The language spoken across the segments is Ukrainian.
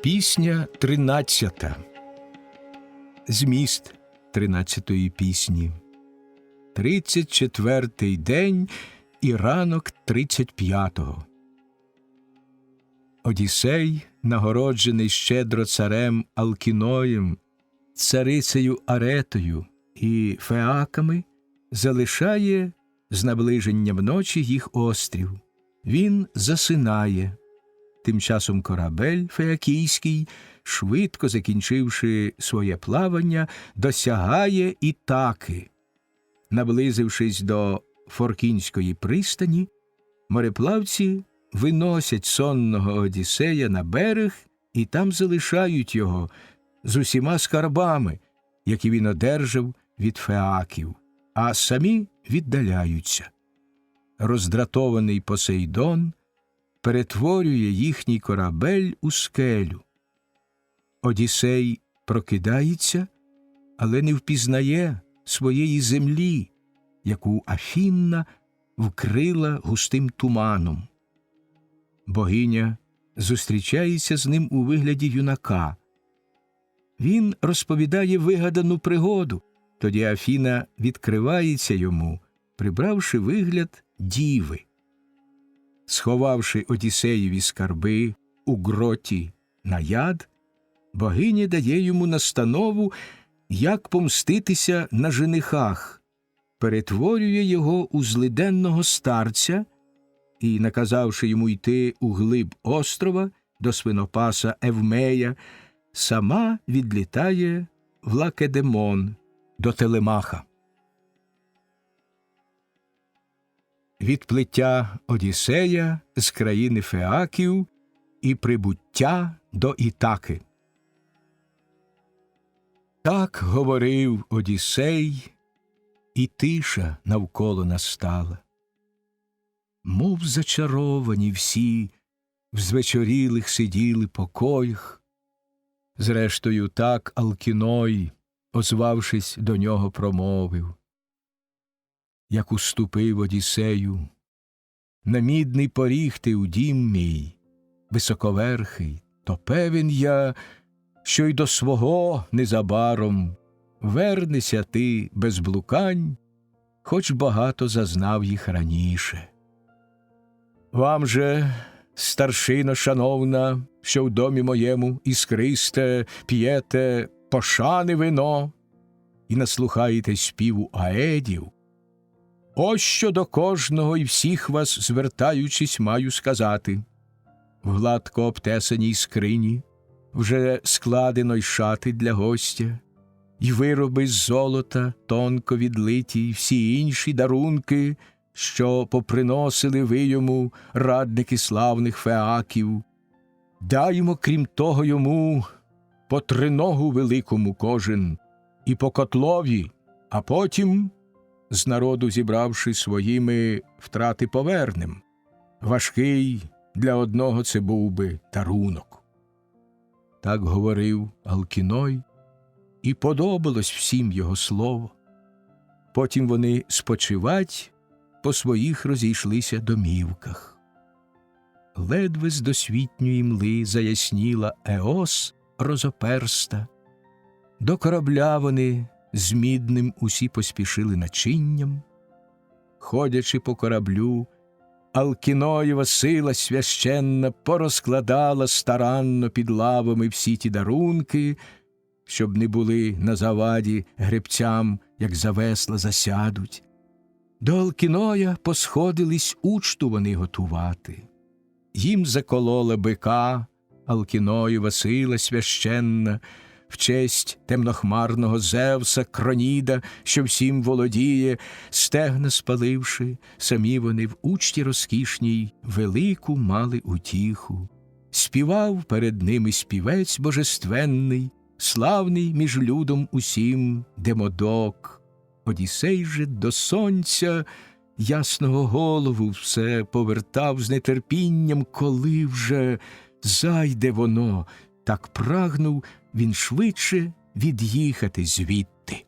Пісня 13. Зміст 13-ї пісні. 34-й день і ранок 35-го. Одіссей, нагороджений щедро царем Алкіноєм, царицею Аретою і феаками, залишає з наближенням ночі їх острів. Він засинає. Тим часом корабель феакійський, швидко закінчивши своє плавання, досягає Ітаки. Наблизившись до Форкінської пристані, мореплавці виносять сонного Одіссея на берег і там залишають його з усіма скарбами, які він одержав від феаків, а самі віддаляються. Роздратований Посейдон перетворює їхній корабель у скелю. Одіссей прокидається, але не впізнає своєї землі, яку Афінна вкрила густим туманом. Богиня зустрічається з ним у вигляді юнака. Він розповідає вигадану пригоду, тоді Афіна відкривається йому, прибравши вигляд діви. Сховавши Одіссеєві скарби у гроті Наяд, богиня дає йому настанову, як помститися на женихах, перетворює його у злиденного старця і, наказавши йому йти у глиб острова до свинопаса Евмея, сама відлітає в Лакедемон до Телемаха. Відплиття Одіссея з країни феаків і прибуття до Ітаки. Так говорив Одіссей, і тиша навколо настала. Мов зачаровані всі в звечорілих сиділи покоях. Зрештою, так Алкіной, озвавшись до нього, промовив: як уступив Одіссею, на мідний поріг ти у дім мій, високоверхий, то певен я, що й до свого незабаром вернешся ти без блукань, хоч багато зазнав їх раніше. Вам же, старшино шановна, що в домі моєму іскристе п'єте пошани вино і наслухаєте співу аедів, ось що до кожного і всіх вас звертаючись маю сказати. В гладко обтесаній скрині вже складено й шати для гостя, й вироби з золота тонко відлиті, й всі інші дарунки, що поприносили ви йому, радники славних феаків. Даймо, крім того, йому по триногу великому кожен, і по котлові, а потім, з народу зібравши своїми, втрати повернем. Важкий для одного це був би дарунок. Так говорив Алкіной, і подобалось всім його слово. Потім вони спочивать по своїх розійшлися домівках. Ледве з досвітньої мли заясніла Еос розоперста. До корабля вони з мідним усі поспішили начинням. Ходячи по кораблю, Алкіноєва сила священна порозкладала старанно під лавами всі ті дарунки, щоб не були на заваді гребцям, як за весла засядуть. До Алкіноя посходились учту вони готувати. Їм заколола бика Алкіноєва сила священна, в честь темнохмарного Зевса Кроніда, що всім володіє, стегна спаливши, самі вони в учті розкішній велику мали утіху. Співав перед ними співець божественний, славний між людом усім Демодок. Одіссей же до сонця ясного голову все повертав з нетерпінням, коли вже зайде воно, так прагнув він швидше від'їхати звідти.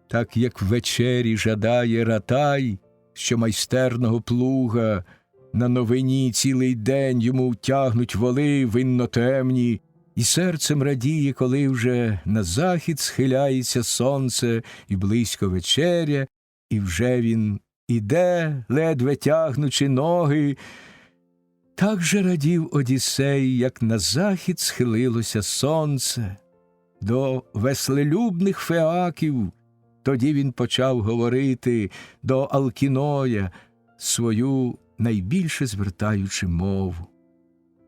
Так як ввечері жадає ратай, що майстерного плуга на новині цілий день йому тягнуть воли винно темні, І серцем радіє, коли вже на захід схиляється сонце, і близько вечеря, і вже він іде, ледве тягнучи ноги. Так же радів Одіссей, як на захід схилилося сонце. До веслелюбних феаків тоді він почав говорити, до Алкіноя свою найбільше звертаючи мову.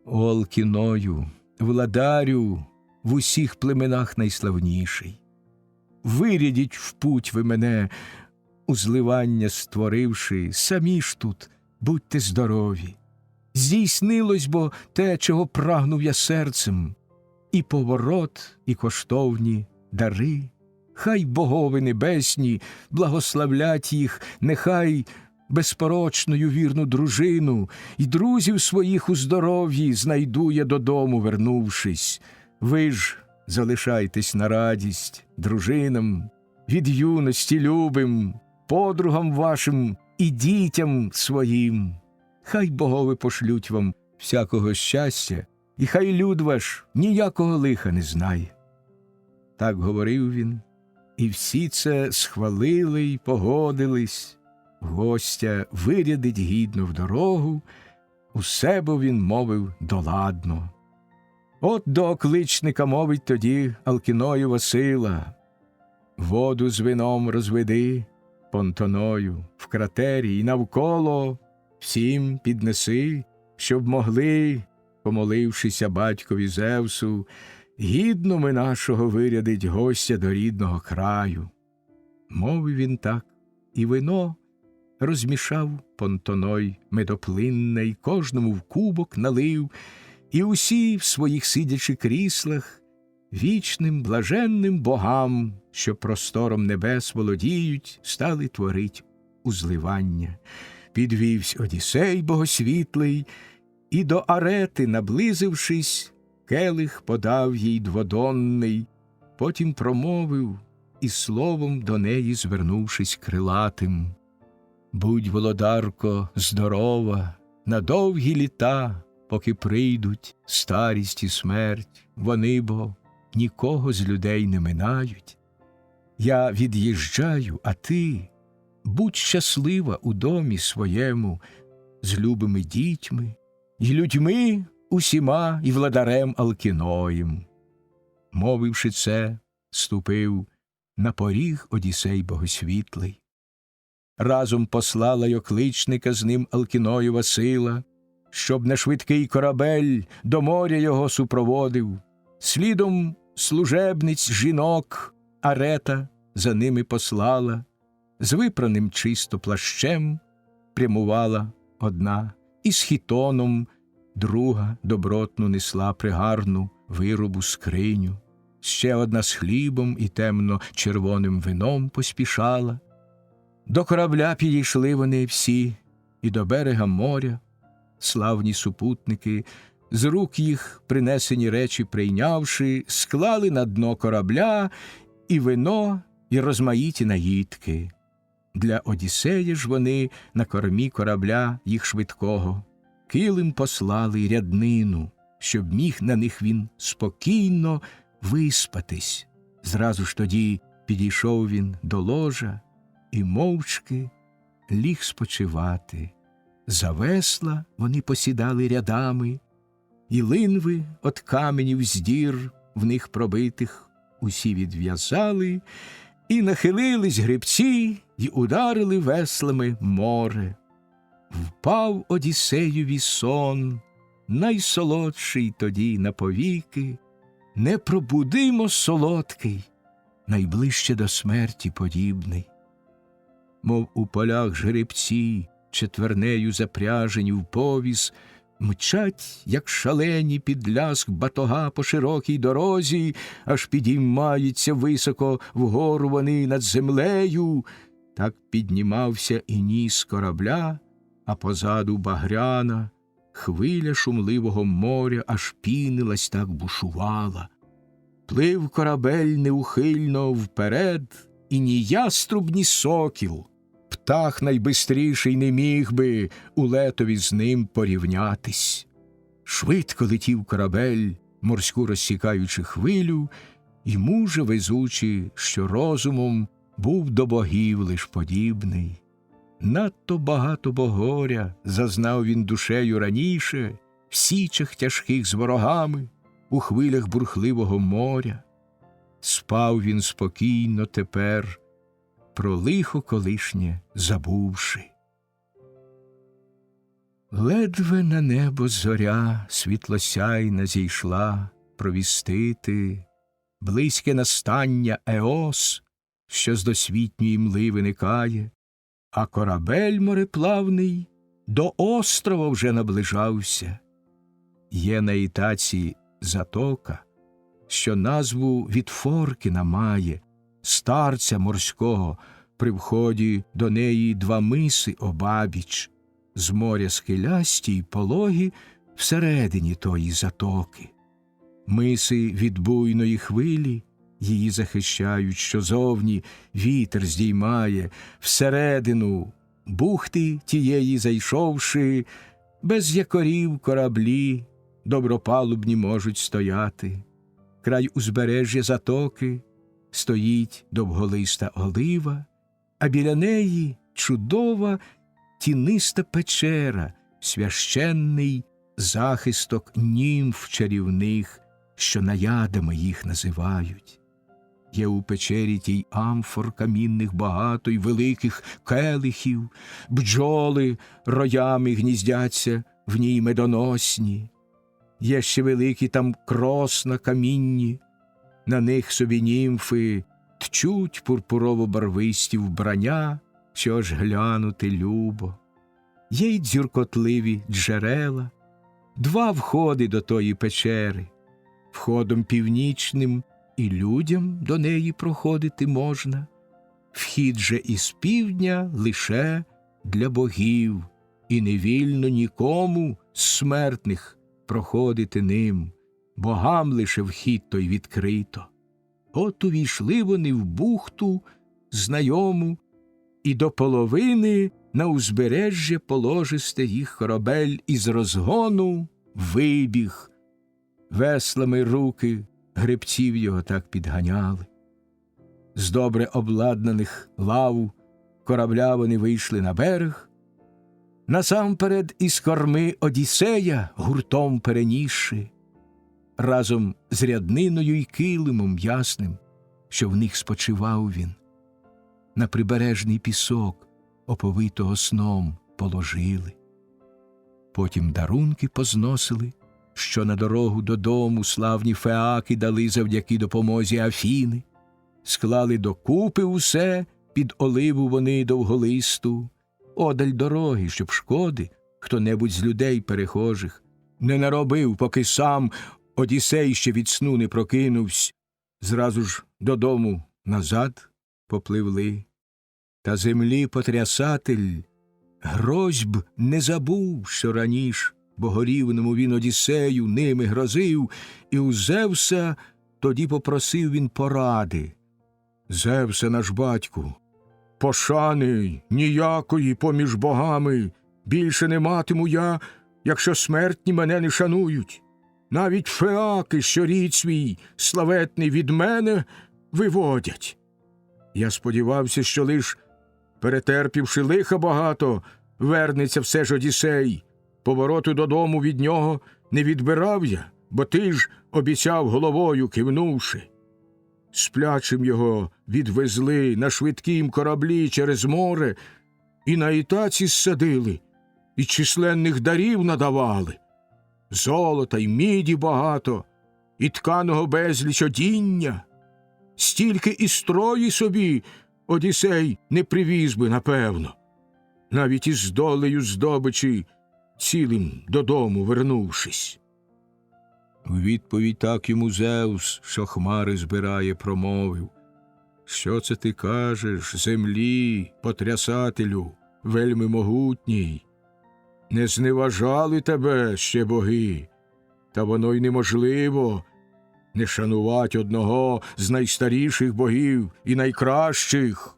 О, Алкіною, владарю, в усіх племенах найславніший, вирядіть в путь ви мене, узливання створивши, самі ж тут будьте здорові. Здійснилось бо те, чого прагнув я серцем, і поворот, і коштовні дари. Хай богови небесні благословлять їх, нехай безпорочною вірну дружину, і друзів своїх у здоров'ї знайду я додому, вернувшись. Ви ж залишайтесь на радість дружинам, від юності любим, подругам вашим і дітям своїм. Хай богови пошлють вам всякого щастя, і хай люд ваш ніякого лиха не знає. Так говорив він, і всі це схвалили й погодились. Гостя вирядить гідно в дорогу, усе бо він мовив доладно. От до окличника мовить тоді Алкіною сила: воду з вином розведи понтоною в кратері, і навколо всім піднеси, щоб могли, помолившися батькові Зевсу, гідно ми нашого вирядить гостя до рідного краю. Мовив він так, і вино розмішав понтоной медоплинне, й кожному в кубок налив, і усі в своїх сидячи кріслах вічним блаженним богам, що простором небес володіють, стали творить узливання. Підвівсь Одіссей богосвітлий, і до арети, наблизившись, келих подав їй дводонний, потім промовив, і словом до неї звернувшись крилатим: будь, володарко, здорова, на довгі літа, поки прийдуть старість і смерть, вони бо нікого з людей не минають. Я від'їжджаю, а ти будь щаслива у домі своєму з любими дітьми й людьми усіма і владарем Алкіноєм. Мовивши це, ступив на поріг Одіссей богосвітлий. Разом послала й окличника з ним Алкіноєва сила, щоб на швидкий корабель до моря його супроводив. Слідом служебниць жінок Арета за ними послала, з випраним чисто плащем прямувала одна, і з хітоном друга добротну несла пригарну виробу скриню. Ще одна з хлібом і темно-червоним вином поспішала. До корабля підійшли вони всі, і до берега моря. Славні супутники, з рук їх принесені речі прийнявши, склали на дно корабля і вино, і розмаїті наїдки. Для Одіссея ж вони на кормі корабля їх швидкого килим послали й ряднину, щоб міг на них він спокійно виспатись. Зразу ж тоді підійшов він до ложа і мовчки ліг спочивати. За весла вони посідали рядами, і линви от каменів з дір в них пробитих усі відв'язали, і нахилились гребці, й ударили веслами море. Впав Одіссеєві сон, найсолодший тоді на повіки, не пробудимо солодкий, найближче до смерті подібний. Мов у полях жеребці, четвернею запряжені в повіз, мчать, як шалені, під ляск батога по широкій дорозі, аж підіймаються високо вгору вони над землею. Так піднімався і ніс корабля, а позаду багряна хвиля шумливого моря аж пінилась, так бушувала. Плив корабель неухильно вперед, і ні яструб, ні сокіл, птах найбистріший не міг би у летові з ним порівнятись. Швидко летів корабель, морську розсікаючи хвилю, і мужа везучи, що розумом був до богів лиш подібний. Надто багато богоря зазнав він душею раніше, в січах тяжких з ворогами, у хвилях бурхливого моря. Спав він спокійно тепер, про лихо колишнє забувши. Ледве на небо зоря світлосяйна зійшла провістити близьке настання Еос, що з досвітньої мли виникає, а корабель мореплавний до острова вже наближався. Є на Ітаці затока, що назву від Форкіна має, старця морського, при вході до неї два миси обабіч, з моря схилясті й пологі всередині тої затоки. Миси від буйної хвилі її захищають, що зовні вітер здіймає, всередину бухти тієї зайшовши, без якорів кораблі добропалубні можуть стояти. Край узбережжя затоки стоїть довголиста олива, а біля неї чудова тіниста печера, священний захисток німф чарівних, що наядами їх називають. Є у печері тій амфор камінних багато й великих келихів, бджоли роями гніздяться в ній медоносні. Є ще великі там кросна камінні, на них собі німфи тчуть пурпурово-барвисті вбрання, що аж глянути любо. Є й дзюркотливі джерела, два входи до тої печери. Входом північним і людям до неї проходити можна, вхід же із півдня лише для богів, і не вільно нікому з смертних проходити ним, богам лише вхід той відкрито. От увійшли вони в бухту знайому, і до половини на узбережжя положисте їх корабель із розгону вибіг. Веслами руки гребців його так підганяли. З добре обладнаних лав корабля вони вийшли на берег. Насамперед із корми Одіссея гуртом перенісши, разом з рядниною й килимом ясним, що в них спочивав він. На прибережний пісок, оповитого сном, положили. Потім дарунки позносили, що на дорогу додому славні феаки дали завдяки допомозі Афіни. Склали докупи усе, під оливу вони довголисту, одаль дороги, щоб шкоди хто-небудь з людей перехожих не наробив, поки сам Одіссей ще від сну не прокинувсь. Зразу ж додому назад попливли. Та землі потрясатель грозьб не забув, що раніш богорівному він Одіссею ними грозив, і у Зевса тоді попросив він поради. «Зевсе, наш батьку, пошани ніякої поміж богами більше не матиму я, якщо смертні мене не шанують. Навіть феаки, що рід свій славетний від мене виводять. Я сподівався, що лиш перетерпівши лиха багато, вернеться все ж Одіссей. Повороту додому від нього не відбирав я, бо ти ж обіцяв головою кивнувши. Сплячим його відвезли на швидкім кораблі через море, і на Ітаці ссадили, і численних дарів надавали. Золота й міді багато, і тканого безліч одіння. Стільки і строї собі Одіссей не привіз би, напевно, навіть із долею здобичі цілим додому вернувшись. У відповідь так йому Зевс, що хмари збирає, промовив: «Що це ти кажеш, землі, потрясателю, вельми могутній? Не зневажали тебе ще боги, та воно й неможливо не шанувати одного з найстаріших богів і найкращих.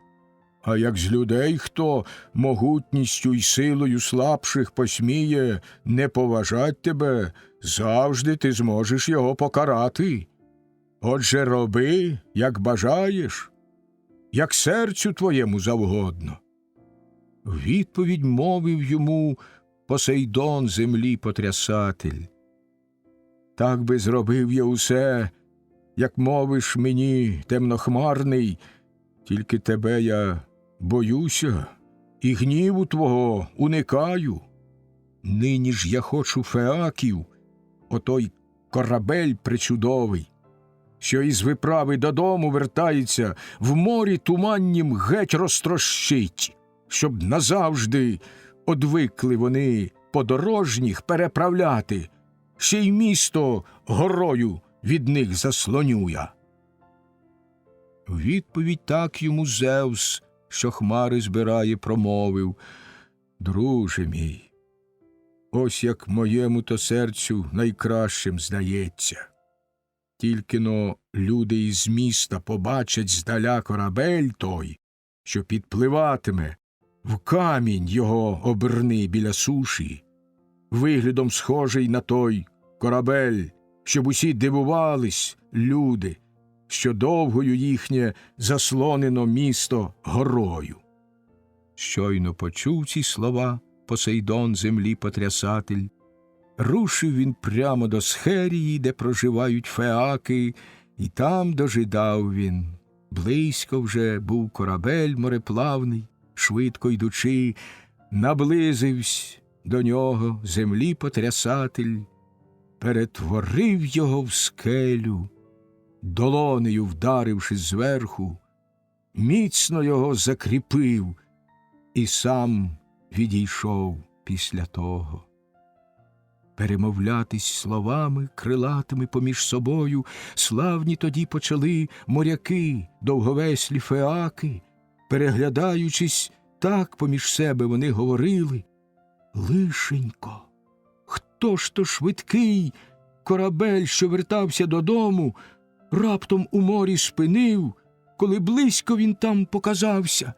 А як з людей хто могутністю й силою слабших посміє не поважать тебе, завжди ти зможеш його покарати. Отже, роби, як бажаєш, як серцю твоєму завгодно. В відповідь мовив йому Посейдон, землі потрясатель. Так би зробив я усе, як мовиш мені, темнохмарний, тільки тебе я боюся і гніву твого уникаю. Нині ж я хочу Феаків, отой корабель причудовий, що із виправи додому вертається, в морі туманнім геть розтрощить, щоб назавжди одвикли вони подорожніх переправляти, ще й місто горою від них заслоню я. В відповідь так йому Зевс, що хмари збирає, промовив: друже мій, ось як моєму-то серцю найкращим здається. Тільки-но люди із міста побачать здаля корабель той, що підпливатиме, в камінь його оберни біля суші, виглядом схожий на той корабель, щоб усі дивувались, люди, що довгою їхнє заслонено місто горою. Щойно почув ці слова Посейдон, землі потрясатель, рушив він прямо до Схерії, де проживають феаки, і там дожидав він. Близько вже був корабель мореплавний, швидко йдучи, наблизився до нього землі потрясатель, перетворив його в скелю, долонею вдаривши зверху, міцно його закріпив і сам відійшов після того. Перемовлятись словами крилатими поміж собою славні тоді почали моряки, довговеслі феаки, переглядаючись, так поміж себе вони говорили: лишенько, хто ж то швидкий корабель, що вертався додому, раптом у морі спинив, коли близько він там показався?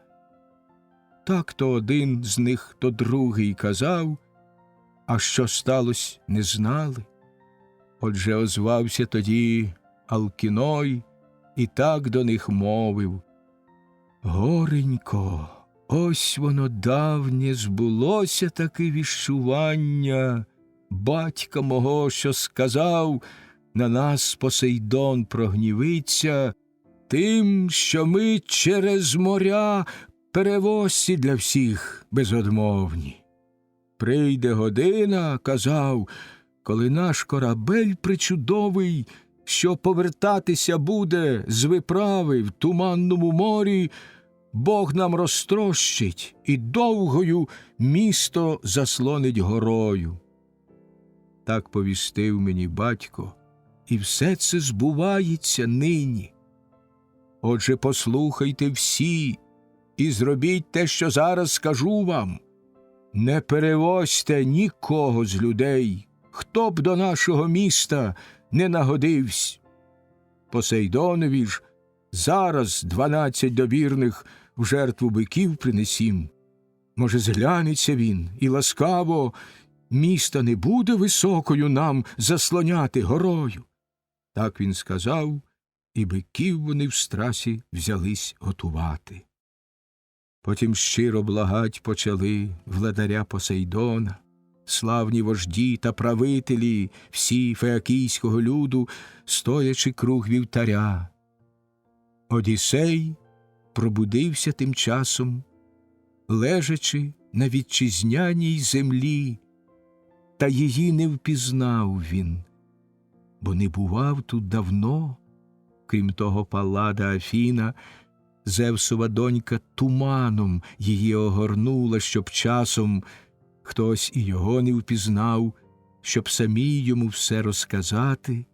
Так то один з них, то другий казав, а що сталося, не знали. Отже, озвався тоді Алкіной і так до них мовив: горенько, ось воно давнє збулося таке віщування батька мого, що сказав: на нас Посейдон прогнівиться тим, що ми через моря перевозці для всіх безодмовні. Прийде година, казав, коли наш корабель причудовий, що повертатися буде з виправи в туманному морі, Бог нам розтрощить і довгою місто заслонить горою. Так повістив мені батько, і все це збувається нині. Отже, послухайте всі і зробіть те, що зараз скажу вам. Не перевозьте нікого з людей, хто б до нашого міста не нагодивсь. Посейдонові ж зараз 12 довірних в жертву биків принесім. Може, зглянеться він і ласкаво, міста не буде високою нам заслоняти горою. Так він сказав, і биків вони в страсі взялись готувати. Потім щиро благать почали владаря Посейдона, славні вожді та правителі всі феакійського люду, стоячи круг вівтаря. Одіссей пробудився тим часом, лежачи на вітчизняній землі, та її не впізнав він, бо не бував тут давно. Крім того, Паллада Афіна, Зевсова донька, туманом її огорнула, щоб часом хтось і його не впізнав, щоб самі йому все розказати,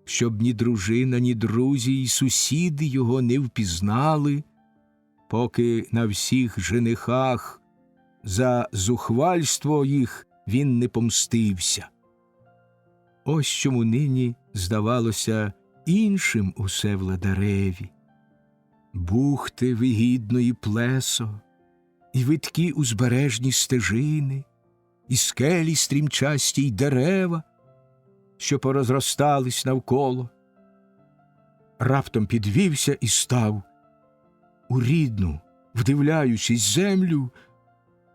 щоб ні дружина, ні друзі й сусіди його не впізнали, поки на всіх женихах за зухвальство їх він не помстився. Ось чому нині здавалося іншим усе владареві. бухти вигідної плесо, і видкі узбережні стежини, і скелі стрімчасті, й дерева, що порозростались навколо. Раптом підвівся і став у рідну, вдивляючись землю,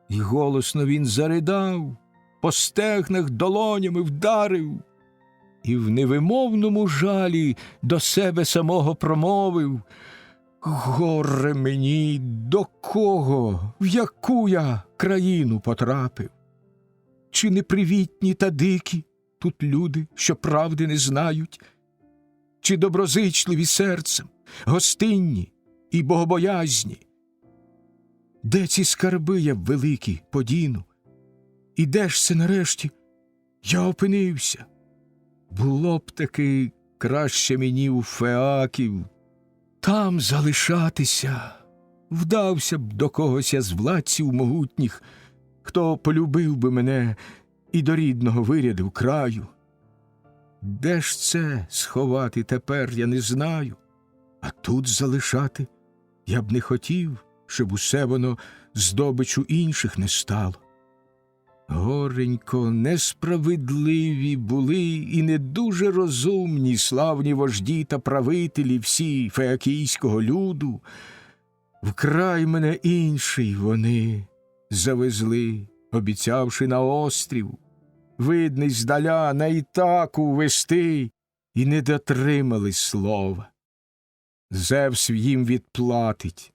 і голосно він заридав, по стегнах долонями вдарив, і в невимовному жалі до себе самого промовив: «Горе мені, до кого, в яку я країну потрапив? Чи непривітні та дикі тут люди, що правди не знають? Чи доброзичливі серцем, гостинні і богобоязні? Де ці скарби я великі подіну? І де ж це нарешті я опинився? Було б таки краще мені у Феаків там залишатися. Вдався б до когось я з владців могутніх, хто полюбив би мене і до рідного вирядив краю. Де ж це сховати тепер, я не знаю, а тут залишати я б не хотів, щоб усе воно здобичу інших не стало. Горенько, несправедливі були і не дуже розумні славні вожді та правителі всі феакійського люду. Вкрай мене інший вони завезли, обіцявши на острів, видний здаля на Ітаку вести, і не дотримали слова. Зевс їм відплатить,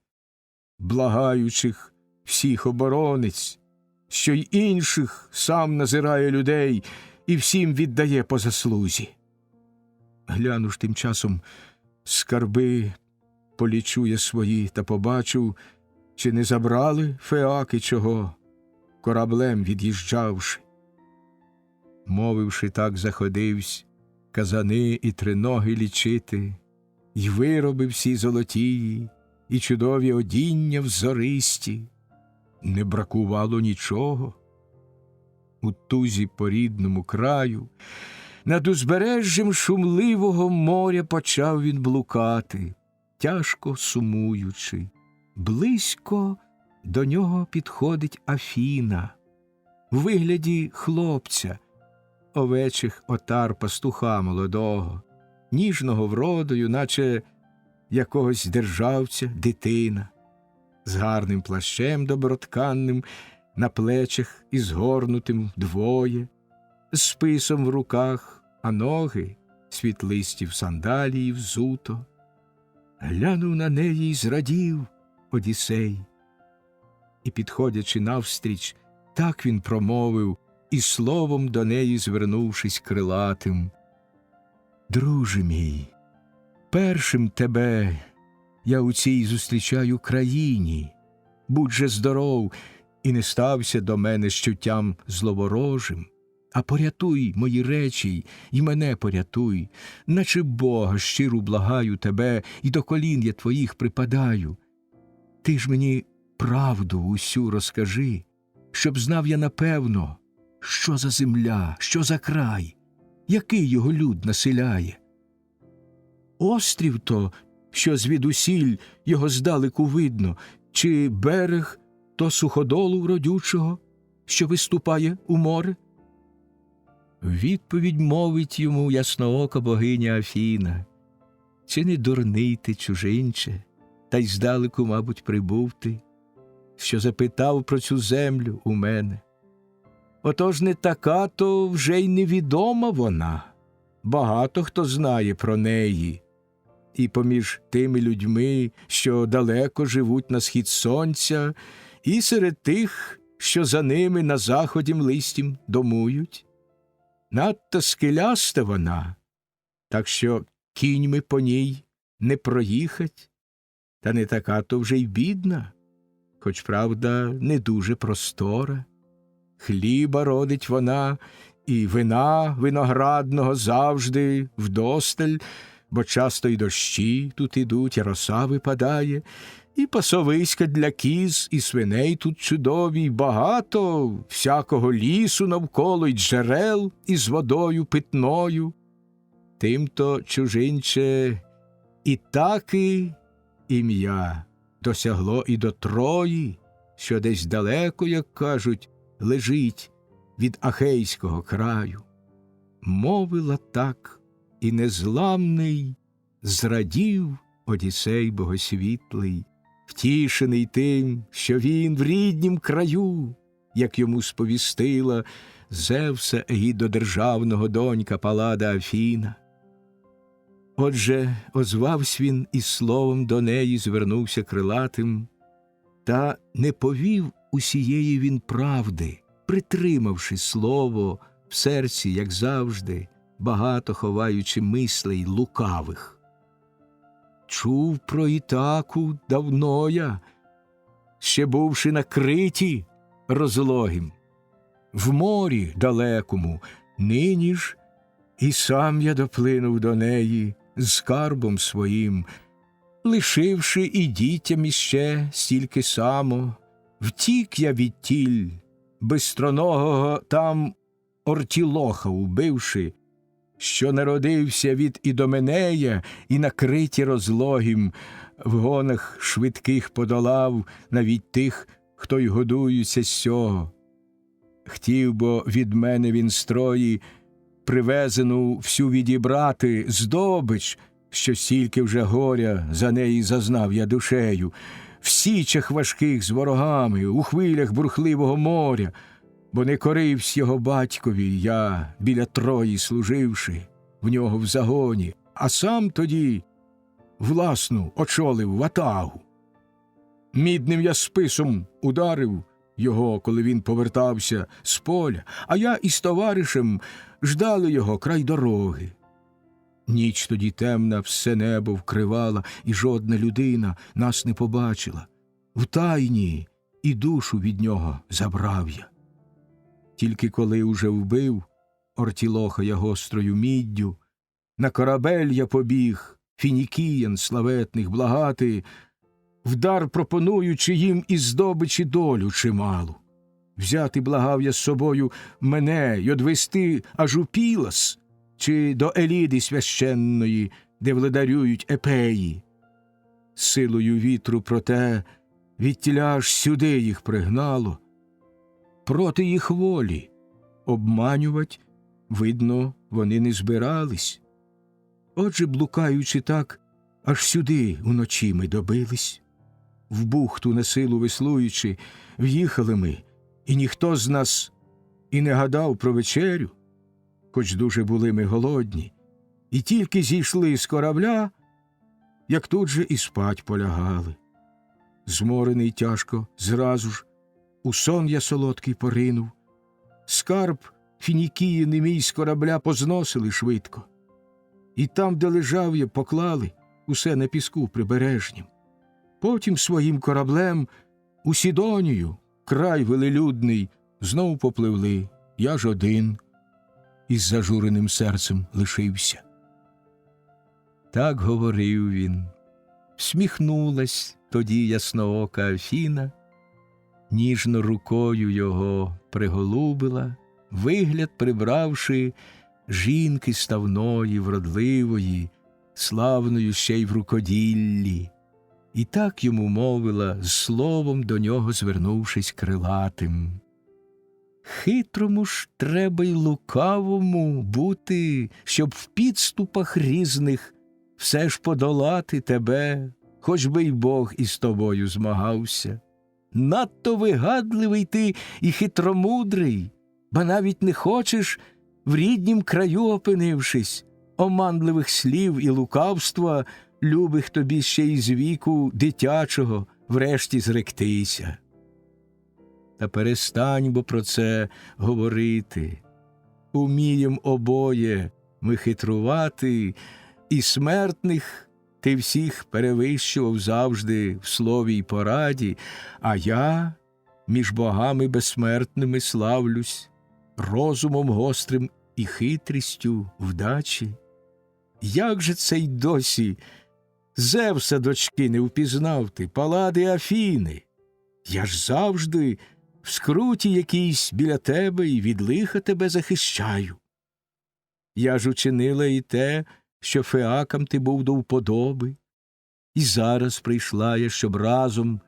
благаючих всіх оборонець, що й інших сам назирає людей і всім віддає по заслузі. Гляну ж тим часом скарби, полічу я свої та побачу, чи не забрали феаки чого, кораблем від'їжджавши. Мовивши так, заходивсь казани і триноги лічити, й вироби всі золотії, і чудові одіння взористі. Не бракувало нічого. У тузі по рідному краю над узбережжям шумливого моря почав він блукати, тяжко сумуючи. Близько до нього підходить Афіна в вигляді хлопця, овечих отар пастуха молодого, ніжного вродою, наче якогось державця дитина, з гарним плащем добротканним на плечах і згорнутим вдвоє, з списом в руках, а ноги світлисті в сандалії взуто. Глянув на неї й зрадів Одіссей. І, підходячи навстріч, так він промовив, і словом до неї звернувшись крилатим: «Друже мій, першим тебе я у цій зустрічаю країні. Будь же здоров і не стався до мене з чуттям зловорожим, а порятуй мої речі і мене порятуй, наче Бога щиро благаю тебе, і до колін я твоїх припадаю. Ти ж мені правду усю розкажи, щоб знав я напевно, що за земля, що за край, який його люд населяє. Острів то, що звідусіль його здалеку видно, чи берег то суходолу родючого, що виступає у море?» Відповідь мовить йому ясноока богиня Афіна: «Чи не дурний ти, чужинче, та й здалеку, мабуть, прибув ти, що запитав про цю землю у мене? Отож не така, то вже й невідома вона. Багато хто знає про неї. І поміж тими людьми, що далеко живуть на схід сонця, і серед тих, що за ними на заході млистім домують. Надто скеляста вона, так що кіньми по ній не проїхать, та не така то вже й бідна, хоч, правда, не дуже простора. Хліба родить вона, і вина виноградного завжди вдосталь, бо часто й дощі тут ідуть, і роса випадає, і пасовиська для кіз, і свиней тут чудові, й багато всякого лісу навколо, й джерел із водою питною. Тимто, чужинче, і таки ім'я досягло і до Трої, що десь далеко, як кажуть, лежить від Ахейського краю. Мовила так, і незламний зрадів Одіссей богосвітлий, втішений тим, що він в ріднім краю, як йому сповістила Зевса егідодержавного донька Паллада Афіна. Отже, озвавсь він і словом до неї звернувся крилатим, та не повів усієї він правди, притримавши слово в серці, як завжди, багато ховаючи мислей лукавих. Чув про Ітаку давно я, ще бувши на Криті розлогім, в морі далекому, нині ж і сам я доплинув до неї з скарбом своїм, лишивши і дітям іще стільки само, втік я відтіль, бистроногого там Ортілоха убивши, що народився від Ідоменея і на Криті розлогім, в гонах швидких подолав навіть тих, хто й годуються з сього. Хотів бо від мене він строї привезену всю відібрати здобич, що стільки вже горя за неї зазнав я душею, в січах важких з ворогами, у хвилях бурхливого моря, бо не коривсь його батькові я, біля Трої служивши, в нього в загоні, а сам тоді власну очолив ватагу. Мідним я списом ударив його, коли він повертався з поля, а я із товаришем ждали його край дороги. Ніч тоді темна все небо вкривала, і жодна людина нас не побачила. Втайні і душу від нього забрав я. Тільки коли уже вбив Ортілоха я гострою міддю, на корабель я побіг, фінікіян славетних благати, вдар пропонуючи їм із здобичі долю чималу. Взяти благав я з собою мене й одвести аж у Пілас, чи до Еліди священної, де владарюють епеї. Силою вітру, проте, відтіля аж сюди їх пригнало. Проти їх волі обманювать, видно, вони не збирались. Отже, блукаючи так, аж сюди уночі ми добились. В бухту на силу веслуючи, в'їхали ми, і ніхто з нас і не гадав про вечерю, хоч дуже були ми голодні, і тільки зійшли з корабля, як тут же і спать полягали. Зморений тяжко, зразу ж, у сон я солодкий поринув. Скарб фінікіїни мій з корабля позносили швидко. І там, де лежав я, поклали усе на піску прибережнім. Потім своїм кораблем у Сідонію, край велелюдний, знов попливли, я ж один, із зажуреним серцем лишився. Так говорив він. Всміхнулась тоді ясноока Афіна, ніжно рукою його приголубила, вигляд прибравши жінки ставної, вродливої, славною ще й в рукоділлі. І так йому мовила, з словом до нього звернувшись крилатим. Хитрому ж треба й лукавому бути, щоб в підступах різних все ж подолати тебе, хоч би й Бог із тобою змагався. Надто вигадливий ти і хитромудрий, ба навіть не хочеш, в ріднім краю опинившись, оманливих слів і лукавства, любих тобі ще й з віку дитячого, врешті зректися. Та перестань бо про це говорити. Умієм обоє ми хитрувати, і смертних ти всіх перевищував завжди в слові й пораді, а я між богами безсмертними славлюсь, розумом гострим і хитрістю вдачі. Як же це й досі Зевса дочки не впізнав ти, Паллади Афіни? Я ж завжди в скруті якійсь біля тебе і від лиха тебе захищаю. Я ж учинила і те, що феакам ти був до вподоби, І зараз прийшла я, щоб разом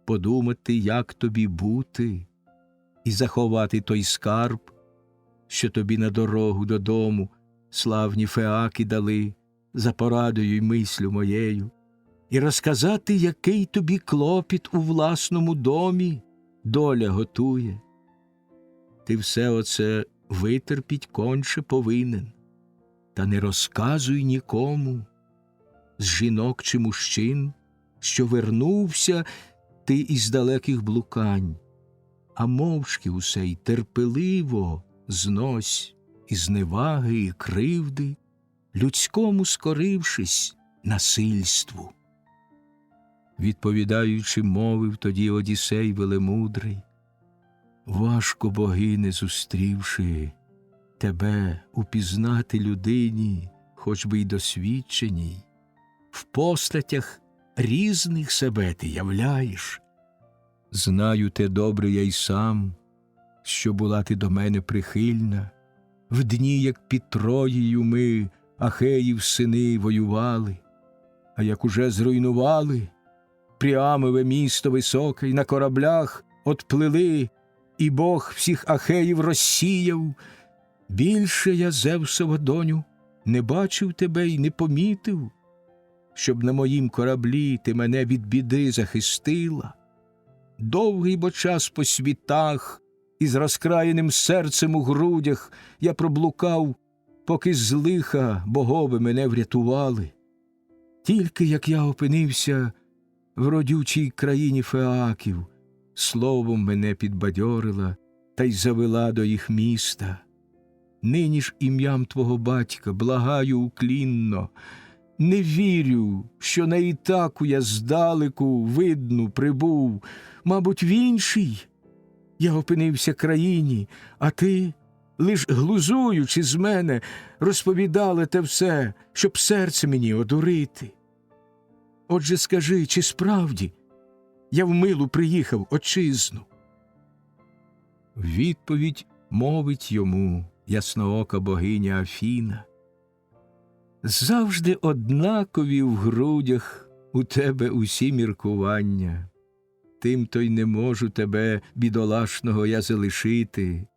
подумати, як тобі бути, і заховати той скарб, що тобі на дорогу додому славні феаки дали за порадою й мислю моєю, і розказати, який тобі клопіт у власному домі доля готує. Ти все оце витерпіть конче повинен, та не розказуй нікому, з жінок чи мужчин, що вернувся ти із далеких блукань, а мовчки усе й терпеливо знось із неваги і кривди, людському скорившись насильству. Відповідаючи, мовив тоді Одіссей велемудрий: важко, богине, зустрівши тебе, упізнати людині, хоч би й досвідченій. В постатях різних себе ти являєш. Знаю те добре я й сам, що була ти до мене прихильна, в дні, як під Троєю ми, Ахеїв сини, воювали, а як уже зруйнували Пріамове місто високе, й на кораблях отплили, і Бог всіх Ахеїв розсіяв, більше я, Зевсова доню, не бачив тебе й не помітив, щоб на моїм кораблі ти мене від біди захистила. Довгий бо час по світах, із розкраєним серцем у грудях я проблукав, поки з лиха богови мене врятували. Тільки як я опинився в родючій країні феаків, словом мене підбадьорила та й завела до їх міста. Нині ж ім'ям твого батька благаю уклінно, не вірю, що на Ітаку я здалеку видну прибув, мабуть, в іншій я опинився країні, а ти, лиш глузуючи з мене, розповідала те все, щоб серце мені одурити. Отже, скажи, чи справді я в милу приїхав отчизну? Відповідь мовить йому ясноока богиня Афіна: завжди однакові в грудях у тебе усі міркування, тим-то й не можу тебе, бідолашного, я залишити.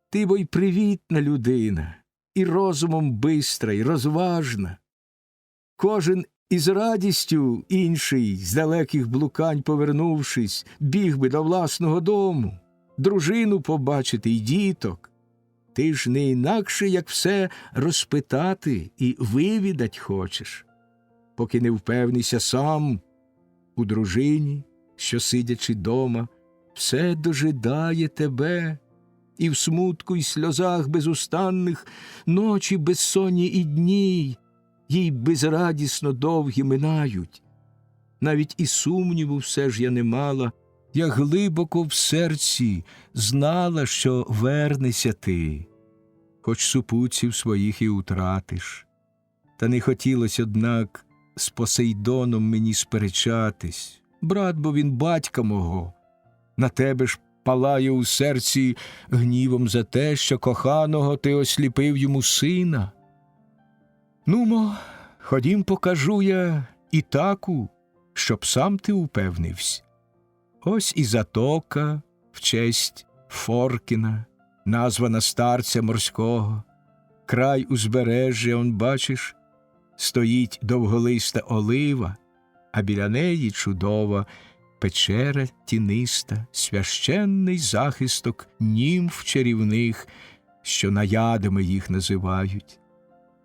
Ти бо й привітна людина, і розумом бистра, і розважна. Кожен із радістю інший, з далеких блукань повернувшись, біг би до власного дому, дружину побачити й діток. Ти ж не інакше, як все розпитати і вивідать хочеш, поки не впевнися сам у дружині, що, сидячи дома, все дожидає тебе, і в смутку й сльозах безустанних ночі безсонні і дні їй безрадісно довгі минають. Навіть і сумніву все ж я не мала, я глибоко в серці знала, що вернешся ти, хоч супутців своїх і утратиш. Та не хотілось, однак, з Посейдоном мені сперечатись. Брат, бо він батька мого, на тебе ж палає у серці гнівом за те, що коханого ти осліпив йому сина. Нумо, ходім, покажу я Ітаку, щоб сам ти упевнився. Ось і затока в честь Форкіна, названа старця морського. Край узбережжя, он, бачиш, стоїть довголиста олива, а біля неї чудова печера тіниста, священний захисток німф чарівних, що наядами їх називають.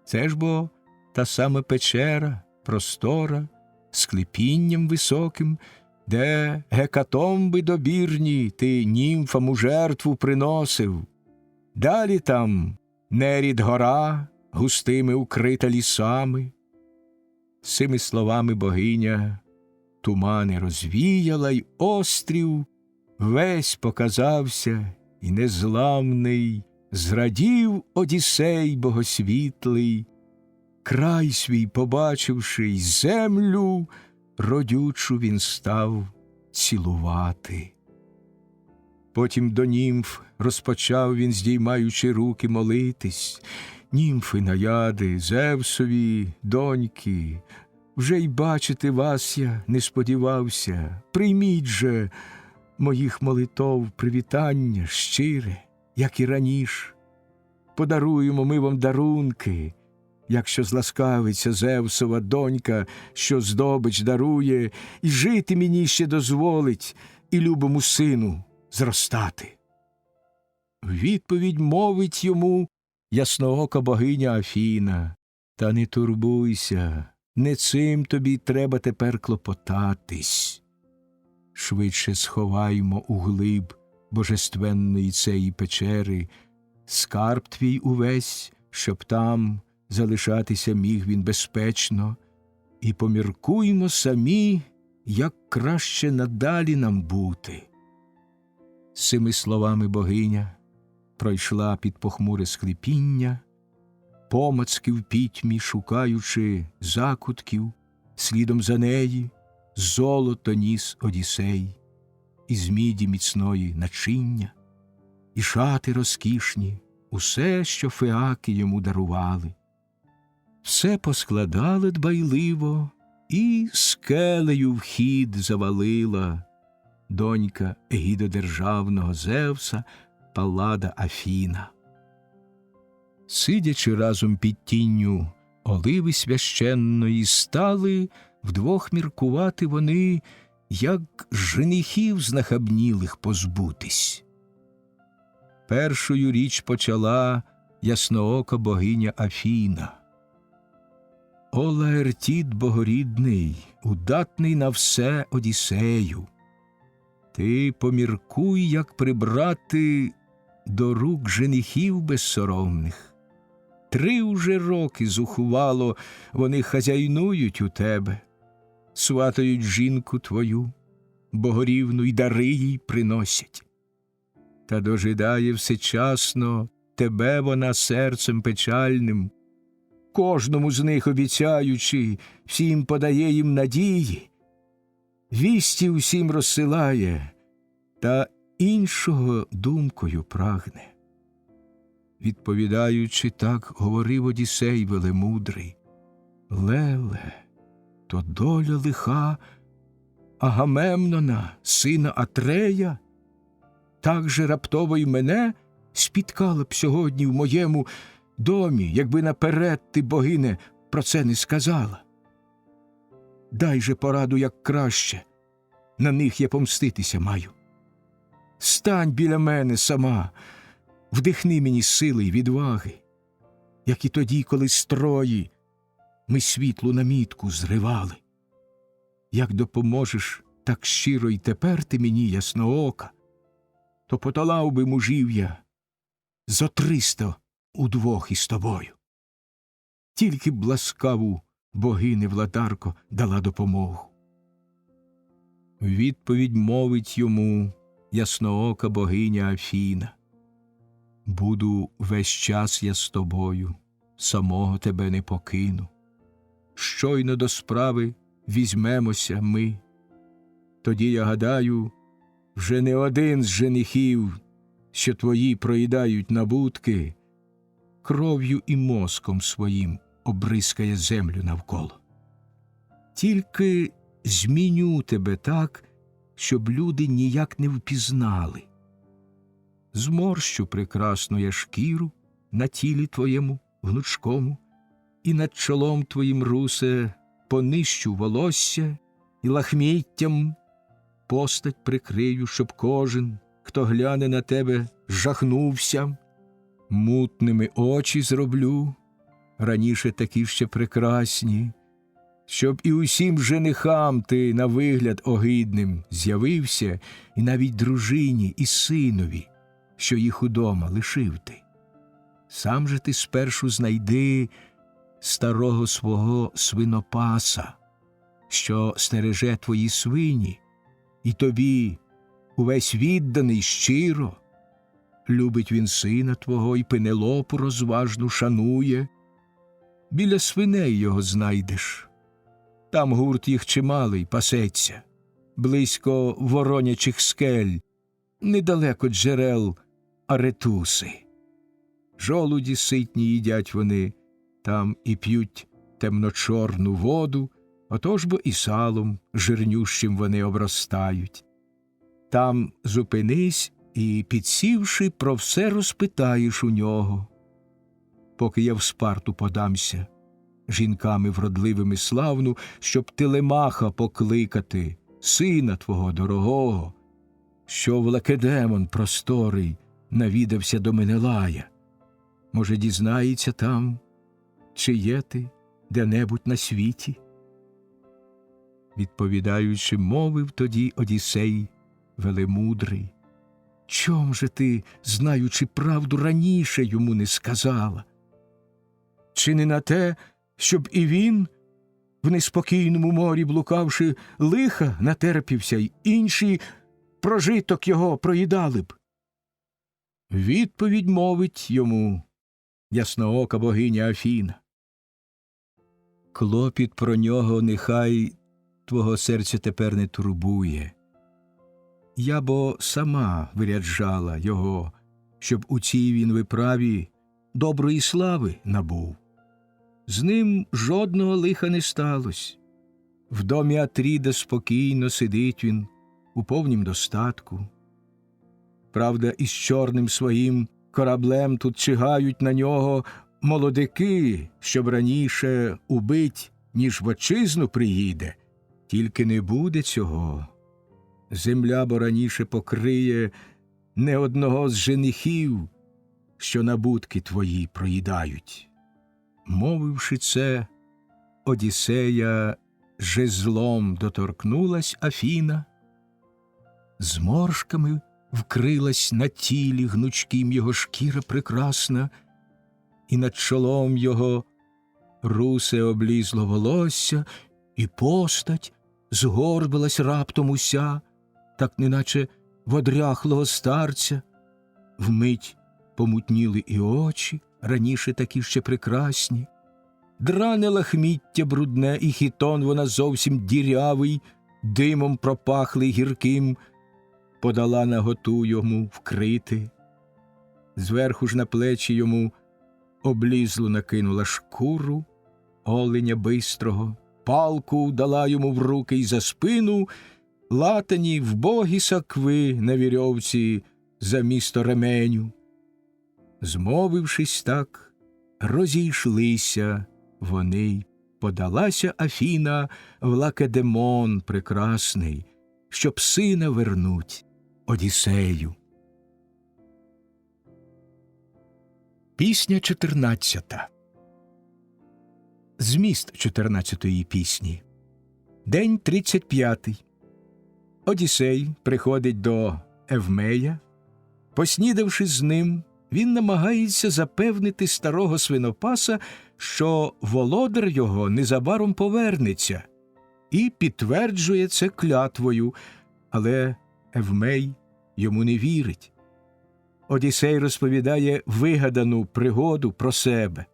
Це ж бо та сама печера, простора, з клепінням високим, де гекатомби добірні ти німфам у жертву приносив. Далі там Нерід гора, густими укрита лісами. Цими словами богиня тумани розвіяла, й острів весь показався, і незламний зрадів Одіссей богосвітлий, край свій побачивши, й землю родючу він став цілувати. Потім до німф розпочав він, здіймаючи руки, молитись. Німфи наяди, Зевсові доньки, Вже й бачити вас я не сподівався. Прийміть же моїх молитов привітання щире, як і раніш. Подаруємо ми вам дарунки, якщо зласкавиться Зевсова донька, що здобич дарує, і жити мені ще дозволить, і любому сину зростати. В відповідь мовить йому ясноока богиня Афіна: та не турбуйся, не цим тобі треба тепер клопотатись. Швидше сховаймо у глиб божественної цієї печери скарб твій увесь, щоб там залишатися міг він безпечно, і поміркуймо самі, як краще надалі нам бути. З цими словами богиня пройшла під похмуре склепіння, помацки в пітьмі шукаючи закутків, слідом за неї золото ніс Одіссей, із міді міцної начиння, і шати розкішні, усе, що феаки йому дарували. Все поскладали дбайливо, і скелею вхід завалила донька егідодержавного Зевса Паллада Афіна. Сидячи разом під тінню оливи священної, стали вдвох міркувати вони, як женихів знахабнілих позбутись. Першою річ почала ясноока богиня Афіна: «О Лаертід богорідний, удатний на все Одіссею, ти поміркуй, як прибрати до рук женихів безсоромних. 3 уже роки зухвало вони хазяйнують у тебе, сватають жінку твою, богорівну й дари їй приносять. Та дожидає всечасно тебе вона серцем печальним, кожному з них обіцяючи, всім подає їм надії, вісті усім розсилає, та іншого думкою прагне». Відповідаючи так, говорив Одіссей велемудрий: «Леле, то доля лиха Агамемнона, сина Атрея, так же раптово й мене спіткала б сьогодні в моєму домі, якби наперед ти, богине, про це не сказала. Дай же пораду, як краще, на них я помститися маю. Стань біля мене сама, вдихни мені сили й відваги, як і тоді, коли строї ми світлу намітку зривали. Як допоможеш так щиро й тепер ти мені, ясноока, то потолав би мужів я зо 300 удвох із тобою. Тільки б ласкаву богине владарко дала допомогу». В відповідь мовить йому ясноока богиня Афіна: «Буду весь час я з тобою, самого тебе не покину. Щойно до справи візьмемося ми, тоді, я гадаю, вже не один з женихів, що твої проїдають набутки, кров'ю і мозком своїм обрискає землю навколо. Тільки зміню тебе так, щоб люди ніяк не впізнали. Зморщу прекрасну я шкіру на тілі твоєму гнучкому, і над чолом твоїм, русе, понищу волосся, і лахміттям постать прикрию, щоб кожен, хто гляне на тебе, жахнувся. Мутними очі зроблю, раніше такі ще прекрасні, щоб і усім женихам ти на вигляд огидним з'явився, і навіть дружині і синові, що їх удома лишив ти. Сам же ти спершу знайди старого свого свинопаса, що стереже твої свині, і тобі увесь відданий щиро. Любить він сина твого і Пенелопу розважну шанує. Біля свиней його знайдеш. Там гурт їх чималий пасеться, близько воронячих скель, недалеко джерел Аретуси. Жолуді ситні їдять вони там і п'ють темно-чорну воду, Отож бо і салом жирнющим вони обростають. Там зупинись і, підсівши, про все розпитаєш у нього. Поки я в Спарту подамся, жінками вродливими славну, щоб Телемаха покликати, сина твого дорогого, що в Лакедемон просторий навідався до Менелая. Може, дізнається там, чи є ти де-небудь на світі? Відповідаючи, мовив тоді Одіссей велемудрий: чом же ти, знаючи правду, раніше йому не сказала? Чи не на те, щоб і він, в неспокійному морі блукавши, лиха натерпівся, й інші прожиток його проїдали б? Відповідь мовить йому ясноока богиня Афіна: клопіт про нього нехай твого серця тепер не турбує. Я бо сама виряджала його, щоб у цій він виправі доброї слави набув. З ним жодного лиха не сталось. В домі Атріда спокійно сидить він у повнім достатку. Правда, із чорним своїм кораблем тут чигають на нього молодики, щоб раніше убить, ніж в отчизну приїде. Тільки не буде цього. Земля бо раніше покриє не одного з женихів, що набутки твої проїдають. Мовивши це, Одіссея жезлом доторкнулась Афіна, зморшками вкрилась на тілі гнучким його шкіра прекрасна, і над чолом його русе облізло волосся, і постать згорбилась раптом уся, так неначе в одряхлого старця. Вмить помутніли і очі, раніше такі ще прекрасні. Дране лахміття брудне, і хітон вона зовсім дірявий, димом пропахлий гірким, подала наготу йому вкрити. Зверху ж на плечі йому облізлу накинула шкуру оленя бистрого, палку дала йому в руки й за спину, латані вбогі сакви на вірьовці за місто ременю. Змовившись так, розійшлися вони, подалася Афіна в Лакедемон прекрасний, щоб сина вернуть Одіссею. Пісня 14. Зміст 14-ї пісні. День 35. Одіссей приходить до Евмея. Поснідавши з ним, він намагається запевнити старого свинопаса, що володар його незабаром повернеться, і підтверджує це клятвою, але Евмей йому не вірить. Одіссей розповідає вигадану пригоду про себе.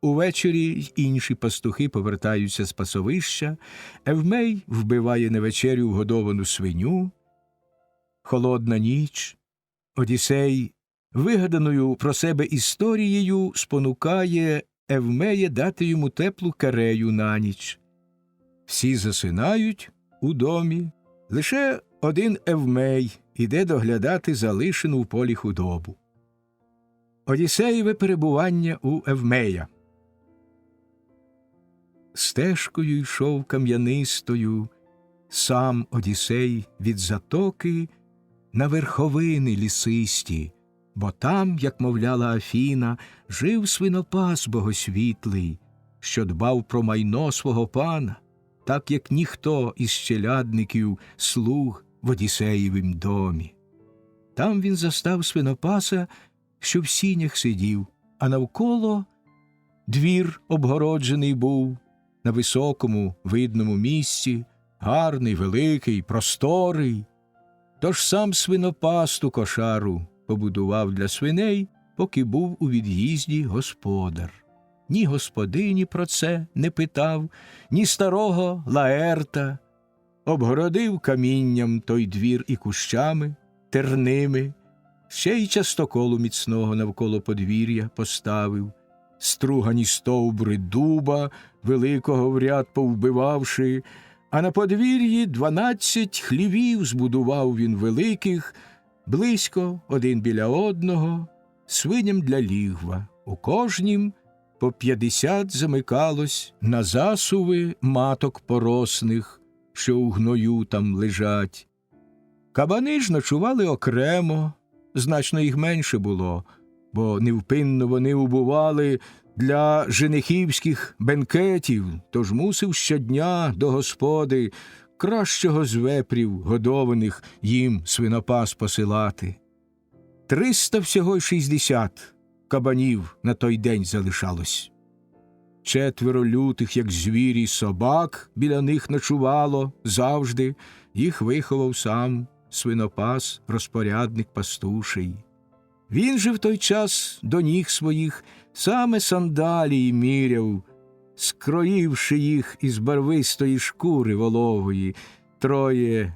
Увечері й інші пастухи повертаються з пасовища, Евмей вбиває на вечерю вгодовану свиню. Холодна ніч. Одіссей вигаданою про себе історією спонукає Евмея дати йому теплу карею на ніч. Всі засинають у домі, лише один Евмей іде доглядати залишену в полі худобу. Одіссеєве перебування у Евмея. Стежкою йшов кам'янистою сам Одіссей від затоки на верховини лісисті, бо там, як мовляла Афіна, жив свинопас богосвітлий, що дбав про майно свого пана, так як ніхто із челядників слуг в Одіссеєвім домі. Там він застав свинопаса, що в сінях сидів, а навколо двір обгороджений був на високому видному місці, гарний, великий, просторий. Тож сам свинопас ту кошару побудував для свиней, поки був у від'їзді господар. Ні господині про це не питав, ні старого Лаерта. Обгородив камінням той двір і кущами, терними, ще й частоколу міцного навколо подвір'я поставив, стругані стовбури дуба великого в ряд повбивавши, а на подвір'ї 12 хлівів збудував він великих, близько один біля одного, свиням для лігва. У кожнім по 50 замикалось на засуви маток поросних, що у гною там лежать. Кабани ж ночували окремо, значно їх менше було, бо невпинно вони убували для женихівських бенкетів, тож мусив щодня до господи кращого з вепрів годованих їм свинопас посилати. 300 всього й 60 кабанів на той день залишалось. 4 лютих, як звірі, собак біля них ночувало завжди, їх виховав сам свинопас, розпорядник пастуший. Він же в той час до ніг своїх саме сандалії міряв, скроївши їх із барвистої шкури волової. 3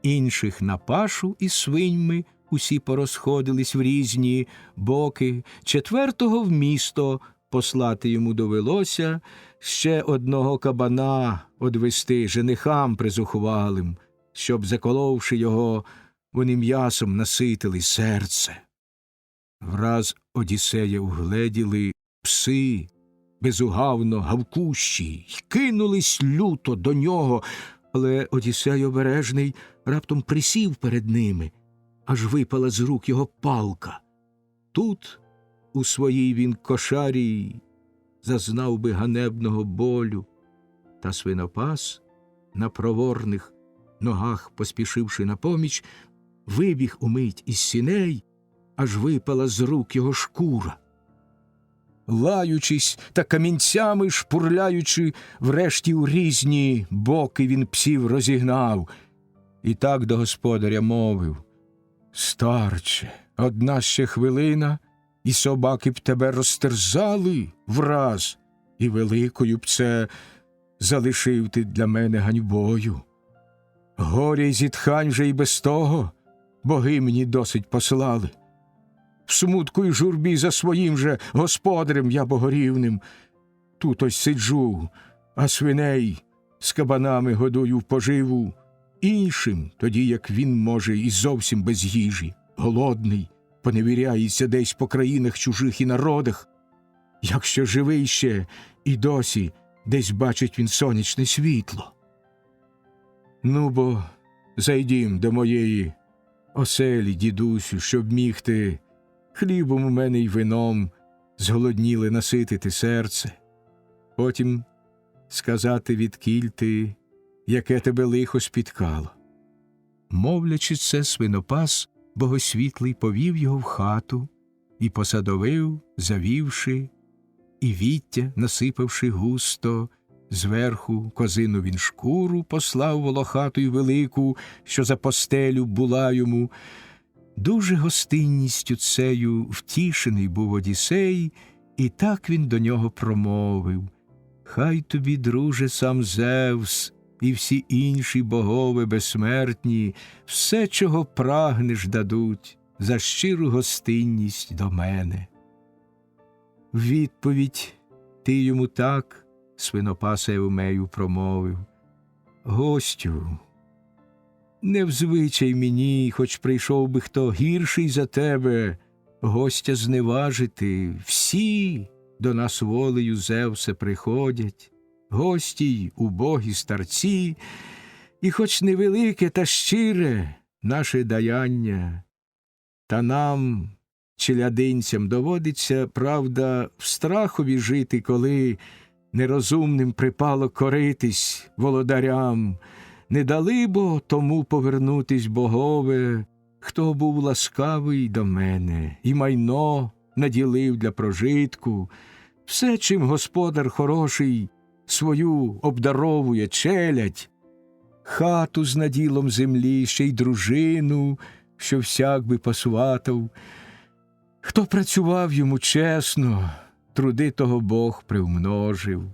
інших на пашу із свиньми усі порозходились в різні боки. 4-го в місто послати йому довелося, ще 1 кабана одвести женихам призухвалим, щоб, заколовши його, вони м'ясом наситили серце. Враз Одіссея вгледіли пси, безугавно гавкущі, й кинулись люто до нього, але Одіссей обережний раптом присів перед ними, аж випала з рук його палка. Тут у своїй він кошарі зазнав би ганебного болю, та свинопас, на проворних ногах поспішивши на поміч, вибіг умить із сіней, аж випала з рук його шкура. Лаючись та камінцями шпурляючи, врешті у різні боки він псів розігнав. І так до господаря мовив: «Старче, одна ще хвилина, і собаки б тебе розтерзали враз, і великою б це залишив ти для мене ганьбою. Горя й зітхань вже й без того боги мені досить послали. В смутку й журбі за своїм же господарем я богорівним. Тут ось сиджу, а свиней з кабанами годую в поживу. Іншим, тоді як він, може, і зовсім без їжі, голодний, поневіряється десь по країнах чужих і народах. Якщо живий ще, і досі десь бачить він сонячне світло. Ну, бо зайдім до моєї оселі, дідусю, щоб міг ти хлібом у мене й вином зголодніли наситити серце. Потім сказати, відкіль ти, яке тебе лихо спіткало». Мовлячи це, свинопас богосвітлий повів його в хату і посадовив, завівши, і віття насипавши густо. Зверху козину він шкуру послав волохату й велику, що за постелю була йому. Дуже гостинністю цею втішений був Одіссей, і так він до нього промовив: «Хай тобі, друже, сам Зевс і всі інші богови безсмертні все, чого прагнеш, дадуть за щиру гостинність до мене». В відповідь ти йому так, свинопас Евмею, промовив: «Гостю, не взвичай мені, хоч прийшов би хто гірший за тебе, гостя зневажити. Всі до нас волею Зевса приходять, гості й убогі старці, і хоч невелике та щире наше даяння, та нам, челядинцям, доводиться, правда, в страхові жити, коли нерозумним припало коритись володарям. Не дали бо тому повернутись богове, хто був ласкавий до мене, і майно наділив для прожитку. Все, чим господар хороший свою обдаровує челядь, хату з наділом землі, ще й дружину, що всяк би посватав. Хто працював йому чесно, труди того Бог привмножив.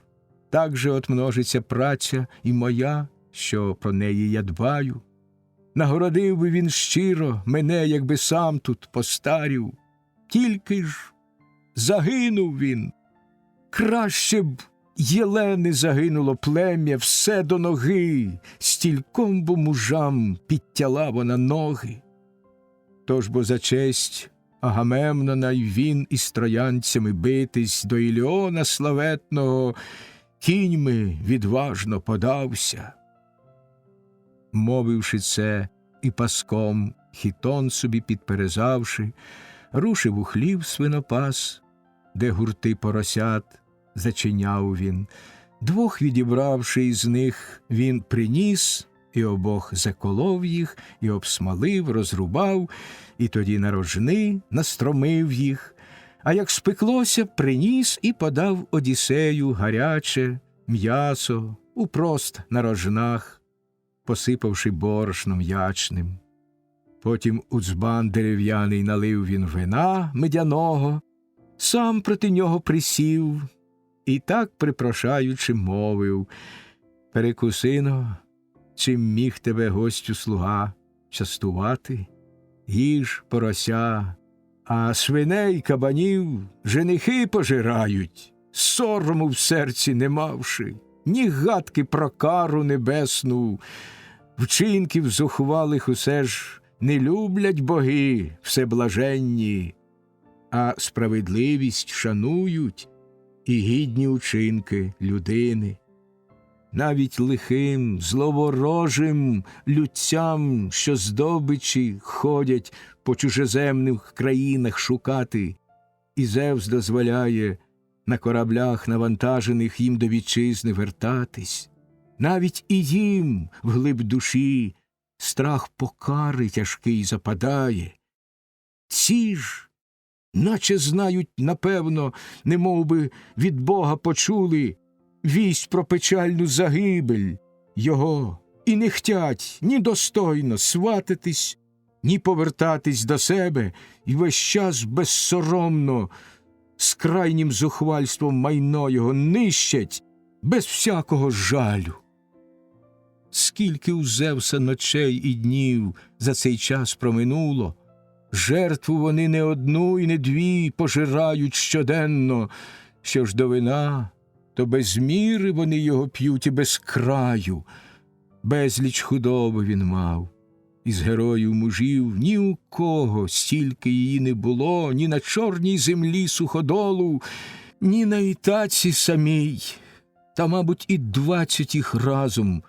Так же от множиться праця і моя, що про неї я дбаю. Нагородив би він щиро мене, якби сам тут постарів. Тільки ж загинув він. Краще б Єлени загинуло плем'я, все до ноги, стільком бо мужам підтяла вона ноги. Тож бо за честь Агамемнона й він із троянцями битись до Іліона славетного кіньми відважно подався. Мовивши це, і паском хітон собі підперезавши, рушив у хлів свинопас, де гурти поросят зачиняв він. Двох відібравши із них, він приніс, і обох заколов їх, і обсмалив, розрубав, і тоді на рожни настромив їх. А як спеклося, приніс і подав Одіссею гаряче м'ясо упрост на рожнах, посипавши борошном ячним. Потім у дзбан дерев'яний налив він вина медяного, сам проти нього присів і так, припрошаючи, мовив: «Перекусино, чим міг тебе гостю слуга частувати? Їж, порося, а свиней, кабанів женихи пожирають, сорому в серці не мавши, ні гадки про кару небесну, вчинків зухвалих усе ж не люблять боги всеблаженні, а справедливість шанують і гідні учинки людини. Навіть лихим, зловорожим людцям, що здобичі ходять по чужеземних країнах шукати, і Зевс дозволяє на кораблях, навантажених їм до вітчизни, вертатись. Навіть і їм вглиб душі страх покари тяжкий западає. Ці ж, наче знають, напевно, немовби від Бога почули вість про печальну загибель його, і не хтять ні достойно свататись, ні повертатись до себе, і весь час безсоромно з крайнім зухвальством майно його нищать без всякого жалю. Скільки у Зевса ночей і днів за цей час проминуло, жертву вони не одну і не дві пожирають щоденно, що ж до вина, то без міри вони його п'ють і без краю. Безліч худоби він мав, із героїв мужів ні у кого стільки її не було, ні на чорній землі суходолу, ні на Ітаці самій, та, мабуть, і 20 їх разом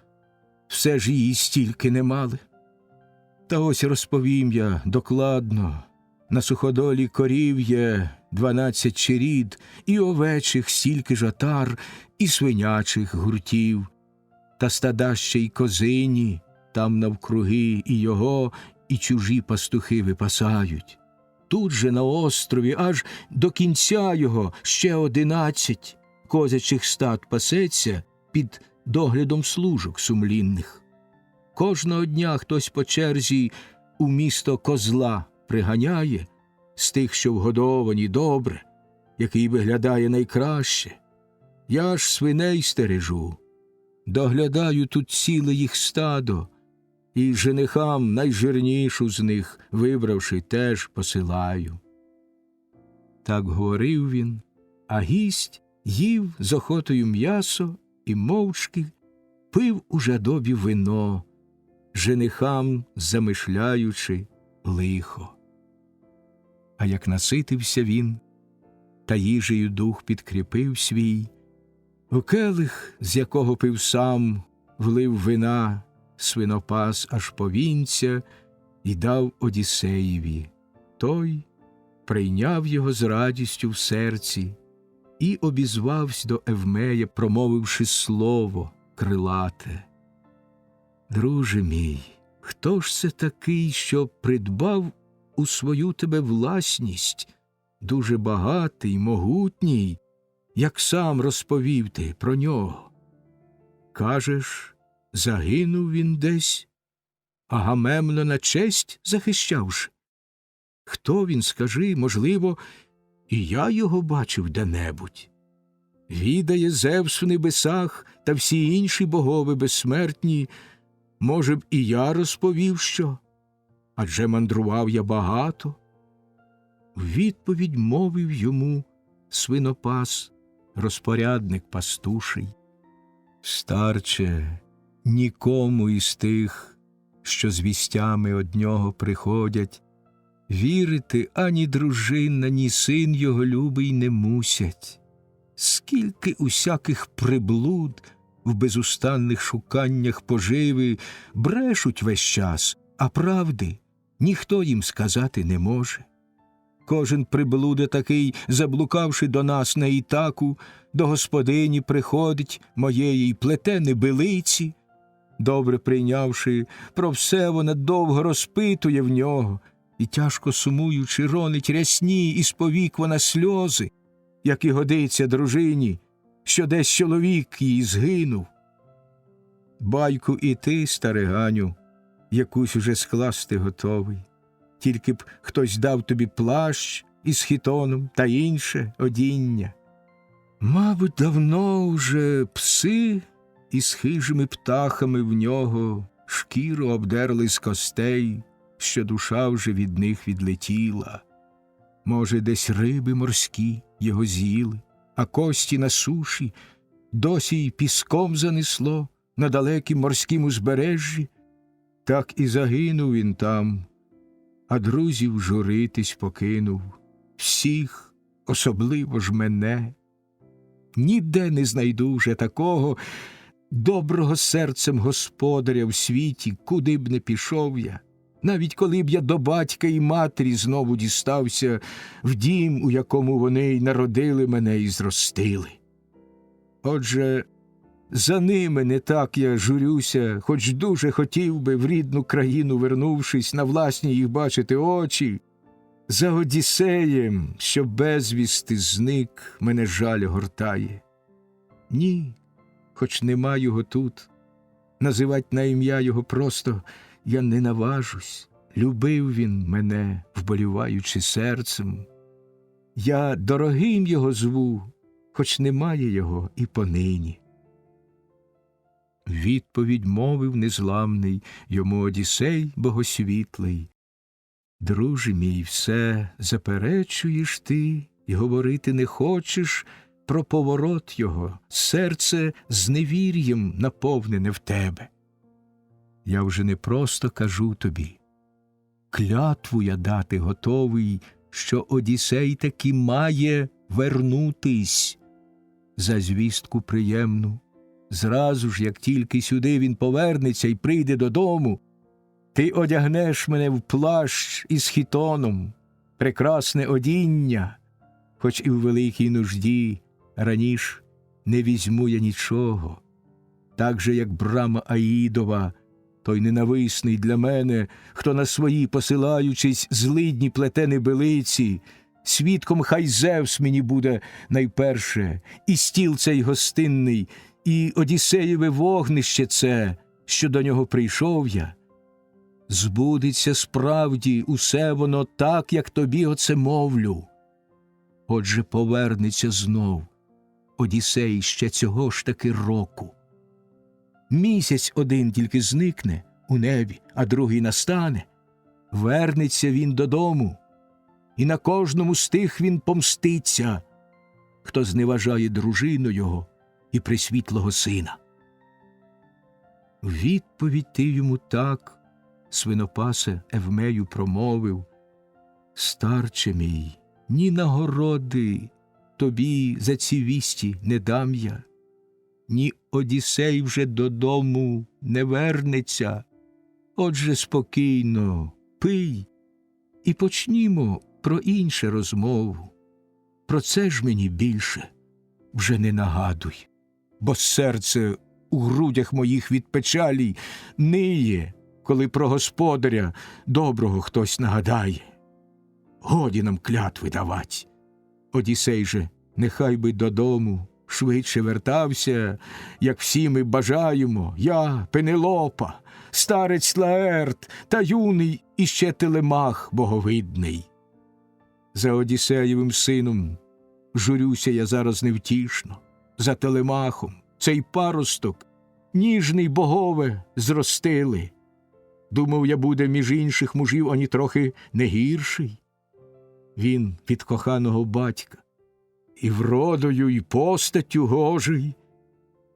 все ж її стільки не мали. Та ось розповім я докладно, на суходолі корів є 12 черід, і овечих стільки ж отар, і свинячих гуртів, та стада ще й козині, там навкруги і його, і чужі пастухи випасають. Тут же на острові аж до кінця його ще 11 козячих стад пасеться під доглядом служок сумлінних. Кожного дня хтось по черзі у місто козла приганяє, з тих, що вгодовані добре, який виглядає найкраще. Я ж свиней стережу, доглядаю тут ціле їх стадо, і женихам найжирнішу з них, вибравши, теж посилаю. Так говорив він, а гість їв з охотою м'ясо і мовчки пив у жадобі вино, женихам замишляючи лихо. А як наситився він, та їжею дух підкріпив свій, у келих, з якого пив сам, влив вина свинопас аж повінця і дав Одіссеєві. Той прийняв його з радістю в серці і обізвавсь до Евмея, промовивши слово крилате: «Друже мій, хто ж це такий, що придбав у свою тебе власність, дуже багатий, могутній, як сам розповів ти про нього? Кажеш, загинув він десь, Агамемнона честь захищавши? Хто він, скажи, можливо, і я його бачив де-небудь? Відає Зевс в небесах та всі інші богови безсмертні, може б і я розповів що, адже мандрував я багато». В відповідь мовив йому свинопас: розпорядник пастуший. Старче, нікому із тих, що з вістями од нього приходять, вірити ані дружина, ні син його любий не мусять. Скільки усяких приблуд в безустанних шуканнях поживи брешуть весь час, а правди ніхто їм сказати не може. Кожен приблуда такий, заблукавши до нас на Ітаку, до господині приходить моєї й плете небилиці. Добре прийнявши, про все вона довго розпитує в нього, і тяжко сумуючи, ронить рясні із повік вона сльози, як і годиться дружині, що десь чоловік її згинув. Байку і ти, стариганю, якусь уже скласти готовий. Тільки б хтось дав тобі плащ із хітоном та інше одіння. Мабуть, давно вже пси із хижими птахами в нього шкіру обдерли з костей, що душа вже від них відлетіла. Може, десь риби морські його з'їли, а кості на суші досі й піском занесло на далекім морськім узбережжі. Так і загинув він там, а друзів журитись покинув. Всіх, особливо ж мене. Ніде не знайду вже такого доброго серцем господаря в світі, куди б не пішов я. Навіть коли б я до батька і матері знову дістався в дім, у якому вони й народили мене і зростили. Отже, за ними не так я журюся, хоч дуже хотів би в рідну країну, вернувшись, на власні їх бачити очі. За Одіссеєм, що безвісти зник, мене жаль гортає. Ні, хоч нема його тут, називать на ім'я його просто я не наважусь. Любив він мене, вболіваючи серцем. Я дорогим його зву, хоч немає його і понині. Відповідь мовив незламний йому Одіссей богосвітлий. Друже мій, все заперечуєш ти і говорити не хочеш про поворот його, серце з невір'ям наповнене в тебе. Я вже не просто кажу тобі, клятву я дати готовий, що Одіссей таки має вернутись. За звістку приємну, зразу ж, як тільки сюди він повернеться і прийде додому, ти одягнеш мене в плащ із хітоном, прекрасне одіння, хоч і в великій нужді раніш не візьму я нічого. Так же, як брама Аїдова, той ненависний для мене, хто на свої, посилаючись, злидні плете небилиці, свідком хай Зевс мені буде найперше, і стіл цей гостинний, і Одіссеєве вогнище це, що до нього прийшов я. Збудеться справді усе воно так, як тобі оце мовлю. Отже, повернеться знов Одіссей ще цього ж таки року. Місяць один тільки зникне у небі, а другий настане. Вернеться він додому, і на кожному з тих він помститься, хто зневажає дружину його і пресвітлого сина. Відповідь ти йому так, свинопасе Евмею, промовив: старче мій, ні нагороди тобі за ці вісті не дам я, ні Одіссей вже додому не вернеться. Отже, спокійно, пий і почнімо про інше розмову. Про це ж мені більше вже не нагадуй, бо серце у грудях моїх від печалі ниє, коли про господаря доброго хтось нагадає. Годі нам клятви давать. Одіссей же нехай би додому швидше вертався, як всі ми бажаємо. Я, Пенелопа, старець Лаерт та юний іще Телемах боговидний. За Одіссеєвим сином журюся я зараз невтішно, за Телемахом цей паросток ніжний богове зростили. Думав я, буде між інших мужів ані трохи не гірший. Він від коханого батька і вродою, і постаттю гожий.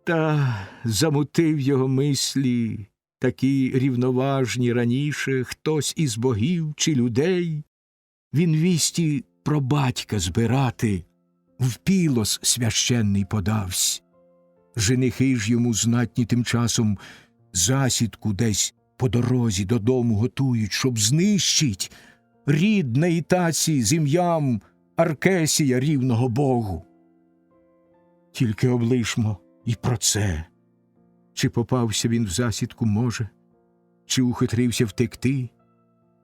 Та замутив його мислі, такі рівноважні раніше, хтось із богів чи людей. Він вісті про батька збирати в Пілос священний подавсь. Женихи ж йому знатні тим часом засідку десь по дорозі додому готують, щоб знищить рід на Ітаці з ім'ям Аркесія, рівного Богу. Тільки облишмо і про це. Чи попався він в засідку, може, чи ухитрився втекти,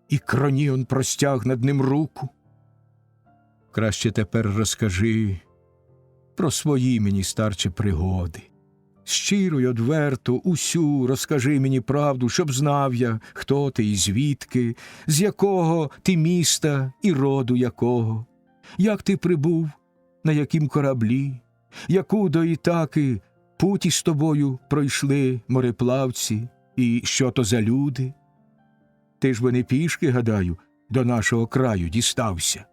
і Кроніон простяг над ним руку. Краще тепер розкажи про свої мені, старче, пригоди. Щиро й одверто усю розкажи мені правду, щоб знав я, хто ти і звідки, з якого ти міста і роду якого, як ти прибув, на якім кораблі, яку до Ітаки путь із тобою пройшли мореплавці, і що то за люди. Ти ж би не пішки, гадаю, до нашого краю дістався.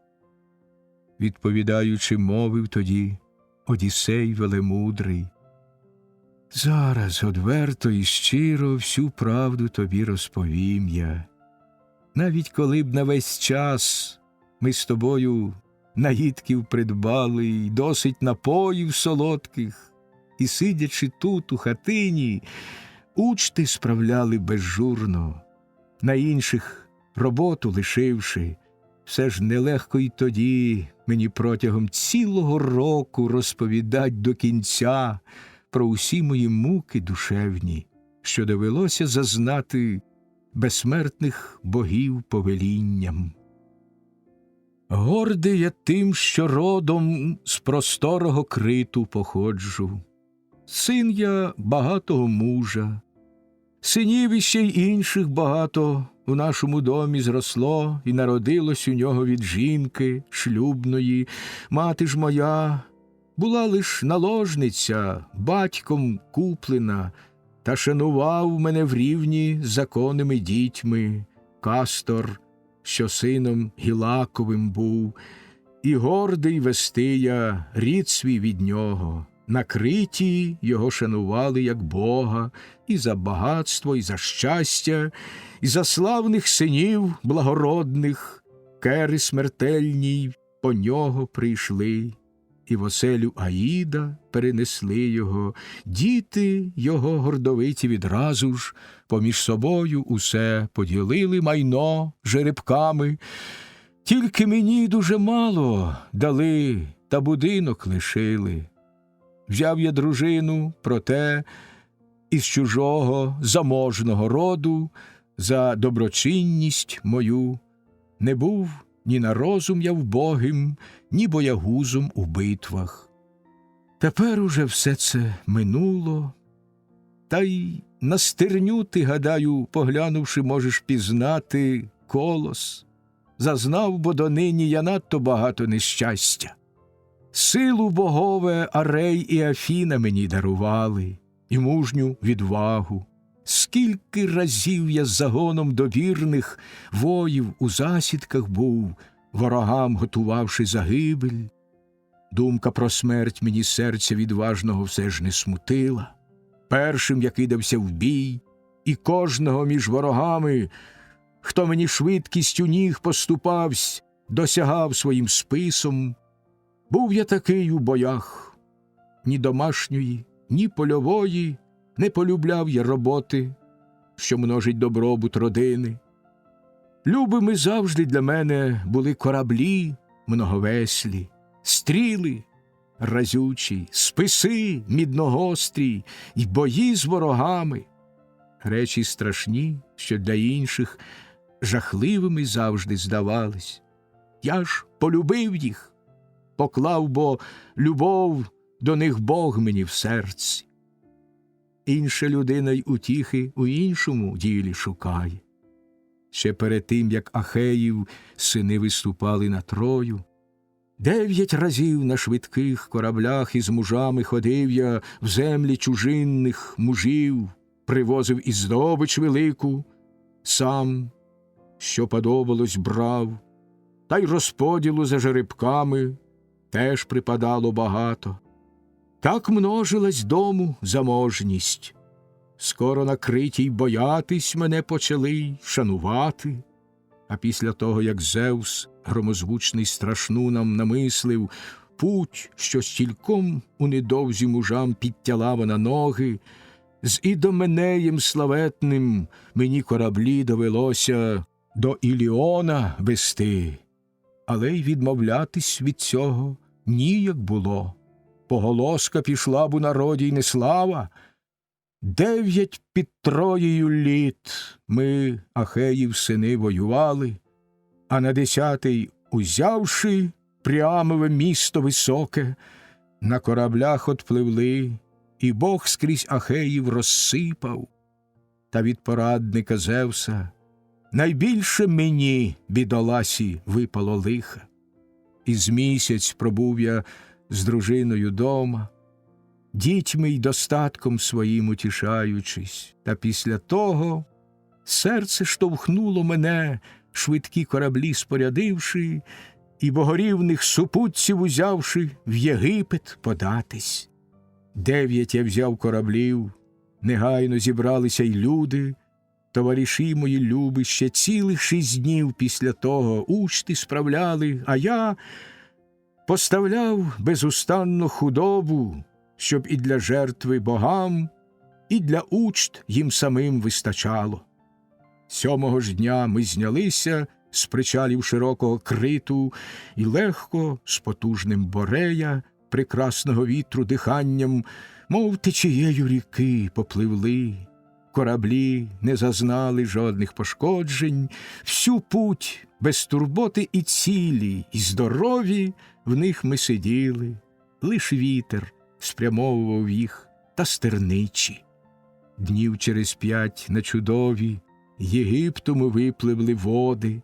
Відповідаючи, мовив тоді Одіссей велемудрий: зараз одверто і щиро всю правду тобі розповім я. Навіть коли б на весь час ми з тобою наїдків придбали й досить напоїв солодких, і, сидячи тут у хатині, учти справляли безжурно, на інших роботу лишивши, все ж нелегко й тоді мені протягом цілого року розповідать до кінця про усі мої муки душевні, що довелося зазнати безсмертних богів повелінням. Гордий я тим, що родом з просторого Криту походжу. Син я багатого мужа, синів іще й інших багато у нашому домі зросло і народилось у нього від жінки шлюбної. Мати ж моя була лиш наложниця, батьком куплена, та шанував мене в рівні з законними дітьми Кастор, що сином Гілаковим був, і гордий вести я рід свій від нього. На Криті його шанували як Бога і за багатство, і за щастя, і за славних синів благородних, кери смертельні по нього прийшли, і в оселю Аїда перенесли його. Діти його гордовиті відразу ж поміж собою усе поділили майно жеребками. Тільки мені дуже мало дали та будинок лишили. Взяв я дружину, проте із чужого заможного роду за доброчинність мою не був ні на розум я вбогим, ні боягузом у битвах. Тепер уже все це минуло, та й на стерню ти, гадаю, поглянувши, можеш пізнати колос. Зазнав, бо донині я надто багато нещастя. Силу богове Арей і Афіна мені дарували, і мужню відвагу. Скільки разів я з загоном довірних воїв у засідках був, ворогам готувавши загибель. Думка про смерть мені серця відважного все ж не смутила. Першим я кидався в бій, і кожного між ворогами, хто мені швидкістю ніг поступавсь, досягав своїм списом. Був я такий у боях, ні домашньої, ні польової не полюбляв я роботи, що множить добробут родини. Любими завжди для мене були кораблі многовеслі, стріли разючі, списи мідногострі й бої з ворогами. Речі страшні, що для інших жахливими завжди здавались. Я ж полюбив їх, поклав, бо любов до них Бог мені в серці. Інша людина й утіхи у іншому ділі шукає. Ще перед тим, як Ахеїв сини виступали на Трою, 9 разів на швидких кораблях із мужами ходив я в землі чужинних мужів, привозив із здобич велику, сам, що подобалось, брав, та й розподілу за жеребками теж припадало багато. Так множилась дому заможність. Скоро накриті й боятись мене почали, шанувати. А після того, як Зевс громозвучний страшну нам намислив, путь, що стільком у недовзі мужам підтяла на ноги, з Ідоменеєм славетним мені кораблі довелося до Іліона вести. Але й відмовлятись від цього ніяк було. Поголоска пішла б у народі й не слава. 9 під Троєю літ ми, Ахеїв сини, воювали, а на 10-й, узявши Пріамове місто високе, на кораблях отпливли, і Бог скрізь Ахеїв розсипав. Та від порадника Зевса найбільше мені, бідоласі, випало лиха. Із місяць пробув я з дружиною дома, дітьми й достатком своїм утішаючись, та після того серце штовхнуло мене, швидкі кораблі спорядивши, і богорівних супутців узявши в Єгипет податись. 9 я взяв кораблів, негайно зібралися й люди, товариші мої любі, ще цілих 6 днів після того учти справляли, а я поставляв безустанно худобу, щоб і для жертви богам, і для учт їм самим вистачало. 7-го ж дня ми знялися з причалів широкого Криту і легко, з потужним Борея, прекрасного вітру диханням, мов течією ріки, попливли. Кораблі не зазнали жодних пошкоджень, всю путь без турботи і цілі, і здорові в них ми сиділи, лиш вітер спрямовував їх та стерничі. Днів через 5 на чудові Єгипту ми випливли води.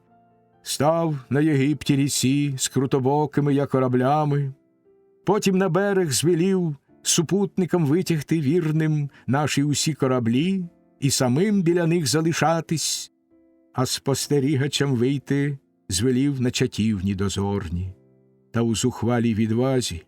Став на Єгипті ріці з крутобокими я кораблями, потім на берег звелів супутникам витягти вірним наші усі кораблі і самим біля них залишатись, а спостерігачам вийти звелів на чатівні дозорні. Та у зухвалій відвазі,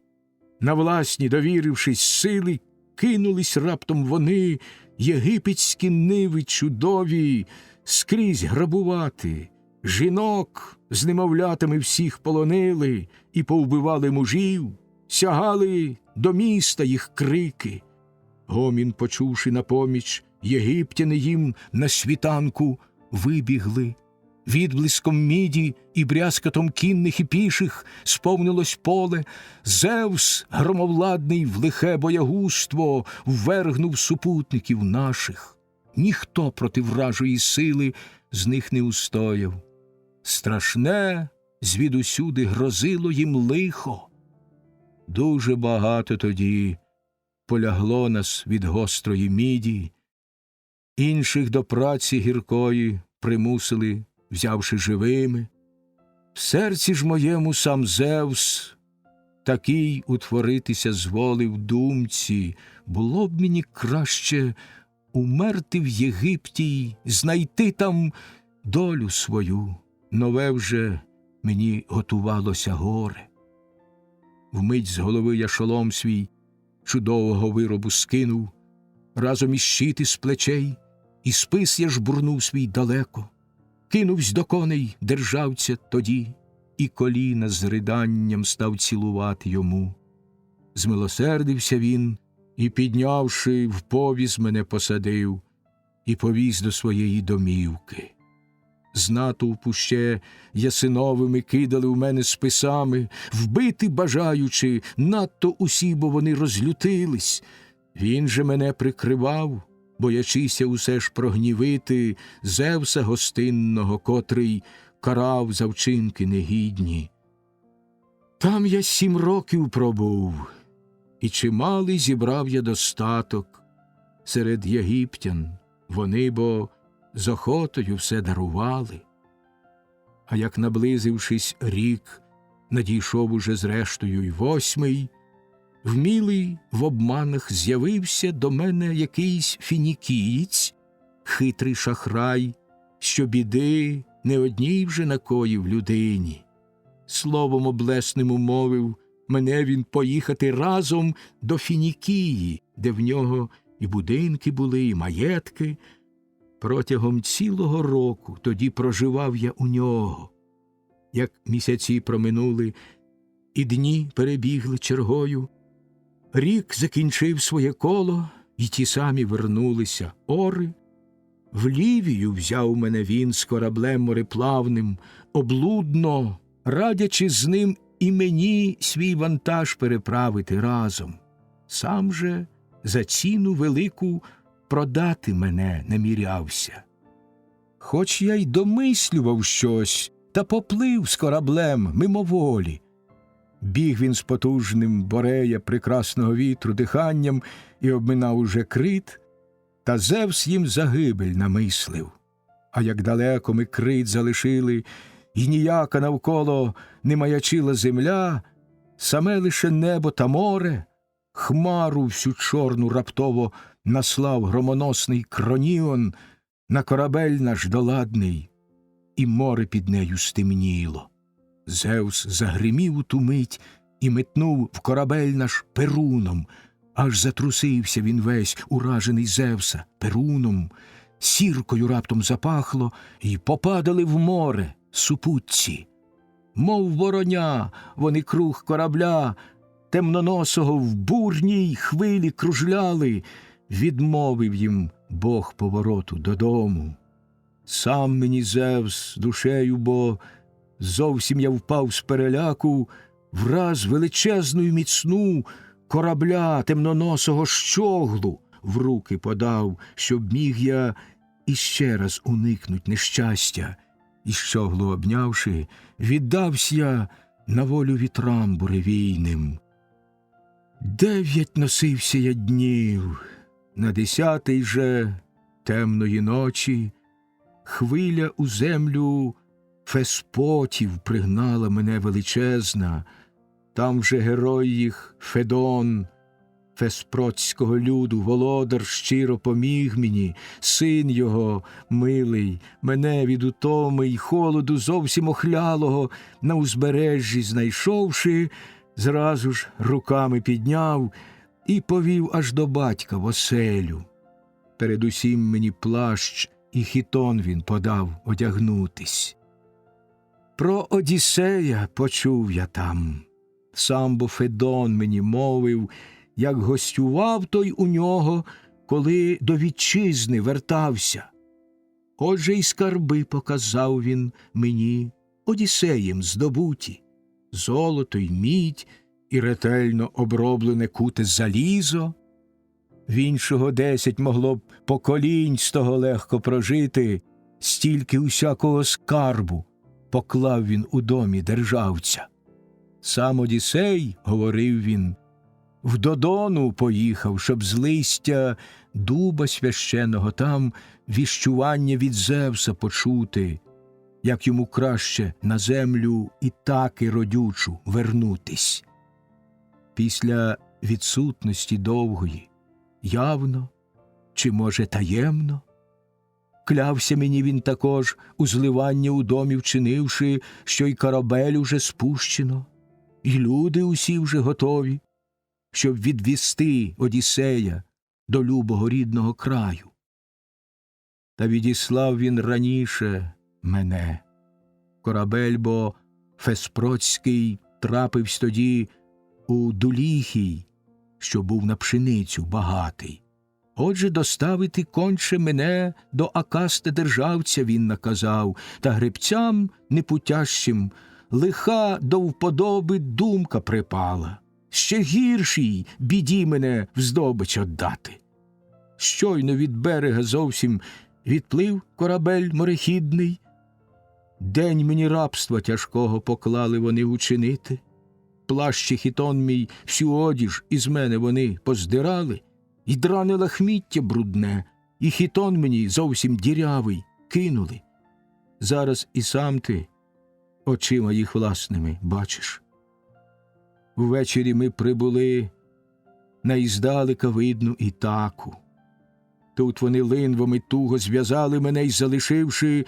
на власні довірившись сили, кинулись раптом вони єгипетські ниви чудові скрізь грабувати. Жінок з немовлятами всіх полонили і повбивали мужів, сягали до міста їх крики. Гомін, почувши на поміч, єгиптяни їм на світанку вибігли. Відблиском міді і брязкотом кінних і піших сповнилось поле. Зевс, громовладний в лихе боягузтво, ввергнув супутників наших. Ніхто проти вражої сили з них не устояв. Страшне звідусюди грозило їм лихо. Дуже багато тоді полягло нас від гострої міді, інших до праці гіркої примусили, взявши живими. В серці ж моєму сам Зевс такий утворитися зволив думці, було б мені краще умерти в Єгипті, знайти там долю свою. Нове вже мені готувалося горе. Вмить з голови я шолом свій чудового виробу скинув, разом із щити з плечей, і спис я жбурнув свій далеко. Кинувсь до коней державця тоді, і коліна з риданням став цілувати йому. Змилосердився він, і, піднявши, в повіз мене посадив, і повіз до своєї домівки. З натовпу ще ясиновими кидали в мене списами, вбити бажаючи, надто усі, бо вони розлютились. Він же мене прикривав, боячися усе ж прогнівити Зевса гостинного, котрий карав за вчинки негідні. Там я 7 років пробув, і чималий зібрав я достаток серед єгиптян, вони бо з охотою все дарували. А як, наблизившись рік, надійшов уже зрештою й 8-й, вмілий в обманах з'явився до мене якийсь фінікієць, хитрий шахрай, що біди не одній вже накоїв людині. Словом облесним умовив мене він поїхати разом до Фінікії, де в нього і будинки були, і маєтки. Протягом цілого року тоді проживав я у нього. Як місяці проминули, і дні перебігли чергою, рік закінчив своє коло, і ті самі вернулися ори. В Лівію взяв мене він з кораблем мореплавним, облудно, радячи з ним і мені свій вантаж переправити разом. Сам же за ціну велику продати мене намірявся. Хоч я й домислював щось, та поплив з кораблем мимоволі. Біг він з потужним Борея прекрасного вітру диханням і обминав уже Крит, та Зевс їм загибель намислив. А як далеко ми Крит залишили, і ніяка навколо не маячила земля, саме лише небо та море, хмару всю чорну раптово наслав громоносний Кроніон на корабель наш доладний, і море під нею стемніло. Зевс загримів у ту мить і метнув в корабель наш Перуном, аж затрусився він весь, уражений Зевса Перуном, сіркою раптом запахло, і попадали в море супутці. Мов вороня, вони круг корабля темноносого в бурній хвилі кружляли, відмовив їм Бог повороту додому. Сам мені Зевс душею, бо зовсім я впав з переляку, враз величезну й міцну корабля темноносого щоглу в руки подав, щоб міг я іще раз уникнуть нещастя. І щоглу обнявши, віддався я на волю вітрам буревійним. 9 носився я днів, на 10-й же темної ночі хвиля у землю Феспотів пригнала мене величезна. Там вже герой їх Федон, феспроцького люду, володар щиро поміг мені, син його милий, мене від утоми й холоду зовсім охлялого на узбережжі знайшовши, зразу ж руками підняв і повів аж до батька в оселю. Передусім мені плащ і хітон він подав одягнутись. Про Одіссея почув я там. Сам бо Федон мені мовив, як гостював той у нього, коли до вітчизни вертався. Отже й скарби показав він мені, Одіссеєм здобуті, золото й мідь, і ретельно оброблене куте залізо. В іншого 10 могло б поколінь з того легко прожити, стільки усякого скарбу поклав він у домі державця. Сам Одіссей, говорив він, в Додону поїхав, щоб з листя дуба священного там віщування від Зевса почути, як йому краще на землю і таки родючу вернутись. Після відсутності довгої, явно, чи, може, таємно, клявся мені він також, узливання у домі вчинивши, що й корабель уже спущено, і люди усі вже готові, щоб відвести Одіссея до любого рідного краю. Та відіслав він раніше мене. Корабель бо Феспроцький трапився тоді у Дуліхій, що був на пшеницю багатий. Отже, доставити конче мене до Акасти державця він наказав, та гребцям непутящим лиха до вподоби думка припала. Ще гіршій біді мене в здобич отдати. Щойно від берега зовсім відплив корабель морехідний. День мені рабства тяжкого поклали вони учинити. Плащ і хітон мій, всю одіж із мене вони поздирали, і дране лахміття брудне, і хітон мені зовсім дірявий кинули. Зараз і сам ти очима їх власними бачиш. Ввечері ми прибули на іздалека видну Ітаку. Тут вони линвами туго зв'язали мене й, залишивши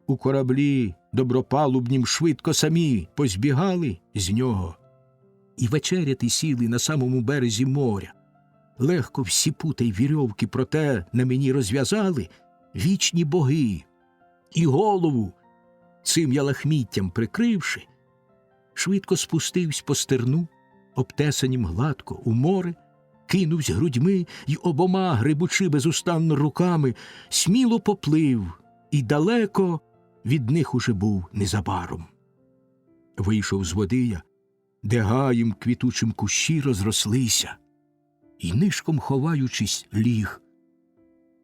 у кораблі добропалубнім, швидко самі позбігали з нього. і вечеряти сіли на самому березі моря. Легко всі пута й вірьовки, проте на мені розв'язали вічні боги, і голову, цим я лахміттям прикривши, швидко спустивсь по стерну, обтесанім гладко у море, кинувсь грудьми й обома, грибучи безустанно руками, сміло поплив, і далеко від них уже був незабаром. Вийшов з води я, де гаєм квітучим кущі розрослися, і нишком ховаючись ліг.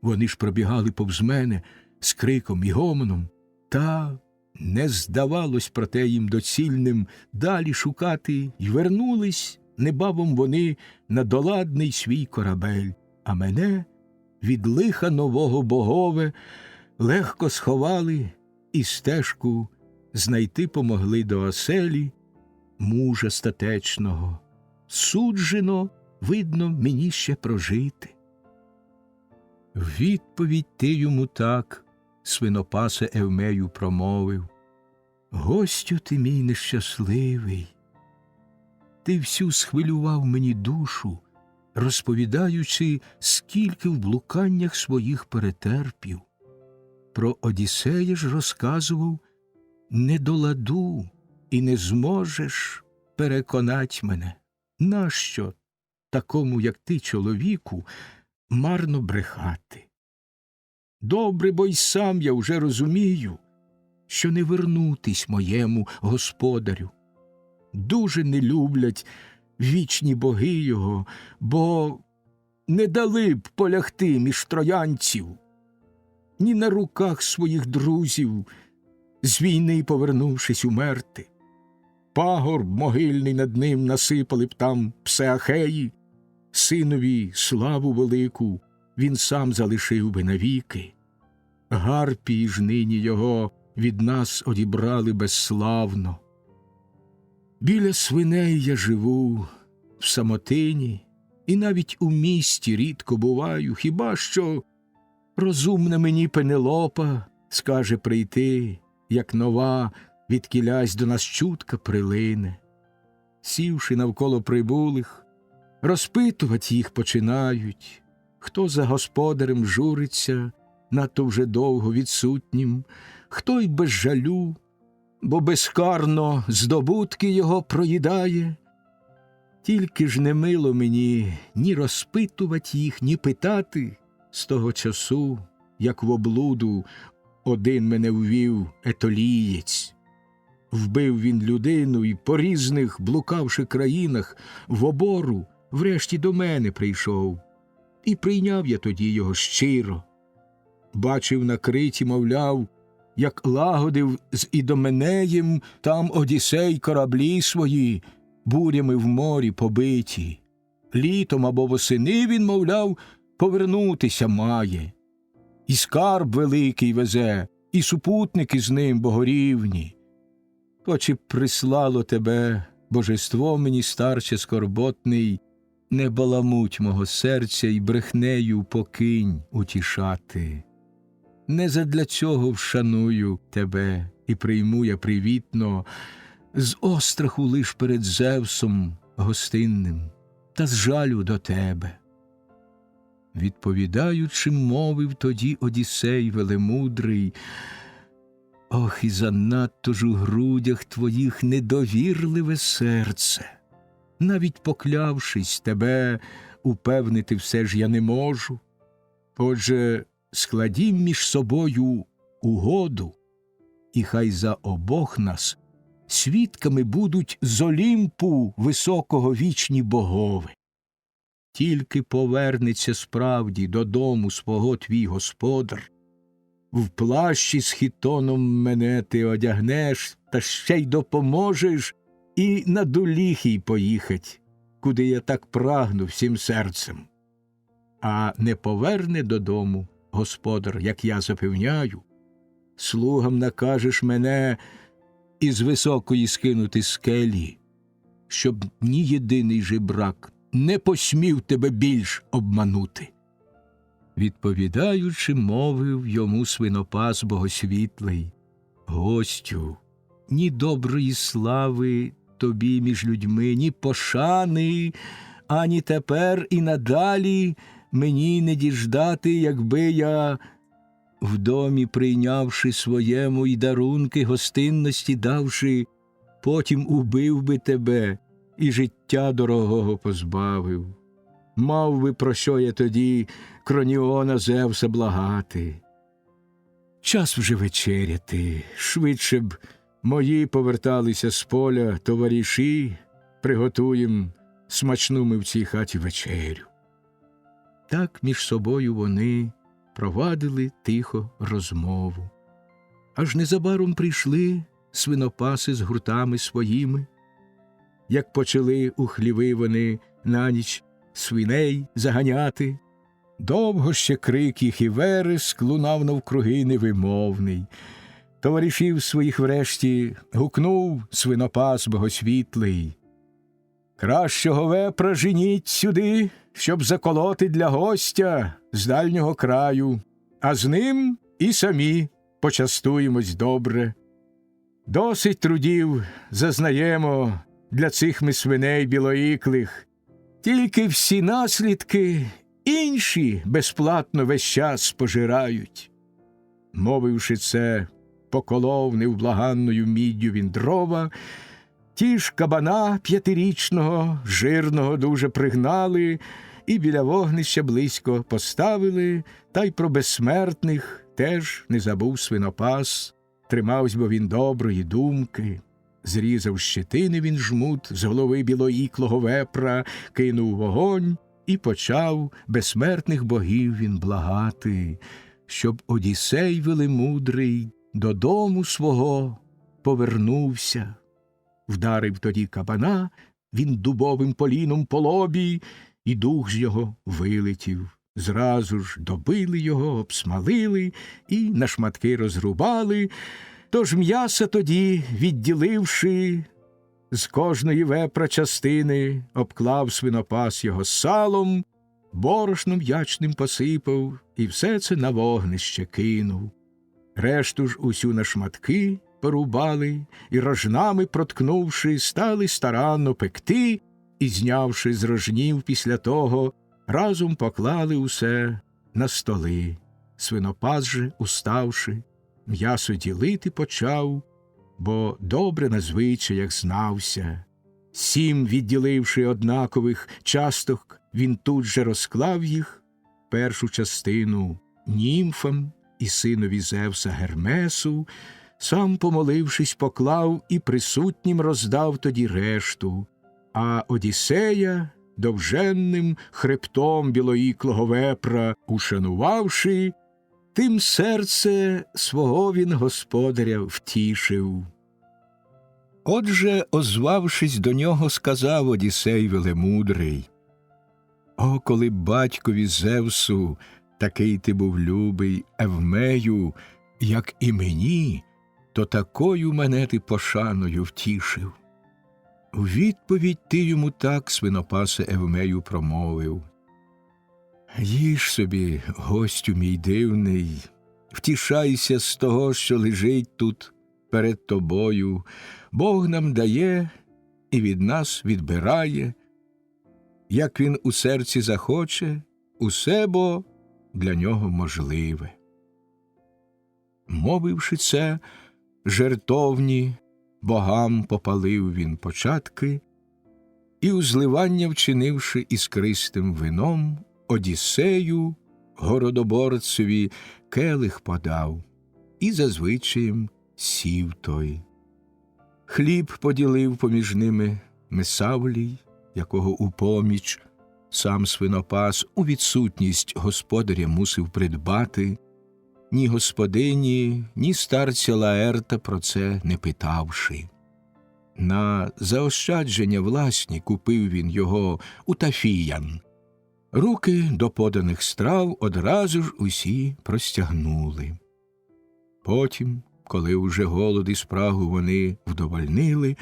Вони ж пробігали повз мене з криком і гомоном, та не здавалось проте їм доцільним далі шукати, й вернулись небавом вони на доладний свій корабель, а мене від лиха нового богове легко сховали і стежку знайти помогли до оселі мужа статечного. Суджено, видно, мені ще прожити. Відповідь ти йому так, свинопасе Евмею, промовив: гостю ти мій нещасливий, ти всю схвилював мені душу, розповідаючи, скільки в блуканнях своїх перетерпів. Про Одіссея ж розказував не до ладу, і не зможеш переконать мене. Нащо такому, як ти, чоловіку, марно брехати? Добре, бо й сам я вже розумію, що не вернутись моєму господарю. Дуже не люблять вічні боги його, бо не дали б полягти між троянців, ні на руках своїх друзів, з війни повернувшись умерти. Пагорб могильний над ним насипали б там Псеахеї, синові славу велику він сам залишив би навіки. Гарпії ж нині його від нас одібрали безславно. Біля свиней я живу в самотині, і навіть у місті рідко буваю, хіба що розумна мені Пенелопа скаже прийти, як нова відкілясь до нас чутка прилине. Сівши навколо прибулих, розпитувати їх починають, хто за господарем журиться, надто вже довго відсутнім, хто й без жалю, бо безкарно здобутки його проїдає. Тільки ж не мило мені ні розпитувати їх, ні питати з того часу, як в облуду один мене ввів етолієць. Вбив він людину і по різних, блукавши країнах, в обору врешті до мене прийшов. І прийняв я тоді його щиро. Бачив на криті, мовляв, як лагодив з Ідоменеєм там Одіссей кораблі свої, бурями в морі побиті. Літом або восени він, мовляв, повернутися має. І скарб великий везе, і супутники з ним богорівні. То чи прислало тебе божество мені, старче скорботний, не баламуть мого серця й брехнею покинь утішати. Не задля цього вшаную тебе і прийму я привітно, з остраху лиш перед Зевсом гостинним, та з жалю до тебе. Відповідаючи, мовив тоді Одіссей велемудрий: ох, і занадто ж у грудях твоїх недовірливе серце. Навіть поклявшись, тебе упевнити все ж я не можу. Отже, складім між собою угоду, і хай за обох нас свідками будуть з Олімпу високого вічні богови. Тільки повернеться справді додому свого твій господар, в плащі з хітоном мене ти одягнеш, та ще й допоможеш і на Дуліхій поїхать, куди я так прагну всім серцем. А не поверне додому господар, як я запевняю, слугам накажеш мене із високої скинути скелі, щоб ні єдиний жебрак не посмів тебе більш обманути. Відповідаючи, мовив йому свинопас богосвітлий: гостю, ні доброї слави тобі між людьми ні пошани, ані тепер і надалі мені не діждати, якби я, в домі прийнявши своєму й дарунки гостинності давши, потім убив би тебе і життя дорогого позбавив. Мав би, про що я тоді Кроніона Зевса благати. Час вже вечеряти, швидше б мої поверталися з поля товариші, приготуєм смачну ми в цій хаті вечерю. Так між собою вони провадили тихо розмову. Аж незабаром прийшли свинопаси з гуртами своїми. Як почали у хліви вони на ніч свиней заганяти, довго ще крик їх і вереск лунав навкруги невимовний. Товаришів своїх врешті гукнув свинопас богосвітлий. Кращого вепра женіть сюди, щоб заколоти для гостя з дальнього краю, а з ним і самі почастуємось добре. Досить трудів зазнаємо для цих ми свиней білоїклих, тільки всі наслідки інші безплатно весь час пожирають. Мовивши це, поколов невблаганною міддю він дрова, ті ж кабана п'ятирічного, жирного дуже пригнали і біля вогнища близько поставили, та й про безсмертних теж не забув свинопас, тримавсь бо він доброї думки. Зрізав щетини він жмут з голови білоїклого вепра, кинув вогонь і почав безсмертних богів він благати, щоб Одіссей велемудрий додому свого повернувся. Вдарив тоді кабана він дубовим поліном по лобі, і дух з його вилетів. Зразу ж добили його, обсмалили і на шматки розрубали. Тож м'яса тоді, відділивши, з кожної вепра частини, обклав свинопас його салом, борошном ячним посипав і все це на вогнище кинув. Решту ж усю на шматки порубали і рожнами проткнувши, стали старанно пекти і, знявши з рожнів після того, разом поклали усе на столи. Свинопас же, уставши, м'ясо ділити почав, бо добре на звичаях знався. 7 відділивши однакових часток, він тут же розклав їх, першу частину німфам і синові Зевса Гермесу, сам, помолившись, поклав і присутнім роздав тоді решту, а Одіссея довженним хребтом білоїклого вепра ушанувавши, тим серце свого він господаря втішив. Отже, озвавшись до нього, сказав Одіссей велемудрий: «О, коли б батькові Зевсу такий ти був любий, Евмею, як і мені, то такою мене ти пошаною втішив». У відповідь ти йому так, свинопасе Евмею, промовив: «Їж собі, гостю мій дивний, втішайся з того, що лежить тут перед тобою. Бог нам дає і від нас відбирає. Як він у серці захоче, усе бо для нього можливе». Мовивши це, жертовні богам попалив він початки і, узливання вчинивши іскристим вином, Одіссею, городоборцеві, келих подав, і за звичаєм сів той. Хліб поділив поміж ними Месавлій, якого у поміч сам свинопас у відсутність господаря мусив придбати, ні господині, ні старця Лаерта про це не питавши. На заощадження власні купив він його у Тафіян. Руки до поданих страв одразу ж усі простягнули. Потім, коли уже голод і спрагу вони вдовольнили,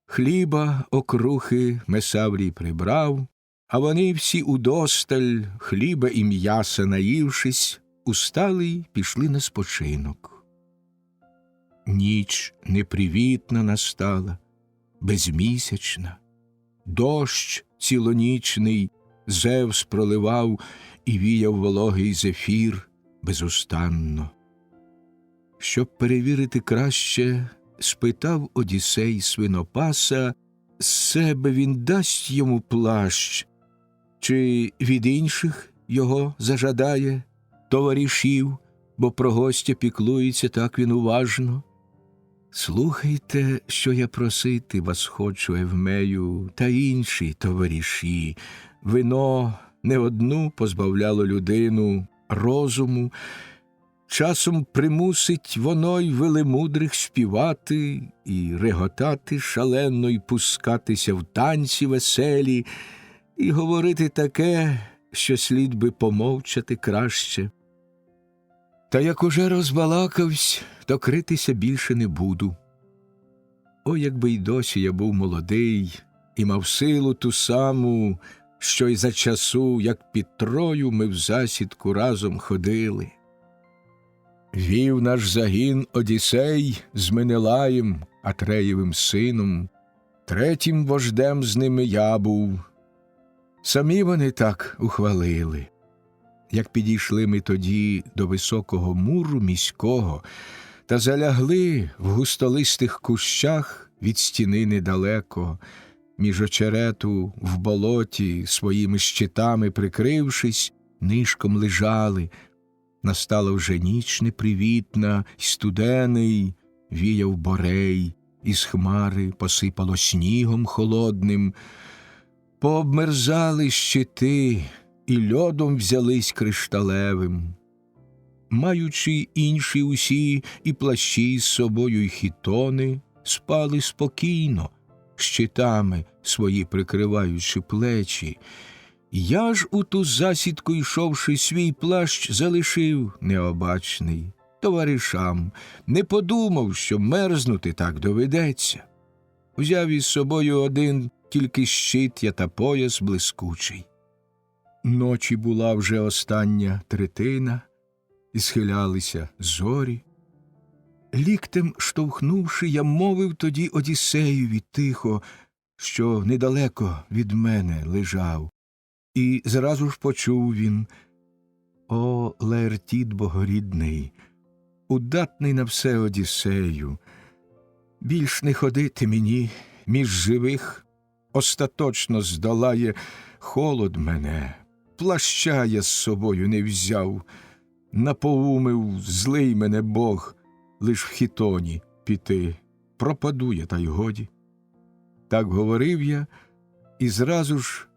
хліба окрухи Месаврій прибрав, а вони всі удосталь, хліба і м'яса наївшись, устали й пішли на спочинок. Ніч непривітна настала, безмісячна. Дощ цілонічний Зевс проливав і віяв вологий зефір безустанно. Щоб перевірити краще, спитав Одіссей свинопаса, з себе він дасть йому плащ, чи від інших його зажадає товаришів, бо про гостя піклується так він уважно. Слухайте, що я просити вас хочу, Евмею, та інші товариші. Вино не одну позбавляло людину розуму, часом примусить воно й велемудрих співати, і реготати шалено, й пускатися в танці веселі, і говорити таке, що слід би помовчати краще. Та як уже розбалакавсь, то критися більше не буду. О, якби й досі я був молодий і мав силу ту саму, що й за часу, як під Трою ми в засідку разом ходили. Вів наш загін Одіссей з Менелаєм, Атреєвим сином, третім вождем з ними я був. Самі вони так ухвалили. Як підійшли ми тоді до високого муру міського та залягли в густолистих кущах від стіни недалеко, між очерету в болоті своїми щитами прикрившись, нишком лежали. Настала вже ніч непривітна, й студений віяв борей, із хмари посипало снігом холодним. Пообмерзали щити і льодом взялись кришталевим. Маючи інші усі і плащі з собою, й хітони, спали спокійно, щитами свої прикриваючи плечі. Я ж у ту засідку, йшовши, свій плащ залишив необачний товаришам, не подумав, що мерзнути так доведеться. Взяв із собою один тільки щит я та пояс блискучий. Ночі була вже остання третина, і схилялися зорі. Ліктем штовхнувши, я мовив тоді Одіссеєві тихо, що недалеко від мене лежав. І зразу ж почув він: «О, Лаертіт богорідний, удатний на все Одіссею, більш не ходити мені між живих, остаточно здолає холод мене, плаща я з собою не взяв, напоумив злий мене Бог, лиш в хітоні піти, пропаду я, та й годі». Так говорив я, і зразу ж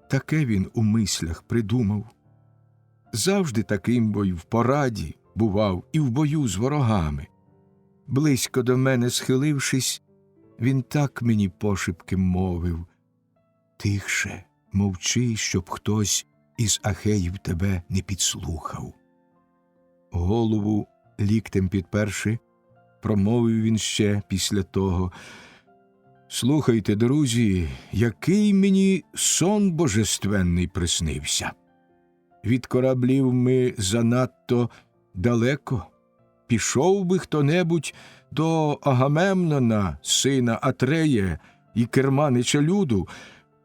таке він у мислях придумав. Завжди таким бо й в пораді бував і в бою з ворогами. Близько до мене схилившись, він так мені пошепки мовив: «Тихше, мовчи, щоб хтось із ахеїв тебе не підслухав». Голову ліктем підперши, промовив він ще після того: «Слухайте, друзі, який мені сон божественний приснився. Від кораблів ми занадто далеко. Пішов би хто-небудь до Агамемнона, сина Атрея і керманича люду,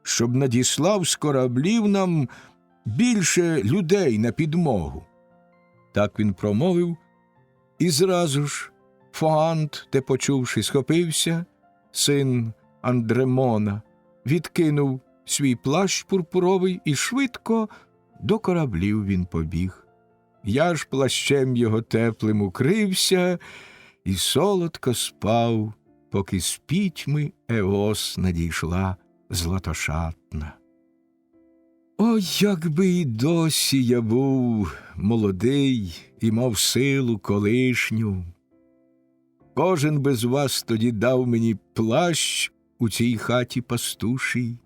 щоб надіслав з кораблів нам більше людей на підмогу». Так він промовив, і зразу ж Фоант, те почувши, схопився, син Андремона, відкинув свій плащ пурпуровий і швидко до кораблів він побіг. Я ж плащем його теплим укрився і солодко спав, поки з пітьми Еос надійшла златошатна. О, якби і досі я був молодий і мав силу колишню! Кожен би з вас тоді дав мені плащ у цій хаті пастушій,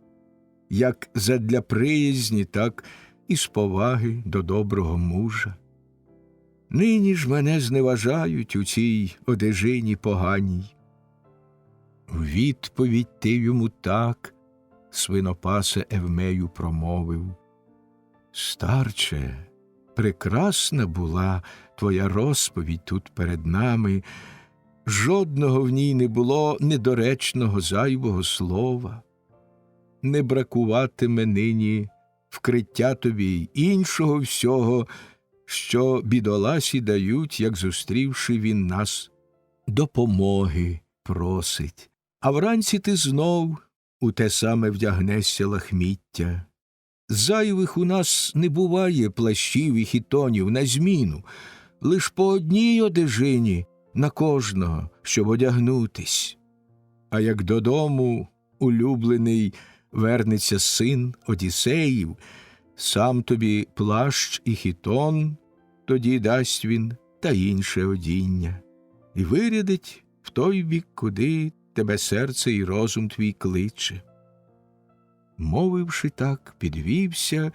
як задля приязні, так і з поваги до доброго мужа. Нині ж мене зневажають у цій одежині поганій. У відповідь ти йому так, свинопасе Евмею, промовив: «Старче, прекрасна була твоя розповідь тут перед нами. жодного в ній не було недоречного зайвого слова. Не бракуватиме нині вкриття тобі й іншого всього, що бідоласі дають, як зустрівши він нас, допомоги просить. А вранці ти знов у те саме вдягнешся лахміття. Зайвих у нас не буває плащів і хітонів на зміну, лиш по одній одежині на кожного, щоб одягнутись. А як додому улюблений вернеться син Одіссеїв, сам тобі плащ і хітон, тоді дасть він та інше одіння, і вирядить в той бік, куди тебе серце і розум твій кличе. Мовивши так, підвівся,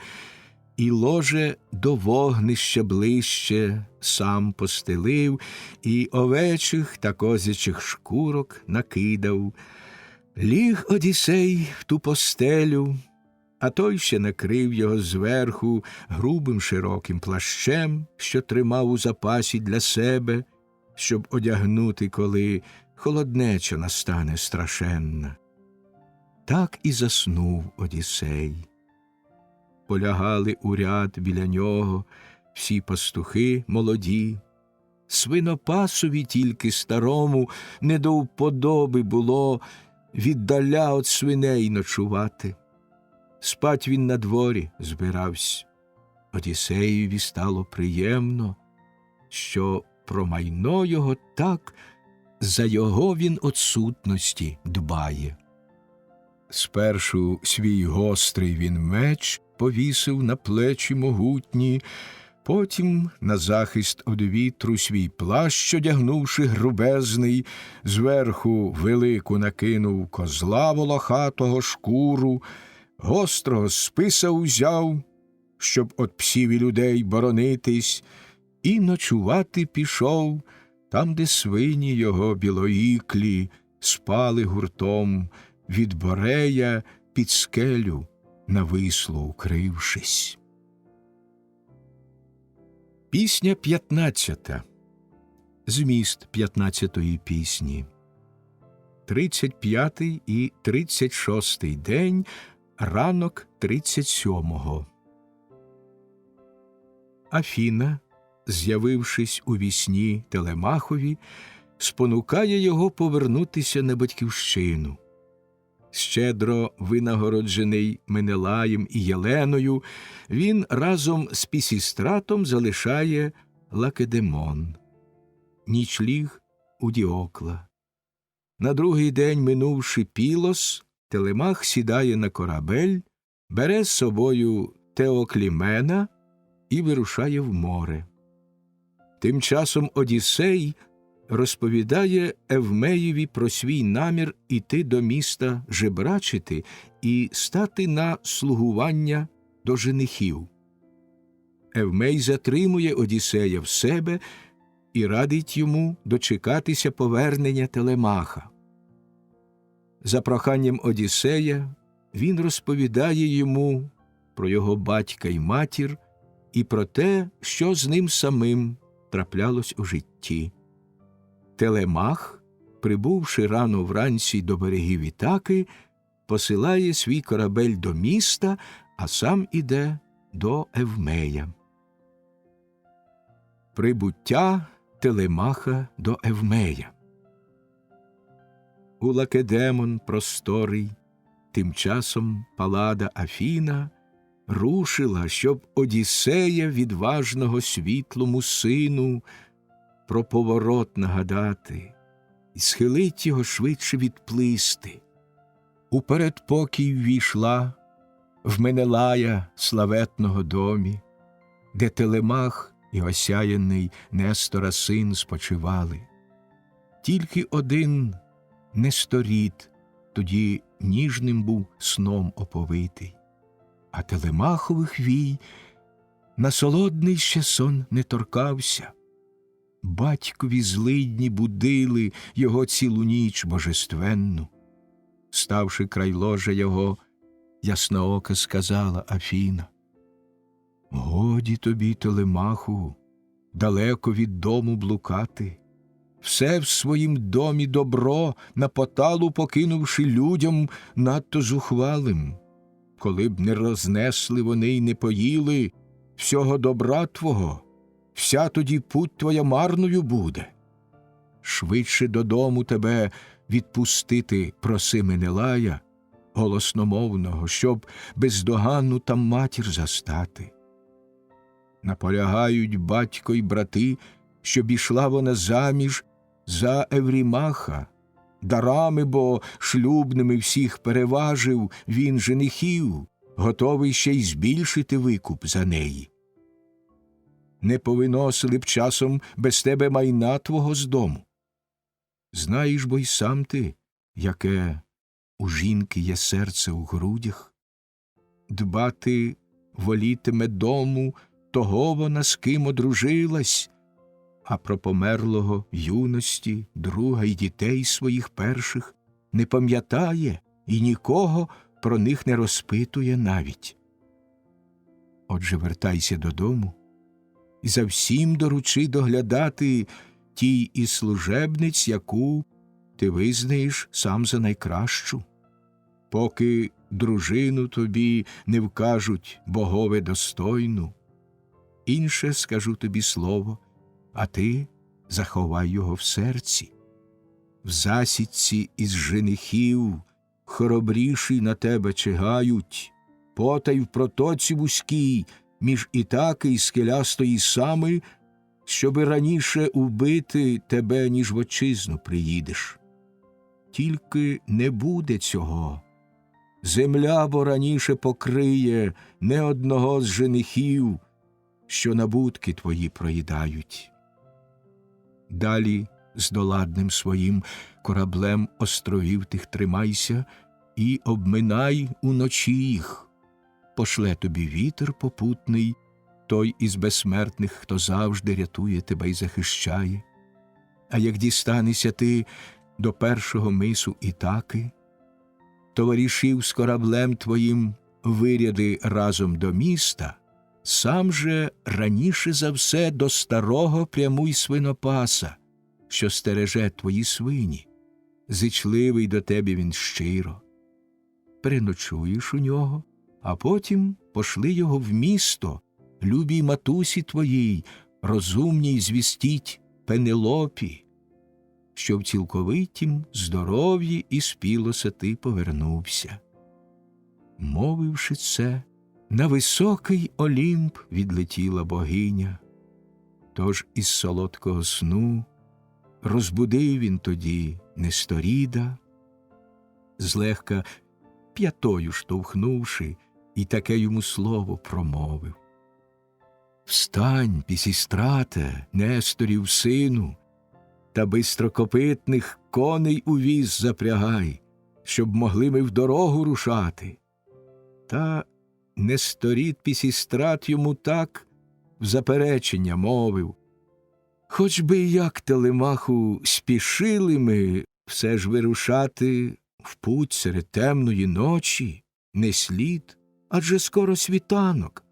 і ложе до вогнища ближче сам постелив, і овечих та козячих шкурок накидав. Ліг Одіссей в ту постелю, а той ще накрив його зверху грубим широким плащем, що тримав у запасі для себе, щоб одягнути, коли холоднеча настане страшенна. Так і заснув Одіссей. Полягали у ряд біля нього всі пастухи молоді. Свинопасові тільки старому не до вподоби було віддаля от свиней ночувати. Спать він на дворі збирався. Одіссеєві стало приємно, що про майно його так за його він отсутності дбає. Спершу свій гострий він меч повісив на плечі могутні, потім на захист од вітру свій плащ одягнувши грубезний, зверху велику накинув козла волохатого шкуру, гострого списа узяв, щоб от псів і людей боронитись, і ночувати пішов там, де свині його білоїклі спали гуртом, від Борея під скелю нависло укрившись. Пісня 15. Зміст 15-ї пісні. 35-й і 36-й день, ранок 37-го. Афіна, з'явившись у вісні Телемахові, спонукає його повернутися на батьківщину. Щедро винагороджений Менелаєм і Єленою, він разом з Пісістратом залишає Лакедемон. Нічліг у Діокла. На другий день, минувши Пілос, Телемах сідає на корабель, бере з собою Теоклімена і вирушає в море. Тим часом Одіссей розповідає Евмеєві про свій намір іти до міста жебрачити і стати на слугування до женихів. Евмей затримує Одіссея в себе і радить йому дочекатися повернення Телемаха. За проханням Одіссея він розповідає йому про його батька й матір і про те, що з ним самим траплялось у житті. Телемах, прибувши рано вранці до берегів Ітаки, посилає свій корабель до міста, а сам іде до Евмея. Прибуття Телемаха до Евмея. У Лакедемон просторий, тим часом Паллада Афіна рушила, щоб Одіссея, відважного світлому сину, про поворот нагадати і схилить його швидше відплисти. У передпокій ввійшла в Менелая славетного домі, де Телемах і осяяний Нестора син спочивали. Тільки один Несторід тоді ніжним був сном оповитий, а Телемахових вій на солодний ще сон не торкався. Батькові злидні будили його цілу ніч божественну. Ставши край ложа його, ясноока сказала Афіна: «Годі тобі, Телемаху, далеко від дому блукати. все в своїм домі добро, на поталу покинувши людям надто зухвалим. Коли б не рознесли вони й не поїли всього добра твого, вся тоді путь твоя марною буде. Швидше додому тебе відпустити проси Менелая, голосномовного, щоб бездоганну там матір застати. Наполягають батько й брати, щоб ішла вона заміж за Еврімаха, дарами, бо шлюбними всіх переважив він женихів, готовий ще й збільшити викуп за неї. Не повиносили б часом без тебе майна твого з дому. Знаєш бо й сам ти, яке у жінки є серце у грудях. Дбати волітиме дому того вона, з ким одружилась, а про померлого юності, друга й дітей своїх перших не пам'ятає і нікого про них не розпитує навіть. Отже, вертайся додому і за всім доручи доглядати тій із служебниць, яку ти визнаєш сам за найкращу. Поки дружину тобі не вкажуть богове достойну, інше скажу тобі слово, а ти заховай його в серці. В засідці із женихів хоробріші на тебе чигають, потай в протоці вузькій між Ітаки й скелястої сами, щоби раніше убити тебе, ніж в отчизну приїдеш. Тільки не буде цього. Земля бо раніше покриє не одного з женихів, що набутки твої проїдають. Далі з доладним своїм кораблем островів тих тримайся і обминай уночі їх. Пошле тобі вітер попутний, той із безсмертних, хто завжди рятує тебе й захищає. А як дістанешся ти до першого мису Ітаки, товаришів з кораблем твоїм виряди разом до міста, сам же раніше за все до старого прямуй свинопаса, що стереже твої свині. Зичливий до тебе він щиро. Переночуєш у нього, а потім пошли його в місто, любій матусі твоїй, розумній звістіть Пенелопі, що в цілковитім здоров'ї і спілося ти повернувся. Мовивши це, на високий Олімп відлетіла богиня, тож із солодкого сну розбудив він тоді Несторіда, злегка п'ятою штовхнувши, і таке йому слово промовив: «Встань, Пісістрате, Несторів сину, та бистрокопитних коней у віз запрягай, щоб могли ми в дорогу рушати». Та Несторід Пісістрат йому так в заперечення мовив: «Хоч би як, Телемаху, спішили ми все ж вирушати в путь серед темної ночі, не слід, адже скоро світанок.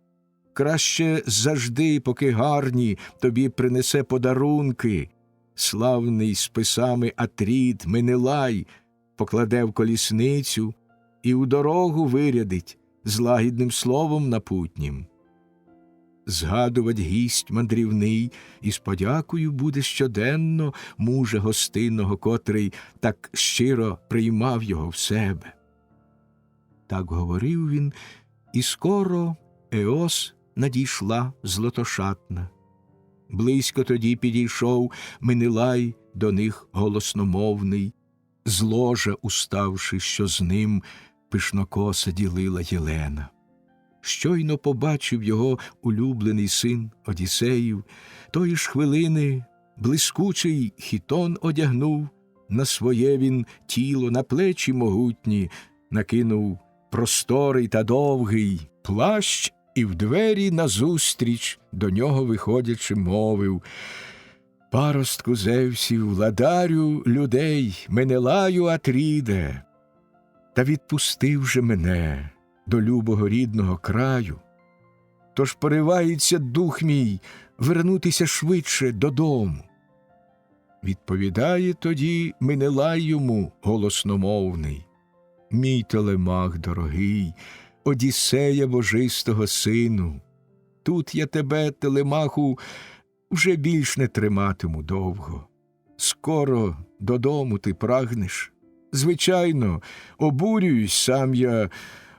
Краще завжди, поки гарні, тобі принесе подарунки. Славний з писами Атрід Менелай покладе в колісницю і у дорогу вирядить з лагідним словом напутнім. Згадувать гість мандрівний і з подякою буде щоденно мужа гостинного, котрий так щиро приймав його в себе». Так говорив він, і скоро Еос надійшла златошатна. Близько тоді підійшов Менелай до них голосномовний, з ложа уставши, що з ним пишнокоса ділила Єлена. Щойно побачив його улюблений син Одіссеїв, тої ж хвилини блискучий хітон одягнув, на своє він тіло, на плечі могутні накинув просторий та довгий плащ і в двері назустріч до нього виходячи мовив: «Паростку Зевсів, владарю людей, Менелаю Атріде, та відпустив же мене до любого рідного краю, тож поривається дух мій вернутися швидше додому. Відповідає тоді Менелай йому голосномовний: «Мій Телемах дорогий, Одіссея божистого сину, тут я тебе, Телемаху, вже більш не триматиму довго. Скоро додому ти прагнеш. Звичайно, обурююсь сам я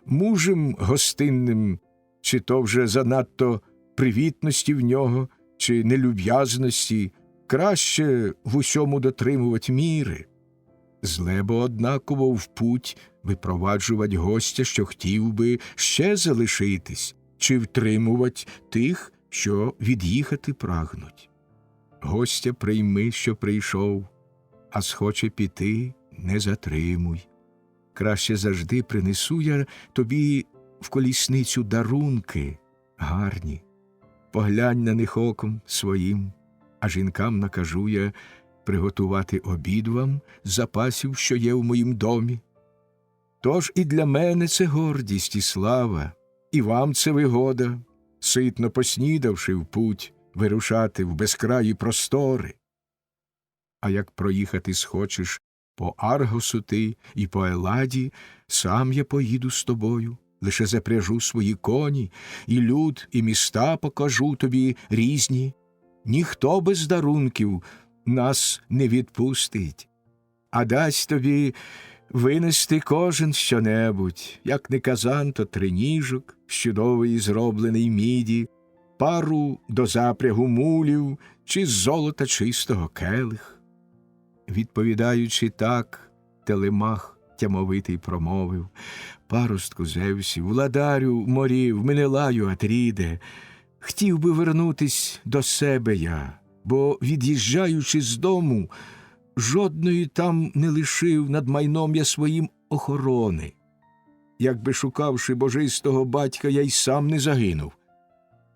мужем гостинним, чи то вже занадто привітності в нього, чи нелюб'язності, краще в усьому дотримувати міри. Зле бо однаково в путь випроваджувать гостя, що хотів би ще залишитись, чи втримувать тих, що від'їхати прагнуть. Гостя прийми, що прийшов, а схоче піти, не затримуй. Краще завжди принесу я тобі в колісницю дарунки гарні. Поглянь на них оком своїм, а жінкам накажу я приготувати обід вам з запасів, що є в моїм домі. Тож і для мене це гордість і слава, і вам це вигода, ситно поснідавши в путь, вирушати в безкраї простори. А як проїхати схочеш по Аргосу ти і по Еладі, сам я поїду з тобою, лише запряжу свої коні, і люд, і міста покажу тобі різні. Ніхто без дарунків нас не відпустить, а дасть тобі винести кожен щонебудь, як не казан, то триніжок з чудової зроблений міді, пару до запрягу мулів чи з золота чистого келих. Відповідаючи так, Телемах тямовитий промовив: «Паростку Зевсів, владарю морів, Менелаю Атріде, хотів би вернутись до себе я, бо, від'їжджаючи з дому, жодної там не лишив над майном я своїм охорони. Якби шукавши божистого батька, я й сам не загинув.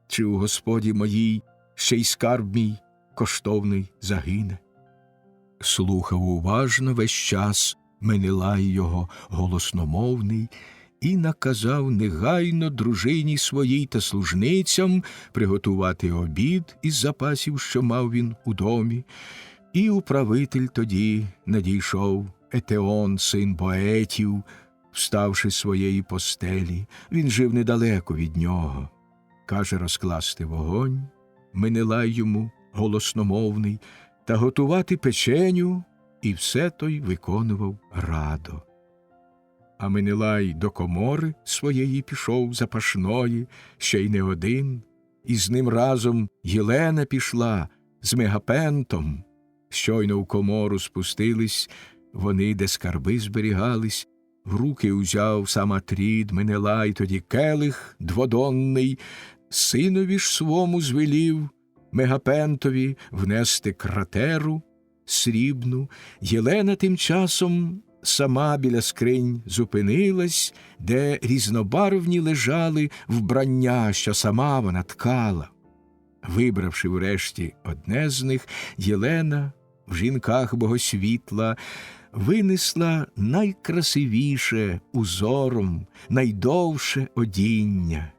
Чи у Господі моїй ще й скарб мій коштовний загине?» Слухав уважно весь час Менелай його голосномовний і наказав негайно дружині своїй та служницям приготувати обід із запасів, що мав він у домі. І управитель тоді надійшов, Етеон, син Боетів, вставши з своєї постелі. Він жив недалеко від нього. Каже розкласти вогонь, Менелай йому голосномовний, та готувати печеню, і все той виконував радо. А Менелай до комори своєї пішов запашної, ще й не один, і з ним разом Єлена пішла з Мегапентом. Щойно в комору спустились вони, де скарби зберігались, в руки узяв сам Атрід Менелай тоді келих дводонний, синові ж свому звелів Мегапентові внести кратеру срібну. Єлена тим часом сама біля скринь зупинилась, де різнобарвні лежали вбрання, що сама вона ткала. Вибравши врешті одне з них, Єлена в жінках богосвітла винесла найкрасивіше узором, найдовше одіння,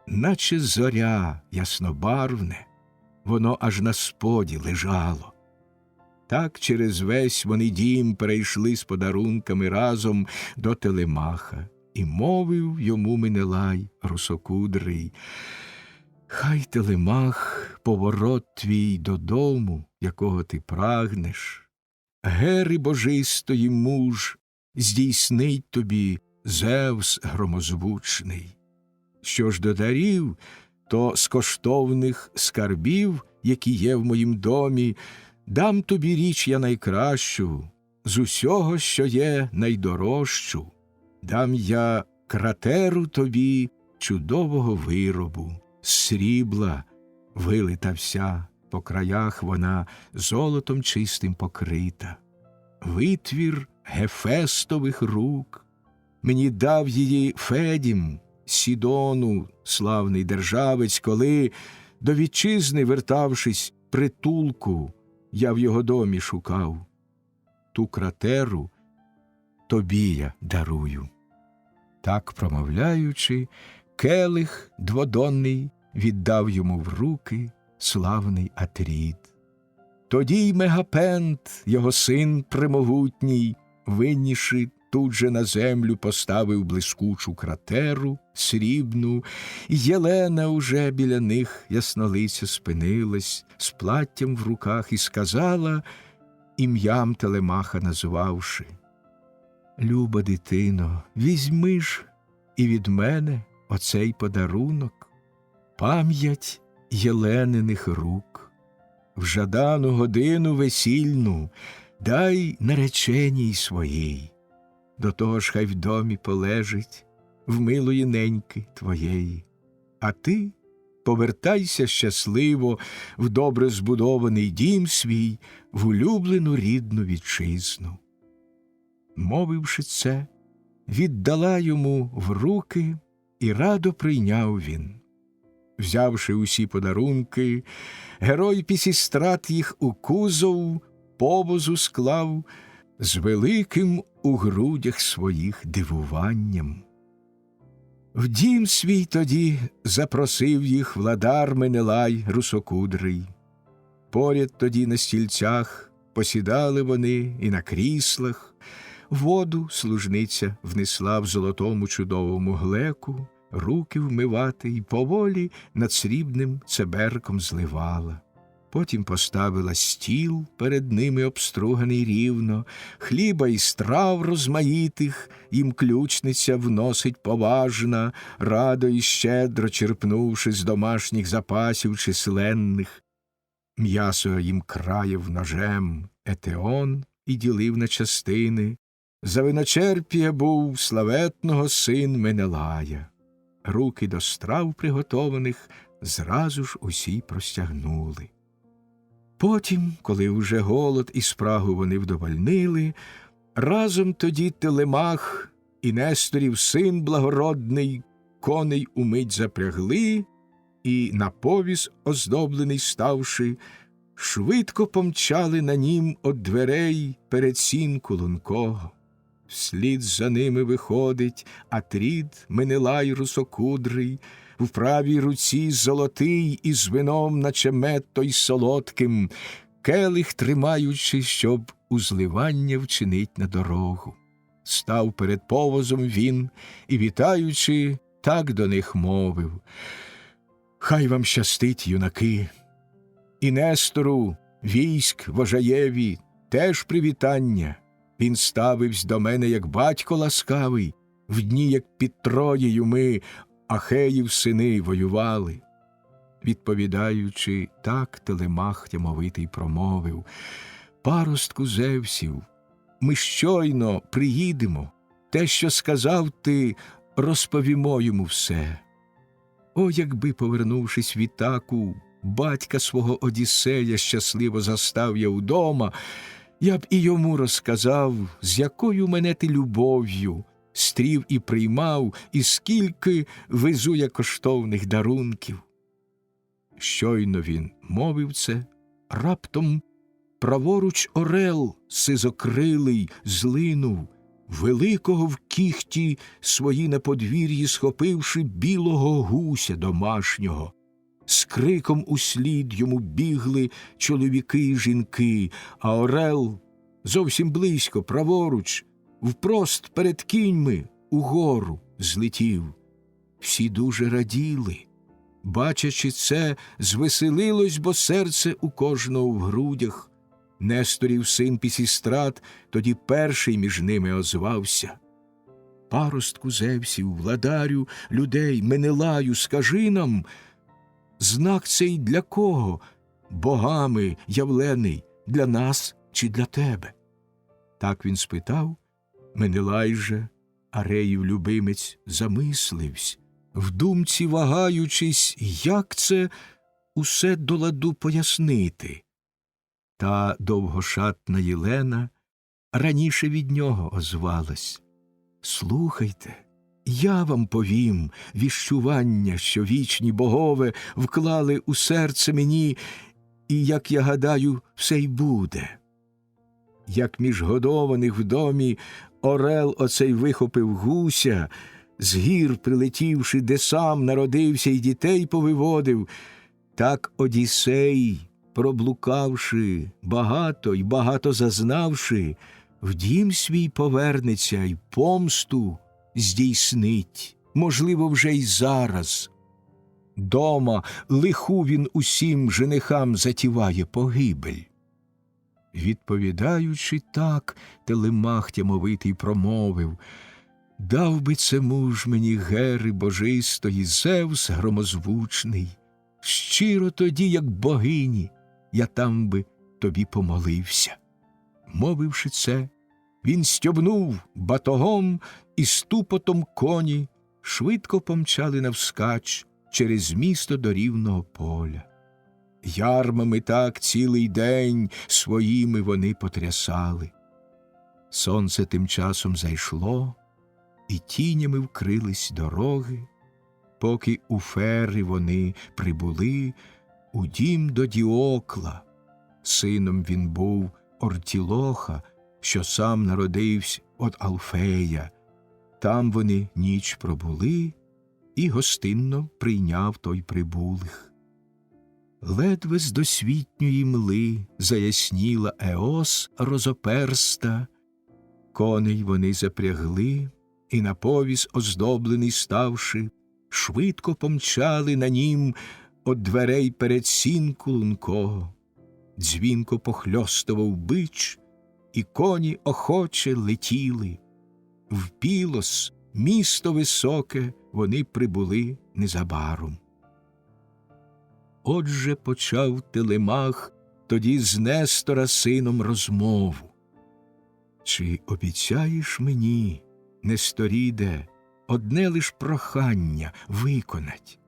наче зоря яснобарвне, воно аж на споді лежало. Так через весь вони дім перейшли з подарунками разом до Телемаха, і мовив йому Менелай русокудрий: «Хай, Телемах, поворот твій додому, якого ти прагнеш, Гери божистої муж, здійснить тобі Зевс громозвучний. Що ж до дарів, то з коштовних скарбів, які є в моїм домі, дам тобі річ я найкращу, з усього, що є найдорожчу. Дам я кратеру тобі чудового виробу, з срібла вилита вся, по краях вона золотом чистим покрита. Витвір Гефестових рук. Мені дав її Федім, Сідону, славний державець, коли, до вітчизни вертавшись, притулку я в його домі шукав. Ту кратеру тобі я дарую». Так промовляючи, келих дводонний віддав йому в руки славний Атрід. Тоді й Мегапент, його син премогутній, винніши тут же на землю поставив блискучу кратеру срібну, і Єлена уже біля них яснолиця спинилась, з платтям в руках, і сказала, ім'ям Телемаха назвавши: «Люба дитино, візьми ж і від мене оцей подарунок, пам'ять Єлениних рук. В жадану годину весільну дай нареченій своїй, до того ж хай в домі полежить в милої неньки твоєї. А ти повертайся щасливо в добре збудований дім свій, в улюблену рідну вітчизну». Мовивши це, віддала йому в руки, і радо прийняв він. Взявши усі подарунки, герой Пісістрат їх у кузов повозу склав з великим у грудях своїх дивуванням. В дім свій тоді запросив їх владар Менелай русокудрий. Поряд тоді на стільцях посідали вони і на кріслах. Воду служниця внесла в золотому чудовому глеку, руки вмивати й поволі над срібним цеберком зливала. Потім поставила стіл перед ними обструганий рівно, хліба й страв розмаїтих їм ключниця вносить поважна, радо й щедро черпнувши з домашніх запасів численних. М'ясо їм країв ножем Етеон і ділив на частини. За виночерпія був славетного син Менелая. Руки до страв приготованих зразу ж усі простягнули. Потім, коли уже голод і спрагу вони вдовольнили, разом тоді Телемах і Несторів син благородний коней умить запрягли, і на повіз оздоблений ставши, швидко помчали на нім од дверей перед сінку лункого. Вслід за ними виходить Атрід Менелай русокудрий, в правій руці золотий із вином, наче мед той солодким, келих тримаючи, щоб узливання вчинить на дорогу. Став перед повозом він і, вітаючи, так до них мовив: «Хай вам щастить, юнаки! І Нестору, військ вожаєві, теж привітання. Він ставивсь до мене, як батько ласкавий, в дні, як під Троєю ми, Ахеїв сини, воювали». Відповідаючи, так Телемах тямовитий промовив: «Паростку Зевсів, ми щойно приїдемо, те, що сказав ти, розповімо йому все. О, якби, повернувшись від таку, батька свого Одіссея щасливо застав я удома, я б і йому розказав, з якою мене ти любов'ю стрів і приймав, і скільки везу я коштовних дарунків». Щойно він мовив це, раптом праворуч орел сизокрилий злинув, великого в кіхті свої на подвір'ї схопивши білого гуся домашнього. З криком услід йому бігли чоловіки й жінки, а орел зовсім близько, праворуч, впрост перед кіньми угору злетів. Всі дуже раділи. Бачачи це, звеселилось, бо серце у кожного в грудях. Несторів син Пісістрат тоді перший між ними озвався: «Паростку Зевсів, владарю людей, Менелаю, скажи нам, знак цей для кого, богами явлений, для нас чи для тебе?» Так він спитав. Менелай же, Ареїв любимець, замисливсь, в думці вагаючись, як це усе до ладу пояснити. Та довгошатна Єлена раніше від нього озвалась: «Слухайте, я вам повім віщування, що вічні богове вклали у серце мені, і, як я гадаю, все й буде. Як між годованих в домі орел оцей вихопив гуся, з гір прилетівши, де сам народився і дітей повиводив, так Одіссей проблукавши, багато й багато зазнавши, в дім свій повернеться й помсту здійснить, можливо, вже й зараз. Дома лиху він усім женихам затіває погибель. Відповідаючи так, Телемах тямовитий промовив: «Дав би це муж мені Гери божистої, Зевс громозвучний, щиро тоді, як богині, я там би тобі помолився». Мовивши це, він стьобнув батогом, і ступотом коні швидко помчали навскач через місто до рівного поля. Ярмами так цілий день своїми вони потрясали. Сонце тим часом зайшло, і тінями вкрились дороги, поки у Фери вони прибули у дім до Діокла. Сином він був Ортілоха, що сам народився от Алфея. Там вони ніч пробули, і гостинно прийняв той прибулих. Ледве з досвітньої мли заясніла Еос розоперста, коней вони запрягли, і на повіз оздоблений ставши, швидко помчали на нім од дверей перед сінку лункого. Дзвінко похльостував бич, і коні охоче летіли. В Пілос, місто високе, вони прибули незабаром. Отже почав Телемах тоді з Нестора сином розмову. «Чи обіцяєш мені, Несторіде, одне лиш прохання виконать?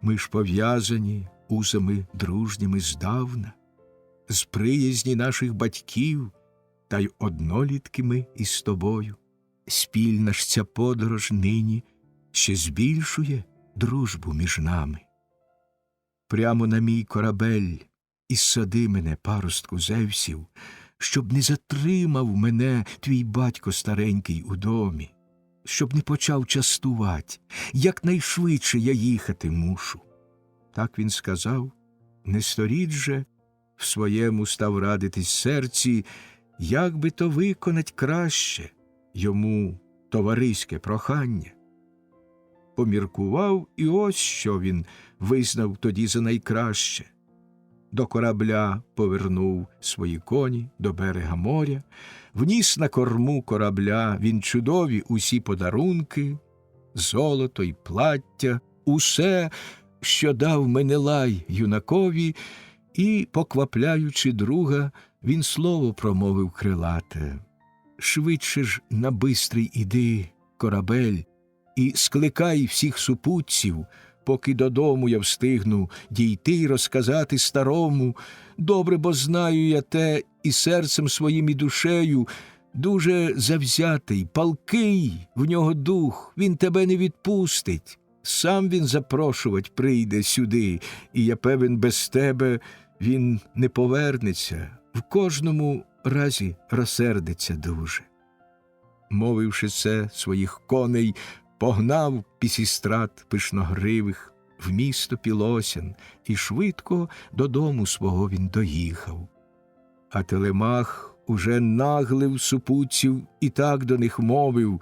Ми ж пов'язані узами дружніми здавна, з приязні наших батьків, та й однолітки ми із тобою. Спільна ж ця подорож нині ще збільшує дружбу між нами. Прямо на мій корабель і сади мене, паростку Зевсів, щоб не затримав мене твій батько старенький у домі, щоб не почав частувати, якнайшвидше я їхати мушу». Так він сказав. Несторід же в своєму став радитись серці, як би то виконать краще йому товариське прохання. Поміркував, і ось що він визнав тоді за найкраще. До корабля повернув свої коні до берега моря, вніс на корму корабля він чудові усі подарунки, золото й плаття, усе, що дав Менелай юнакові, і, поквапляючи друга, він слово промовив крилате: «Швидше ж на бистрий іди, корабель, і скликай всіх супутців, поки додому я встигну дійти й розказати старому. Добре, бо знаю я те, і серцем своїм, і душею, дуже завзятий, палкий в нього дух, він тебе не відпустить. Сам він запрошувать прийде сюди, і я певен, без тебе він не повернеться, в кожному разі розсердиться дуже». Мовивши це, своїх коней погнав Пісістрат пишногривих в місто Пілосян, і швидко додому свого він доїхав. А Телемах уже наглив супутців і так до них мовив: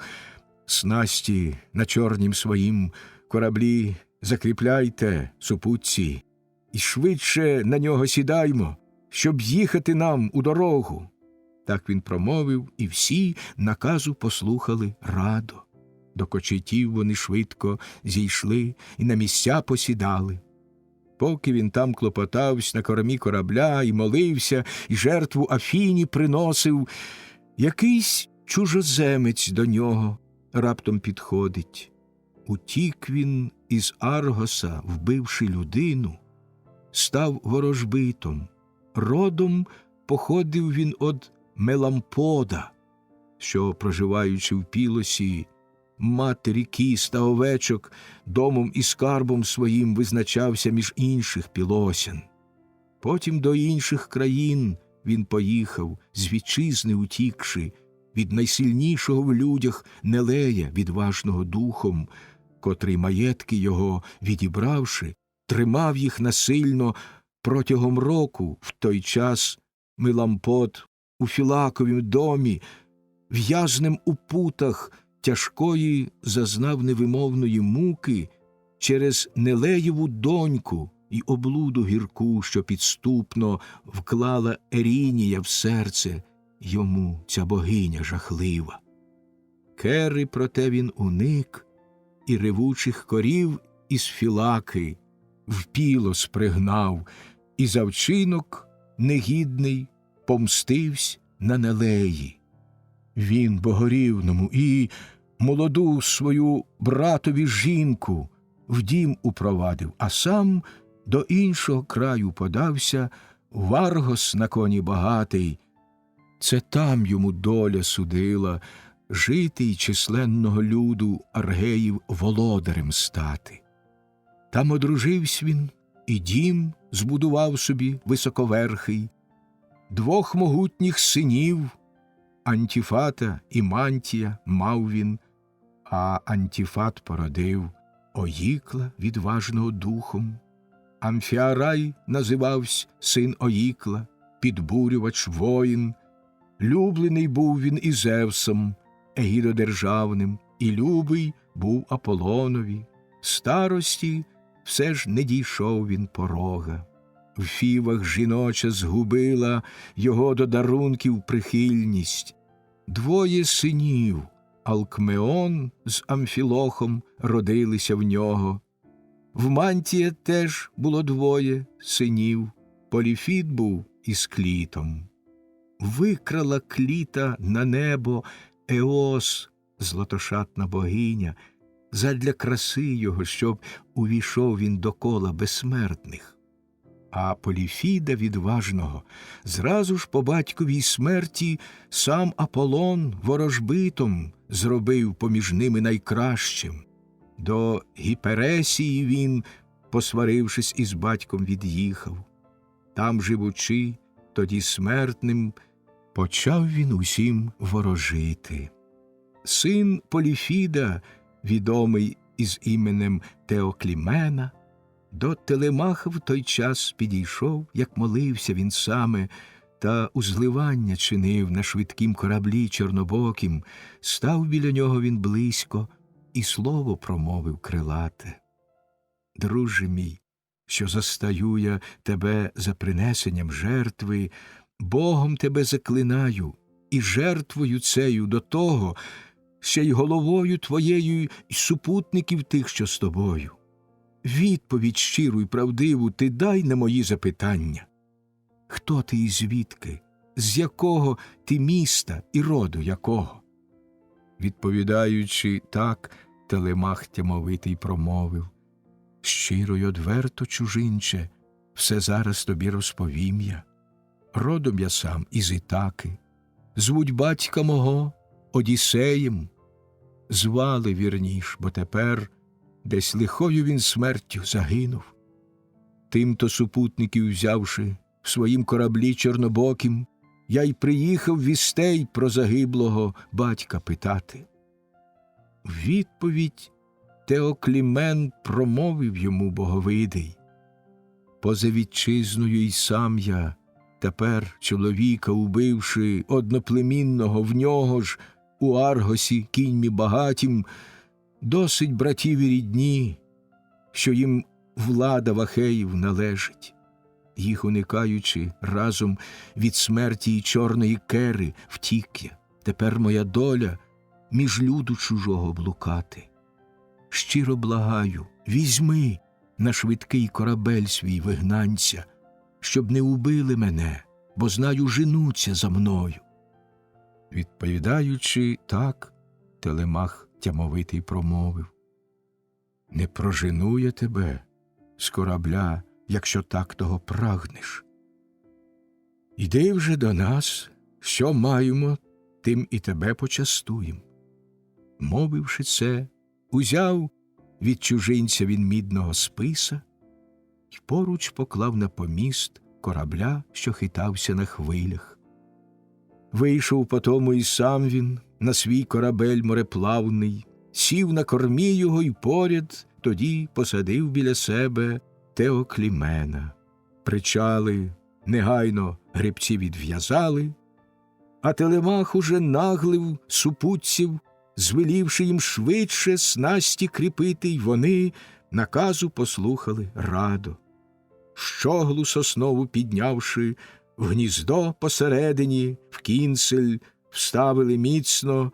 «Снасті на чорнім своїм кораблі закріпляйте, супутці, і швидше на нього сідаймо, щоб їхати нам у дорогу». Так він промовив, і всі наказу послухали радо. До кочетів вони швидко зійшли і на місця посідали. Поки він там клопотавсь на кормі корабля і молився, і жертву Афіні приносив, якийсь чужоземець до нього раптом підходить. Утік він із Аргоса, вбивши людину, став ворожбитом. Родом походив він од Мелампода, що, проживаючи в Пілосі, матері кіз та овечок, домом і скарбом своїм визначався між інших пілосян. Потім до інших країн він поїхав, з вітчизни утікши, від найсильнішого в людях Нелея, відважного духом, котрий маєтки його, відібравши, тримав їх насильно Протягом року, в той час, Мелампот у Філаковім домі, в'язнем у путах тяжкої зазнав невимовної муки через Нелеєву доньку й облуду гірку, що підступно вклала Ерінія в серце йому ця богиня жахлива. Кери, проте він уник, і ревучих корів із Філаки впіло спригнав, і за вчинок негідний помстивсь на Нелеї. Він богорівному і молоду свою братові жінку в дім упровадив, а сам до іншого краю подався, в Аргос на коні багатий. Це там йому доля судила жити й численного люду Аргеїв володарем стати. Там одруживсь він, і дім збудував собі високоверхий, 2 могутніх синів, Антіфата і Мантія мав він, а Антіфат породив Оїкла, відважного духом. Амфіарай називавсь син Оїкла, підбурювач воїн. Люблений був він і Зевсом, егідодержавним, і любий був Аполлонові. Старості все ж не дійшов він порога. В фівах жіноча згубила його до дарунків прихильність. 2 синів, Алкмеон з Амфілохом, родилися в нього. В Мантія теж було 2 синів, Поліфіт був із Клітом. Викрала Кліта на небо Еос, златошатна богиня, задля краси його, щоб увійшов він до кола безсмертних. А Поліфіда відважного зразу ж по батьковій смерті сам Аполлон ворожбитом зробив поміж ними найкращим. До Гіпересії він, посварившись із батьком, від'їхав. Там, живучи, тоді смертним, почав він усім ворожити. Син Поліфіда, відомий із іменем Теоклімена, до Телемаха в той час підійшов, як молився він саме, та узливання чинив на швидкім кораблі чорнобокім. Став біля нього він близько і слово промовив крилате. Друже мій, що застаю я тебе за принесенням жертви, Богом тебе заклинаю, і жертвою цею до того, ще й головою твоєю й супутників тих, що з тобою. Відповідь щиру й правдиву ти дай на мої запитання. Хто ти і звідки? З якого ти міста і роду якого? Відповідаючи так, Телемах тямовитий промовив. Щиро й одверто, чужинче, все зараз тобі розповім я. Родом я сам із Ітаки. Звуть батька мого Одіссеєм. Звали вірніш, бо тепер десь лихою він смертю загинув. Тим-то супутників взявши в своїм кораблі чорнобокім, я й приїхав вістей про загиблого батька питати. Відповідь Теоклімен промовив йому боговидий. Поза вітчизною й сам я, тепер чоловіка убивши одноплемінного в нього ж, у Аргосі кіньмі багатім, досить братів і рідні, що їм влада в Ахеїв належить. Їх уникаючи разом від смерті й чорної Кери втік я. Тепер моя доля між люду чужого блукати. Щиро благаю, візьми на швидкий корабель свій вигнанця, щоб не убили мене, бо знаю, женуться за мною. Відповідаючи так, Телемах тямовитий промовив. Не прожену я тебе з корабля, якщо так того прагнеш. Іди вже до нас, що маємо, тим і тебе почастуєм. Мовивши це, узяв від чужинця він мідного списа й поруч поклав на поміст корабля, що хитався на хвилях. Вийшов потому і сам він на свій корабель мореплавний, сів на кормі його й поряд тоді посадив біля себе Теоклімена. Причали негайно гребці відв'язали, а Телемах уже наглив супутців, звелівши їм швидше снасті кріпити, й вони наказу послухали радо. Щоглу соснову піднявши, в гніздо посередині, в кінцель вставили міцно,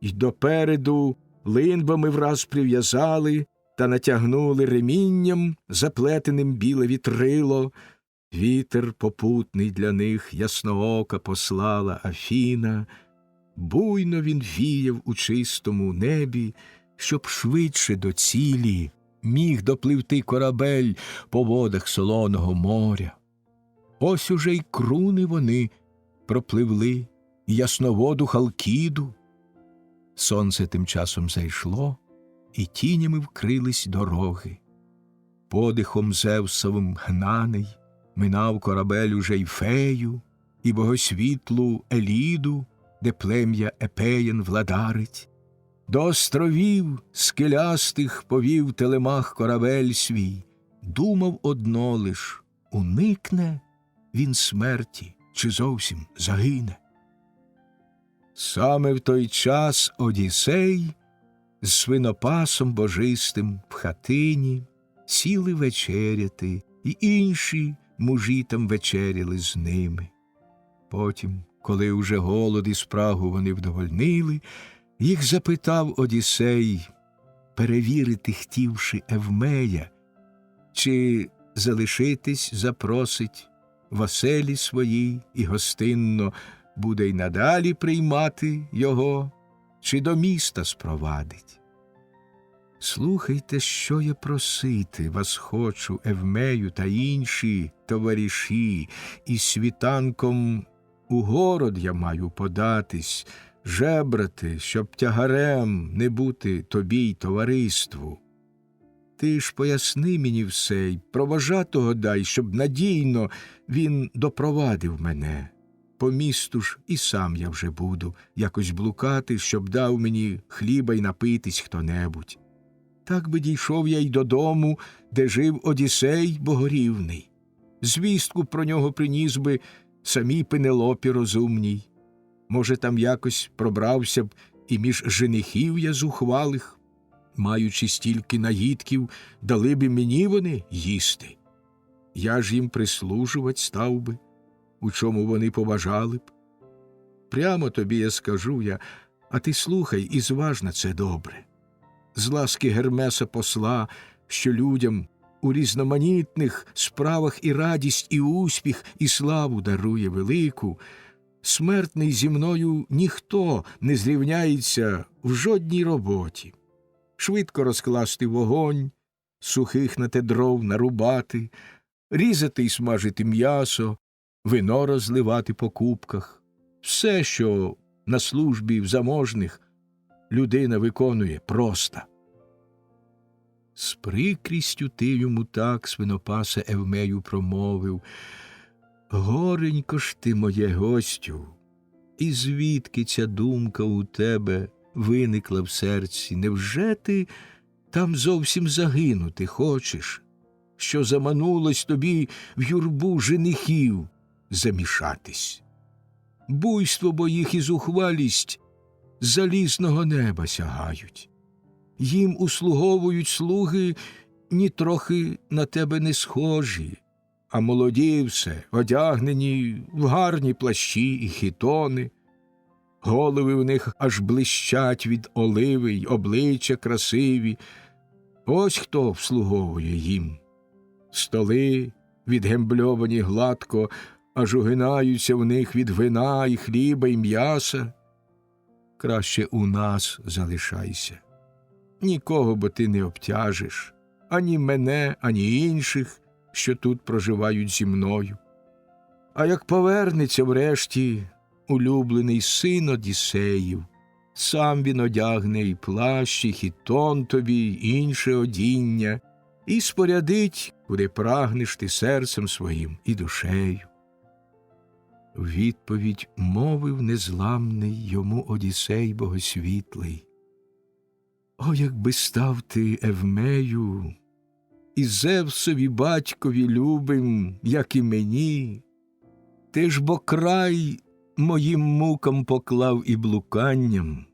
й допереду линбами враз прив'язали та натягнули ремінням, заплетеним біле вітрило. Вітер попутний для них ясноока послала Афіна. Буйно він віяв у чистому небі, щоб швидше до цілі міг допливти корабель по водах солоного моря. Ось уже й круни вони пропливли, і ясноводу Халкіду. Сонце тим часом зайшло, і тінями вкрились дороги. Подихом Зевсовим гнаний минав корабель уже й Фею, і богосвітлу Еліду, де плем'я Епеєн владарить. До островів скелястих повів Телемах корабель свій, думав одно лиш — уникне він смерті чи зовсім загине. Саме в той час Одіссей з свинопасом божистим в хатині сіли вечеряти, і інші мужі там вечеряли з ними. Потім, коли уже голод і спрагу вони вдовольнили, їх запитав Одіссей, перевірити хтівши Евмея, чи залишитись запросить в оселі своїй і гостинно буде й надалі приймати його, чи до міста спровадить. Слухайте, що я просити вас хочу, Евмею та інші товариші, і світанком у город я маю податись, жебрати, щоб тягарем не бути тобі й товариству. Ти ж поясни мені все й провожатого дай, щоб надійно він допровадив мене. По місту ж і сам я вже буду якось блукати, щоб дав мені хліба й напитись хто-небудь. Так би дійшов я й додому, де жив Одіссей богорівний. Звістку про нього приніс би самій Пенелопі розумній. Може, там якось пробрався б і між женихів я зухвалих, маючи стільки наїдків, дали б мені вони їсти. Я ж їм прислужувать став би, у чому вони побажали б. Прямо тобі я скажу а ти слухай і зваж на це добре. З ласки Гермеса посла, що людям у різноманітних справах і радість, і успіх, і славу дарує велику, смертний зі мною ніхто не зрівняється в жодній роботі. Швидко розкласти вогонь, сухих на те дров нарубати, різати й смажити м'ясо, вино розливати по кубках. Все, що на службі в заможних людина виконує просто. З прикрістю ти йому так, свинопасе Евмею, промовив: горенько ж ти, моє гостю, і звідки ця думка у тебе виникла в серці? Невже ти там зовсім загинути хочеш, що заманулось тобі в юрбу женихів замішатись? Буйство бо їх і зухвалість залізного неба сягають. Їм услуговують слуги нітрохи на тебе не схожі, а молоді все, одягнені в гарні плащі і хітони. Голови в них аж блищать від оливи й обличчя красиві. Ось хто вслуговує їм. Столи, відгембльовані гладко, аж угинаються в них від вина і хліба і м'яса. Краще у нас залишайся. Нікого бо ти не обтяжиш, ані мене, ані інших, що тут проживають зі мною. А як повернеться врешті улюблений син Одіссеїв, сам він одягне і плащ, і хітон тобі, й інше одіння, і спорядить, куди прагнеш ти серцем своїм і душею. У відповідь мовив незламний йому Одіссей богосвітлий: о, якби став ти, Евмею, і Зевсові батькові любим, як і мені. Ти ж бо край моїм мукам поклав і блуканням.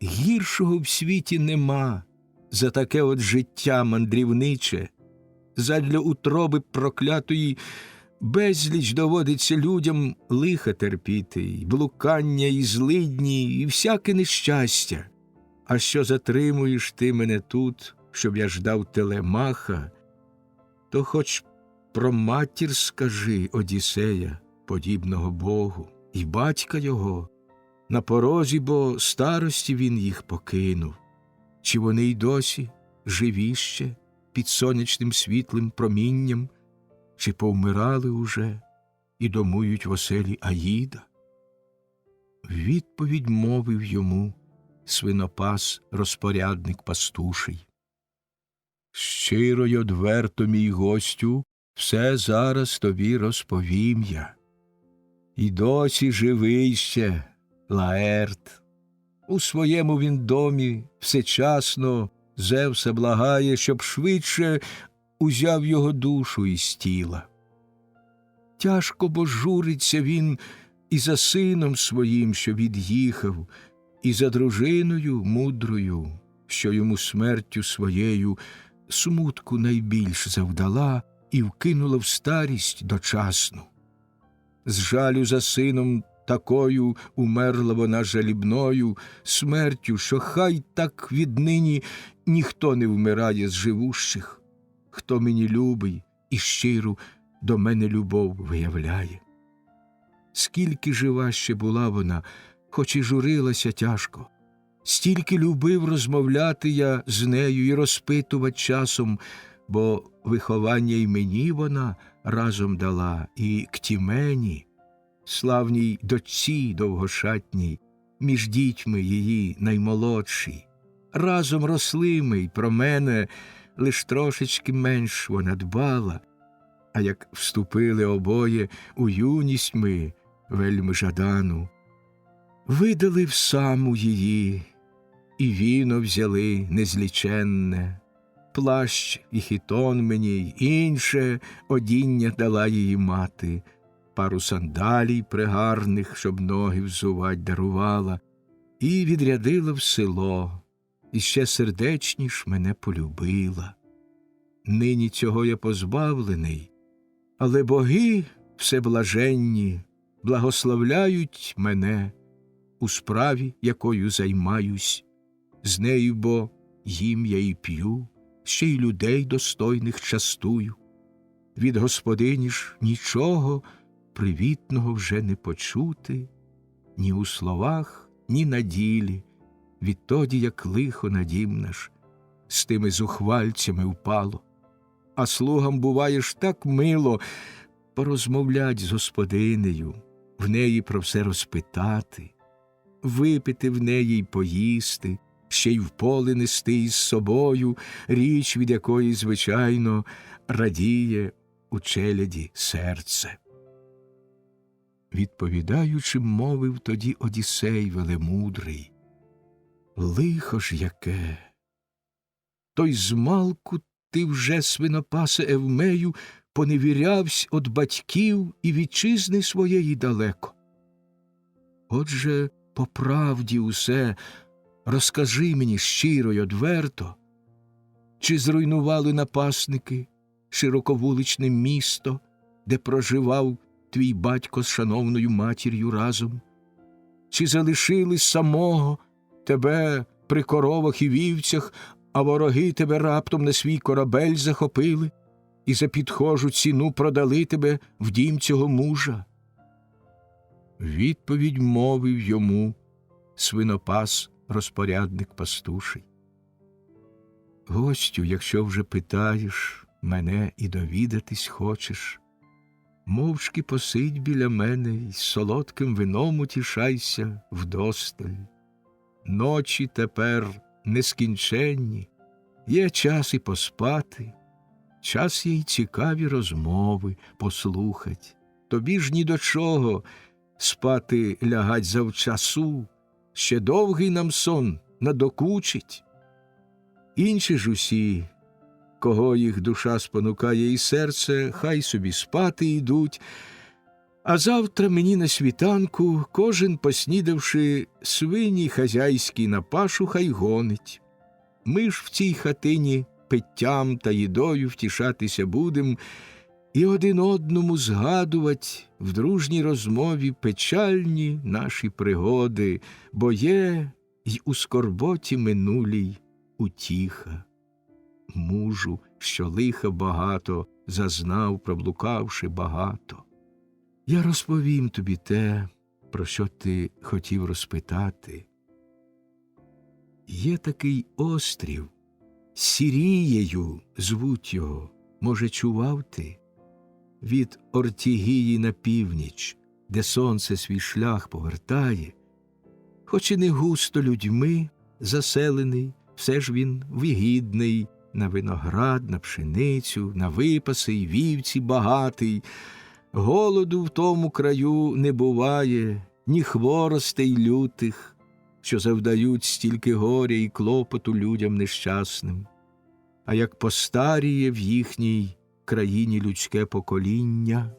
Гіршого в світі нема за таке от життя мандрівниче. Задля утроби проклятої безліч доводиться людям лиха терпіти, і блукання, і злидні, і всяке нещастя. А що затримуєш ти мене тут, щоб я ждав Телемаха, то хоч про матір скажи Одіссея, подібного Богу, і батька його. На порозі, бо старості він їх покинув. Чи вони й досі живі ще під сонячним світлим промінням, чи повмирали уже і домують в оселі Аїда? Відповідь мовив йому свинопас, розпорядник пастуший. Щиро й одверто, мій гостю, все зараз тобі розповім я. І досі живий ще Лаерт. У своєму він домі всечасно Зевса благає, щоб швидше узяв його душу із тіла. Тяжко бо журиться він і за сином своїм, що від'їхав, і за дружиною мудрою, що йому смертю своєю смутку найбільш завдала і вкинула в старість дочасну. З жалю за сином такою умерла вона жалібною смертю, що хай так віднині ніхто не вмирає з живущих, хто мені любий і щиру до мене любов виявляє. Скільки жива ще була вона, хоч і журилася тяжко, стільки любив розмовляти я з нею і розпитувати часом, бо виховання й мені вона разом дала, і Ктімені, славній дочці довгошатній, між дітьми її наймолодшій. Разом росли ми, й про мене лиш трошечки менш вона дбала, а як вступили обоє у юність ми, вельми жадану, видали в саму її, і віно взяли незліченне, плащ і хітон мені, й інше одіння дала її мати, пару сандалій пригарних, щоб ноги взувать дарувала, і відрядила в село, і ще сердечніш мене полюбила. Нині цього я позбавлений, але боги всеблаженні благословляють мене у справі, якою займаюсь. З нею бо їм я і п'ю, ще й людей достойних частую. Від господині ж нічого привітного вже не почути, ні у словах, ні на ділі, відтоді, як лихо на дім наш з тими зухвальцями впало. А слугам буває ж так мило порозмовлять з господинею, в неї про все розпитати, випити в неї й поїсти, ще й в поле нести із собою річ, від якої, звичайно, радіє у челяді серце. Відповідаючи, мовив тоді Одіссей велемудрий: лихо ж яке! Той змалку ти вже, свинопасе Евмею, поневірявсь од батьків і вітчизни своєї далеко. Отже, по правді усе розкажи мені щиро й одверто, чи зруйнували напасники широковуличне місто, де проживав твій батько з шановною матір'ю разом? Чи залишили самого тебе при коровах і вівцях, а вороги тебе раптом на свій корабель захопили і за підхожу ціну продали тебе в дім цього мужа? Відповідь мовив йому свинопас, розпорядник пастуший: гостю, якщо вже питаєш мене і довідатись хочеш, мовчки посидь біля мене й солодким вином утішайся вдосталь. Ночі тепер нескінченні, є час і поспати, час є й цікаві розмови послухать. Тобі ж ні до чого спати лягать завчасу, ще довгий нам сон надокучить. Інші ж усі кого їх душа спонукає і серце, хай собі спати йдуть. А завтра мені на світанку, кожен, поснідавши, свині хазяйські на пашу хай гонить. Ми ж в цій хатині питтям та їдою втішатися будем і один одному згадувать в дружній розмові печальні наші пригоди, бо є й у скорботі минулій утіха. Мужу, що лиха багато зазнав, проблукавши багато. Я розповім тобі те, про що ти хотів розпитати. Є такий острів, Сірією звуть його, може, чував ти? Від Ортігії на північ, де сонце свій шлях повертає. Хоч і не густо людьми заселений, все ж він вигідний, на виноград, на пшеницю, на випаси й вівці багатий. Голоду в тому краю не буває, ні хворостей лютих, що завдають стільки горя і клопоту людям нещасним. А як постаріє в їхній країні людське покоління,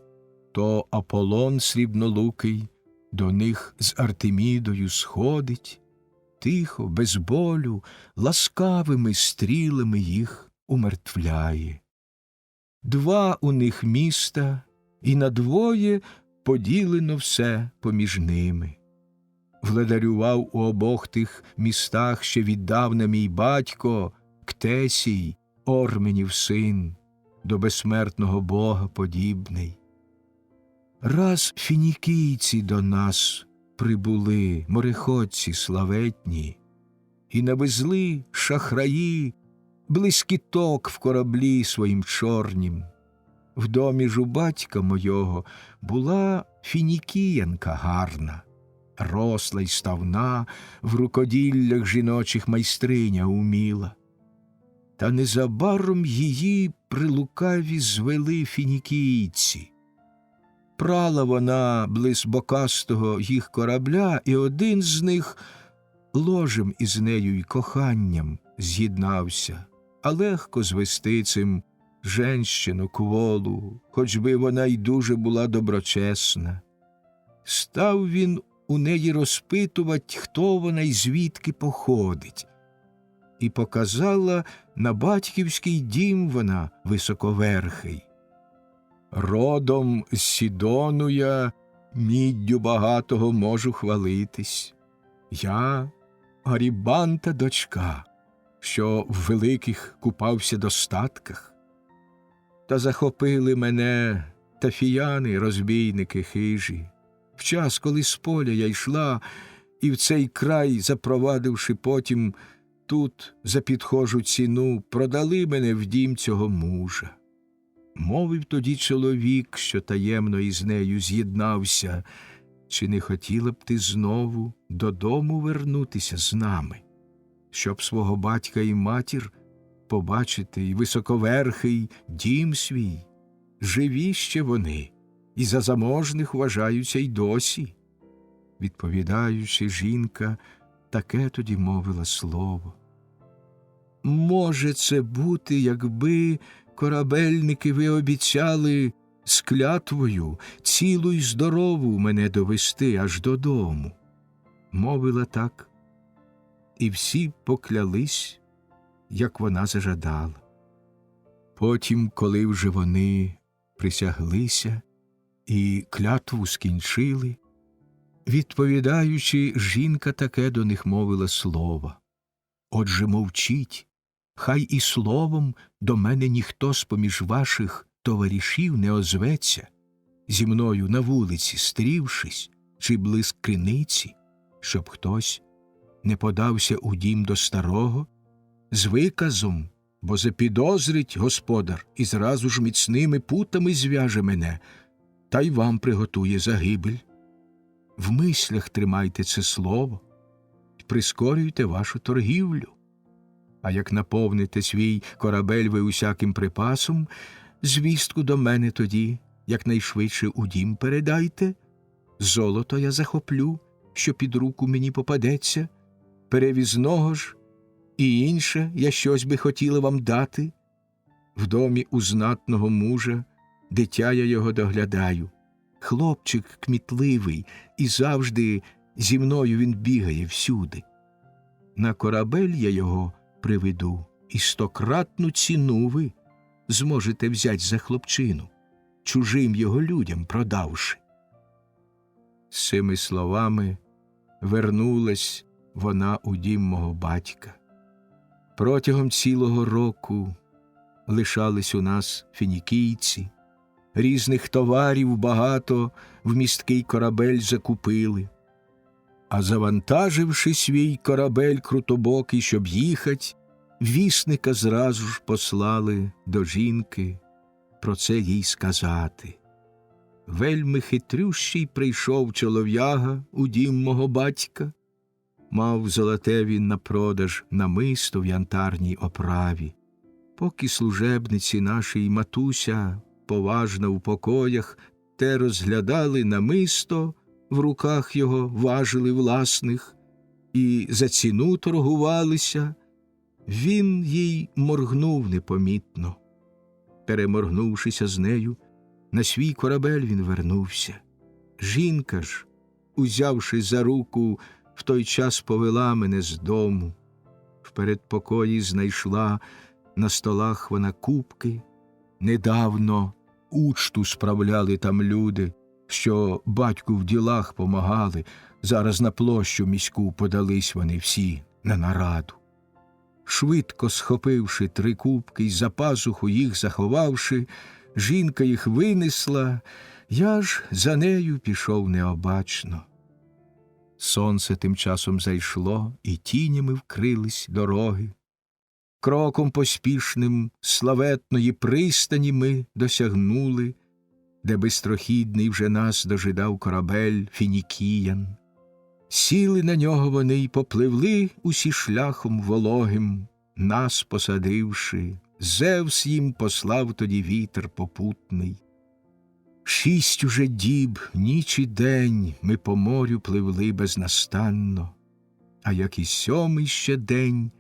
то Аполлон срібнолукий до них з Артемідою сходить, тихо, без болю, ласкавими стрілами їх умертвляє. Два у них міста, і на двоє поділено все поміж ними. Владарював у обох тих містах ще віддавна мій батько Ктесій, Орменів син, до безсмертного Бога подібний. Раз фінікійці до нас прибули, мореходці славетні, і навезли шахраї блискіток в кораблі своїм чорнім. В домі ж у батька мойого була фінікіянка гарна, росла й ставна, в рукоділлях жіночих майстриня уміла. Та незабаром її при лукаві звели фінікійці. Прала вона близь бокастого їх корабля, і один з них ложем із нею й коханням з'єднався, а легко звести цим женщину кволу, хоч би вона й дуже була доброчесна. Став він у неї розпитувать, хто вона й звідки походить. І показала, на батьківський дім вона високоверхий. Родом з Сідону я, міддю багатого можу хвалитись. Я Арібанта дочка, що в великих купався достатках. Та захопили мене тафіяни, розбійники хижі. В час, коли з поля я йшла, і в цей край, запровадивши потім, тут за підхожу ціну, продали мене в дім цього мужа. Мовив тоді чоловік, що таємно із нею з'єднався, чи не хотіла б ти знову додому вернутися з нами, щоб свого батька і матір побачити і високоверхий дім свій. Живі ще вони, і за заможних вважаються й досі. Відповідаючи, жінка таке тоді мовила слово. Може це бути, якби, корабельники, ви обіцяли з клятвою цілу й здорову мене довести аж додому. Мовила так, і всі поклялись, як вона зажадала. Потім, коли вже вони присяглися і клятву скінчили, відповідаючи, жінка таке до них мовила слово. Отже, мовчіть, хай і словом до мене ніхто з-поміж ваших товаришів не озветься, зі мною на вулиці стрівшись, чи близь криниці, щоб хтось не подався у дім до старого з виказом, бо запідозрить господар і зразу ж міцними путами зв'яже мене, та й вам приготує загибель. В мислях тримайте це слово, прискорюйте вашу торгівлю. А як наповните свій корабель ви усяким припасом, звістку до мене тоді якнайшвидше у дім передайте. Золото я захоплю, що під руку мені попадеться, перевізного ж і інше я щось би хотіла вам дати. В домі у знатного мужа дитя я його доглядаю. Хлопчик кмітливий, і завжди зі мною він бігає всюди. На корабель я його приведу, і 100-кратну ціну ви зможете взять за хлопчину, чужим його людям продавши. З цими словами вернулась вона у дім мого батька. Протягом цілого року лишались у нас фінікійці, різних товарів багато в місткий корабель закупили. А завантаживши свій корабель крутобокий, щоб їхать, вісника зразу ж послали до жінки про це їй сказати. Вельми хитрющий прийшов чолов'яга у дім мого батька. Мав золоте він на продаж намисто в янтарній оправі. Поки служебниці нашій матуся, поважна в покоях, те розглядали намисто, в руках його важили власних, і за ціну торгувалися, він їй моргнув непомітно. Переморгнувшися з нею, на свій корабель він вернувся. Жінка ж, узявши за руку, в той час повела мене з дому. В передпокої знайшла на столах вона кубки. Недавно учту справляли там люди, що батьку в ділах помагали. Зараз на площу міську подались вони всі на нараду. Швидко схопивши 3 кубки й за пазуху їх заховавши, жінка їх винесла, я ж за нею пішов необачно. Сонце тим часом зайшло, і тінями вкрились дороги. Кроком поспішним славетної пристані ми досягнули, де бистрохідний вже нас дожидав корабель фінікіян. Сіли на нього вони й попливли усі шляхом вологим, нас посадивши. Зевс їм послав тоді вітер попутний. 6 уже діб, ніч і день ми по морю пливли безнастанно, а як і 7-й ще день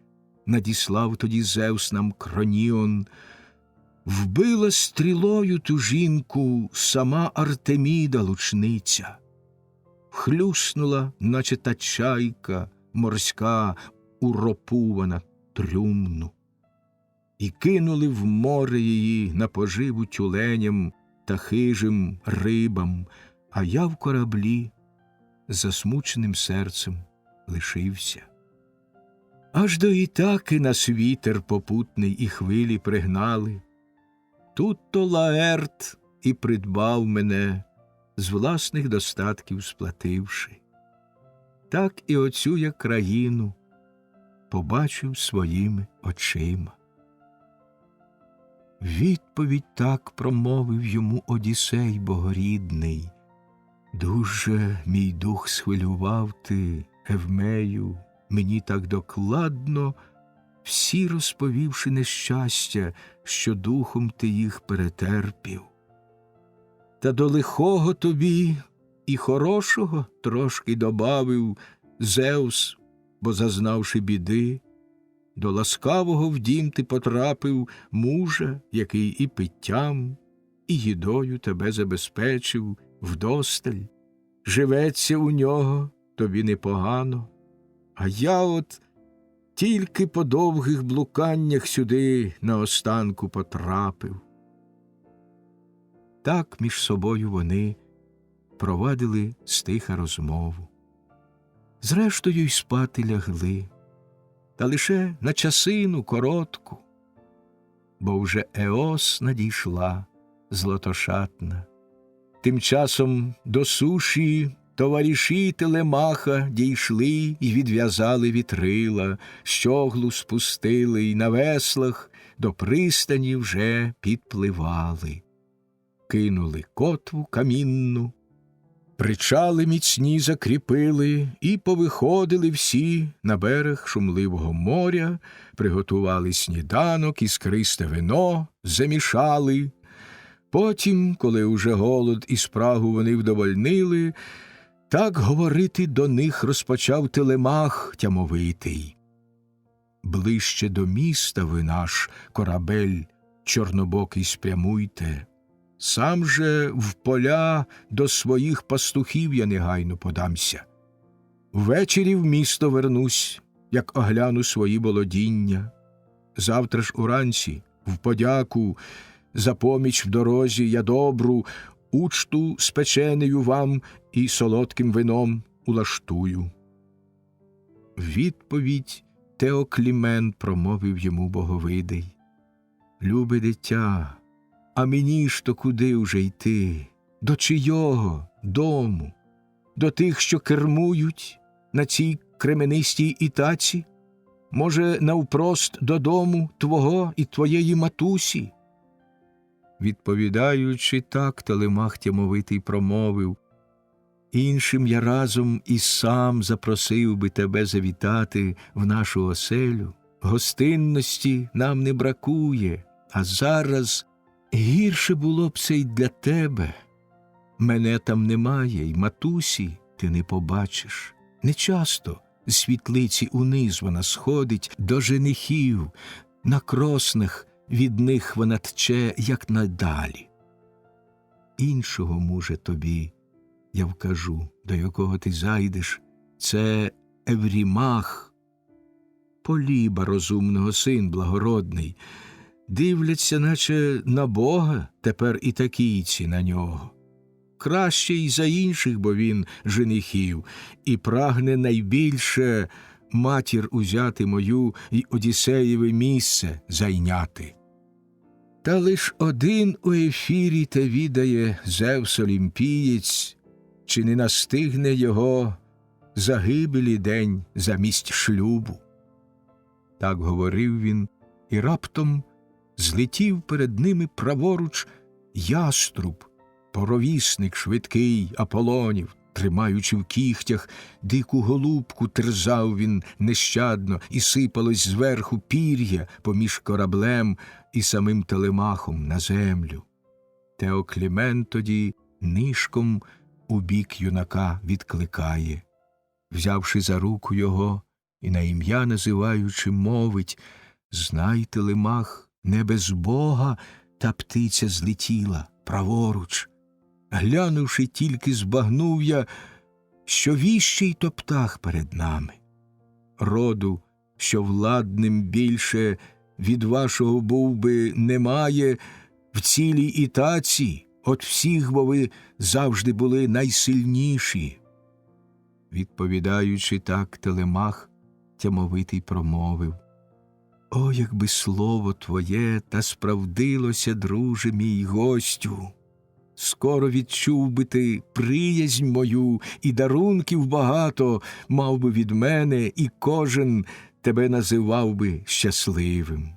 надіслав тоді Зевс нам Кроніон. Вбила стрілою ту жінку сама Артеміда лучниця. Хлюснула, наче та чайка морська, уропувана трюмну. І кинули в море її на поживу тюленям та хижим рибам, а я в кораблі засмученим серцем лишився. Аж до Ітаки нас вітер попутний і хвилі пригнали. Тут-то Лаерт і придбав мене, з власних достатків сплативши. Так і оцю я країну побачив своїми очима. Відповідь так промовив йому Одіссей богорідний. Дуже мій дух схвилював ти, Евмею, мені так докладно, всі розповівши нещастя, що духом ти їх перетерпів. Та до лихого тобі і хорошого трошки добавив Зевс, бо, зазнавши біди, до ласкавого в дім ти потрапив мужа, який і питтям, і їдою тебе забезпечив вдосталь. Живеться у нього тобі непогано, а я от тільки по довгих блуканнях сюди наостанку потрапив. Так між собою вони провадили стиха розмову. Зрештою й спати лягли, та лише на часину коротку, бо вже Еос надійшла златошатна. Тим часом до суші товариші Телемаха дійшли й відв'язали вітрила, щоглу спустили й на веслах до пристані вже підпливали. Кинули котву камінну, причали міцні закріпили і повиходили всі на берег шумливого моря, приготували сніданок, іскристе вино замішали. Потім, коли уже голод і спрагу вони вдовольнили, так говорити до них розпочав Телемах тямовитий. Ближче до міста ви наш корабель чорнобокий, спрямуйте. Сам же в поля до своїх пастухів я негайно подамся. Ввечері в місто вернусь, як огляну свої володіння. Завтра ж уранці, в подяку, за поміч в дорозі я добру, учту спеченею вам і солодким вином улаштую. Відповідь Теоклімен промовив йому Боговидий: «Любе дитя, а мені ж то куди уже йти? До чийого дому? До тих, що кермують на цій кременистій ітаці? Може, навпрост додому твого і твоєї матусі?» Відповідаючи так, Телемах Тямовитий промовив: «Іншим я разом і сам запросив би тебе завітати в нашу оселю. Гостинності нам не бракує, а зараз гірше було б це й для тебе. Мене там немає, й матусі ти не побачиш. Нечасто з світлиці униз вона сходить до женихів, на кроснах від них вона тче, як надалі. Іншого мужа тобі я вкажу, до якого ти зайдеш, це Еврімах, Поліба розумного син благородний. Дивляться, наче на Бога, тепер і такійці на нього. Краще й за інших, бо він женихів, і прагне найбільше матір узяти мою й Одіссеєве місце зайняти. Та лиш один у ефірі те відає Зевс Олімпієць, чи не настигне його загибелі день замість шлюбу». Так говорив він, і раптом злетів перед ними праворуч яструб, поровісник швидкий Аполонів. Тримаючи в кігтях дику голубку, терзав він нещадно, і сипалось зверху пір'я поміж кораблем і самим Телемахом на землю. Теоклімен тоді нишком у бік юнака відкликає. Взявши за руку його і на ім'я називаючи, мовить: «Знай, Телемах, не без Бога та птиця злетіла праворуч. Глянувши, тільки збагнув я, що віщий то птах перед нами. Роду, що владним більше від вашого був би, немає в цілій ітаці, от всіх, бо ви завжди були найсильніші». Відповідаючи так, Телемах Тямовитий промовив: «О, якби слово твоє та справдилося, друже мій гостю! Скоро відчув би ти приязнь мою, і дарунків багато мав би від мене, і кожен тебе називав би щасливим».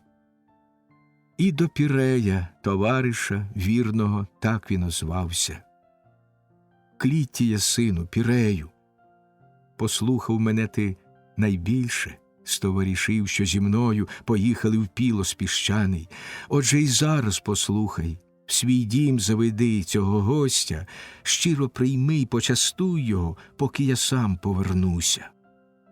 І до Пірея, товариша вірного, так він озвався: «Клітія, сину, Пірею, послухав мене ти найбільше з товаришів, що зі мною поїхали в Пілос піщаний. Отже й зараз послухай, в свій дім заведи цього гостя, щиро прийми й почастуй його, поки я сам повернуся».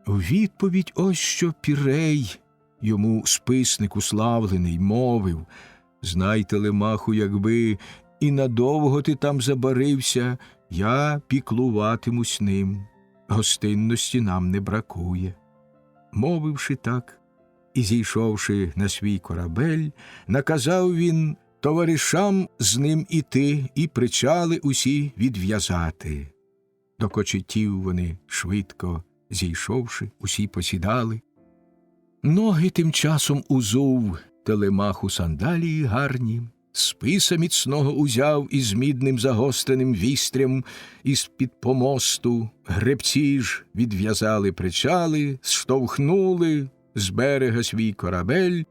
У відповідь ось що Пірей йому, списник уславлений, мовив: «Знай, Телемаху, якби і надовго ти там забарився, я піклуватимусь ним. Гостинності нам не бракує». Мовивши так і зійшовши на свій корабель, наказав він товаришам з ним іти і причали усі відв'язати. До кочетів вони швидко зійшовши, усі посідали. Ноги тим часом узув Телемах у сандалії гарні, списа міцного узяв із мідним загостреним вістрям із-під помосту, гребці ж відв'язали причали, штовхнули з берега свій корабель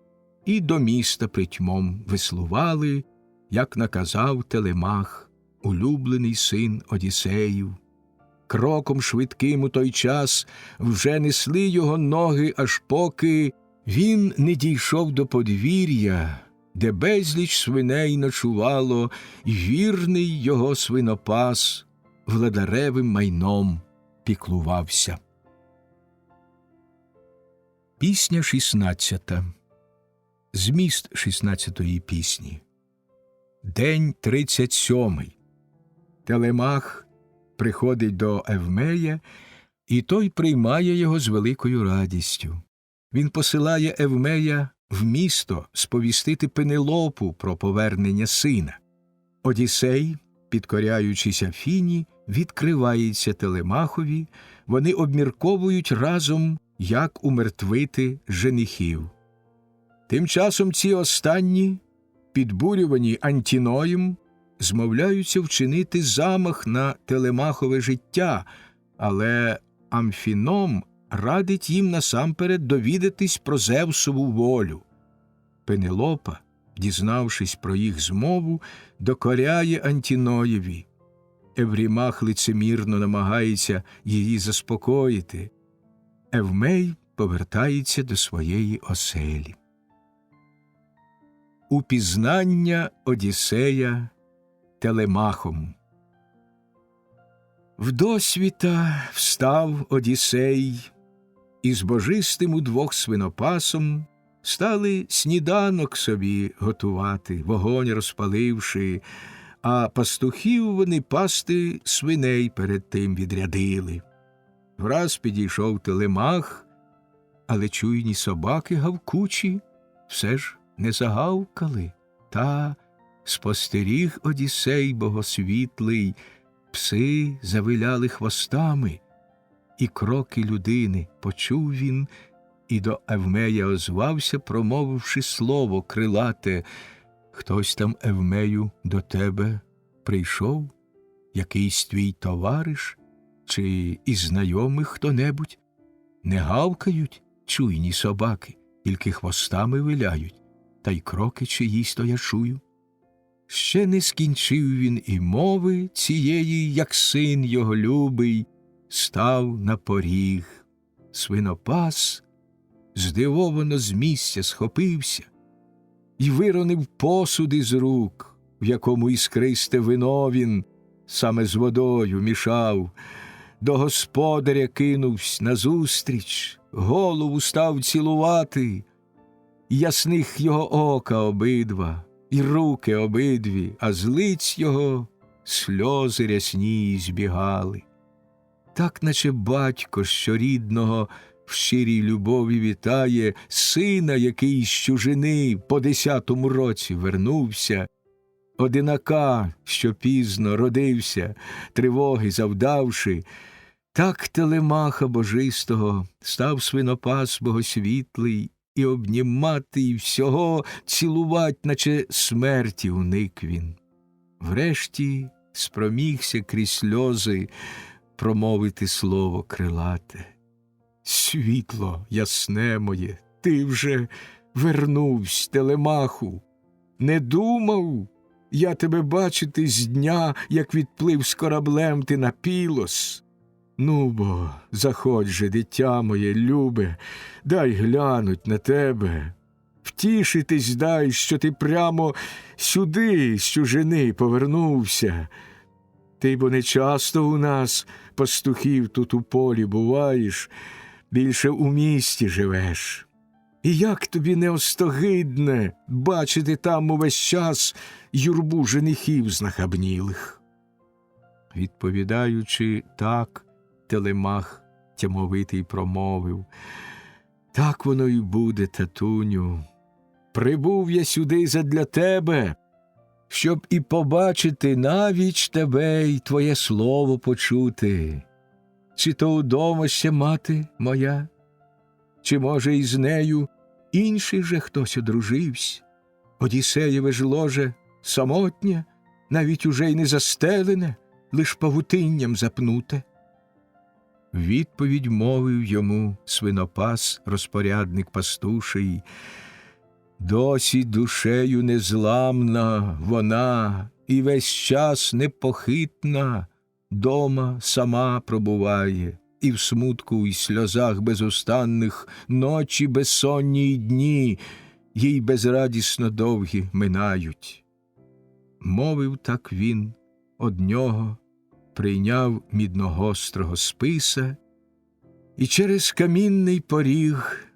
і до міста притьмом веслували, як наказав Телемах, улюблений син Одіссеїв. Кроком швидким у той час вже несли його ноги, аж поки він не дійшов до подвір'я, де безліч свиней ночувало, і вірний його свинопас владаревим майном піклувався. Пісня 16. Зміст 16-ї пісні. День 37. Телемах приходить до Евмея, і той приймає його з великою радістю. Він посилає Евмея в місто сповістити Пенелопу про повернення сина. Одіссей, підкоряючись Афіні, відкривається Телемахові, вони обмірковують разом, як умертвити женихів. Тим часом ці останні, підбурювані Антіноєм, змовляються вчинити замах на Телемахове життя, але Амфіном радить їм насамперед довідатись про Зевсову волю. Пенелопа, дізнавшись про їх змову, докоряє Антіноєві. Еврімах лицемірно намагається її заспокоїти. Евмей повертається до своєї оселі. Упізнання Одіссея Телемахом. Вдосвіта встав Одіссей, і з божистим удвох свинопасом стали сніданок собі готувати, вогонь розпаливши, а пастухів вони пасти свиней перед тим відрядили. Враз підійшов Телемах, але чуйні собаки гавкучі все ж не загавкали. Та спостеріг Одіссей богосвітлий, пси завиляли хвостами, і кроки людини почув він, і до Евмея озвався, промовивши слово крилате: «Хтось там, Евмею, до тебе прийшов? Якийсь твій товариш? Чи із знайомих хто-небудь? Не гавкають чуйні собаки, тільки хвостами виляють, та й кроки чиїсь то я чую». Ще не скінчив він і мови цієї, як син його любий, став на поріг. Свинопас здивовано з місця схопився і виронив посуд із рук, в якому іскристе вино він саме з водою мішав. До господаря кинувсь назустріч, голову став цілувати, ясних його ока обидва, і руки обидві, а з лиць його сльози рясні збігали. Так, наче батько, що рідного в щирій любові вітає сина, який з чужини по 10-му році вернувся, одинака, що пізно родився, тривоги завдавши, так Телемаха божистого став свинопас богосвітлий, і обнімати, і всього цілувать, наче смерті уник він. Врешті спромігся крізь сльози промовити слово крилате: «Світло ясне моє, ти вже вернувсь, Телемаху. Не думав я тебе бачити з дня, як відплив з кораблем ти на Пілос. Ну бо, заходь же, дитя моє любе, дай глянуть на тебе. Втішитись дай, що ти прямо сюди з чужини повернувся. Ти бо не часто у нас, пастухів, тут у полі буваєш, більше у місті живеш. І як тобі не остогидне бачити там увесь час юрбу женихів знахабнілих?» Відповідаючи так, Телемах тямовитий промовив: «Так воно й буде, татуню. Прибув я сюди задля тебе, щоб і побачити навіч тебе, й твоє слово почути. Чи то удома ще мати моя? Чи, може, із нею інший же хтось одружився? Одіссеєве ж ложе самотнє, навіть уже й не застелене, лиш павутинням запнуте?» Відповідь мовив йому свинопас, розпорядник пастуший: «Досі душею незламна вона, і весь час непохитна, дома сама пробуває, і в смутку й сльозах безустанних ночі безсонні й дні їй безрадісно довгі минають». Мовив так він, од нього прийняв мідногострого списа, і через камінний поріг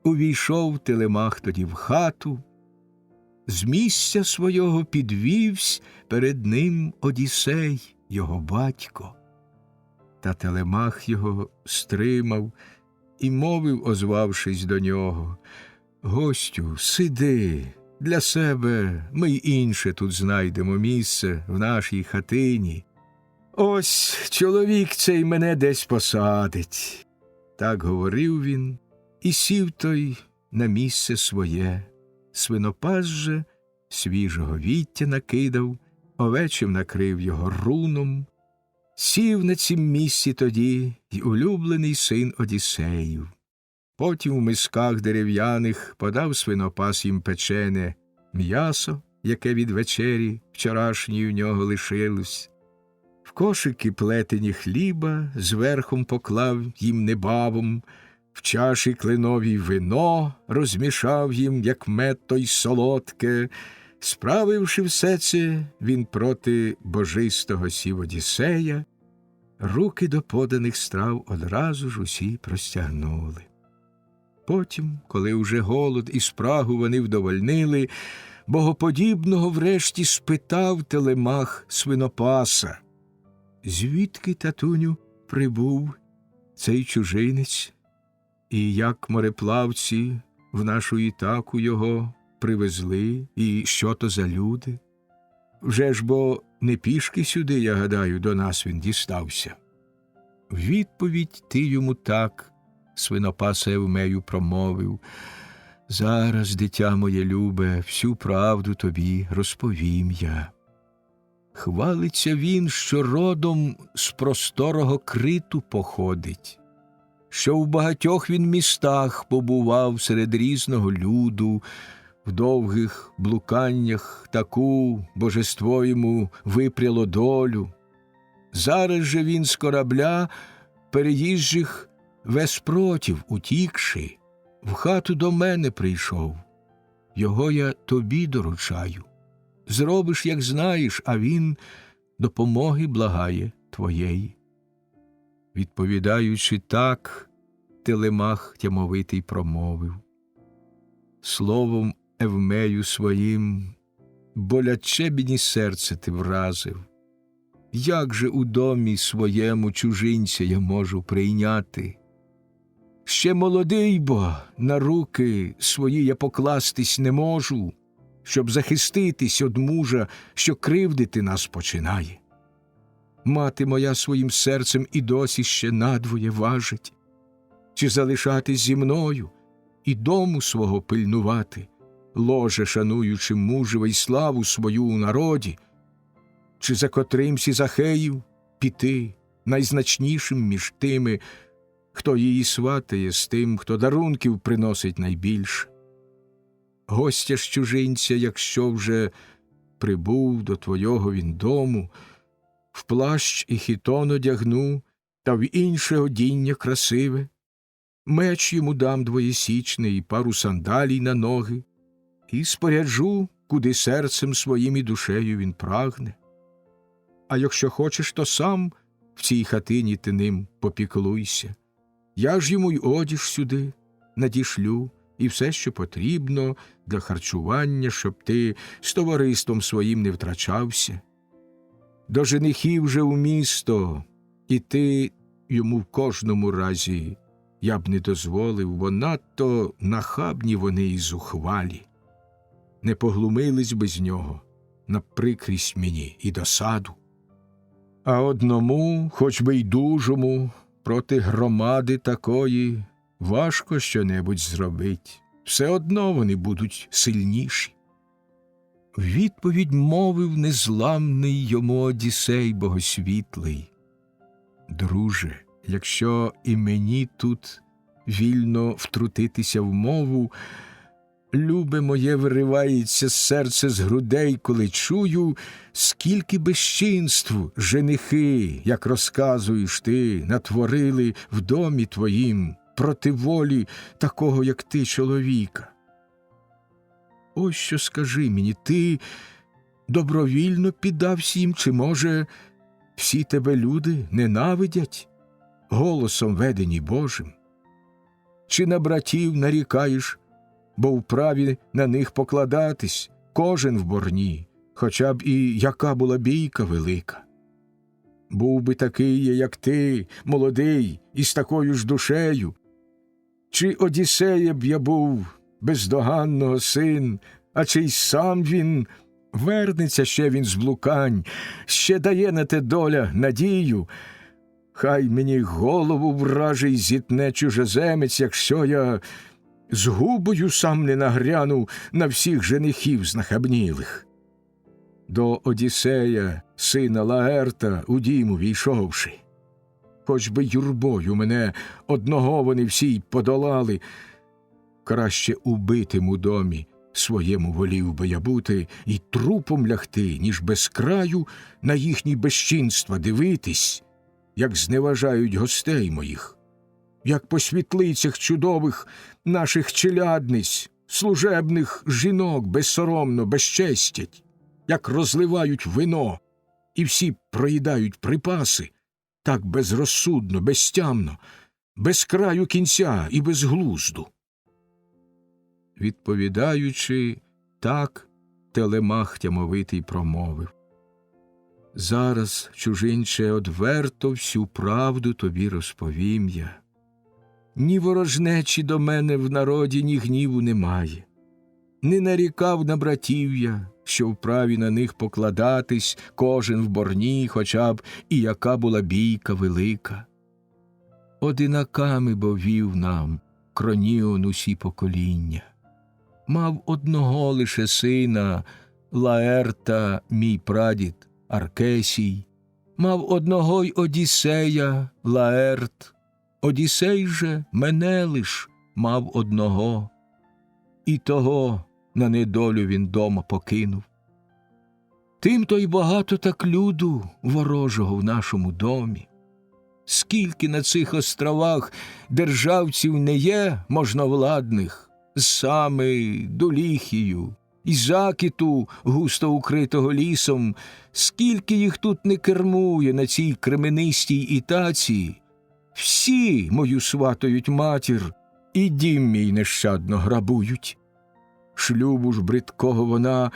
Увійшов Телемах тоді в хату, з місця свого підвівсь перед ним Одіссей, його батько. Та Телемах його стримав і мовив, озвавшись до нього: «Гостю, сиди, для себе ми й інше тут знайдемо місце в нашій хатині. Ось чоловік цей мене десь посадить». Так говорив він, і сів той на місце своє. Свинопас же свіжого віття накидав, овечим накрив його руном. Сів на цім місці тоді й улюблений син Одіссеїв. Потім в мисках дерев'яних подав свинопас їм печене м'ясо, яке від вечері вчорашньої в нього лишилось. В кошики плетені хліба зверхом поклав їм небавом, в чаші кленовій вино розмішав їм, як мед той солодке. Справивши все це, він проти божистого сів Одіссея, руки до поданих страв одразу ж усі простягнули. Потім, коли уже голод і спрагу вони вдовольнили, богоподібного врешті спитав Телемах свинопаса: «Звідки, татуню, прибув цей чужинець, і як мореплавці в нашу Ітаку його привезли, і що то за люди? Вже ж бо не пішки сюди, я гадаю, до нас він дістався». Відповідь ти йому так, свинопас Евмею, промовив: «Зараз, дитя моє любе, всю правду тобі розповім я». Хвалиться він, що родом з просторого Криту походить, що в багатьох він містах побував серед різного люду, в довгих блуканнях таку божество йому випряло долю. Зараз же він з корабля переїжджих весь протів утікши, в хату до мене прийшов. Його я тобі доручаю. Зробиш, як знаєш, а він допомоги благає твоєї». Відповідаючи так, Телемах тямовитий промовив: «Словом Евмею своїм боляче мені серце ти вразив. Як же у домі своєму чужинця я можу прийняти? Ще молодий, бо на руки свої я покластись не можу, щоб захиститись од мужа, що кривдити нас починає. Мати моя своїм серцем і досі ще надвоє важить. Чи залишатись зі мною і дому свого пильнувати, ложе шануючи мужеве й славу свою у народі, чи за котримсь із Ахеїв піти найзначнішим між тими, хто її сватає, з тим, хто дарунків приносить найбільше? Гостя ж чужинця, якщо вже прибув до твого він дому, в плащ і хітон одягну, та в інше одіння красиве, меч йому дам двоєсічний і пару сандалій на ноги, і споряджу, куди серцем своїм і душею він прагне. А якщо хочеш, то сам в цій хатині ти ним попіклуйся. Я ж йому й одіж сюди надішлю, і все, що потрібно для харчування, щоб ти з товариством своїм не втрачався. До женихів же у місто, і ти йому в кожному разі я б не дозволив, бо надто нахабні вони і зухвалі. Не поглумились би з нього на прикрість мені і досаду. А одному, хоч би й дужому, проти громади такої важко що-небудь зробить. Все одно вони будуть сильніші». Відповідь мовив незламний йому Одіссей богосвітлий: «Друже, якщо і мені тут вільно втрутитися в мову, любе моє виривається серце з грудей, коли чую, скільки безчинств женихи, як розказуєш ти, натворили в домі твоїм проти волі такого, як ти, чоловіка. Ось що скажи мені, ти добровільно піддався їм, чи, може, всі тебе люди ненавидять, голосом ведені Божим? Чи на братів нарікаєш, бо вправі на них покладатись, кожен в борні, хоча б і яка була бійка велика. Був би такий, як ти, молодий, і з такою ж душею. Чи Одіссея б я був, бездоганного син, а чи й сам він вернеться ще він з блукань, ще дає на те доля надію. Хай мені голову вражий зітне чужеземець, якщо я з губою сам не нагряну на всіх женихів знахабнілих. До Одіссея, сина Лаерта, у дім увійшовши, хоч би юрбою мене одного вони всі й подолали, краще убитим у домі своєму волів би я бути і трупом лягти, ніж без краю на їхні безчинства дивитись, як зневажають гостей моїх, як по світлицях чудових наших челядниць, служебних жінок безсоромно безчестять, як розливають вино і всі проїдають припаси, так безрозсудно, безтямно, без краю кінця і без глузду. Відповідаючи, так Телемах тямовитий промовив: «Зараз, чужинче, одверто всю правду тобі розповім я. Ні ворожнечі до мене в народі, ні гніву немає. Не нарікав на братів я, що вправі на них покладатись, кожен в борні, хоча б і яка була бійка велика. Одинаками бо вів нам Кроніон усі покоління. Мав одного лише сина, Лаерта, мій прадід Аркесій, мав одного й Одіссея, Лаерт. Одіссей же мене лиш мав одного, і того на недолю він дома покинув. Тим-то й багато так люду ворожого в нашому домі. Скільки на цих островах державців не є можновладних, з Сами до Ліхію, і Закіту, густо укритого лісом, скільки їх тут не кермує на цій кременистій Ітаці, всі мою сватають матір і дім мій нещадно грабують. Шлюбу ж бридкого вона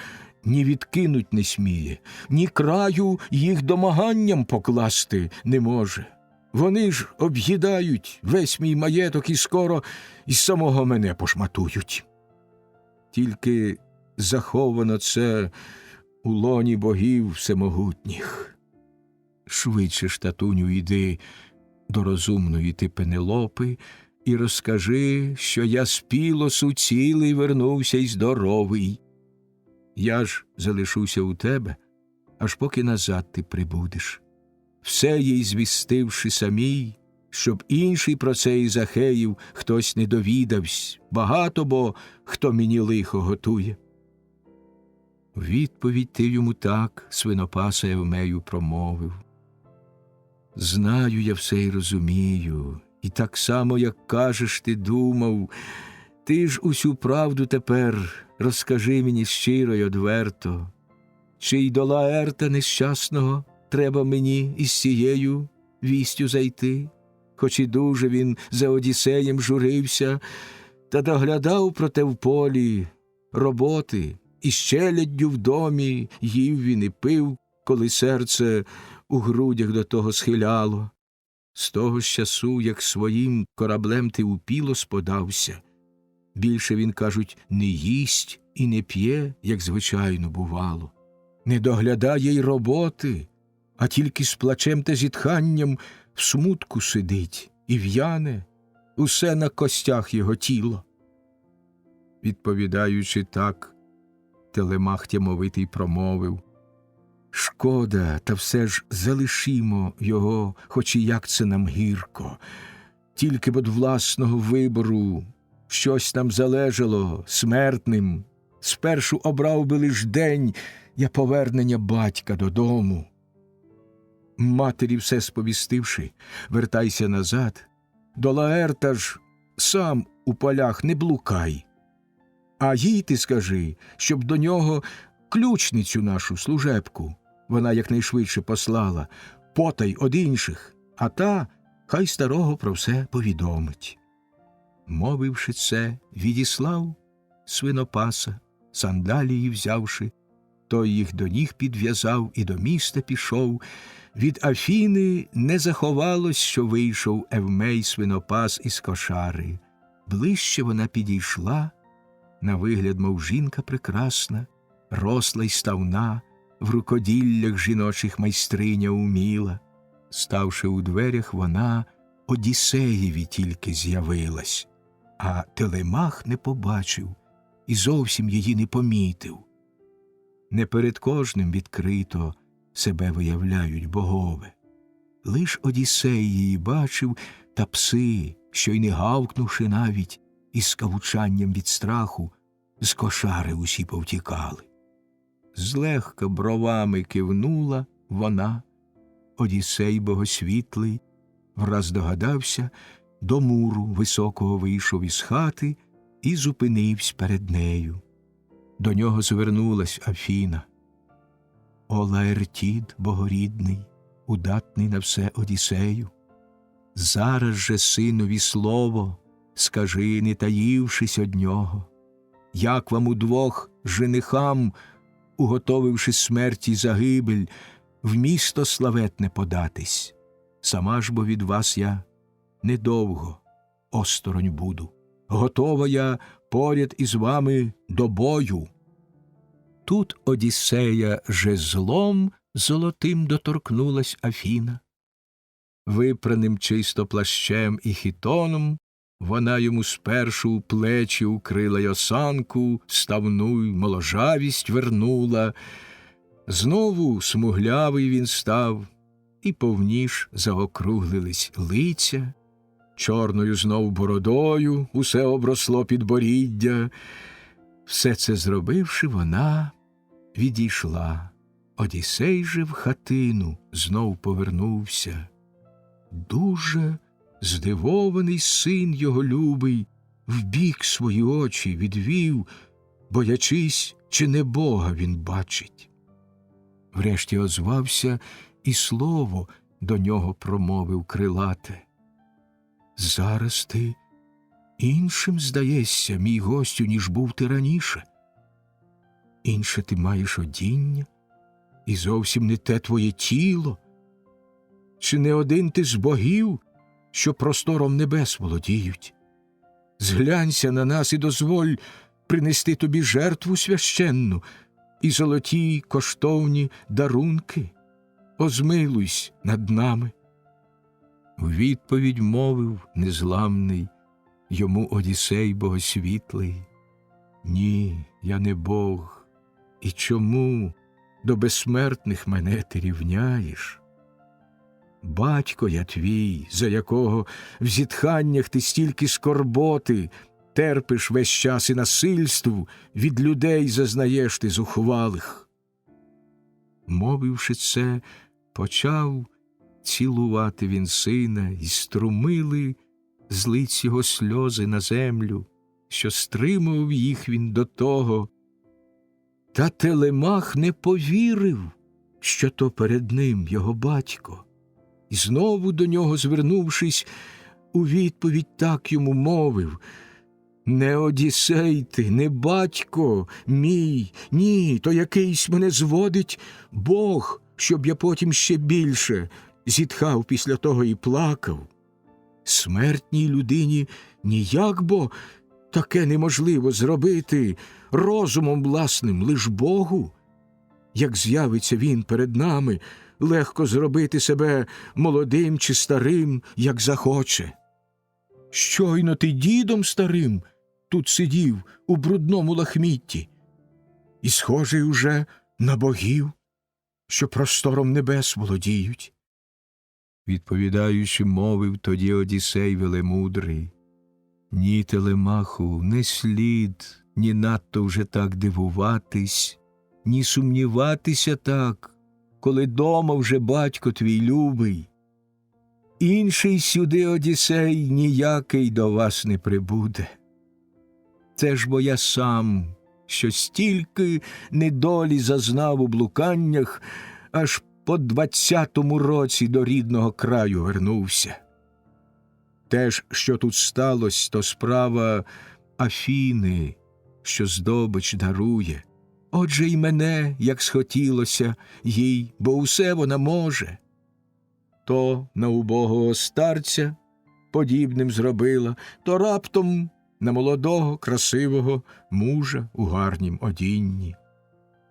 ні відкинуть не сміє, ні краю їх домаганням покласти не може. Вони ж об'їдають весь мій маєток і скоро і самого мене пошматують. Тільки заховано це у лоні богів всемогутніх. Швидше ж, татуню, йди до розумної ти Пенелопи і розкажи, що я з Пілосу цілий вернувся й здоровий. Я ж залишуся у тебе, аж поки назад ти прибудеш. Все їй звістивши самій, щоб інший про це із Ахеїв хтось не довідавсь, багато бо хто мені лихо готує. Відповідь ти йому так, свинопаса Евмею, промовив: знаю я все й розумію, і так само, як кажеш, ти думав. Ти ж усю правду тепер розкажи мені щиро й одверто. Чи й до Лаерта нещасного треба мені із цією вістю зайти? Хоч і дуже він за Одіссеєм журився, та доглядав проте в полі роботи, і з челяддю в домі їв він і пив, коли серце у грудях до того схиляло. З того ж часу, як своїм кораблем ти у Пілос подався, більше він, кажуть, не їсть і не п'є, як звичайно бувало. Не доглядає й роботи, а тільки з плачем та зітханням в смутку сидить і в'яне, усе на костях його тіло. Відповідаючи так, Телемах тямовитий промовив: шкода, та все ж залишімо його, хоч і як це нам гірко. Тільки б од власного вибору щось нам залежало смертним. Спершу обрав би лиш день я повернення батька додому. Матері все сповістивши, вертайся назад. До Лаерта ж сам у полях не блукай. А їй ти скажи, щоб до нього ключницю нашу, служебку, вона якнайшвидше послала, потай од інших, а та хай старого про все повідомить. Мовивши це, відіслав свинопаса, сандалії взявши, той їх до ніг підв'язав і до міста пішов. Від Афіни не заховалось, що вийшов Евмей свинопас із кошари. Ближче вона підійшла, на вигляд, мов жінка прекрасна, росла й ставна, в рукоділлях жіночих майстриня уміла. Ставши у дверях, вона Одіссеєві тільки з'явилась, а Телемах не побачив і зовсім її не помітив. Не перед кожним відкрито себе виявляють богове. Лиш Одіссей її бачив, та пси, що й не гавкнувши навіть, із скавучанням від страху, з кошари усі повтікали. Злегка бровами кивнула вона. Одіссей богосвітлий враз догадався, до муру високого вийшов із хати і зупинився перед нею. До нього звернулась Афіна. «О Лаертід богорідний, удатний на все Одіссею, зараз же синові слово скажи, не таївшись од нього, як вам удвох женихам, уготовивши смерті загибель, в місто славетне податись. Сама ж бо від вас я недовго осторонь буду. Готова я поряд із вами до бою». Тут Одіссея жезлом золотим доторкнулась Афіна. Випраним чисто плащем і хітоном вона йому спершу у плечі укрила й осанку, ставну й моложавість вернула. Знову смуглявий він став, і повніш заокруглились лиця, чорною знов бородою усе обросло підборіддя. Все це зробивши, вона відійшла. Одіссей же в хатину знов повернувся. Дуже здивований син його любий вбік свої очі відвів, боячись, чи не Бога він бачить. Врешті озвався і слово до нього промовив крилате. «Зараз ти іншим здаєшся, мій гостю, ніж був ти раніше. Інше ти маєш одіння, і зовсім не те твоє тіло. Чи не один ти з богів, що простором небес володіють? Зглянься на нас і дозволь принести тобі жертву священну і золоті коштовні дарунки. Озмилуйсь над нами». У відповідь мовив незламний йому Одіссей богосвітлий. «Ні, я не Бог, і чому до безсмертних мене ти рівняєш? Батько я твій, за якого в зітханнях ти стільки скорботи терпиш весь час і насильству, від людей зазнаєш ти зухвалих». Мовивши це, почав цілувати він сина, і струмили з лиць його сльози на землю, що стримував їх він до того. Та Телемах не повірив, що то перед ним його батько, і знову до нього звернувшись, у відповідь так йому мовив: «Не Одіссей ти, не батько мій, ні, то якийсь мене зводить Бог, щоб я потім ще більше зітхав після того і плакав. Смертній людині ніяк бо таке неможливо зробити розумом власним лиш Богу. Як з'явиться він перед нами, легко зробити себе молодим чи старим, як захоче. Щойно ти дідом старим тут сидів у брудному лахмітті і схожий уже на богів, що простором небес володіють». Відповідаючи, мовив тоді Одіссей велемудрий: «Ні, Телемаху, не слід ні надто вже так дивуватись, ні сумніватися так, коли дома вже батько твій любий. Інший сюди Одіссей ніякий до вас не прибуде. Це ж бо я сам, що стільки недолі зазнав у блуканнях, аж по 20-му році до рідного краю вернувся. Те ж, що тут сталося, то справа Афіни, що здобич дарує. Отже й мене, як схотілося їй, бо усе вона може. То на убогого старця подібним зробила, то раптом на молодого, красивого мужа у гарнім одінні.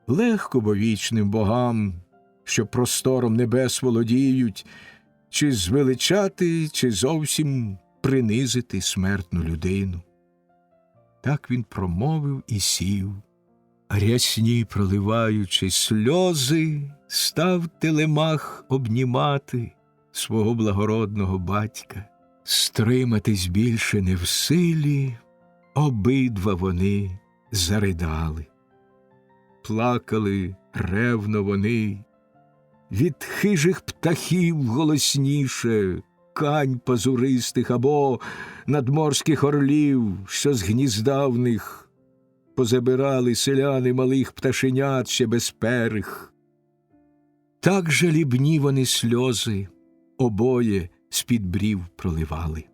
Легко бо вічним богам, що простором небес володіють, чи звеличати, чи зовсім принизити смертну людину. Так він промовив і сів. Рясні, проливаючи сльози, став Телемах обнімати свого благородного батька. Стриматись більше не в силі, обидва вони заридали. Плакали ревно вони, від хижих птахів голосніше, кань пазуристих або надморських орлів, що з гнізда в них позабирали селяни малих пташенят ще безперих. Так жалібні вони сльози обоє з-під брів проливали.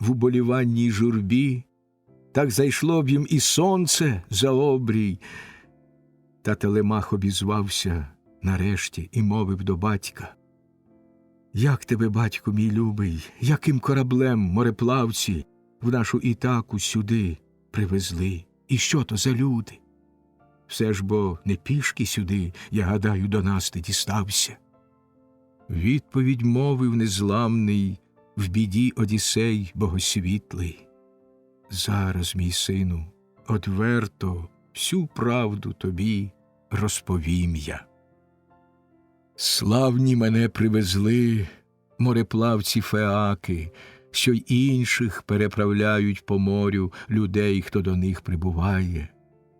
В уболіванній журбі так зайшло б їм і сонце за обрій. Та Телемах обізвався нарешті і мовив до батька: «Як тебе, батьку мій любий, яким кораблем мореплавці в нашу Ітаку сюди привезли? І що то за люди? Все ж бо не пішки сюди, я гадаю, до нас ти дістався». Відповідь мовив незламний в біді Одіссей богосвітлий: «Зараз, мій сину, одверто всю правду тобі розповім я. Славні мене привезли мореплавці Феаки, що й інших переправляють по морю людей, хто до них прибуває.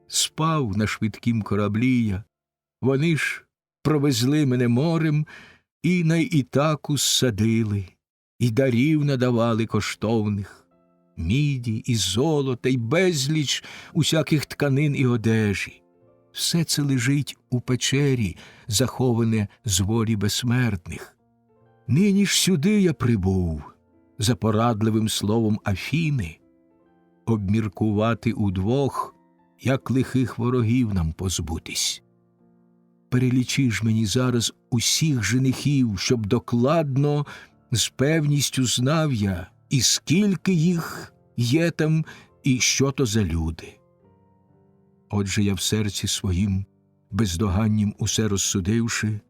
Спав на швидкім кораблі я, вони ж провезли мене морем і на Ітаку ссадили, і дарів надавали коштовних, міді і золота, й безліч усяких тканин і одежі. Все це лежить у печері, заховане з волі безсмертних. Нині ж сюди я прибув, за порадливим словом Афіни, обміркувати удвох, як лихих ворогів нам позбутись. Перелічи ж мені зараз усіх женихів, щоб докладно, з певністю знав я, і скільки їх є там, і що то за люди. Отже я в серці своїм, бездоганнім усе розсудивши,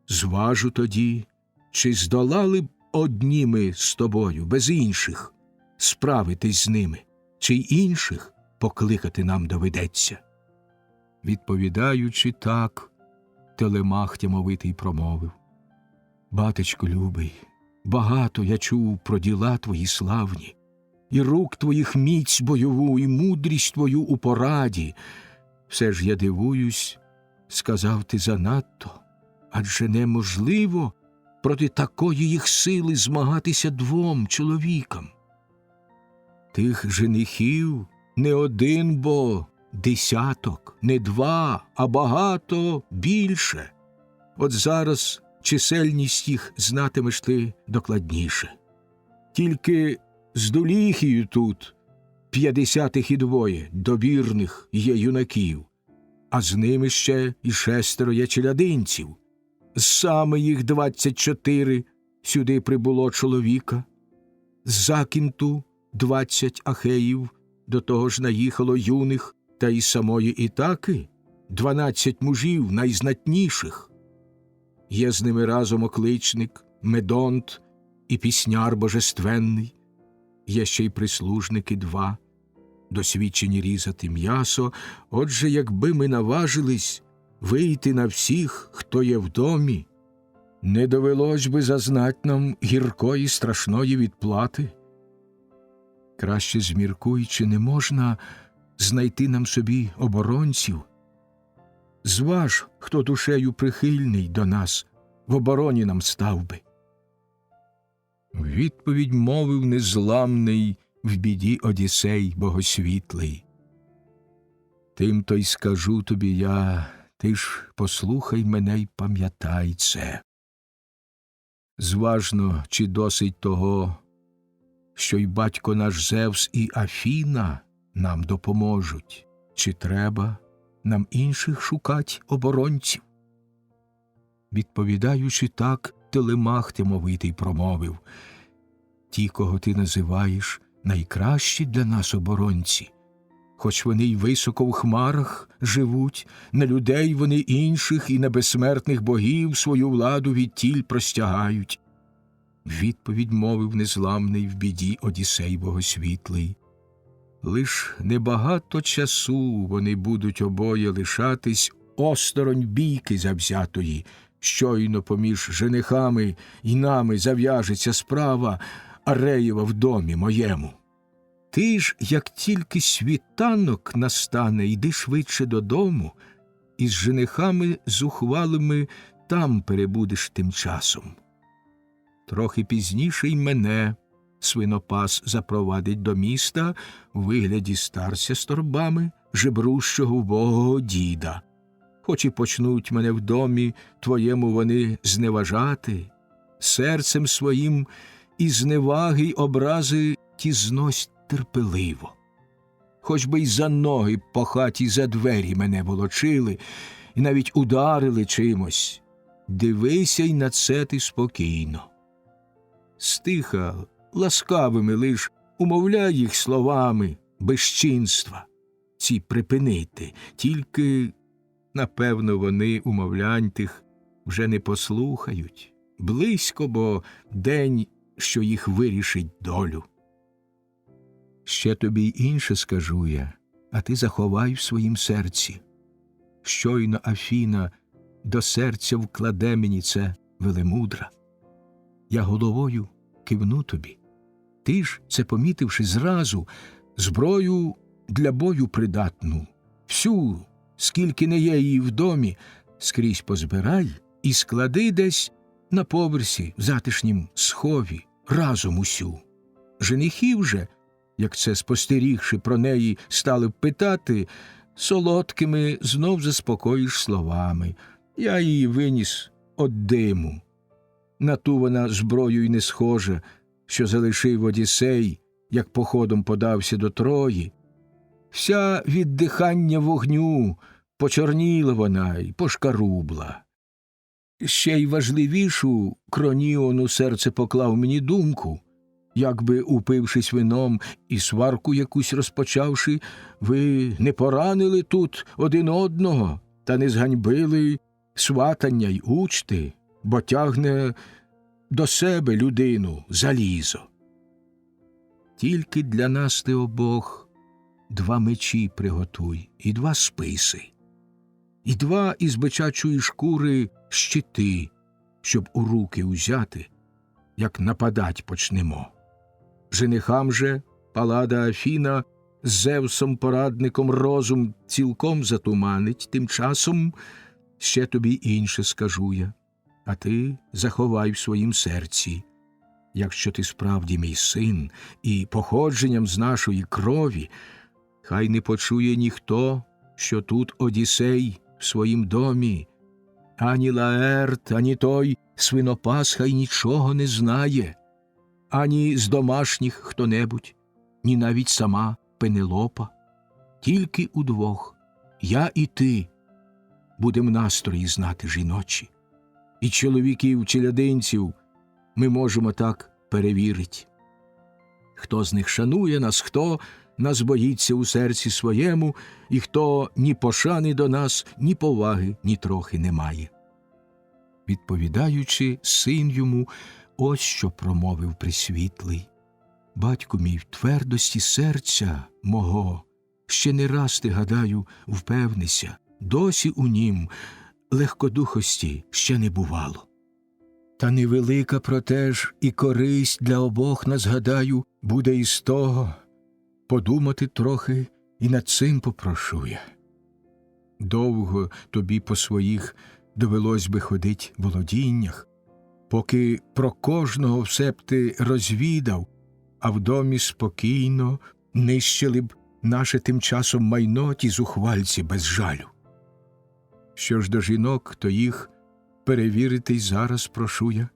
зважу тоді, чи здолали б одні ми з тобою, без інших, справитись з ними, чи й інших покликати нам доведеться. Відповідаючи так, Телемах тямовитий промовив: «Батечку любий, багато я чув про діла твої славні, і рук твоїх міць бойову, і мудрість твою у пораді. Все ж я дивуюсь, сказав ти занадто, адже неможливо проти такої їх сили змагатися двом чоловікам. Тих женихів не один, бо десяток, не два, а багато більше. От зараз чисельність їх знатимеш ти докладніше. Тільки з Доліхією тут 52 добірних є юнаків, а з ними ще і 6 є челядинців. Саме їх 24 сюди прибуло чоловіка. З Закінту 20 ахеїв, до того ж наїхало юних, та й самої Ітаки 12 мужів найзнатніших. Є з ними разом окличник, Медонт і пісняр божественний. Є ще й прислужники 2, досвідчені різати м'ясо. Отже, якби ми наважились вийти на всіх, хто є в домі, не довелось би зазнать нам гіркої страшної відплати. Краще зміркуй, чи не можна знайти нам собі оборонців. Зваж, хто душею прихильний до нас, в обороні нам став би». Відповідь мовив незламний в біді Одіссей богосвітлий: «Тим то й скажу тобі я, ти ж послухай мене й пам'ятай це. Зважно, чи досить того, що й батько наш Зевс і Афіна нам допоможуть. Чи треба нам інших шукать оборонців? Відповідаючи так, Телемах Тимовитий промовив: ті, кого ти називаєш, найкращі для нас оборонці. Хоч вони й високо в хмарах живуть, на людей вони інших і на безсмертних богів свою владу відтіль простягають. Відповідь мовив незламний в біді Одіссей богосвітлий: лиш небагато часу вони будуть обоє лишатись осторонь бійки завзятої. Щойно поміж женихами й нами зав'яжеться справа Ареєва в домі моєму. Ти ж, як тільки світанок настане, йди швидше додому, і з женихами зухвалими там перебудеш тим часом. Трохи пізніше й мене свинопас запровадить до міста в вигляді старця з торбами, жебрущого вбогого діда. Хоч і почнуть мене в домі твоєму вони зневажати, серцем своїм і зневаги й образи ті знось терпеливо. Хоч би й за ноги по хаті за двері мене волочили, і навіть ударили чимось, дивися й на це ти спокійно. Стиха, ласкавими лиш умовляй їх словами безчинства ці припинити, тільки, напевно, вони умовлянь тих вже не послухають. Близько, бо день, що їх вирішить долю. Ще тобі й інше скажу я, а ти заховай в своїм серці. Щойно Афіна до серця вкладе мені це велемудра. Я головою кивну тобі. Ти ж, це помітивши зразу, зброю для бою придатну, всю, скільки не є її в домі, скрізь позбирай і склади десь на поверсі в затишнім схові разом усю. Женихів же, як це спостерігши про неї, стали б питати, солодкими знов заспокоїш словами. Я її виніс од диму. На ту вона зброю й не схожа, що залишив Одіссей, як походом подався до Трої. Вся від дихання вогню почорніла вона й пошкарубла. Ще й важливішу Кроніону серце поклав мені думку, якби, упившись вином і сварку якусь розпочавши, ви не поранили тут один одного та не зганьбили сватання й учти, бо тягне до себе людину залізо. Тільки для нас ти обох 2 мечі приготуй і 2 списи, і 2 із бичачої шкури щити, щоб у руки узяти, як нападать почнемо. Женихам же Паллада Афіна з Зевсом порадником розум цілком затуманить, тим часом ще тобі інше скажу я, а ти заховай в своїм серці. Якщо ти справді мій син і походженням з нашої крові, хай не почує ніхто, що тут Одіссей в своїм домі, ані Лаерт, ані той свинопас хай нічого не знає, ані з домашніх хто-небудь, ні навіть сама Пенелопа. Тільки удвох, я і ти, будем настрої знати жіночі. І чоловіків-челядинців ми можемо так перевірить. Хто з них шанує нас, хто нас боїться у серці своєму, і хто ні пошани до нас, ні поваги ні трохи не має. Відповідаючи, син йому ось що промовив Пресвітлий: батьку мій, в твердості серця мого ще не раз, ти, гадаю, впевнися, досі у нім легкодухості ще не бувало. Та невелика, проте ж, і користь для обох нас, гадаю, буде із того. Подумати трохи і над цим попрошу я. Довго тобі по своїх довелось би ходить володіннях, поки про кожного все б ти розвідав, а в домі спокійно нищили б наше тим часом майно ті зухвальці без жалю. Що ж до жінок, то їх перевірити й зараз прошу я.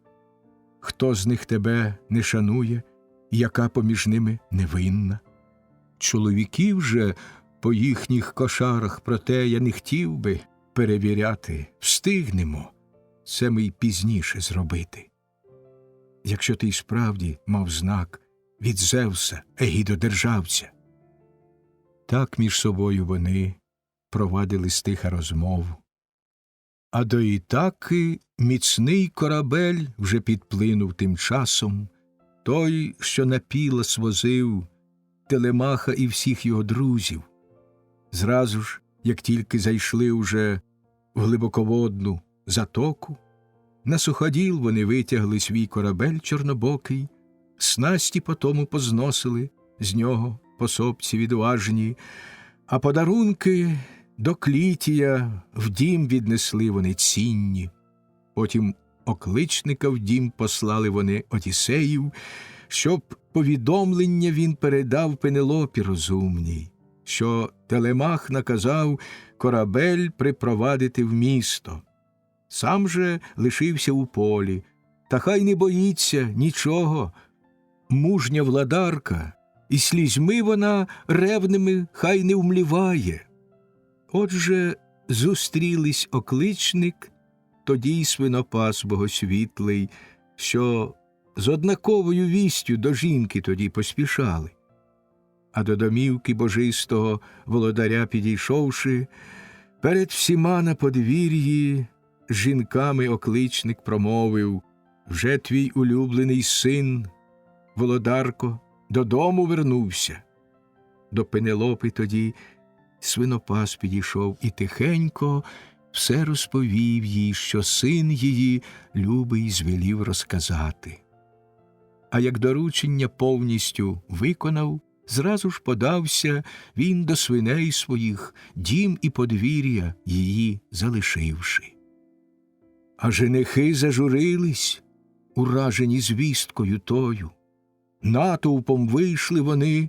Хто з них тебе не шанує, яка поміж ними невинна. Чоловіків же по їхніх кошарах, проте я не хотів би перевіряти. Встигнемо, це ми й пізніше зробити. Якщо ти й справді мав знак від Зевса, Егідодержавця. Так між собою вони провадили стиха розмову. А до Ітаки міцний корабель вже підплинув тим часом, той, що на Пілос возив Телемаха і всіх його друзів. Зразу ж, як тільки зайшли уже в глибоководну затоку, на суходіл вони витягли свій корабель чорнобокий, снасті потому позносили з нього пособці відважні, а подарунки до Клітія в дім віднесли вони цінні. Потім окличника в дім послали вони Одіссеїв, щоб повідомлення він передав Пенелопі розумній, що Телемах наказав корабель припровадити в місто. Сам же лишився у полі, та хай не боїться нічого. Мужня владарка, і слізьми вона ревними хай не вмліває. Отже, зустрілись окличник, тоді й свинопас богосвітлий, що з однаковою вістю до жінки тоді поспішали. А до домівки божистого володаря підійшовши, перед всіма на подвір'ї жінками окличник промовив: «Вже твій улюблений син, володарко, додому вернувся». До Пенелопи тоді свинопас підійшов і тихенько все розповів їй, що син її любий звелів розказати. А як доручення повністю виконав, зразу ж подався він до свиней своїх, дім і подвір'я її залишивши. А женихи зажурились, уражені звісткою тою. Натовпом вийшли вони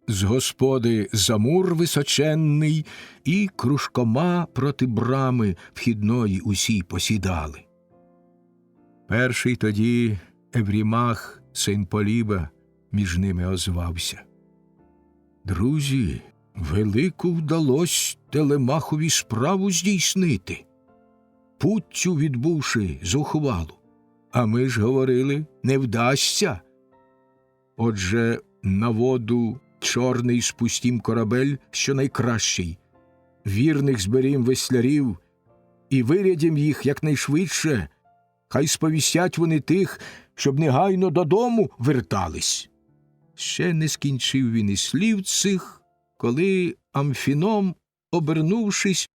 з господи за мур височенний, і кружкома проти брами вхідної усі посідали. Перший тоді Еврімах, син Поліба, між ними озвався: «Друзі, велику вдалось Телемахові справу здійснити, путтю відбувши зухвалу. А ми ж говорили, не вдасться. Отже, на воду чорний спустім корабель, що найкращий, вірних зберім веслярів і вирядім їх якнайшвидше, хай сповістять вони тих, щоб негайно додому вертались». Ще не скінчив він і слів цих, коли Амфіном, обернувшись,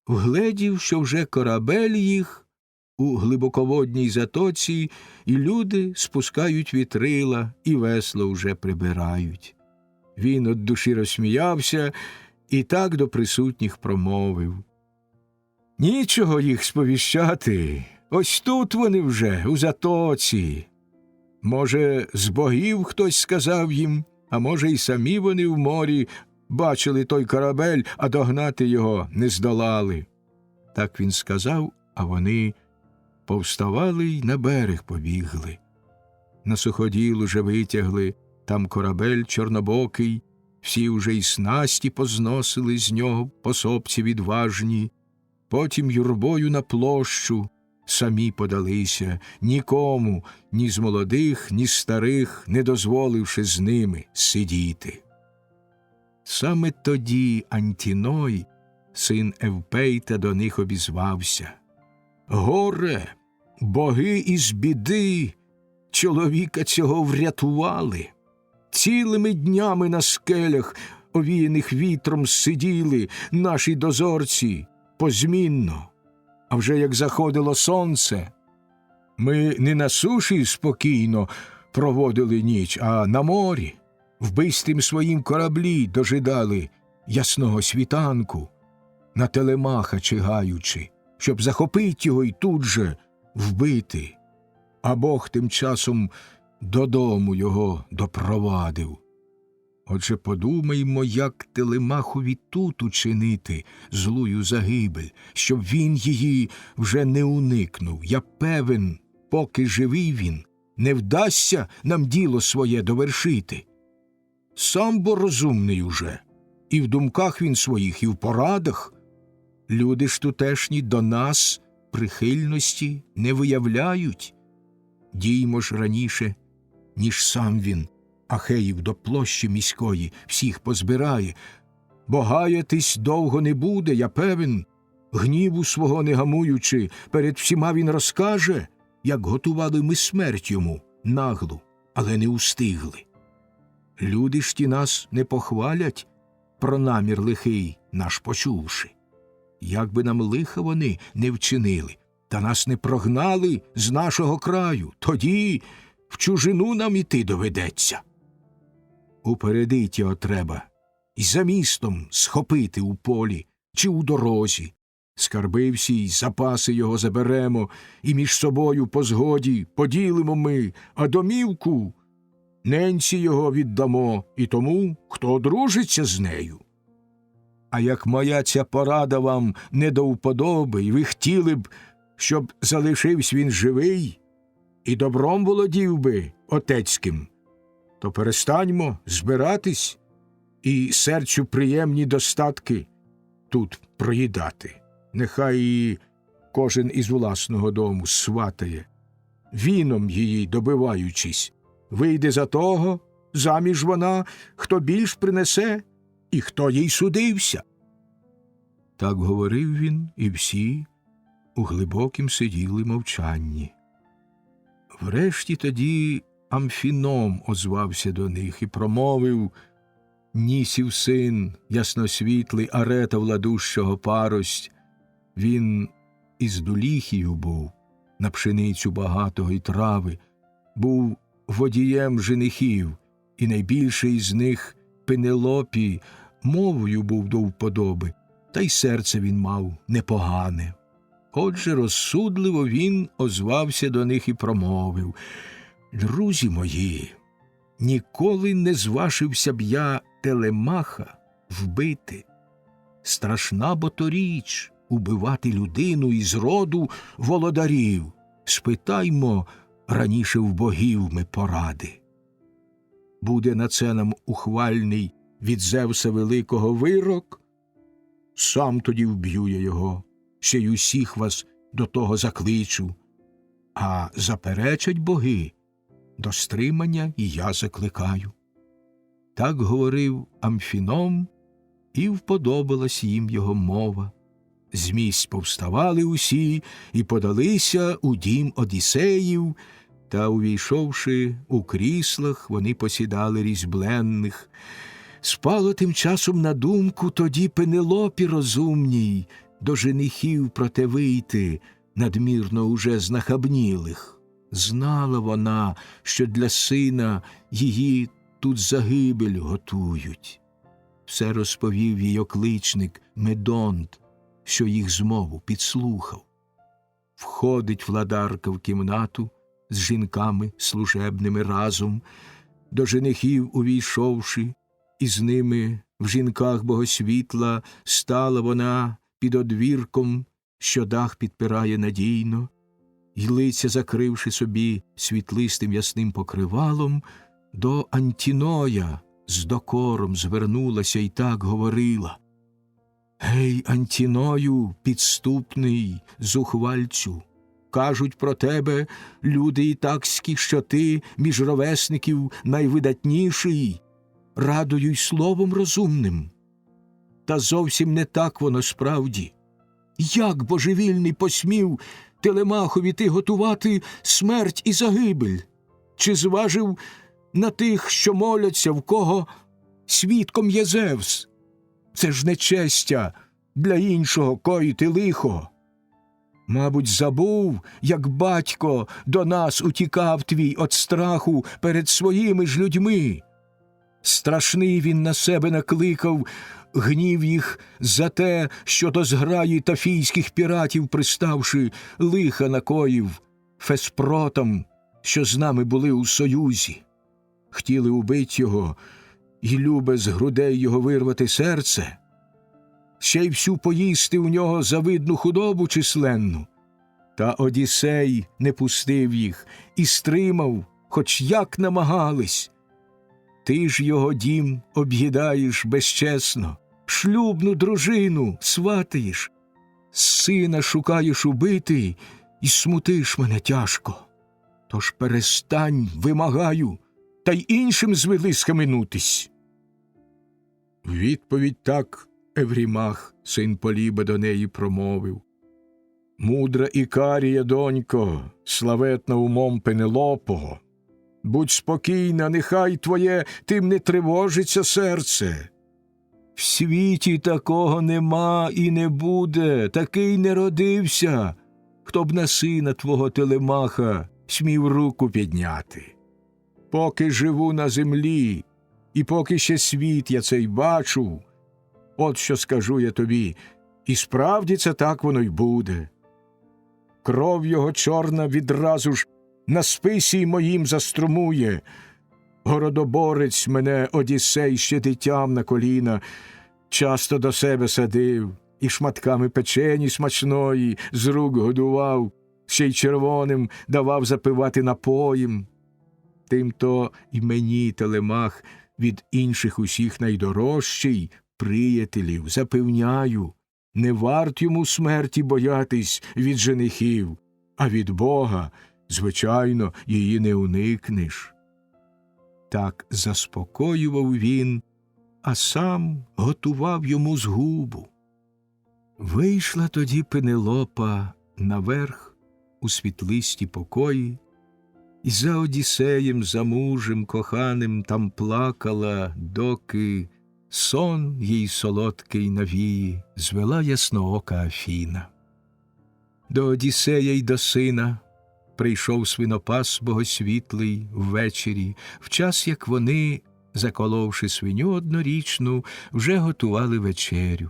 вгледів, що вже корабель їх у глибоководній затоці, і люди спускають вітрила, і весло вже прибирають. Він од душі розсміявся і так до присутніх промовив: «Нічого їх сповіщати, ось тут вони вже, у затоці. Може, з богів хтось сказав їм, а може, й самі вони в морі бачили той корабель, а догнати його не здолали». Так він сказав, а вони повставали й на берег побігли. На суходіл уже витягли, там корабель чорнобокий, всі уже й снасті позносили з нього пособці відважні, потім юрбою на площу самі подалися, нікому, ні з молодих, ні з старих, не дозволивши з ними сидіти. Саме тоді Антіной, син Евпейта, до них обізвався: «Горе, боги із біди чоловіка цього врятували. Цілими днями на скелях, овіяних вітром, сиділи наші дозорці позмінно. А вже як заходило сонце, ми не на суші спокійно проводили ніч, а на морі, в бистрім своїм кораблі дожидали ясного світанку, на Телемаха чигаючи, щоб захопить його й тут же вбити. А Бог тим часом додому його допровадив. Отже, подумаймо, як Телемахові тут учинити злую загибель, щоб він її вже не уникнув. Я певен, поки живий він, не вдасться нам діло своє довершити. Сам бо розумний уже, і в думках він своїх, і в порадах. Люди ж тутешні до нас прихильності не виявляють. Діймо ж раніше, ніж сам він Ахеїв до площі міської всіх позбирає, бо гаятись довго не буде, я певен. Гніву свого не гамуючи, перед всіма він розкаже, як готували ми смерть йому, наглу, але не устигли. Люди ж ті нас не похвалять, про намір лихий наш почувши. Як би нам лиха вони не вчинили, та нас не прогнали з нашого краю, тоді в чужину нам іти доведеться. Упередить його треба, і за містом схопити у полі чи у дорозі. Скарби всі й запаси його заберемо, і між собою по згоді поділимо ми, а домівку ненці його віддамо і тому, хто одружиться з нею. А як моя ця порада вам не до вподоби, і ви хотіли б, щоб залишився він живий і добром володів би отецьким, то перестаньмо збиратись і серцю приємні достатки тут проїдати. Нехай її кожен із власного дому сватає, віном її добиваючись. Вийде за того, заміж вона, хто більш принесе, і хто їй судився. Так говорив він, і всі у глибокім сиділи мовчанні. Врешті тоді Амфіном озвався до них і промовив: Нісів син, ясносвітлий Арета владущого парость, він із Дуліхію був, на пшеницю багатого й трави, був водієм женихів, і найбільший з них Пенелопі мовою був до вподоби, та й серце він мав непогане. Отже, розсудливо він озвався до них і промовив: «Друзі мої, ніколи не зважився б я Телемаха вбити. Страшна бо то річ убивати людину із роду володарів. Спитаймо раніше в богів ми поради. Буде на це нам ухвальний від Зевса великого вирок, сам тоді вб'ю я його, ще й усіх вас до того закличу. А заперечать боги, до стримання і я закликаю». Так говорив Амфіном, і вподобалась їм його мова. З місць повставали усі і подалися у дім Одіссеїв, та, увійшовши у кріслах, вони посідали різьбленних. Спало тим часом на думку тоді Пенелопі розумній до женихів проте вийти, надмірно уже знахабнілих. Знала вона, що для сина її тут загибель готують. Все розповів їй окличник Медонт, що їх змову підслухав. Входить владарка в кімнату з жінками служебними разом, до женихів увійшовши, і з ними в жінках богосвітла стала вона під одвірком, що дах підпирає надійно, й лиця закривши собі світлистим ясним покривалом, до Антіноя з докором звернулася й так говорила: «Гей, Антіною, підступний, зухвальцю, кажуть про тебе люди ітакські, що ти між ровесників найвидатніший, радою й словом розумним. Та зовсім не так воно справді. Як божевільний посмів Телемахові ти готувати смерть і загибель? Чи зважив на тих, що моляться, в кого свідком є Зевс? Це ж нечестя для іншого коїти лихо. Мабуть, забув, як батько до нас утікав твій от страху перед своїми ж людьми. Страшний він на себе накликав гнів їх за те, що до зграї тафійських піратів приставши, лиха накоїв Феспротам, що з нами були у союзі. Хотіли убить його, і любе з грудей його вирвати серце, ще й всю поїсти у нього завидну худобу численну. Та Одіссей не пустив їх і стримав, хоч як намагались. Ти ж його дім об'їдаєш безчесно, шлюбну дружину сватаєш, сина шукаєш убити і смутиш мене тяжко. Тож перестань, вимагаю, та й іншим звели схаменутись. Відповідь так Еврімах, син Поліба, до неї промовив. Мудра Ікарія, донько, славетна умом Пенелопого, будь спокійна, нехай твоє тим не тривожиться серце. В світі такого нема і не буде, такий не родився, хто б на сина твого Телемаха смів руку підняти. Поки живу на землі, і поки ще світ я цей бачу, от що скажу я тобі, і справді це так воно й буде. Кров його чорна відразу ж на списі моїм заструмує. Городоборець мене Одіссей ще дитям на коліна часто до себе садив, і шматками печені смачної з рук годував, ще й червоним давав запивати напоєм. Тимто і мені Телемах від інших усіх найдорожчий, приятелів, запевняю, не варт йому смерті боятись від женихів, а від Бога, звичайно, її не уникнеш. Так заспокоював він, а сам готував йому згубу. Вийшла тоді Пенелопа наверх у світлисті покої, і за Одіссеєм, за мужем коханим там плакала, доки сон їй солодкий навії звела ясноока Афіна. До Одіссея й до сина прийшов свинопас богосвітлий ввечері, в час, як вони, заколовши свиню однорічну, вже готували вечерю.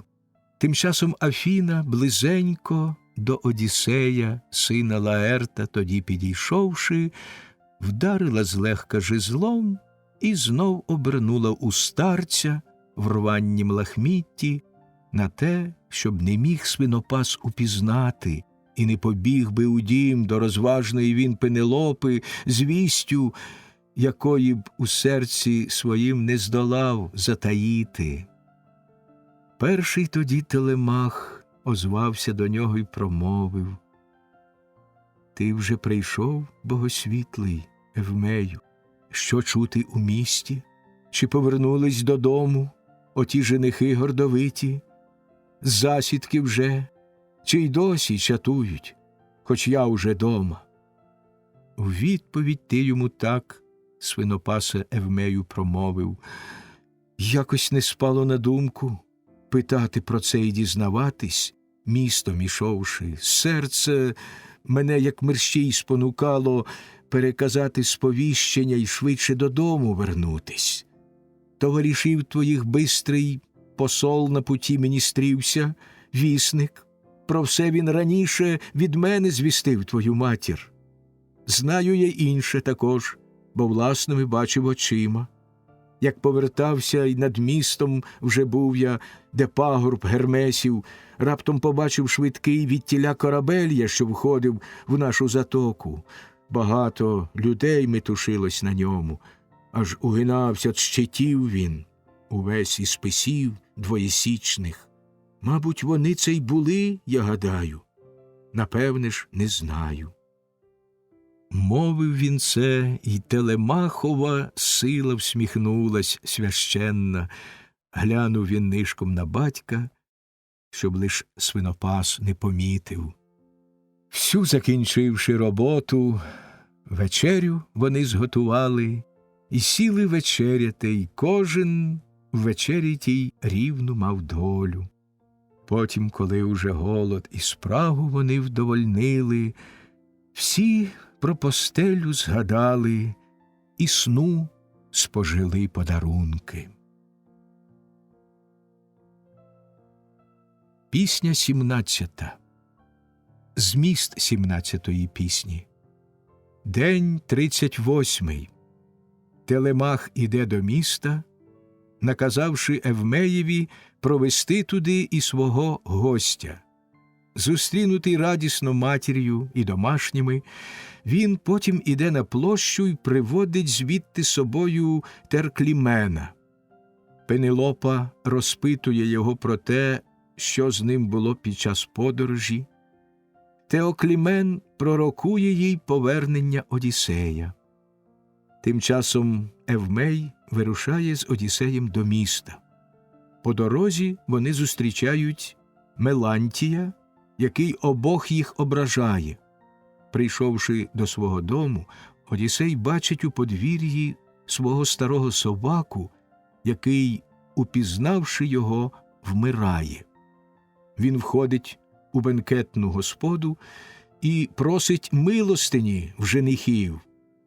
Тим часом Афіна близенько до Одіссея, сина Лаерта, тоді підійшовши, вдарила злегка жезлом і знов обернула у старця в рваннім лахмітті на те, щоб не міг свинопас упізнати і не побіг би у дім до розважної він Пенелопи з вістю, якої б у серці своїм не здолав затаїти. Перший тоді Телемах озвався до нього й промовив. Ти вже прийшов, богосвітлий, Евмею, що чути у місті? Чи повернулись додому оті женихи гордовиті? З засідки вже, чи й досі чатують, хоч я уже дома? У відповідь ти йому так, свинопасе Евмею, промовив. Якось не спало на думку питати про це і дізнаватись, містом ішовши. Серце мене, як мерщій, спонукало переказати сповіщення й швидше додому вернутись. Товаришів твоїх бистрий посол на путі мені стрівся, вісник. Про все він раніше від мене звістив твою матір. Знаю я інше також, бо власними бачив очима. Як повертався й над містом вже був я, де пагорб Гермесів, раптом побачив швидкий відтіля корабель, що входив в нашу затоку. Багато людей метушилось на ньому, аж угинався від щитів він, увесь із списів двоєсічних. Мабуть, вони це й були, я гадаю, напевне ж, не знаю. Мовив він це, і Телемахова сила всміхнулась священна. Глянув він нишком на батька, щоб лиш свинопас не помітив. Всю закінчивши роботу, вечерю вони зготували, і сіли вечеряти, й кожен в вечері тій рівну мав долю. Потім, коли уже голод і спрагу вони вдовольнили, всі про постелю згадали і сну спожили подарунки. Пісня 17. Зміст 17-ї пісні. День 38. Телемах іде до міста, наказавши Евмеєві провести туди і свого гостя. зустрінутий радісно матір'ю і домашніми, він потім іде на площу й приводить звідти собою Терклімена. Пенелопа розпитує його про те, що з ним було під час подорожі. Теоклімен пророкує їй повернення Одіссея. Тим часом Евмей вирушає з Одіссеєм до міста. По дорозі вони зустрічають Мелантія, який обох їх ображає. Прийшовши до свого дому, Одіссей бачить у подвір'ї свого старого собаку, який, упізнавши його, вмирає. Він входить у бенкетну господу і просить милостині в женихів.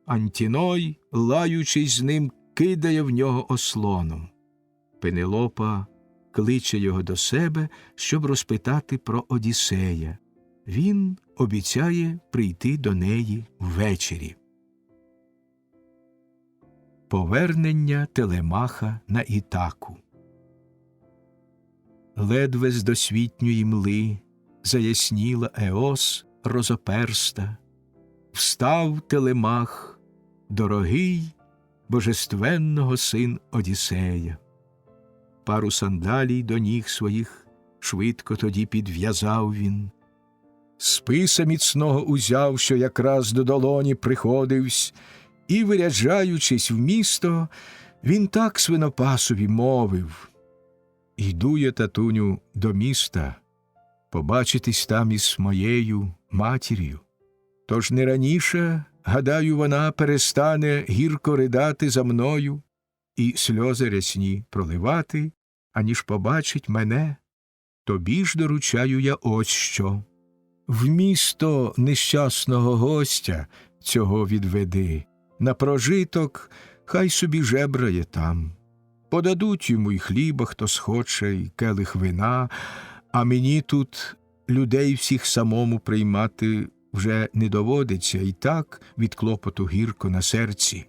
Антіной, лаючись з ним, кидає в нього ослоном. Пенелопа кличе його до себе, щоб розпитати про Одіссея. Він обіцяє прийти до неї ввечері. Повернення Телемаха на Ітаку. Ледве з досвітньої мли заясніла Еос розоперста. Встав Телемах, дорогий божественного син Одіссея. Пару сандалій до ніг своїх швидко тоді підв'язав він. Списа міцного узяв, що якраз до долоні приходивсь, і, виряджаючись в місто, він так свинопасові мовив: «Йду я, татуню, до міста, побачитись там із моєю матір'ю. Тож не раніше, гадаю, вона перестане гірко ридати за мною і сльози рясні проливати, аніж побачить мене. Тобі ж доручаю я ось що. В місто нещасного гостя цього відведи, на прожиток хай собі жебрає там. Подадуть йому й хліба, хто схоче, й келих вина, а мені тут людей всіх самому приймати вже не доводиться, і так від клопоту гірко на серці.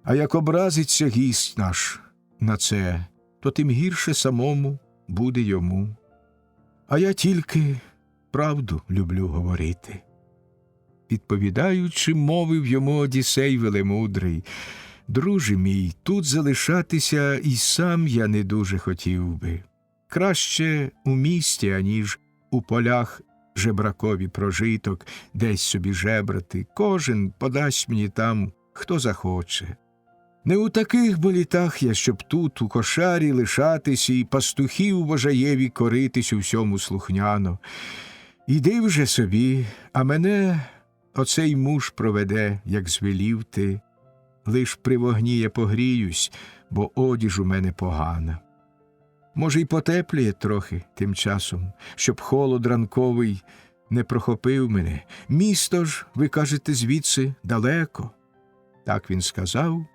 А як образиться гість наш на це, то тим гірше самому буде йому. А я тільки правду люблю говорити». Відповідаючи, мовив йому Одіссей велемудрий: «Друже мій, тут залишатися і сам я не дуже хотів би. Краще у місті, аніж у полях жебракові прожиток, десь собі жебрати. Кожен подасть мені там, хто захоче. Не у таких бо літах я, щоб тут у кошарі лишатись і пастухів Божаєві коритись у всьому слухняно. Іди вже собі, а мене оцей муж проведе, як звелів ти. Лиш при вогні я погріюсь, бо одіж у мене погана. Може, й потепліє трохи тим часом, щоб холод ранковий не прохопив мене. Місто ж, ви кажете, звідси далеко». Так він сказав.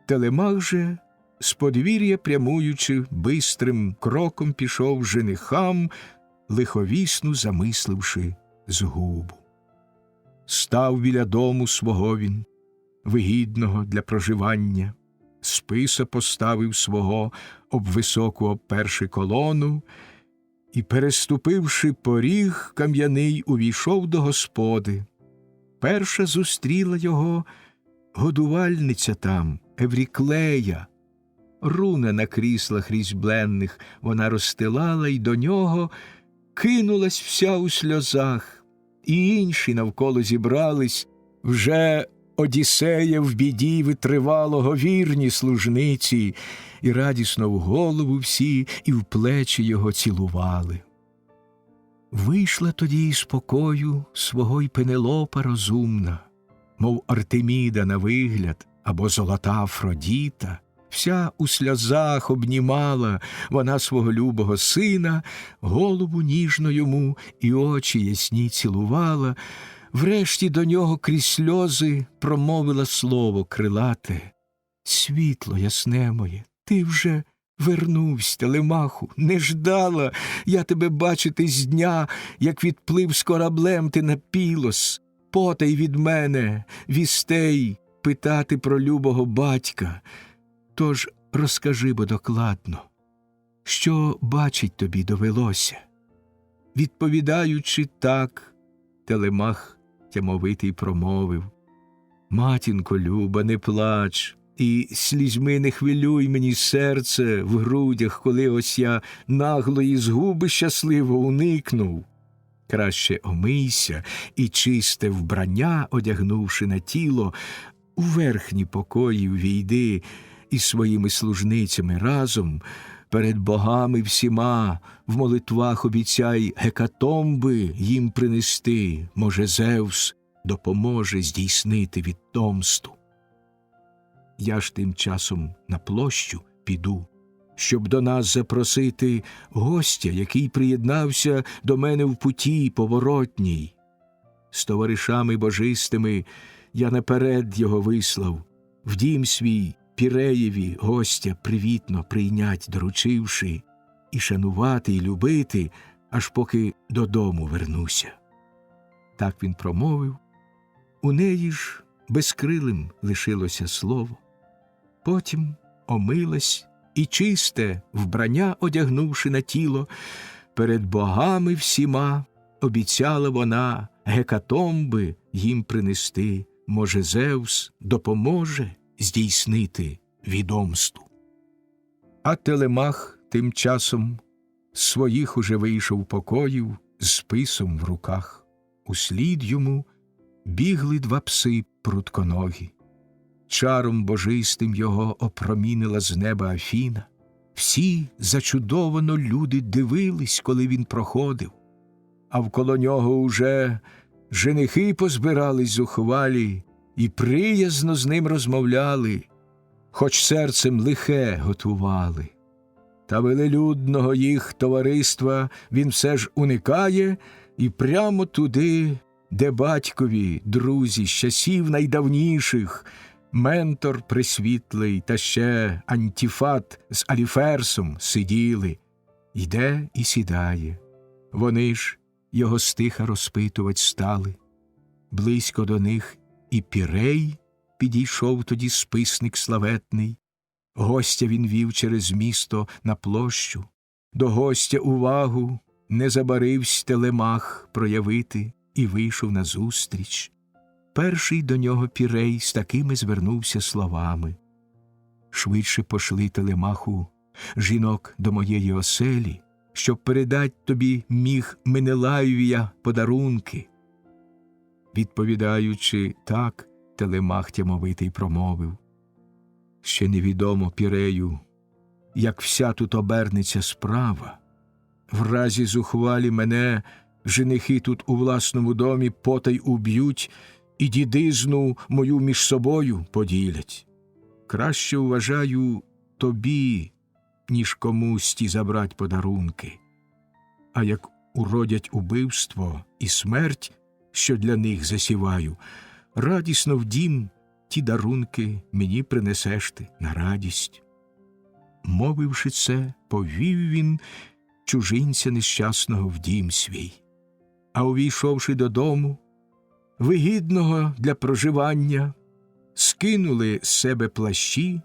Телемах же, з подвір'я прямуючи, бистрим кроком пішов женихам, лиховісну замисливши згубу. Став біля дому свого він, вигідного для проживання, списа поставив свого, об високу обперши колону, і, переступивши поріг кам'яний, увійшов до господи. Перша зустріла його годувальниця там, Евріклея. Руна на кріслах різьбленних вона розстилала, і до нього кинулась вся у сльозах. І інші навколо зібрались, вже Одіссея в біді витривалого вірні служниці, і радісно в голову всі і в плечі його цілували. Вийшла тоді із покою свого й Пенелопа розумна, мов Артеміда на вигляд, або золота Афродіта. Вся у сльозах обнімала вона свого любого сина, голову ніжно йому і очі ясні цілувала. Врешті до нього крізь сльози промовила слово крилате: «Світло ясне моє, ти вже вернувсь, Телемаху, не ждала я тебе бачити з дня, як відплив з кораблем ти на Пілос. Потай від мене вістей питати про любого батька. Тож розкажи бо докладно, що бачить тобі довелося». відповідаючи так, Телемах тямовитий промовив: «Матінко люба, не плач, і слізьми не хвилюй мені серце в грудях, коли ось я наглої згуби щасливо уникнув. Краще омийся і чисте вбрання, одягнувши на тіло, у верхні покої ввійди із своїми служницями разом, перед богами всіма в молитвах обіцяй гекатомби їм принести, може, Зевс допоможе здійснити відтомсту. Я ж тим часом на площу піду, щоб до нас запросити гостя, який приєднався до мене в путі поворотній. З товаришами божистими я наперед його вислав, в дім свій Піреєві гостя привітно прийнять доручивши, і шанувати, і любити, аж поки додому вернуся». Так він промовив. У неї ж безкрилим лишилося слово. Потім омилась і чисте вбрання, одягнувши на тіло, перед богами всіма обіцяла вона гекатомби їм принести, може, Зевс допоможе здійснити відомсту. А Телемах тим часом з своїх уже вийшов покоїв з списом в руках. Услід йому бігли два пси прутконогі. Чаром божистим його опромінила з неба Афіна. Всі зачудовано люди дивились, коли він проходив, а вколо нього уже женихи позбирались зухвалі і приязно з ним розмовляли, хоч серцем лихе готували. Та велелюдного їх товариства він все ж уникає і прямо туди, де батькові, друзі з часів найдавніших, Ментор пресвітлий та ще Антіфат з Аліферсом сиділи, йде і сідає. Вони ж його стиха розпитувать стали. Близько до них і Пірей підійшов тоді списник славетний. Гостя він вів через місто на площу. До гостя увагу не забаривсь Телемах проявити і вийшов назустріч. Перший до нього Пірей з такими звернувся словами: «Швидше пошли, Телемаху, жінок до моєї оселі, щоб передать тобі міг Менелаєвія подарунки». Відповідаючи так, Телемах тямовитий промовив: «Ще невідомо, Пірею, як вся тут обернеться справа. В разі зухвалі мене женихи тут у власному домі потай уб'ють і дідизну мою між собою поділять. Краще, вважаю, тобі, ніж комусь ті забрать подарунки. А як уродять убивство і смерть, що для них засіваю, радісно в дім ті дарунки мені принесеш ти на радість». Мовивши це, повів він чужинця нещасного в дім свій. А увійшовши додому, вигідного для проживання, скинули з себе плащі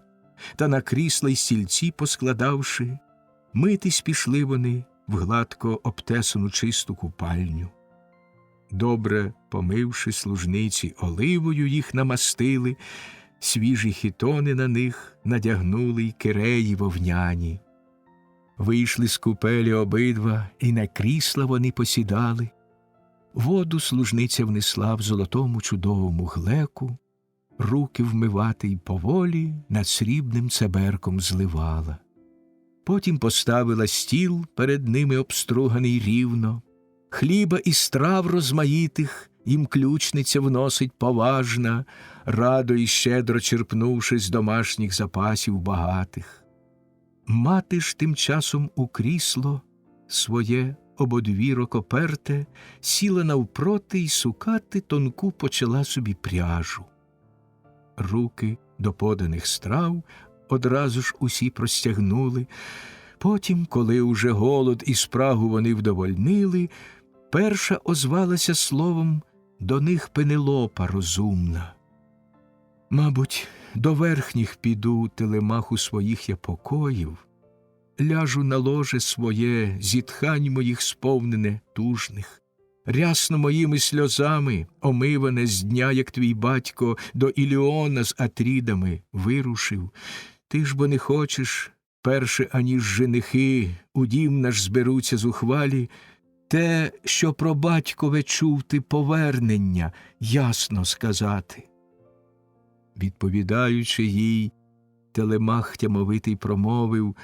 та на крісла й стільці поскладавши, митись пішли вони в гладко обтесану чисту купальню. Добре помивши, служниці оливою їх намастили, свіжі хітони на них надягнули й киреї вовняні. Вийшли з купелі обидва, і на крісла вони посідали. Воду служниця внесла в золотому чудовому глеку, руки вмивати й поволі над срібним цеберком зливала. Потім поставила стіл перед ними обструганий рівно, хліба і страв розмаїтих їм ключниця вносить поважна, радо й щедро черпнувши з домашніх запасів багатих. Мати ж тим часом у крісло своє ободвірок оперте сіла навпроти й сукати тонку почала собі пряжу. Руки до поданих страв одразу ж усі простягнули. Потім, коли уже голод і спрагу вони вдовольнили, перша озвалася словом до них Пенелопа розумна: «Мабуть, до верхніх піду, Телемаху, своїх я покоїв, ляжу на ложе своє, зітхань моїх сповнене тужних. Рясно моїми сльозами, омиване з дня, як твій батько до Іліона з Атрідами вирушив. Ти ж бо не хочеш, перше аніж женихи у дім наш зберуться зухвалі, те, що про батькове чув ти повернення, ясно сказати. Відповідаючи їй, Телемах тямовитий промовив: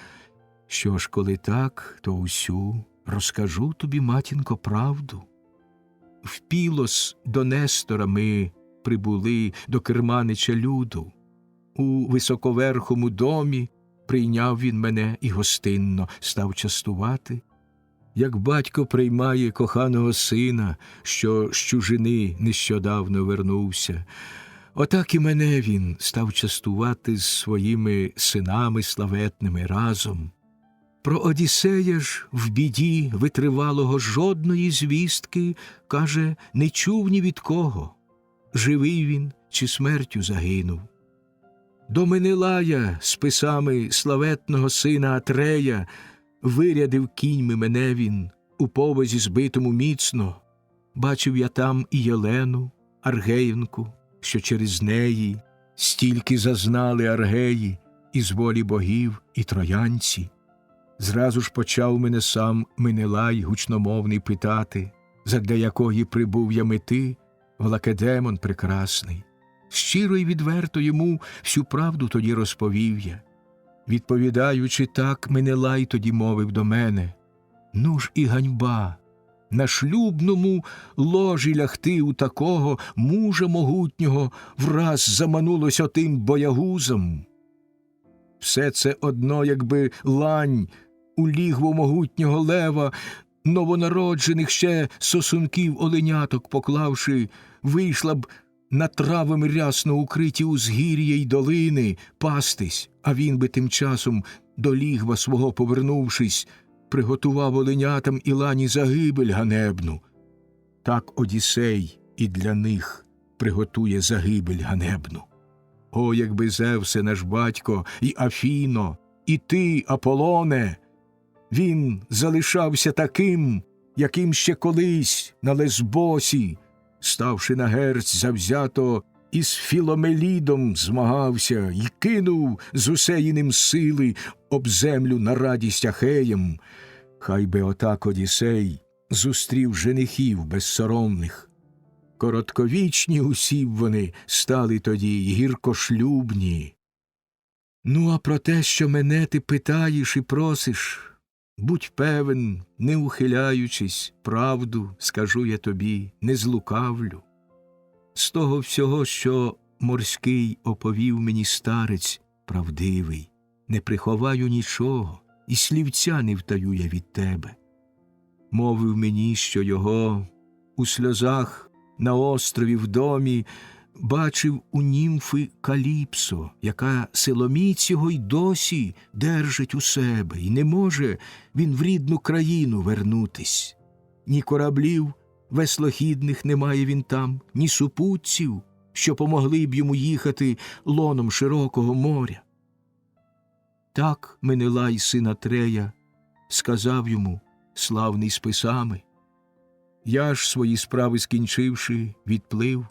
що ж, коли так, то усю розкажу тобі, матінко, правду. В Пілос до Нестора ми прибули, до керманича люду. У високоверхому домі прийняв він мене і гостинно став частувати, як батько приймає коханого сина, що з чужини нещодавно вернувся. Отак і мене він став частувати з своїми синами славетними разом. Про Одіссея ж в біді витривалого жодної звістки, каже, не чув ні від кого, живий він чи смертю загинув. До Менелая з писами славетного сина Атрея вирядив кіньми мене він, у повозі збитому міцно. Бачив я там і Єлену, Аргеївнку, що через неї стільки зазнали аргеї, із волі богів і троянці. Зразу ж почав мене сам Менелай гучномовний питати, задля якої прибув я мети в Лакедемон прекрасний. Щиро й відверто йому всю правду тоді розповів я. Відповідаючи так, Менелай тоді мовив до мене: ну ж і ганьба, на шлюбному ложі лягти у такого мужа могутнього враз заманулось отим боягузом. Все це одно, якби лань у лігво могутнього лева, новонароджених ще сосунків оленяток поклавши, вийшла б на травами рясно укриті узгір'я й долини пастись, а він би тим часом, до лігва свого повернувшись, приготував оленятам і лані загибель ганебну. Так Одіссей і для них приготує загибель ганебну. О, якби Зевсе наш батько, і Афіно, і ти, Аполоне, він залишався таким, яким ще колись на Лесбосі, ставши на герць завзято, із Філомелідом змагався й кинув з усеїним сили об землю на радість Ахеям. Хай би отак Одіссей зустрів женихів безсоромних. Коротковічні усі вони стали тоді й гіркошлюбні. Ну, а про те, що мене ти питаєш і просиш, будь певен, не ухиляючись, правду скажу я тобі, не злукавлю. З того всього, що морський оповів мені старець правдивий, не приховаю нічого, і слівця не втаю я від тебе. Мовив мені, що його у сльозах на острові в домі бачив у німфи Каліпсо, яка силоміць його й досі держить у себе, і не може він в рідну країну вернутись. Ні кораблів веслохідних немає він там, ні супутців, що помогли б йому їхати лоном широкого моря. Так Менелай, син Атрея, сказав йому, славний списами. Я ж, свої справи скінчивши, відплив,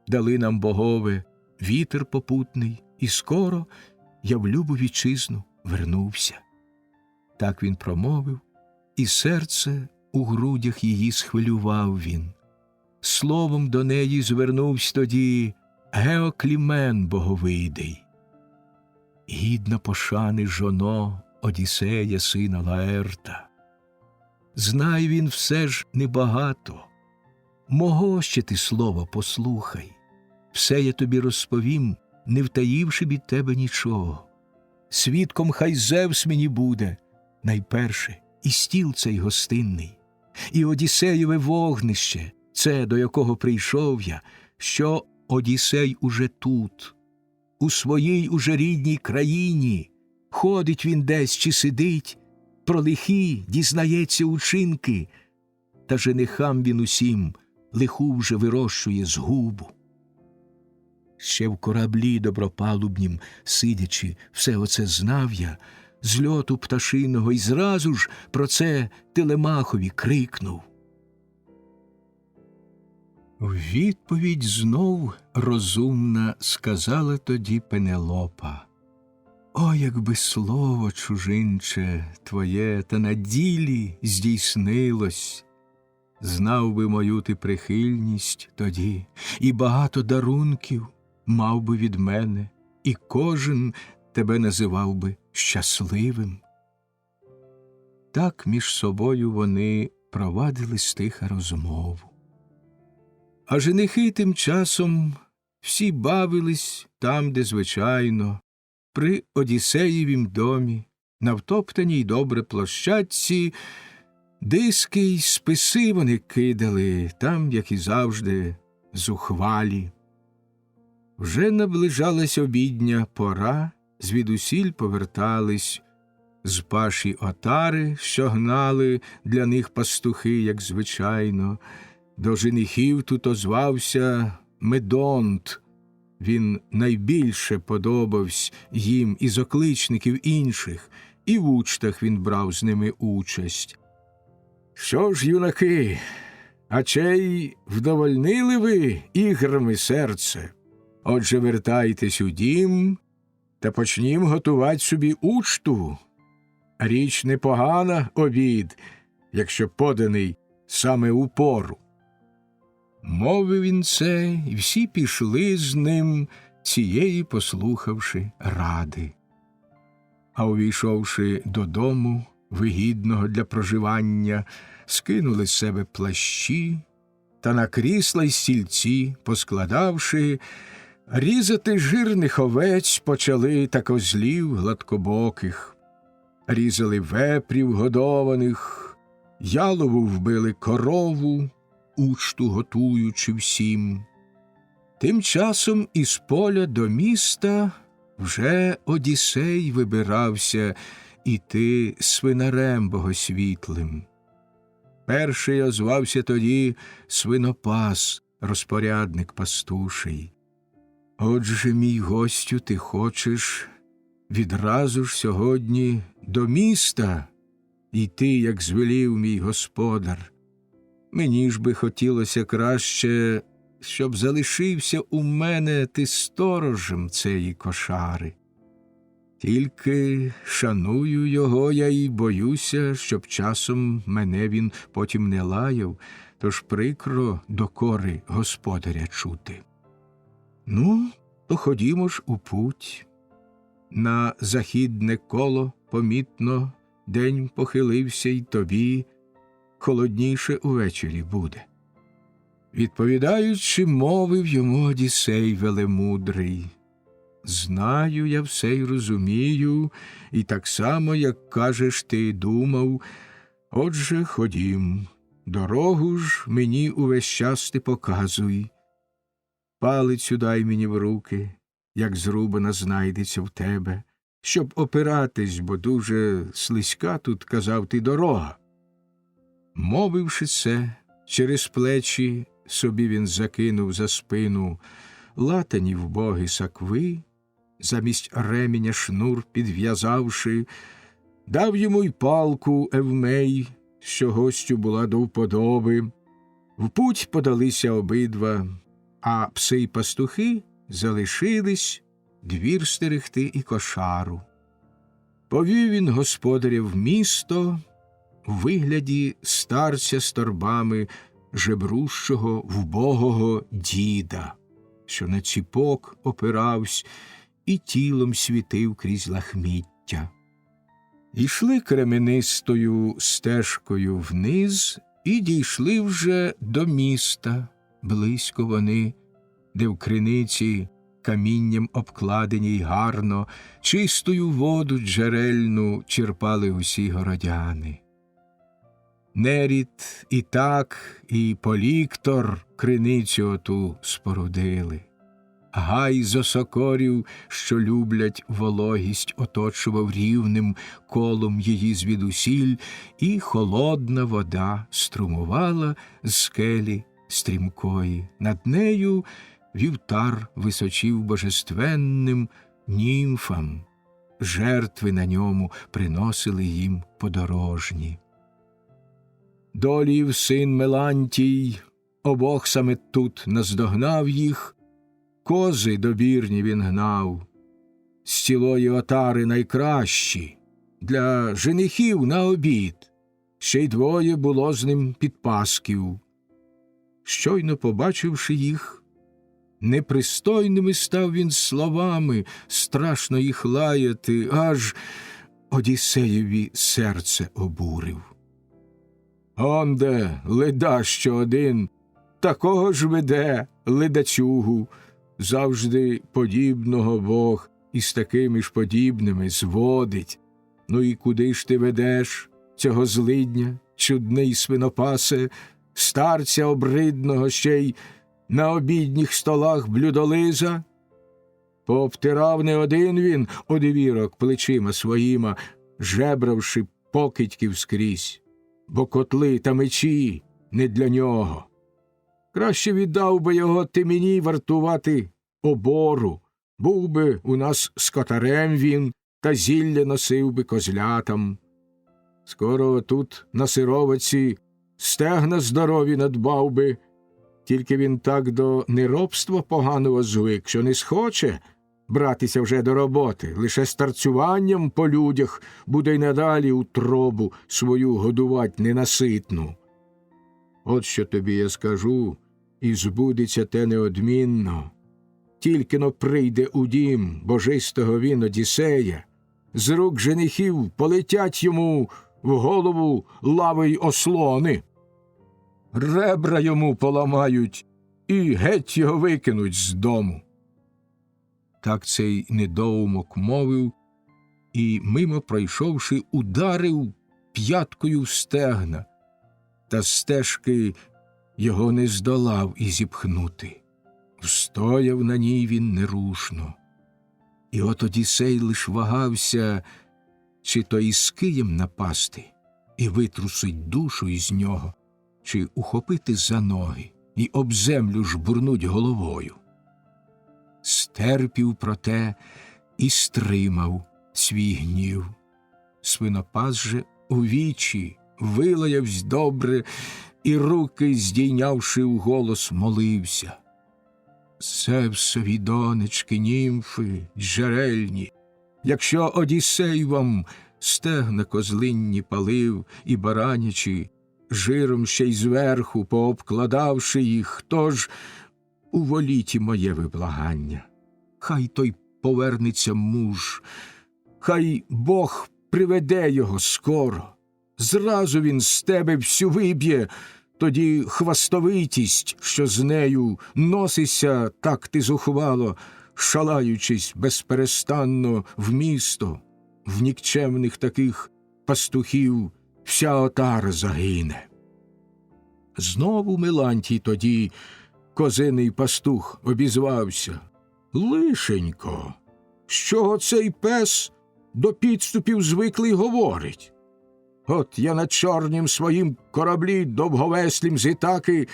дали нам богове вітер попутний, і скоро я в любу вітчизну вернувся. Так він промовив, і серце у грудях її схвилював він. Словом до неї звернувся тоді Геоклімен боговидий. Гідна пошани жоно Одіссея, сина Лаерта. Знай він все ж небагато. Мого ще ти слова послухай. Все я тобі розповім, не втаївши від тебе нічого. Свідком хай Зевс мені буде, найперше, і стіл цей гостинний, і Одіссеєве вогнище, це, до якого прийшов я, що Одіссей уже тут, у своїй уже рідній країні, ходить він десь чи сидить, про лихі дізнається учинки, та женихам він усім лиху вже вирощує згубу. Ще в кораблі добропалубнім, сидячи, все оце знав я, з льоту пташиного, і зразу ж про це Телемахові крикнув. У відповідь знов розумна сказала тоді Пенелопа: «О, якби слово, чужинче, твоє та на ділі здійснилось! Знав би мою ти прихильність тоді, і багато дарунків мав би від мене, і кожен тебе називав би щасливим». Так між собою вони провадили стиха розмову. А женихи тим часом всі бавились там, де звичайно, при Одіссеєвім домі, на втоптаній добре площадці, диски й списи вони кидали, там, як і завжди, зухвалі. Вже наближалась обідня пора, звідусіль повертались з паші отари, що гнали для них пастухи, як звичайно. До женихів тут озвався Медонт. Він найбільше подобавсь їм із окличників інших, і в учтах він брав з ними участь. «Що ж, юнаки, а чей вдовольнили ви іграми серце? Отже, вертайтесь у дім та почнім готувати собі учту. Річ непогана обід, якщо поданий саме у пору». Мовив він це, і всі пішли з ним, цієї послухавши ради. А увійшовши додому, вигідного для проживання, скинули з себе плащі та на крісла й стільці, поскладавши, різати жирних овець почали та козлів гладкобоких. Різали вепрів годованих, ялову вбили корову, учту готуючи всім. Тим часом із поля до міста вже Одіссей вибирався іти свинарем богосвітлим. Перший озвався тоді свинопас, розпорядник пастуший. «Отже, мій гостю, ти хочеш відразу ж сьогодні до міста йти, як звелів мій господар. Мені ж би хотілося краще, щоб залишився у мене ти сторожем цієї кошари. Тільки шаную його я і боюся, щоб часом мене він потім не лаяв, тож прикро докори господаря чути. Ну, то ходімо ж у путь». На західне коло помітно день похилився, й тобі холодніше увечері буде. Відповідаючи, мовив йому Одіссей велемудрий: «Знаю я все й розумію, і так само, як кажеш ти, думав. Отже, ходім, дорогу ж мені увесь час ти показуй. Палицю дай мені в руки, як зрубана знайдеться в тебе, щоб опиратись, бо дуже слизька тут, казав ти, дорога». Мовивши це, через плечі собі він закинув за спину латані вбогі сакви, замість ременя шнур підв'язавши, дав йому й палку Евмей, що гостю була до вподоби. В путь подалися обидва, а пси й пастухи залишились двір стерегти і кошару. Повів він господаря в місто у вигляді старця з торбами, жебрущого вбогого діда, що на ціпок опиравсь і тілом світив крізь лахміття. Ішли кременистою стежкою вниз і дійшли вже до міста. Близько вони, де в криниці камінням обкладеній гарно, чистою воду джерельну черпали усі городяни. Нерід і так, і Поліктор криницю оту спорудили. Гай з осокорів, що люблять вологість, оточував рівним колом її звідусіль, і холодна вода струмувала з скелі стрімкої. Над нею вівтар височив божественним німфам. жертви на ньому приносили їм подорожні. Доліїв син Мелантій обох саме тут наздогнав їх, кози добірні він гнав, з цілої отари найкращі, для женихів на обід, ще й двоє було з ним підпасків. Щойно побачивши їх, непристойними став він словами, страшно їх лаяти, аж Одіссеєві серце обурив. «Онде, ледащо один, такого ж веде ледачугу, завжди подібного Бог із такими ж подібними зводить. Ну і куди ж ти ведеш цього злидня, чудний свинопасе, старця обридного ще й на обідніх столах блюдолиза? Пообтирав не один він одвірок плечима своїма, жебравши покидьків скрізь, бо котли та мечі не для нього. Краще віддав би його ти мені вартувати обору, був би у нас скотарем він, та зілля носив би козлятам. Скоро тут на сировиці стегна здорові надбав би, тільки він так до неробства поганого звик, що не схоче братися вже до роботи, лише старцюванням по людях буде й надалі утробу свою годувать ненаситну. От що тобі я скажу, і збудеться те неодмінно. Тільки-но прийде у дім божистого він Одіссея, з рук женихів полетять йому в голову лави й ослони. Ребра йому поламають і геть його викинуть з дому. Так цей недоумок мовив і, мимо пройшовши, ударив п'яткою в стегна, та стежки його не здолав і зіпхнути. Встояв на ній він нерушно. І от Одіссей лиш вагався, чи то із києм напасти і витрусить душу із нього, чи ухопити за ноги і об землю жбурнуть головою. Стерпів проте і стримав свій гнів. Свинопас же у вічі вилаявсь добре і руки, здійнявши вголос, молився. Зевсові донечки, німфи, джерельні, якщо Одіссей вам стегна козлинні палив і баранячі, жиром ще й зверху пообкладавши їх, тож уволіть моє виблагання. Хай той повернеться муж, хай Бог приведе його скоро. Зразу він з тебе всю виб'є, тоді хвастовитість, що з нею носися так ти зухвало, шалаючись безперестанно в місто, в нікчемних таких пастухів вся отара загине. Знову Мелантій тоді, козиний пастух, обізвався. Лишенько, з чого цей пес до підступів звиклий говорить? От я на чорнім своїм кораблі довговеслім з Ітаки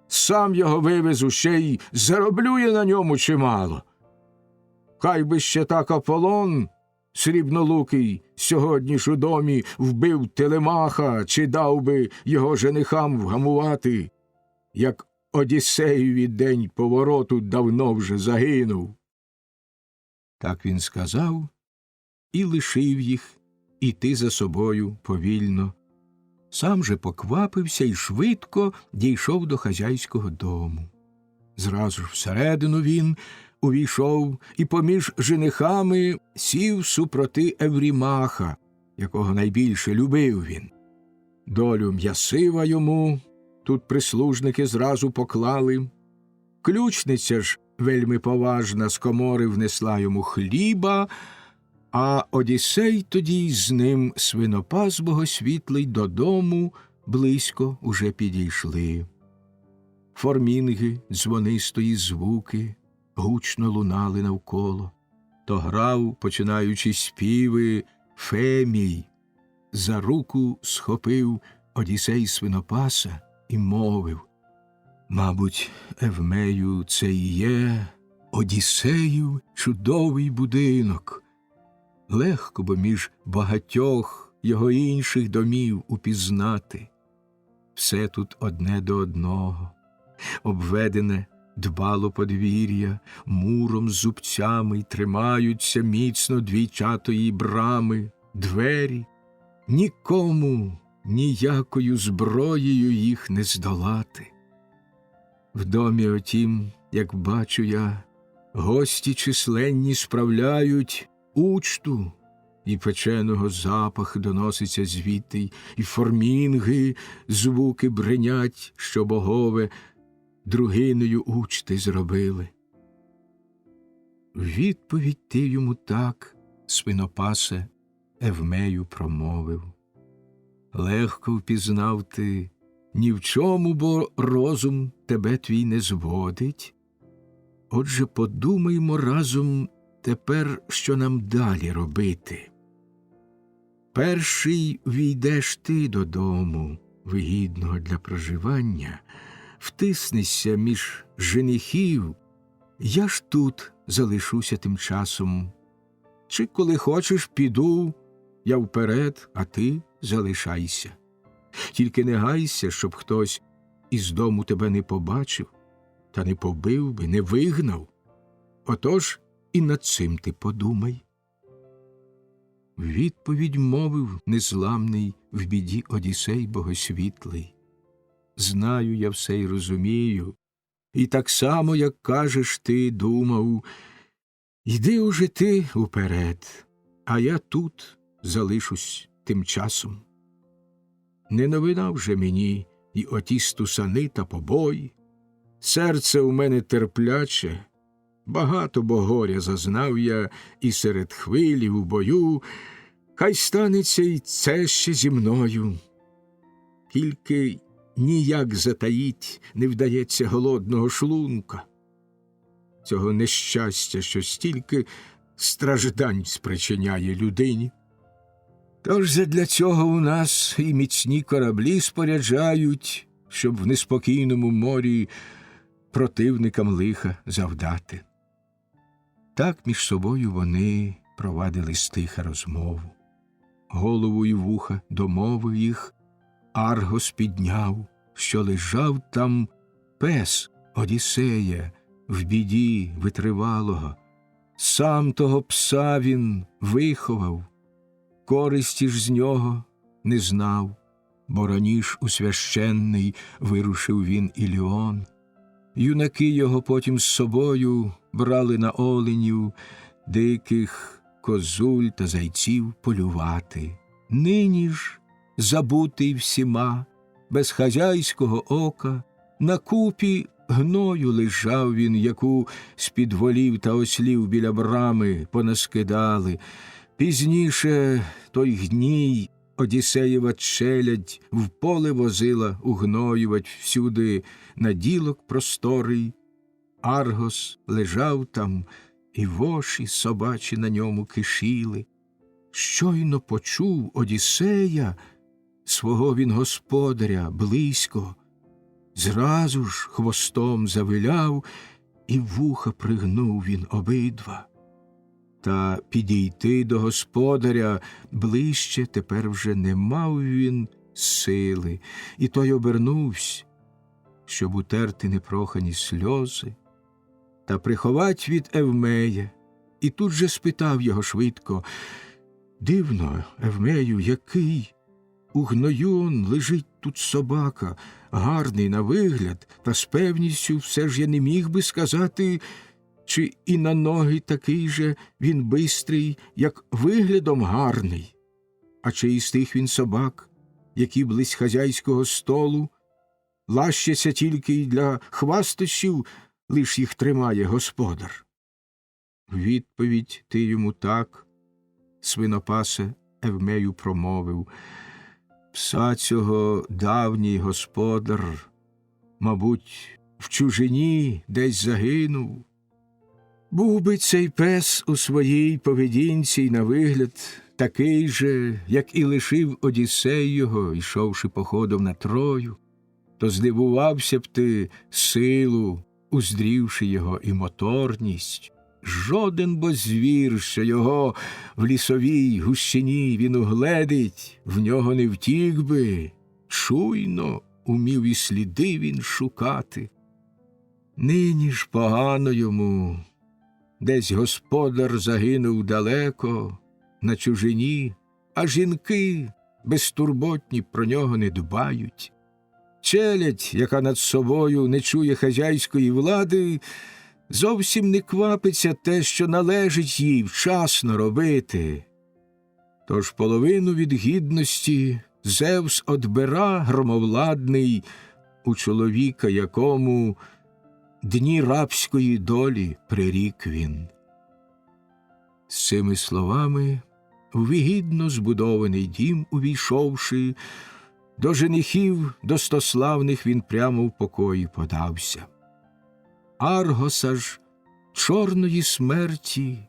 сам його вивезу, ще й зароблю я на ньому чимало. Хай би ще так Аполлон срібнолукий сьогодні ж у домі вбив Телемаха, чи дав би його женихам вгамувати, як Одіссеєві день повороту давно вже загинув. Так він сказав і лишив їх іти за собою повільно. Сам же поквапився і швидко дійшов до хазяйського дому. Зразу ж всередину він увійшов і поміж женихами сів супроти Еврімаха, якого найбільше любив він. Долю м'ясива йому тут прислужники зразу поклали. Ключниця ж вельми поважна з комори внесла йому хліба, а Одіссей тоді з ним свинопас богосвітлий додому близько уже підійшли. Формінги, дзвонистої звуки гучно лунали навколо. То грав, починаючи співи, Фемій. За руку схопив Одіссей свинопаса і мовив: «Мабуть, Евмею, це і є Одіссеїв чудовий будинок. Легко бо між багатьох його інших домів упізнати. Все тут одне до одного, обведене дбало подвір'я, муром з зубцями й тримаються міцно двійчатої брами, двері. Нікому ніякою зброєю їх не здолати. В домі отім, як бачу я, гості численні справляють учту, і печеного запах доноситься звідти, і формінги звуки бринять, що богове другиною учти зробили. Відповідь ти йому так, свинопасе, Евмею промовив. Легко впізнав ти, ні в чому, бо розум тебе твій не зводить. Отже, подумаймо разом тепер, що нам далі робити. Перший війдеш ти додому, вигідного для проживання, втиснешся між женихів, я ж тут залишуся тим часом. Чи, коли хочеш, піду, я вперед, а ти залишайся. Тільки не гайся, щоб хтось із дому тебе не побачив, та не побив би, не вигнав. Отож і над цим ти подумай. Відповідь мовив незламний в біді Одіссей богосвітлий. Знаю я все й розумію, і так само, як кажеш ти, думав, йди уже ти уперед, а я тут залишусь тим часом. Не новина вже мені і оті стусани та побої. Серце у мене терпляче, багато бо горя зазнав я і серед хвилі у бою, хай станеться й це ще зі мною. Тільки ніяк затаїть не вдається голодного шлунка, цього нещастя, що стільки страждань спричиняє людині. Тож задля цього у нас і міцні кораблі споряджають, щоб в неспокійному морі противникам лиха завдати. Так між собою вони провадили стиха розмову. Голову й вуха до мови їх Аргос підняв, що лежав там пес Одіссея в біді витривалого. Сам того пса він виховав, користі ж з нього не знав, бо раніш у священний вирушив він Іліон. Юнаки його потім з собою брали на оленів, диких козуль та зайців полювати. Нині ж, забутий всіма, без хазяйського ока, на купі гною лежав він, яку з-під волів та ослів біля брами понаскидали. Пізніше той гній Одіссеєва челядь в поле возила угноювать всюди наділок просторий. Аргос лежав там, і воші собачі на ньому кишіли. Щойно почув Одіссея свого він господаря близько, зразу ж хвостом завиляв, і вуха пригнув він обидва. Та підійти до господаря ближче тепер вже не мав він сили, і той обернувся, щоб утерти непрохані сльози, та приховать від Евмея, і тут же спитав його швидко: «Дивно, Евмею, який? У гною он лежить тут собака, гарний на вигляд, та з певністю все ж я не міг би сказати, чи і на ноги такий же він бистрий, як виглядом гарний, а чи із тих він собак, які близь хазяйського столу, лащаться тільки й для хвастощів, лиш їх тримає господар». Відповідь ти йому так, свинопасе, Евмею промовив: «Пса цього давній господар, мабуть, в чужині десь загинув. Був би цей пес у своїй поведінці й на вигляд такий же, як і лишив Одіссей його, йшовши походом на Трою, то здивувався б ти силу, уздрівши його, і моторність. жоден бо звір, що його в лісовій гущині він угледить, в нього не втік би. Чуйно умів і сліди він шукати. Нині ж погано йому, десь господар загинув далеко, на чужині, а жінки безтурботні про нього не дбають. Челядь, яка над собою не чує хазяйської влади, зовсім не квапиться те, що належить їй вчасно робити. Тож половину від гідності Зевс одбира громовладний у чоловіка, якому дні рабської долі прирік він. З цими словами у вигідно збудований дім увійшовши, до женихів достославних він прямо в покої подався. Аргоса ж чорної смерті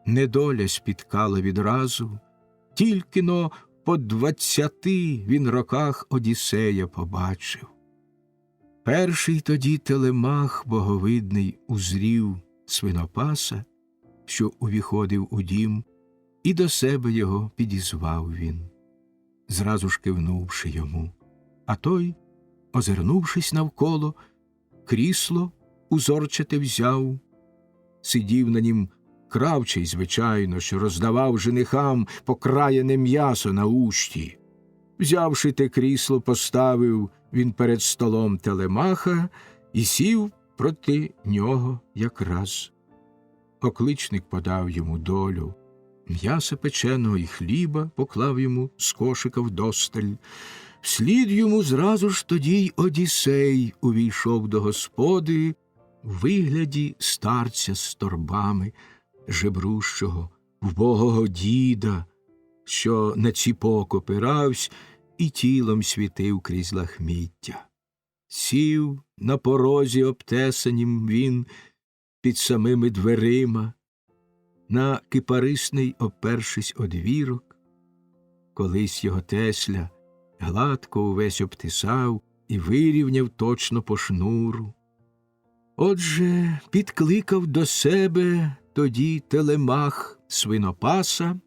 недоля спіткала відразу, тільки-но по 20 він роках Одіссея побачив. Перший тоді Телемах боговидний узрів свинопаса, що увіходив у дім, і до себе його підізвав він, зразу ж кивнувши йому. А той, озирнувшись навколо, крісло узорчате взяв. Сидів на нім кравчий, звичайно, що роздавав женихам покраєне м'ясо на ушті. Взявши те крісло, поставив він перед столом Телемаха і сів проти нього якраз. Окличник подав йому долю, м'яса печеного і хліба поклав йому з кошика вдосталь. Вслід йому зразу ж тоді й Одіссей увійшов до господи в вигляді старця з торбами, жебрущого, вбогого діда, що на ціпок опиравсь і тілом світив крізь лахміття. Сів на порозі обтесанім він під самими дверима, на кипарисний опершись одвірок. Колись його Тесля гладко увесь обтисав і вирівняв точно по шнуру. Отже, підкликав до себе тоді Телемах свинопаса,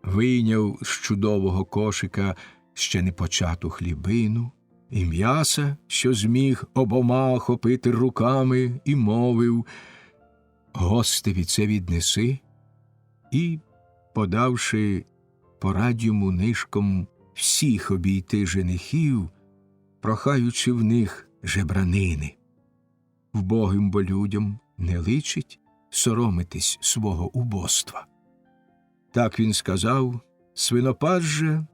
вийняв з чудового кошика ще не почату хлібину, і м'яса, що зміг обома охопити руками, і мовив: «Гостеві це віднеси», і, подавши, порадь йому нишком всіх обійти женихів, прохаючи в них жебранини. Вбогим бо людям не личить соромитись свого убоства. Так він сказав, свинопас же,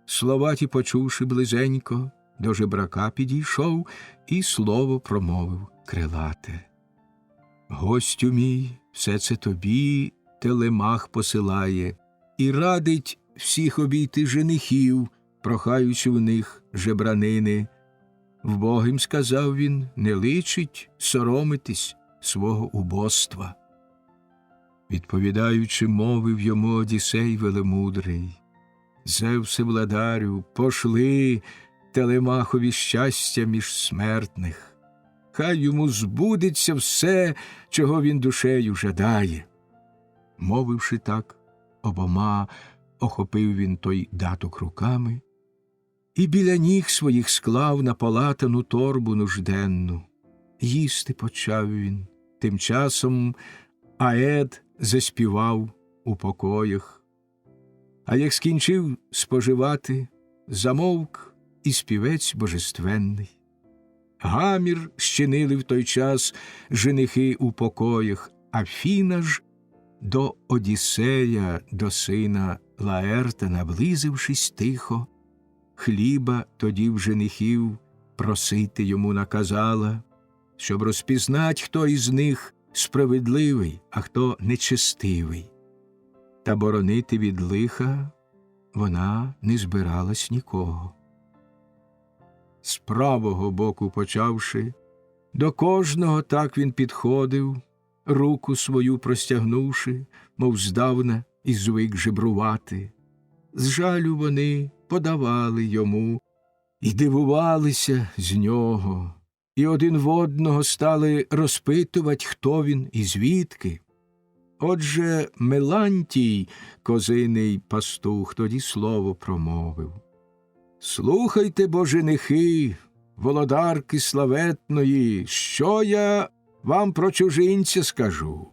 слова ті почувши близенько, до жебрака підійшов і слово промовив крилате. «Гостю мій, все це тобі Телемах посилає і радить всіх обійти женихів, прохаючи в них жебранини. Вбогим, сказав він, не личить соромитись свого убоства». Відповідаючи, мовив йому Одіссей велемудрий: «Зевсе, владарю, пошли Телемахові щастя між смертних. Хай йому збудеться все, чого він душею жадає». Мовивши так, обома охопив він той даток руками і біля ніг своїх склав на палатану торбу нужденну. Їсти почав він. Тим часом Аед заспівав у покоях. А як скінчив споживати, замовк і співець божественний. Гамір щинили в той час женихи у покоях, Афіна ж до Одіссея, до сина Лаерта, наблизившись тихо, хліба тоді в женихів просити йому наказала, щоб розпізнать, хто із них справедливий, а хто нечестивий. Та боронити від лиха вона не збиралась нікого. З правого боку почавши, до кожного так він підходив, руку свою простягнувши, мов здавна і звик жебрувати. З жалю вони подавали йому і дивувалися з нього, і один в одного стали розпитувати, хто він і звідки. Отже, Мелантій, козиний пастух, тоді слово промовив. «Слухайте, бо женихи, володарки славетної, що я вам про чужинця скажу.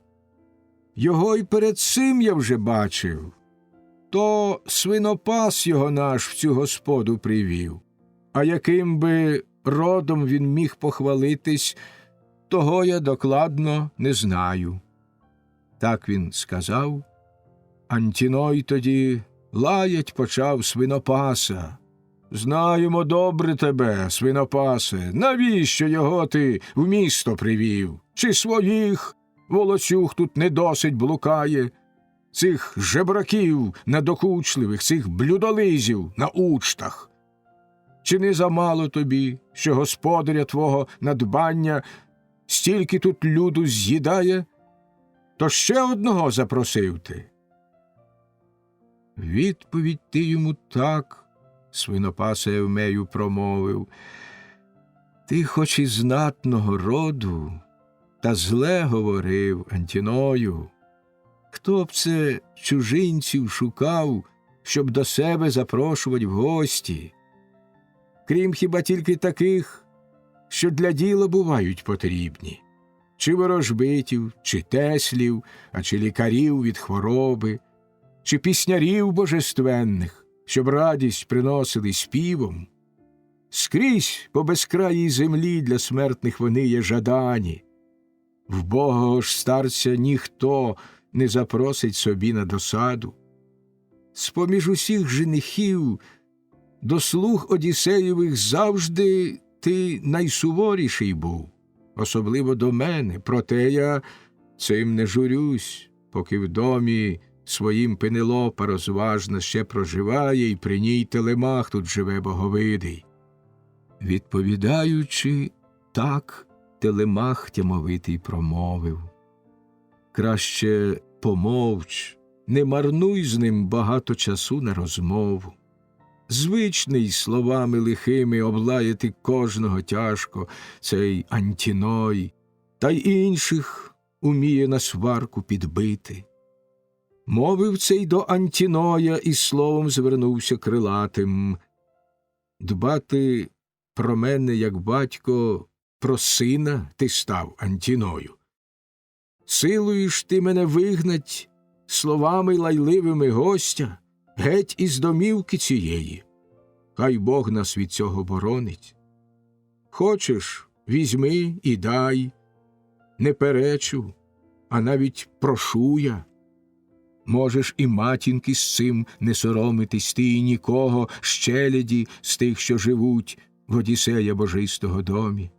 Його й перед цим я вже бачив. То свинопас його наш в цю господу привів. А яким би родом він міг похвалитись, того я докладно не знаю». Так він сказав. Антіной тоді лаять почав свинопаса. «Знаємо добре тебе, свинопасе, навіщо його ти в місто привів? Чи своїх волоцюг тут не досить блукає? Цих жебраків надокучливих, цих блюдолизів на учтах? Чи не замало тобі, що господаря твого надбання стільки тут люду з'їдає? То ще одного запросив ти?» Відповідь ти йому так, свинопаса Евмею промовив. «Ти хоч і знатного роду, та зле говорив, Антіною. Хто б це чужинців шукав, щоб до себе запрошувати в гості? Крім хіба тільки таких, що для діла бувають потрібні. Чи ворожбитів, чи теслів, а чи лікарів від хвороби, чи піснярів божественних, щоб радість приносили співом. Скрізь по безкраїй землі для смертних вони є жадані. Вбогого ж старця ніхто не запросить собі на досаду. З-поміж усіх женихів до слуг Одіссеєвих завжди ти найсуворіший був, особливо до мене, проте я цим не журюсь, поки в домі своїм Пенелопа розважна ще проживає, і при ній Телемах тут живе боговидий». Відповідаючи, так Телемах тямовитий промовив. «Краще помовч, не марнуй з ним багато часу на розмову. Звичний словами лихими облаяти кожного тяжко цей Антіной, та й інших уміє на сварку підбити». Мовив цей до Антіноя і словом звернувся крилатим. «Дбати про мене, як батько, про сина ти став, Антіною. Силуєш ти мене вигнать словами лайливими гостя геть із домівки цієї. Хай Бог нас від цього боронить. Хочеш, візьми і дай, не перечу, а навіть прошу я. Можеш і матінки з цим не соромитись ти, і нікого з челяді, з тих, що живуть в Одіссея божистого домі.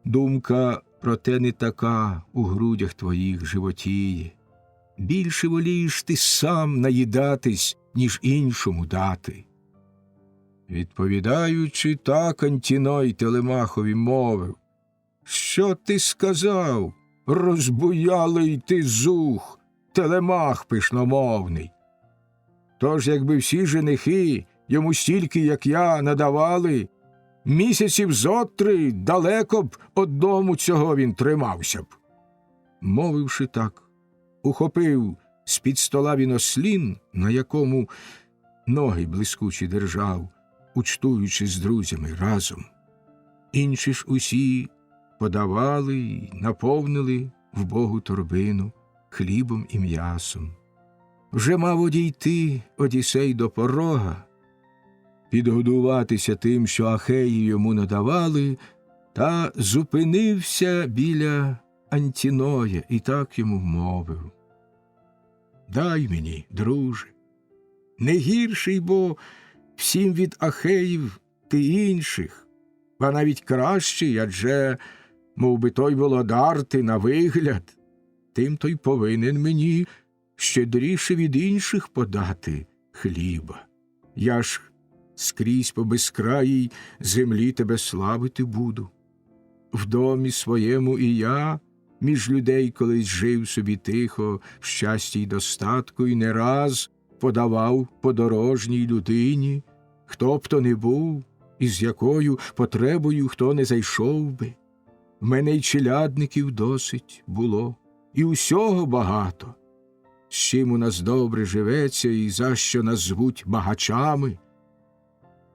Думка про те не така у грудях твоїх животіє. Більше волієш ти сам наїдатись, ніж іншому дати». Відповідаючи, так Антіной Телемахові мовив. «Що ти сказав, розбуялий ти зух, Телемах пишномовний? Тож, якби всі женихи йому стільки, як я, надавали, місяців зо-три далеко б одному цього він тримався б». Мовивши так, ухопив з-під стола він ослін, на якому ноги блискучі держав, учтуючи з друзями разом. Інші ж усі подавали й наповнили вбогу торбину хлібом і м'ясом. Вже мав одійти Одіссей до порога, підгодуватися тим, що Ахеї йому надавали, та зупинився біля Антіноя і так йому мовив. «Дай мені, друже, не гірший, бо всім від Ахеїв ти інших, а навіть кращий, адже, мов би той володар ти на вигляд, тим той повинен мені щедріше від інших подати хліба. Я ж скрізь по безкраїй землі тебе славити буду. В домі своєму і я між людей колись жив собі тихо, в щасті й достатку, і не раз подавав подорожній людині, хто б то не був, і з якою потребою хто не зайшов би. В мене й челядників досить було, і усього багато. З чим у нас добре живеться і за що нас звуть багачами.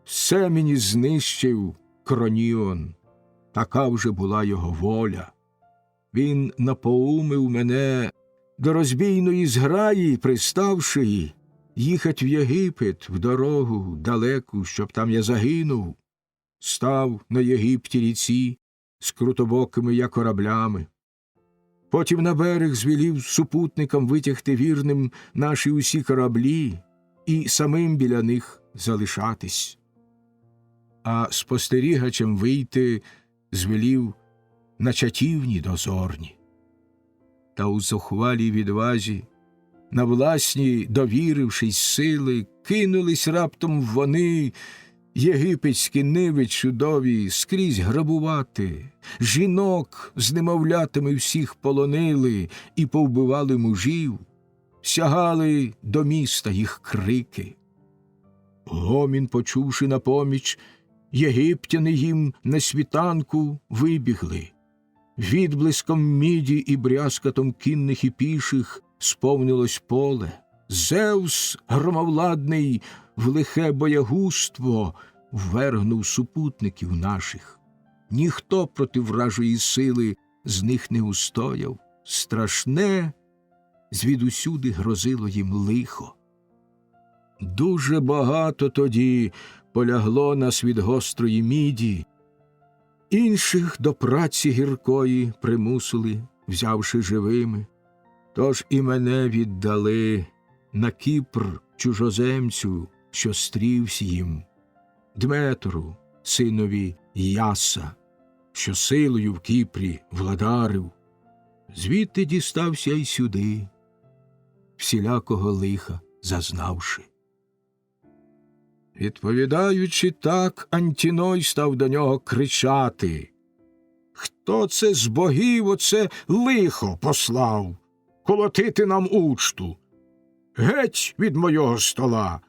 Все мені знищив Кроніон, така вже була його воля. Він напоумив мене до розбійної зграї, приставши, їхать в Єгипет, в дорогу далеку, щоб там я загинув. Став на Єгипті ріці з крутобокими я кораблями. Потім на берег звелів супутникам витягти вірним наші усі кораблі і самим біля них залишатись. А спостерігачем вийти звелів на чатівні дозорні. Та у зухвалій відвазі, на власні довірившись сили, кинулись раптом вони, єгипетські ниви чудові, скрізь грабувати, жінок з немовлятами всіх полонили і повбивали мужів, сягали до міста їх крики. Гомін, почувши на поміч, єгиптяни їм на світанку вибігли. Відблиском міді і брязкатом кінних і піших сповнилось поле. Зевс громовладний в лихе боягузтво ввергнув супутників наших. Ніхто проти вражої сили з них не устояв. Страшне звідусюди грозило їм лихо. Дуже багато тоді полягло нас від гострої міді, інших до праці гіркої примусили, взявши живими. Тож і мене віддали на Кіпр чужоземцю, що стрівсь їм, Дметру, синові Яса, що силою в Кіпрі владарив. Звідти дістався й сюди, всілякого лиха зазнавши. Відповідаючи так, Антіной став до нього кричати: «Хто це з богів оце лихо послав колотити нам учту? Геть від мого стола!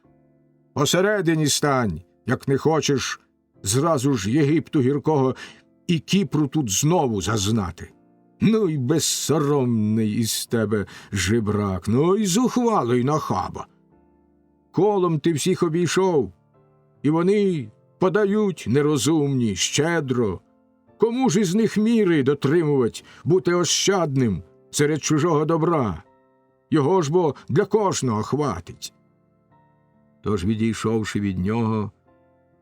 Посередині стань, як не хочеш зразу ж Єгипту гіркого і Кіпру тут знову зазнати. Ну й безсоромний із тебе жебрак, ну й зухвалий нахаба. Колом ти всіх обійшов, і вони подають нерозумні, щедро. Кому ж із них міри дотримувать, бути ощадним серед чужого добра? Його ж бо для кожного хватить». Тож, відійшовши від нього,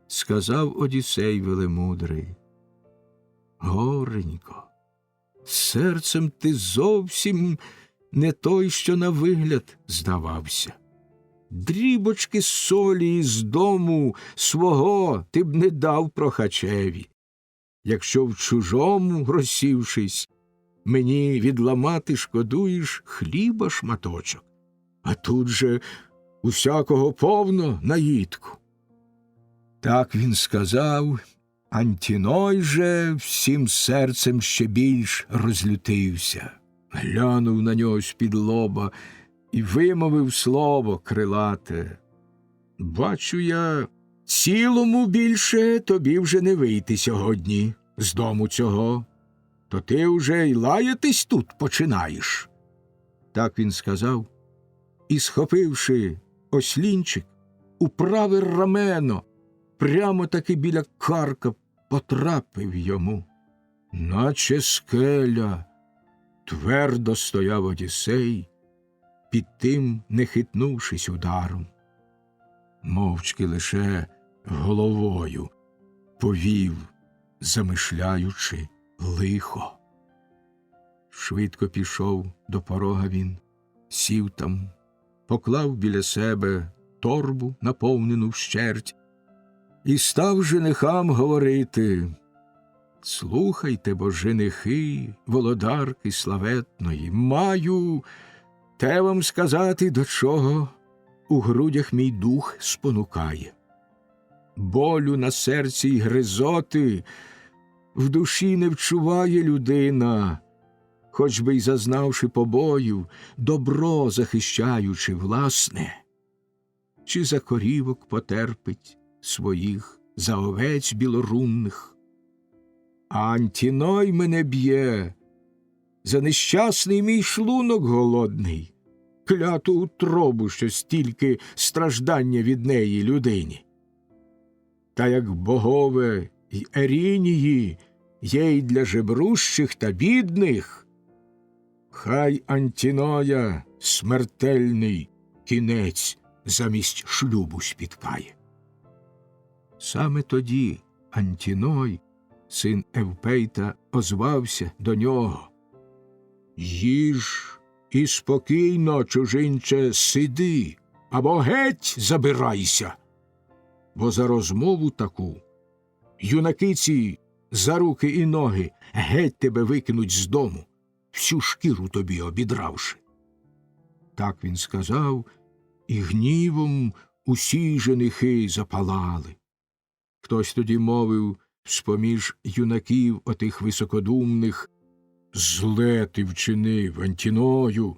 сказав Одіссей велемудрий: «Горенько, серцем ти зовсім не той, що на вигляд здавався. Дрібочки солі з дому свого ти б не дав прохачеві. Якщо в чужому, розсівшись, мені відламати шкодуєш хліба шматочок, а тут же усякого повно наїдку». Так він сказав. Антіной же всім серцем ще більш розлютився, глянув на нього з-під лоба і вимовив слово крилате: «Бачу я, цілому більше тобі вже не вийти сьогодні з дому цього, то ти вже й лаятись тут починаєш». Так він сказав, і, схопивши ослінчик, у праве рамено, прямо таки біля карка потрапив йому. Наче скеля твердо стояв Одіссей, під тим не хитнувшись ударом. Мовчки лише головою повів, замишляючи лихо. Швидко пішов до порога він, сів там, поклав біля себе торбу, наповнену вщерть, і став женихам говорити: «Слухайте, бо женихи, володарки славетної, маю те вам сказати, до чого у грудях мій дух спонукає. Болю на серці й гризоти в душі не вчуває людина, хоч би й зазнавши побоїв, добро захищаючи власне, чи за корівок потерпить своїх, за овець білорунних. А Антіной мене б'є за нещасний мій шлунок голодний, кляту утробу, що стільки страждання від неї людині. Та як богове й Ерінії є й для жебрущих та бідних, хай Антіноя смертельний кінець замість шлюбу спіткає. Саме тоді Антіной, син Евпейта, озвався до нього: «Їж і спокійно, чужинче, сиди, або геть забирайся, бо за розмову таку юнаки ці за руки і ноги геть тебе викинуть з дому, всю шкіру тобі обідравши». Так він сказав, і гнівом усі женихи запалали. Хтось тоді мовив з-поміж юнаків отих високодумних: «Зле ти вчинив, Антіною,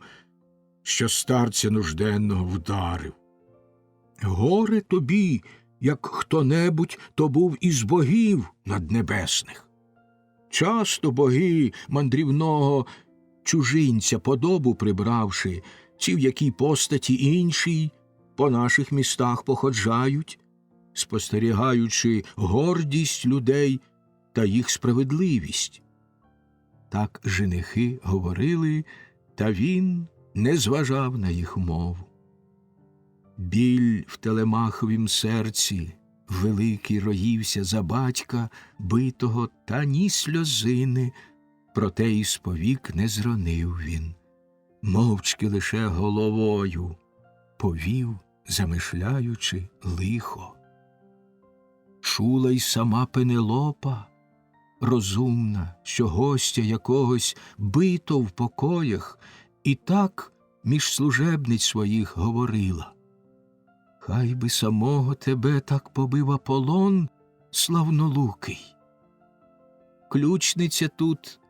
що старця нужденного вдарив. Горе тобі, як хто-небудь то був із богів наднебесних. Часто боги мандрівного чужинця подобу прибравши, чи в якій постаті іншій, по наших містах походжають, спостерігаючи гордість людей та їх справедливість». Так женихи говорили, та він не зважав на їх мову. Біль в Телемаховім серці великий роївся за батька битого, та ні сльозини, проте і сповік не зронив він. Мовчки лише головою повів, замишляючи лихо. Чула й сама Пенелопа, розумна, що гостя якогось бито в покоях, і так між служебниць своїх говорила: «Хай би самого тебе так побив Аполлон славнолукий. Ключниця тут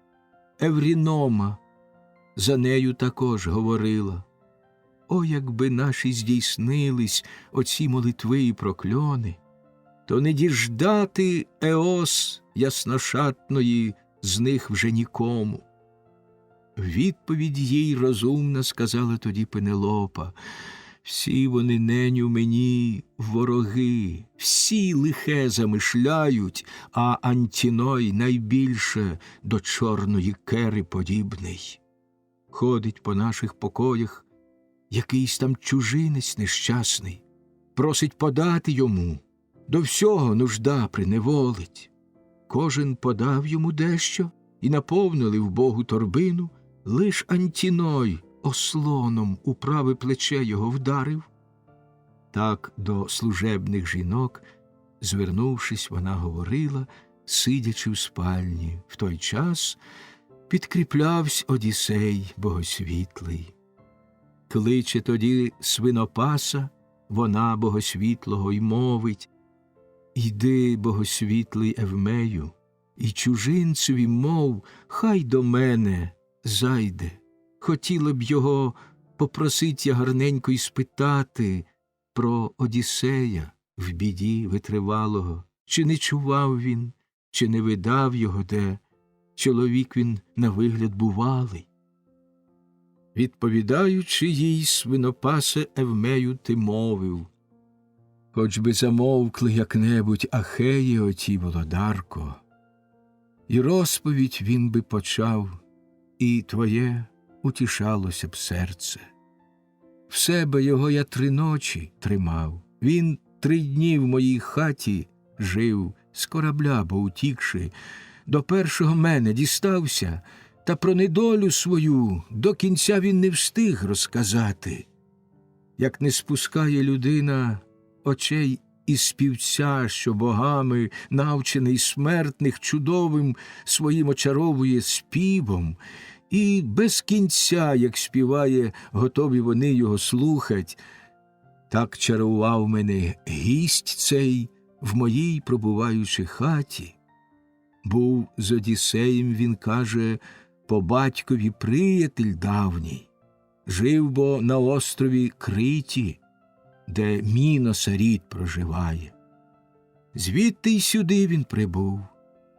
Еврінома за нею також говорила: о, якби наші здійснились оці молитви і прокльони, то не діждати Еос ясношатної з них вже нікому». Відповідь їй розумна сказала тоді Пенелопа: «Всі вони, неню, мені вороги, всі лихе замишляють, а Антіной найбільше до чорної кери подібний. Ходить по наших покоях якийсь там чужинець нещасний, просить подати йому, до всього нужда приневолить. Кожен подав йому дещо, і наповнили в Богу торбину, лиш Антіной ослоном у праве плече його вдарив». Так до служебних жінок, звернувшись, вона говорила, сидячи в спальні. В той час підкріплявсь Одіссей богосвітлий. Кличе тоді свинопаса вона богосвітлого й мовить: «Йди, богосвітлий Евмею, і чужинцеві мов, хай до мене зайде. Хотіла б його попросить я гарненько й спитати про Одіссея в біді витривалого, чи не чував він, чи не видав його де, чоловік він на вигляд бувалий». Відповідаючи їй, свинопасе Евмею ти мовив: «Хоч би замовкли як-небудь Ахеї оті, володарко, і розповідь він би почав, і твоє утішалося б серце. В себе його я 3 ночі тримав, він 3 дні в моїй хаті жив, з корабля, бо утікши, до першого мене дістався, та про недолю свою до кінця він не встиг розказати. Як не спускає людина очей із співця, що богами, навчений смертних чудовим, своїм очаровує співом, і без кінця, як співає, готові вони його слухать. Так чарував мене гість цей в моїй пробуваючи хаті. Був з Одіссеєм, він каже, по батькові приятель давній. Жив бо на острові Криті, де Міноса рід проживає. Звідти й сюди він прибув,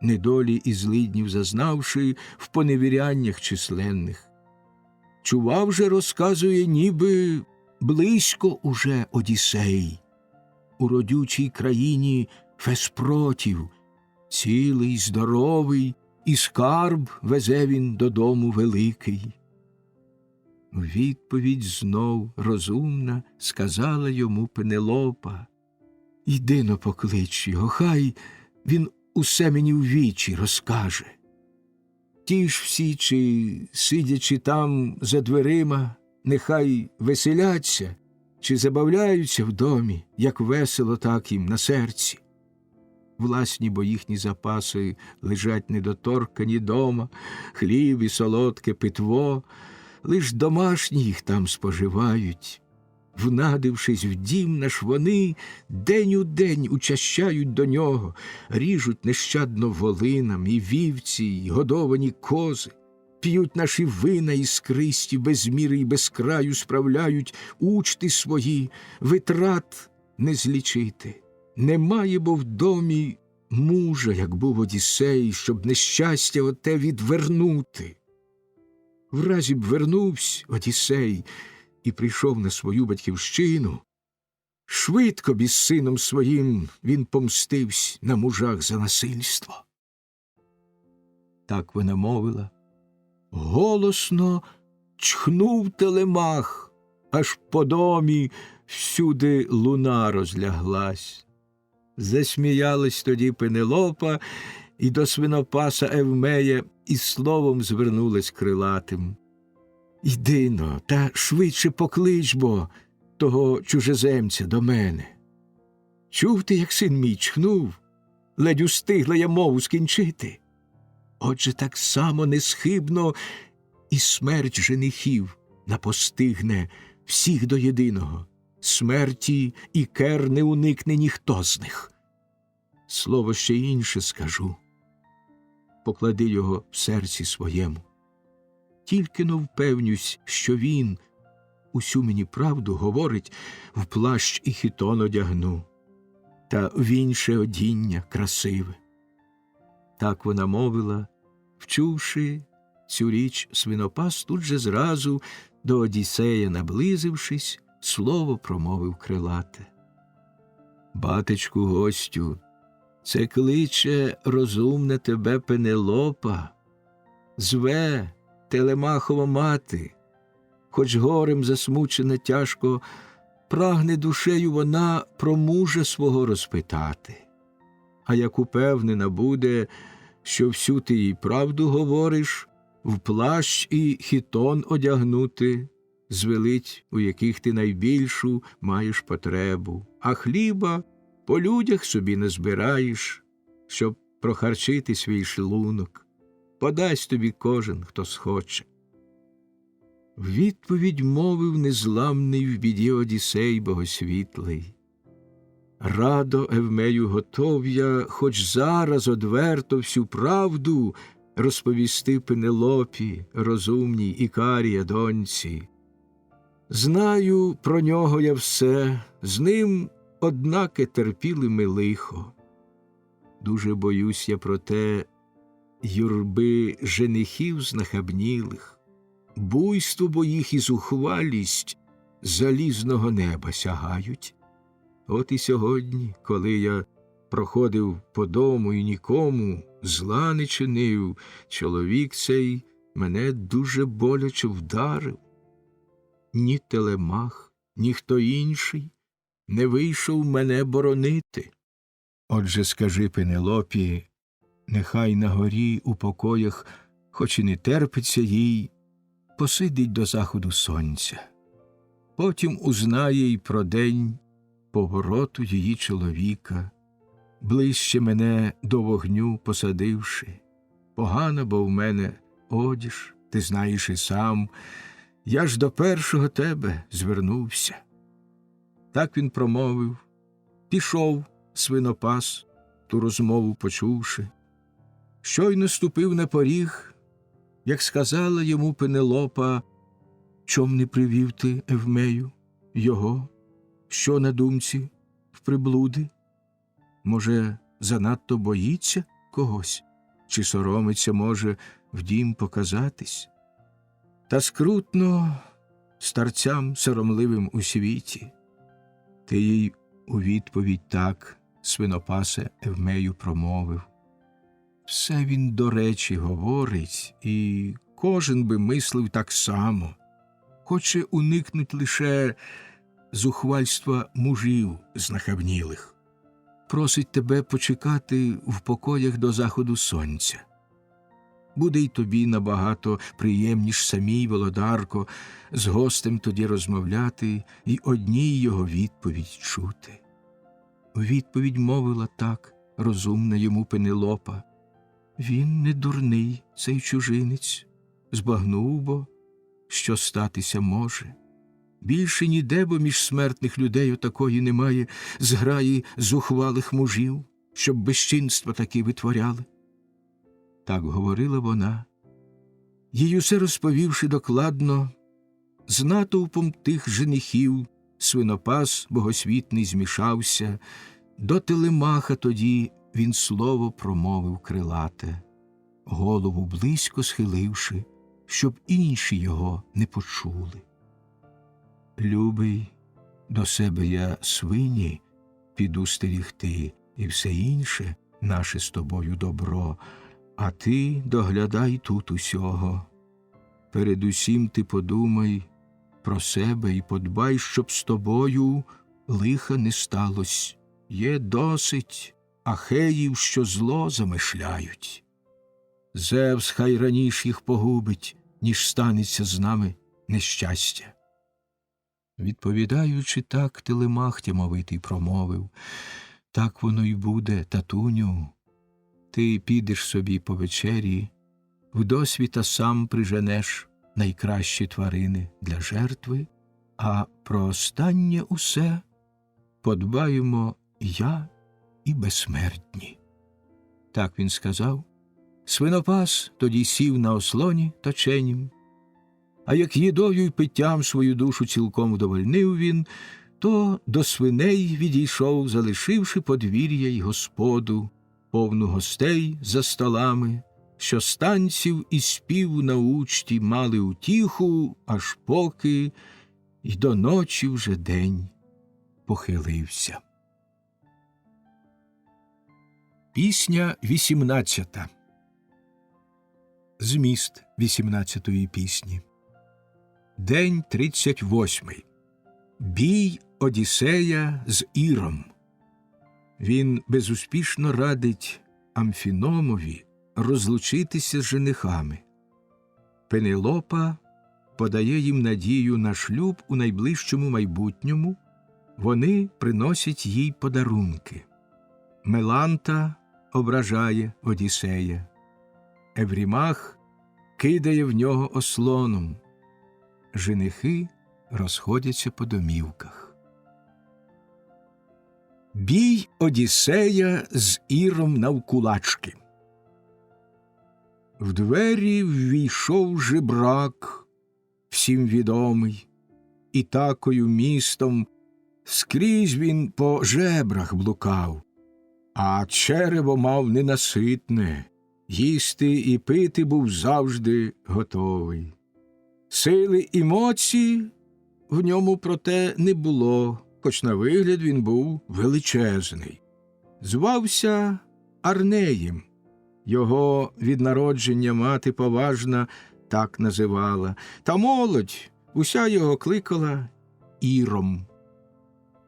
недолі і злиднів зазнавши в поневіряннях численних. Чував же, розказує, ніби близько уже Одіссей, у родючій країні Феспротів, цілий, здоровий, і скарб везе він додому великий. У відповідь знов розумна сказала йому Пенелопа: «Йди-но поклич його, хай він усе мені в вічі розкаже. Ті ж всі, чи сидячи там за дверима, нехай веселяться, чи забавляються в домі, як весело, так їм на серці. Власні бо їхні запаси лежать недоторкані дома, хліб і солодке питво, лиш домашні їх там споживають. Внадившись в дім наш, вони день у день учащають до нього, ріжуть нещадно волинам і вівці, й годовані кози, п'ють наші вина іскристі, без міри й без краю справляють учти свої, витрат не злічити. Немає бо в домі мужа, як був Одіссей, щоб нещастя оте відвернути. В разі б вернувсь Одіссей і прийшов на свою батьківщину, швидко б із сином своїм він помстивсь на мужах за насильство». Так вона мовила. Голосно чхнув Телемах, аж по домі всюди луна розляглась. Засміялась тоді Пенелопа, і до свинопаса Евмея із словом звернулась крилатим: «Йди-но, та швидше поклич бо того чужеземця до мене. Чув ти, як син мій чхнув? Ледь устигла я мову скінчити. Отже, так само несхибно і смерть женихів напостигне всіх до єдиного. Смерті і кер не уникне ніхто з них. Слово ще інше скажу. Поклади його в серці своєму. Тільки-но впевнюсь, що він усю мені правду говорить, в плащ і хітон одягну, та в інше одіння красиве». Так вона мовила, вчувши цю річ, свинопас тут же зразу до Одіссея наблизившись, слово промовив крилате: «Батечку гостю, це кличе розумна тебе Пенелопа, зве Телемахова мати, хоч горем засмучена тяжко, прагне душею вона про мужа свого розпитати. А як упевнена буде, що всю ти їй правду говориш, в плащ і хітон одягнути, звелить, у яких ти найбільшу маєш потребу, а хліба по людях собі не збираєш, щоб прохарчити свій шлунок. Подасть тобі кожен, хто схоче». В відповідь мовив незламний в біді Одіссей богосвітлий: «Радо, Евмею, готов я хоч зараз одверто всю правду розповісти Пенелопі, розумній Ікарія доньці. Знаю про нього я все, з ним, однаке, терпіли ми лихо. Дуже боюсь я про те юрби женихів знахабнілих, буйство бо їх і зухвалість залізного неба сягають. От і сьогодні, коли я проходив по дому і нікому зла не чинив, чоловік цей мене дуже боляче вдарив. Ні Телемах, ні хто інший не вийшов мене боронити. Отже, скажи Пенелопі, нехай на горі у покоях, хоч і не терпиться їй, посидить до заходу сонця. Потім узнає й про день повороту її чоловіка, ближче мене до вогню посадивши. Погана бо в мене одіж, ти знаєш і сам, я ж до першого тебе звернувся». Так він промовив, пішов свинопас, ту розмову почувши. Щойно ступив на поріг, як сказала йому Пенелопа: «Чом не привів ти, Евмею, його? Що на думці в приблуди? Може, занадто боїться когось?» чи соромиться, може, в дім показатись. Та скрутно старцям соромливим у світі. Ти їй у відповідь так, свинопасе Евмею, промовив. Все він до речі говорить, і кожен би мислив так само. Хоче уникнуть лише зухвальства мужів знахабнілих. Просить тебе почекати в покоях до заходу сонця. Буде й тобі набагато приємніш самій, володарко, з гостем тоді розмовляти і одній його відповідь чути. У відповідь мовила так розумна йому Пенелопа. Він не дурний, цей чужинець, збагнув бо, що статися може. Більше ніде, бо між смертних людей отакої немає зграї зухвалих мужів, щоб безчинства такі витворяли. Так говорила вона, їй усе розповівши докладно, з натовпом тих женихів свинопас богосвітний змішався, до Телемаха тоді він слово промовив крилате, голову близько схиливши, щоб інші його не почули. Любий, до себе я свині піду стерігти, і все інше наше з тобою добро, а ти доглядай тут усього. Передусім ти подумай про себе і подбай, щоб з тобою лиха не сталось. Є досить ахеїв, що зло замишляють. Зевс хай раніш їх погубить, ніж станеться з нами нещастя. Відповідаючи так, Телемах тямовитий промовив. Так воно й буде, татуню. Ти підеш собі по вечері, вдосвіта сам приженеш найкращі тварини для жертви, а про останнє усе подбаємо я і безсмертні. Так він сказав. Свинопас тоді сів на ослоні точенім, а як їдою й питтям свою душу цілком вдовольнив він, то до свиней відійшов, залишивши подвір'я й господу, повну гостей за столами, що з танців і спів на учті мали утіху, аж поки й до ночі вже день похилився. Пісня 18. Зміст 18-ї пісні. День 38. Бій Одіссея з Іром. Він безуспішно радить Амфіномові розлучитися з женихами. Пенелопа подає їм надію на шлюб у найближчому майбутньому. Вони приносять їй подарунки. Меланта ображає Одіссея. Еврімах кидає в нього ослоном. Женихи розходяться по домівках. Бій Одіссея з Іром навкулачки. В двері ввійшов жебрак, всім відомий, Ітакою містом, скрізь він по жебрах блукав, а черево мав ненаситне, їсти і пити був завжди готовий. Сили і моці в ньому, проте, не було, хоч на вигляд він був величезний. Звався Арнеєм. Його від народження мати поважна так називала, та молодь уся його кликала Іром.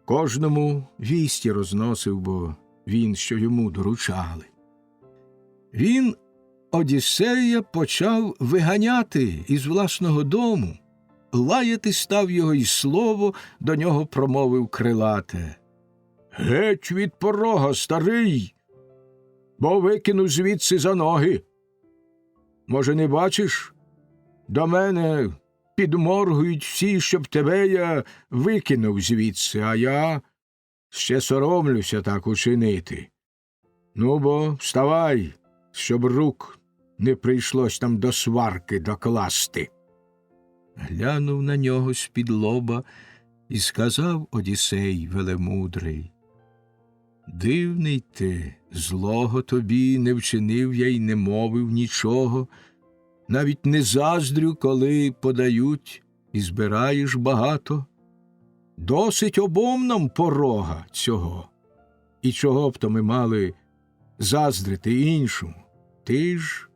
Кожному вісті розносив, бо він, що йому доручали. Він Одіссея почав виганяти із власного дому, лаяти став його, і слово до нього промовив крилате. «Геть від порога, старий, бо викину звідси за ноги. Може, не бачиш? До мене підморгують всі, щоб тебе я викинув звідси, а я ще соромлюся так учинити. Ну, бо вставай, щоб рук не прийшлось там до сварки докласти». Глянув на нього з-під лоба і сказав Одіссей велемудрий. Дивний ти, злого тобі не вчинив я й не мовив нічого, навіть не заздрю, коли подають і збираєш багато. Досить обом нам порога цього, і чого б то ми мали заздрити іншому. Ти ж,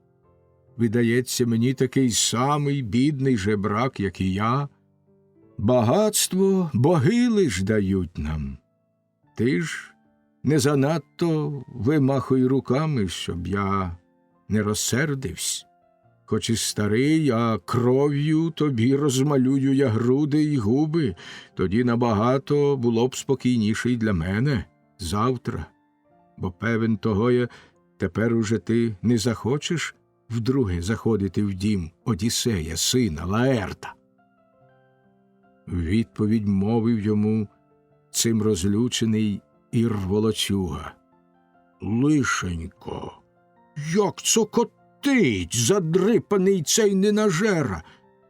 видається мені, такий самий бідний жебрак, як і я. Багатство боги лиш дають нам. Ти ж не занадто вимахуй руками, щоб я не розсердився. Хоч і старий, а кров'ю тобі розмалюю я груди й губи, тоді набагато було б спокійніше й для мене завтра. Бо певен того я, тепер уже ти не захочеш вдруге заходити в дім Одіссея, сина Лаерта. Відповідь мовив йому цим розлючений Ір Волочуга. Лишенько, як цокотить задрипаний цей ненажера,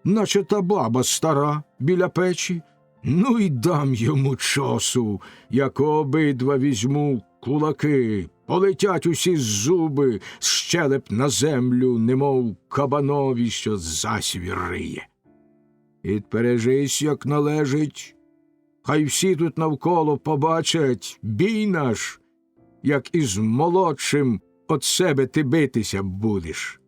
наче та баба стара біля печі. Ну й дам йому чосу, як обидва візьму кулаки, полетять усі зуби, щелеп на землю, немов кабанові, що засві риє. Підпережись, як належить, хай всі тут навколо побачать бій наш, як із молодшим от себе ти битися будеш.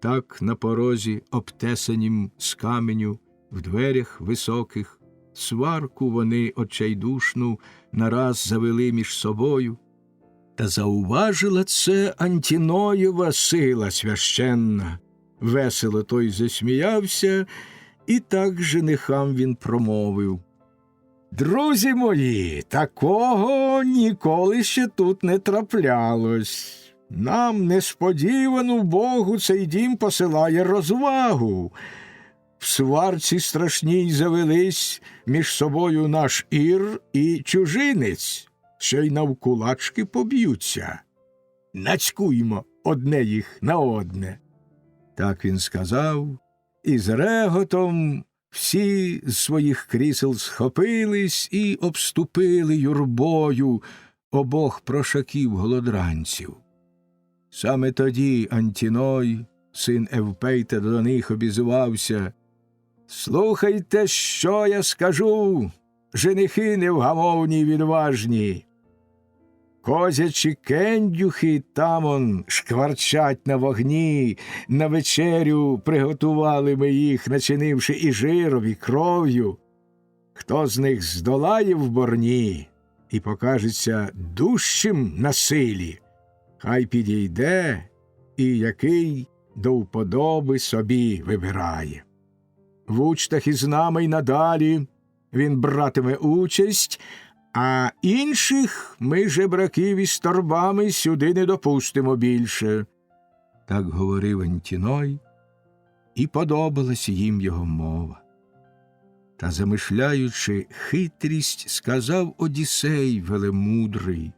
Так на порозі, обтесанім з каменю, в дверях високих, сварку вони отчайдушну нараз завели між собою. Та зауважила це Антіноєва сила священна. Весело той засміявся, і так женихам він промовив. Друзі мої, такого ніколи ще тут не траплялось. Нам несподівану Богу цей дім посилає розвагу. В сварці страшній завелись між собою наш Ір і чужинець, ще й навкулачки поб'ються. Нацькуймо одне їх на одне. Так він сказав, і з реготом всі з своїх крісел схопились і обступили юрбою обох прошаків-голодранців. Саме тоді Антіной, син Евпейта, до них обізвався. «Слухайте, що я скажу, женихи невгамовні й відважні. Козячі кендюхи там он шкварчать на вогні, на вечерю приготували ми їх, начинивши і жиром, і кров'ю. Хто з них здолає в борні і покажеться дужчим на силі, хай підійде і який до вподоби собі вибирає. В учтах із нами й надалі він братиме участь, а інших ми, жебраків із торбами, сюди не допустимо більше». Так говорив Антіной, і подобалась їм його мова. Та, замишляючи хитрість, сказав Одіссей велемудрий.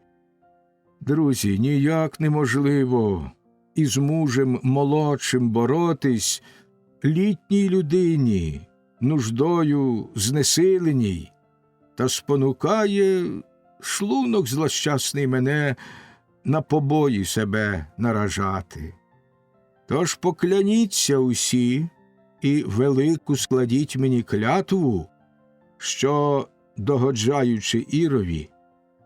«Друзі, ніяк неможливо із мужем молодшим боротись, літній людині, нуждою знесиленій, та спонукає шлунок злощасний мене на побої себе наражати. Тож покляніться усі і велику складіть мені клятву, що, догоджаючи Ірові,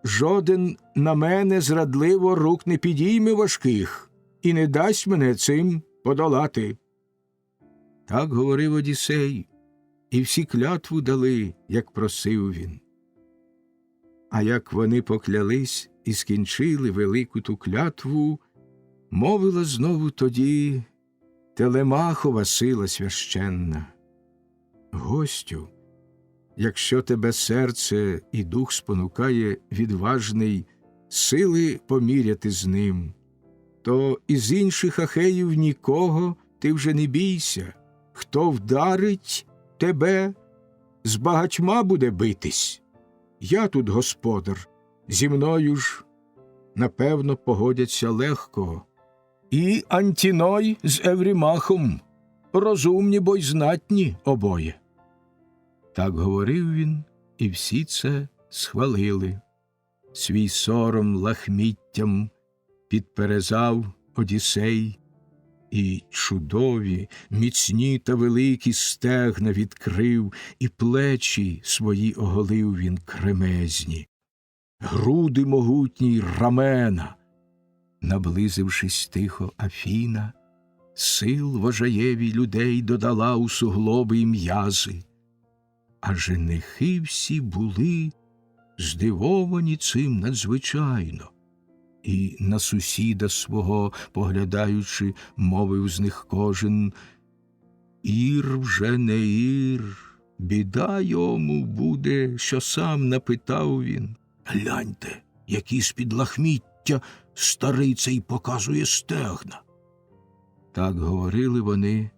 жоден на мене зрадливо рук не підійме важких і не дасть мене цим подолати». Так говорив Одіссей, і всі клятву дали, як просив він. А як вони поклялись і скінчили велику ту клятву, мовила знову тоді Телемахова сила священна. «Гостю, якщо тебе серце і дух спонукає відважний сили поміряти з ним, то із інших ахеїв нікого ти вже не бійся. Хто вдарить тебе, з багатьма буде битись. Я тут господар, зі мною ж, напевно, погодяться легко. І Антіной з Еврімахом, розумні, бо й знатні обоє». Так говорив він, і всі це схвалили. Свій сором лахміттям підперезав Одіссей, і чудові, міцні та великі стегна відкрив, і плечі свої оголив він кремезні, груди могутні й рамена. Наблизившись тихо Афіна, сил вожаєві людей додала у суглоби й м'язи. А женихи всі були здивовані цим надзвичайно, і на сусіда свого, поглядаючи, мовив з них кожен: «Ір вже не ір, біда йому буде, що сам напитав він. Гляньте, які з-під лахміття старий цей показує стегна». Так говорили вони,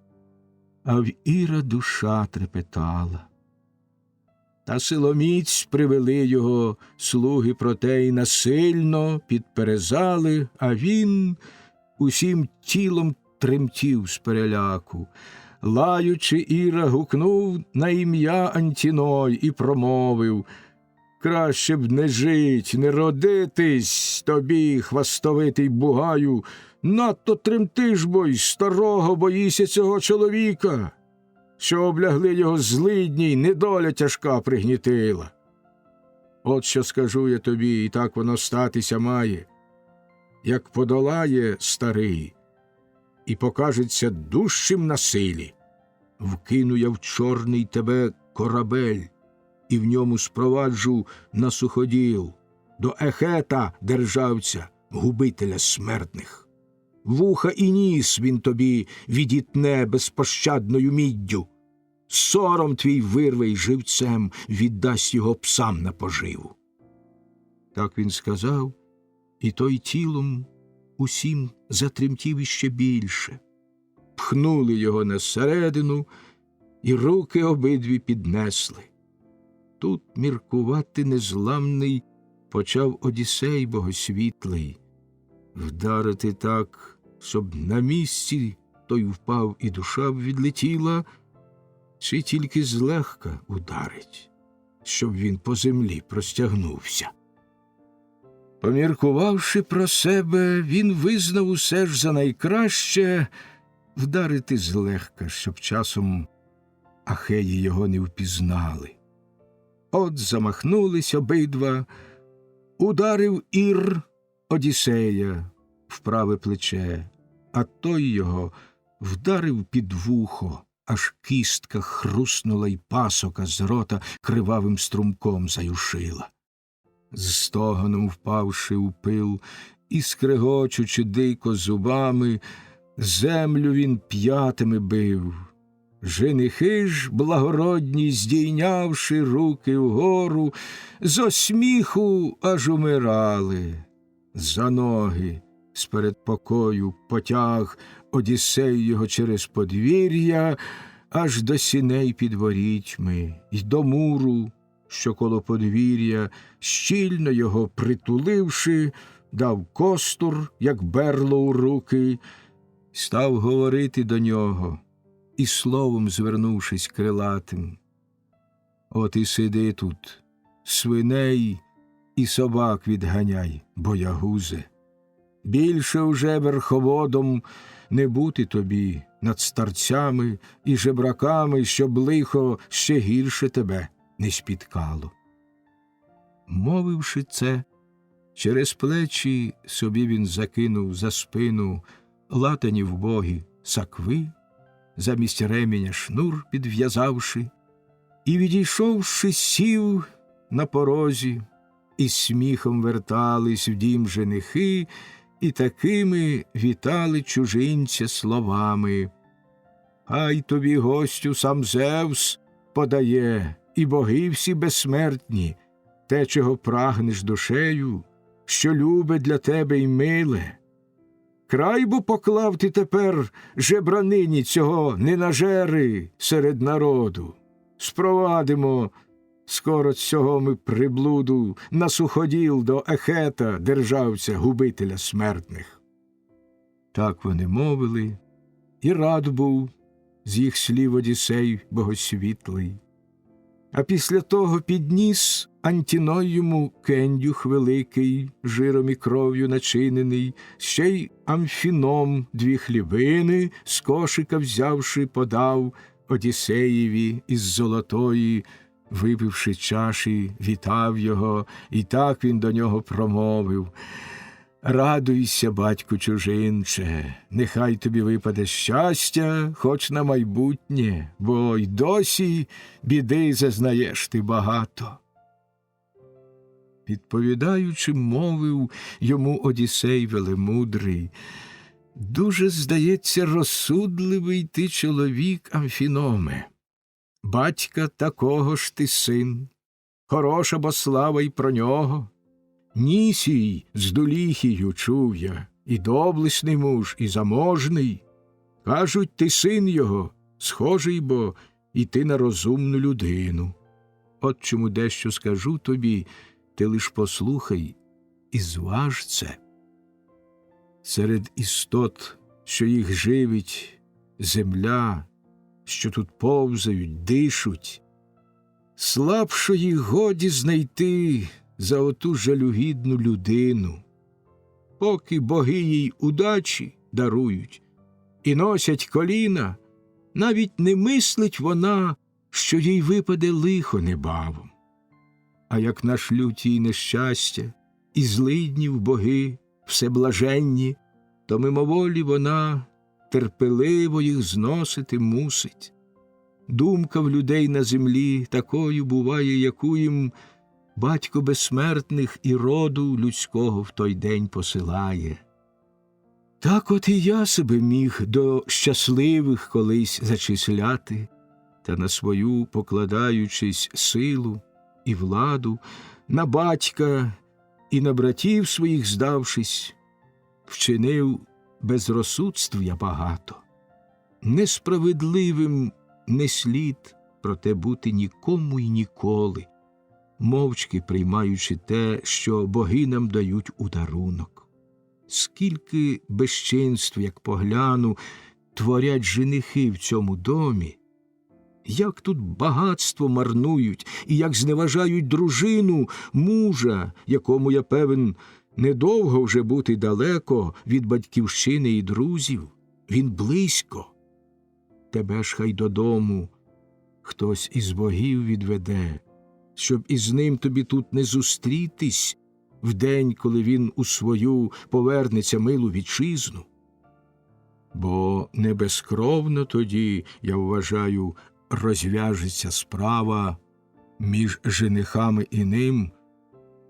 а в Іра душа трепетала. Та силоміць привели його слуги, проте й насильно підперезали, а він усім тілом тремтів з переляку. Лаючи, Іра гукнув на ім'я Антіной і промовив: «Краще б не жить, не родитись тобі, хвастовитий бугаю, надто тремтиш, бо й старого боїся цього чоловіка, що облягли його злидні й недоля тяжка пригнітила. От що скажу я тобі, і так воно статися має. Як подолає старий і покажеться дужчим на силі, вкину я в чорний тебе корабель і в ньому спроваджу на суходіл до Ехета, державця, губителя смертних. Вуха і ніс він тобі відітне безпощадною міддю. Сором твій вирве й живцем віддасть його псам на поживу». Так він сказав, і той тілом усім затремтів іще більше. Пхнули його на середину, і руки обидві піднесли. Тут міркувати незламний почав Одіссей богосвітлий, вдарити так, щоб на місці той впав і душа б відлетіла, чи тільки злегка ударить, щоб він по землі простягнувся. Поміркувавши про себе, він визнав усе ж за найкраще вдарити злегка, щоб часом ахеї його не впізнали. От замахнулись обидва, ударив Ір Одіссея в праве плече, а той його вдарив під вухо, аж кістка хруснула й пасока з рота кривавим струмком заюшила. З стогоном впавши у пил і скрегочучи дико зубами, землю він п'ятами бив. Женихи ж благородні, здійнявши руки вгору, зо сміху аж умирали. За ноги з передпокою потяг Одіссей його через подвір'я, аж до сіней під ворітьми, й до муру, що коло подвір'я, щільно його притуливши, дав костур, як берло у руки, став говорити до нього, і словом звернувшись крилатим: «От і сиди тут, свиней і собак відганяй, боягузе. Більше вже верховодом не бути тобі над старцями і жебраками, щоб лихо ще гірше тебе не спіткало». Мовивши це, через плечі собі він закинув за спину латані вбогі сакви, замість ременя шнур підв'язавши, і, відійшовши, сів на порозі, і сміхом вертались в дім женихи, і такими вітали чужинця словами: «Хай тобі, гостю, сам Зевс подає, і боги всі безсмертні, те, чого прагнеш душею, що любе для тебе й миле. Край бо поклав ти тепер жебранині цього ненажери серед народу. Спровадимо скоро цього ми приблуду на суходіл до Ехета, державця, губителя смертних». Так вони мовили, і рад був з їх слів Одіссей богосвітлий. А після того підніс Антіной йому кендюх великий, жиром і кров'ю начинений, ще й Амфіном 2 хлібини, з кошика взявши, подав Одіссеєві із золотої, випивши чаші, вітав його, і так він до нього промовив: «Радуйся, батьку чужинче, нехай тобі випаде щастя, хоч на майбутнє, бо й досі біди зазнаєш ти багато». Відповідаючи, мовив йому Одіссей велемудрий: «Дуже, здається, розсудливий ти чоловік, Амфіноме. Батька такого ж ти син, хороша бо слава й про нього. Нісій з Дуліхію чув я, і доблесний муж, і заможний. Кажуть, ти син його, схожий бо і ти на розумну людину. От чому дещо скажу тобі, ти лиш послухай і зваж це. Серед істот, що їх живить, земля, що тут повзають, дишуть, слабшої годі знайти за оту жалюгідну людину. Поки боги їй удачі дарують і носять коліна, навіть не мислить вона, що їй випаде лихо небавом. А як нашлють їй нещастя і злиднів боги всеблаженні, то мимоволі вона терпеливо їх зносити мусить. Думка в людей на землі такою буває, яку їм батько безсмертних і роду людського в той день посилає. Так от і я себе міг до щасливих колись зачисляти, та на свою покладаючись силу і владу, на батька і на братів своїх здавшись, вчинив безрозсудств я багато. Несправедливим не слід, проте бути нікому й ніколи, мовчки приймаючи те, що боги нам дають у дарунок. Скільки безчинств, як погляну, творять женихи в цьому домі, як тут багатство марнують і як зневажають дружину, мужа, якому, я певен, недовго вже бути далеко від батьківщини і друзів. Він близько. Тебе ж хай додому хтось із богів відведе, щоб із ним тобі тут не зустрітись в день, коли він у свою повернеться милу вітчизну. Бо не безкровно тоді, я вважаю, розв'яжеться справа між женихами і ним,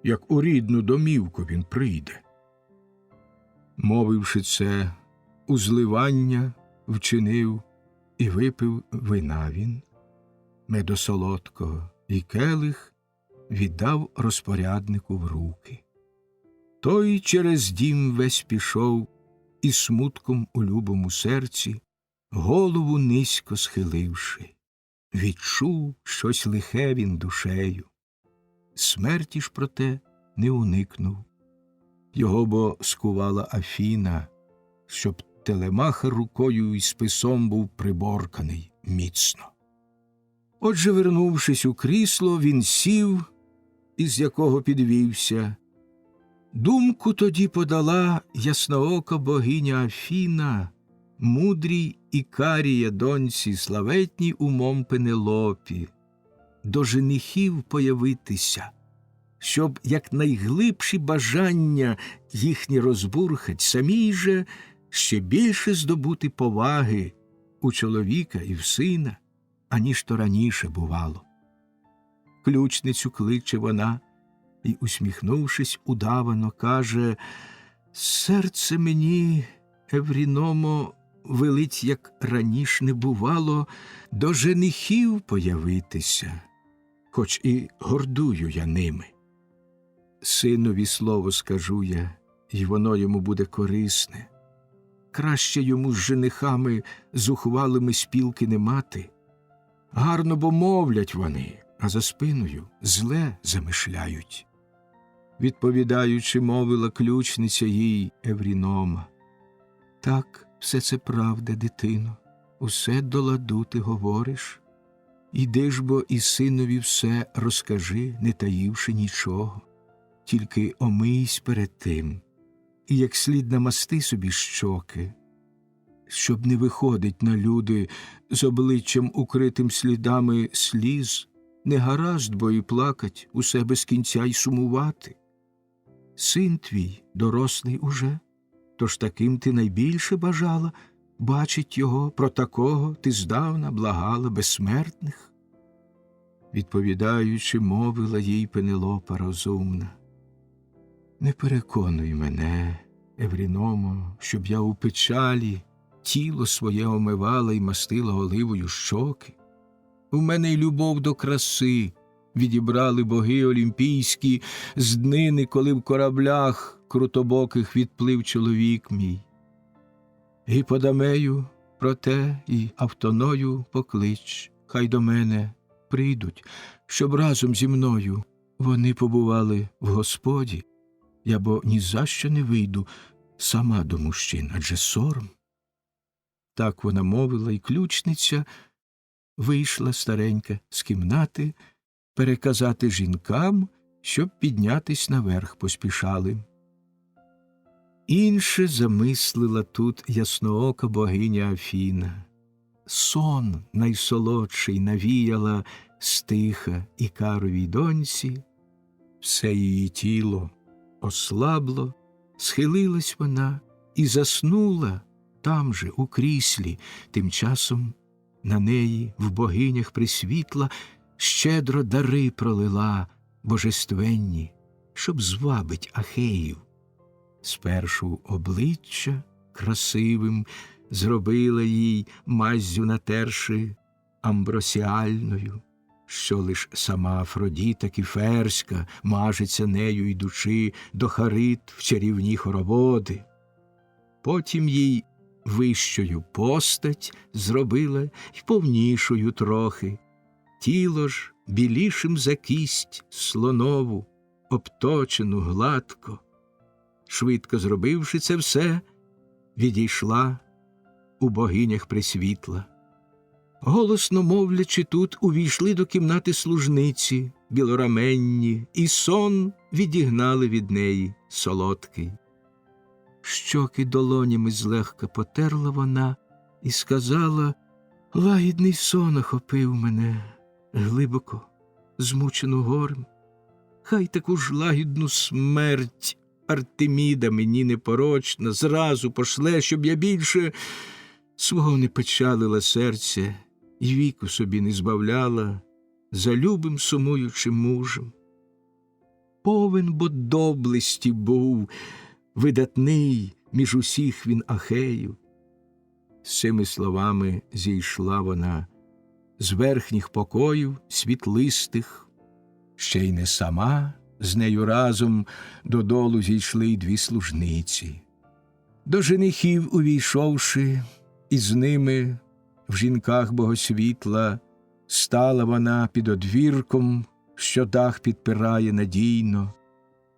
як у рідну домівку він прийде. Мовивши це, узливання вчинив і випив вина він, медосолодкого, і келих віддав розпоряднику в руки. Той через дім весь пішов, і смутком у любому серці, голову низько схиливши, відчув щось лихе він душею. Смерті ж проте не уникнув. Його бо скувала Афіна, щоб Телемаха рукою і списом був приборканий міцно. Отже, вернувшись у крісло, він сів, із якого підвівся. Думку тоді подала ясноока богиня Афіна, мудрій Ікарія доньці, славетній умом Пенелопі, до женихів появитися, щоб якнайглибші бажання їхні розбурхать, самій же ще більше здобути поваги у чоловіка і в сина, аніж то раніше бувало. Ключницю кличе вона і, усміхнувшись, удавано каже: «Серце мені, Евріномо, велить, як раніш не бувало, до женихів появитися, хоч і гордую я ними. Синові слово скажу я, і воно йому буде корисне. Краще йому з женихами зухвалими спілки не мати. Гарно бо мовлять вони, а за спиною зле замишляють». Відповідаючи, мовила ключниця їй Еврінома: «Так, все це правда, дитино, усе до ладу ти говориш. Іди ж бо і синові все розкажи, не таївши нічого, тільки омийсь перед тим, і як слід намасти собі щоки, щоб не виходить на люди з обличчям укритим слідами сліз, не гаразд бо і плакать усе без кінця й сумувати. Син твій дорослий уже, тож таким ти найбільше бажала, бачить його, про такого ти здавна благала безсмертних. Відповідаючи, мовила їй Пенелопа розумна: не переконуй мене, Евріномо, щоб я у печалі тіло своє омивала й мастила оливою щоки. У мене й любов до краси відібрали боги олімпійські з днини, коли в кораблях крутобоких відплив чоловік мій. Гіподамею, проте і Автоною поклич, хай до мене прийдуть, щоб разом зі мною вони побували в Господі. Я бо ні за що не вийду сама до мужчин, адже сором. Так вона мовила, і ключниця вийшла старенька з кімнати переказати жінкам, щоб піднятись наверх поспішали. Інше замислила тут ясноока богиня Афіна. Сон найсолодший навіяла стиха Ікаровій доньці, все її тіло ослабло, схилилась вона і заснула там же, у кріслі. Тим часом на неї в богинях присвітла щедро дари пролила божественні, щоб звабить Ахеїв. Спершу обличчя красивим зробила їй, маззю натерши амбросіальною, що лиш сама Афродіта Кіферська мажеться нею, йдучи до Харит в чарівні хороводи. Потім їй вищою постать зробила й повнішою трохи, тіло ж білішим за кість слонову, обточену гладко. Швидко зробивши це все, відійшла у богинях присвітла. Голосно мовлячи тут, увійшли до кімнати служниці білораменні, і сон відігнали від неї солодкий. Щоки долонями злегка потерла вона і сказала: лагідний сон охопив мене глибоко, змучену горем. Хай таку ж лагідну смерть Артеміда мені непорочна зразу пошле, щоб я більше свого не печалила серця й віку собі не збавляла за любим сумуючим мужем. Повен бо доблесті був, видатний між усіх він Ахеїв. З цими словами зійшла вона з верхніх покоїв світлистих, ще й не сама, з нею разом додолу зійшли й дві служниці. До женихів увійшовши, і з ними в жінках богосвітла, стала вона під одвірком, що дах підпирає надійно.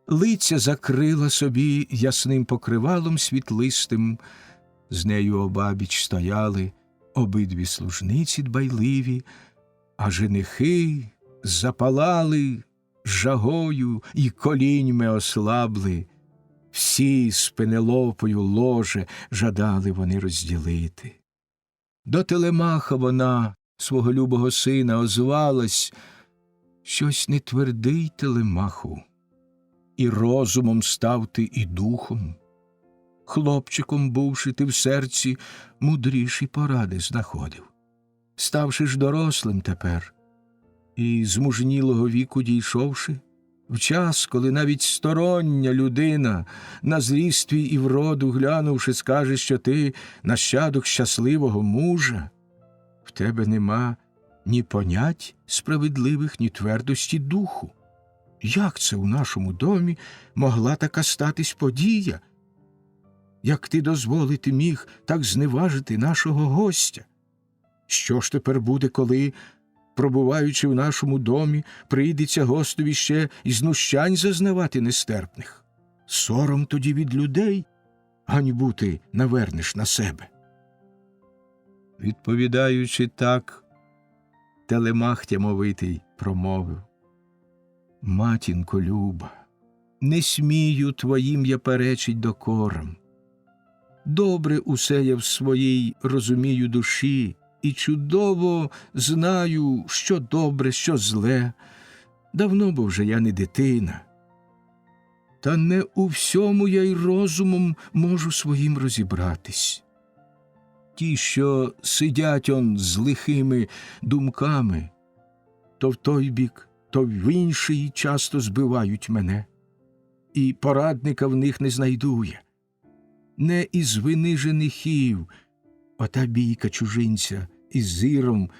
Лиця закрила собі ясним покривалом світлистим, з нею обабіч стояли обидві служниці дбайливі, а женихи запалали жагою і коліньми ослабли. Всі з Пенелопою ложе жадали вони розділити. До Телемаха вона свого любого сина озвалась: щось не твердий, Телемаху, і розумом став ти, і духом. Хлопчиком бувши, ти в серці мудріші поради знаходив. Ставши ж дорослим тепер, і з мужнілого віку дійшовши, в час, коли навіть стороння людина, на зріст твій і вроду глянувши, скаже, що ти нащадок щасливого мужа, в тебе нема ні понять справедливих, ні твердості духу. Як це у нашому домі могла така статись подія? Як ти дозволити міг так зневажити нашого гостя? Що ж тепер буде, коли, пробуваючи в нашому домі, прийдеться гостові ще й знущань зазнавати нестерпних? Сором тоді від людей, ганьбу ти навернеш на себе. Відповідаючи так, Телемах тямовитий промовив: матінко люба, не смію твоїм я перечить докорам. Добре усе я в своїй розумію душі, і чудово знаю, що добре, що зле. Давно бо вже я не дитина. Та не у всьому я й розумом можу своїм розібратись. Ті, що сидять он з лихими думками, то в той бік, то в інший часто збивають мене, і порадника в них не знайду я. Не із вини женихів, ота бійка чужинця із Зиром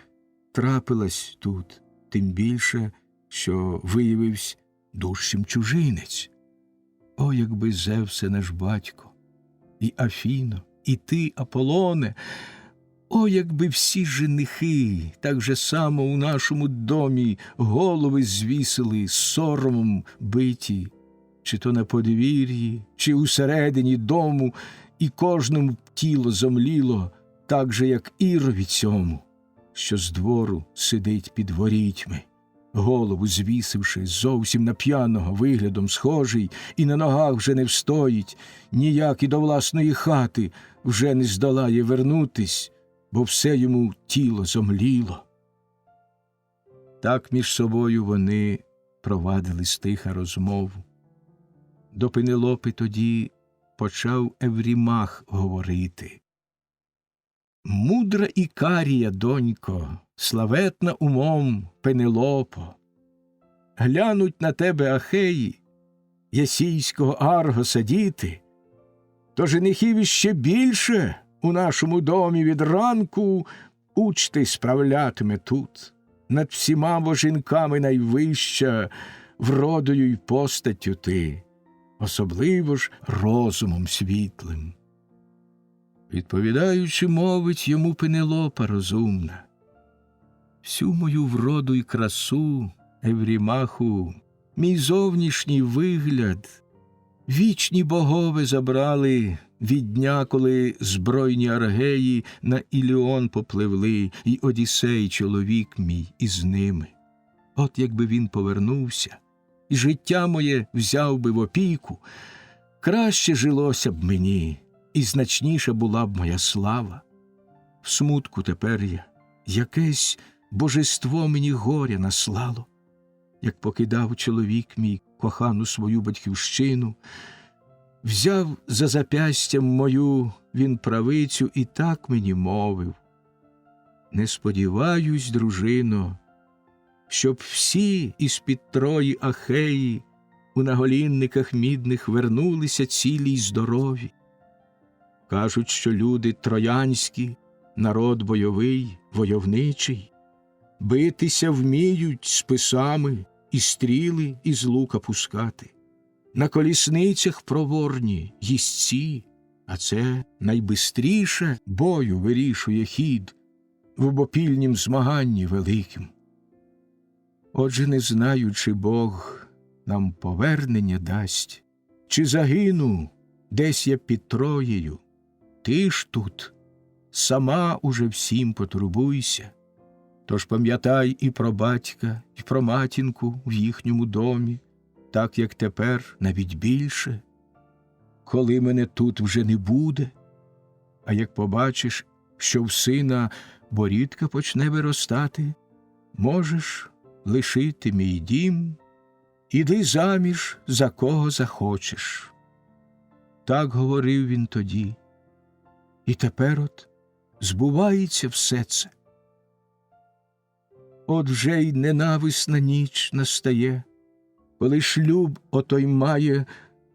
трапилась тут, тим більше, що виявився дужчим чужинець. О, якби Зевсе наш батько, і Афіно, і ти, Аполоне, о, якби всі женихи так же само у нашому домі голови звісили соромом биті, чи то на подвір'ї, чи усередині дому, і кожному тіло зомліло, так же, як Ірові цьому, що з двору сидить під ворітьми, голову звісивши, зовсім на п'яного виглядом схожий, і на ногах вже не встоїть, ніяк і до власної хати вже не здолає вернутись, бо все йому тіло зомліло. Так між собою вони провадили стиха розмову. До Пенелопи тоді почав Еврімах говорити: «Мудра Ікарія, донько, славетна умом Пенелопо, глянуть на тебе Ахеї, ясійського Аргоса діти, то женихів іще більше у нашому домі від ранку учти справлятиме тут, над всіма бо жінками найвища, вродою й постаттю ти, особливо ж розумом світлим». Відповідаючи, мовить йому Пенелопа розумна: «Всю мою вроду й красу, Еврімаху, мій зовнішній вигляд, вічні богови забрали від дня, коли збройні аргеї на Іліон попливли, і Одіссей, чоловік мій, із ними. От якби він повернувся, і життя моє взяв би в опіку, краще жилося б мені, і значніша була б моя слава. В смутку тепер я, якесь божество мені горя наслало, як покидав чоловік мій кохану свою батьківщину, взяв за зап'ястям мою він правицю і так мені мовив: не сподіваюсь, дружино, щоб всі із-під Трої Ахеї у наголінниках мідних вернулися цілі й здорові. Кажуть, що люди троянські, народ бойовий, войовничий, битися вміють списами і стріли із лука пускати. На колісницях проворні їздці, а це найбистріше бою вирішує хід в обопільнім змаганні великим. Отже, не знаю, чи Бог нам повернення дасть, чи загину десь я під Троєю. Ти ж тут сама уже всім потурбуйся, тож пам'ятай і про батька, і про матінку в їхньому домі, так, як тепер, навіть більше. Коли мене тут вже не буде, а як побачиш, що в сина борідка почне виростати, можеш лишити мій дім, іди заміж за кого захочеш». Так говорив він тоді. І тепер от збувається все це. От вже й ненависна ніч настає, коли шлюб отой має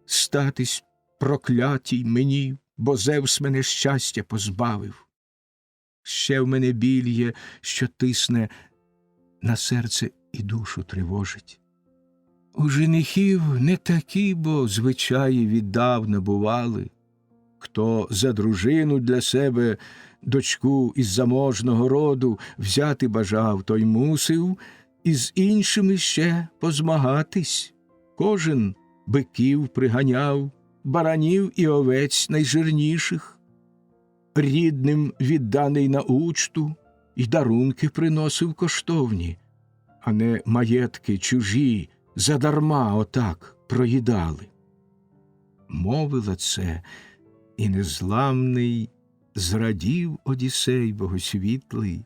статись проклятій мені, бо Зевс мене щастя позбавив. Ще в мене біль є, що тисне на серце і душу тривожить. У женихів не такі, бо звичаї віддавна бували. Хто за дружину для себе дочку із заможного роду взяти бажав, той мусив із іншими ще позмагатись. Кожен биків приганяв, баранів і овець найжирніших, рідним відданий на учту, і дарунки приносив коштовні, а не маєтки чужі задарма отак проїдали. Мовила це, і незламний зрадів Одіссей богосвітлий,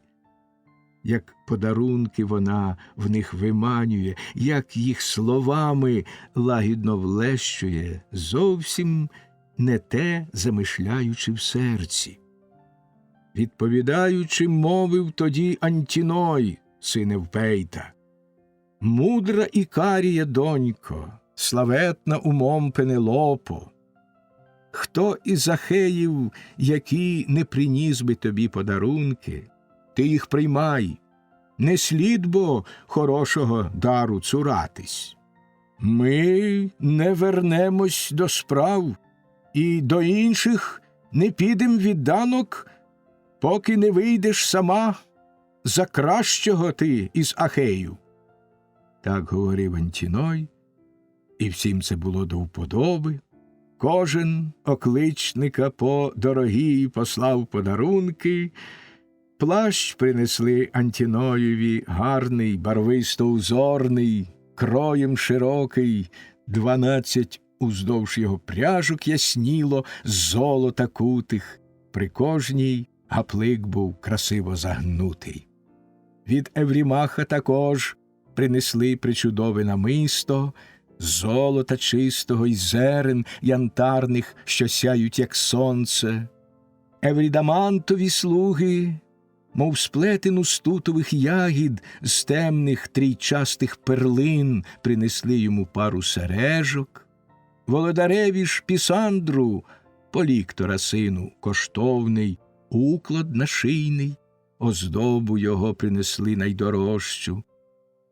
як подарунки вона в них виманює, як їх словами лагідно влещує, зовсім не те замишляючи в серці. Відповідаючи, мовив тоді Антіной, син Евпейта: «Мудра Ікарія донько, славетна умом Пенелопо, хто із Ахеїв, які не приніс би тобі подарунки, ти їх приймай, не слід бо хорошого дару цуратись. Ми не вернемось до справ і до інших не підем відданок, поки не вийдеш сама за кращого ти із Ахеїв». Так говорив Антіной, і всім це було до вподоби. Кожен окличника по дорогій послав подарунки. Плащ принесли Антіноєві гарний, барвисто-узорний, кроєм широкий, 12 уздовж його пряжок ясніло з золота кутих, при кожній гаплик був красиво загнутий. Від Еврімаха також принесли причудове намисто, золота чистого й зерен янтарних, що сяють, як сонце. Еврідамантові слуги, мов сплетену з тутових ягід, з темних трійчастих перлин принесли йому пару сережок. Володареві ж Пісандру, Поліктора сину, коштовний уклад нашийний, оздобу його принесли найдорожчу.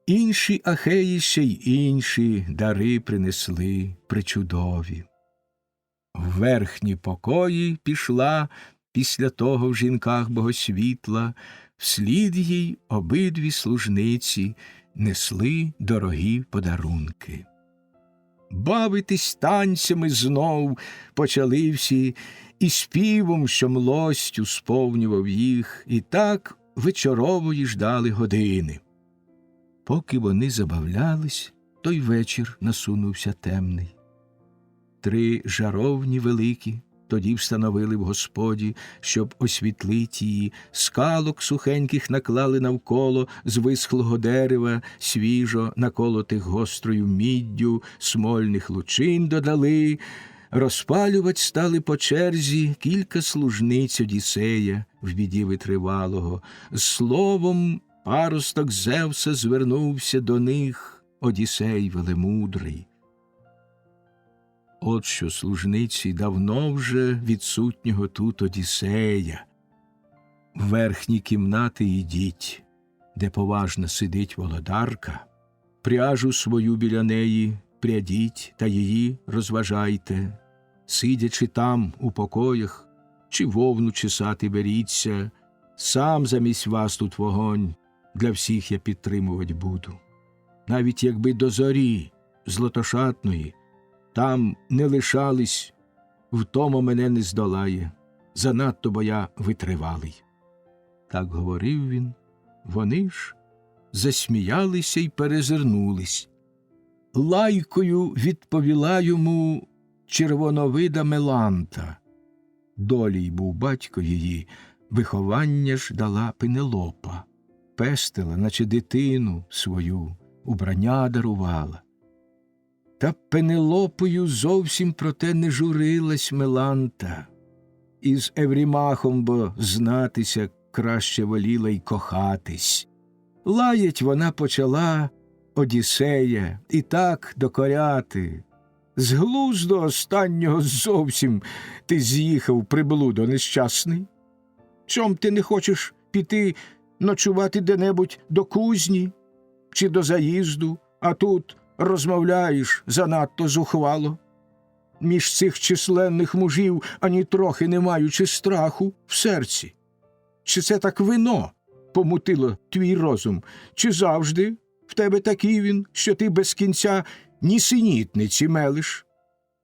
Інші Ахеї ще й інші дари принесли причудові. В верхні покої пішла після того в жінках богосвітла, вслід їй обидві служниці несли дорогі подарунки. Бавитись танцями знов почали всі, і співом, що млостю сповнював їх, і так вечорової ждали години. Поки вони забавлялись, той вечір насунувся темний. 3 жаровні великі тоді встановили в господі, щоб освітлить її, скалок сухеньких наклали навколо з висхлого дерева, свіжо наколотих гострою міддю, смольних лучин додали. Розпалювать стали по черзі кілька служниць Одіссея в біді витривалого. З словом паросток Зевса звернувся до них Одіссей велемудрий. От що, служниці, давно вже відсутнього тут Одіссея. В верхні кімнати ідіть, де поважно сидить володарка, пряжу свою біля неї прядіть та її розважайте. Сидячи там у покоях, чи вовну чесати беріться, сам замість вас тут вогонь для всіх я підтримувати буду. Навіть якби до зорі златошатної там не лишались, втома мене не здолає, занадто бо я витривалий. Так говорив він, вони ж засміялися й перезирнулись. Лайкою відповіла йому червоновида Меланта. Долій був батько її, виховання ж дала Пенелопа. Пестила, наче дитину свою, убрання дарувала. Та Пенелопою зовсім про те не журилась Меланта. Із Еврімахом бо знатися краще воліла й кохатись. Лаять вона почала Одіссея і так докоряти. З глузду останнього зовсім ти з'їхав, приблудо нещасний. Чом ти не хочеш піти ночувати де-небудь до кузні чи до заїзду, а тут розмовляєш занадто зухвало? Між цих численних мужів ані трохи не маючи страху в серці. Чи це так вино помутило твій розум, чи завжди в тебе такий він, що ти без кінця нісенітниці мелиш?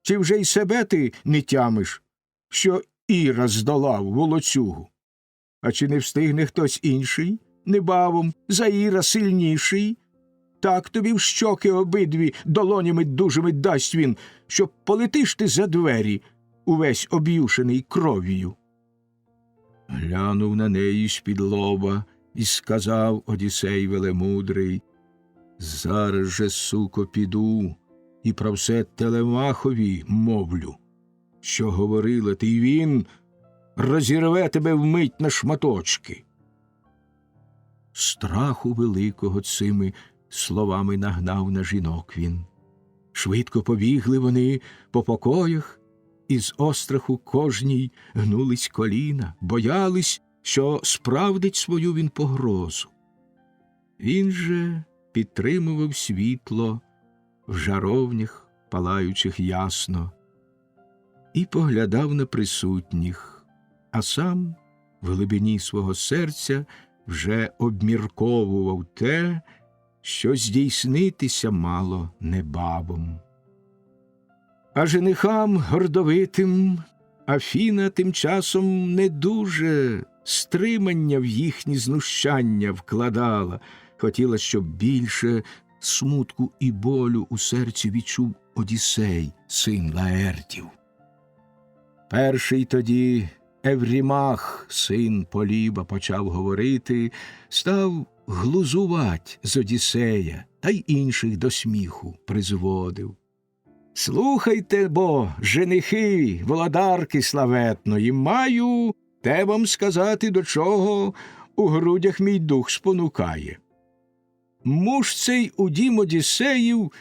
Чи вже й себе ти не тямиш, що Іра здолав волоцюгу? А чи не встигне хтось інший? Небавом, Заїра сильніший. Так тобі в щоки обидві долонями дужими дасть він, щоб полетиш ти за двері, увесь об'юшений кров'ю. Глянув на неї з-під лоба і сказав Одіссей велемудрий: «Зараз же, суко, піду і про все Телемахові мовлю, що говорила ти, й він розірве тебе вмить на шматочки». Страху великого цими словами нагнав на жінок він. Швидко побігли вони по покоях, і з остраху кожній гнулись коліна, боялись, що справдить свою він погрозу. Він же підтримував світло в жаровнях, палаючих ясно, і поглядав на присутніх, а сам в глибині свого серця вже обмірковував те, що здійснитися мало небабом. А женихам гордовитим Афіна тим часом не дуже стримання в їхні знущання вкладала, хотіла, щоб більше смутку і болю у серці відчув Одіссей, син Лаертів. Перший тоді Еврімах, син Поліба, почав говорити, став глузувать з Одіссея, та й інших до сміху призводив. «Слухайте бо, женихи, володарки славетної, маю те вам сказати, до чого у грудях мій дух спонукає. Муж цей у дім Одіссеїв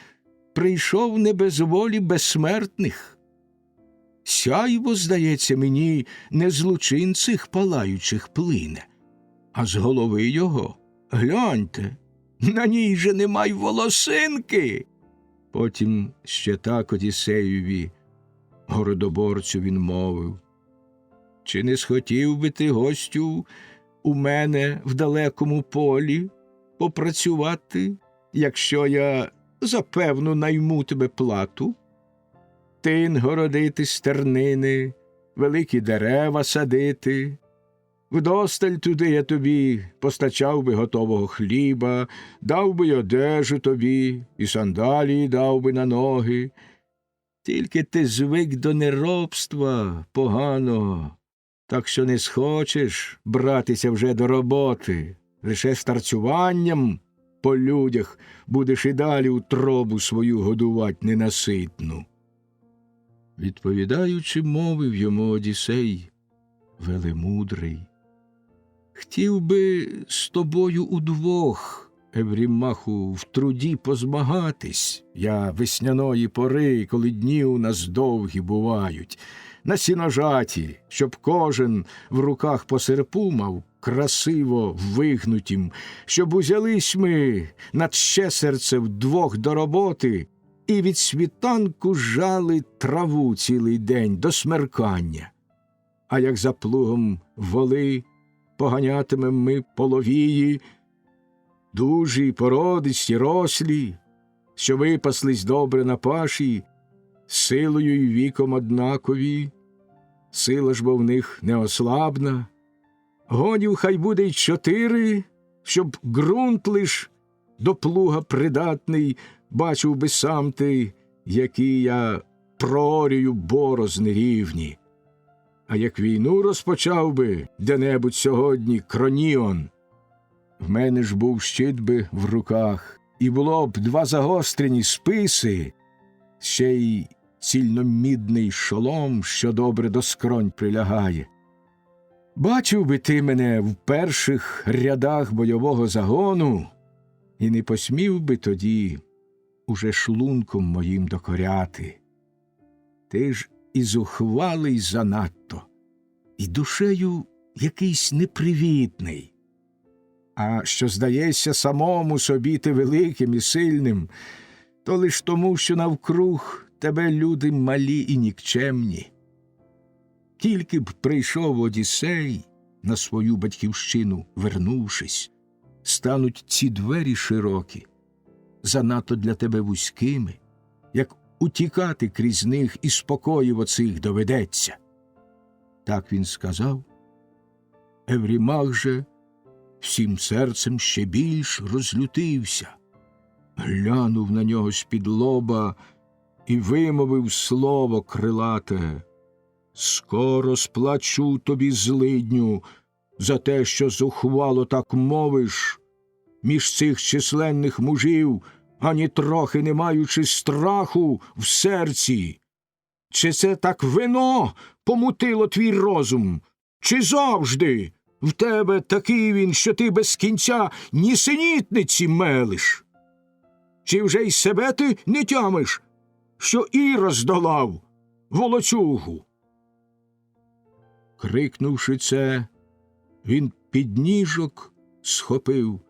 прийшов не без волі безсмертних. Сяйво, здається мені, не з лучин цих палаючих плине, а з голови його, гляньте, на ній же немає волосинки». Потім ще так Одіссеєві, городоборцю, він мовив: «Чи не схотів би ти, гостю, у мене в далекому полі попрацювати, якщо я за певну найму тебе плату? Тин городити стернини, великі дерева садити. Вдосталь туди я тобі постачав би готового хліба, дав би й одежу тобі, і сандалії дав би на ноги. Тільки ти звик до неробства поганого, так що не схочеш братися вже до роботи, лише старцюванням по людях будеш і далі утробу свою годувати ненаситну». Відповідаючи, мовив йому Одіссей велемудрий: «Хотів би з тобою удвох, Еврімаху, в труді позмагатись. Я весняної пори, коли дні у нас довгі бувають, на сіножаті, щоб кожен в руках по серпу мав красиво вигнутім, щоб узялись ми над ще серце вдвох до роботи і від світанку жали траву цілий день до смеркання. А як за плугом воли поганятимем ми половії, дужі, породисті, рослі, що випаслись добре на паші, силою й віком однакові, сила ж бо в них не ослабна. Гонів хай буде й 4, щоб ґрунт лиш до плуга придатний, бачив би сам ти, які я проорюю борозни рівні. А як війну розпочав би де-небудь сьогодні Кроніон, в мене ж був щит би в руках, і було б 2 загострені списи, ще й цільномідний шолом, що добре до скронь прилягає. Бачив би ти мене в перших рядах бойового загону, і не посмів би тоді уже шлунком моїм докоряти. Ти ж і зухвалий занадто, і душею якийсь непривітний. А що здаєшся самому собі ти великим і сильним, то лиш тому, що навкруг тебе люди малі і нікчемні. Тільки б прийшов Одіссей, на свою батьківщину вернувшись, стануть ці двері широкі, занадто для тебе вузькими, як утікати крізь них і спокоїв оцих доведеться. Так він сказав, Еврімах же всім серцем ще більш розлютився, глянув на нього з-під лоба і вимовив слово крилате: «Скоро сплачу тобі, злидню, за те, що зухвало так мовиш між цих численних мужів, ані трохи не маючи страху в серці. Чи це так вино помутило твій розум? Чи завжди в тебе такий він, що ти без кінця нісенітниці мелиш? Чи вже й себе ти не тямиш, що і роздолав волоцюгу?» Крикнувши це, він підніжок схопив.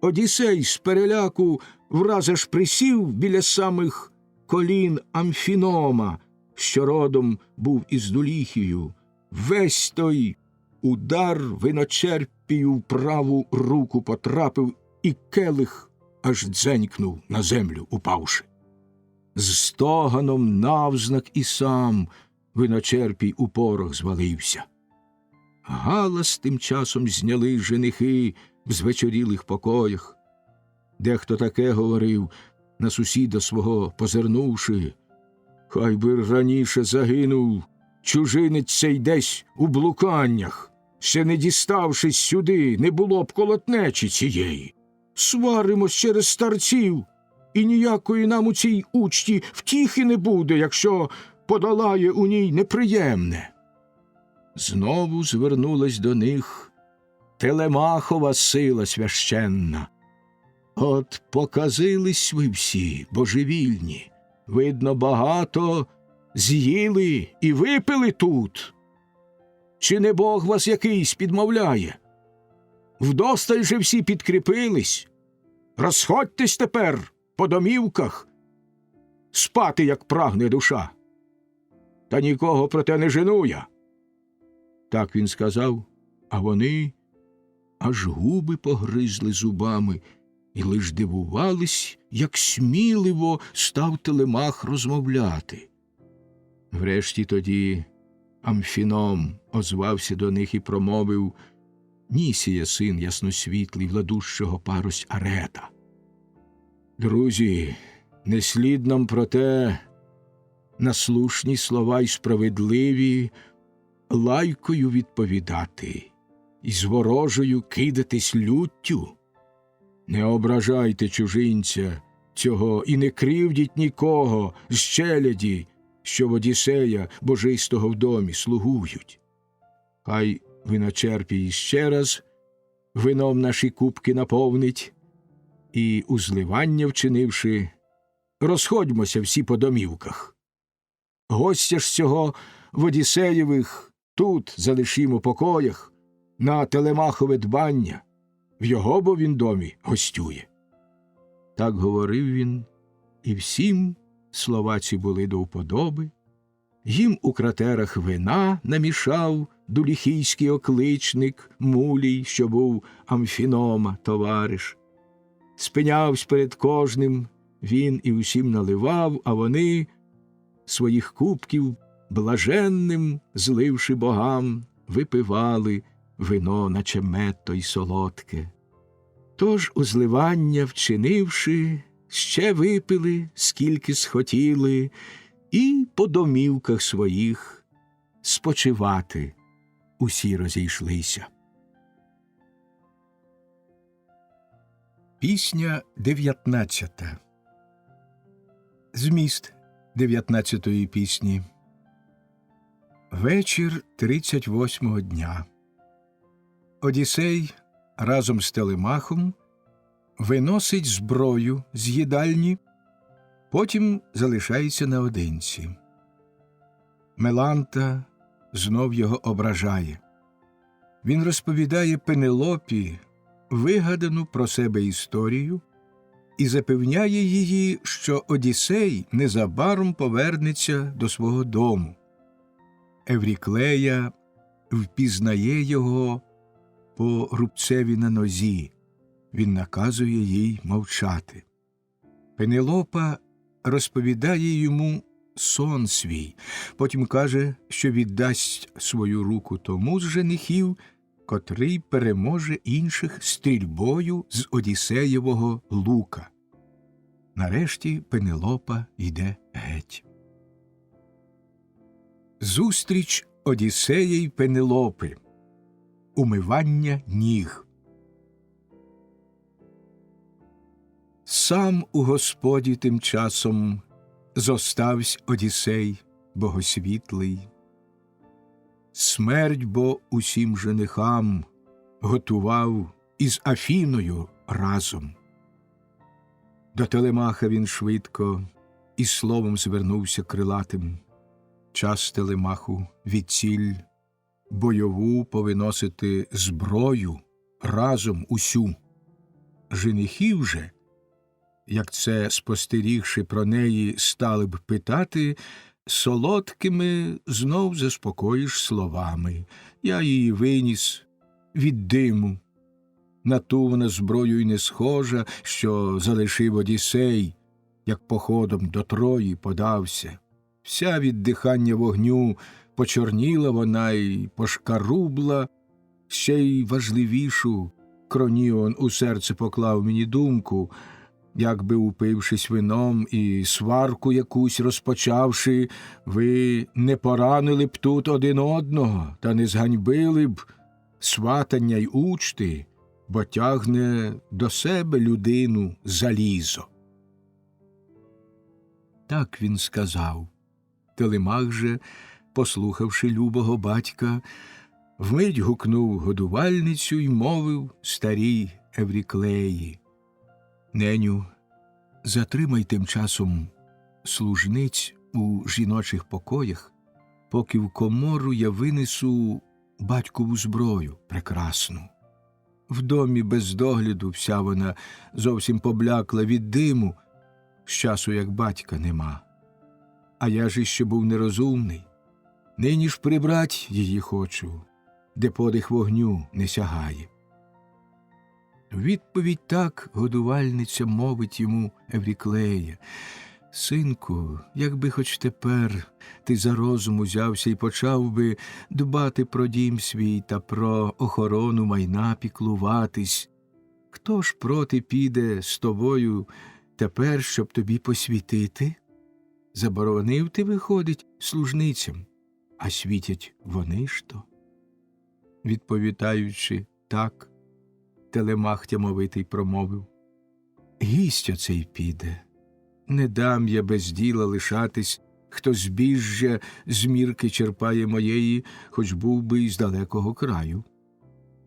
Одіссей з переляку враз аж присів біля самих колін Амфінома, що родом був із Дуліхію. Весь той удар виночерпію в праву руку потрапив, і келих аж дзенькнув на землю, упавши. З стоганом навзнак і сам виночерпій у порох звалився. Галас тим часом зняли женихи в звечорілих покоях. Дехто таке говорив, на сусіда свого позирнувши: «Хай би раніше загинув чужинець цей десь у блуканнях, ще не діставшись сюди, не було б колотнечі цієї. Сваримось через старців, і ніякої нам у цій учті втіхи не буде, якщо подолає у ній неприємне». Знову звернулась до них Телемахова сила священна. «От показились ви всі, божевільні, видно, багато з'їли і випили тут. Чи не Бог вас якийсь підмовляє? Вдосталь же всі підкріпились. Розходьтесь тепер по домівках, спати, як прагне душа. Та нікого проте не жену я». Так він сказав, а вони аж губи погризли зубами і лиш дивувались, як сміливо став Телемах розмовляти. Врешті тоді Амфіном озвався до них і промовив: «Нісія, син ясносвітлий владущого Парось Арета. Друзі, не слід нам проте на слушні слова й справедливі лайкою відповідати і з ворожою кидатись люттю. Не ображайте чужинця цього і не кривдіть нікого з челяді, що в Одіссея божистого в домі слугують. Хай виночерпій ще раз вином наші кубки наповнить, і, узливання вчинивши, розходьмося всі по домівках. Гостя ж цього в Одіссеєвих тут залишімо покоях на Телемахове дбання, в його бо він домі гостює». Так говорив він, і всім слова ці були до вподоби. Їм у кратерах вина намішав дуліхійський окличник Мулій, що був Амфінома товариш. Спинявсь перед кожним він і усім наливав, а вони своїх кубків блаженним, зливши богам, випивали вино, наче мед то й солодке. Тож, узливання вчинивши, ще випили, скільки схотіли, і по домівках своїх спочивати усі розійшлися. Пісня 19. Зміст 19-ї пісні. Вечір 38-го дня. Одіссей разом з Телемахом виносить зброю з їдальні, потім залишається наодинці. Меланта знов його ображає. Він розповідає Пенелопі вигадану про себе історію і запевняє її, що Одіссей незабаром повернеться до свого дому. Евріклея впізнає його по рубцеві на нозі. Він наказує їй мовчати. Пенелопа розповідає йому сон свій, потім каже, що віддасть свою руку тому з женихів, котрий переможе інших стрільбою з Одіссеєвого лука. Нарешті Пенелопа йде геть. Зустріч Одіссея й Пенелопи. Умивання ніг. Сам у Господі тим часом зоставсь Одіссей богосвітлий. Смерть бо усім женихам готував із Афіною разом. До Телемаха він швидко із словом звернувся крилатим. Час Телемаху відціль бойову повиносити зброю разом усю. Женихів же, як це спостерігши про неї, стали б питати, солодкими знов заспокоїш словами. Я її виніс від диму. На ту вона зброю й не схожа, що залишив Одіссей, як походом до Трої подався. Вся від дихання вогню почорніла вона й пошкарубла, ще й важливішу Кроніон у серце поклав мені думку, якби, упившись вином і сварку якусь розпочавши, ви не поранили б тут один одного та не зганьбили б сватання й учти, бо тягне до себе людину залізо. Так він сказав. Телемах же, послухавши любого батька, вмить гукнув годувальницю й мовив старій Евріклеї: «Неню, затримай тим часом служниць у жіночих покоях, поки в комору я винесу батькову зброю прекрасну. В домі без догляду вся вона зовсім поблякла від диму, з часу як батька нема. А я ж іще був нерозумний. Нині ж прибрать її хочу, де подих вогню не сягає». Відповідь так годувальниця мовить йому Евріклея: «Синку, якби хоч тепер ти за розум узявся і почав би дбати про дім свій та про охорону майна піклуватись, хто ж проти піде з тобою тепер, щоб тобі посвітити? Заборонив ти, виходить, служницям, а світять вони ж то». Відповідаючи так, Телемах тямовитий промовив: «Гість оцей піде. Не дам я без діла лишатись, хто збіжжя з мірки черпає моєї, хоч був би із далекого краю».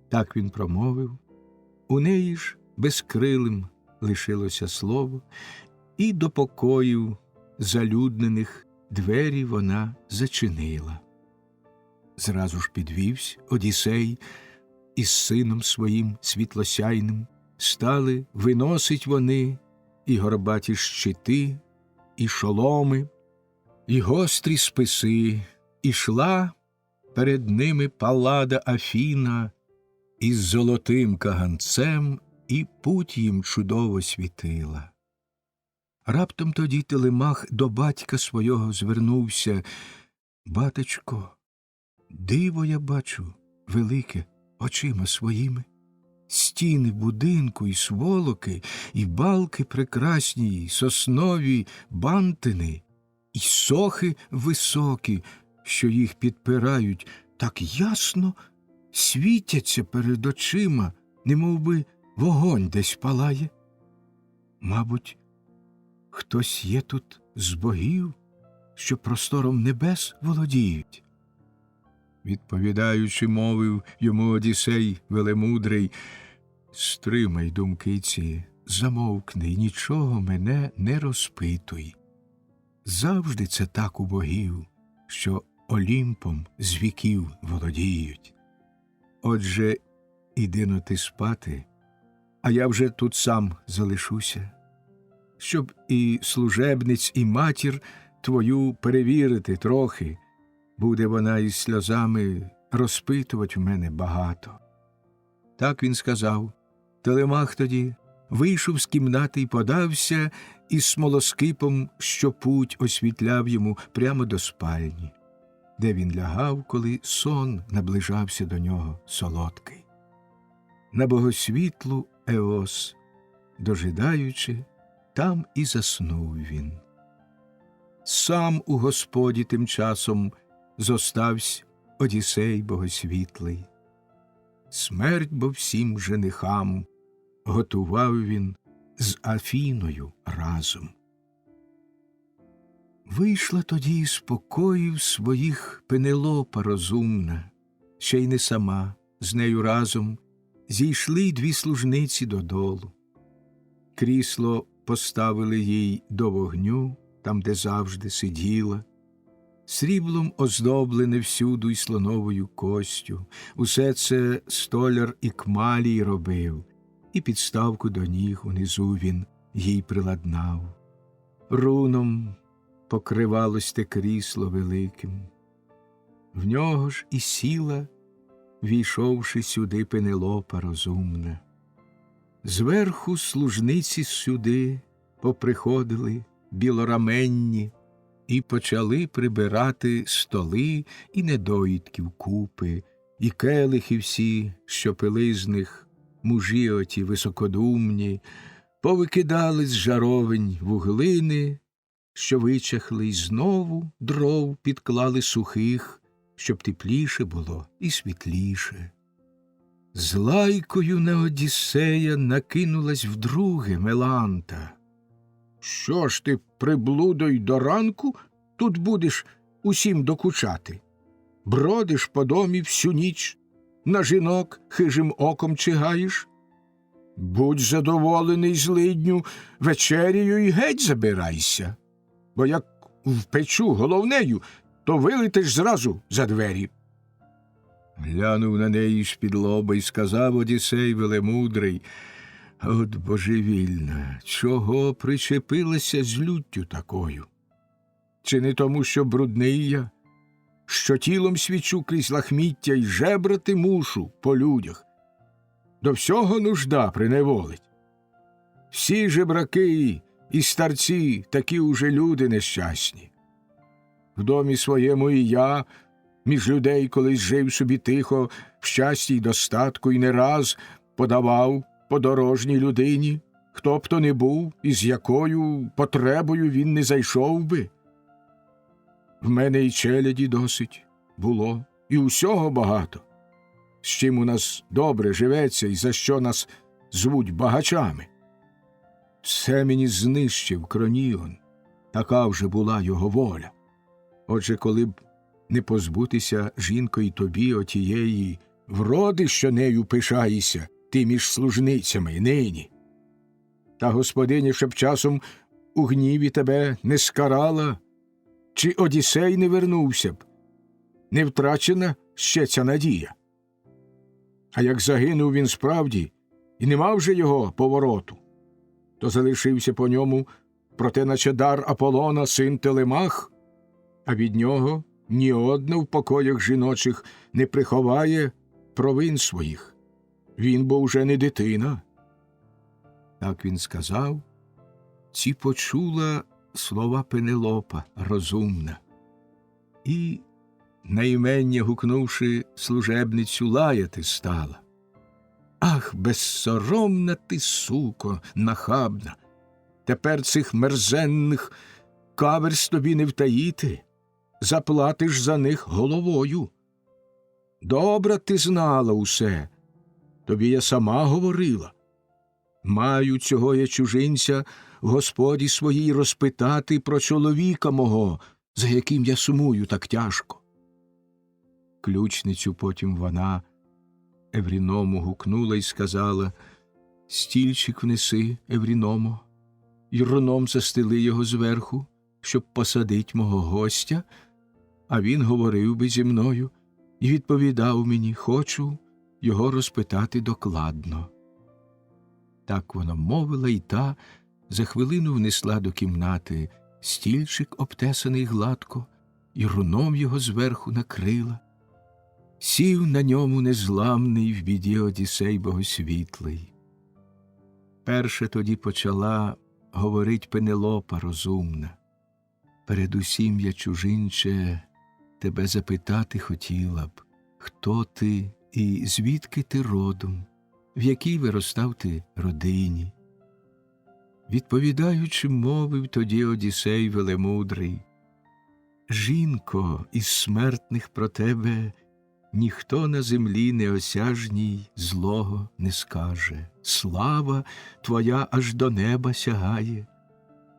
Так він промовив. У неї ж безкрилим лишилося слово, і до покоїв залюднених двері вона зачинила. Зразу ж підвівсь Одіссей із сином своїм світлосяйним. Стали виносить вони і горбаті щити, і шоломи, і гострі списи. Ішла перед ними Паллада Афіна із золотим каганцем, і путь їм чудово світила. Раптом тоді Телемах до батька свого звернувся: «Батечко, диво я бачу велике очима своїми. Стіни будинку і сволоки, і балки прекрасні, і соснові бантини, і сохи високі, що їх підпирають, так ясно світяться перед очима, немов би вогонь десь палає. Мабуть, хтось є тут з богів, що простором небес володіють». Відповідаючи, мовив йому Одіссей велемудрий: «Стримай думки ці, замовкни, нічого мене не розпитуй. Завжди це так у богів, що Олімпом з віків володіють. Отже, іди-но ти спати, а я вже тут сам залишуся, щоб і служебниць, і матір твою перевірити трохи. Буде вона із сльозами розпитувати в мене багато». Так він сказав. Телемах тоді вийшов з кімнати і подався із смолоскипом, що путь освітляв йому прямо до спальні. де він лягав, коли сон наближався до нього солодкий. На богосвітлу Еос, дожидаючи, там і заснув він. Сам у Господі тим часом зоставсь Одіссей богосвітлий. Смерть бо всім женихам готував він з Афіною разом. Вийшла тоді з покоїв своїх Пенелопа розумна, ще й не сама, з нею разом зійшли й дві служниці додолу. Крісло поставили їй до вогню, там, де завжди сиділа, сріблом оздоблене всюду й слоновою костю. Усе це столяр Ікмалій робив, і підставку до ніг унизу він їй приладнав. Руном покривалось те крісло великим. В нього ж і сіла, війшовши сюди, Пенелопа розумна. Зверху служниці сюди поприходили білораменні і почали прибирати столи і недоїдків купи, і келихи всі, що пили з них мужі оті високодумні, повикидали з жаровень вуглини, що вичахли, й знову дров підклали сухих, щоб тепліше було і світліше. З лайкою на Одіссея накинулась вдруге Меланта. «Що ж ти, приблудо, й до ранку тут будеш усім докучати? Бродиш по домі всю ніч, на жінок хижим оком чигаєш? Будь задоволений, злидню, вечерію й геть забирайся, бо як впечу головнею, то вилетиш зразу за двері». Глянув на неї з-під лоба й сказав Одіссей велемудрий: «От божевільна, чого причепилася з люттю такою? Чи не тому, що брудний я, що тілом свічу крізь лахміття й жебрати мушу по людях? До всього нужда приневолить. Всі жебраки і старці такі уже люди нещасні. В домі своєму і я між людей колись жив собі тихо, в щасті й достатку, і не раз подавав подорожній людині, хто б то не був і з якою потребою він не зайшов би. В мене й челяді досить було, і усього багато, з чим у нас добре живеться і за що нас звуть багачами. Все мені знищив Кроніон, така вже була його воля. Отже, коли б не позбутися жінкою тобі отієї вроди, що нею пишаєшся ти між служницями нині. Та господиня, щоб часом у гніві тебе не скарала, чи Одіссей не вернувся б, не втрачена ще ця надія. А як загинув він справді, і нема вже його повороту, то залишився по ньому, проте наче дар Аполлона син Телемах, а від нього ні одна в покоях жіночих не приховає провин своїх. Він бо вже не дитина». Так він сказав, ці почула слова Пенелопа розумна. І, на імення гукнувши служебницю, лаяти стала. «Ах, безсоромна ти, суко, нахабна! Тепер цих мерзенних каверс тобі не втаїти, заплатиш за них головою. Добре ти знала усе, тобі я сама говорила. Маю цього я чужинця в господі своїй розпитати про чоловіка мого, за яким я сумую так тяжко». Ключницю потім вона Евріному гукнула й сказала: «Стільчик внеси, Евріномо, й руном застели його зверху, щоб посадить мого гостя, а він говорив би зі мною і відповідав мені: хочу його розпитати докладно». Так вона мовила, й та за хвилину внесла до кімнати стільчик, обтесаний гладко, і руном його зверху накрила. Сів на ньому незламний в біді Одіссей богосвітлий. Перше тоді почала говорить Пенелопа розумна: «Передусім я, чужинче, Тебе запитати хотіла б, хто ти і звідки ти родом, в якій виростав ти родині. Відповідаючи, мовив тоді Одіссей велемудрий: «Жінко, із смертних про тебе ніхто на землі неосяжній злого не скаже. Слава твоя аж до неба сягає.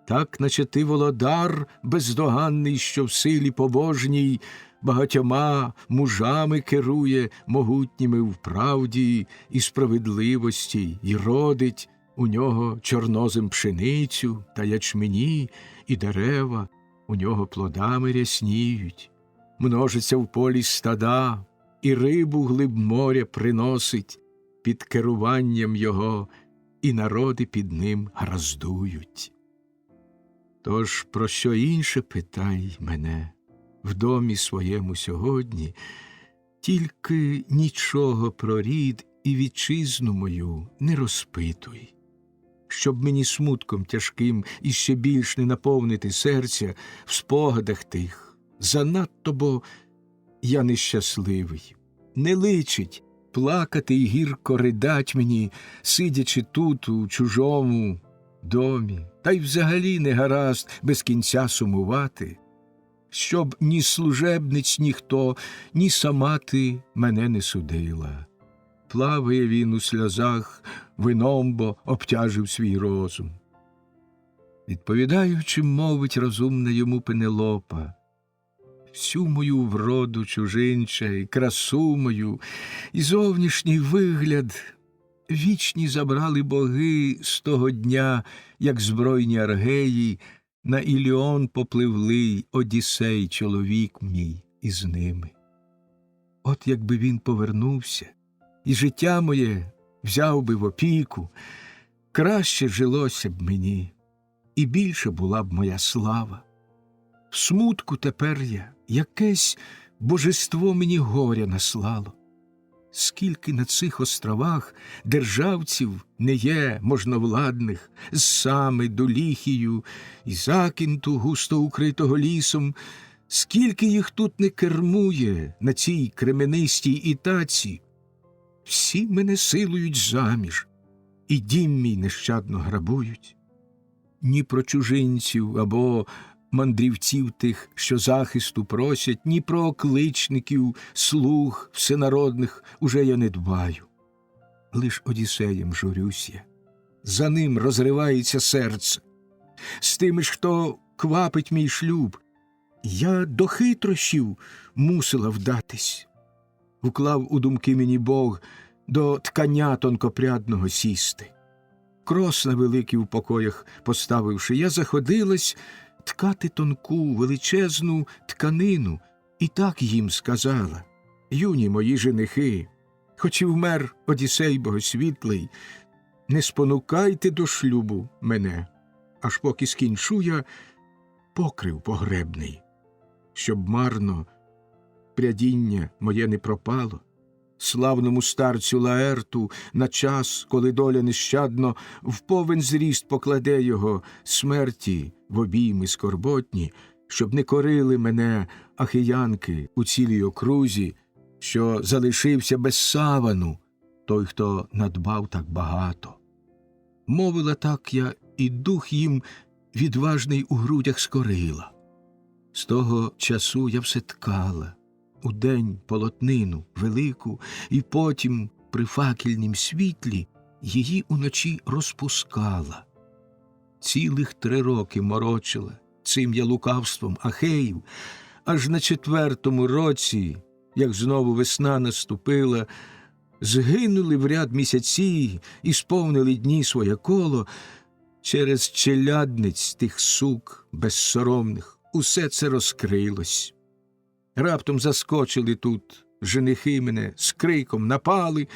Так, наче ти володар бездоганний, що в силі побожній багатьома мужами керує, могутніми в правді і справедливості, і родить у нього чорнозем пшеницю та ячмені, і дерева у нього плодами рясніють. Множиться в полі стада, і рибу глиб моря приносить під керуванням його, і народи під ним гараздують. Тож про що інше питай мене в домі своєму сьогодні, тільки нічого про рід і вітчизну мою не розпитуй, щоб мені смутком тяжким іще більш не наповнити серця в спогадах тих. Занадто, бо я нещасливий. Не личить плакати й гірко ридать мені, сидячи тут, у чужому домі, та й взагалі не гаразд без кінця сумувати, щоб ні служебниць ніхто, ні сама ти мене не судила. Плаває він у сльозах, вином бо обтяжив свій розум. Відповідаючи, мовить розумна йому Пенелопа: всю мою вроду чужинча, і красу мою, і зовнішній вигляд вічні забрали боги з того дня, як збройні аргеї на Іліон попливли Одіссей, чоловік мій, із ними. От якби він повернувся, і життя моє взяв би в опіку, краще жилося б мені, і більше була б моя слава. В смутку тепер я, якесь божество мені горя наслало. Скільки на цих островах державців не є можновладних, з Сами до Ліхію і Закінту, густо укритого лісом, скільки їх тут не кермує на цій кременистій Ітаці. Всі мене силують заміж, і дім мій нещадно грабують. Ні про чужинців або мандрівців тих, що захисту просять, ні про окличників, слуг всенародних уже я не дбаю. Лиш Одіссеєм журюсь я, за ним розривається серце. З тими ж, хто квапить мій шлюб, я до хитрощів мусила вдатись. Уклав у думки мені Бог до ткання тонкопрядного сісти. Крос на великий в покоях поставивши, я заходилась ткати тонку, величезну тканину, і так їм сказала: юні мої женихи, хоч і вмер Одіссей богосвітлий, не спонукайте до шлюбу мене, аж поки скінчу я покрив погребний, щоб марно прядіння моє не пропало. Славному старцю Лаерту на час, коли доля нещадно в повен зріст покладе його смерті в обійми скорботні, щоб не корили мене ахіянки у цілій окрузі, що залишився без савану той, хто надбав так багато. Мовила так я, і дух їм відважний у грудях скорила. З того часу я все ткала, удень полотнину велику, і потім при факельнім світлі її уночі розпускала. Цілих 3 роки морочила цим я лукавством Ахеїв, аж на 4-му році, як знову весна наступила, згинули в ряд місяці і сповнили дні своє коло, через челядниць тих сук безсоромних усе це розкрилось. Раптом заскочили тут женихи мене, з криком напали,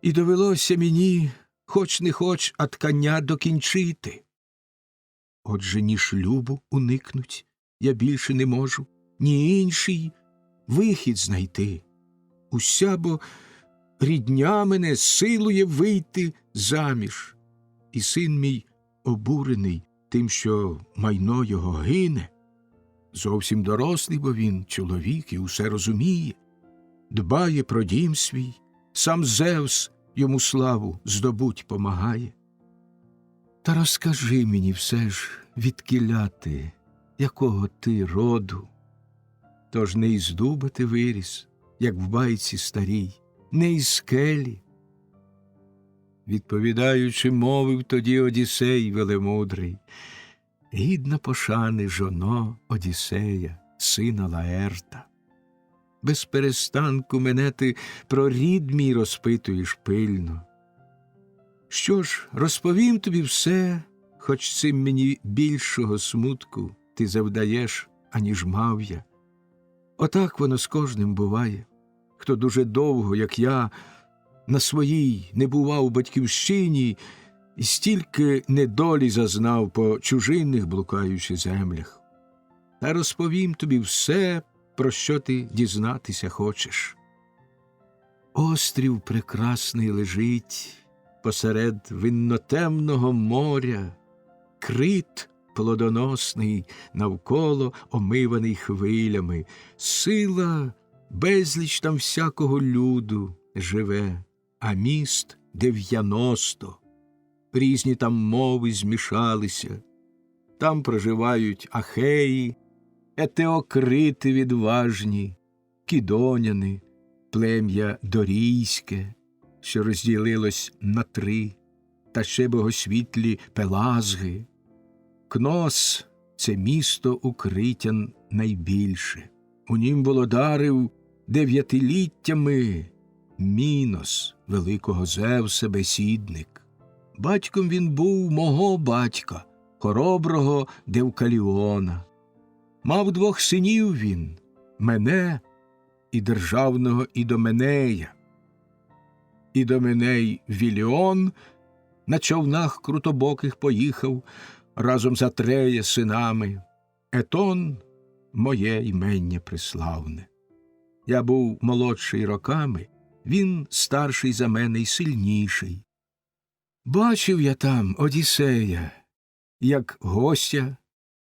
і довелося мені, хоч не хоч, а ткання докінчити. Отже, ні шлюбу уникнуть я більше не можу, ні інший вихід знайти. Уся бо рідня мене силує вийти заміж, і син мій обурений тим, що майно його гине, Зовсім дорослий, бо він чоловік і усе розуміє. Дбає про дім свій, сам Зевс йому славу здобуть помагає. Та розкажи мені все ж, відкіля ти, якого ти роду? Тож не із дуба ти виріс, як в байці старій, не із скелі. Відповідаючи, мовив тоді Одіссей велемудрий: гідна пошани жоно Одіссея, сина Лаерта. Без перестанку мене ти про рід мій розпитуєш пильно. Що ж, розповім тобі все, хоч цим мені більшого смутку ти завдаєш, аніж мав я. Отак воно з кожним буває, хто дуже довго, як я, на своїй не бував у батьківщині і стільки недолі зазнав по чужинних блукаючи землях. Та розповім тобі все, про що ти дізнатися хочеш. Острів прекрасний лежить посеред виннотемного моря, Крит плодоносний навколо омиваний хвилями, сила, безліч там всякого люду живе, а міст 90. Різні там мови змішалися. Там проживають ахеї, етеокрити відважні, кідоняни, плем'я дорійське, що розділилось на 3, та ще богосвітлі пелазги. Кнос – це місто укриття найбільше. У нім володарив 9-літтями Мінос, великого Зевса бесідник. Батьком він був мого батька, хороброго Девкаліона. Мав 2 синів він – мене і державного Ідоменея. Ідоменей Віліон на човнах крутобоких поїхав разом з Атрея синами. Етон – моє імення преславне. Я був молодший роками, він старший за мене й сильніший. Бачив я там Одіссея, як гостя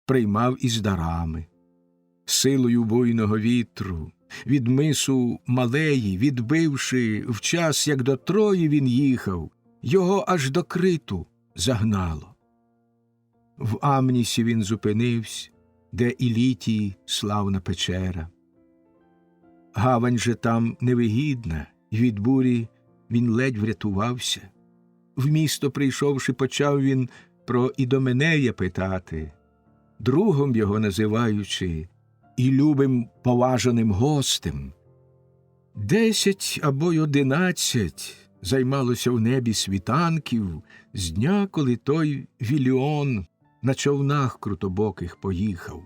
приймав із дарами. Силою буйного вітру, від мису Малеї, відбивши в час, як до Трої він їхав, його аж до Криту загнало. В Амнісі він зупинився, де Ілітії славна печера. Гавань же там невигідна, і від бурі він ледь врятувався. В місто прийшовши, почав він про Ідоменея питати, другом його називаючи і любим поважаним гостем. 10 або й 11 займалося в небі світанків з дня, коли той Віліон на човнах крутобоких поїхав.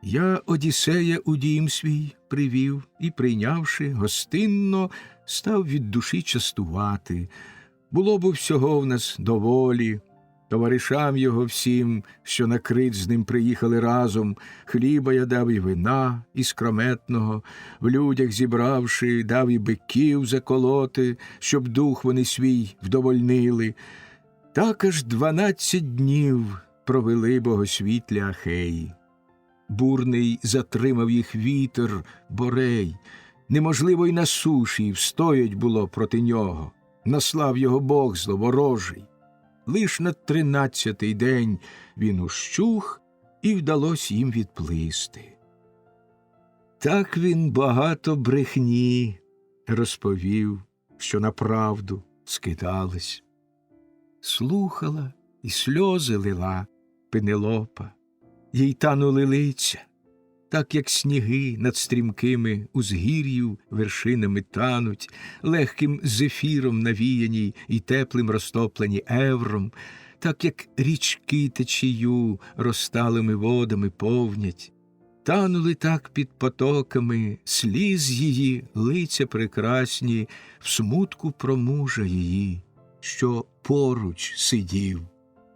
Я Одіссея у дім свій привів і, прийнявши, гостинно став від душі частувати. Було б всього в нас доволі, товаришам його всім, що на Крит з ним приїхали разом, хліба я дав і вина, і скрометного, в людях зібравши, дав і биків заколоти, щоб дух вони свій вдовольнили. Так аж 12 днів провели богосвітлі Ахеї. Бурний затримав їх вітер, Борей, неможливо й на суші встоять було проти нього. Наслав його Бог зловорожий. Лиш на 13-й день він ущух, і вдалось їм відплисти. Так він багато брехні розповів, що на правду скидались. Слухала і сльози лила Пенелопа, їй танули лиця, так як сніги над стрімкими узгір'їв вершинами тануть, легким зефіром навіяні і теплим розтоплені евром, так як річки течію розталими водами повнять. Танули так під потоками сліз її лиця прекрасні в смутку про мужа її, що поруч сидів.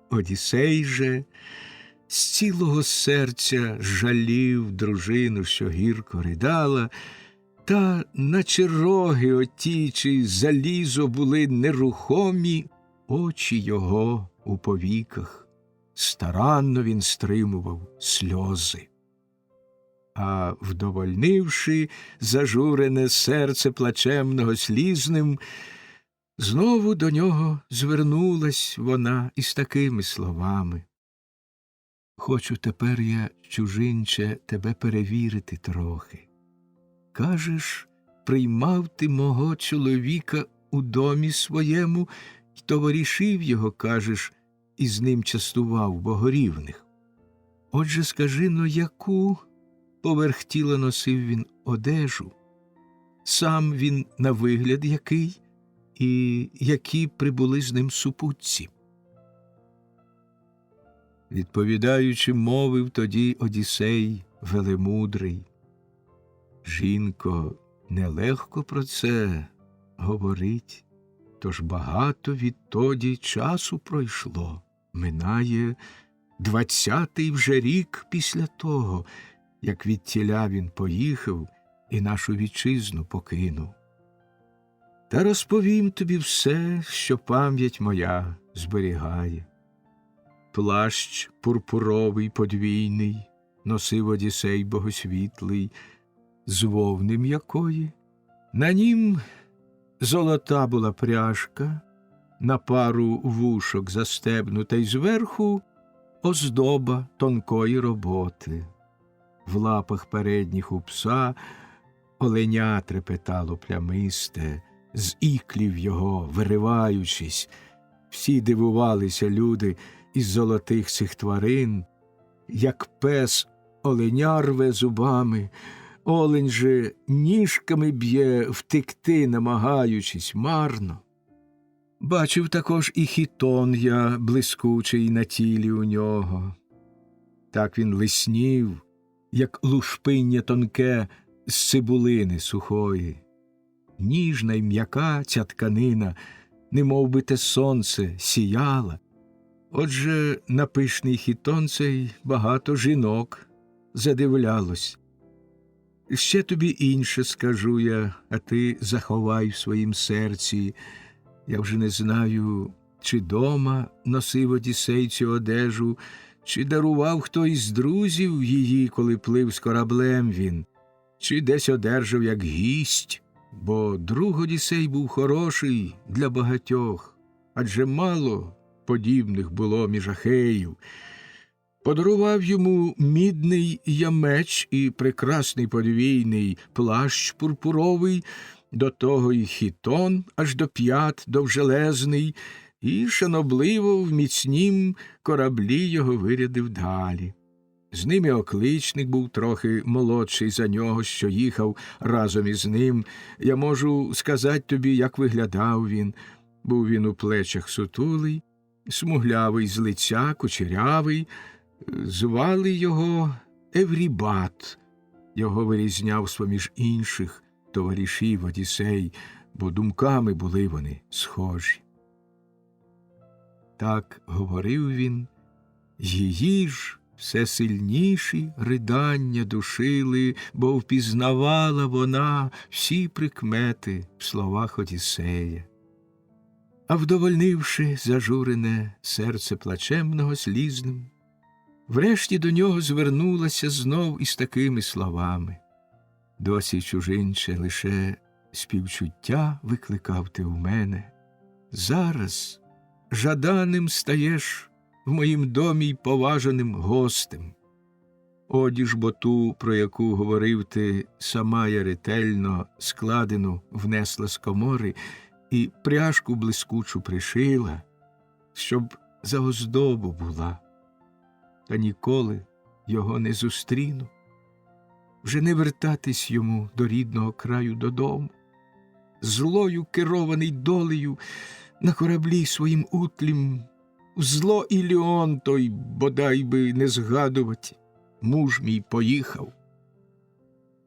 Одіссей же з цілого серця жалів дружину, що гірко ридала, та наче роги оті, чи залізо були нерухомі очі його у повіках. Старанно він стримував сльози. А вдовольнивши зажурене серце плачемного слізним, знову до нього звернулась вона із такими словами: «Хочу тепер я, чужинче, тебе перевірити трохи. Кажеш, приймав ти мого чоловіка у домі своєму й товаришів його, кажеш, і з ним частував богорівних. Отже, скажи-но, яку поверх тіла носив він одежу, сам він на вигляд який, і які прибули з ним супутці?» Відповідаючи, мовив тоді Одіссей велемудрий: «Жінко, нелегко про це говорить, тож багато відтоді часу пройшло. Минає 20-й вже рік після того, як відтіля він поїхав і нашу вітчизну покинув. Та розповім тобі все, що пам'ять моя зберігає. Плащ пурпуровий подвійний носив Одіссей богосвітлий, з вовни м'якої. На нім золота була пряжка, на пару вушок застебнута, й зверху оздоба тонкої роботи. В лапах передніх у пса оленя трепетало плямисте, з іклів його вириваючись. Всі дивувалися люди із золотих цих тварин, як пес оленя рве зубами, олень же ніжками б'є, втекти намагаючись марно. Бачив також і хітон я блискучий на тілі у нього. Так він лиснів, як лушпиння тонке з цибулини сухої. Ніжна й м'яка ця тканина, немов би те сонце, сіяла. Отже, на пишний хітон цей багато жінок задивлялось. Ще тобі інше скажу я, а ти заховай в своїм серці. Я вже не знаю, чи дома носив Одіссей цю одежу, чи дарував хто із друзів її, коли плив з кораблем він, чи десь одержав як гість, бо друг Одіссей був хороший для багатьох, адже мало подібних було між Ахеїв. Подарував йому мідний я меч і прекрасний подвійний плащ пурпуровий, до того й хітон аж до п'ят довжелезний, і шанобливо в міцнім кораблі його вирядив далі. З ними окличник був трохи молодший за нього, що їхав разом із ним. Я можу сказати тобі, як виглядав він. Був він у плечах сутулий, смуглявий з лиця, кучерявий. Звали його Еврібат. Його вирізняв з-поміж інших товаришів Одіссей, бо думками були вони схожі. Так говорив він, її ж все сильніші ридання душили, бо впізнавала вона всі прикмети в словах Одіссея. А вдовольнивши зажурене серце плачемного слізним, врешті до нього звернулася знов із такими словами: «Досі, чужинче, лише співчуття викликав ти у мене. Зараз жаданим стаєш в моїм домі й поважаним гостем. Одіж бо ту, про яку говорив ти, сама я ретельно складену внесла з комори і пряжку блискучу пришила, щоб за оздобу була. Та ніколи його не зустріну. Вже не вертатись йому до рідного краю додому. Злою керований долею на кораблі своїм утлім, в зло Іліон той, бодай би не згадувати, муж мій поїхав».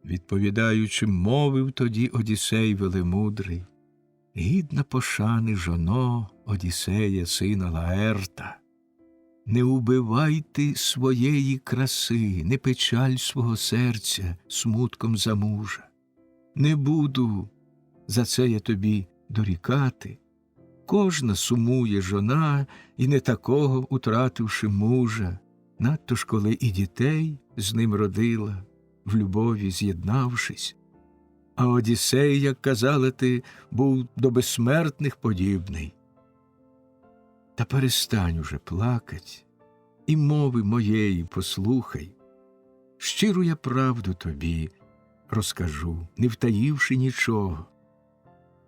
Відповідаючи, мовив тоді Одіссей велемудрий: «Гідна пошани жоно Одіссея, сина Лаерта, не убивайте своєї краси, не печаль свого серця смутком за мужа. Не буду за це я тобі дорікати. Кожна сумує жона, і не такого, утративши мужа, надто ж коли і дітей з ним родила. в любові з'єднавшись. А Одіссей, як казала ти, був до безсмертних подібний. Та перестань уже плакать, і мови моєї послухай. Щиру я правду тобі розкажу, не втаївши нічого.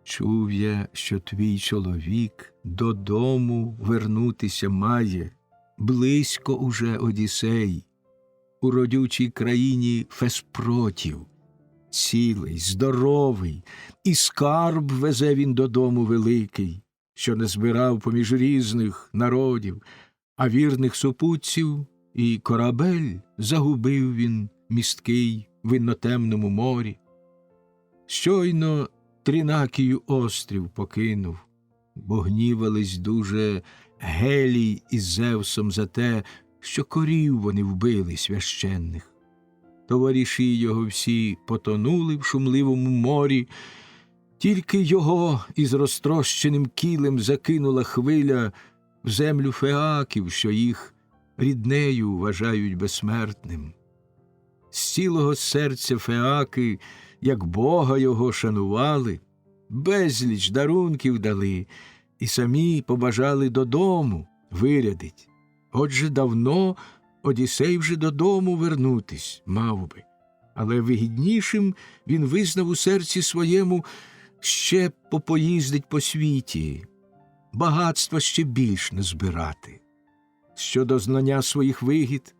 Чув я, що твій чоловік додому вернутися має, близько уже Одіссей, у родючій країні Феспротів, цілий, здоровий, і скарб везе він додому великий, що не збирав поміж різних народів, а вірних супутців і корабель загубив він місткий в іннотемному морі. Щойно Тринакію острів покинув, бо гнівались дуже Гелій із Зевсом за те, що корів вони вбили священних. Товариші його всі потонули в шумливому морі, тільки його із розтрощеним кілем закинула хвиля в землю феаків, що їх ріднею вважають безсмертним. З цілого серця феаки, як Бога його шанували, безліч дарунків дали і самі побажали додому вирядить. Отже, давно Одіссей вже додому вернутись мав би, але вигіднішим він визнав у серці своєму ще попоїздить по світі, багатства ще більш назбирати. Щодо знання своїх вигід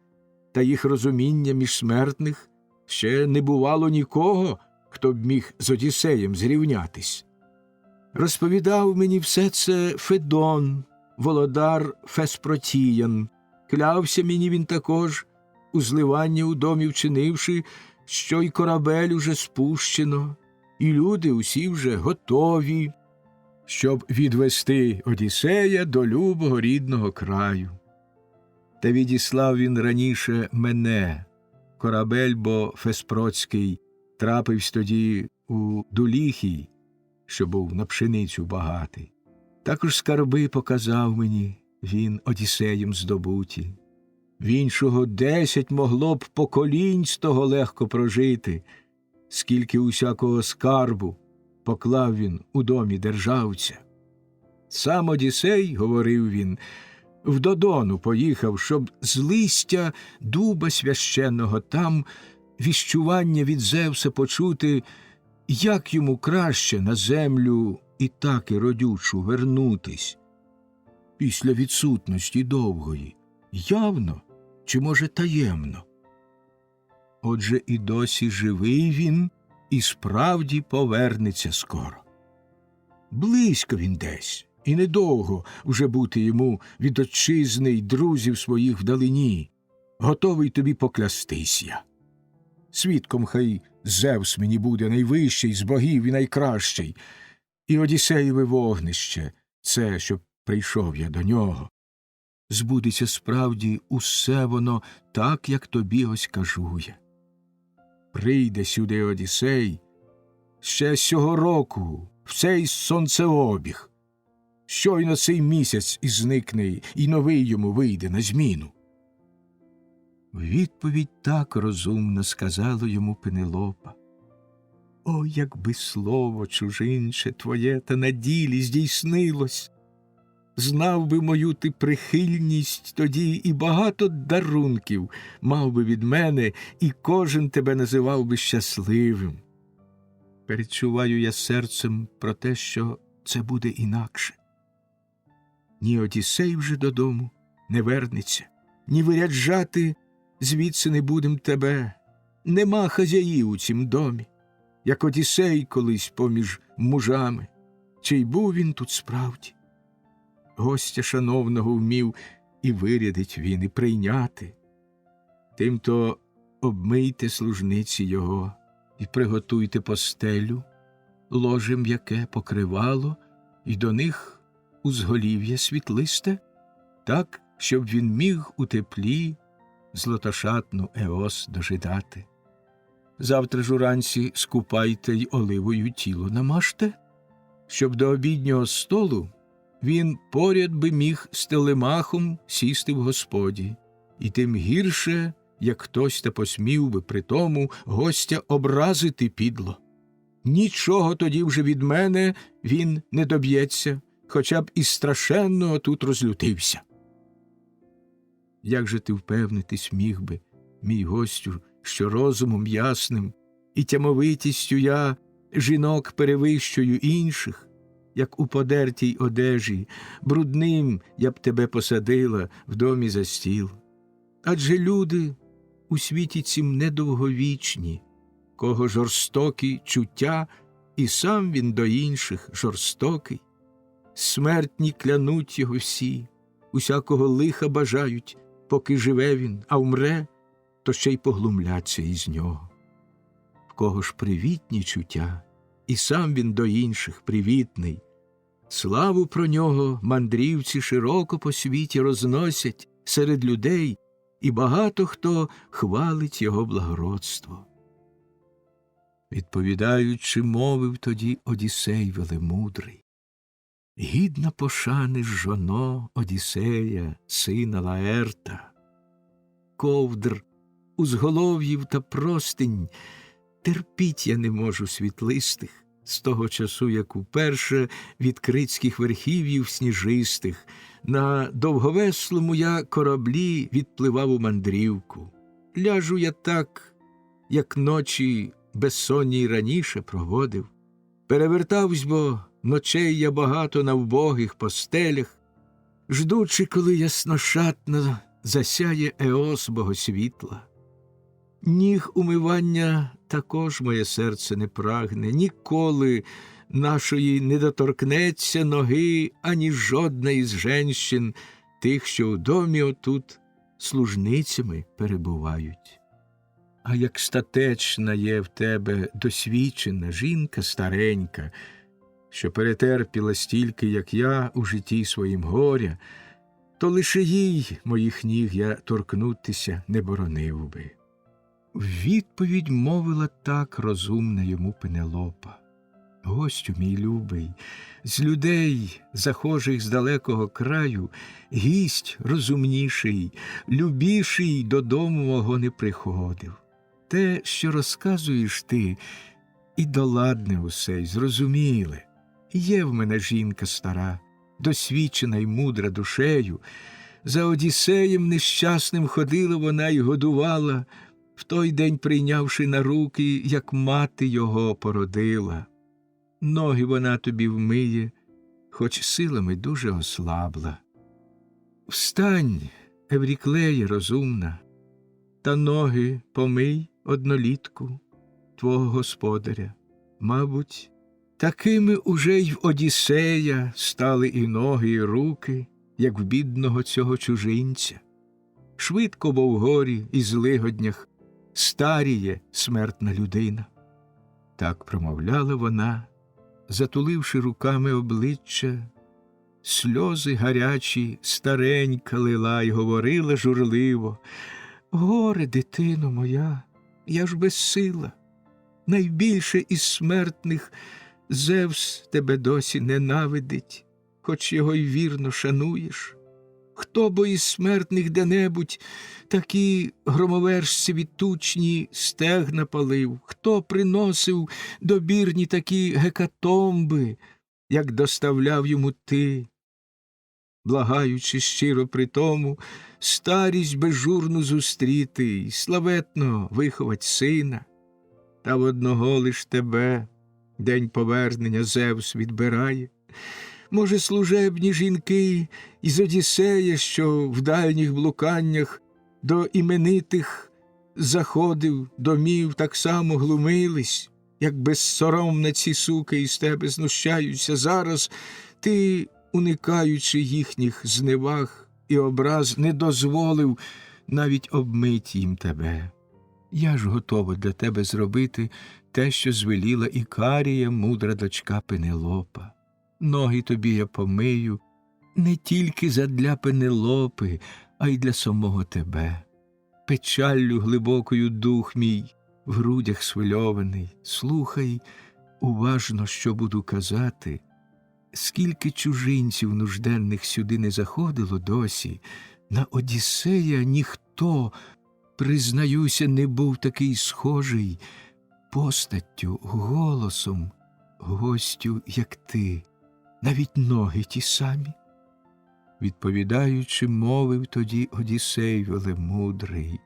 та їх розуміння між смертних ще не бувало нікого, хто б міг з Одіссеєм зрівнятись. Розповідав мені все це Федон, володар Феспротіян. Клявся мені він також, у зливання у домі вчинивши, що й корабель уже спущено, і люди усі вже готові, щоб відвести Одіссея до любого рідного краю. Та відіслав він раніше мене, корабель, бо Феспроцький трапився тоді у Дуліхій, що був на пшеницю багатий. Також скарби показав мені він Одіссеєм здобуті. В іншого 10 могло б поколінь з того легко прожити, скільки усякого скарбу поклав він у домі державця. Сам Одіссей, говорив він, в Додону поїхав, щоб з листя дуба священного там віщування від Зевса почути, як йому краще на землю і так і родючу вернутись після відсутності довгої, явно чи, може, таємно. Отже, і досі живий він, і справді повернеться скоро. Близько він десь, і недовго вже бути йому від отчизни й друзів своїх вдалині. Готовий тобі поклястись я. Свідком хай Зевс мені буде найвищий з богів і найкращий, і Одіссеєве вогнище — це, щоб прийшов я до нього. Збудеться справді усе воно так, як тобі ось кажу я. Прийде сюди Одіссей ще сього року, в цей сонцеобіг. Щойно цей місяць і зникне, і новий йому вийде на зміну. В відповідь так розумно сказала йому Пенелопа. О, якби слово чужинче твоє та на ділі здійснилось! Знав би мою ти прихильність тоді, і багато дарунків мав би від мене, і кожен тебе називав би щасливим. Перечуваю я серцем про те, що це буде інакше. Ні Одіссей вже додому не вернеться, ні виряджати звідси не будем тебе. Нема хазяїв у цім домі, як Одіссей колись поміж мужами. Чи й був він тут справді? Гостя шановного вмів і вирядить він, і прийняти. Тимто обмийте служниці його і приготуйте постелю, ложе м'яке покривало, і до них узголів'я світлисте, так, щоб він міг у теплі златошатну Еос дожидати. Завтра ж уранці скупайте й оливою тіло намажте, щоб до обіднього столу він поряд би міг з Телемахом сісти в господі, і тим гірше як хтось та посмів би при тому гостя образити підло. Нічого тоді вже від мене він не доб'ється, хоча б і страшенно тут розлютився. Як же ти впевнитись міг би, мій гостю, що розумом ясним і тямовитістю я жінок перевищую інших, як у подертій одежі, брудним я б тебе посадила в домі за стіл. Адже люди у світі цім недовговічні, кого жорстокі чуття, і сам він до інших жорстокий. Смертні клянуть його всі, усякого лиха бажають, поки живе він, а вмре, то ще й поглумляться із нього. В кого ж привітні чуття, і сам він до інших привітний. Славу про нього мандрівці широко по світі розносять серед людей, і багато хто хвалить його благородство. Відповідаючи, мовив тоді Одіссей велемудрий: «Гідна пошани жоно Одіссея, сина Лаерта, ковдр, узголов'їв та простинь терпіть я не можу світлистих, з того часу, як уперше від критських верхів'їв сніжистих на довговеслому я кораблі відпливав у мандрівку. Ляжу я так, як ночі безсонні раніше проводив. Перевертавсь, бо ночей я багато на вбогих постелях, ждучи, коли ясношатно засяє Еос богосвітла. Ніг умивання також моє серце не прагне, ніколи нашої не доторкнеться ноги ані жодна із женщин, тих, що у домі отут служницями перебувають. А як статечна є в тебе досвідчена жінка старенька, що перетерпіла стільки, як я, у житті своїм горя, то лише їй моїх ніг я торкнутися не боронив би. В відповідь мовила так розумна йому Пенелопа: «Гостю мій любий, з людей, захожих з далекого краю, гість розумніший, любіший додому мого не приходив. Те, що розказуєш ти, і доладне усе, й зрозуміле. Є в мене жінка стара, досвідчена й мудра душею. За Одіссеєм нещасним ходила вона й годувала, в той день прийнявши на руки, як мати його породила. Ноги вона тобі вмиє, хоч силами дуже ослабла. Встань, Евріклеє розумна, та ноги помий однолітку твого господаря. Мабуть, такими уже й в Одіссея стали і ноги, і руки, як в бідного цього чужинця. Швидко, бо в горі і злигоднях старіє смертна людина». Так промовляла вона, затуливши руками обличчя, сльози гарячі старенька лила й говорила журливо: «Горе, дитино моя, я ж безсила. Найбільше із смертних Зевс тебе досі ненавидить, хоч його й вірно шануєш. Хто бо із смертних де-небудь такі громовержцеві тучні стегна палив, хто приносив добірні такі гекатомби, як доставляв йому ти, благаючи щиро при тому старість безжурну зустріти й славетно виховать сина. Та в одного лиш тебе день повернення Зевс відбирає. Може, служебні жінки із Одіссея, що в дальніх блуканнях до іменитих заходив домів, так само глумились, як безсоромна ці суки із тебе знущаються. Зараз ти, уникаючи їхніх зневаг і образ, не дозволив навіть обмить їм тебе. Я ж готова для тебе зробити те, що звеліла Ікарія, мудра дочка Пенелопа. Ноги тобі я помию не тільки задля Пенелопи, а й для самого тебе. Печаллю глибокою дух мій в грудях свильований. Слухай уважно, що буду казати. Скільки чужинців нужденних сюди не заходило досі, на Одіссея ніхто признаюся, не був такий схожий постаттю, голосом, гостю, як ти, навіть ноги ті самі. Відповідаючи, мовив тоді Одіссей велемудрий: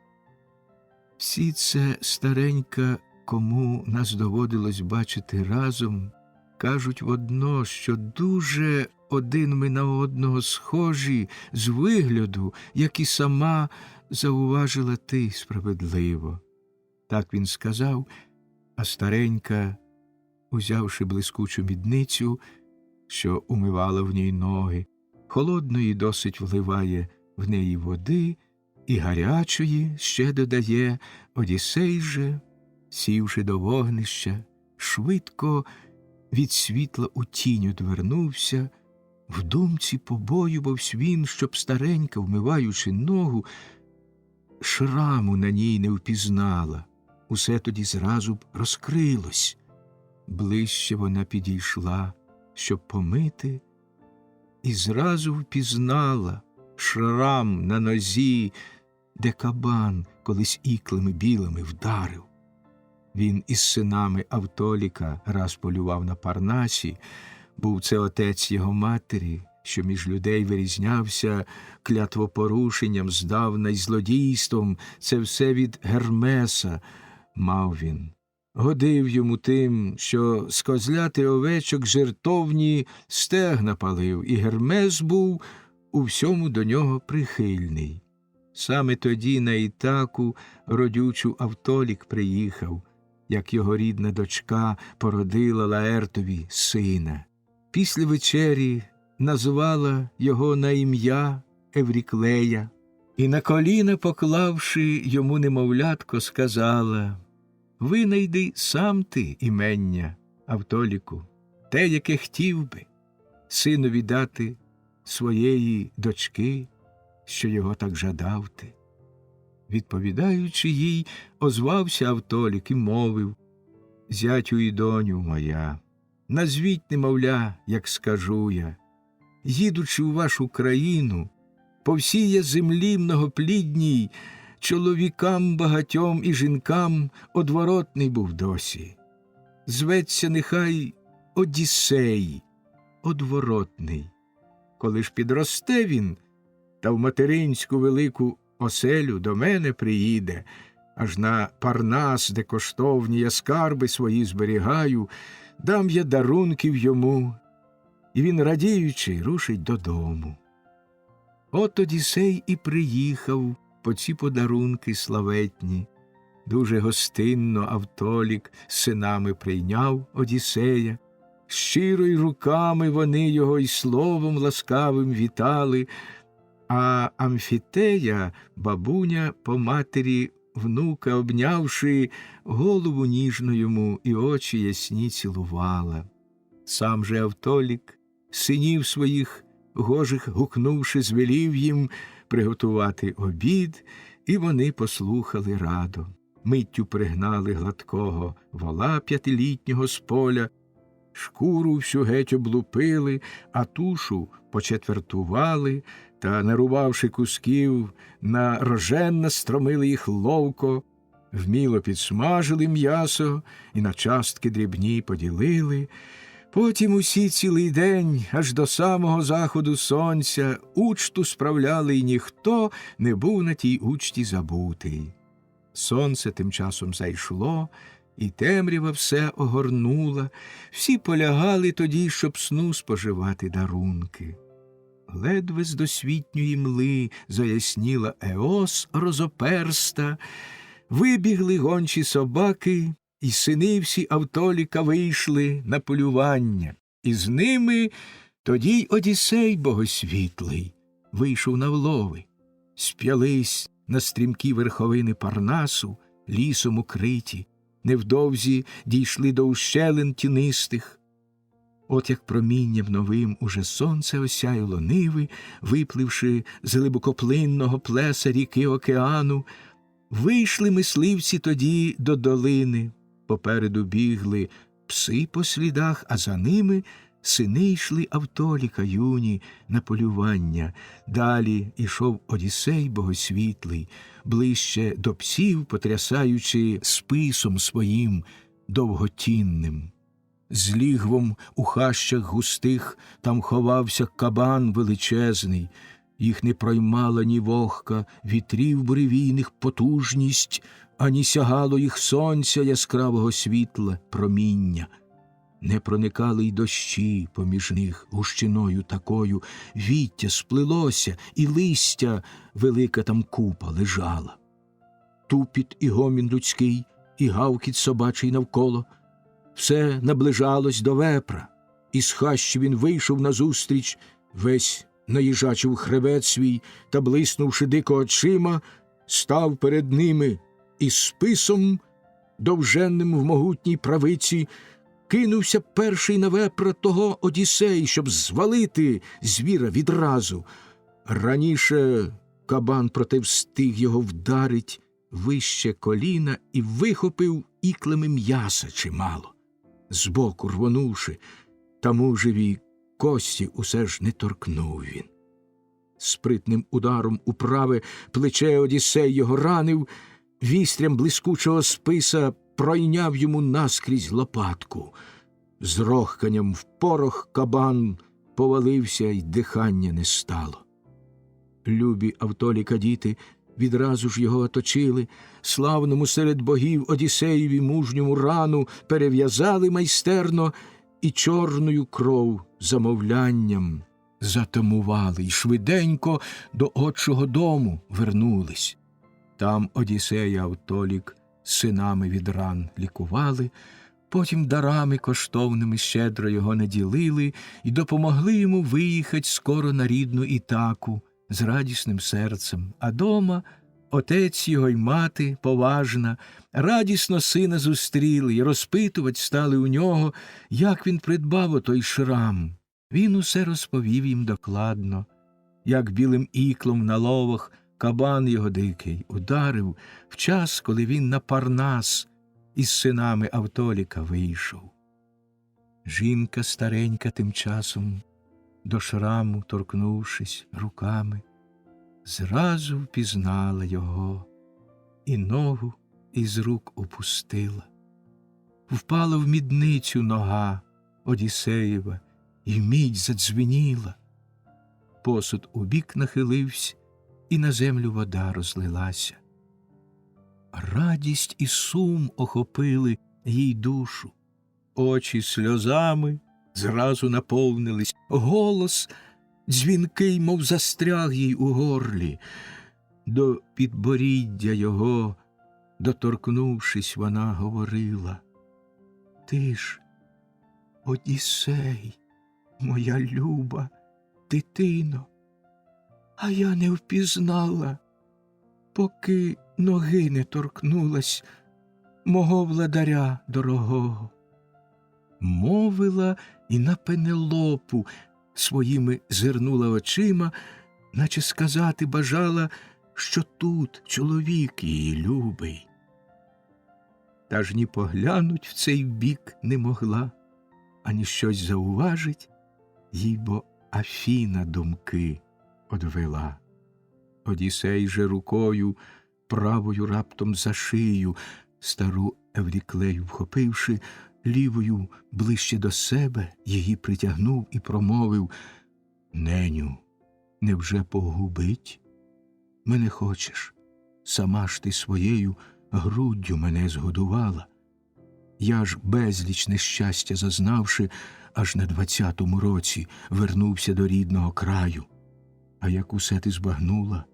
всі це, старенька, кому нас доводилось бачити разом, кажуть водно, що дуже один ми на одного схожі з вигляду, як і сама зауважила ти справедливо. Так він сказав, а старенька, узявши блискучу мідницю, що умивала в ній ноги, холодної досить вливає в неї води і гарячої ще додає. Одіссей же, сівши до вогнища, швидко від світла у тінь одвернувся, в думці побоювавсь він, щоб старенька, вмиваючи ногу, шраму на ній не впізнала. Усе тоді зразу б розкрилось. Ближче вона підійшла, щоб помити, і зразу впізнала шрам на нозі, де кабан колись іклами білими вдарив. Він із синами Автоліка раз полював на Парнасі, був це отець його матері, що між людей вирізнявся клятвопорушенням здавна й злодійством. Це все від Гермеса мав він. Годив йому тим, що з козляти овечок жертовні стегна палив, і Гермес був у всьому до нього прихильний. Саме тоді на Ітаку родючу Автолік приїхав, як його рідна дочка породила Лаертові сина. Після вечері назвала його на ім'я Евріклея, і на коліна поклавши йому немовлятко, сказала: «Винайди сам ти імення, Автоліку, те, яке хотів би, синові дати своєї дочки, що його так жадав ти». Відповідаючи їй, озвався Автолік і мовив: «Зятю і доню моя, назвіть немовля, як скажу я. Їдучи у вашу країну, по всій я землі многоплідній, чоловікам багатьом і жінкам одворотний був досі. Зветься нехай Одіссей, одворотний. Коли ж підросте він, та в материнську велику оселю до мене приїде, аж на Парнас, де коштовні я скарби свої зберігаю, дам я дарунків йому, і він, радіючи, рушить додому». От Одіссей і приїхав по ці подарунки славетні. Дуже гостинно Автолік з синами прийняв Одіссея. Щиро й руками вони його й словом ласкавим вітали, а Амфітея, бабуня, по матері внука обнявши, голову ніжно йому і очі ясні цілувала. Сам же Автолік, синів своїх гожих гукнувши, звелів їм приготувати обід, і вони послухали радо. Миттю пригнали гладкого вола 5-літнього з поля, шкуру всю геть облупили, а тушу почетвертували, та, нарубавши кусків, на рожен настромили їх ловко, вміло підсмажили м'ясо і на частки дрібні поділили. Потім усі цілий день, аж до самого заходу сонця, учту справляли, і ніхто не був на тій учті забутий. Сонце тим часом зайшло, і темрява все огорнула, всі полягали тоді, щоб сну споживати дарунки. Ледве з досвітньої мли заясніла Еос розоперста, вибігли гончі собаки, і сини всі Автоліка вийшли на полювання, і з ними тоді й Одіссей богосвітлий вийшов на влови, сп'ялись на стрімкі верховини Парнасу, лісом укриті, невдовзі дійшли до ущелин тінистих. От як промінням новим уже сонце осяяло ниви, випливши з глибокоплинного плеса ріки океану, вийшли мисливці тоді до долини, попереду бігли пси по слідах, а за ними Сини йшли Автоліка юні на полювання. Далі ішов Одіссей богосвітлий, ближче до псів, потрясаючи списом своїм довготінним. З лігвом у хащах густих там ховався кабан величезний. Їх не проймала ні вогка вітрів буревійних потужність, ані сягало їх сонця яскравого світла проміння. Не проникали й дощі поміж них гущиною такою, віття сплилося, і листя велика там купа лежала. Тупіт і гомін людський, і гавкіт собачий навколо. Все наближалось до вепра, і з хащі він вийшов назустріч, весь наїжачив хребет свій, та, блиснувши дико очима, став перед ними, і списом, довженним в могутній правиці, кинувся перший на вепра того Одіссей, щоб звалити звіра відразу. Раніше кабан проте встиг його вдарить вище коліна і вихопив іклами м'яса чимало. Збоку рвонувши, та мужеві кості усе ж не торкнув він. Спритним ударом у праве плече Одіссей його ранив, вістрям блискучого списа пройняв йому наскрізь лопатку. З рохканням в порох кабан повалився, й дихання не стало. Любі Автоліка діти відразу ж його оточили, славному серед богів Одіссеєві мужньому рану перев'язали майстерно і чорною кров замовлянням затамували, й швиденько до отчого дому вернулись. Там Одіссея Автолік синами від ран лікували, потім дарами коштовними щедро його наділили і допомогли йому виїхать скоро на рідну Ітаку з радісним серцем. А дома отець його й мати поважна радісно сина зустріли й розпитувать стали у нього, як він придбав отой шрам. Він усе розповів їм докладно, як білим іклом на ловах кабан його дикий ударив в час, коли він на Парнас із синами Автоліка вийшов. Жінка старенька тим часом, до шраму торкнувшись руками, зразу впізнала його і ногу із рук опустила. Впала в мідницю нога Одіссеєва, і мідь задзвеніла. Посуд убік нахилився, і на землю вода розлилася. Радість і сум охопили їй душу. Очі сльозами зразу наповнились, голос дзвінкий, мов застряг їй у горлі. До підборіддя його, доторкнувшись, вона говорила: «Ти ж, Одіссей, моя люба дитино, а я не впізнала, поки ноги не торкнулась мого владаря дорогого». Мовила і на Пенелопу своїми зирнула очима, наче сказати бажала, що тут чоловік її любий. Та ж ні поглянуть в цей бік не могла, ані щось зауважить, їй бо Афіна думки одвела. Одіссей же рукою правою раптом за шию, стару Евріклею вхопивши, лівою ближче до себе її притягнув і промовив: «Неню, невже погубить? Мене хочеш? Сама ж ти своєю груддю мене згодувала. Я ж, безліч нещастя зазнавши, аж на 20-му році вернувся до рідного краю. А як усе ти збагнула,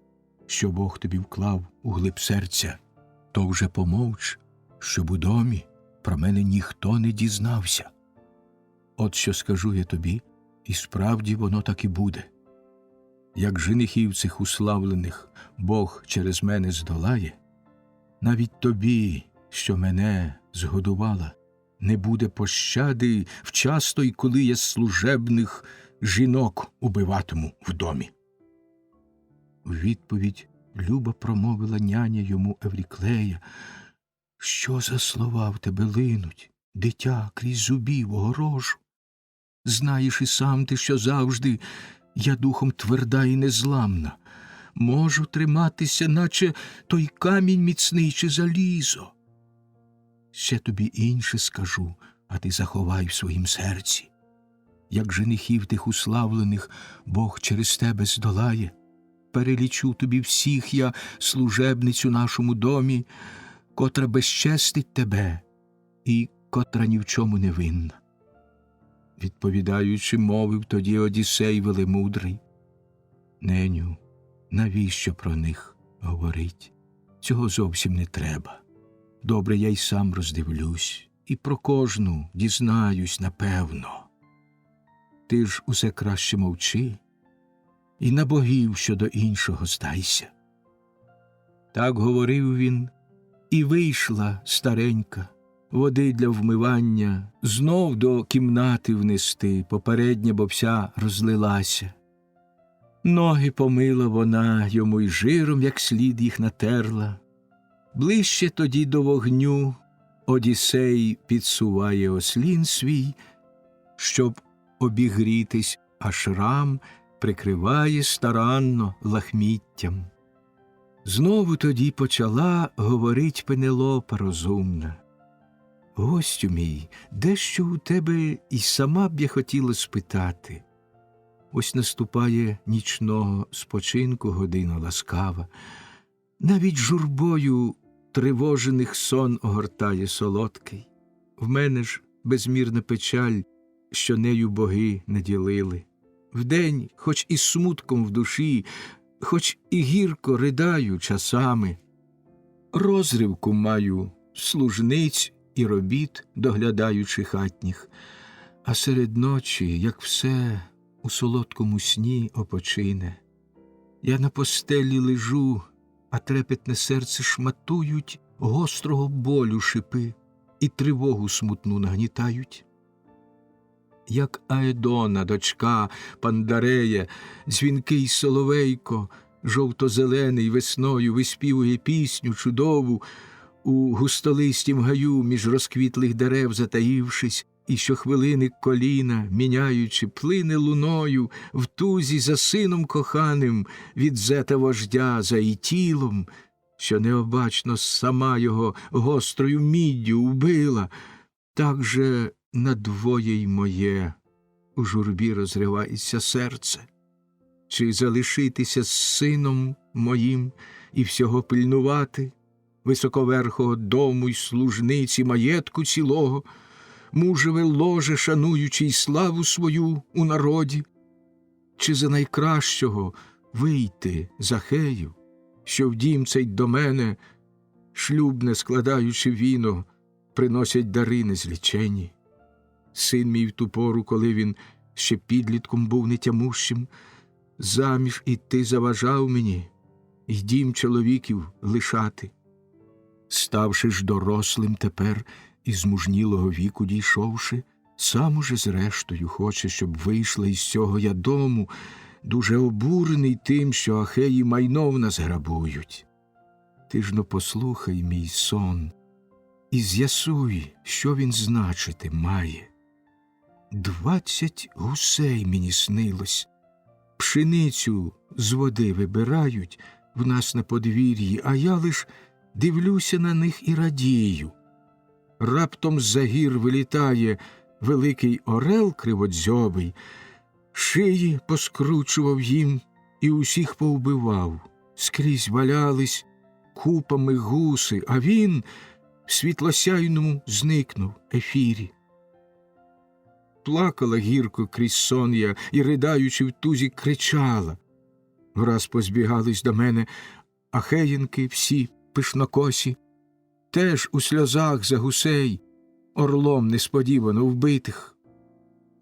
що Бог тобі вклав у глиб серця, то вже помовч, щоб у домі про мене ніхто не дізнався. От що скажу я тобі, і справді воно так і буде. Як женихів цих уславлених Бог через мене здолає, навіть тобі, що мене згодувала, не буде пощади вчасно, й коли я служебних жінок убиватиму в домі». У відповідь любо промовила няня йому Евріклея: «Що за слова в тебе линуть, дитя, крізь зубів огорожу? Знаєш і сам ти, що завжди я духом тверда і незламна. Можу триматися, наче той камінь міцний чи залізо. Ще тобі інше скажу, а ти заховай в своїм серці. Як женихів тих уславлених Бог через тебе здолає, перелічу тобі всіх я служебницю нашому домі, котра безчестить тебе і котра ні в чому не винна. Відповідаючи, мовив тоді Одіссей велемудрий: Неню, навіщо про них говорить? Цього зовсім не треба. Добре, я й сам роздивлюсь, і про кожну дізнаюсь напевно. Ти ж усе краще мовчи, і на богів щодо іншого здайся. Так говорив він, і вийшла старенька, води для вмивання знов до кімнати внести, попередня, бо вся розлилася. Ноги помила вона йому й жиром, як слід їх натерла. Ближче тоді до вогню Одіссей підсуває ослін свій, щоб обігрітись, а шрам прикриває старанно лахміттям. Знову тоді почала говорить Пенелопа розумна: Гостю мій, дещо у тебе і сама б я хотіла спитати. Ось наступає нічного спочинку година ласкава, навіть журбою тривожених сон огортає солодкий. В мене ж безмірна печаль, що нею боги наділили. Вдень, хоч і смутком в душі, хоч і гірко ридаю часами, розривку маю служниць і робіт, доглядаючи хатніх, а серед ночі, як все у солодкому сні опочине. Я на постелі лежу, а трепетне серце шматують гострого болю шипи і тривогу смутну нагнітають. Як Аедона, дочка Пандарея, дзвінкий соловейко, жовто-зелений весною виспівує пісню чудову у густолистім гаю між розквітлих дерев затаївшись, і щохвилини коліна, міняючи, плине луною в тузі за сином коханим від зета вождя за і тілом, що необачно сама його гострою міддю убила, так же надвоє й моє у журбі розривається серце. Чи залишитися з сином моїм і всього пильнувати, високоверхого дому й служниці маєтку цілого, мужеве ложе шануючи й славу свою у народі, чи за найкращого вийти Захею, що в дім цей до мене, шлюбне складаючи віно, приносять дари незлічені. Син мій в ту пору, коли він ще підлітком був нетямущим, заміж іти заважав мені, й дім чоловіків лишати. Ставши ж дорослим тепер, із мужнілого віку дійшовши, сам уже зрештою хоче, щоб вийшла із цього я дому, дуже обурений тим, що Ахеї майно в нас грабують. Ти ж но послухай мій сон і з'ясуй, що він значити має. 20 гусей мені снилось, пшеницю з води вибирають в нас на подвір'ї, а я лиш дивлюся на них і радію. Раптом з-за гір вилітає великий орел криводзьобий, шиї поскручував їм і усіх повбивав. Скрізь валялись купами гуси, а він в світлосяйному зникнув ефірі. Плакала гірко крізь сон я і, ридаючи в тузі, кричала. Враз позбігались до мене ахеїнки всі пишнокосі, теж у сльозах за гусей, орлом несподівано вбитих.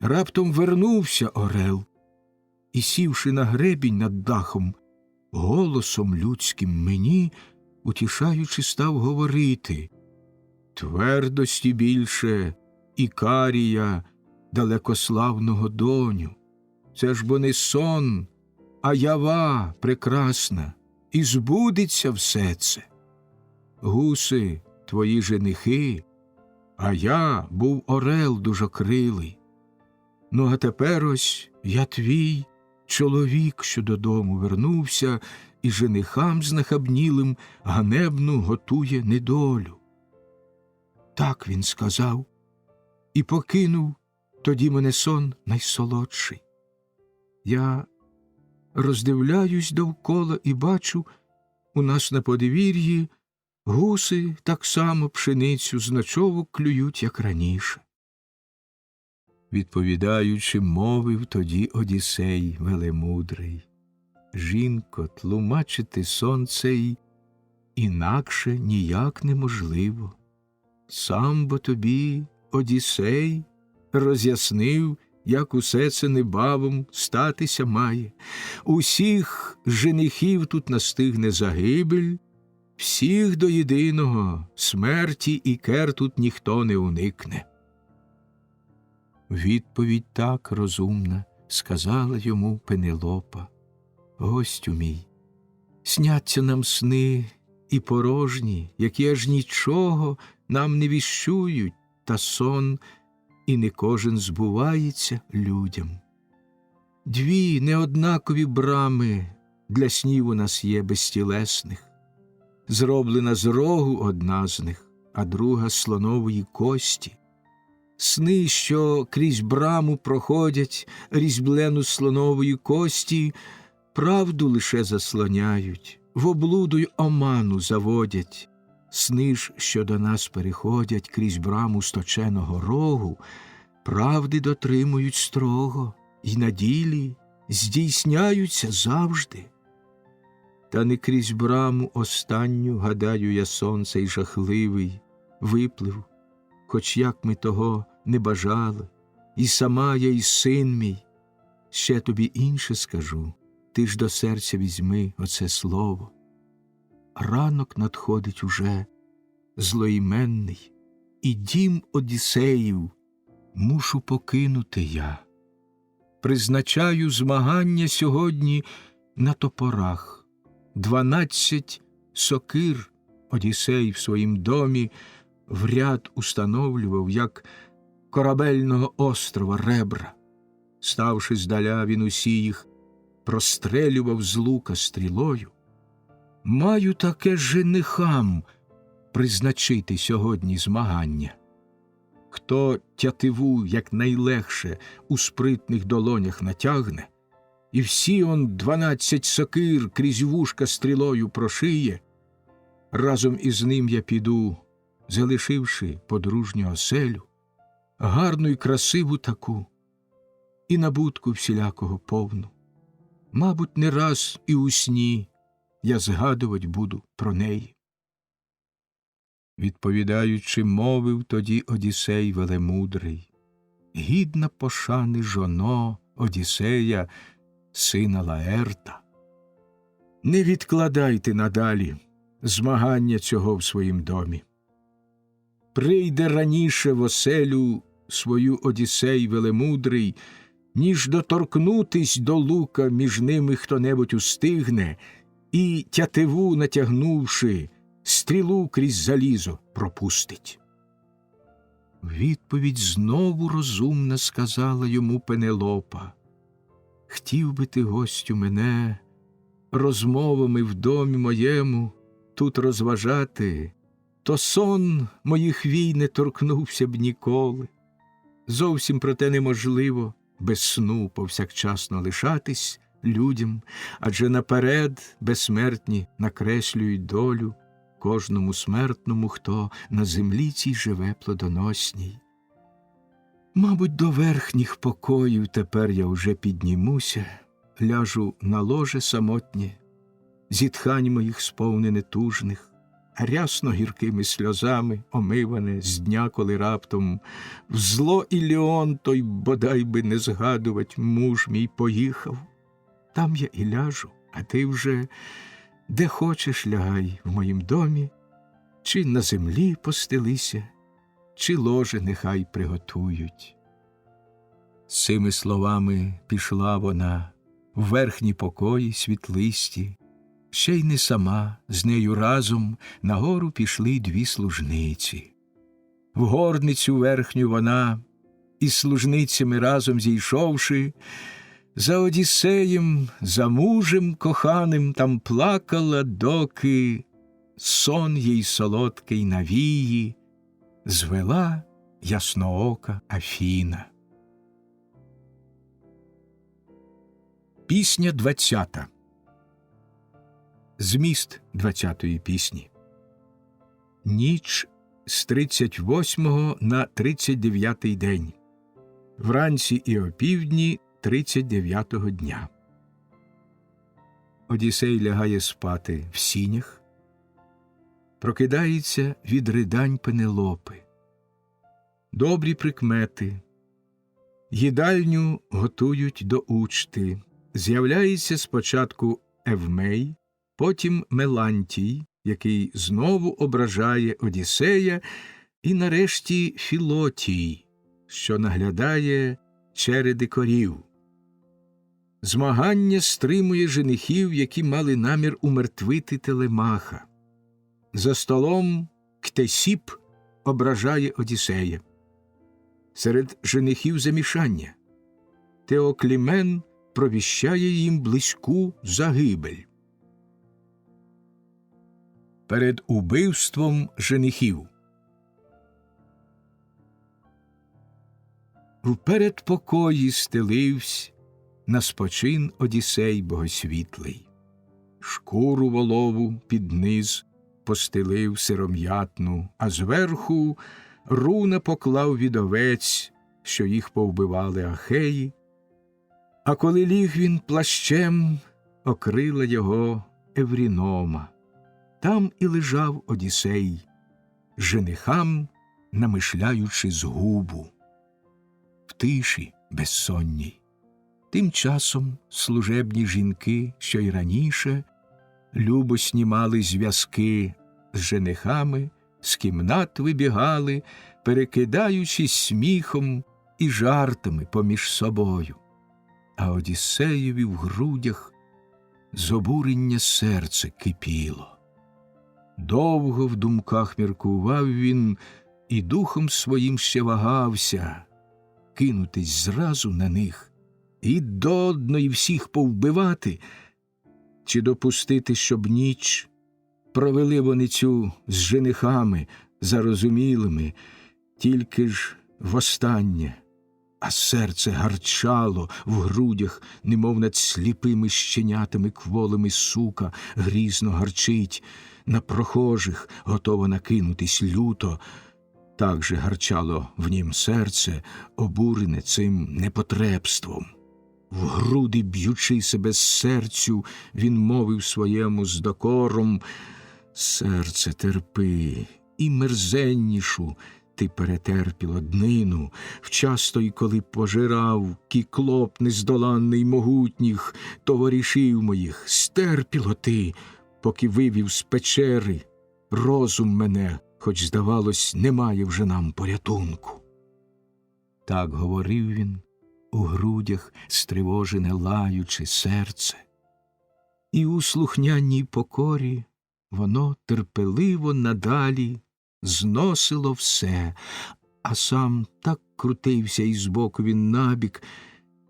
Раптом вернувся орел і, сівши на гребінь над дахом, голосом людським мені, утішаючи, став говорити: «Твердості більше, Ікарія, далекославного доню. Це ж бо не сон, а ява прекрасна, і збудеться все це. Гуси твої женихи, а я був орел дужокрилий. Ну, а тепер ось я твій чоловік, що додому вернувся, і женихам знахабнілим ганебну готує недолю. Так він сказав, і покинув тоді мене сон найсолодший. Я роздивляюсь довкола і бачу, у нас на подвір'ї гуси так само пшеницю з ночовок клюють, як раніше. Відповідаючи, мовив тоді Одіссей велемудрий: жінко, тлумачити сон цей інакше ніяк неможливо. Сам бо тобі Одіссей роз'яснив, як усе це небавом статися має. Усіх женихів тут настигне загибель, всіх до єдиного смерті і кер тут ніхто не уникне. Відповідь так розумна сказала йому Пенелопа: гостю мій, сняться нам сни і порожні, які аж нічого нам не віщують, та сон, і не кожен збувається людям. Дві неоднакові брами для снів у нас є безтілесних. Зроблена з рогу одна з них, а друга з слонової кості. Сни, що крізь браму проходять різьблену слонової кості, правду лише заслоняють, в облуду й оману заводять. Сни ж, що до нас переходять крізь браму сточеного рогу, правди дотримують строго й на ділі здійсняються завжди. Та не крізь браму останню, гадаю я, сон цей жахливий виплив, хоч як ми того не бажали, і сама я, і син мій. Ще тобі інше скажу, ти ж до серця візьми оце слово. Ранок надходить уже злоіменний, і дім Одіссеїв мушу покинути я. Призначаю змагання сьогодні на топорах. 12 сокир Одіссей в своїм домі в ряд установлював, як корабельного острова ребра. Ставши здаля, він усі їх прострелював з лука стрілою. Маю таке женихам призначити сьогодні змагання. Хто тятиву якнайлегше у спритних долонях натягне, і всі 12 сокир крізь вушка стрілою прошиє, разом із ним я піду, залишивши подружню оселю, гарну й красиву таку, і набутку всілякого повну. Мабуть, не раз і у сні я згадувать буду про неї. Відповідаючи, мовив тоді Одіссей велемудрий: гідна пошани жоно Одіссея, сина Лаерта. Не відкладайте надалі змагання цього в своїм домі. Прийде раніше в оселю свою Одіссей велемудрий, ніж доторкнутись до лука між ними хто-небудь устигне, і, тятиву натягнувши, стрілу крізь залізо пропустить. Відповідь знову розумна сказала йому Пенелопа: хотів би ти, гостю, мене розмовами в домі моєму тут розважати, то сон моїх вій не торкнувся б ніколи. Зовсім проте неможливо без сну повсякчасно лишатись людям, адже наперед безсмертні накреслюють долю кожному смертному, хто на землі цій живе плодоносній. Мабуть, до верхніх покоїв тепер я вже піднімуся, ляжу на ложе самотнє, зітхань моїх сповнене тужних, рясно гіркими сльозами омиване з дня, коли раптом в зло Іліон той бодай би не згадувать муж мій поїхав. Там я і ляжу, а ти вже де хочеш лягай в моїм домі, чи на землі постелися, чи ложе нехай приготують. З цими словами пішла вона в верхні покої світлисті, ще й не сама, з нею разом нагору пішли дві служниці. В горницю верхню вона із служницями разом зійшовши, за Одіссеєм, за мужем коханим там плакала, доки сон їй солодкий навії звела ясноока Афіна. Пісня 20. Зміст 20-ї пісні. Ніч з 38 на 39 день. Вранці і опівдні 39-го дня. Одіссей лягає спати в сінях, прокидається від ридань Пенелопи. Добрі прикмети. Їдальню готують до учти. З'являється спочатку Евмей, потім Мелантій, який знову ображає Одіссея, і нарешті Філотій, що наглядає череди корів. Змагання стримує женихів, які мали намір умертвити Телемаха. За столом Ктесіп ображає Одіссея. Серед женихів замішання. Теоклімен провіщає їм близьку загибель. Перед убивством женихів. В передпокої стеливсь на спочин Одіссей богосвітлий. Шкуру волову під низ постелив сиром'ятну, а зверху руна поклав від овець, що їх повбивали ахеї. А коли ліг він плащем, окрила його Еврінома. Там і лежав Одіссей, женихам намишляючи згубу. В тиші безсонній. Тим часом служебні жінки, що й раніше, любо снімали зв'язки з женихами, з кімнат вибігали, перекидаючись сміхом і жартами поміж собою. А Одіссеєві в грудях з обурення серце кипіло. Довго в думках міркував він і духом своїм ще вагався кинутись зразу на них і до одної всіх повбивати, чи допустити, щоб ніч провели вони цю з женихами зарозумілими, тільки ж востаннє, а серце гарчало в грудях, немов над сліпими щенятами кволими сука грізно гарчить, на прохожих готово накинутись люто. Так же гарчало в нім серце, обурене цим непотребством. В груди б'ючи себе з серцю, він мовив своєму з докором: «Серце, терпи, і мерзеннішу ти перетерпіла днину, вчасто й коли пожирав кіклоп нездоланний могутніх товаришів моїх, стерпіло ти, поки вивів з печери розум мене, хоч, здавалось, немає вже нам порятунку». Так говорив він, у грудях стривожене лаючи серце. І у слухняній покорі воно терпеливо надалі зносило все, а сам так крутився із боку він набік,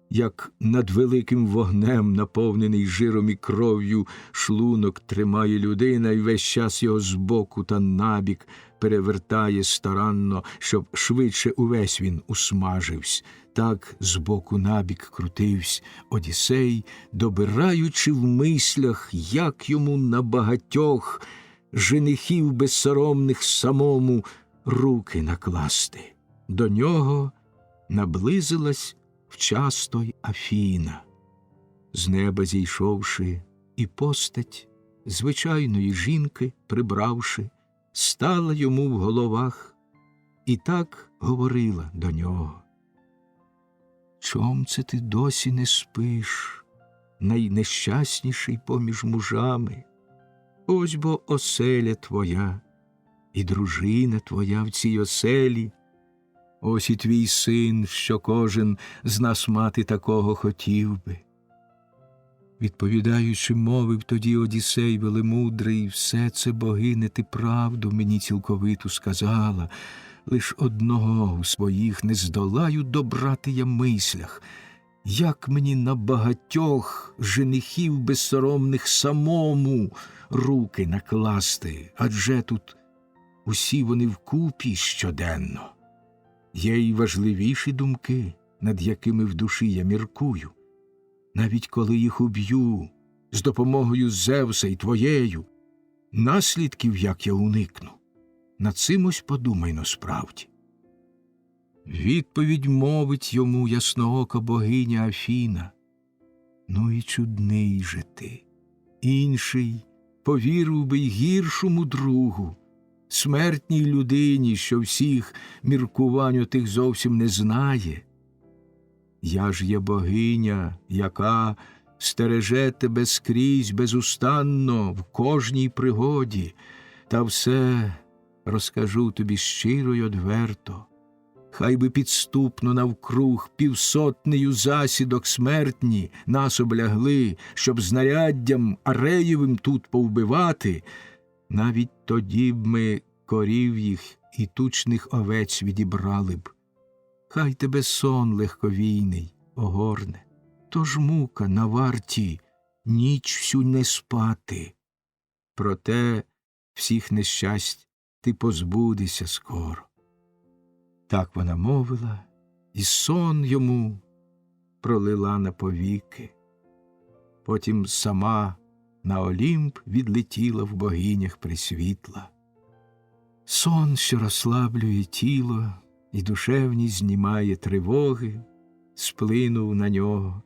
як над великим вогнем, наповнений жиром і кров'ю, шлунок тримає людина, і весь час його збоку та набік перевертає старанно, щоб швидше увесь він усмаживсь. Так збоку набік крутивсь Одіссей, добираючи в мислях, як йому на багатьох женихів безсоромних самому руки накласти. До нього наблизилась вчасто й Афіна. З неба зійшовши, і постать звичайної жінки прибравши, стала йому в головах і так говорила до нього: «Чом це ти досі не спиш, найнещасніший поміж мужами? Ось бо оселя твоя, і дружина твоя в цій оселі. Ось і твій син, що кожен з нас мати такого хотів би». Відповідаючи, мовив тоді Одіссей велемудрий: «Все це, богине, ти правду мені цілковиту сказала. Лиш одного у своїх не здолаю добрати я мислях. Як мені на багатьох женихів безсоромних самому руки накласти, адже тут усі вони вкупі щоденно. Є й важливіші думки, над якими в душі я міркую. Навіть коли їх уб'ю з допомогою Зевса і твоєю, наслідків як я уникну, над цим ось подумай насправді. Відповідь мовить йому ясноока богиня Афіна. Ну і чудний же ти. Інший повірив би й гіршому другу, смертній людині, що всіх міркувань отих зовсім не знає. Я ж є богиня, яка стереже тебе скрізь безустанно в кожній пригоді, та все розкажу тобі щиро й одверто. Хай би підступно навкруг півсотнею засідок смертні нас облягли, щоб знаряддям Ареєвим тут повбивати, навіть тоді б ми корів їх і тучних овець відібрали б. Хай тебе сон легковійний огорне, тож мука на варті ніч всю не спати. Проте всіх нещасть ти позбудешся скоро. Так вона мовила, і сон йому пролила на повіки. Потім сама на Олімп відлетіла в богинях присвітла. Сон, що розслаблює тіло і душевні знімає тривоги, сплинув на нього.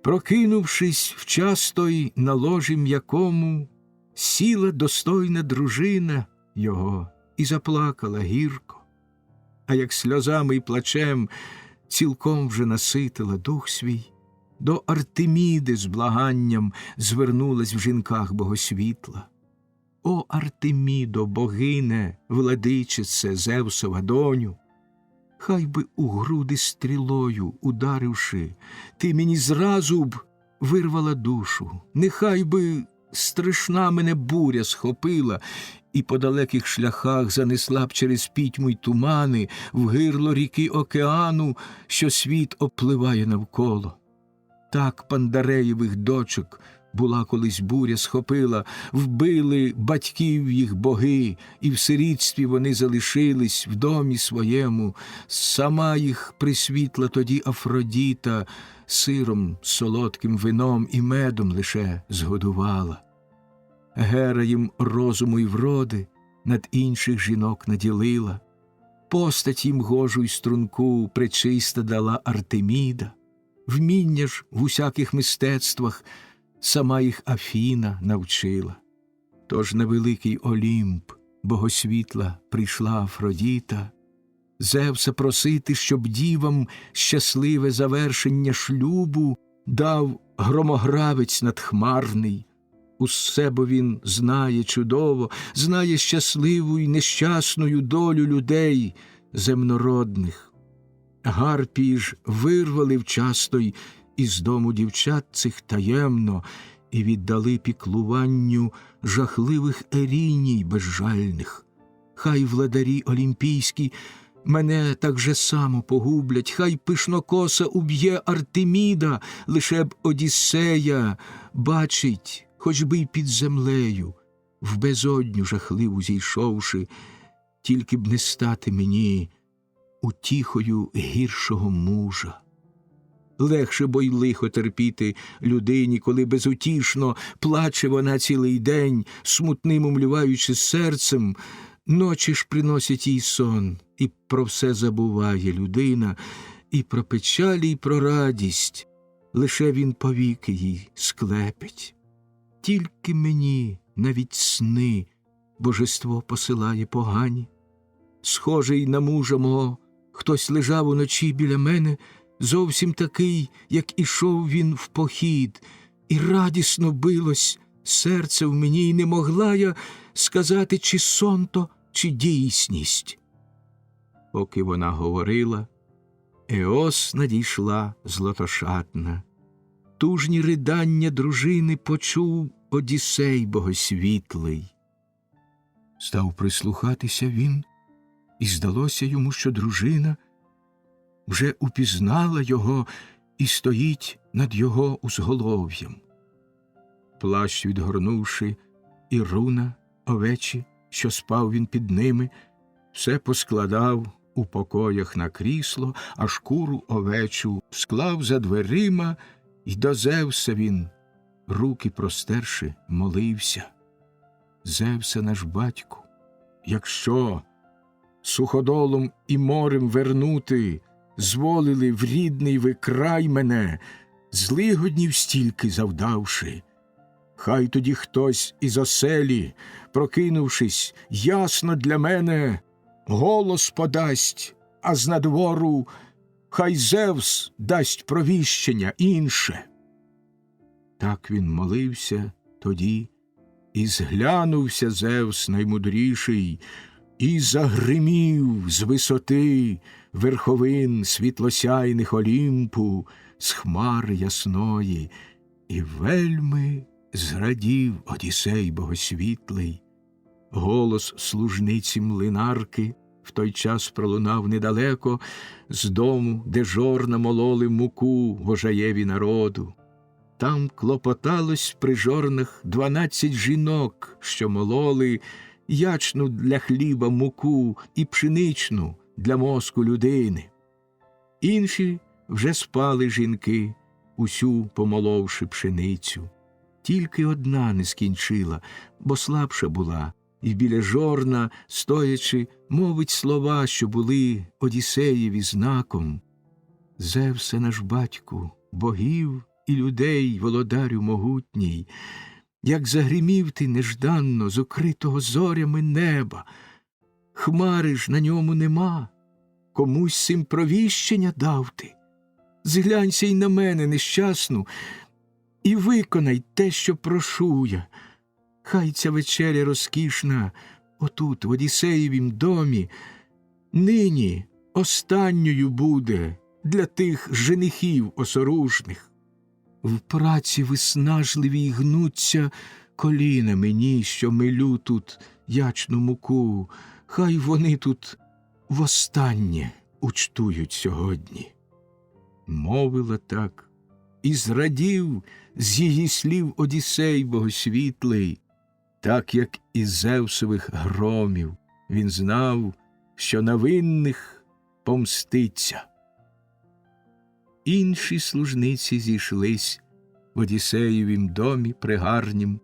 Прокинувшись вчас той на ложі м'якому, сіла достойна дружина його і заплакала гірко. А як сльозами й плачем цілком вже наситила дух свій, до Артеміди з благанням звернулась в жінках богосвітла. О, Артемідо, богине, владичице, Зевсова доню, хай би у груди стрілою ударивши, ти мені зразу б вирвала душу, нехай би страшна мене буря схопила і по далеких шляхах занесла б через пітьму й тумани в гирло ріки океану, що світ опливає навколо. Так Пандареєвих дочок була колись буря схопила, вбили батьків їх боги, і в сирітстві вони залишились в домі своєму. Сама їх присвітла тоді Афродіта, сиром, солодким вином і медом лише згодувала. Гера їм розуму й вроди над інших жінок наділила, постать їм гожу й струнку пречиста дала Артеміда, вміння ж в усяких мистецтвах сама їх Афіна навчила. Тож на великий Олімп богосвітла прийшла Афродіта, Зевса просити, щоб дівам щасливе завершення шлюбу дав громогравець надхмарний. Усе бо він знає чудово, знає щасливу й нещасною долю людей земнородних. Гарпії ж вирвали вчасто й із дому дівчат цих таємно і віддали піклуванню жахливих еріній безжальних. Хай владарі олімпійські мене так же само погублять, хай пишнокоса уб'є Артеміда, лише б Одіссея бачить, хоч би й під землею, в безодню жахливу зійшовши, тільки б не стати мені утіхою гіршого мужа. Легше бо й лихо терпіти людині, коли безутішно плаче вона цілий день, смутним умліваючи серцем, ночі ж приносять їй сон, і про все забуває людина, і про печалі, і про радість, лише він повіки їй склепить. Тільки мені навіть сни божество посилає погані. Схожий на мужа мого, хтось лежав уночі біля мене, зовсім такий, як ішов він в похід, і радісно билось серце в мені, і не могла я сказати, чи сон то, чи дійсність. Поки вона говорила, Еос надійшла златошатна. Тужні ридання дружини почув Одіссей богосвітлий. Став прислухатися він і здалося йому, що дружина вже упізнала його і стоїть над його узголов'ям. Плащ відгорнувши, і руна овечі, що спав він під ними, все поскладав у покоях на крісло, а шкуру овечу склав за дверима, й до Зевса він, руки простерши, молився. Зевсе наш батьку, якщо суходолом і морем вернути зволили в рідний ви край мене, злигоднів стільки завдавши, хай тоді хтось із оселі, прокинувшись, ясно для мене голос подасть, а з надвору хай Зевс дасть провіщення інше. Так він молився тоді, і зглянувся Зевс наймудріший, і загримів з висоти верховин світлосяйних Олімпу, з хмари ясної, і вельми зрадів Одіссей богосвітлий. Голос служниці млинарки в той час пролунав недалеко з дому, де жорна мололи муку вожаєві народу. Там клопоталось при жорнах 12 жінок, що мололи ячну для хліба муку і пшеничну для мозку людини. Інші вже спали жінки, усю помоловши пшеницю. Тільки одна не скінчила, бо слабша була, і біля жорна, стоячи, мовить слова, що були Одіссеєві знаком. Зевсе наш батьку, богів і людей, володарю могутній, як загримів ти нежданно з укритого зорями неба, хмари ж на ньому нема, комусь сим провіщення дав ти. Зглянься й на мене нещасну, і виконай те, що прошу я. Хай ця вечеря розкішна отут, в Одіссеєвім домі, нині останньою буде для тих женихів осоружних. В праці виснажливій гнуться коліна мені, що милю тут ячну муку, хай вони тут востаннє учтують сьогодні. Мовила так, і зрадів з її слів Одіссей богосвітлий, так як із Зевсових громів він знав, що на винних помститься. Інші служниці зійшлись в Одіссеєвім домі пригарнім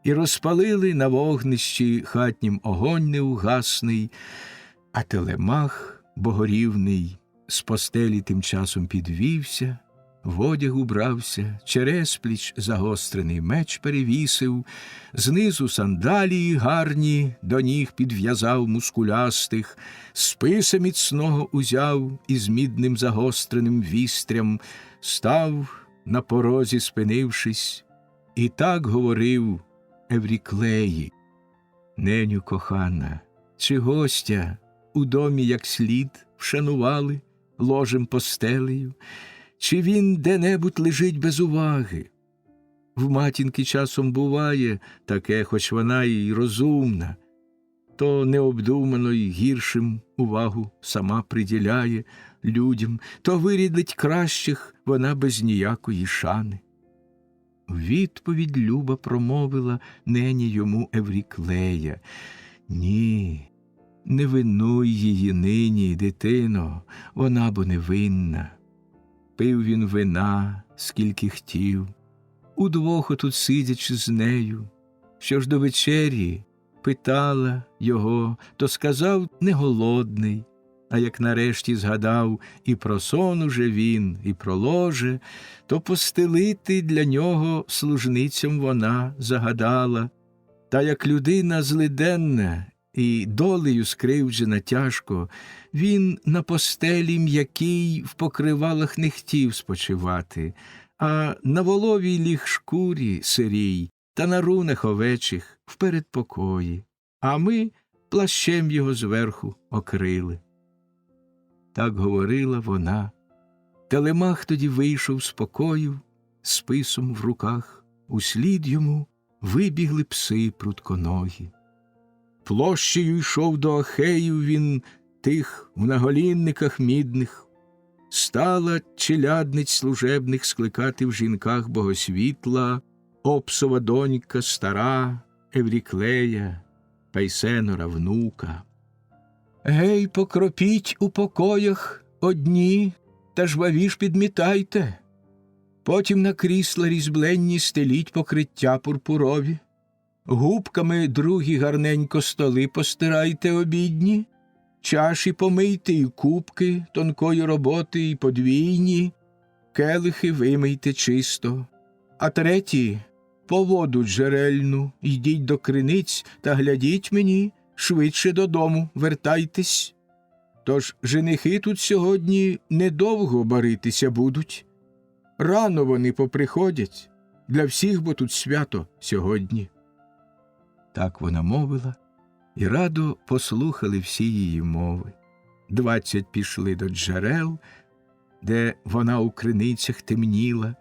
і розпалили на вогнищі хатнім огонь неугасний, а Телемах богорівний з постелі тим часом підвівся, в одяг убрався, через пліч загострений меч перевісив, знизу сандалії гарні до ніг підв'язав мускулястих, списа міцного узяв із мідним загостреним вістрям, став на порозі спинившись, і так говорив Евріклеї: «Неню кохана, чи гостя у домі як слід вшанували ложем постелею, чи він де-небудь лежить без уваги? В матінки часом буває таке, хоч вона й розумна, то необдумано й гіршим увагу сама приділяє людям, то вирідить кращих вона без ніякої шани». У відповідь Люба промовила нені йому Евріклея: «Ні, не винуй її нині, дитино, вона бо невинна. Пив він вина, скільки хотів, удвох отут сидячи з нею. Що ж до вечері питала його, то сказав не голодний, а як нарешті згадав і про сон уже він, і про ложе, то постелити для нього служницям вона загадала. Та як людина злиденна і долею скривджена тяжко, він на постелі м'якій в покривалах не хотів спочивати, а на воловій ліг шкурі сирій та на рунах овечих в передпокої, а ми плащем його зверху окрили». Так говорила вона. Телемах тоді вийшов з покою, списом в руках, услід йому вибігли пси прутконогі. Площею йшов до Ахеїв він тих в наголінниках мідних, стала челядниць служебних скликати в жінках богосвітла, Опсова донька стара, Евріклея, Пейсенора внука. Гей, покропіть у покоях одні, та жваві ж підмітайте. Потім на крісла різьбленні стеліть покриття пурпурові. Губками другі гарненько столи постирайте обідні, чаші помийте і кубки тонкої роботи і подвійні, келихи вимийте чисто. А треті – по воду джерельну, йдіть до криниць та глядіть мені, швидше додому вертайтесь. Тож женихи тут сьогодні недовго баритися будуть. Рано вони поприходять, для всіх бо тут свято сьогодні. Так вона мовила, і радо послухали всі її мови. 20 пішли до джерел, де вона у криницях темніла,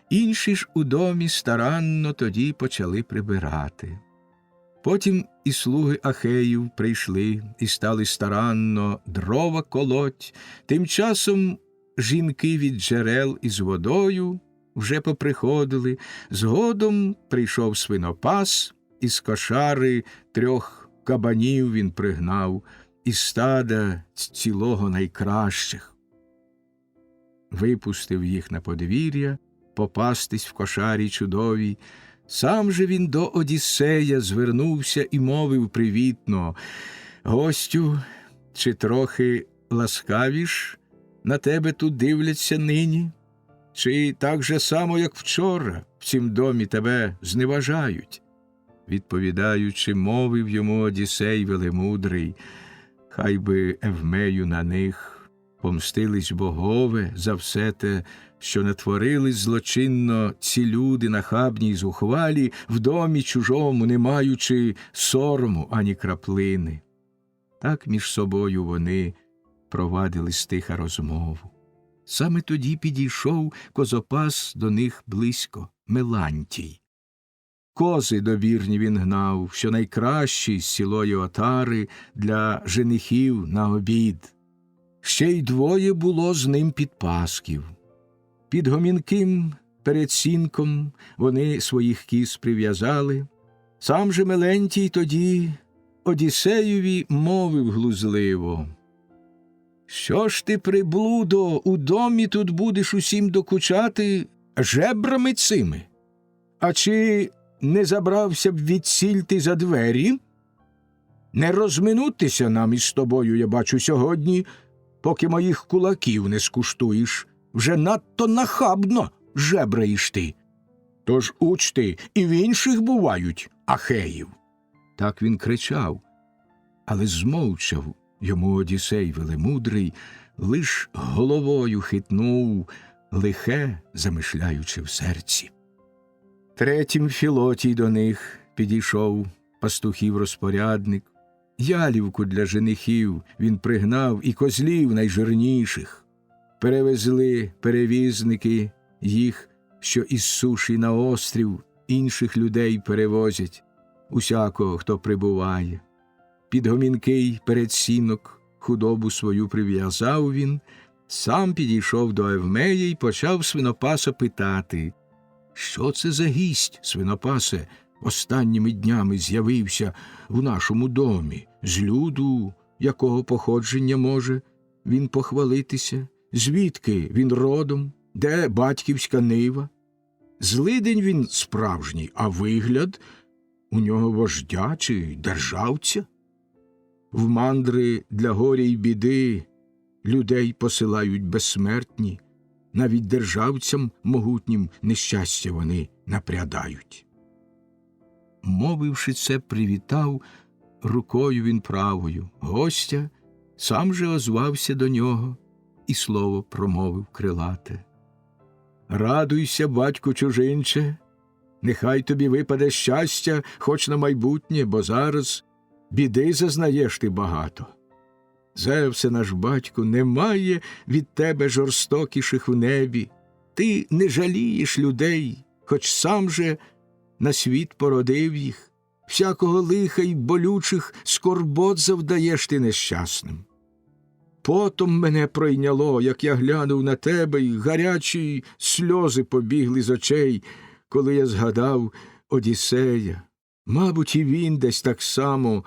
інші ж у домі старанно тоді почали прибирати. Потім і слуги Ахеїв прийшли і стали старанно дрова колоть. Тим часом жінки від джерел із водою вже поприходили. Згодом прийшов свинопас, із кошари 3 кабанів він пригнав, із стада цілого найкращих. Випустив їх на подвір'я, попастись в кошарі чудовій. Сам же він до Одіссея звернувся і мовив привітно: «Гостю, чи трохи ласкавіш на тебе тут дивляться нині? Чи так же само, як вчора, в цім домі тебе зневажають?» Відповідаючи, мовив йому Одіссей велемудрий: «Хай би Евмею на них помстились богове за все те, що натворили злочинно ці люди нахабні й зухвалі, в домі чужому, не маючи сорому ані краплини». Так між собою вони провадили стиха розмову. Саме тоді підійшов козопас до них близько, Мелантій. Кози добірні він гнав, що найкращі з цілої отари для женихів на обід. Ще й 2 було з ним підпасків. Під гомінким передсінком вони своїх кіз прив'язали. Сам же Мелантій тоді Одіссеєві мовив глузливо: «Що ж ти, приблудо, у домі тут будеш усім докучати жебрами цими? А чи не забрався б відсіль ти за двері? Не розминутися нам із тобою, я бачу, сьогодні, поки моїх кулаків не скуштуєш. Вже надто нахабно жебраєш ти. Тож учти, і в інших бувають Ахеїв». Так він кричав, але змовчав йому Одіссей велемудрий, лиш головою хитнув, лихе замишляючи в серці. Третім Філотій до них підійшов, пастухів розпорядник. Ялівку для женихів він пригнав і козлів найжирніших. Перевезли перевізники їх, що із суші на острів інших людей перевозять, усякого, хто прибуває. Під гомінкий передсінок худобу свою прив'язав він, сам підійшов до Евмеї й почав свинопаса питати: «Що це за гість, свинопасе, останніми днями з'явився в нашому домі? З люду, якого походження може він похвалитися? Звідки він родом? Де батьківська нива? Злидень він справжній, а вигляд у нього вождя чи державця? В мандри для горя й біди людей посилають безсмертні, навіть державцям могутнім нещастя вони напрядають». Мовивши це, привітав рукою він правою гостя, сам же озвався до нього і слово промовив крилате: «Радуйся, батьку чужинче, нехай тобі випаде щастя хоч на майбутнє, бо зараз біди зазнаєш ти багато. Зевсе, наш батьку, немає від тебе жорстокіших в небі. Ти не жалієш людей, хоч сам же на світ породив їх. Всякого лиха й болючих скорбот завдаєш ти нещасним. потом мене пройняло, як я глянув на тебе, й гарячі сльози побігли з очей, коли я згадав Одіссея. Мабуть, і він десь так само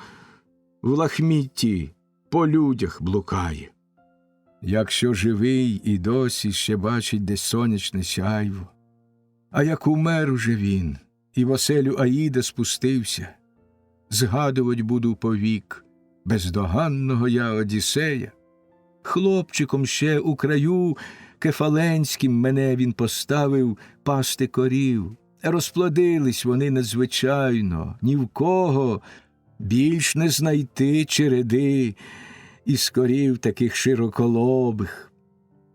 в лахмітті по людях блукає. Якщо живий і досі ще бачить десь сонячне сяйво, а як умер уже він, і в оселю Аїда спустився, згадувать буду повік бездоганного я Одіссея. Хлопчиком ще у краю Кефаленським мене він поставив пасти корів. Розплодились вони надзвичайно, ні в кого більш не знайти череди із корів таких широколобих.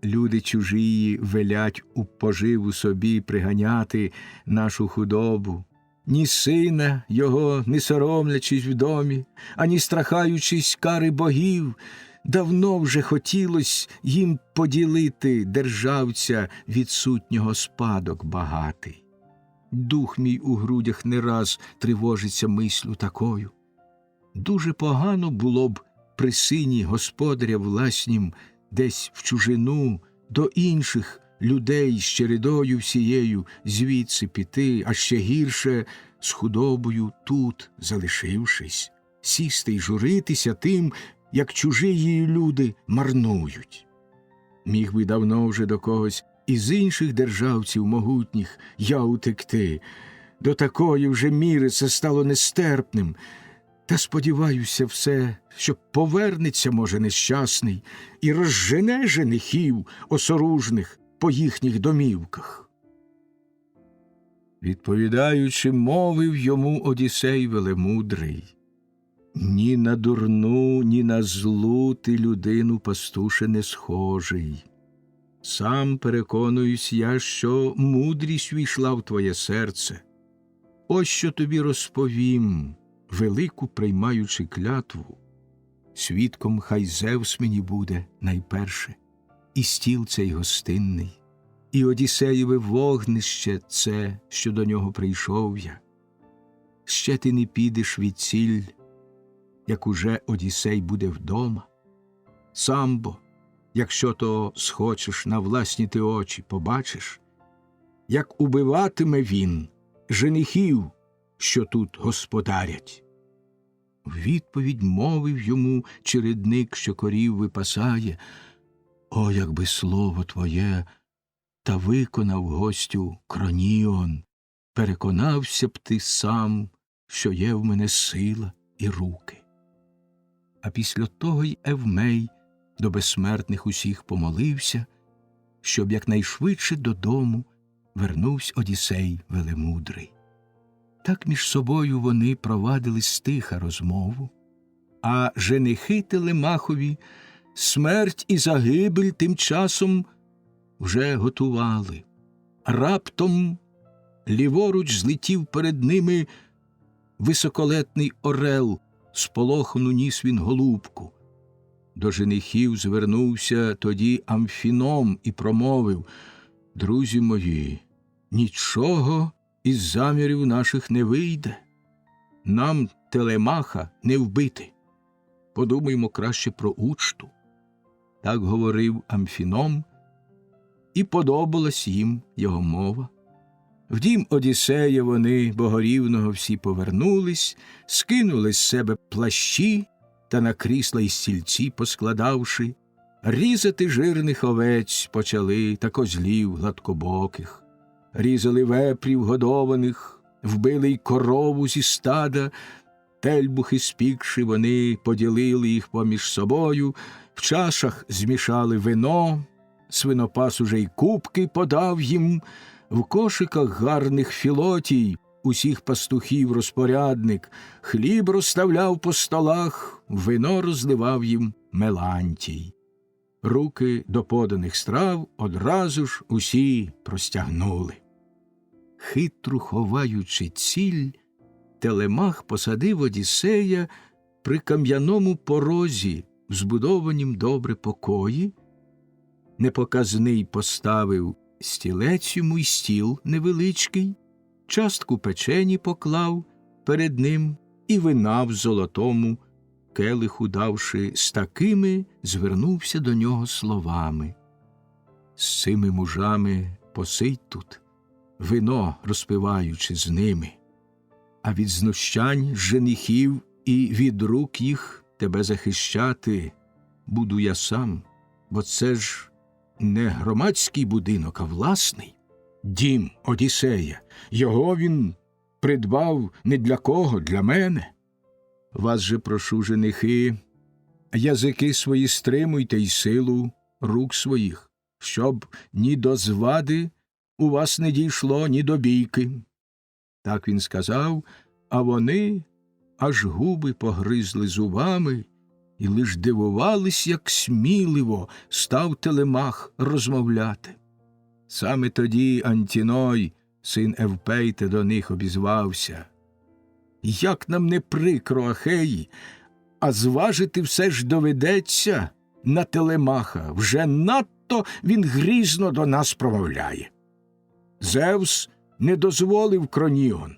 Люди чужії велять у поживу собі приганяти нашу худобу. Ні сина його, не соромлячись в домі, ані страхаючись кари богів, давно вже хотілось їм поділити державця відсутнього спадок багатий. Дух мій у грудях не раз тривожиться мислю такою. Дуже погано було б при сині господаря власнім десь в чужину до інших людей з чередою всією звідси піти, а ще гірше з худобою тут, залишившись, сісти й журитися тим, як чужі її люди марнують. Міг би давно вже до когось із інших державців могутніх я утекти. До такої вже міри це стало нестерпним. Та сподіваюся все, що повернеться, може, нещасний, і розжене женихів осоружних по їхніх домівках. Відповідаючи, мовив йому Одіссей велемудрий: ні на дурну, ні на злу ти людину, пастуше, не схожий. Сам переконуюсь я, що мудрість війшла в твоє серце. Ось що тобі розповім, велику приймаючи клятву. Свідком хай Зевс мені буде найперше, і стіл цей гостинний, і Одіссеєве вогнище це, що до нього прийшов я. Ще ти не підеш відсіль, як уже Одіссей буде вдома. Сам бо, якщо то схочеш, на власні ти очі побачиш, як убиватиме він женихів, що тут господарять. В відповідь мовив йому чередник, що корів випасає: о, якби слово твоє та виконав гостю Кроніон, переконався б ти сам, що є в мене сила і руки. А після того й Евмей до безсмертних усіх помолився, щоб якнайшвидше додому вернувся Одіссей велемудрий. Так між собою вони провадили стиха розмову, а женихи Телемахові смерть і загибель тим часом вже готували. Раптом ліворуч злетів перед ними високолетний орел, сполохану ніс він голубку. До женихів звернувся тоді Амфіном і промовив: друзі мої, нічого із замірів наших не вийде. Нам Телемаха не вбити. Подумаймо краще про учту. Так говорив Амфіном, і подобалась їм його мова. В дім Одіссея вони богорівного всі повернулись, скинули з себе плащі та на крісла й стільці поскладавши, різати жирних овець почали та козлів гладкобоких. Різали вепрів годованих, вбили й корову зі стада, тельбухи спікши, вони поділили їх поміж собою, в чашах змішали вино, свинопас уже й кубки подав їм, в кошиках гарних філотій усіх пастухів розпорядник, хліб розставляв по столах, вино розливав їм Мелантій. Руки до поданих страв одразу ж усі простягнули. Хитро ховаючи ціль, Телемах посадив Одіссея при кам'яному порозі, збудованім добре покої, непоказний поставив стілець йому й стіл невеличкий, частку печені поклав перед ним і вина в золотому келиху давши, з такими звернувся до нього словами: «З цими мужами посидь тут, вино розпиваючи з ними, а від знущань женихів і від рук їх тебе захищати буду я сам, бо це ж не громадський будинок, а власний дім Одіссея. Його він придбав не для кого, для мене. Вас же прошу, женихи, язики свої стримуйте й силу рук своїх, щоб ні до звади у вас не дійшло, ні до бійки». Так він сказав, а вони аж губи погризли зубами і лиш дивувались, як сміливо став Телемах розмовляти. Саме тоді Антіной, син Евпейте, до них обізвався: «Як нам не прикро, Ахеї, а зважити все ж доведеться на Телемаха, вже надто він грізно до нас промовляє. Зевс не дозволив Кронігон,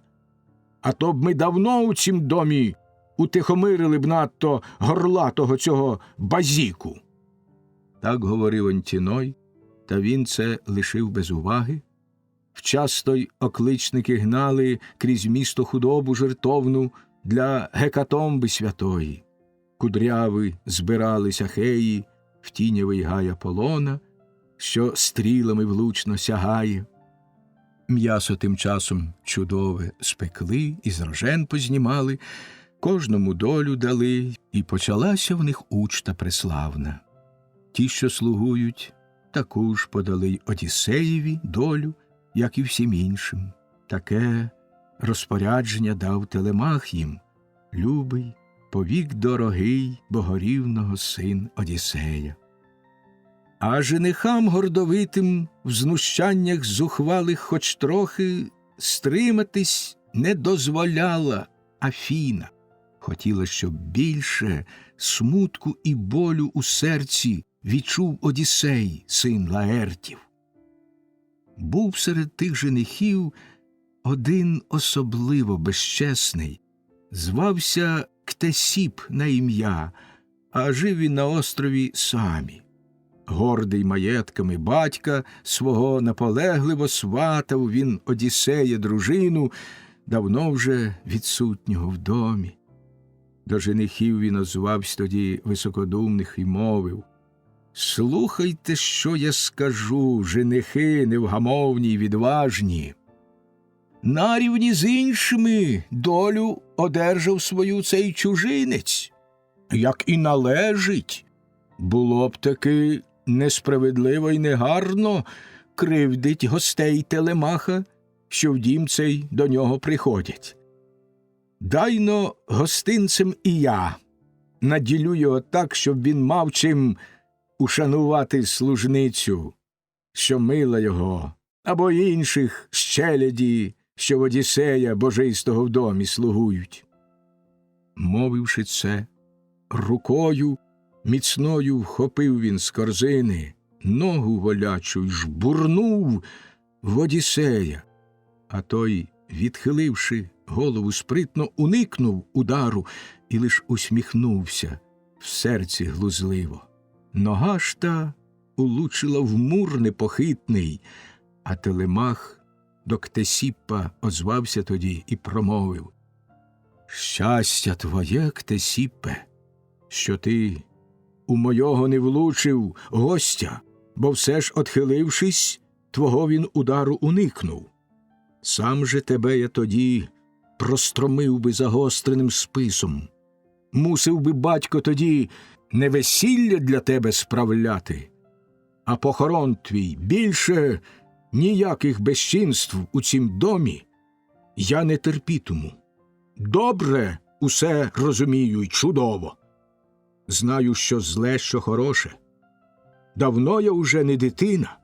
а то б ми давно у цім домі утихомирили б надто горлатого цього базіку». Так говорив Антіной, та він це лишив без уваги. Вчасто й окличники гнали крізь місто худобу жертовну для гекатомби святої. Кудряви збирались Ахеї в тінявий гай Аполлона, що стрілами влучно сягає. М'ясо тим часом чудове спекли, із рожен познімали, кожному долю дали, і почалася в них учта преславна. Ті, що слугують, таку ж подали й Одіссеєві долю, як і всім іншим. Таке розпорядження дав Телемах їм, любий, повік дорогий богорівного син Одіссея. А женихам гордовитим в знущаннях зухвалих хоч трохи стриматись не дозволяла Афіна. Хотіла, щоб більше смутку і болю у серці відчув Одіссей, син Лаертів. Був серед тих женихів один особливо безчесний, звався Ктесіп на ім'я, а жив він на острові Самі. Гордий маєтками батька свого наполегливо сватав він Одіссея дружину, давно вже відсутнього в домі. До женихів він озвався тоді високодумних і мовив: «Слухайте, що я скажу, женихи невгамовні й відважні. Нарівні з іншими долю одержав свою цей чужинець, як і належить. Було б таки несправедливо й негарно кривдить гостей Телемаха, що в дім цей до нього приходять. Дайно гостинцем і я наділю його так, щоб він мав чим ушанувати служницю, що мила його, або інших з челяді, що в Одіссея божистого в домі слугують». Мовивши це, рукою міцною вхопив він з корзини ногу голячу й жбурнув в Одіссея, а той, відхиливши голову спритно, уникнув удару і лиш усміхнувся в серці глузливо. Нога ж та улучила в мур непохитний, а Телемах до Ктесіппа озвався тоді і промовив: «Щастя твоє, Ктесіппе, що ти у мойого не влучив гостя, бо все ж, отхилившись, твого він удару уникнув. Сам же тебе я тоді простромив би загостреним списом. Мусив би батько тоді не весілля для тебе справляти, а похорон твій. Більше ніяких безчинств у цім домі я не терпітиму. Добре усе розумію й чудово. Знаю, що зле, що хороше. Давно я уже не дитина.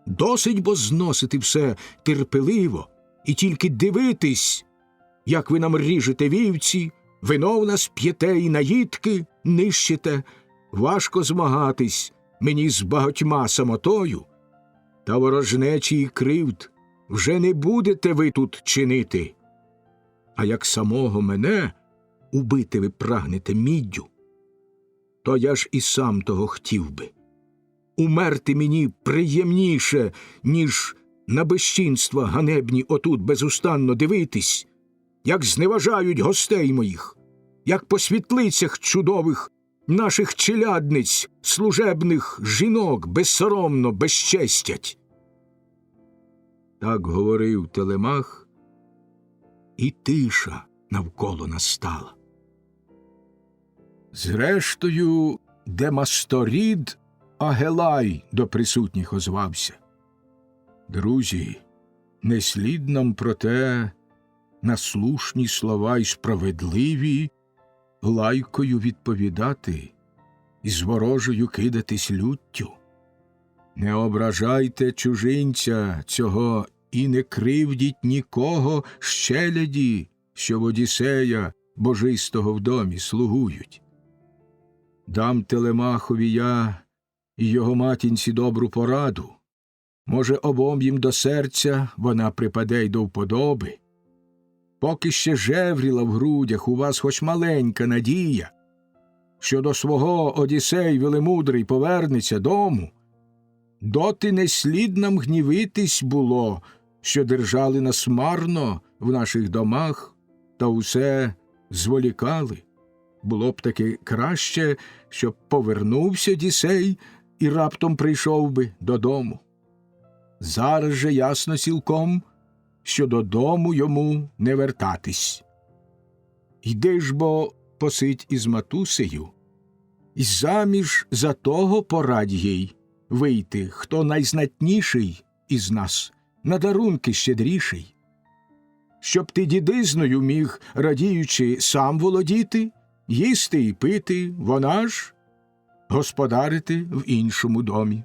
Досить бо зносити все терпеливо і тільки дивитись, як ви нам ріжете вівці, вино в нас п'єте і наїдки нищите. Важко змагатись мені з багатьма самотою, та ворожнечі й кривд вже не будете ви тут чинити. А як самого мене убити ви прагнете міддю, то я ж і сам того хотів би. Умерти мені приємніше, ніж на безчинства ганебні отут безустанно дивитись, як зневажають гостей моїх, як по світлицях чудових наших челядниць, служебних жінок безсоромно безчестять. Так говорив Телемах, і тиша навколо настала. Зрештою, Демасторід Агелай до присутніх озвався. Друзі, не слід нам проте на слушні слова й справедливі лайкою відповідати і з ворожою кидатись люттю. Не ображайте чужинця цього і не кривдіть нікого з челяді, що в Одіссея божистого в домі слугують. Дам Телемахові я і його матінці добру пораду. Може, обом їм до серця вона припаде й до вподоби. Поки ще жевріла в грудях у вас хоч маленька надія, що до свого Одіссей велемудрий повернеться дому, доти не слід нам гнівитись було, що держали нас марно в наших домах та усе зволікали. Було б таки краще, щоб повернувся Одіссей і раптом прийшов би додому. Зараз же ясно цілком, що додому йому не вертатись. Йди ж бо посидь із матусею, і заміж за того порадь їй вийти, хто найзнатніший із нас, на дарунки щедріший. Щоб ти дідизною міг, радіючи, сам володіти, їсти і пити, вона ж господарити в іншому домі.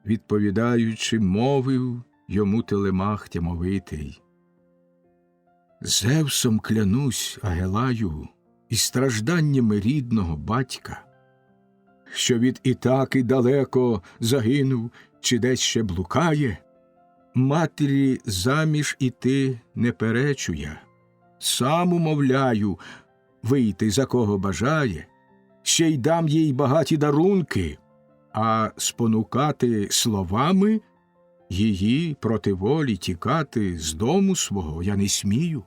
Відповідаючи, мовив йому Телемах тямовитий. Зевсом клянусь, Агелаю, і стражданнями рідного батька, що від Ітаки далеко загинув чи десь ще блукає, матері заміж іти не перечу я, сам умовляю вийти за кого бажає, ще й дам їй багаті дарунки, а спонукати словами її проти волі тікати з дому свого я не смію,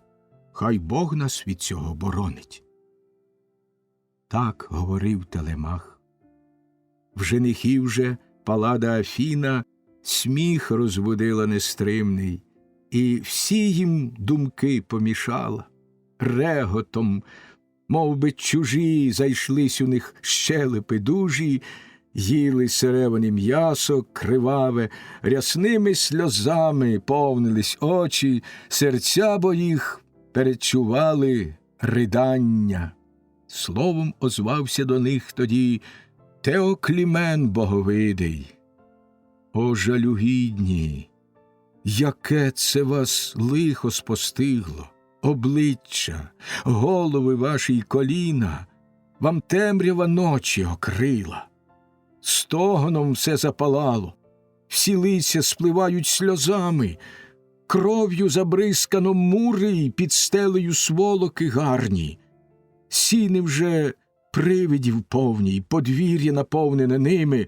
хай Бог нас від цього боронить. Так говорив Телемах. В женихів же Паллада Афіна сміх розводила нестримний, і всі їм думки помішала. Реготом, мов би чужі, зайшлись у них щелепи дужі, їли сиреване м'ясо криваве, рясними сльозами повнились очі, серця бо їх передчували ридання. Словом озвався до них тоді Теоклімен боговидий. О, жалюгідні, яке це вас лихо спостигло, обличчя, голови ваші й коліна, вам темрява ночі окрила. Стогоном все запалало, всі лиця спливають сльозами, кров'ю забризкано мури під стелею сволоки гарні. Сіни вже привидів повні, подвір'я наповнене ними,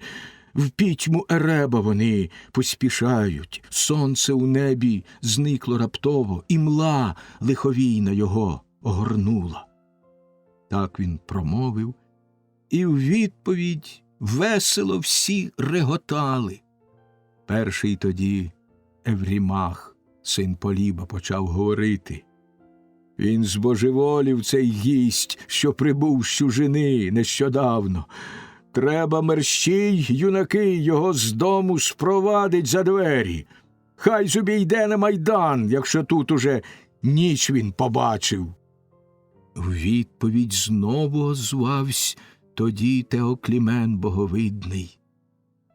в пітьму Ереба вони поспішають, сонце у небі зникло раптово, і мла лиховійна його огорнула. Так він промовив, і в відповідь весело всі реготали. Перший тоді Еврімах, син Поліба, почав говорити. Він збожеволів цей гість, що прибув з чужини нещодавно. Треба мерщій, юнаки, його з дому спровадить за двері. Хай собі йде на майдан, якщо тут уже ніч він побачив. В відповідь знову озвавсь тоді Теоклімен боговидний.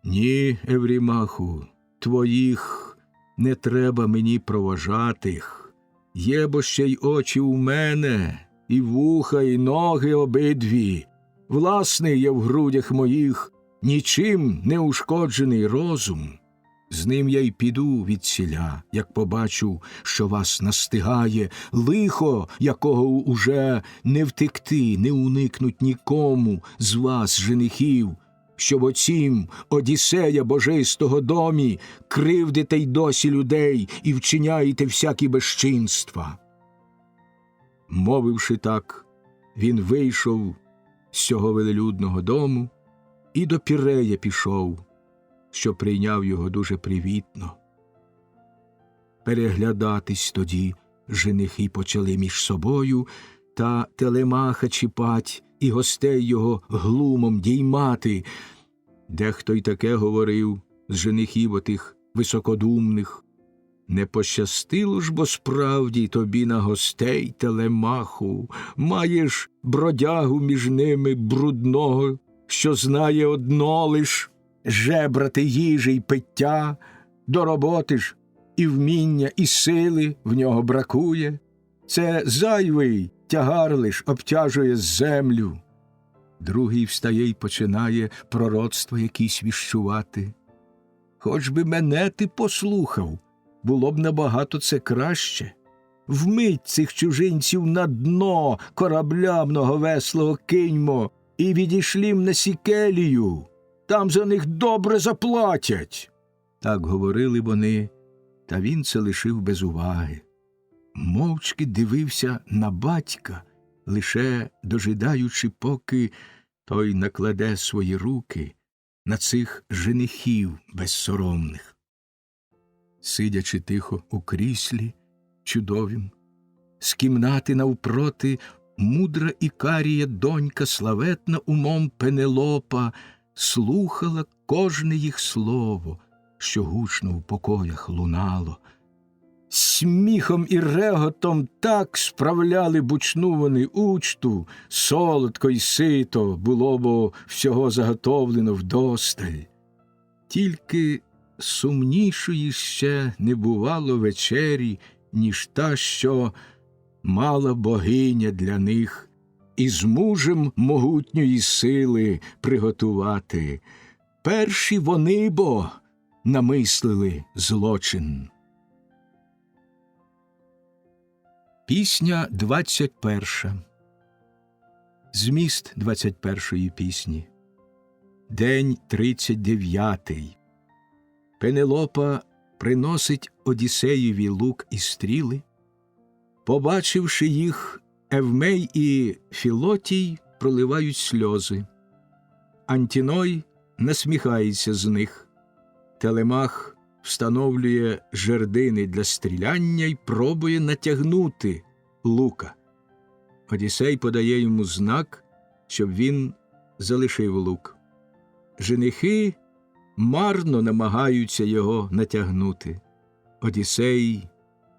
Ні, Еврімаху, твоїх не треба мені проважатих. Є бо ще й очі у мене, і вуха, і ноги обидві. Власний є в грудях моїх нічим не ушкоджений розум. З ним я й піду відсіля, як побачу, що вас настигає лихо, якого уже не втекти, не уникнуть нікому з вас, женихів, що в оцім Одіссея божистого домі кривдите й досі людей і вчиняєте всякі безчинства. Мовивши так, він вийшов з цього велелюдного дому і до Пірея пішов, що прийняв його дуже привітно. Переглядатись тоді женихи почали між собою, та Телемаха чіпать і гостей його глумом діймати. Дехто й таке говорив з женихів отих високодумних: не пощастило ж бо справді тобі на гостей, Телемаху, маєш бродягу між ними брудного, що знає одно лиш жебрати їжі й пиття, до роботи ж і вміння, і сили в нього бракує. Це зайвий тягар лиш обтяжує землю. Другий встає й починає пророцтва якісь віщувати. Хоч би мене ти послухав, було б набагато це краще. Вмить цих чужинців на дно корабля многовеслого киньмо і відішлім на Сікелію. Там за них добре заплатять. Так говорили вони, та він це лишив без уваги. Мовчки дивився на батька, лише дожидаючи, поки той накладе свої руки на цих женихів безсоромних. Сидячи тихо у кріслі чудовім, з кімнати навпроти мудра Ікарія донька, славетна умом Пенелопа, слухала кожне їх слово, що гучно в покоях лунало. Сміхом і реготом так справляли бучну вони учту, солодко й сито було бо всього заготовлено вдосталь. Тільки сумнішої ще не бувало вечері, ніж та, що мала богиня для них, і з мужем могутньої сили приготувати. Перші вони бо намислили злочин. Пісня 21. Зміст 21-ї пісні. День 39. Пенелопа приносить Одіссеєві лук і стріли. Побачивши їх, Евмей і Філотій проливають сльози. Антіной насміхається з них. Телемах встановлює жердини для стріляння й пробує натягнути лука. Одіссей подає йому знак, щоб він залишив лук. Женихи марно намагаються його натягнути. Одіссей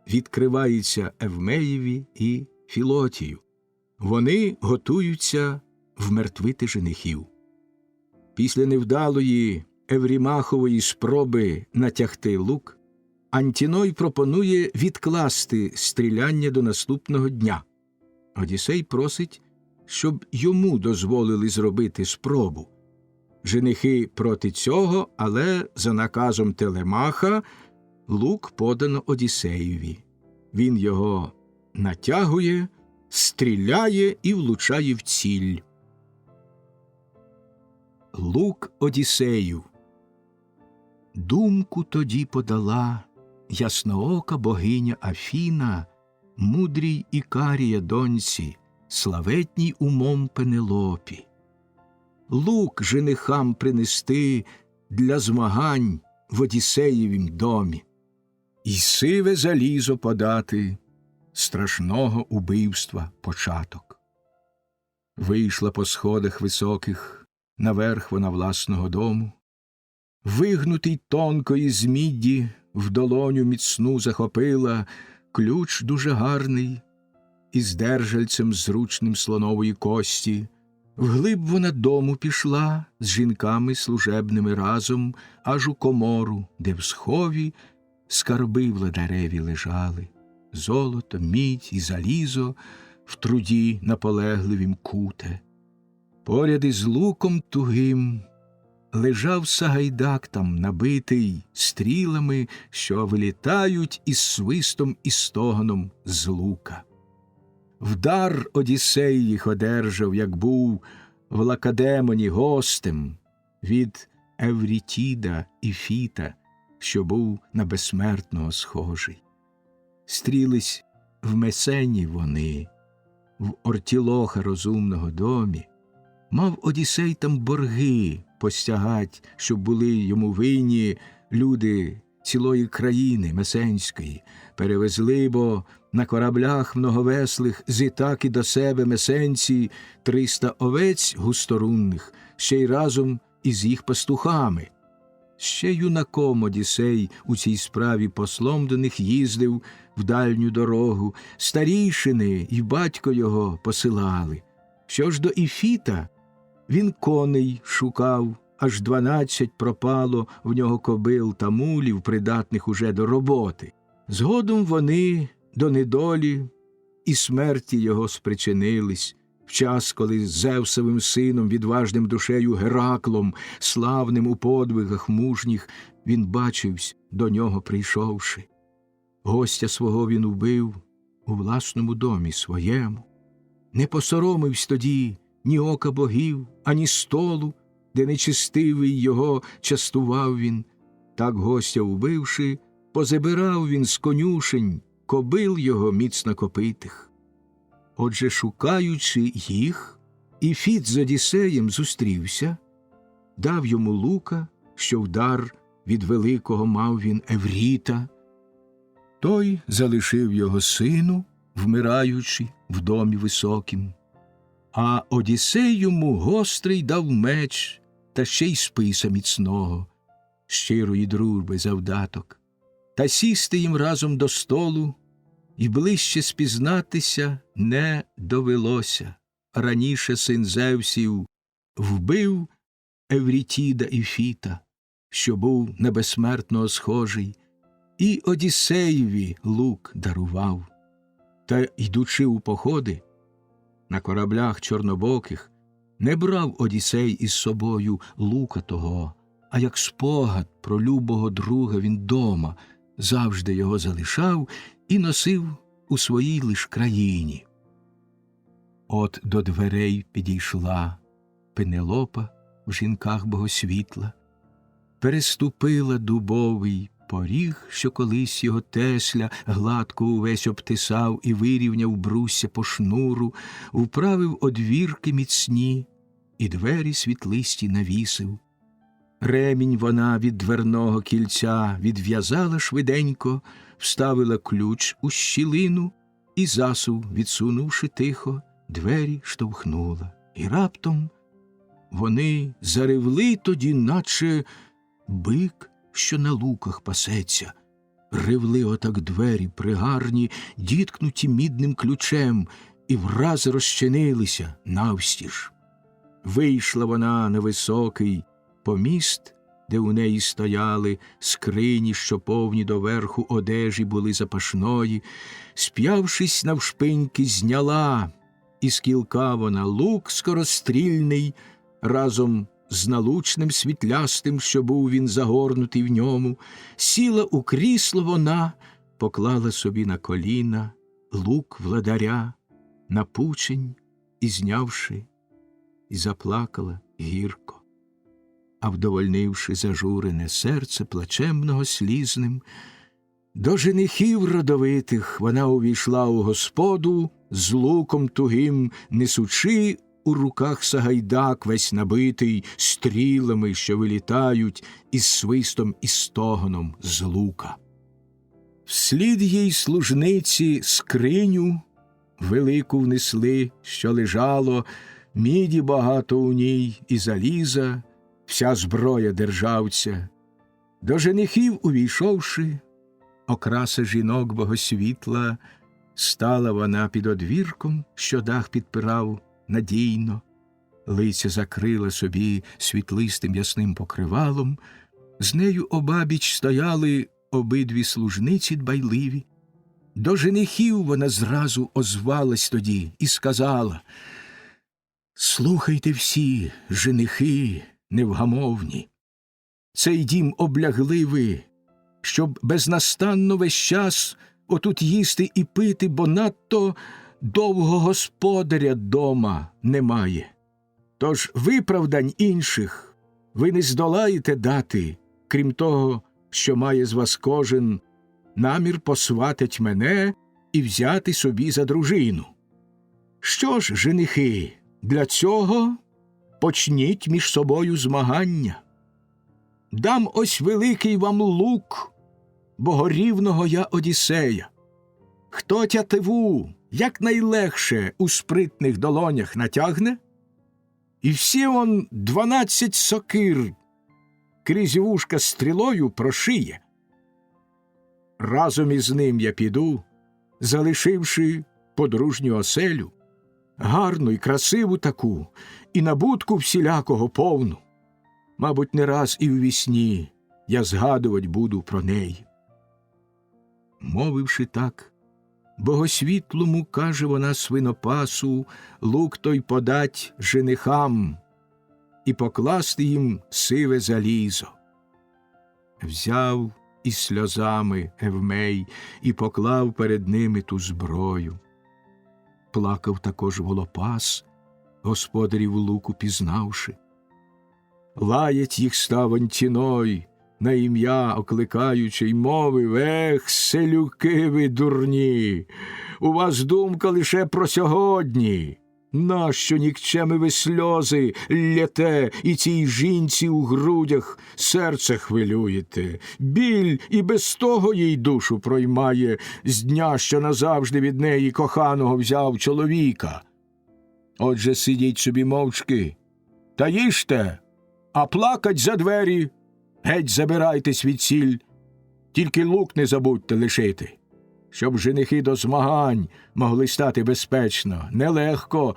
відкривається Евмеєві і Філотію. Вони готуються вмертвити женихів. Після невдалої Еврімахової спроби натягти лук, Антіной пропонує відкласти стріляння до наступного дня. Одіссей просить, щоб йому дозволили зробити спробу. Женихи проти цього, але за наказом Телемаха лук подано Одіссеєві. Він його натягує, стріляє і влучає в ціль. Лук Одіссею. Думку тоді подала ясноока богиня Афіна, мудрій Ікарія доньці, славетній умом Пенелопі. Лук женихам принести для змагань в Одіссеєвім домі, і сиве залізо подати страшного убивства початок. Вийшла по сходах високих наверх вона власного дому, вигнутий тонко із мідді в долоню міцну захопила ключ дуже гарний із держальцем зручним слонової кості. Вглиб вона дому пішла з жінками служебними разом аж у комору, де в схові скарби владареві лежали, золото, мідь і залізо в труді наполегливім куте. Поряд із луком тугим лежав Сагайдак там, набитий стрілами, що вилітають із свистом і стогоном з лука. Вдар Одіссей їх одержав, як був в Лакедемоні гостем від Еврітіда і Фіта, що був на безсмертного схожий. Стрілись в Месені вони, в Ортілоха розумного домі. Мав Одіссей там борги постягать, щоб були йому винні люди цілої країни Месенської. Перевезли, бо на кораблях многовеслих з Ітаки до себе месенці 300 овець густорунних, ще й разом із їх пастухами. Ще юнаком Одіссей у цій справі послом до них їздив в дальню дорогу. Старійшини й батько його посилали. Що ж до Іфіта, він коней шукав, аж 12 пропало в нього кобил та мулів, придатних уже до роботи. Згодом вони до недолі і смерті його спричинились, в час, коли з Зевсовим сином, відважним душею Гераклом, славним у подвигах мужніх, він бачивсь, до нього прийшовши. Гостя свого він убив у власному домі своєму. Не посоромивсь тоді ні ока богів, ані столу, де нечистивий його частував він. Так гостя убивши, позабирав він з конюшень кобил його міцно копитих. Отже, шукаючи їх, Іфіт з Одіссеєм зустрівся, дав йому лука, що вдар від великого мав він Евріта. Той залишив його сину, вмираючи в домі високім. А Одіссей йому гострий дав меч, та ще й списа міцного, щирої дружби завдаток. Та сісти їм разом до столу і ближче спізнатися не довелося. Раніше син Зевсів вбив Еврітіда і Фіта, що був на безсмертного схожий, і Одіссеєві лук дарував. Та, йдучи у походи, на кораблях чорнобоких, не брав Одіссей із собою лука того, а як спогад про любого друга він дома завжди його залишав і носив у своїй лиш країні. От до дверей підійшла Пенелопа в жінках богосвітла, переступила дубовий поріг, що колись його Тесля гладко увесь обтисав і вирівняв брусся по шнуру, вправив одвірки міцні і двері світлисті навісив. Ремінь вона від дверного кільця відв'язала швиденько, вставила ключ у щілину і засув, відсунувши тихо, двері штовхнула. І раптом вони заревли тоді, наче бик, що на луках пасеться. Ревли отак двері пригарні, діткнуті мідним ключем, і враз розчинилися навстіж. Вийшла вона на високий поміст, де у неї стояли скрині, що повні доверху одежі були запашної. Сп'явшись навшпиньки, зняла із кілка вона лук скорострільний, разом з налучним світлястим, що був він загорнутий в ньому. Сіла у крісло вона, поклала собі на коліна лук владаря на пучень і, знявши, і заплакала гірко. А вдовольнивши зажурене серце плачемного слізним, до женихів родовитих вона увійшла у господу, з луком тугим несучи у руках Сагайдак весь набитий стрілами, що вилітають із свистом і стогоном з лука. Вслід їй служниці скриню велику внесли, що лежало, міді багато у ній і заліза, вся зброя державця. До женихів увійшовши, окраса жінок богосвітла, стала вона під одвірком, що дах підпирав надійно, лиця закрила собі світлистим ясним покривалом, з нею обабіч стояли обидві служниці дбайливі. До женихів вона зразу озвалась тоді і сказала: «Слухайте всі, женихи, невгамовні. Цей дім облягли ви, щоб безнастанно весь час отут їсти і пити, бо надто довго господаря дома немає. Тож виправдань інших ви не здолаєте дати, крім того, що має з вас кожен намір посватить мене і взяти собі за дружину. Що ж, женихи, для цього почніть між собою змагання. Дам ось великий вам лук богорівного я Одіссея. Хто тятиву якнайлегше у спритних долонях натягне, і всі 12 сокир крізь вушка стрілою прошиє. Разом із ним я піду, залишивши подружню оселю, гарну й красиву таку, і набутку всілякого повну. Мабуть, не раз і в вісні я згадувать буду про неї. Мовивши так, богосвітлому каже вона свинопасу лук той подать женихам і покласти їм сиве залізо. Взяв із сльозами Евмей і поклав перед ними ту зброю. Плакав також Волопас, господарів луку пізнавши. Лаять їх став Антіной, на ім'я окликаючи, й мовив: «Ех, селюки ви дурні! У вас думка лише про сьогодні! Нащо нікчеми ви сльози ллєте і цій жінці у грудях серце хвилюєте? Біль і без того їй душу проймає з дня, що назавжди від неї коханого взяв чоловіка. Отже, сидіть собі мовчки та їжте, а плакать за двері геть забирайтесь відсіль, тільки лук не забудьте лишити, щоб женихи до змагань могли стати безпечно. Нелегко,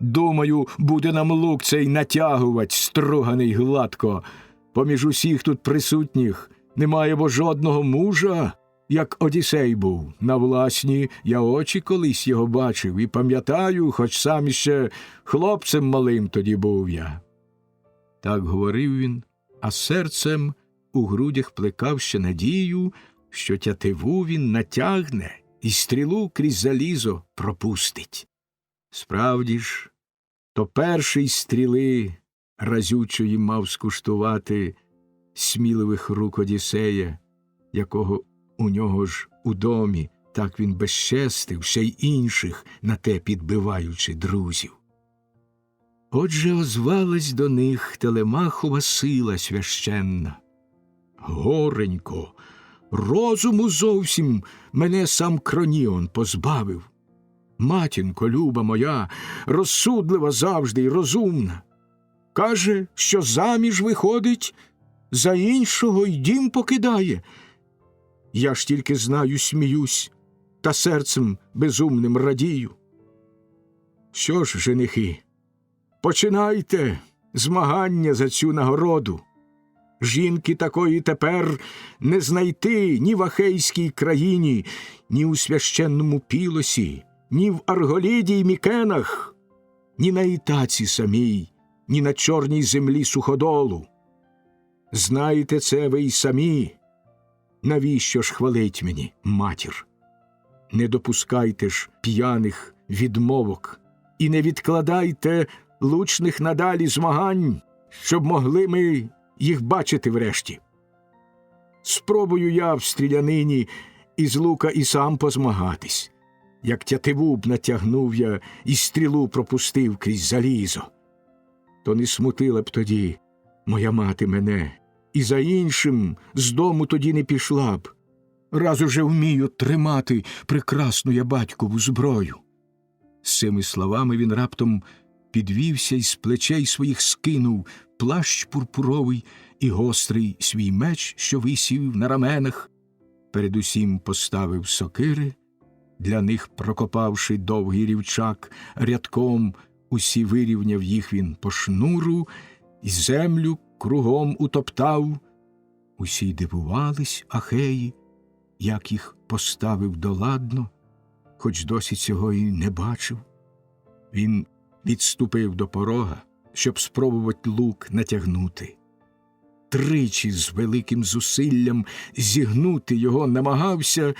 думаю, буде нам лук цей натягувать, струганий гладко. Поміж усіх тут присутніх немає бо жодного мужа, як Одіссей був. На власні я очі колись його бачив і пам'ятаю, хоч сам іще хлопцем малим тоді був я». Так говорив він, а серцем у грудях плекав ще надію, що тятиву він натягне і стрілу крізь залізо пропустить. Справді ж, то перший стріли разючої мав скуштувати сміливих рук Одіссея, якого у нього ж у домі так він безчестив, ще й інших на те підбиваючи друзів. Отже, озвалась до них Телемахова сила священна. «Горенько, розуму зовсім мене сам Кроніон позбавив. Матінко, люба моя, розсудлива завжди й розумна. Каже, що заміж виходить, за іншого й дім покидає. Я ж тільки знаю, сміюсь, та серцем безумним радію. Що ж, женихи, починайте змагання за цю нагороду. Жінки такої тепер не знайти ні в Ахейській країні, ні у священному Пілосі, ні в Арголіді й Мікенах, ні на Ітаці самій, ні на чорній землі Суходолу. Знаєте це ви й самі. Навіщо ж хвалить мені матір? Не допускайте ж п'яних відмовок і не відкладайте лучних надалі змагань, щоб могли ми їх бачити врешті. Спробую я в стрілянині із лука і сам позмагатись, як тятиву б натягнув я і стрілу пропустив крізь залізо. То не смутила б тоді моя мати мене, і за іншим з дому тоді не пішла б. Раз уже вмію тримати прекрасну я батькову зброю». З цими словами він раптом підвівся і з плечей своїх скинув плащ пурпуровий і гострий свій меч, що висів на раменах. Передусім поставив сокири, для них прокопавши довгий рівчак, рядком усі вирівняв їх він по шнуру, і землю кругом утоптав. Усі дивувались Ахеї, як їх поставив доладно, хоч досі цього й не бачив. Він відступив до порога, щоб спробувати лук натягнути. Тричі з великим зусиллям зігнути його намагався,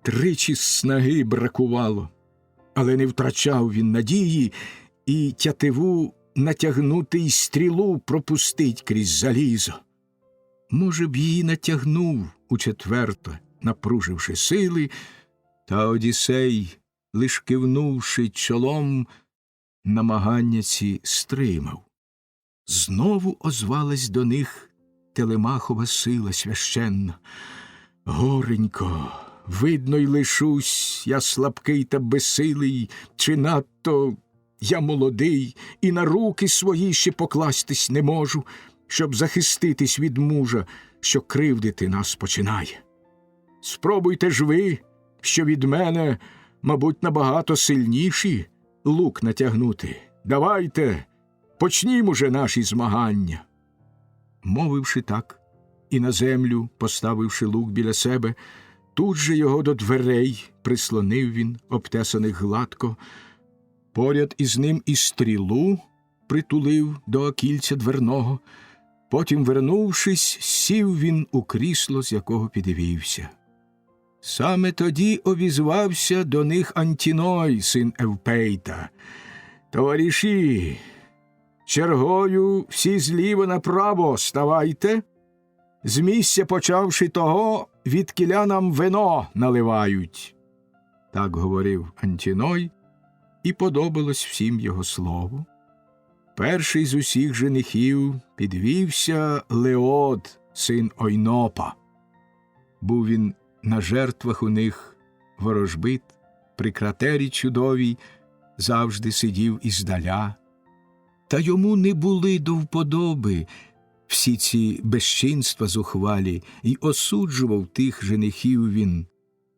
тричі снаги бракувало, але не втрачав він надії і тятиву натягнути й стрілу пропустить крізь залізо. Може б, її натягнув учетверте, напруживши сили, та Одіссей, лиш кивнувши чолом, намагання ці стримав. Знову озвалась до них Телемахова сила священна. Горенько, видно й лишусь, я слабкий та безсилий, чи надто я молодий, і на руки свої ще покластись не можу, щоб захиститись від мужа, що кривдити нас починає. Спробуйте ж ви, що від мене, мабуть, набагато сильніші, лук натягнути. Давайте, почнімо же наші змагання. Мовивши так, і на землю, поставивши лук біля себе, тут же його до дверей прислонив він, обтесаних гладко, поряд із ним і стрілу притулив до окільця дверного. Потім, вернувшись, сів він у крісло, з якого підвівся. Саме тоді обізвався до них Антіной, син Евпейта. «Товариші, чергою всі зліва направо ставайте, з місця почавши того, відкіля нам вино наливають». Так говорив Антіной, і подобалось всім його слово. Перший з усіх женихів підвівся Леод, син Ойнопа. Був він на жертвах у них ворожбит, при кратері чудовій завжди сидів іздаля. Та йому не були до вподоби всі ці безчинства зухвалі, й осуджував тих женихів він.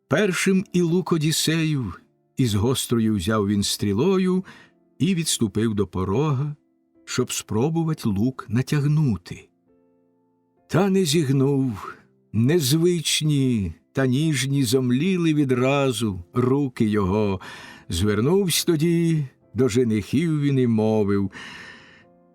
Першим і лук Одіссеїв із гострою взяв він стрілою і відступив до порога, щоб спробувати лук натягнути. Та не зігнув, незвичні та ніжні зомліли відразу руки його. Звернувсь тоді до женихів він і мовив: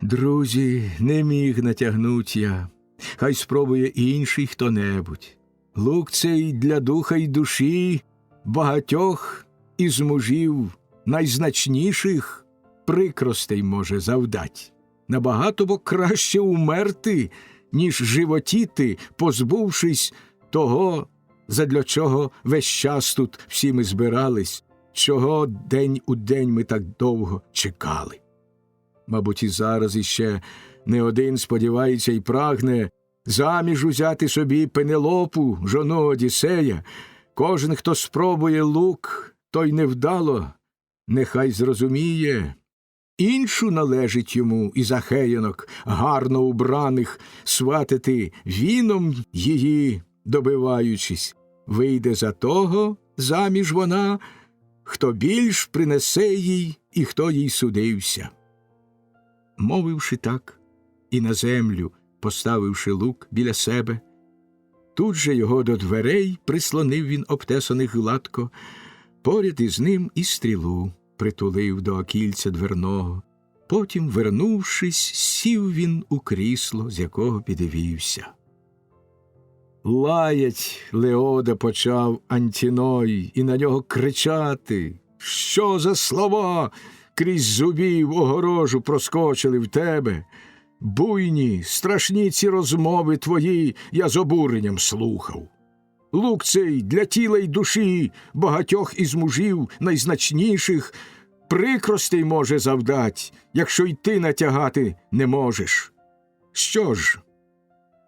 «Друзі, не міг натягнуть я, хай спробує інший хто-небудь. Лук цей для духа й душі багатьох із мужів найзначніших прикростей може завдать. Набагато бо краще умерти, ніж животіти, позбувшись того, задля чого весь час тут всі ми збирались, чого день у день ми так довго чекали. Мабуть, і зараз іще не один сподівається і прагне заміж узяти собі Пенелопу, жону Одіссея. Кожен, хто спробує лук, той невдало, нехай зрозуміє. Іншу належить йому із ахеянок, гарно убраних, сватати віном її, добиваючись. Вийде за того заміж вона, хто більш принесе їй і хто їй судився». Мовивши так, і на землю поставивши лук біля себе, тут же його до дверей прислонив він обтесаних гладко, поряд із ним і стрілу притулив до окільця дверного. Потім, вернувшись, сів він у крісло, з якого підвівся. Лаять Леода почав Антіной і на нього кричати: «Що за слова крізь зубів огорожу проскочили в тебе? Буйні, страшні ці розмови твої я з обуренням слухав. Лук цей для тіла й душі багатьох із мужів найзначніших прикростей може завдать, якщо й ти натягати не можеш. Що ж,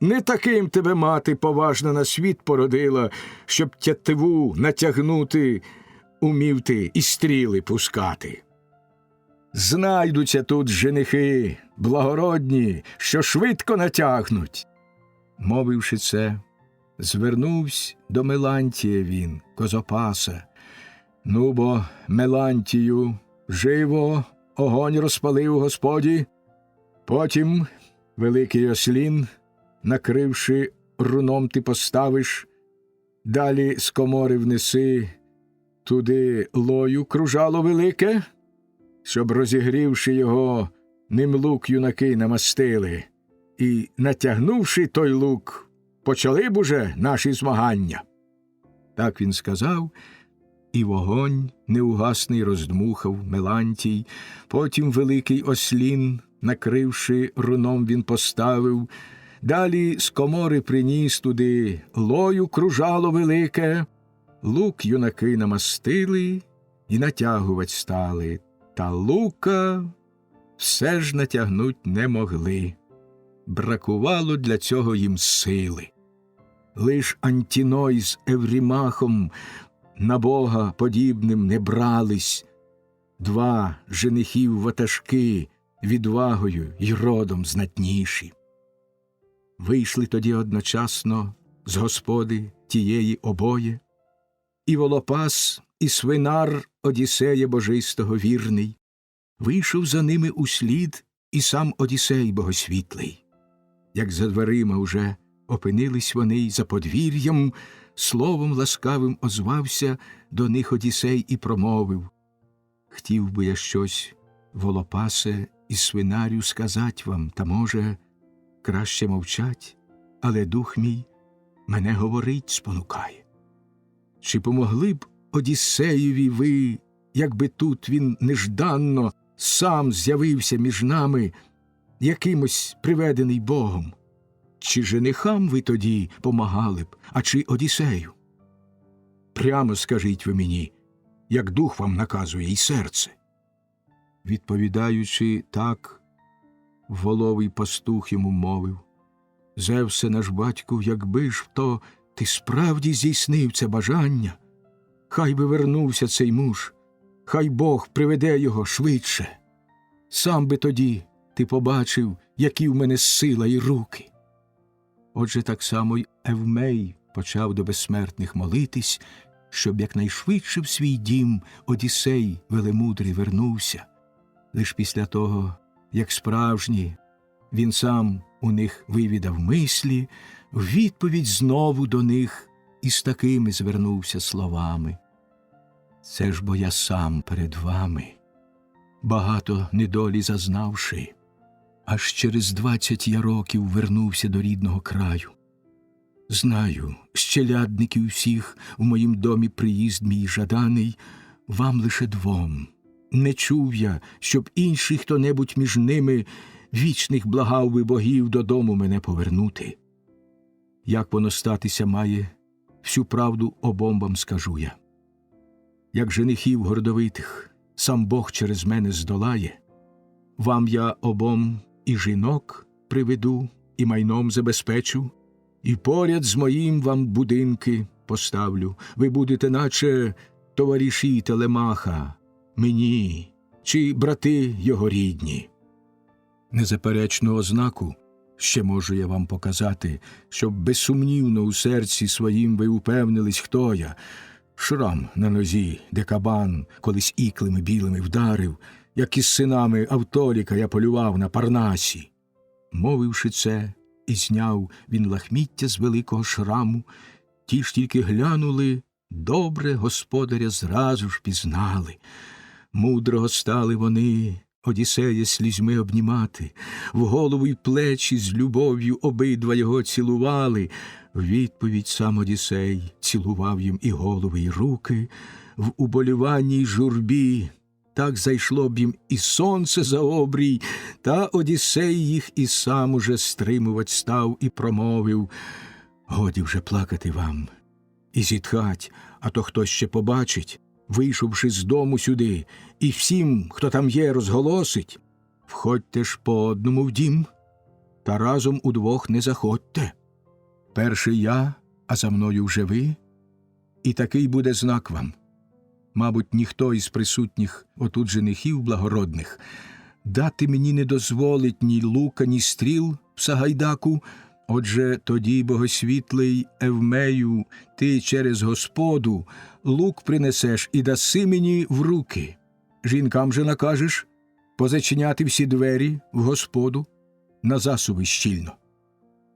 не таким тебе мати поважна на світ породила, щоб тятиву натягнути умів ти і стріли пускати. Знайдуться тут женихи благородні, що швидко натягнуть». Мовивши це, звернувся до Мелантія він, козопаса. «Ну бо, Мелантію, живо огонь розпалив Господі». Потім великий ослін, накривши руном, ти поставиш, далі з комори внеси туди лою кружало велике, щоб, розігрівши його, ним лук юнаки намастили, і, натягнувши той лук, почали б уже наші змагання. Так він сказав, і вогонь неугасний роздмухав Мелантій, потім великий ослін, накривши руном, він поставив, далі з комори приніс туди лою кружало велике, лук юнаки намастили і натягувать стали, та лука все ж натягнуть не могли. Бракувало для цього їм сили. Лиш Антіной з Еврімахом на Бога подібним не брались, два женихів ватажки, відвагою й родом знатніші. Вийшли тоді одночасно з господи тієї обоє, і Волопас, і свинар Одіссея божистого вірний. Вийшов за ними услід і сам Одіссей богосвітлий. Як за дверима уже опинились вони й за подвір'ям, словом ласкавим озвався до них Одіссей і промовив: «Хотів би я щось, Волопасе і свинарю, сказать вам, та, може, краще мовчать, але дух мій мене говорить спонукає. Чи помогли б Одіссеєві ви, якби тут він нежданно сам з'явився між нами, якимось приведений Богом? Чи женихам ви тоді помагали б, а чи Одіссею? Прямо скажіть ви мені, як дух вам наказує і серце». Відповідаючи так, воловий пастух йому мовив: «Зевсе наш батьку, якби ж то ти справді здійснив це бажання, хай би вернувся цей муж, хай Бог приведе його швидше. Сам би тоді ти побачив, які в мене сила і руки». Отже, так само й Евмей почав до безсмертних молитись, щоб якнайшвидше в свій дім Одіссей велемудрий вернувся. Лиш після того, як справжні, він сам у них вивідав мислі, в відповідь знову до них із такими звернувся словами: «Це ж бо я сам перед вами, багато недолі зазнавши, аж через 20 я років вернувся до рідного краю. Знаю, з челядників всіх в моїм домі приїзд мій жаданий, вам лише двом. Не чув я, щоб інший хто-небудь між ними вічних благав би богів додому мене повернути. Як воно статися має, всю правду обом вам скажу я. Як женихів гордовитих сам Бог через мене здолає, вам я обом і жінок приведу, і майном забезпечу, і поряд з моїм вам будинки поставлю. Ви будете наче товариші Телемаха мені, чи брати його рідні. Незаперечну ознаку ще можу я вам показати, щоб безсумнівно у серці своїм ви упевнились, хто я. Шрам на нозі, де кабан колись іклими білими вдарив, як із синами Автоліка я полював на Парнасі». Мовивши це, і зняв він лахміття з великого шраму, ті ж тільки глянули, добре господаря зразу ж пізнали. Мудрого стали вони Одіссея слізьми обнімати, в голову й плечі з любов'ю обидва його цілували. В відповідь сам Одіссей цілував їм і голови, і руки, в уболіванні й журбі. Так зайшло б їм і сонце за обрій, та Одіссей їх і сам уже стримувать став і промовив: «Годі вже плакати вам і зітхать, а то хтось ще побачить, вийшовши з дому сюди, і всім, хто там є, розголосить: входьте ж по одному в дім, та разом удвох не заходьте. Перший я, а за мною вже ви, і такий буде знак вам. Мабуть, ніхто із присутніх отут женихів благородних дати мені не дозволить ні лука, ні стріл в Сагайдаку. Отже, тоді, богосвітлий Евмею, ти через Господу лук принесеш і даси мені в руки. Жінкам же накажеш позачиняти всі двері в Господу на засуви щільно.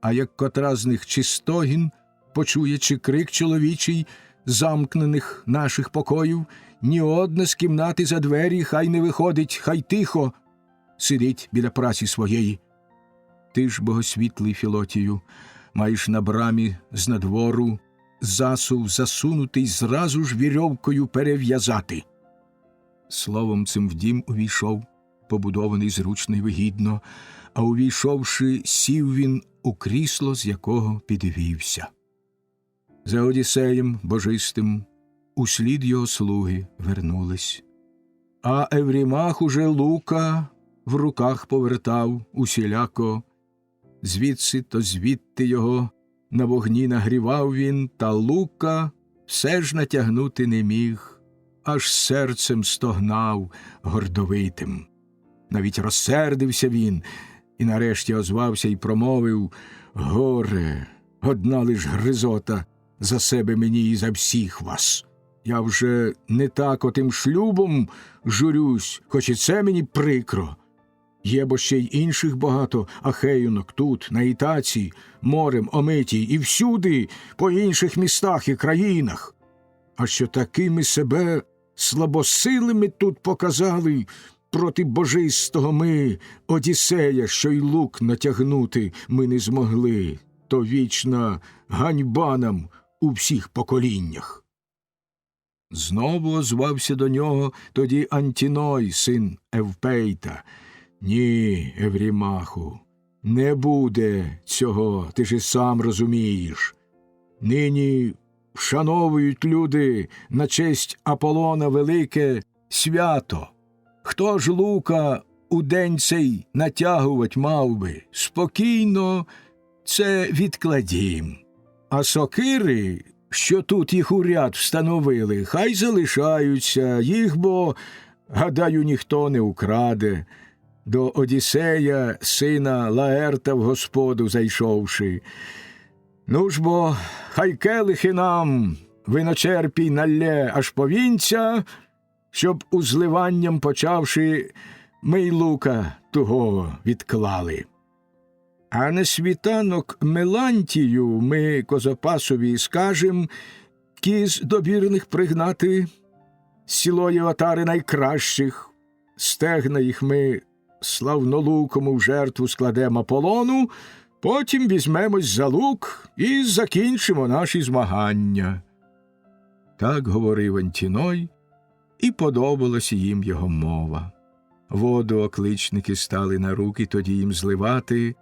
А як котра з них чи стогін почує, чи крик чоловічий замкнених наших покоїв, ні одна з кімнати за двері хай не виходить, хай тихо сидить біля праці своєї. Ти ж, богосвітлий Філотію, маєш на брамі з надвору засув засунутий зразу ж вірьовкою перев'язати. Словом цим в дім увійшов, побудований зручно й вигідно, а увійшовши, сів він у крісло, з якого підвівся. За Одіссеєм божистим услід його слуги вернулись. А Еврімах уже лука в руках повертав усіляко. Звідси то звідти його на вогні нагрівав він, та лука все ж натягнути не міг, аж серцем стогнав гордовитим. Навіть розсердився він, і нарешті озвався й промовив: «Горе, одна лиш гризота за себе мені і за всіх вас. Я вже не так отим шлюбом журюсь, хоч і це мені прикро. Є бо ще й інших багато ахеюнок тут, на Ітаці, морем омитій, і всюди, по інших містах і країнах. А що такими себе слабосилими тут показали проти божистого ми, Одіссея, що й лук натягнути ми не змогли, то вічна ганьба нам у всіх поколіннях». Знову озвався до нього тоді Антіной, син Евпейта: «Ні, Еврімаху, не буде цього, ти ж і сам розумієш. Нині вшановують люди на честь Аполлона велике свято. Хто ж лука у день цей натягувать мав би? Спокійно це відкладім. А сокири, що тут їх у ряд встановили, хай залишаються, їх бо, гадаю, ніхто не украде. До Одіссея, сина Лаерта, в господу зайшовши. Ну ж бо, хай келихи нам виночерпій налє аж повінця, щоб узливанням почавши, ми й лука того відклали. А на світанок Мелантію ми Козопасові скажем кіз добірних пригнати, з цілої отари найкращих, стегна їх ми славнолукому в жертву складемо Аполлону, потім візьмемось за лук і закінчимо наші змагання». Так говорив Антіной, і подобалась їм його мова. Воду окличники стали на руки тоді їм зливати,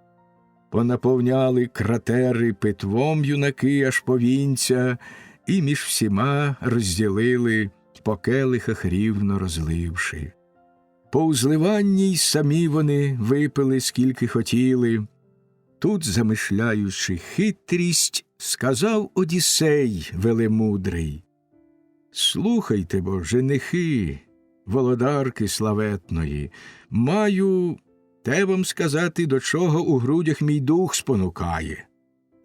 понаповняли кратери питвом юнаки аж повінця, і між всіма розділили, по келихах рівно розливши. По узливанні й самі вони випили, скільки хотіли. Тут, замишляючи хитрість, сказав Одіссей велемудрий: «Слухайте бо, женихи, володарки славетної, маю те вам сказати, до чого у грудях мій дух спонукає.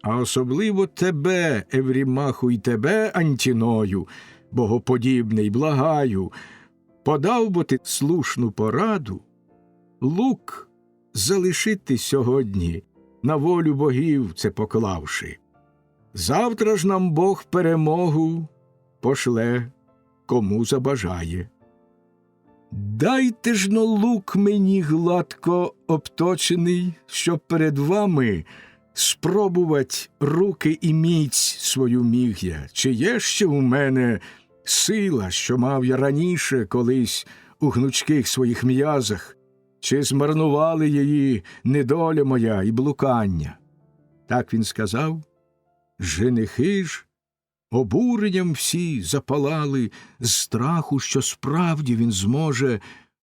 А особливо тебе, Еврімаху, й тебе, Антіною, богоподібний, благаю, подав бо ти слушну пораду, лук залишити сьогодні, на волю богів це поклавши. Завтра ж нам Бог перемогу пошле, кому забажає. Дайте ж но лук мені гладко обточений, щоб перед вами спробувать руки і міць свою міг я. Чи є ще у мене сила, що мав я раніше колись у гнучких своїх м'язах, чи змарнували її недоля моя і блукання?» Так він сказав. Женихи ж обуренням всі запалали з страху, що справді він зможе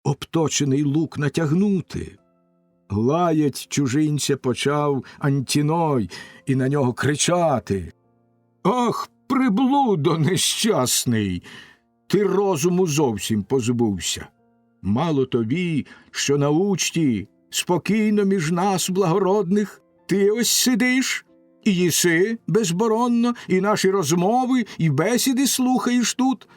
обточений лук натягнути. Лаять чужинця почав Антіной і на нього кричати: «Ах, приблудо нещасний! Ти розуму зовсім позбувся. Мало тобі, що на учті спокійно між нас, благородних, ти ось сидиш і їси безборонно, і наші розмови, і бесіди слухаєш тут.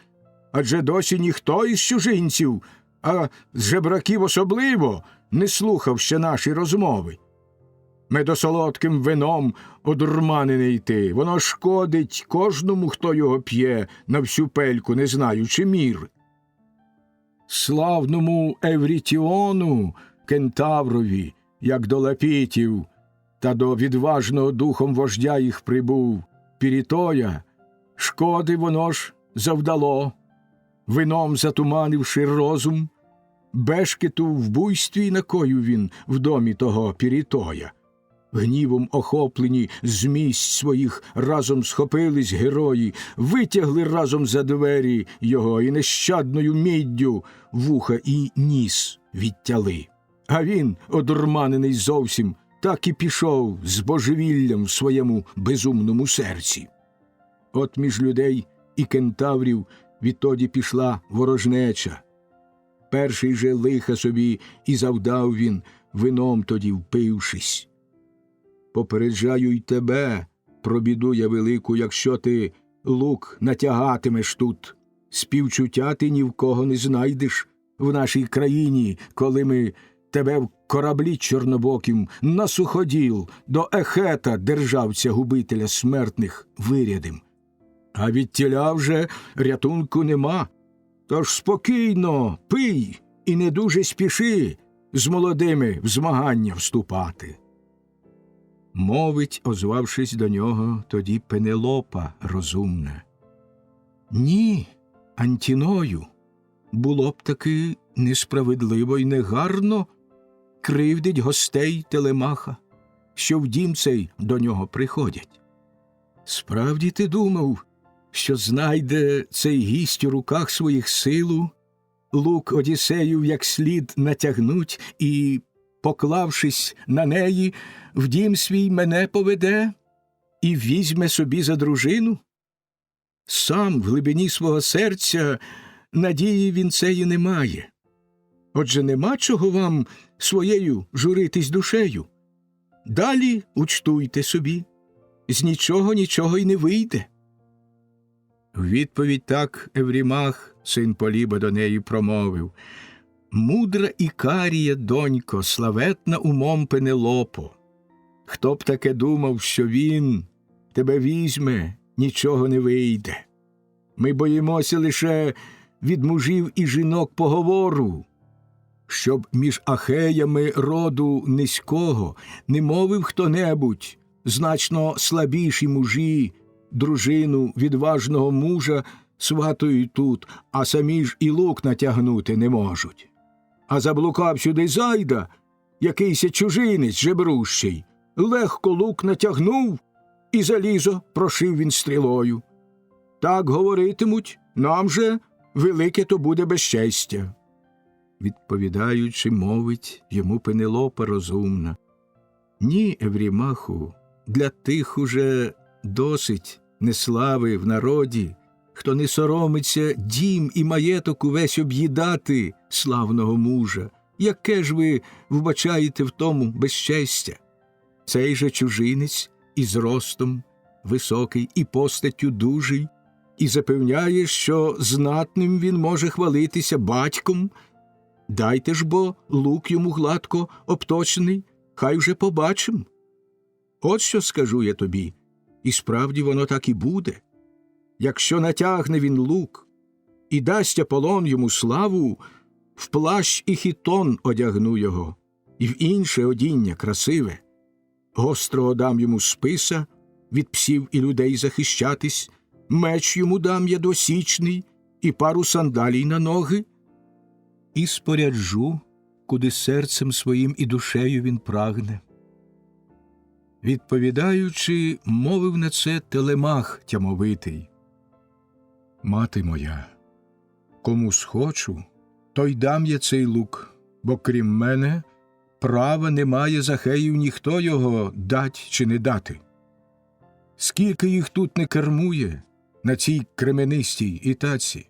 Адже досі ніхто із чужинців, а з жебраків особливо, не слухав ще наші розмови. Медосолодким вином одурманений ти, воно шкодить кожному, хто його п'є, на всю пельку, не знаючи мір. Славному Еврітіону, кентаврові, як до лапітів, та до відважного духом вождя їх прибув Пірітоя, шкоди воно ж завдало, вином затуманивши розум, бешкету в буйстві накоїв він в домі того Пірітоя. Гнівом охоплені з місць своїх разом схопились герої, витягли разом за двері його і нещадною міддю вуха і ніс відтяли. А він, одурманений зовсім, так і пішов з божевіллям в своєму безумному серці. От між людей і кентаврів відтоді пішла ворожнеча. Перший же лиха собі і завдав він, вином тоді впившись. Попереджаю й тебе про біду я велику, якщо ти лук натягатимеш тут. Співчуття ти ні в кого не знайдеш в нашій країні, коли ми тебе в кораблі чорнобокім на суходіл до Ехета, державця-губителя смертних, вирядим. А відтіля вже рятунку нема. Тож спокійно пий і не дуже спіши з молодими в змагання вступати. Мовить, озвавшись до нього, тоді Пенелопа розумна. Ні, Антіною, було б таки несправедливо й негарно кривдить гостей Телемаха, що в дім цей до нього приходять. Справді ти думав, що знайде цей гість у руках своїх силу, лук Одіссеїв як слід натягнуть і, поклавшись на неї, в дім свій мене поведе і візьме собі за дружину? Сам в глибині свого серця надії він цієї не має. Отже, нема чого вам своєю журитись душею. Далі учтуйте собі, з нічого й не вийде. В відповідь так Еврімах, син Поліба, до неї промовив: «Мудра Ікарія, донько, славетна умом Пенелопо, хто б таке думав, що він тебе візьме, нічого не вийде. Ми боїмося лише від мужів і жінок поговору, щоб між ахеями роду низького не мовив хто-небудь, значно слабіші мужі дружину відважного мужа сватують тут, а самі ж і лук натягнути не можуть. А заблукав сюди зайда, якийсь чужинець жебрущий, легко лук натягнув, і залізо прошив він стрілою. Так говоритимуть, нам же велике то буде безчестя». Відповідаючи, мовить йому Пенелопа розумна: «Ні, Еврімаху, для тих уже досить неслави в народі, хто не соромиться дім і маєток увесь об'їдати славного мужа. Яке ж ви вбачаєте в тому безчестя? Цей же чужинець із ростом високий і постаттю дужий, і запевняє, що знатним він може хвалитися батьком. Дайте ж бо лук йому гладко обточений, хай вже побачим. От що скажу я тобі, і справді воно так і буде. Якщо натягне він лук і дасть Аполлон йому славу, в плащ і хітон одягну його, і в інше одіння красиве. Гострого дам йому списа, від псів і людей захищатись, меч йому дам я досічний, і пару сандалій на ноги. І споряджу, куди серцем своїм і душею він прагне». Відповідаючи, мовив на це Телемах тямовитий: «Мати моя, кому схочу, той дам я цей лук, бо крім мене права немає з ахеїв ніхто його дать чи не дати. Скільки їх тут не кермує на цій кременистій Ітаці,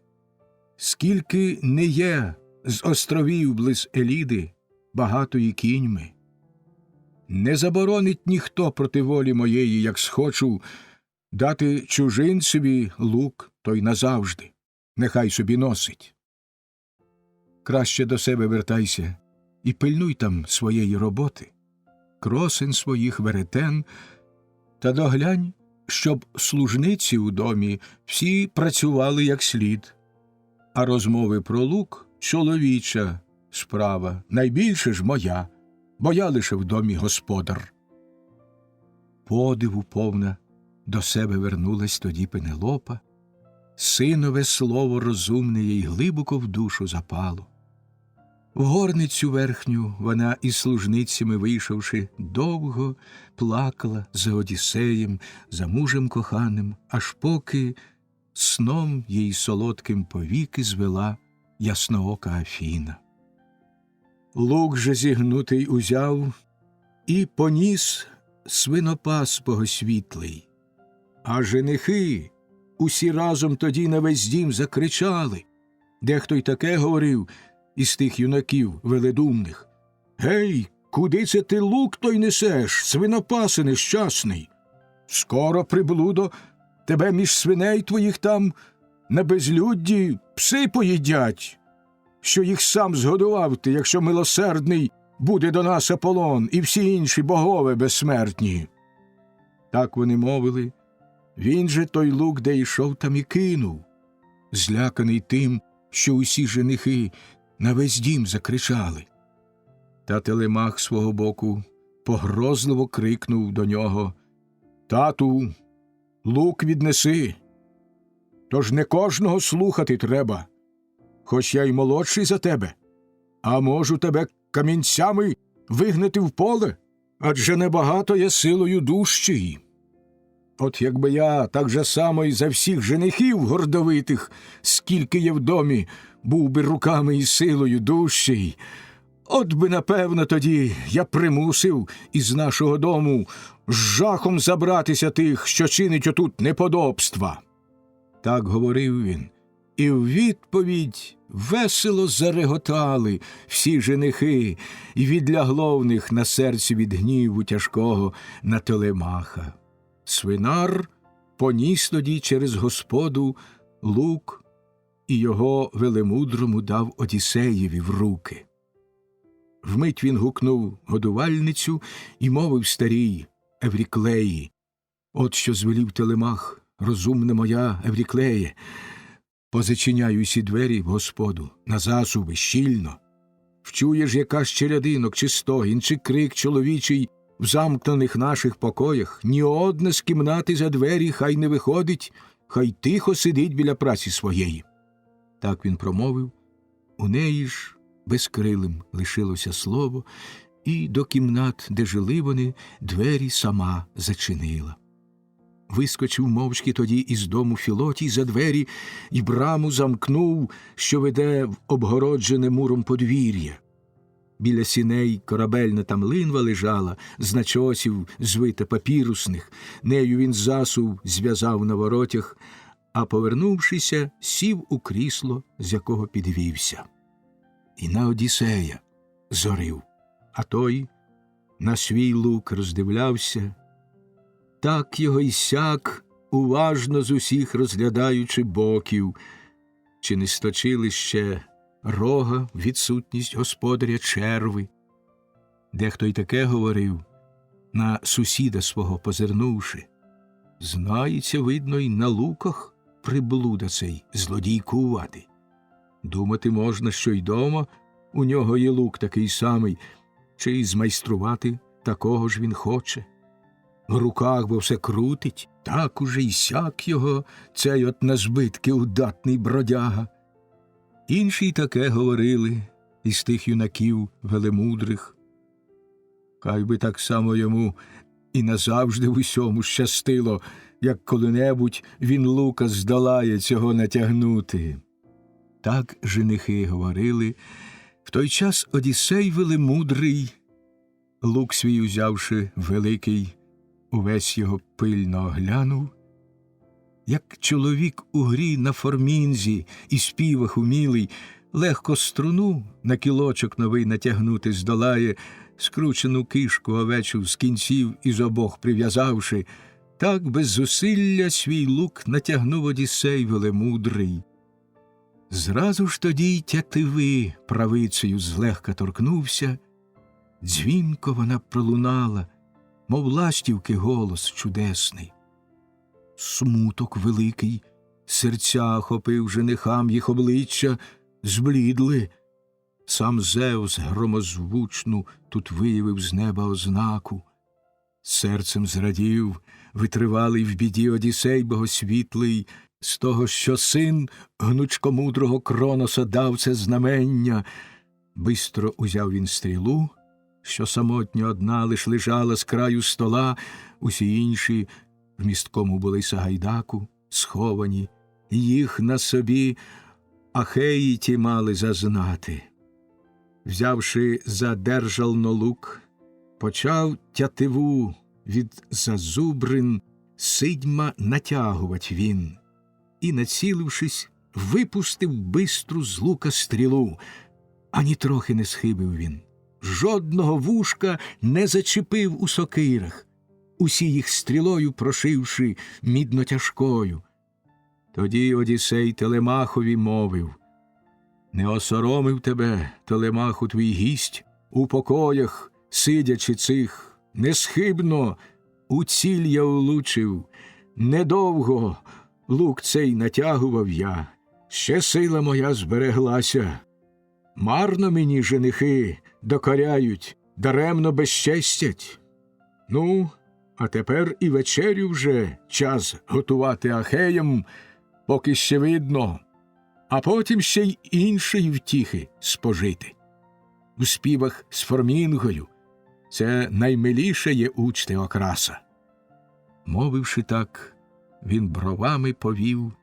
скільки не є з островів близ Еліди багатої кіньми. Не заборонить ніхто проти волі моєї, як схочу, дати чужинцеві лук, той назавжди, нехай собі носить. Краще до себе вертайся і пильнуй там своєї роботи, кросин своїх веретен, та доглянь, щоб служниці у домі всі працювали як слід, а розмови про лук чоловіча справа, найбільше ж моя, бо я лише в домі господар. Подиву повна до себе вернулась тоді Пенелопа, синове слово розумне їй глибоко в душу запало. В горницю верхню вона із служницями вийшовши, довго плакала за Одіссеєм, за мужем коханим, аж поки сном їй солодким повіки звела ясноока Афіна. Лук же зігнутий узяв і поніс свинопас богосвітлий, а женихи усі разом тоді на весь дім закричали. Дехто й таке говорив із тих юнаків веледумних: «Гей, куди це ти лук той несеш, свинопаси нещасний? Скоро, приблудо, тебе між свиней твоїх там на безлюдді пси поїдять, що їх сам згодував ти, якщо милосердний буде до нас Аполлон і всі інші богове безсмертні». Так вони мовили. Він же той лук, де йшов, там і кинув, зляканий тим, що усі женихи на весь дім закричали. Та Телемах свого боку погрозливо крикнув до нього: «Тату, лук віднеси, тож не кожного слухати треба, хоч я й молодший за тебе, а можу тебе камінцями вигнати в поле, адже небагато я силою дужчий. От якби я так же само і за всіх женихів гордовитих, скільки є в домі, був би руками і силою дужчий, от би, напевно, тоді я примусив із нашого дому з жахом забратися тих, що чинить отут неподобства». Так говорив він, і в відповідь весело зареготали всі женихи, і відлягло в них на серці від гніву тяжкого на Телемаха. Свинар поніс тоді через господу лук і його велемудрому дав Одіссеєві в руки. Вмить він гукнув годувальницю і мовив старій Евріклеї: «От що звелів Телемах, розумна моя Евріклеє, позачиняй усі двері в господу, на засуви, щільно. Вчуєш, яка ще рядинок, чи стогін, чи крик чоловічий в замкнених наших покоях, ні одна з кімнати за двері хай не виходить, хай тихо сидить біля праці своєї». Так він промовив, у неї ж безкрилим лишилося слово, і до кімнат, де жили вони, двері сама зачинила. Вискочив мовчки тоді із дому Філотій за двері і браму замкнув, що веде в обгороджене муром подвір'я. Біля сіней корабельна там линва лежала, з начосів звита папірусних, нею він засув зв'язав на воротях, а, повернувшися, сів у крісло, з якого підвівся. І на Одіссея зорив, а той на свій лук роздивлявся, так його й сяк, уважно з усіх розглядаючи боків, чи не сточили ще рога відсутність господаря черви. Дехто й таке говорив, на сусіда свого позирнувши: знається, видно, й на луках приблуда цей злодійкуватий. Думати можна, що й дома у нього є лук такий самий, чи й змайструвати такого ж він хоче. В руках бо все крутить, так уже й сяк його, цей от на збитки удатний бродяга. Інші й таке говорили із тих юнаків велемудрих. Хай би так само йому і назавжди в усьому щастило, як коли-небудь він лука здолає цього натягнути. Так женихи говорили. В той час Одіссей велемудрий, лук свій узявши великий, увесь його пильно оглянув, як чоловік у грі на формінзі і співах умілий, легко струну на кілочок новий натягнути здолає, скручену кишку овечу з кінців із обох прив'язавши, так без зусилля свій лук натягнув Одіссей велемудрий. Зразу ж тоді й тятиви правицею злегка торкнувся, дзвінко вона пролунала, мов ластівки голос чудесний. Смуток великий серця охопив женихам, їх обличчя зблідли. Сам Зевс громозвучну тут виявив з неба ознаку. Серцем зрадів витривалий в біді Одіссей богосвітлий, з того, що син гнучкомудрого Кроноса дав це знамення. Бистро узяв він стрілу, що самотньо одна лиш лежала з краю стола, усі інші в місткому були Сагайдаку сховані, їх на собі ахеї ті мали зазнати. Взявши за держално лук, почав тятиву від зазубрин сидьма натягувать він, і, націлившись, випустив бистру з лука стрілу. Ані трохи не схибив він, жодного вушка не зачепив у сокирах, усі їх стрілою прошивши мідно тяжкою. Тоді Одіссей Телемахові мовив: «Не осоромив тебе, Телемаху, твій гість, у покоях, сидячи цих, несхибно у ціль я улучив, недовго лук цей натягував я, ще сила моя збереглася. Марно мені женихи докоряють, даремно безчестять. Ну, а тепер і вечерю вже час готувати ахеям, поки ще видно, а потім ще й іншої втіхи спожити. У співах з Формінгою це наймиліше є учти окраса». Мовивши так, він бровами повів,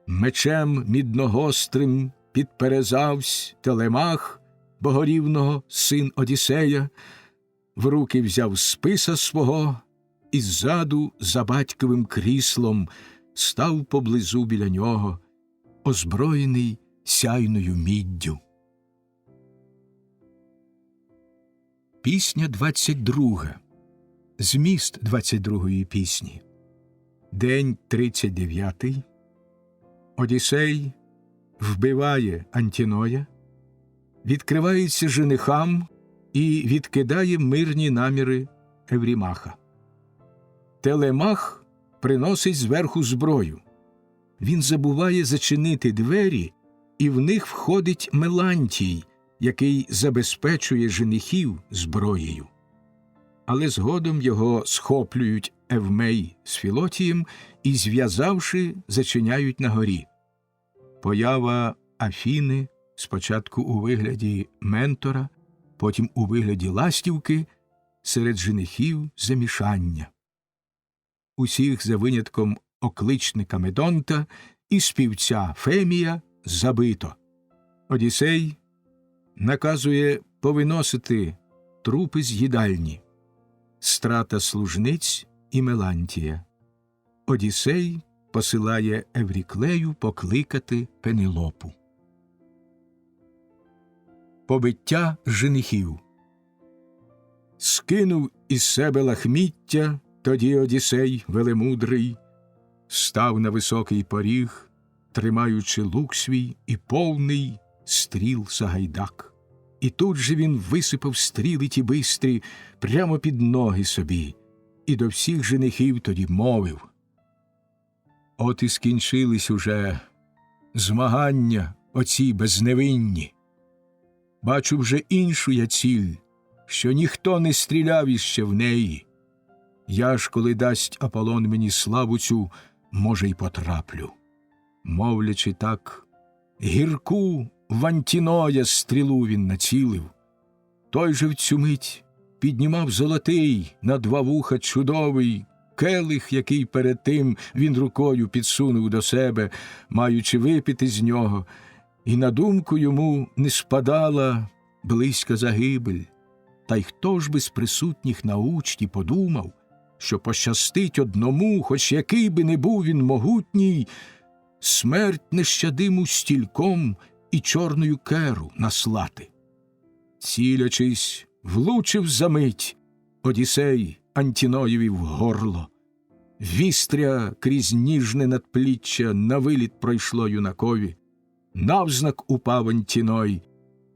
мечем мідногострим підперезавсь Телемах, богорівного син Одіссея, в руки взяв списа свого і ззаду за батьковим кріслом став поблизу біля нього, озброєний сяйною міддю. Пісня 22. Зміст 22-ї пісні. День 39. Одіссей вбиває Антіноя, відкривається женихам і відкидає мирні наміри Еврімаха. Телемах приносить зверху зброю. Він забуває зачинити двері, і в них входить Мелантій, який забезпечує женихів зброєю. Але згодом його схоплюють Евмей з Філотієм і, зв'язавши, зачиняють на горі. Поява Афіни, спочатку у вигляді ментора, потім у вигляді ластівки, серед женихів замішання. Усіх за винятком окличника Медонта і співця Фемія забито. Одіссей наказує повиносити трупи з їдальні. Страта служниць і Мелантія. Одіссей посилає Евріклею покликати Пенелопу. Побиття женихів. Скинув із себе лахміття тоді Одіссей велемудрий, став на високий поріг, тримаючи лук свій і повний стріл Сагайдак. І тут же він висипав стріли ті бистрі прямо під ноги собі, і до всіх женихів тоді мовив: «От і скінчились уже змагання оці безневинні. Бачу вже іншу я ціль, що ніхто не стріляв іще в неї. Я ж, коли дасть Аполлон мені славу цю, може, й потраплю». Мовлячи так, гірку в Антіноя стрілу він націлив. Той же в цю мить піднімав золотий на два вуха чудовий келих, який перед тим він рукою підсунув до себе, маючи випити з нього, і на думку йому не спадала близька загибель. Та й хто ж би з присутніх на учті подумав, що пощастить одному, хоч який би не був він могутній, смерть нещадиму стільком і чорною керу наслати. Цілячись, влучив замить Одіссей Антіноєві в горло. Вістря крізь ніжне надпліччя на виліт пройшло юнакові. Навзнак упав Антіной,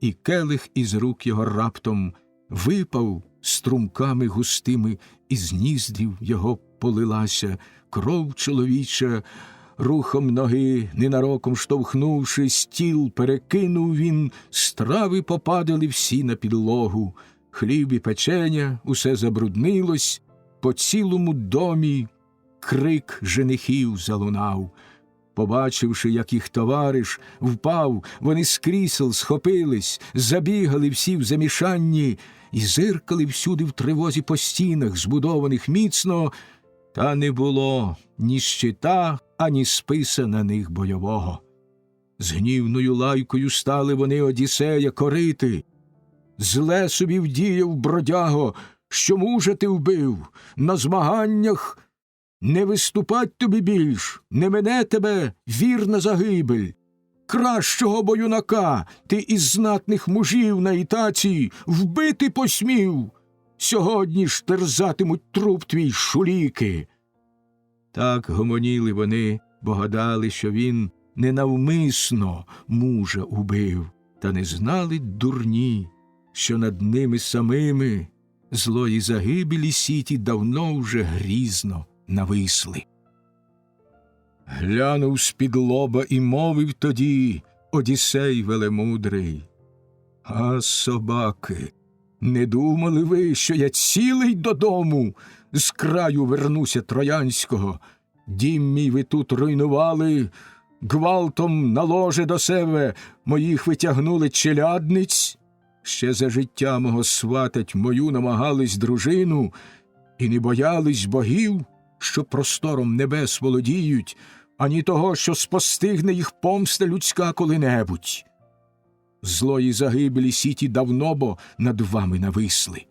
і келих із рук його раптом випав струмками густими, із ніздрів його полилася кров чоловіча, рухом ноги, ненароком штовхнувши, стіл перекинув він, страви попадали всі на підлогу. Хліб і печеня, усе забруднилось, по цілому домі крик женихів залунав. Побачивши, як їх товариш впав, вони з крісел схопились, забігали всі в замішанні і зиркали всюди в тривозі по стінах, збудованих міцно, та не було ні щита, ані списа на них бойового. З гнівною лайкою стали вони Одіссея корити. Зле собі вдіяв, бродяго, що мужа ти вбив, на змаганнях не виступать тобі більш, не мене тебе вірна загибель. Кращого боюнака ти із знатних мужів на Ітаці вбити посмів. Сьогодні ж терзатимуть труп твій шуліки. Так гомоніли вони, бо гадали, що він ненавмисно мужа убив, та не знали дурні, що над ними самими злої загибелі сіті давно вже грізно нависли. Глянув з-під лоба і мовив тоді Одіссей велемудрий: «А, собаки, не думали ви, що я цілий додому з краю вернуся троянського? Дім мій ви тут руйнували, гвалтом на ложе до себе моїх витягнули челядниць, ще за життя мого сватать мою намагались дружину, і не боялись богів, що простором небес володіють, ані того, що спостигне їх помста людська коли-небудь. Злої загибелі сіті давно бо над вами нависли».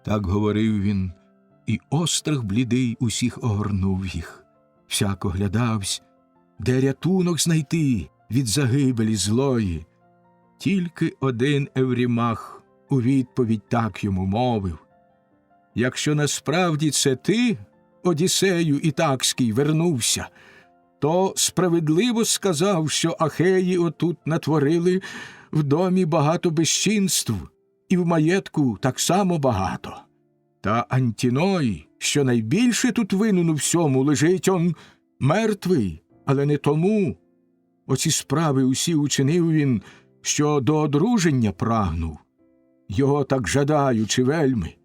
Так говорив він, і острах блідий усіх огорнув їх. Всяк оглядавсь, де рятунок знайти від загибелі злої. Тільки один Еврімах у відповідь так йому мовив: «Якщо насправді це ти, Одіссею Ітакський, вернувся, то справедливо сказав, що Ахеї отут натворили в домі багато безчинств, і в маєтку так само багато. Та Антіной, що найбільше тут винен у всьому, лежить он мертвий, але не тому. Оці справи усі учинив він, що до одруження прагнув, його так жадаючи вельми.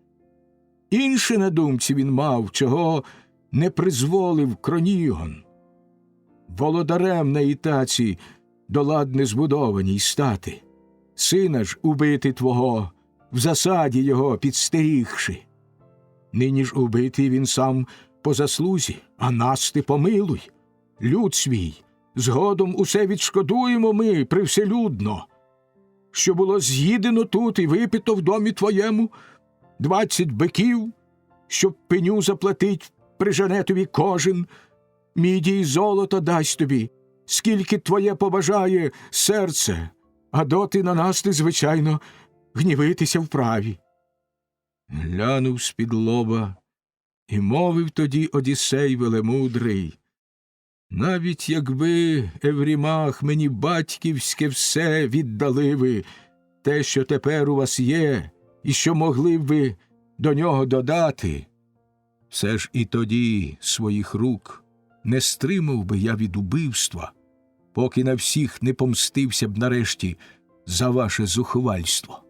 Інше на думці він мав, чого не призволив Кронігон. Володарем на Ітаці доладне збудованій стати, сина ж убити твого, в засаді його підстерігши. Нині ж убитий він сам по заслузі, а нас ти помилуй. Люд свій, згодом усе відшкодуємо ми привселюдно. Що було з'їдено тут і випито в домі твоєму, 20 биків, щоб пеню заплатить прижене тобі кожен, міді й золото дасть тобі, скільки твоє побажає серце, а доти на нас ти, звичайно, гнівитися вправі». Глянув з-під лоба і мовив тоді Одіссей велемудрий: «Навіть якби, Еврімах, мені батьківське все віддали ви, те, що тепер у вас є, і що могли б ви до нього додати, все ж і тоді своїх рук не стримав би я від убивства, поки на всіх не помстився б нарешті за ваше зухвальство.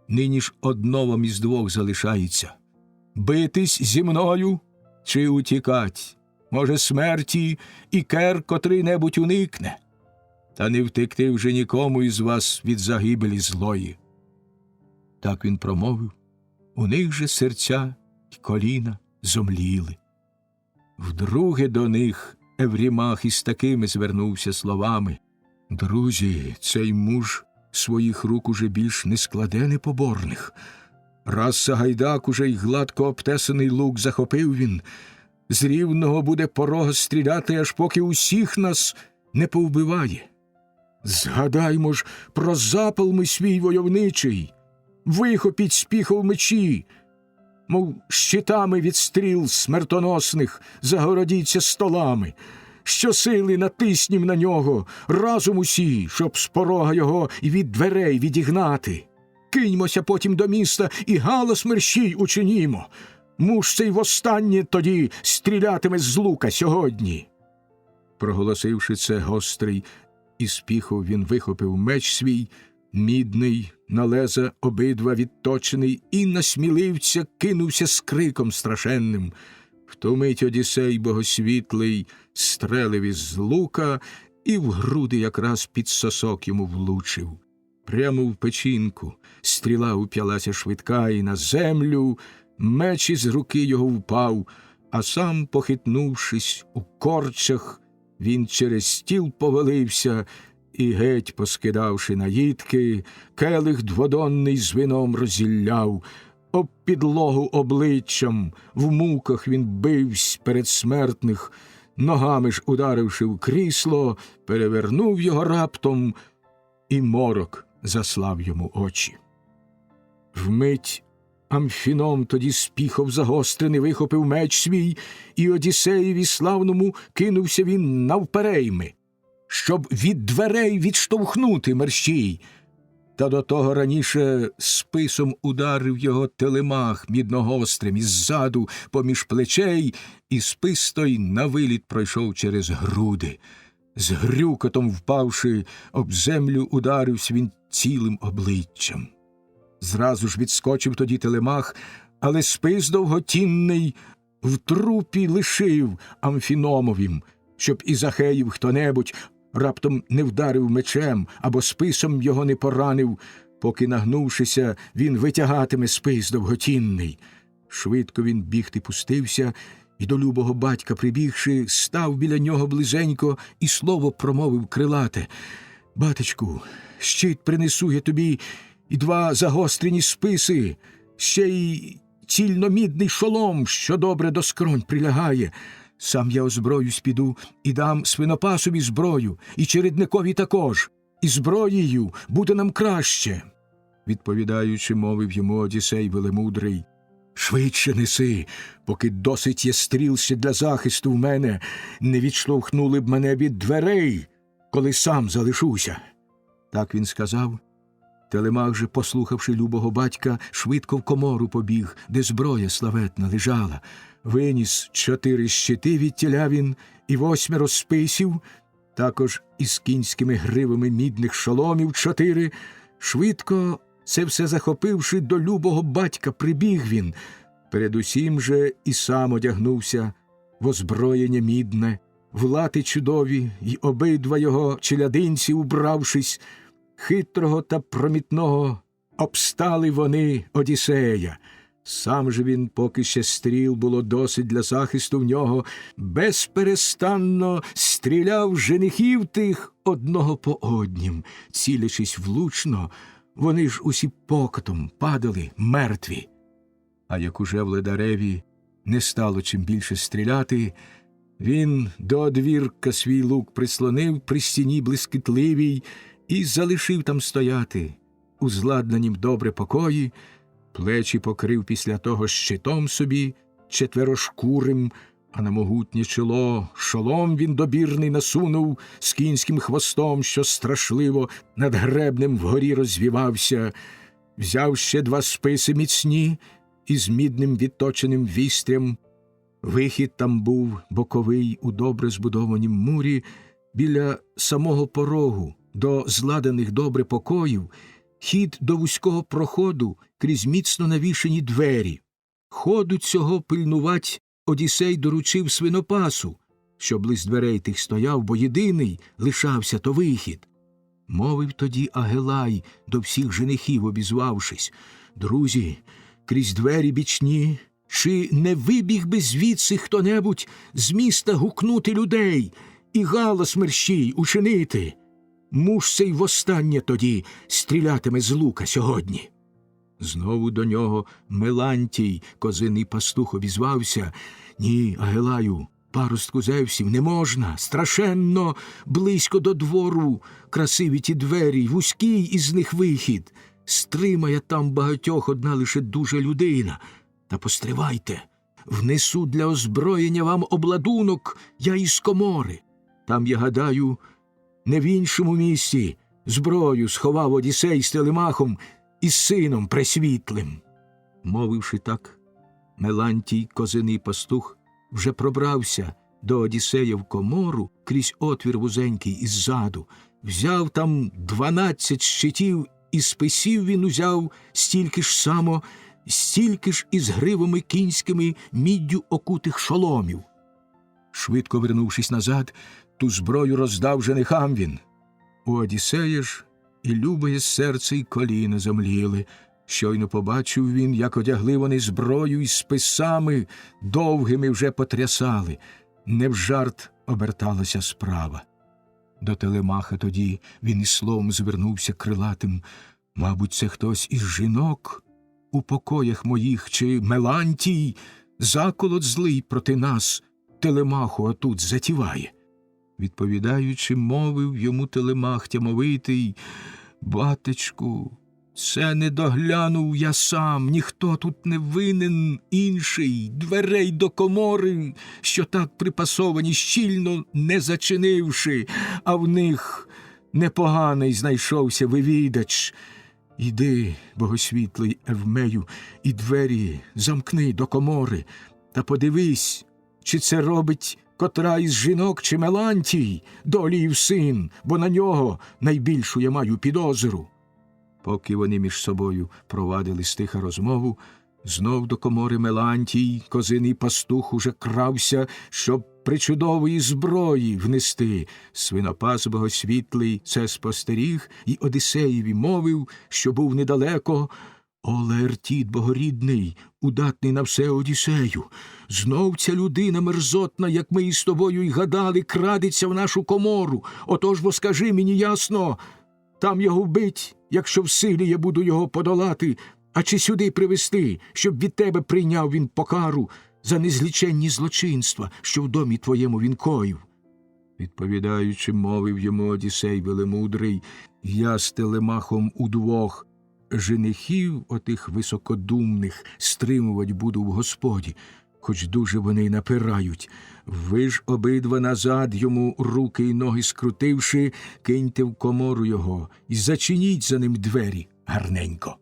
Нині ж одно вам із двох залишається – битись зі мною чи утікать, може смерті і кер котрий-небудь уникне, та не втекти вже нікому із вас від загибелі злої». Так він промовив, у них же серця й коліна зомліли. Вдруге до них Еврімах із такими звернувся словами: «Друзі, цей муж своїх рук уже більш не складе непоборних. Раз Сагайдак уже й гладко обтесаний лук захопив він, з рівного буде порога стріляти, аж поки усіх нас не повбиває. Згадаймо ж про запал ми свій войовничий, вихопіть спіхов мечі, мов щитами від стріл смертоносних загородіться столами. Щосили натиснім на нього, разом усі, щоб з порога його і від дверей відігнати. Киньмося потім до міста і галас мерщій учинімо. Муж цей востаннє тоді стрілятиме з лука сьогодні». Проголосивши це, гострий із піхов він вихопив меч свій, мідний, на леза обидва відточений, і на сміливця кинувся з криком страшенним. В ту мить Одіссей богосвітлий стрелив із лука і в груди якраз під сосок йому влучив. Прямо в печінку стріла уп'ялася швидка, і на землю меч із руки його впав, а сам, похитнувшись у корчах, він через стіл повалився і, геть поскидавши наїдки, келих дводонний з вином розілляв. Об підлогу обличчям в муках він бивсь перед смертних, ногами ж ударивши в крісло, перевернув його раптом, і морок заслав йому очі. Вмить Амфіном тоді з піхов загострений вихопив меч свій, і Одіссеєві славному кинувся він навперейми, щоб від дверей відштовхнути мерщій. Та до того раніше списом ударив його Телемах мідногострим іззаду поміж плечей, і спис той на виліт пройшов через груди. З грюкотом впавши, об землю ударився він цілим обличчям. Зразу ж відскочив тоді Телемах, але спис довготінний в трупі лишив Амфіномовім, щоб із Ахеїв хто-небудь раптом не вдарив мечем або списом його не поранив, поки, нагнувшися, він витягатиме спис довготінний. Швидко він бігти пустився, і до любого батька прибігши, став біля нього близенько і слово промовив крилате: «Батечку, щит принесу я тобі і два загострені списи, ще й цільномідний шолом, що добре до скронь прилягає. Сам я озброюсь піду і дам свинопасові зброю, і чередникові також, і зброєю буде нам краще». Відповідаючи, мовив йому Одіссей велемудрий: «Швидше неси, поки досить є стріл ще для захисту в мене, не відштовхнули б мене від дверей, коли сам залишуся». Так він сказав. Телемах же, послухавши любого батька, швидко в комору побіг, де зброя славетна лежала. Виніс 4 щити відтіля він і 8 списів, також із кінськими гривами мідних шоломів 4. Швидко це все захопивши, до любого батька прибіг він. Передусім же і сам одягнувся в озброєння мідне, в лати чудові, й обидва його челядинці, убравшись, хитрого та промітного, обстали вони Одіссея. Сам же він, поки ще стріл було досить для захисту в нього, безперестанно стріляв женихів тих одного по однім. Цілячись влучно, вони ж усі покотом падали мертві. А як уже в ледареві не стало чим більше стріляти, він до одвірка свій лук прислонив при стіні блискітливій і залишив там стояти, у зладнанім добре покої, плечі покрив після того щитом собі четверошкурим, а на могутнє чоло шолом він добірний насунув з кінським хвостом, що страшливо над гребнем вгорі розвівався. Взяв ще 2 списи міцні із мідним відточеним вістрям. Вихід там був боковий у добре збудованім мурі, біля самого порогу, до зладених добре покоїв, хід до вузького проходу крізь міцно навішені двері. Ходу цього пильнувать Одіссей доручив свинопасу, що близь дверей тих стояв, бо єдиний лишався то вихід. Мовив тоді Агелай, до всіх женихів обізвавшись: «Друзі, крізь двері бічні, чи не вибіг би звідси хто-небудь з міста гукнути людей і галас мерщій учинити? Муж сей востаннє тоді стрілятиме з лука сьогодні». Знову до нього Мелантій, козиний пастух, обізвався: «Ні, Агелаю, паростку Зевсів, не можна, страшенно близько до двору, красиві ті двері, вузький із них вихід. Стримає там багатьох одна лише дужа людина. Та постривайте, внесу для озброєння вам обладунок я із комори. Там, я гадаю, не в іншому місці зброю сховав Одіссей з Телемахом із сином пресвітлим». Мовивши так, Мелантій, козиний пастух, вже пробрався до Одіссея в комору, крізь отвір вузенький іззаду, взяв там 12 щитів, і списів він узяв стільки ж само, стільки ж із гривами кінськими міддю окутих шоломів. Швидко вернувшись назад, ту зброю роздав женихам він. У Одіссея ж і любоє серце, й коліна замліли. Щойно побачив він, як одягли вони зброю, і списами довгими вже потрясали. Не в жарт оберталася справа. До Телемаха тоді він із словом звернувся крилатим. Мабуть, це хтось із жінок у покоях моїх, чи Мелантій, заколот злий проти нас Телемаху отут затіває. Відповідаючи, мовив йому Телемах тямовитий: «Батечку, це не доглянув я сам, ніхто тут не винен інший, дверей до комори, що так припасовані, щільно не зачинивши, а в них непоганий знайшовся вивідач. Іди, богосвітлий Евмею, і двері замкни до комори, та подивись, чи це робить котра із жінок, чи Мелантій, Доліїв син, бо на нього найбільшу я маю підозру». Поки вони між собою провадили стиха розмову, знов до комори Мелантій, козиний пастух, уже крався, щоб причудової зброї внести. Свинопас богосвітлий це спостеріг, і Одіссеєві мовив, що був недалеко: «О, Лаертіт богорідний, удатний на все Одіссею, знов ця людина мерзотна, як ми із тобою й гадали, крадеться в нашу комору. Отож бо скажи мені ясно, там його вбить, якщо в силі я буду його подолати, а чи сюди привести, щоб від тебе прийняв він покару за незліченні злочинства, що в домі твоєму він коїв». Відповідаючи, мовив йому Одіссей велемудрий: «Я з Телемахом удвох женихів отих високодумних стримувать буду в Господі, хоч дуже вони й напирають. Ви ж обидва назад йому руки й ноги скрутивши, киньте в комору його і зачиніть за ним двері гарненько».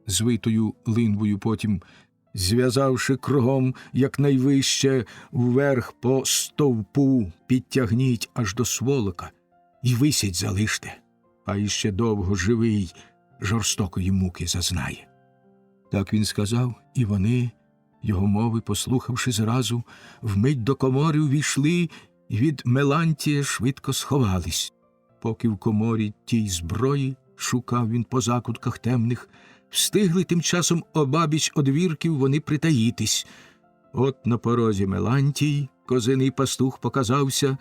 Звитою линвою потім, зв'язавши кругом якнайвище, вверх по стовпу підтягніть аж до сволока і висять залиште, а іще довго живий жорстокої муки зазнає. Так він сказав, і вони, його мови послухавши зразу, вмить до комори увійшли і від Мелантія швидко сховались. Поки в коморі тій зброї шукав він по закутках темних, встигли тим часом обабіч одвірків вони притаїтись. От на порозі Мелантій, козиний пастух, показався.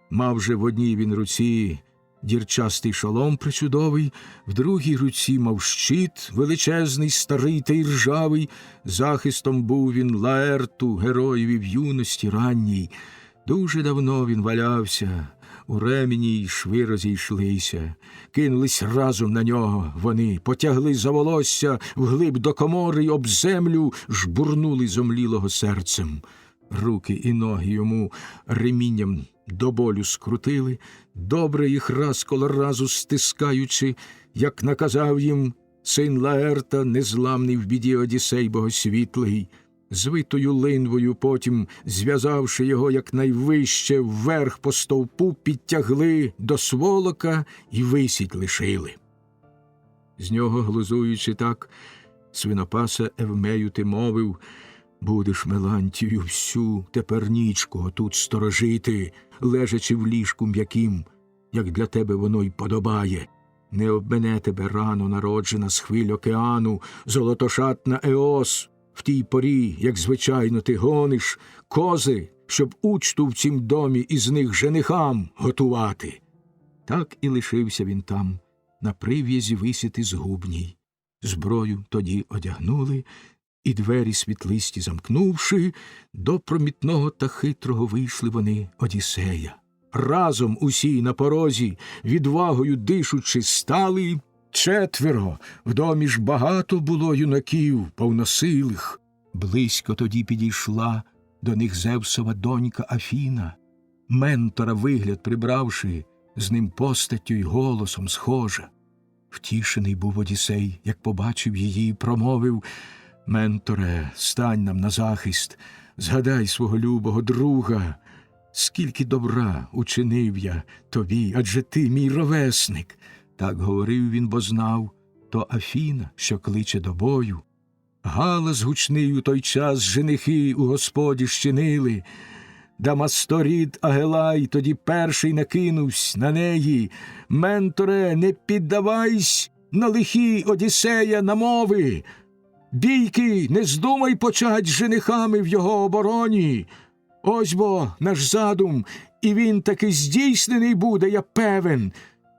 Мав же в одній він руці дірчастий шолом причудовий, в другій руці мав щит величезний, старий та й ржавий. Захистом був він Лаерту, героєві в юності ранній. Дуже давно він валявся, у ремені й шви розійшлися. Кинулись разом на нього вони, потягли за волосся вглиб до комори й об землю жбурнули зомлілого серцем. Руки і ноги йому ремінням до болю скрутили, добре їх раз коло разу стискаючи, як наказав їм син Лаерта, незламний в біді Одіссей богосвітлий. Звитою линвою потім, зв'язавши його якнайвище вверх по стовпу, підтягли до сволока і висіть лишили. З нього, глузуючи так, свинопаса Евмею ти мовив: «Будеш, Мелантію, всю тепер нічку отут сторожити, лежачи в ліжку м'яким, як для тебе воно й подобає. Не обмене тебе рано народжена з хвиль океану, золотошатна Еос, в тій порі, як звичайно ти гониш, кози, щоб учту в цім домі із них женихам готувати». Так і лишився він там, на прив'язі висіти згубній. Зброю тоді одягнули, і двері світлисті замкнувши, до промітного та хитрого вийшли вони Одіссея. Разом усі на порозі, відвагою дишучи, стали. Четверо, в домі ж багато було юнаків повносилих. Близько тоді підійшла до них Зевсова донька Афіна, Ментора вигляд прибравши, з ним постаттю й голосом схожа. Втішений був Одіссей, як побачив її, промовив: «Менторе, стань нам на захист, згадай свого любого друга. скільки добра учинив я тобі, адже ти мій ровесник. Так говорив він, бо знав, то Афіна, що кличе до бою. Галас гучний у той час женихи у господі щинили. Дамасторід Агелай тоді перший накинувсь на неї. Менторе, не піддавайсь на лихі Одіссея намови. Бійки не здумай почать з женихами в його обороні. Ось бо наш задум, і він таки здійснений буде, я певен.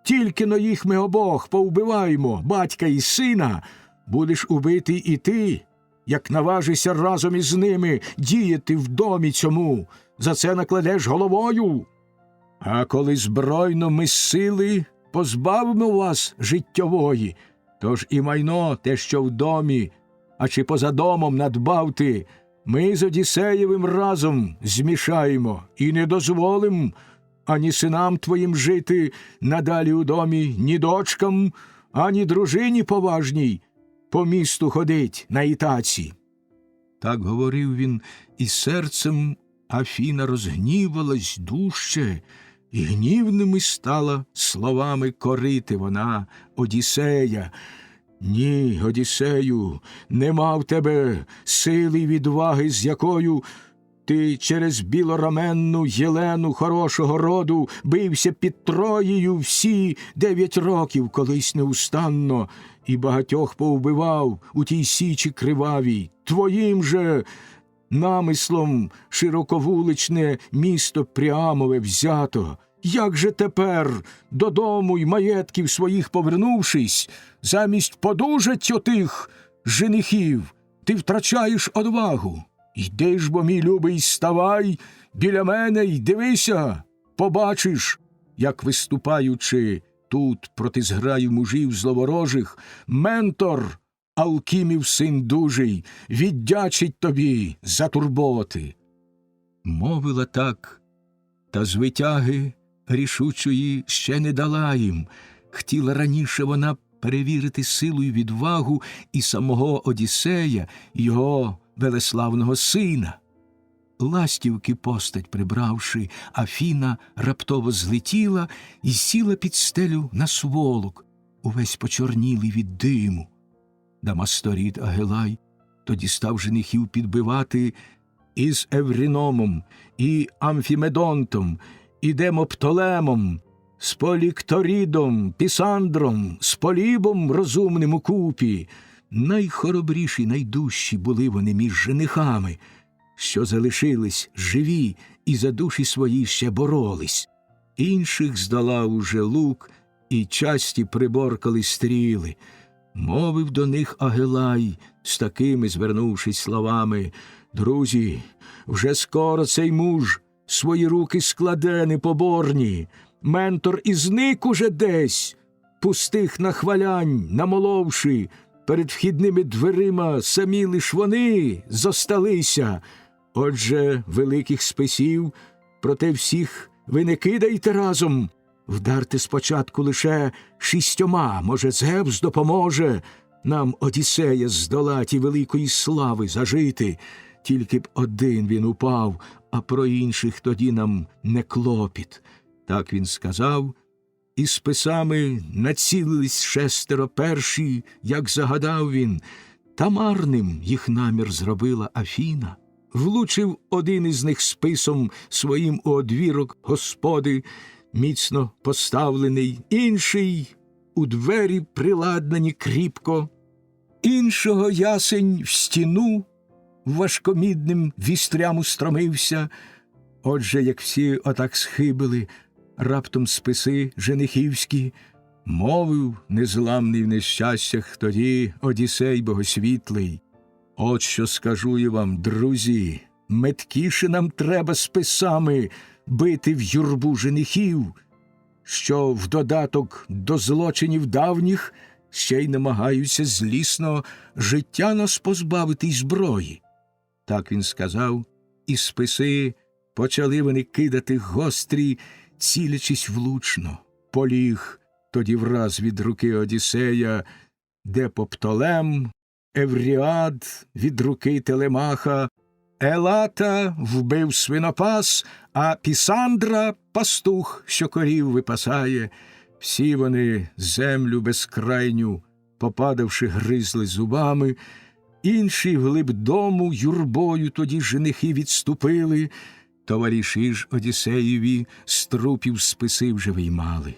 Тільки-но їх ми обох повбиваємо, батька і сина. Будеш убитий і ти, як наважишся разом із ними діяти в домі цьому. За це накладеш головою. А коли збройно ми з сили позбавимо вас життєвої, тож і майно те, що в домі, а чи поза домом надбавти, ми з Одіссеєвим разом змішаємо і не дозволим ані синам твоїм жити надалі у домі, ні дочкам, ані дружині поважній по місту ходить на ітаці. Так говорив він, і серцем Афіна розгнівалась дужче, і гнівними стала словами корити вона Одіссея. Ні, Одіссею, нема в тебе сили й відваги, з якою ти через білораменну Єлену хорошого роду бився під Троєю всі 9 років колись неустанно, і багатьох повбивав у тій січі кривавій. Твоїм же намислом широковуличне місто Пріамове взято. Як же тепер, додому й маєтків своїх повернувшись, замість подужать отих женихів, ти втрачаєш одвагу? Йди ж бо, мій любий, ставай біля мене й дивися, побачиш, як, виступаючи тут проти зграї мужів зловорожих, ментор, Алкімів син дужий, віддячить тобі за турботи. Мовила так, та з витяги рішучої ще не дала їм. Хотіла раніше вона перевірити силу й відвагу і самого Одіссея, і його велеславного сина. Ластівки постать прибравши, Афіна раптово злетіла і сіла під стелю на сволок, увесь почорнілий від диму. Дамасторід Агелай тоді став женихів підбивати із Евріномом, і Амфімедонтом, і Демоптолемом, з Полікторідом, Пісандром, з Полібом розумним укупі. Найхоробріші, найдужчі були вони між женихами, що залишились живі і за душі свої ще боролись. Інших здолав уже лук, і часті приборкали стріли. Мовив до них Агелай, з такими звернувшись словами: «Друзі, вже скоро цей муж свої руки складе непоборні. Ментор і зник уже десь, пустих нахвалянь намоловши, перед вхідними дверима самі лиш вони зосталися. Отже, великих списів проте всіх ви не кидайте разом. Вдарте спочатку лише 6, може, Зевс допоможе нам Одіссея здолать і великої слави зажити. Тільки б один він упав, а про інших тоді нам не клопіт». Так він сказав, і списами націлились 6 перші, як загадав він. Та марним їх намір зробила Афіна. Влучив один із них списом своїм у одвірок господи, міцно поставлений, інший у двері приладнані кріпко, іншого ясень в стіну важкомідним вістрям устромився. Отже, як всі отак схибили, раптом списи женихівські, мовив незламний в нещастях тоді Одіссей богосвітлий: «От що скажу я вам, друзі, меткіше нам треба списами бити в юрбу женихів, що в додаток до злочинів давніх ще й намагаються злісно життя нас позбавити й зброї». Так він сказав, і списи почали вони кидати гострі, цілячись влучно. Поліг тоді враз від руки Одіссея Депоптолем, Евріад від руки Телемаха, Елата вбив свинопас, а Пісандра – пастух, що корів випасає. Всі вони землю безкрайню, попадавши, гризли зубами. Інші вглиб дому юрбою тоді женихи відступили. Товариші ж Одіссеєві з трупів списи вже виймали.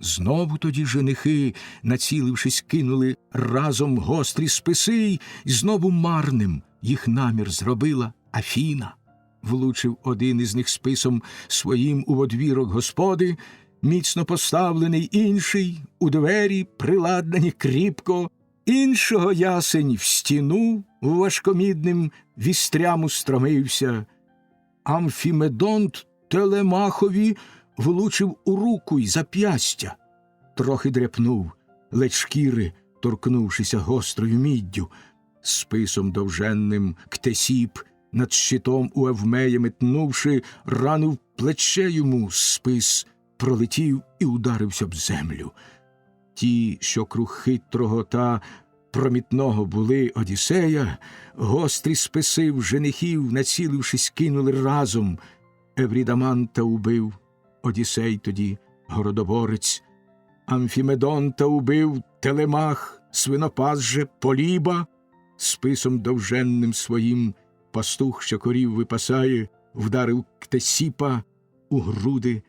Знову тоді женихи, націлившись, кинули разом гострі списи, і знову марним їх намір зробила Афіна. Влучив один із них списом своїм у одвірок господи, міцно поставлений інший, у двері приладнані кріпко, іншого ясень в стіну важкомідним вістрям устромився. Амфімедонт Телемахові влучив у руку й зап'ястя. Трохи дряпнув, ледь шкіри, торкнувшися гострою міддю. Списом довженним Ктесіп, над щитом у Евмея метнувши, ранив плече йому спис, пролетів і ударився об землю. Ті, що круг хитрого та промітного були Одіссея, гострі списи в женихів, націлившись, кинули разом. Еврідаманта убив Одіссей тоді, городоборець. Амфімедонта убив Телемах, свинопас же Поліба. Списом довженним своїм пастух, що корів випасає, вдарив Ктесіпа у груди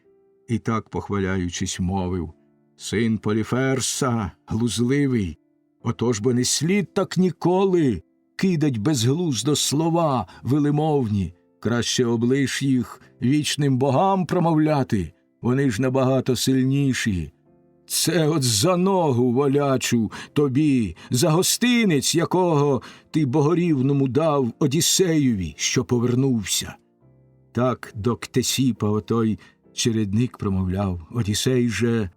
і так, похваляючись, мовив: «Син Поліферса, глузливий, отож бо не слід так ніколи кидать безглуздо слова велимовні. Краще облиш їх вічним богам промовляти, вони ж набагато сильніші. Це от за ногу волячу тобі, за гостинець, якого ти богорівному дав Одіссеєві, що повернувся». Так до Ктесіпа отой чередник промовляв. Одіссей же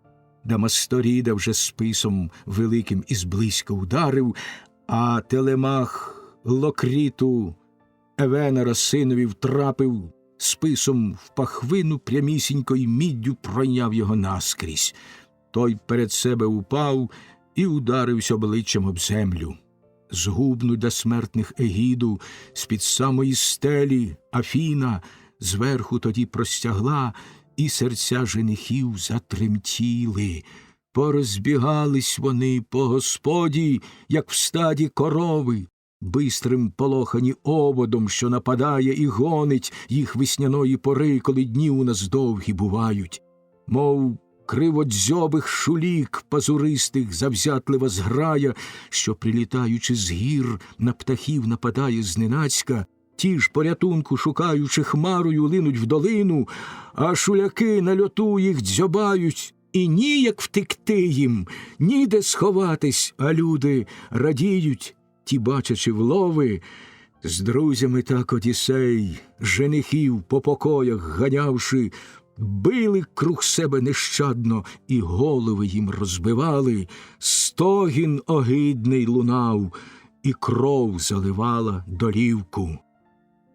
Дамасторіда вже списом великим ізблизька ударив, а Телемах Локріту Евенера синові втрапив, списом в пахвину прямісінько й міддю пройняв його наскрізь. Той перед себе упав і ударився обличчям об землю. Згубну для смертних Егіду з-під самої стелі Афіна зверху тоді простягла, і серця женихів затремтіли. Порозбігались вони по господі, як в стаді корови, бистрим полохані оводом, що нападає і гонить їх весняної пори, коли дні у нас довгі бувають. Мов криводзьобих шулік пазуристих завзятлива зграя, що, прилітаючи з гір, на птахів нападає зненацька, ті ж порятунку, шукаючи хмарою, линуть в долину, а шуляки на льоту їх дзьобають, і ніяк втекти їм, ніде сховатись, а люди радіють, ті, бачачи влови. З друзями так Одіссей, женихів по покоях ганявши, били круг себе нещадно і голови їм розбивали, стогін огидний лунав, і кров заливала долівку.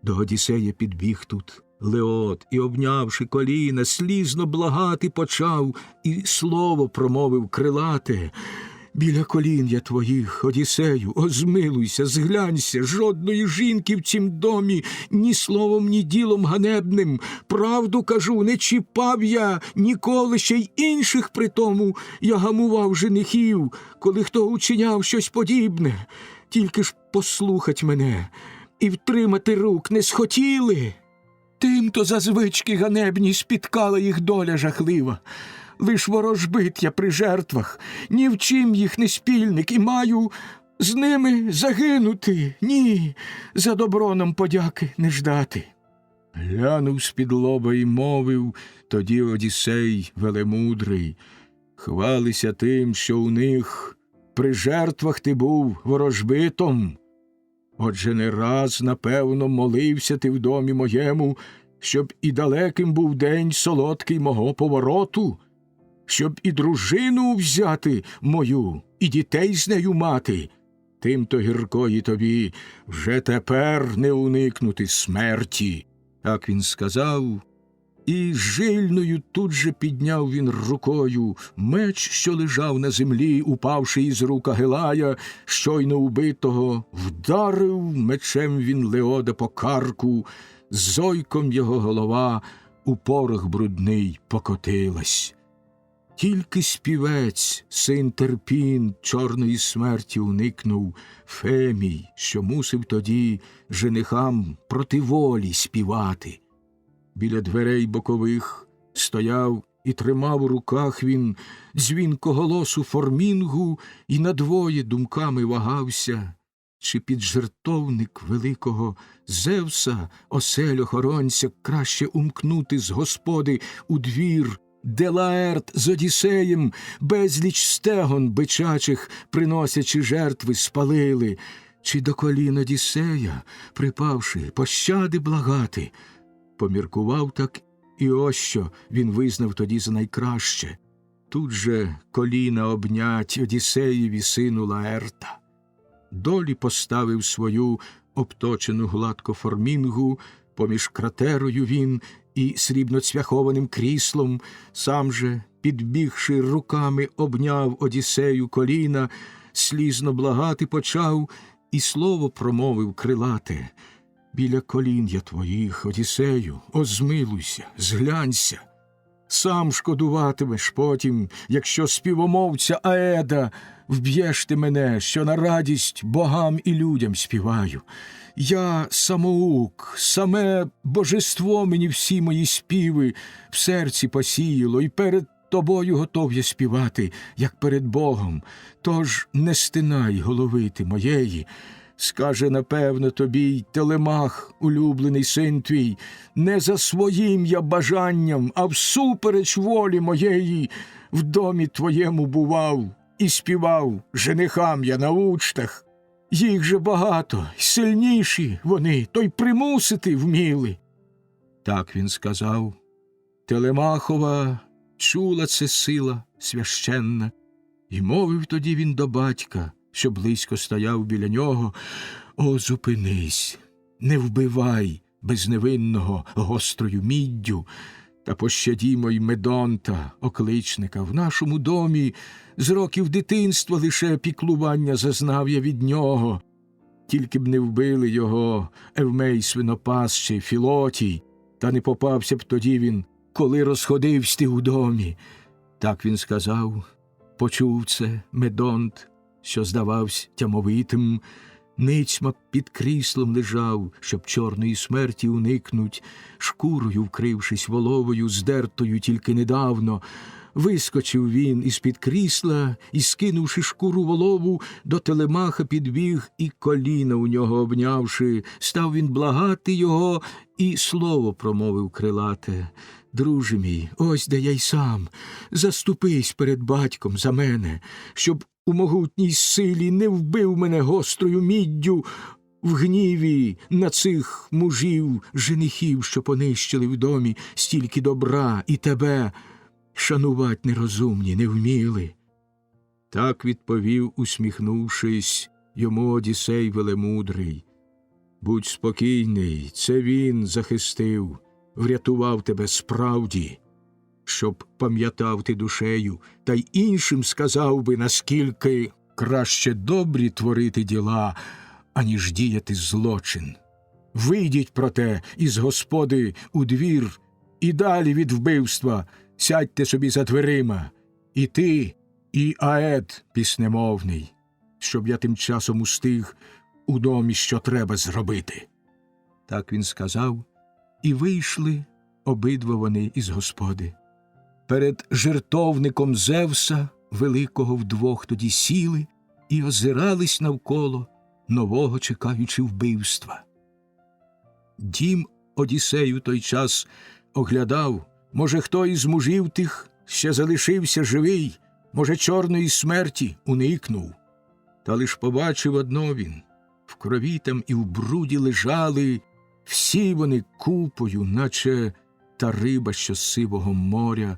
До Одіссея підбіг тут Леот і, обнявши коліна, слізно благати почав, і слово промовив крилате: «Біля колін я твоїх, Одіссею, озмилуйся, зглянься, жодної жінки в цім домі ні словом, ні ділом ганебним. Правду кажу, не чіпав я ніколи, ще й інших при тому. Я гамував женихів, коли хто учиняв щось подібне. Тільки ж послухать мене і втримати рук не схотіли. Тим-то за звички ганебні спіткала їх доля жахлива. Лиш ворожбит я при жертвах, ні в чим їх не спільник, і маю з ними загинути. Ні, за добро нам подяки не ждати». Глянув з-під лоба і мовив тоді Одіссей велемудрий: «Хвалися тим, що у них при жертвах ти був ворожбитом. Отже, не раз, напевно, молився ти в домі моєму, щоб і далеким був день солодкий мого повороту, щоб і дружину взяти мою, і дітей з нею мати. Тим-то гіркої тобі вже тепер не уникнути смерті». Так він сказав, і жильною тут же підняв він рукою меч, що лежав на землі, упавши із рук Агилая, щойно убитого, вдарив мечем він Леода по карку, зойком його голова у порох брудний покотилась. Тільки співець, син Терпін, чорної смерті уникнув, Фемій, що мусив тоді женихам проти волі співати. Біля дверей бокових стояв і тримав у руках він дзвінкоголосу формінгу і надвоє думками вагався, чи під жертовник великого Зевса, осель охоронця, краще умкнути з господи у двір, де Лаерт з Одіссеєм безліч стегон бичачих, приносячи жертви, спалили, чи до колін Одіссея, припавши, пощади благати. Поміркував так, і ось що він визнав тоді за найкраще. Тут же коліна обнять Одіссеєві сину Лаерта. Долі поставив свою обточену гладко формінгу, поміж кратерою він і срібноцвяхованим кріслом, сам же, підбігши руками, обняв Одіссею коліна, слізно благати почав, і слово промовив крилате: «Біля колін я твоїх, Одіссею, озмилуйся, зглянься. Сам шкодуватимеш потім, якщо співомовця Аеда вб'єш ти мене, що на радість богам і людям співаю. Я самоук, саме божество мені всі мої співи в серці посіяло, і перед тобою готов я співати, як перед Богом. Тож не стинай голови ти моєї. Скаже, напевно, тобі й Телемах, улюблений син твій, не за своїм я бажанням, а всупереч волі моєї в домі твоєму бував і співав женихам я на учтах. Їх же багато, сильніші вони, то й примусити вміли». Так він сказав. Телемахова чула це сила священна, і мовив тоді він до батька, що близько стояв біля нього: «О, зупинись, не вбивай безневинного гострою міддю, та пощадімо й Медонта, окличника. В нашому домі з років дитинства лише піклування зазнав я від нього. Тільки б не вбили його Евмей свинопас чи Філотій, та не попався б тоді він, коли розходивсь ти у домі». Так він сказав. Почув це Медонт, що здавався тямовитим, ницьма під кріслом лежав, щоб чорної смерті уникнуть, шкурою вкрившись воловою, здертою тільки недавно. Вискочив він із-під крісла і, скинувши шкуру волову, до Телемаха підбіг і, коліна у нього обнявши, став він благати його і слово промовив крилате: «Друже мій, ось де я й сам. Заступись перед батьком за мене, щоб у могутній силі не вбив мене гострою міддю в гніві на цих мужів, женихів, що понищили в домі стільки добра, і тебе шанувать нерозумні не вміли». Так відповів, усміхнувшись, йому Одіссей велемудрий: «Будь спокійний, це він захистив, врятував тебе справді, щоб пам'ятав ти душею, та й іншим сказав би, наскільки краще добрі творити діла, аніж діяти злочин. Вийдіть, проте, із господи у двір, і далі від вбивства сядьте собі за дверима, і ти, і Аед піснемовний, щоб я тим часом устиг у домі, що треба зробити». Так він сказав, і вийшли обидва вони із господи. Перед жертовником Зевса великого вдвох тоді сіли і озирались навколо, нового чекаючи вбивства. Дім Одіссей у той час оглядав, може, хто із мужів тих ще залишився живий, може, чорної смерті уникнув. Та лиш побачив одно він: в крові там і в бруді лежали всі вони купою, наче та риба, що з сивого моря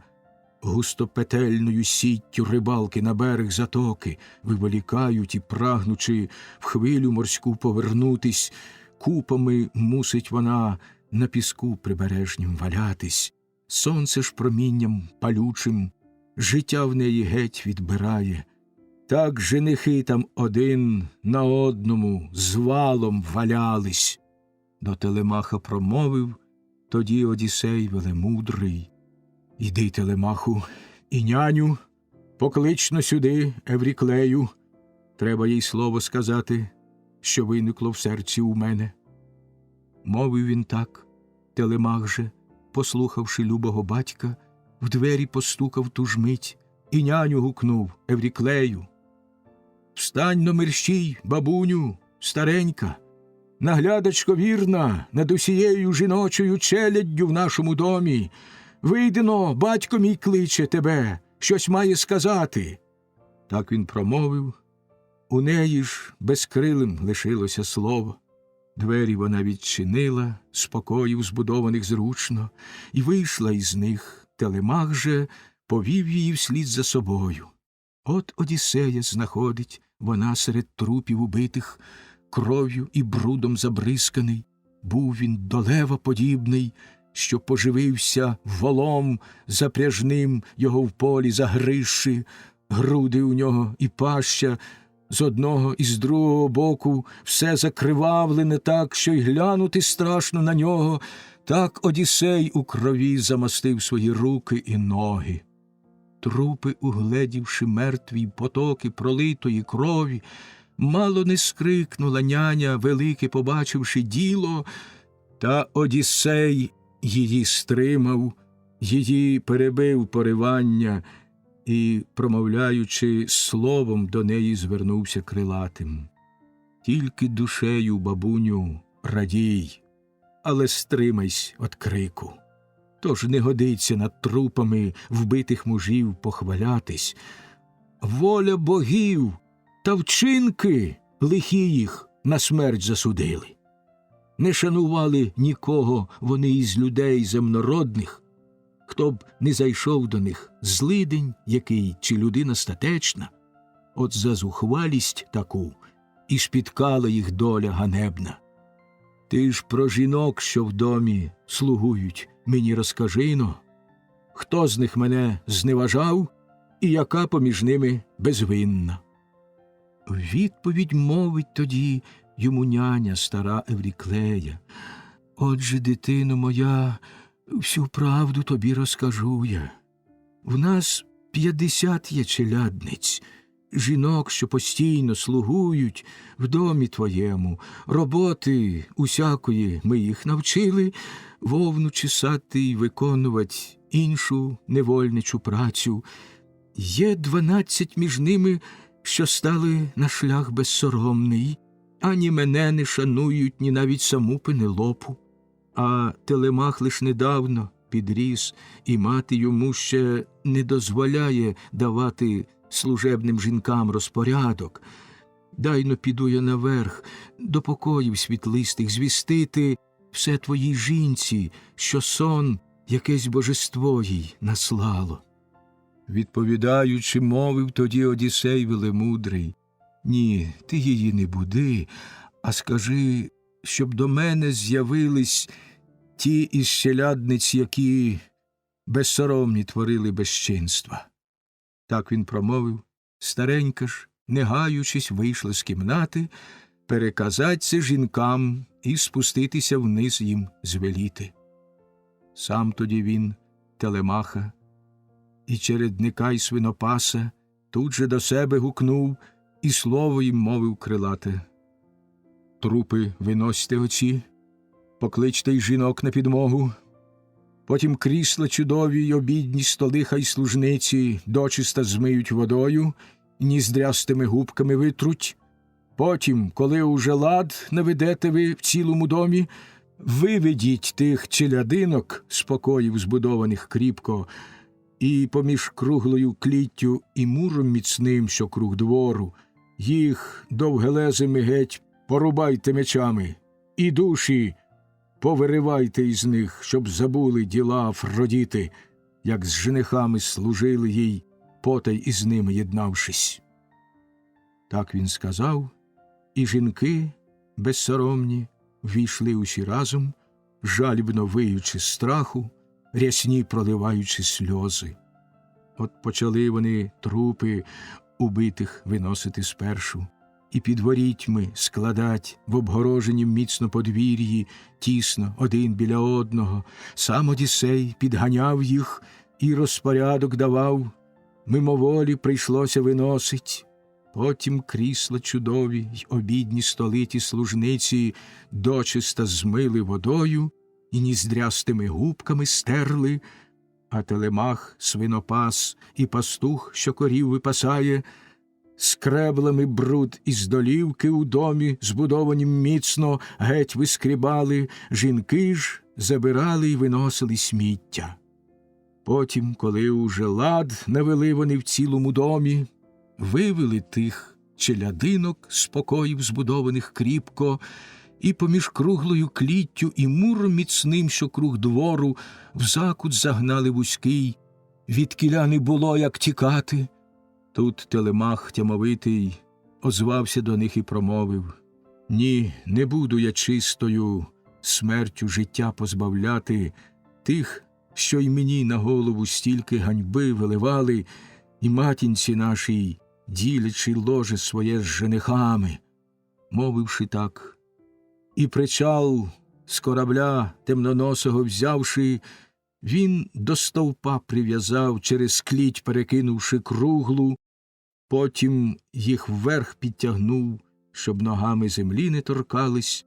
густопетельною сіттю рибалки на берег затоки виволікають і, прагнучи в хвилю морську повернутись, купами мусить вона на піску прибережнім валятись. сонце ж промінням палючим життя в неї геть відбирає. Так женихи там один на одному з валом валялись. До Телемаха промовив тоді Одіссей велемудрий: «Іди, Телемаху, і няню, поклично сюди Евріклею. Треба їй слово сказати, що виникло в серці у мене». Мовив він так. Телемах же, послухавши любого батька, в двері постукав ту ж мить і няню гукнув: «Евріклею, встань-но мерщій, бабуню, старенька, наглядачко вірна над усією жіночою челяддю в нашому домі. Вийди-но, батько мій кличе тебе, щось має сказати». Так він промовив. У неї ж безкрилим лишилося слово. Двері вона відчинила, з покоїв збудованих зручно, і вийшла із них. Телемах же повів її вслід за собою. От Одіссея знаходить вона серед трупів убитих, кров'ю і брудом забризканий. Був він до лева подібний, що поживився волом запряжним, його в полі загризши, груди у нього і паща з одного і з другого боку, все закривавлене так, що й глянути страшно на нього. Так Одіссей у крові замастив свої руки і ноги. Трупи, угледівши мертві потоки пролитої крові, мало не скрикнула няня, велике побачивши діло, та Одіссей її стримав, її перебив поривання і, промовляючи словом, до неї звернувся крилатим: «Тільки душею, бабуню, радій, але стримайсь від крику. Тож не годиться над трупами вбитих мужів похвалятись. Воля богів та вчинки лихі їх на смерть засудили. Не шанували нікого вони із людей земнородних, хто б не зайшов до них злидень який чи людина статечна. От за зухвалість таку і спіткала їх доля ганебна. Ти ж про жінок, що в домі слугують, мені розкажи-но, хто з них мене зневажав і яка поміж ними безвинна». Відповідь мовить тоді йому няня стара Евріклея: «Отже, дитино моя, всю правду тобі розкажу я. В нас 50 є челядниць, жінок, що постійно слугують в домі твоєму. Роботи усякої ми їх навчили, вовну чесати й виконувати іншу невольничу працю. Є 12 між ними, що стали на шлях безсоромний, ані мене не шанують, ні навіть саму Пенелопу. А Телемах лиш недавно підріс, і мати йому ще не дозволяє давати служебним жінкам розпорядок. Дай-но піду я наверх, до покоїв світлистих звістити все твоїй жінці, що сон якесь божество їй наслало». Відповідаючи, мовив тоді Одіссей велемудрий: «Ні, ти її не буди, а скажи, щоб до мене з'явились ті із челядниць, які безсоромні творили безчинства». Так він промовив. Старенька ж, не гаючись, вийшла з кімнати, переказать це жінкам і спуститися вниз їм звеліти. Сам тоді він Телемаха і чередника й свинопаса тут же до себе гукнув і слово їм мовив крилате: «Трупи виносьте оці, покличте й жінок на підмогу, потім крісла чудові й обідні столи хай служниці дочиста змиють водою і ніздрястими губками витруть. Потім, коли уже лад наведете ви в цілому домі, виведіть тих челядинок з покоїв збудованих кріпко, і поміж круглою кліттю і муром міцним, що круг двору, їх довгелезими геть порубайте мечами, і душі повиривайте із них, щоб забули діла Афродіти, як з женихами служили їй, потай із ними єднавшись». Так він сказав, і жінки, безсоромні, війшли усі разом, жалібно виючи з страху, рясні проливаючи сльози. От почали вони трупи убитих виносити спершу, і під ворітьми складать в обгороженім міцно подвір'ї, тісно один біля одного. Сам Одіссей підганяв їх і розпорядок давав. Мимоволі прийшлося виносить. Потім крісла чудові й обідні столиті служниці дочиста змили водою і ніздрястими губками стерли, а Телемах, свинопас і пастух, що корів випасає, скреблами бруд із долівки у домі, збудованім міцно, геть вискрібали, жінки ж забирали й виносили сміття. Потім, коли уже лад навели вони в цілому домі, вивели тих челядинок з покоїв, збудованих кріпко, і поміж круглою кліттю і муром міцним, що круг двору, в закут загнали вузький, відкіля не було, як тікати. Тут Телемах тямовитий озвався до них і промовив: «Ні, не буду я чистою смертю життя позбавляти тих, що й мені на голову стільки ганьби виливали, і матінці нашій, ділячи ложе своє з женихами». Мовивши так, і причал з корабля темноносого взявши, він до стовпа прив'язав, через кліть перекинувши круглу, потім їх вверх підтягнув, щоб ногами землі не торкались,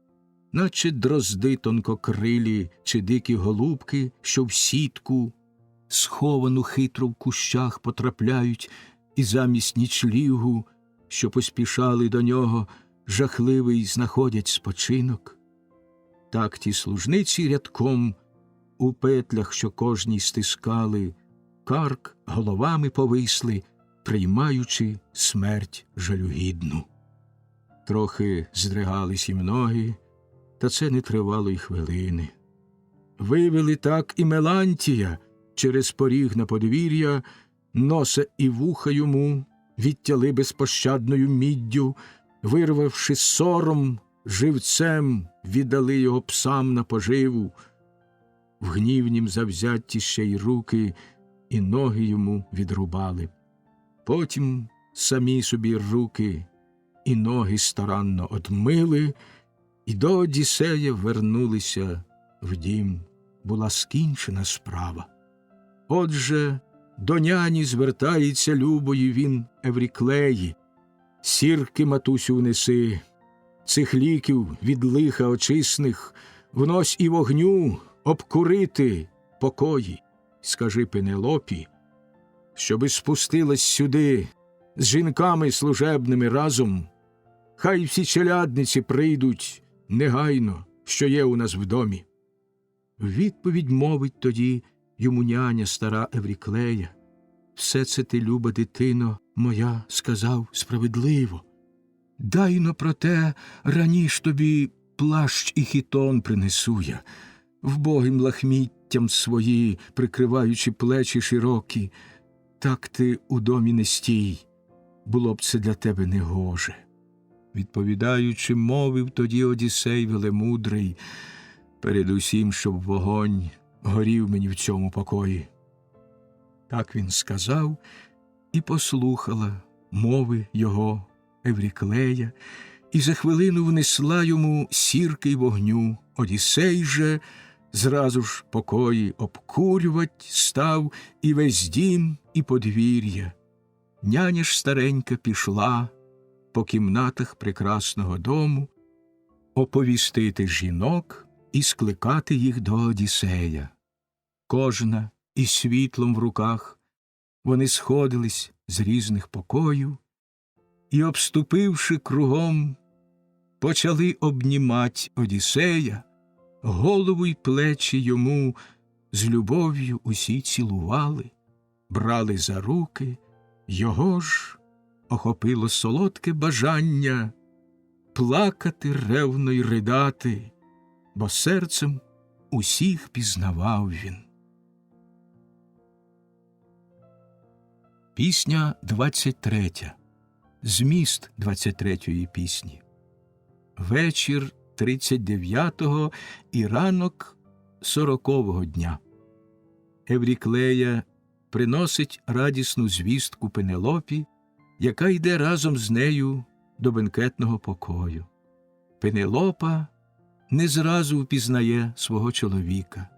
наче дрозди тонкокрилі чи дикі голубки, що в сітку, сховану хитро в кущах, потрапляють, і замість нічлігу, що поспішали до нього, жахливий знаходять спочинок. Так ті служниці рядком у петлях, що кожній стискали, карк головами повисли, приймаючи смерть жалюгідну. Трохи здригались їм ноги, та це не тривало й хвилини. Вивели так і Мелантія через поріг на подвір'я, носа і вуха йому відтяли безпощадною міддю, вирвавши сором, живцем віддали його псам на поживу. В гнівнім завзятті ще й руки і ноги йому відрубали. Потім самі собі руки і ноги старанно одмили, і до Одіссея вернулися в дім. Була скінчена справа. Отже, до няні звертається любої він Евріклеї: «Сірки, матусю, неси, цих ліків від лиха очисних, внось і вогню обкурити покої. Скажи Пенелопі, щоби спустилась сюди з жінками служебними разом, хай всі челядниці прийдуть негайно, що є у нас в домі». Відповідь мовить тоді йому няня стара Евріклея: «Все це ти, люба дитино моя, сказав справедливо. Дай-но проте раніш тобі плащ і хітон принесу я, вбогим лахміттям свої, прикриваючи плечі широкі. Так ти у домі не стій, було б це для тебе негоже». Відповідаючи, мовив тоді Одіссей велемудрий: «Передусім, щоб вогонь горів мені в цьому покої». Так він сказав, і послухала мови його Евріклея, і за хвилину внесла йому сірки й вогню. Одіссей же зразу ж покої обкурювать став і весь дім, і подвір'я. Няня ж старенька пішла по кімнатах прекрасного дому оповістити жінок і скликати їх до Одіссея. Кожна із світлом в руках, вони сходились з різних покоїв і, обступивши кругом, почали обнімать Одіссея, голову й плечі йому з любов'ю усі цілували, брали за руки, його ж охопило солодке бажання плакати ревно й ридати, бо серцем усіх пізнавав він. Пісня 23. Зміст 23-ї пісні. Вечір 39-го і ранок 40-го дня. Евріклея приносить радісну звістку Пенелопі, яка йде разом з нею до бенкетного покою. Пенелопа не зразу впізнає свого чоловіка.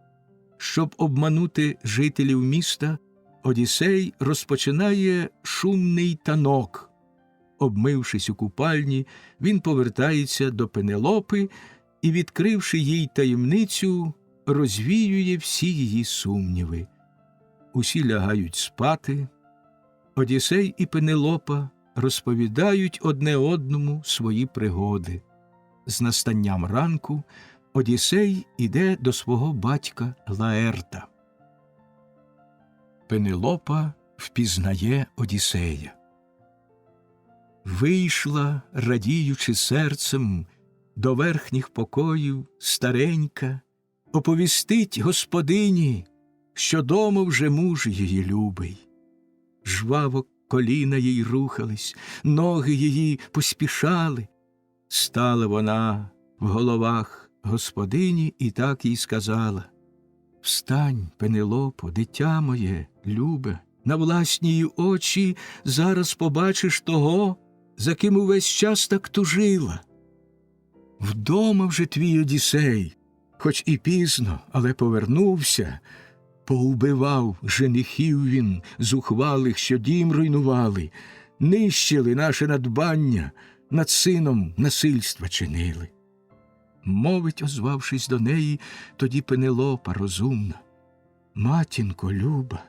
Щоб обманути жителів міста, Одіссей розпочинає шумний танок. Обмившись у купальні, він повертається до Пенелопи і, відкривши їй таємницю, розвіює всі її сумніви. Усі лягають спати. Одіссей і Пенелопа розповідають одне одному свої пригоди. З настанням ранку Одіссей іде до свого батька Лаерта. Пенелопа впізнає Одіссея. Вийшла, радіючи серцем, до верхніх покоїв старенька, оповістить господині, що дома вже муж її любий. Жваво коліна їй рухались, ноги її поспішали. Стала вона в головах господині і так їй сказала: «Встань, Пенелопо, дитя моє, любе, на власні очі зараз побачиш того, за ким увесь час так тужила. Вдома вже твій Одіссей, хоч і пізно, але повернувся. Поубивав женихів він, зухвалих, що дім руйнували, нищили наше надбання, над сином насильства чинили». Мовить, озвавшись до неї, тоді Пенелопа розумна: «Матінко люба,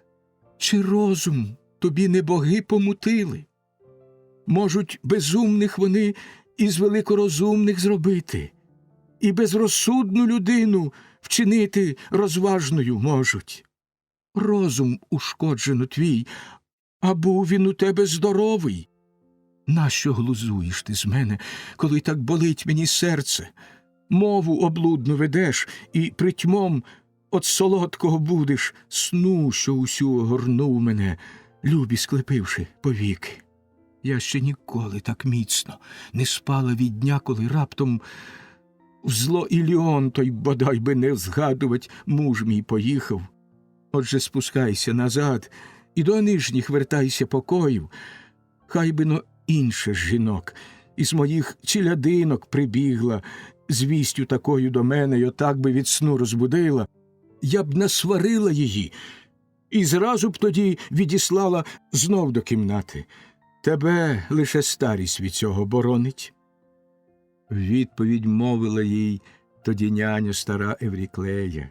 чи розум тобі не боги помутили? Можуть безумних вони із великорозумних зробити, і безрозсудну людину вчинити розважною можуть. Розум ушкоджено твій, а був він у тебе здоровий. Нащо глузуєш ти з мене, коли так болить мені серце? Мову облудно ведеш і притьмом от солодкого будеш сну, що усю огорнув мене, любі склепивши повіки. Я ще ніколи так міцно не спала від дня, коли раптом в зло Іліон той, бодай би не згадувать, муж мій поїхав. Отже, спускайся назад і до нижніх вертайся покоїв. Хай би-но інше з жінок із моїх челядинок прибігла з вістю такою до мене й отак би від сну розбудила. Я б насварила її і зразу б тоді відіслала знов до кімнати. Тебе лише старість від цього боронить». Відповідь мовила їй тоді няня стара Евріклея: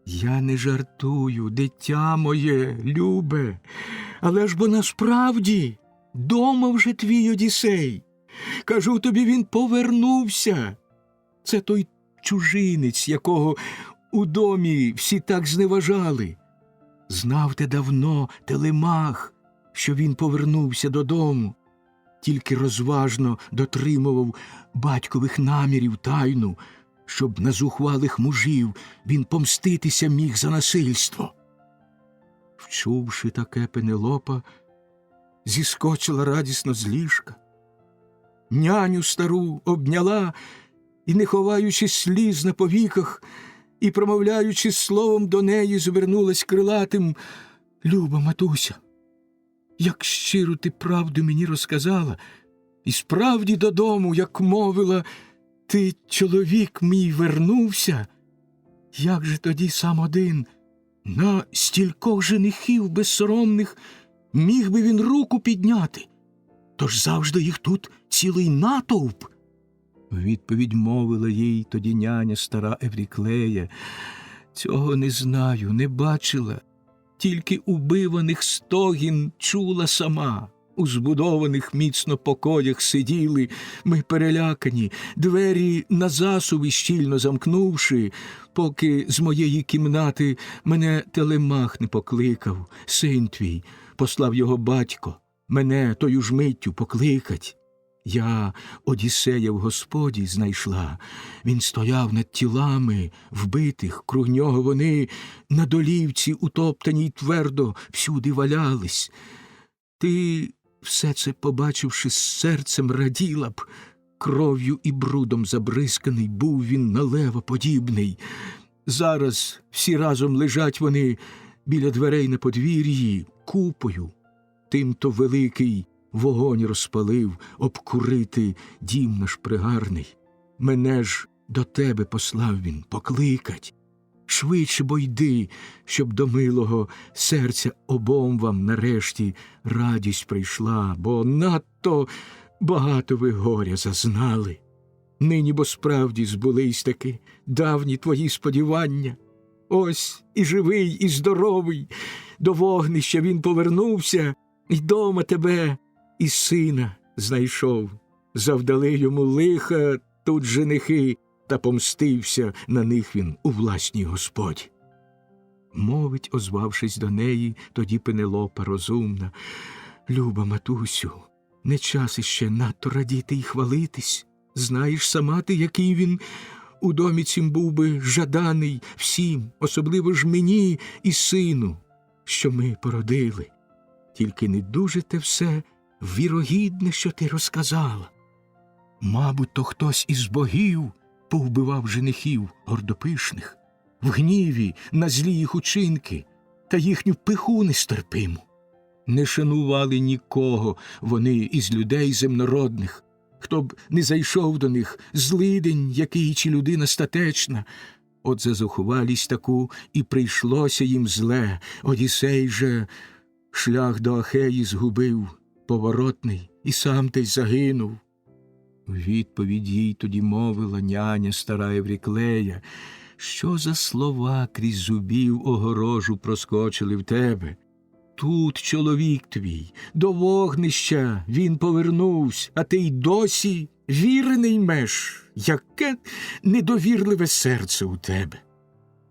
«Я не жартую, дитя моє, любе, але ж бо насправді дома вже твій Одіссей. Кажу тобі, він повернувся. Це той чужинець, якого у домі всі так зневажали. Знав те давно Телемах, що він повернувся додому, тільки розважно дотримував батькових намірів тайну, щоб на зухвалих мужів він помститися міг за насильство». Вчувши таке, Пенелопа зіскочила радісно з ліжка, няню стару обняла і, не ховаючи сліз на повіках, і, промовляючи словом до неї, звернулась крилатим: «Люба матуся, як щиро ти правду мені розказала, і справді додому, як мовила, ти, чоловік мій, вернувся, як же тоді сам один на стількох женихів безсоромних міг би він руку підняти? Тож завжди їх тут цілий натовп». Відповідь мовила їй тоді няня стара Евріклея: «Цього не знаю, не бачила, тільки убиваних стогін чула сама. У збудованих міцно покоях сиділи ми перелякані, двері на засуви щільно замкнувши, поки з моєї кімнати мене Телемах не покликав. Син твій, послав його батько, мене тою ж миттю покликать. Я Одіссея в Господі знайшла. Він стояв над тілами вбитих, круг нього вони на долівці утоптані й твердо всюди валялись. Ти, все це побачивши, з серцем раділа б. Кров'ю і брудом забризканий був він на лева подібний. Зараз всі разом лежать вони біля дверей на подвір'ї купою. Тим-то великий вогонь розпалив обкурити дім наш пригарний. Мене ж до тебе послав він покликать. Швидше бо йди, щоб до милого серця обом вам нарешті радість прийшла, бо надто багато ви горя зазнали. Нині бо справді збулись таки давні твої сподівання. Ось і живий, і здоровий, до вогнища він повернувся, і дома тебе, і сина знайшов. Завдали йому лиха тут женихи, та помстився на них він у власній господі. Мовить, озвавшись до неї, тоді Пенелопа розумна: «Люба матусю, не час іще надто радіти й хвалитись. Знаєш сама ти, який він у домі цім був би жаданий всім, особливо ж мені і сину, що ми породили. Тільки не дуже те все вірогідне, що ти розказала. Мабуть, то хтось із богів повбивав женихів гордопишних, в гніві на злі їх учинки та їхню пиху нестерпиму. Не шанували нікого вони із людей земнородних, хто б не зайшов до них, злидень який чи людина статечна. От за зухвалість таку і прийшлося їм зле. Одіссей же шлях до Ахеї згубив поворотний, і сам те й загинув. У відповідь їй тоді мовила няня стара Евріклея: «Що за слова крізь зубів огорожу проскочили в тебе? Тут чоловік твій, до вогнища він повернувся, а ти й досі вірний меш. Яке недовірливе серце у тебе!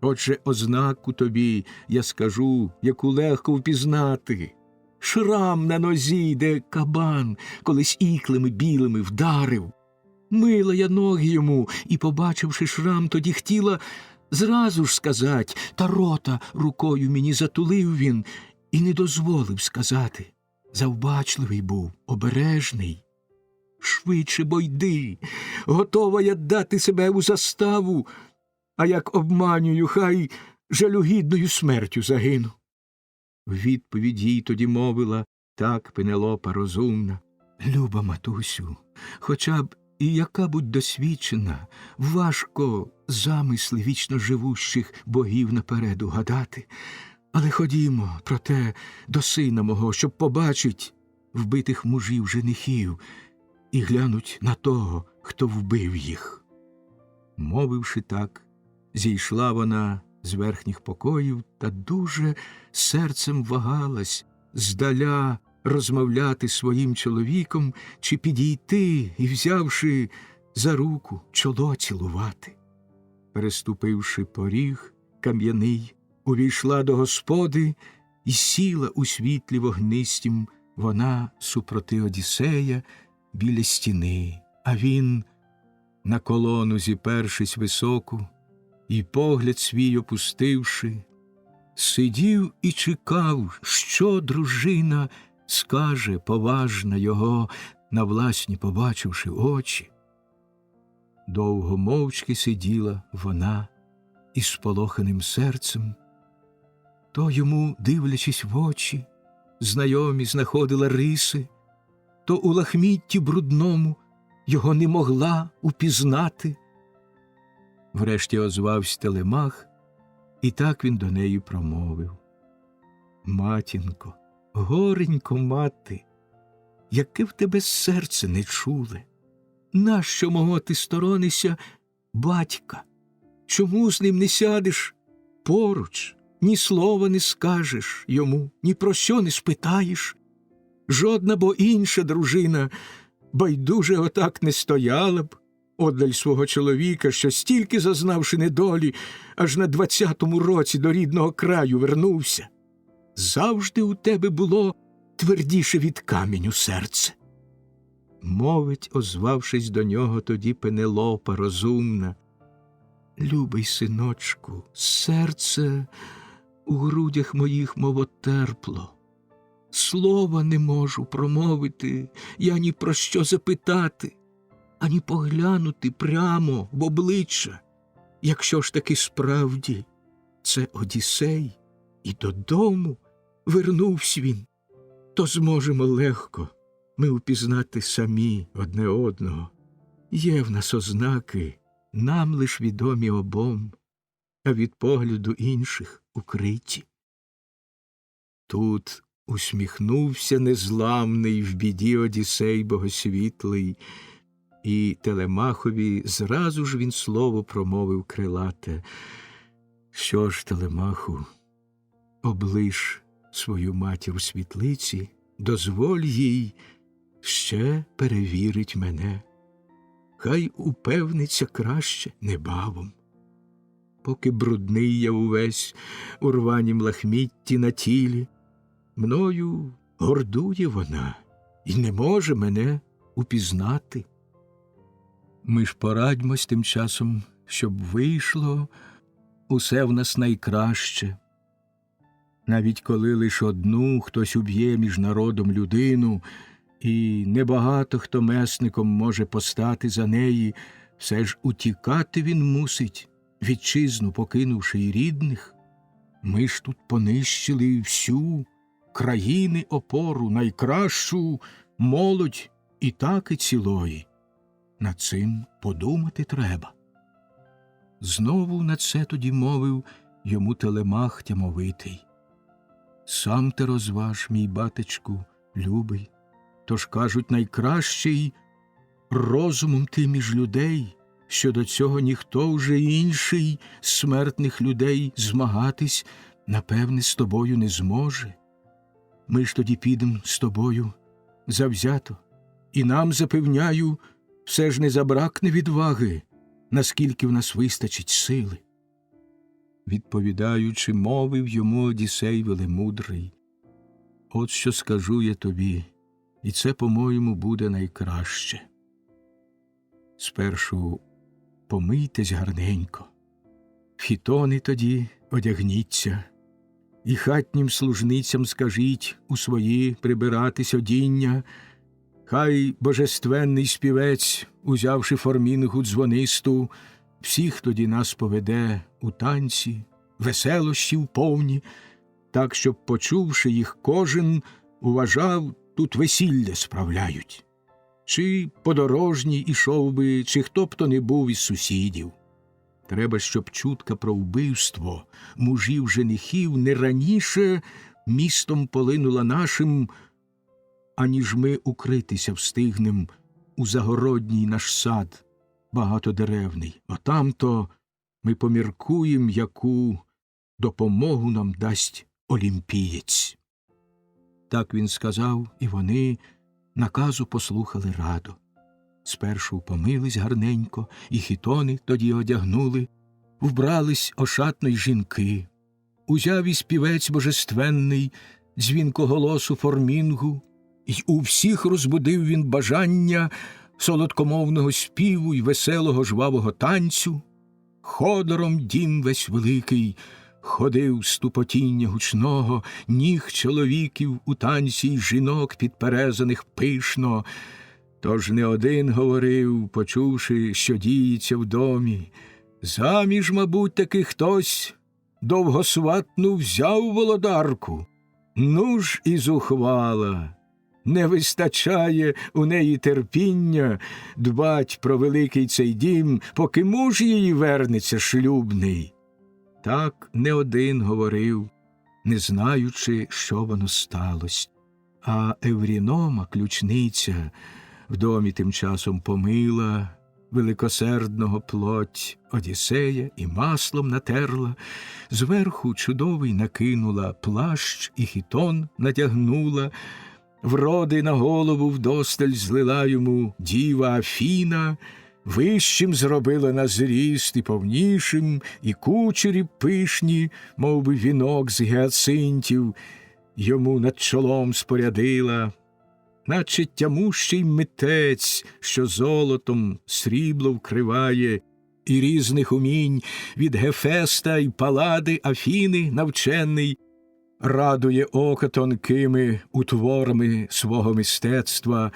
Отже, ознаку тобі я скажу, яку легко впізнати. Шрам на нозі, де кабан колись іклами білими вдарив. Мила я ноги йому, і, побачивши шрам, тоді хотіла зразу ж сказать, та рота рукою мені затулив він і не дозволив сказати. Завбачливий був, обережний. Швидше бо йди, готова я дати себе у заставу, а як обманюю, хай жалюгідною смертю загину». В відповідь їй тоді мовила так Пенелопа розумна: «Люба матусю, хоча б і яка будь досвідчена, важко замисли вічно живущих богів напереду гадати. Але ходімо, проте, до сина мого, щоб побачить вбитих мужів женихів і глянуть на того, хто вбив їх». Мовивши так, зійшла вона з верхніх покоїв та дуже серцем вагалась здаля розмовляти своїм чоловіком чи підійти і, взявши за руку, чоло цілувати. Переступивши поріг кам'яний, увійшла до господи і сіла у світлі вогнистім вона супроти Одіссея біля стіни, а він, на колону зіпершись високу і погляд свій опустивши, сидів і чекав, що дружина скаже поважна його, на власні побачивши очі. Довго мовчки сиділа вона із сполоханим серцем, то йому, дивлячись в очі, знайомі знаходила риси, то у лахмітті брудному його не могла упізнати. Врешті озвався Телемах, і так він до неї промовив: «Матінко, горенько мати, яке в тебе серце не чуле! Нащо мого ти сторонишся батька? Чому з ним не сядеш поруч, ні слова не скажеш йому, ні про що не спитаєш? Жодна бо інша дружина байдуже отак не стояла б оддаль свого чоловіка, що стільки зазнавши недолі, аж на 20-му році до рідного краю вернувся. Завжди у тебе було твердіше від каменю серце». Мовить, озвавшись до нього тоді Пенелопа розумна: «Любий синочку, серце у грудях моїх мовотерпло. Слова не можу промовити, я ні про що запитати, ані поглянути прямо в обличчя. Якщо ж таки справді це Одіссей, І додому вернувся він. То зможемо легко ми упізнати самі одне одного. Є в нас ознаки, нам лиш відомі обом, а від погляду інших укриті. Тут усміхнувся незламний в біді Одіссей богосвітлий, і Телемахові зразу ж він слово промовив крилате. Що ж, Телемаху, облиш свою матір у світлиці, дозволь їй ще перевірить мене. Хай упевниться краще небавом. Поки брудний я увесь у рванім лахмітті на тілі, мною гордує вона і не може мене упізнати. Ми ж порадьмось тим часом, щоб вийшло усе в нас найкраще. Навіть коли лиш одну хтось уб'є між народом людину, і небагато хто месником може постати за неї, все ж утікати він мусить, вітчизну покинувши й рідних. Ми ж тут понищили всю країни опору, найкращу молодь і таки цілої. Над цим подумати треба. Знову на це тоді мовив йому Телемах тямовитий. Сам ти розваж, мій батечку, любий, тож, кажуть, найкращий розумом ти між людей, що до цього ніхто вже інший смертних людей змагатись, напевне, з тобою не зможе. Ми ж тоді підем з тобою завзято, і нам, запевняю, все ж не забракне відваги, наскільки в нас вистачить сили. Відповідаючи, мовив йому Одіссей велемудрий. От що скажу я тобі, і це, по-моєму, буде найкраще. Спершу помийтесь гарненько, в хітони тоді одягніться, і хатнім служницям скажіть у свої прибиратись одіння. Хай божественний співець, узявши формінгу дзвонисту, всіх тоді нас поведе у танці, веселощів повні, так, щоб, почувши їх, кожен уважав, тут весілля справляють. Чи подорожній ішов би, чи хто б то не був із сусідів. Треба, щоб чутка про вбивство мужів-женихів не раніше містом полинула нашим, аніж ми укритися встигнем у загородній наш сад багатодеревний. Отам-то ми поміркуєм, яку допомогу нам дасть олімпієць. Так він сказав, і вони наказу послухали радо. Спершу помились гарненько, і хітони тоді одягнули, вбрались ошатно й жінки. Узяв і співець божественний дзвінкоголосу формінгу, й у всіх розбудив він бажання солодкомовного співу й веселого жвавого танцю. Ходором дім весь великий ходив з тупотіння гучного, ніг чоловіків у танці й жінок підперезаних пишно. Тож не один говорив, почувши, що діється в домі. Заміж, мабуть, таки хтось довгосватну взяв володарку. Ну ж і зухвала. Не вистачає у неї терпіння дбать про великий цей дім, поки муж її вернеться шлюбний. Так не один говорив, не знаючи, що воно сталося. А Еврінома, ключниця, в домі тим часом помила великосердного плоть Одіссея і маслом натерла, зверху чудовий накинула плащ і хітон натягнула, вроди на голову вдосталь злила йому діва Афіна, вищим зробила на зріст і повнішим, і кучері пишні, мов би вінок з гіацинтів, йому над чолом спорядила, наче тямущий митець, що золотом срібло вкриває, і різних умінь від Гефеста й Палади Афіни навчений, радує око тонкими утворами свого мистецтва.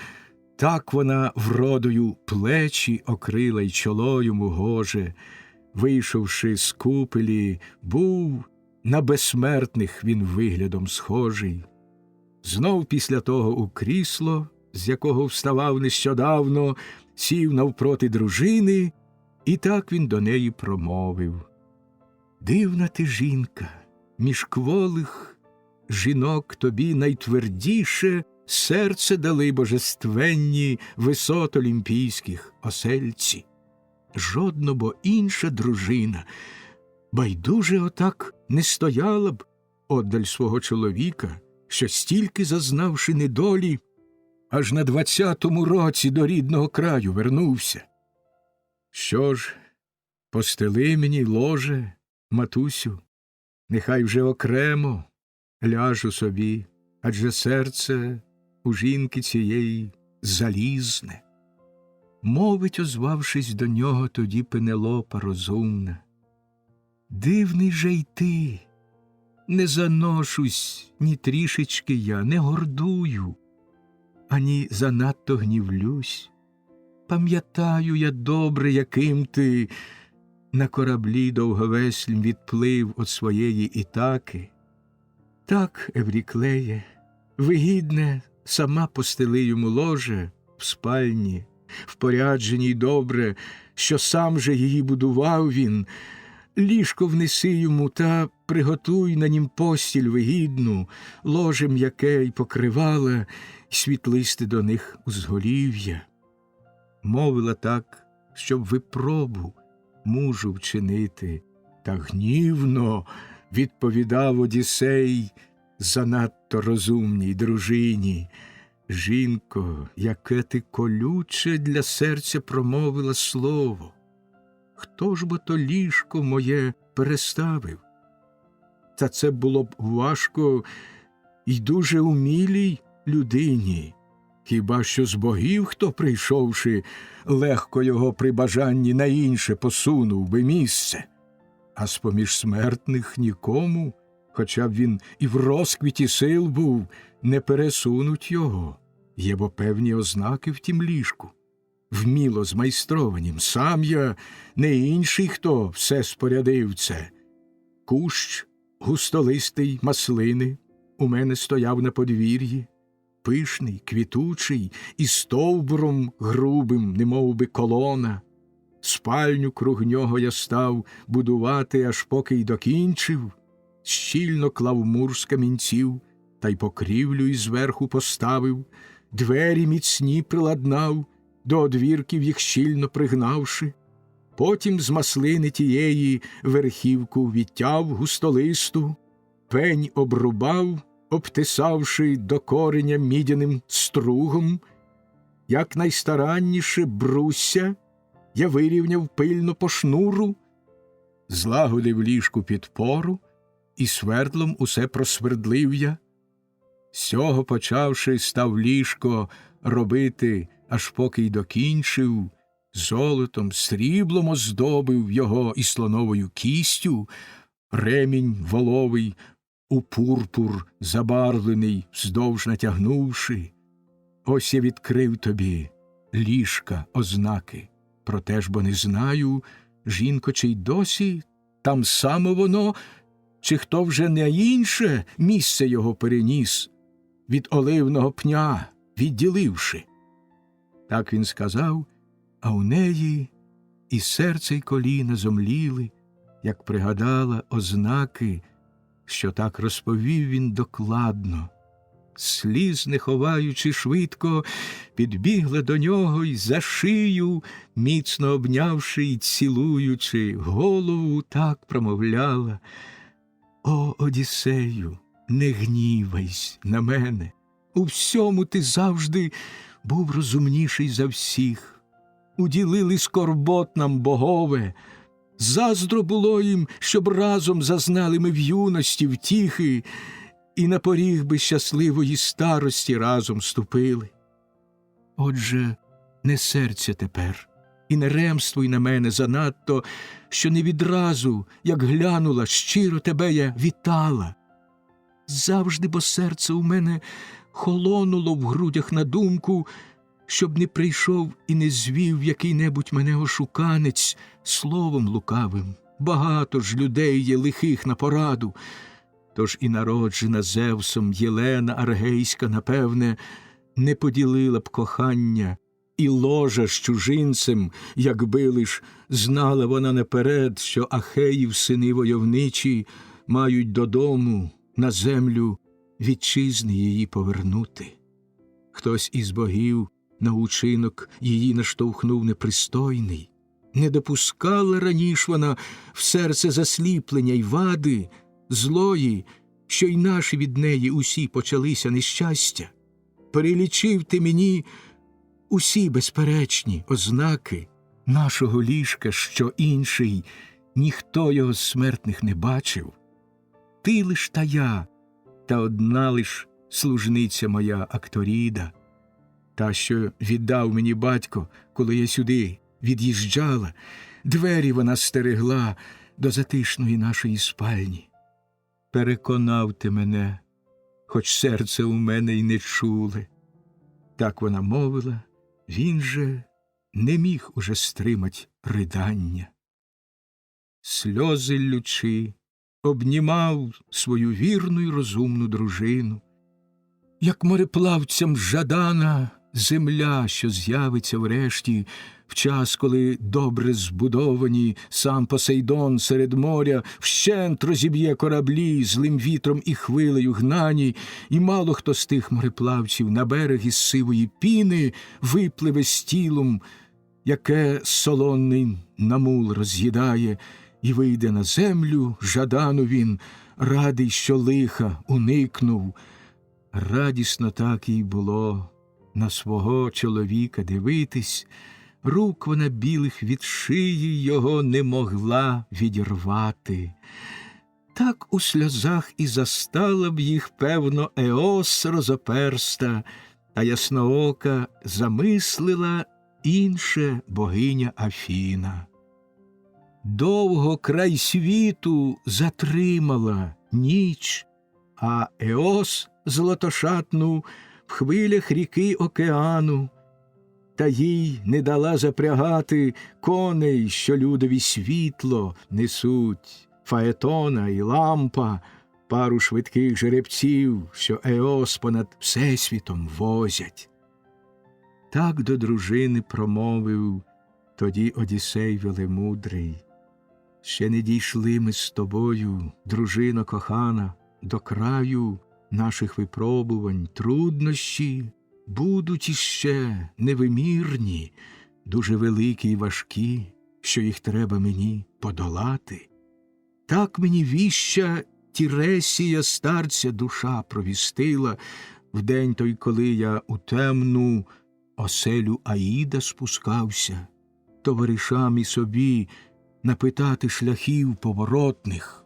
Так вона вродою плечі окрила й чоло йому гоже. Вийшовши з купелі, був на безсмертних він виглядом схожий. Знов після того у крісло, з якого вставав нещодавно, сів навпроти дружини, і так він до неї промовив: «Дивна ти жінка, між кволих жінок тобі найтвердіше серце дали божественні висот олімпійських осельці. Жодно бо інша дружина байдуже отак не стояла б оддаль свого чоловіка, що стільки зазнавши недолі, аж на 20-му році до рідного краю вернувся. Що ж, постели мені ложе, матусю, нехай вже окремо ляжу собі, адже серце у жінки цієї залізне». Мовить, озвавшись до нього тоді Пенелопа розумна: «Дивний же й ти, не заношусь ні трішечки я, не гордую, ані занадто гнівлюсь. Пам'ятаю я добре, яким ти на кораблі довговеслім відплив от своєї Ітаки. Так, Евріклеє, вигідне, сама постели йому ложе в спальні, впорядженій добре, що сам же її будував він. Ліжко внеси йому та приготуй на нім постіль вигідну, ложе м'яке й покривала, й світлисте до них узголів'я». Мовила так, щоб випробу мужу вчинити, та гнівно відповідав Одіссей занадто розумній дружині: «Жінко, яке ти колюче для серця промовила слово! Хто ж бо то ліжко моє переставив? Та це було б важко й дуже умілій людині. Хіба що з богів хто, прийшовши, легко його при бажанні на інше посунув би місце, а з-поміж смертних нікому, хоча б він і в розквіті сил був, не пересунуть його. Є бо певні ознаки в тім ліжку, вміло змайстрованім. Сам я, не інший хто, все спорядив це. Кущ густолистий маслини у мене стояв на подвір'ї, пишний, квітучий, і стовбуром грубим, немов би колона. Спальню круг нього я став будувати, аж поки й докінчив. Щільно клав мур з камінців, та й покрівлю й зверху поставив, двері міцні приладнав, до одвірків їх щільно пригнавши. Потім з маслини тієї верхівку відтяв густолисту, пень обрубав, обтисавши до кореня мідяним стругом. Як найстаранніше брусся я вирівняв пильно по шнуру, злагодив ліжку підпору і свердлом усе просвердлив я. Сього почавши, став ліжко робити, аж поки й докінчив, золотом, сріблом оздобив його і слоновою кістю, ремінь воловий у пурпур забарвлений вздовж натягнувши. Ось я відкрив тобі ліжка ознаки, проте ж бо не знаю, жінко, чи й досі там саме воно, чи хто вже на інше місце його переніс, від оливного пня відділивши. Так він сказав, а у неї і серце й коліна зомліли, як пригадала ознаки, що так розповів він докладно. Сліз не ховаючи швидко, підбігла до нього й за шию, міцно обнявши й цілуючи, голову так промовляла: «О, Одіссею, не гнівайсь на мене, у всьому ти завжди був розумніший за всіх. Уділили скорбот нам богове, заздро було їм, щоб разом зазнали ми в юності втіхи, і на поріг би щасливої старості разом ступили. Отже, не серця тепер, і не ремствуй на мене занадто, що не відразу, як глянула, щиро тебе я вітала. Завжди, бо серце у мене холонуло в грудях на думку, щоб не прийшов і не звів який-небудь мене ошуканець словом лукавим, багато ж людей є лихих на пораду. Тож і народжена Зевсом Єлена Аргейська, напевне, не поділила б кохання і ложа з чужинцем, якби лиш знала вона наперед, що Ахеїв сини войовничі мають додому, на землю вітчизни її повернути. Хтось із богів на учинок її наштовхнув непристойний. Не допускала раніш вона в серце засліплення й вади, злої, що й наші від неї усі почалися нещастя. Перелічив ти мені усі безперечні ознаки нашого ліжка, що інший, ніхто його з смертних не бачив. Ти лиш та я, та одна лиш служниця моя Акторіда, та, що віддав мені батько, коли я сюди від'їжджала, двері вона стерегла до затишної нашої спальні. Переконав ти мене, хоч серце у мене й не чуле. Так вона мовила, він же не міг уже стримать ридання. Сльози лючи, обнімав свою вірну й розумну дружину. Як мореплавцям жадана земля, що з'явиться врешті, в час, коли добре збудовані сам Посейдон серед моря вщент розіб'є кораблі злим вітром і хвилею гнані, і мало хто з тих мореплавців на берег із сивої піни випливе з тілом, яке солонний намул роз'їдає, і вийде на землю, жадану він, радий, що лиха уникнув. Радісно так їй було на свого чоловіка дивитись, рук вона білих від шиї його не могла відірвати. Так у сльозах і застала б їх, певно, Еос розоперста, а ясноока замислила інше богиня Афіна. Довго край світу затримала ніч, а Еос златошатну в хвилях ріки океану, та їй не дала запрягати коней, що людові світло несуть, Фаетона і Лампа, пару швидких жеребців, що Еос понад всесвітом возять. Так до дружини промовив тоді Одіссей велемудрий. Ще не дійшли ми з тобою, дружино кохана, до краю наших випробувань, труднощі будуть іще невимірні, дуже великі й важкі, що їх треба мені подолати. Так мені віща Тіресія старця душа провістила в день той, коли я у темну оселю Аїда спускався, товаришам і собі напитати шляхів поворотних.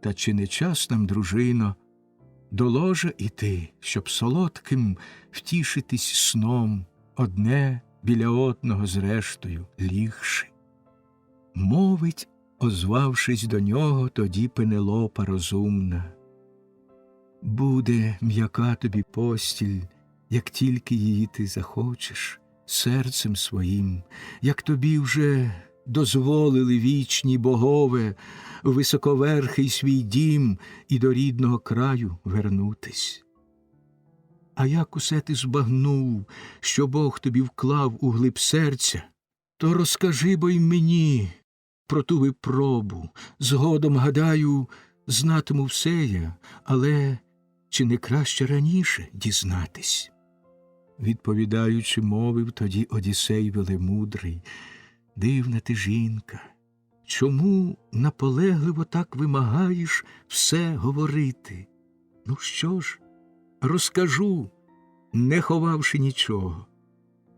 Та чи не час нам, дружино, до ложа іти, щоб солодким втішитись сном, одне біля одного зрештою лігши? Мовить, озвавшись до нього, тоді Пенелопа розумна. Буде м'яка тобі постіль, як тільки її ти захочеш, серцем своїм, як тобі вже дозволили вічні богове у високоверхий свій дім і до рідного краю вернутись. А як усе ти збагнув, що Бог тобі вклав у глиб серця, то розкажи бо й мені про ту випробу. Згодом, гадаю, знатиму все я, але чи не краще раніше дізнатись? Відповідаючи, мовив тоді Одіссей велемудрий. Дивна ти жінка, чому наполегливо так вимагаєш все говорити? Ну що ж, розкажу, не ховавши нічого.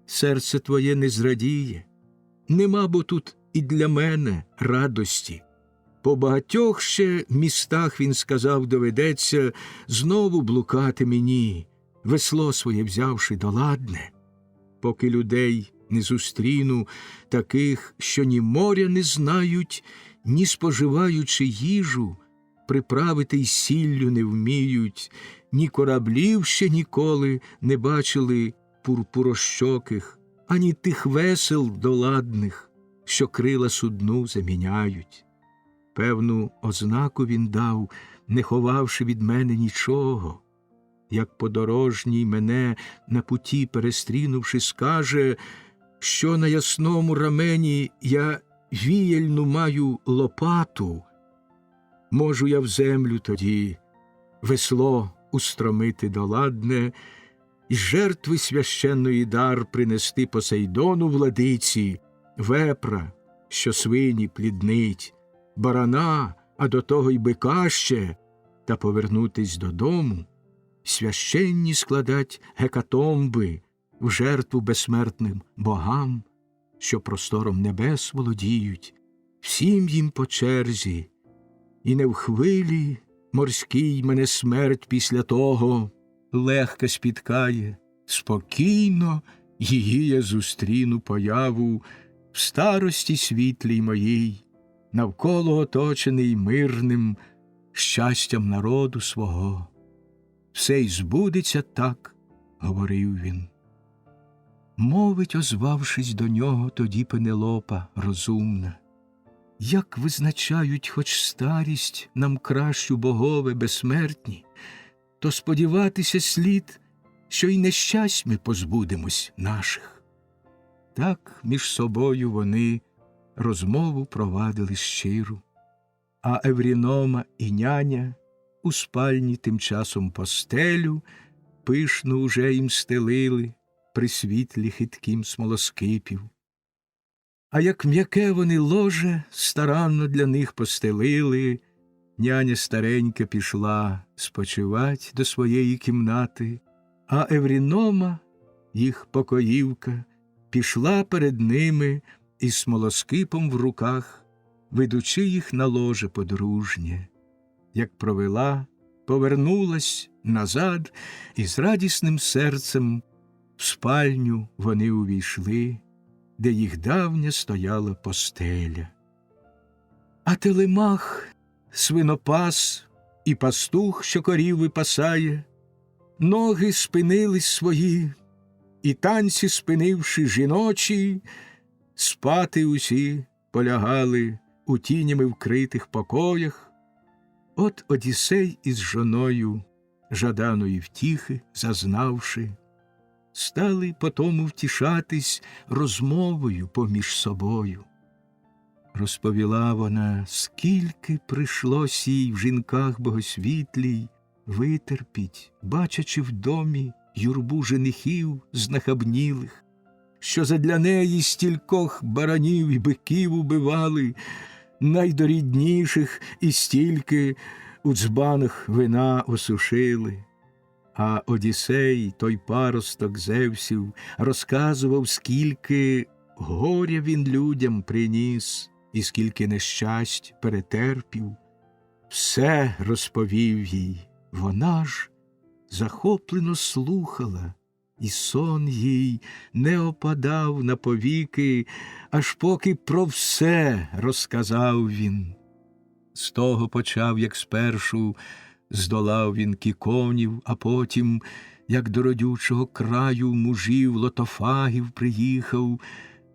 Серце твоє не зрадіє, нема бо тут і для мене радості. По багатьох ще містах, він сказав, доведеться знову блукати мені, весло своє взявши доладне, поки людей не зустріну таких, що ні моря не знають, ні споживаючи їжу, приправити й сіллю не вміють, ні кораблів ще ніколи не бачили пурпурощоких, ані тих весел доладних, що крила судну заміняють. Певну ознаку він дав, не ховавши від мене нічого. Як подорожній мене на путі перестрінувши, скаже, що на ясному рамені я віяльну маю лопату, можу я в землю тоді весло устромити доладне і жертви священної дар принести Посейдону владиці, вепра, що свині пліднить, барана, а до того й бика ще, та повернутись додому, священні складать гекатомби в жертву безсмертним богам, що простором небес володіють, всім їм по черзі, і не в хвилі морській мене смерть після того легко спіткає, спокійно її я зустріну появу в старості світлій моїй, навколо оточений мирним щастям народу свого. Все й збудеться так, говорив він. Мовить, озвавшись до нього, тоді Пенелопа розумна. Як визначають хоч старість нам кращу богове безсмертні, то сподіватися слід, що й нещасть ми позбудемось наших. Так між собою вони розмову провадили щиру, а Еврінома і няня у спальні тим часом постелю пишну уже їм стелили при світлі хитким смолоскипів. А як м'яке вони ложе старанно для них постелили, няня старенька пішла спочивать до своєї кімнати, а Еврінома, їх покоївка, пішла перед ними із смолоскипом в руках, ведучи їх на ложе подружнє. Як провела, повернулась назад, і з радісним серцем в спальню вони увійшли, де їх давня стояла постеля. А Телемах, свинопас і пастух, що корів випасає, ноги спинились свої, і танці спинивши жіночі, спати усі полягали у тінями вкритих покоях. От Одіссей із жоною, жаданої втіхи зазнавши, стали потому втішатись розмовою поміж собою. Розповіла вона, скільки прийшлось їй в жінках богосвітлій витерпіть, бачачи в домі юрбу женихів знахабнілих, що задля неї стількох баранів і биків убивали, найдорідніших і стільки у дзбанах вина осушили. А Одіссей, той паросток Зевсів, розказував, скільки горя він людям приніс і скільки нещасть перетерпів. Все розповів їй, вона ж захоплено слухала, і сон їй не опадав на повіки, аж поки про все розказав він. З того почав, як спершу здолав він Кіконів, а потім, як до родючого краю мужів лотофагів приїхав,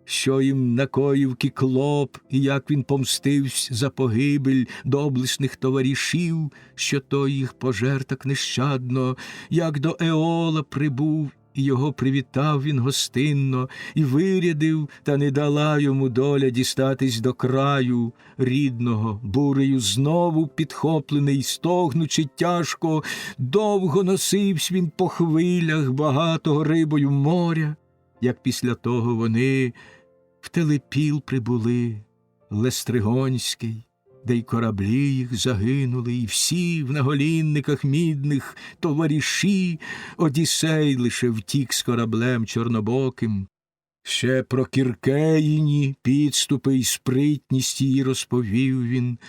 що їм накоїв Кіклоп, і як він помстився за погибель доблесних товаришів, що той їх пожер так нещадно, як до Еола прибув, і його привітав він гостинно, і вирядив, та не дала йому доля дістатись до краю рідного, бурею знову підхоплений, стогнучи тяжко, довго носився він по хвилях багатого рибою моря, як після того вони в Телепіл прибули, Лестригонський, де й кораблі їх загинули, і всі в наголінниках мідних товариші, Одіссей лише втік з кораблем чорнобоким. Ще про Кіркеїні підступи й спритність її розповів він,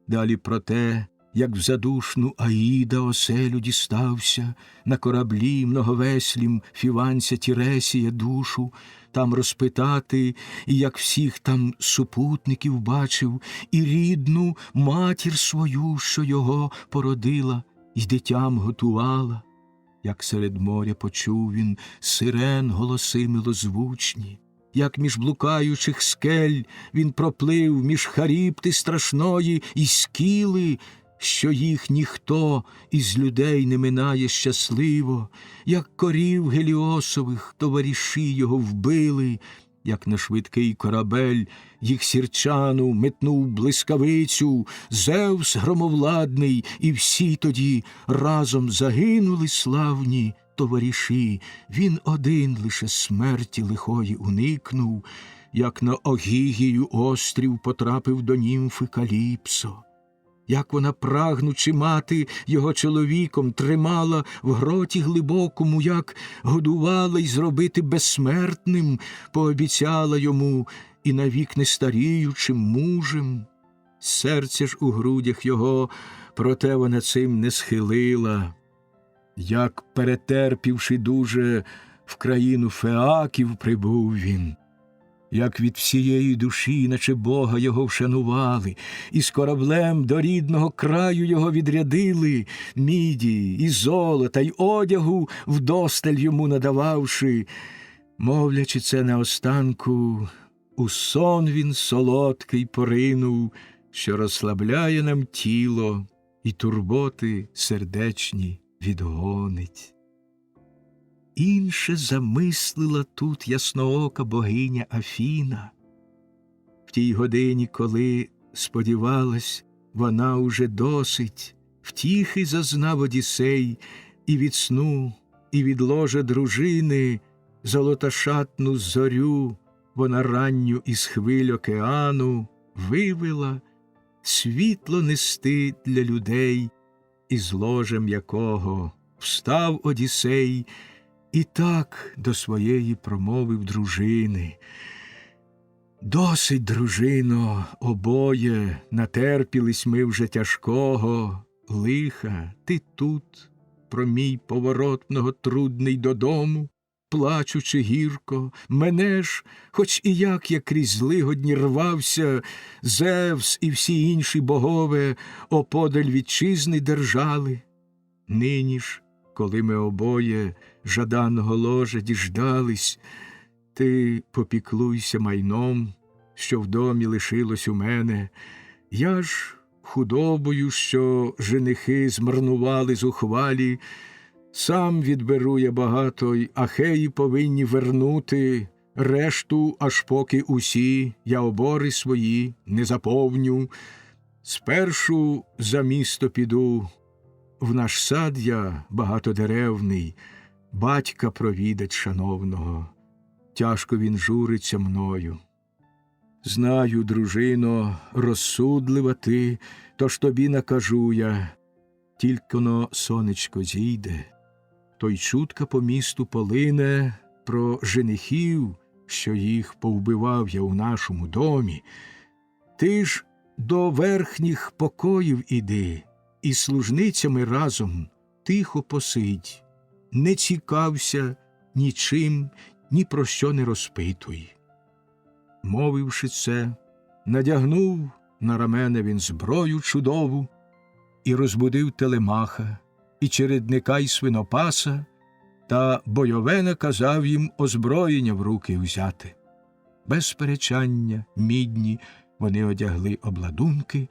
далі про те, як в задушну Аїда оселю дістався, на кораблі многовеслім Фіванця Тіресія душу там розпитати, і як всіх там супутників бачив, і рідну матір свою, що його породила, й дитям готувала. Як серед моря почув він сирен голоси милозвучні, як між блукаючих скель він проплив між Харібти страшної і Скіли, що їх ніхто із людей не минає щасливо, як корів Геліосових товариші його вбили, як на швидкий корабель їх сірчану метнув блискавицю, Зевс громовладний, і всі тоді разом загинули славні товариші. Він один лише смерті лихої уникнув, як на Огігію острів потрапив до німфи Каліпсо. Як вона, прагнучи мати його чоловіком, тримала в гроті глибокому, як годувала й зробити безсмертним, пообіцяла йому і навік не старіючим мужем. Серце ж у грудях його, проте вона цим не схилила. Як, перетерпівши дуже, в країну Феаків прибув він, як від всієї душі, наче Бога його вшанували, і з кораблем до рідного краю його відрядили, міді і золота, й одягу вдосталь йому надававши, мовлячи це наостанку, у сон він солодкий поринув, що розслабляє нам тіло і турботи сердечні відгонить. Інше замислила тут ясноока богиня Афіна. В тій годині, коли сподівалась, вона уже досить втіхи зазнав Одіссей, і від сну, і від ложа дружини золотошатну зорю вона ранню із хвиль океану вивела світло нести для людей, із ложем якого встав Одіссей, і так до своєї промовив дружини: «Досить, дружино, обоє, натерпілись ми вже тяжкого лиха. Ти тут, про мій поворот многотрудний додому, плачучи гірко, мене ж, хоч і як я крізь злигодні рвався, Зевс і всі інші богове оподаль вітчизни держали. Нині ж, коли ми обоє жаданого ложа діждались, ти попіклуйся майном, що в домі лишилось у мене. Я ж худобою, що женихи змарнували зухвалі, сам відберу я багато, й ахеї повинні вернути решту, аж поки усі я обори свої не заповню. Спершу за місто піду, в наш сад я багатодеревний, батька провідать шановного. Тяжко він журиться мною. Знаю, дружино, розсудлива ти, тож тобі накажу я, тільки-но сонечко зійде, то й чутка по місту полине про женихів, що їх повбивав я у нашому домі. Ти ж до верхніх покоїв іди, і служницями разом тихо посидь, не цікався нічим, ні про що не розпитуй». Мовивши це, надягнув на рамена він зброю чудову і розбудив Телемаха, і чередника, й свинопаса, та бойове наказав їм озброєння в руки взяти. Без сперечання мідні вони одягли обладунки,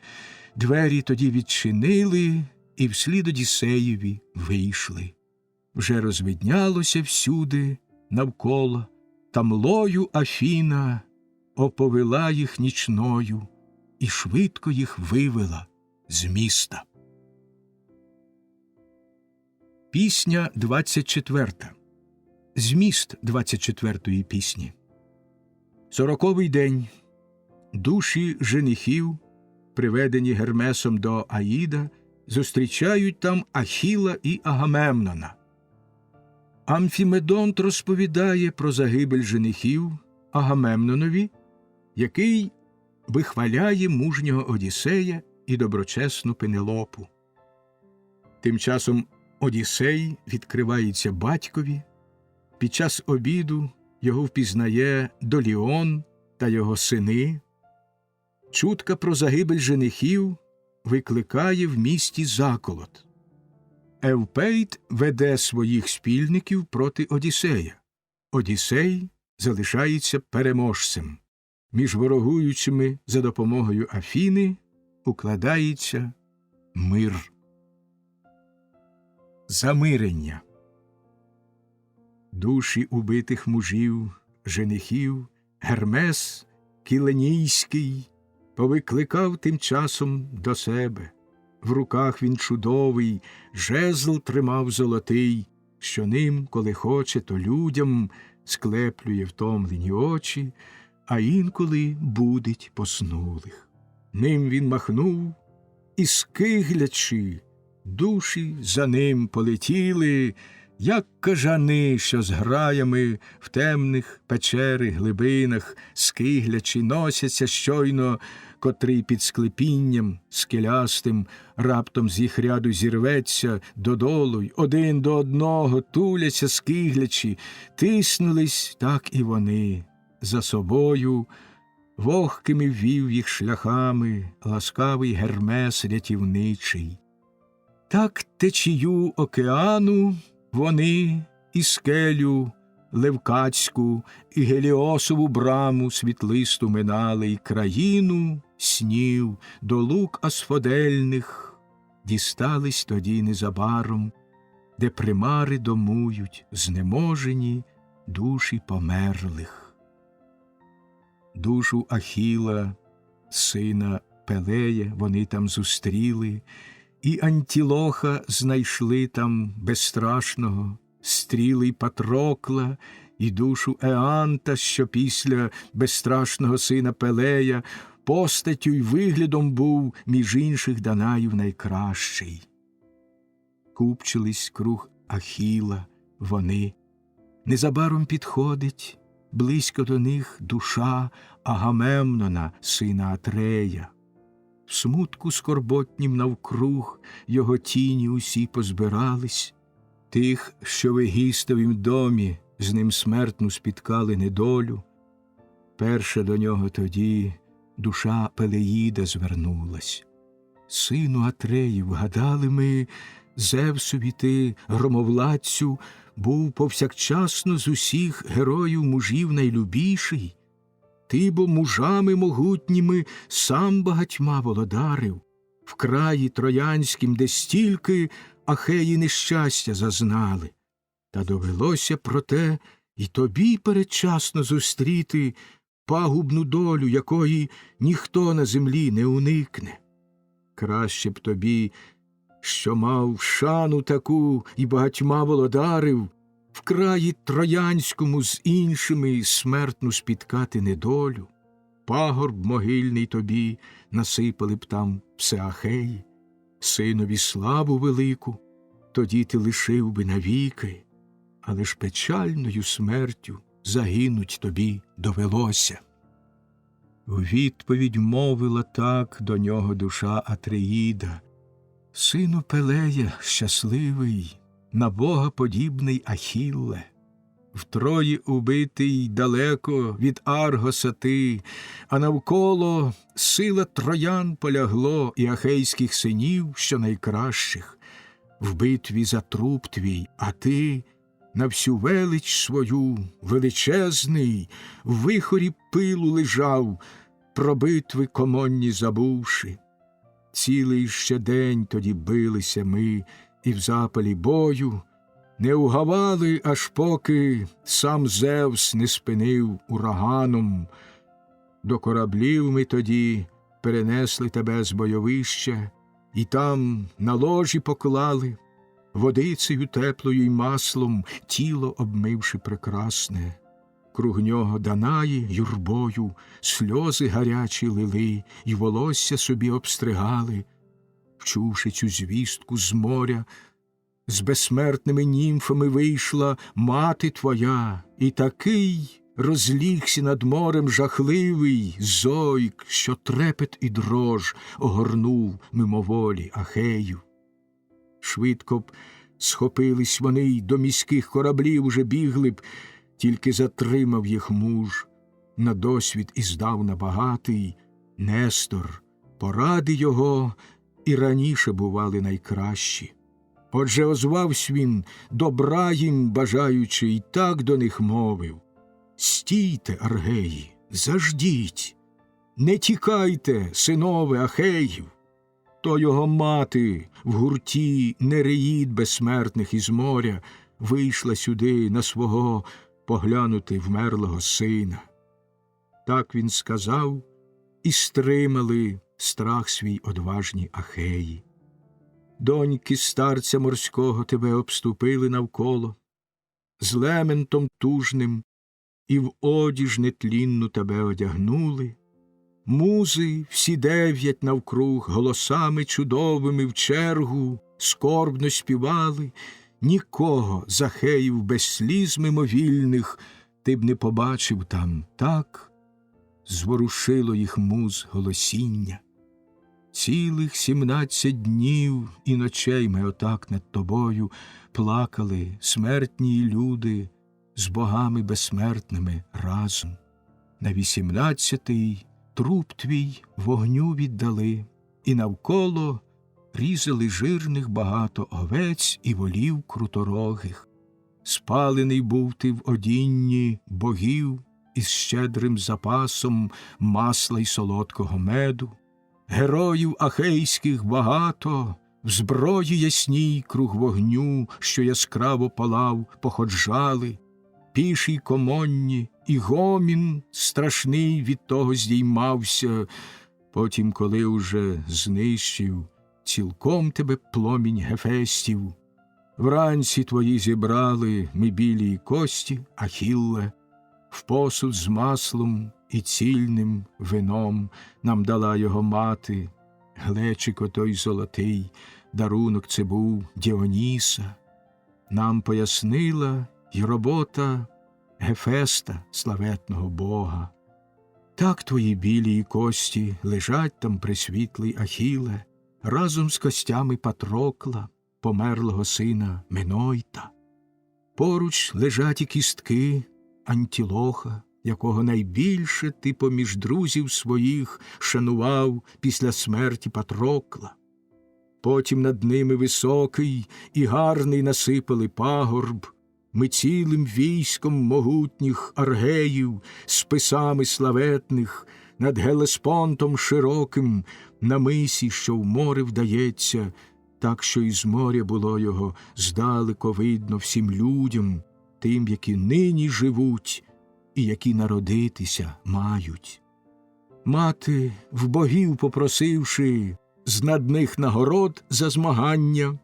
двері тоді відчинили і вслід Одіссеєві вийшли. Вже розвиднялося всюди навколо, та млою Афіна оповела їх нічною і швидко їх вивела з міста. Пісня 24. Зміст 24-ї пісні. 40-й день. Душі женихів, приведені Гермесом до Аїда, зустрічають там Ахіла і Агамемнона. Амфімедонт розповідає про загибель женихів Агамемнонові, який вихваляє мужнього Одіссея і доброчесну Пенелопу. Тим часом Одіссей відкривається батькові. Під час обіду його впізнає Доліон та його сини. Чутка про загибель женихів викликає в місті заколот. Евпейт веде своїх спільників проти Одіссея. Одіссей залишається переможцем. Між ворогуючими за допомогою Афіни укладається мир. Замирення. Душі убитих мужів, женихів, Гермес Кіленійський повикликав тим часом до себе. В руках він чудовий, жезл тримав золотий, що ним, коли хоче, то людям склеплює втомлені очі, а інколи будить поснулих. Ним він махнув, і скиглячи, душі за ним полетіли, як кажани, що з граями в темних печери глибинах скиглячи носяться щойно, котрий під склепінням скелястим раптом з їх ряду зірветься додолу й один до одного туляться скиглячі, тиснулись так і вони за собою, вогкими ввів їх шляхами ласкавий Гермес рятівничий. Так течію океану вони і скелю Левкацьку, і Геліосову браму світлисту минали, й країну снів до лук асфодельних дістались тоді незабаром, де примари домують знеможені душі померлих. Душу Ахіла, сина Пелея, вони там зустріли, і Антілоха знайшли там безстрашного, стріли й Патрокла, і душу Еанта, що після безстрашного сина Пелея постаттю й виглядом був між інших Данаїв найкращий. Купчились круг Ахіла вони. Незабаром підходить близько до них душа Агамемнона, сина Атрея. В смутку скорботнім навкруг його тіні усі позбирались, тих, що в Егістовім домі з ним смертну спіткали недолю. Перша до нього тоді душа Пелеїда звернулась. Сину Атреїв, гадали ми, Зевсові ти, громовладцю, був повсякчасно з усіх героїв мужів найлюбіший. Ти бо мужами могутніми сам багатьма володарив, в краї троянськім, де стільки Ахеї нещастя зазнали. Та довелося проте і тобі передчасно зустріти пагубну долю, якої ніхто на землі не уникне. Краще б тобі, що мав шану таку і багатьма володарив, в краї троянському з іншими смертну спіткати недолю. Пагорб могильний тобі насипали б там все Ахеї, синові славу велику, тоді ти лишив би навіки, але ж печальною смертю загинуть тобі довелося. У відповідь мовила так до нього душа Атреїда: сину Пелея щасливий, на Бога подібний Ахілле, втрої убитий далеко від Аргоса ти, а навколо сила троян полягло і ахейських синів, що найкращих, в битві за труп твій, а ти на всю велич свою величезний в вихорі пилу лежав, про битви комонні забувши. Цілий ще день тоді билися ми, і в запалі бою не угавали, аж поки сам Зевс не спинив ураганом. До кораблів ми тоді перенесли тебе з бойовища, і там на ложі поклали, водицею теплою й маслом тіло обмивши прекрасне. Круг нього Данаї юрбою сльози гарячі лили й волосся собі обстригали. Вчувши цю звістку з моря, з безсмертними німфами вийшла мати твоя, і такий розлігся над морем жахливий зойк, що трепет і дрож огорнув мимоволі Ахею. Швидко б схопились вони й до міських кораблів уже бігли б, тільки затримав їх муж, на досвід і здавна багатий, Нестор, поради його і раніше бували найкращі. Отже озвавсь він, добра їм бажаючи, й так до них мовив: Стійте, аргеї, заждіть, не тікайте, синове Ахеїв. То його мати в гурті нереїд безсмертних із моря вийшла сюди на свого поглянути вмерлого сина. Так він сказав, і стримали страх свій одважні Ахеї. Доньки старця морського тебе обступили навколо, з лементом тужним і в одіж нетлінну тебе одягнули. Музи всі 9 навкруг голосами чудовими в чергу скорбно співали. Нікого з Ахеїв без сліз мимовільних ти б не побачив там, так зворушило їх муз голосіння. Цілих 17 днів і ночей ми отак над тобою плакали смертні люди з богами безсмертними разом. На 18-й труп твій вогню віддали, і навколо різали жирних багато овець і волів круторогих. Спалений був ти в одінні богів із щедрим запасом масла й солодкого меду. Героїв ахейських багато, в зброї ясній круг вогню, що яскраво палав, походжали. Піші й комонні, і гомін страшний від того здіймався. Потім, коли уже знищив цілком тебе пломінь Гефестів, вранці твої зібрали ми білі кості, Ахілле, в посуд з маслом і цільним вином нам дала його мати, глечик отой золотий, дарунок це був Діоніса. Нам пояснила й робота Гефеста, славетного бога. Так твої білі кості лежать там присвітлий Ахіле, разом з костями Патрокла, померлого сина Менойта. Поруч лежать і кістки Антілоха, якого найбільше ти поміж друзів своїх шанував після смерті Патрокла. Потім над ними високий і гарний насипали пагорб. Ми цілим військом могутніх аргеїв, списами славетних, над Гелеспонтом широким, на мисі, що в море вдається, так, що із моря було його здалеко видно всім людям, тим, які нині живуть і які народитися мають. Мати, в богів попросивши з над них нагород за змагання,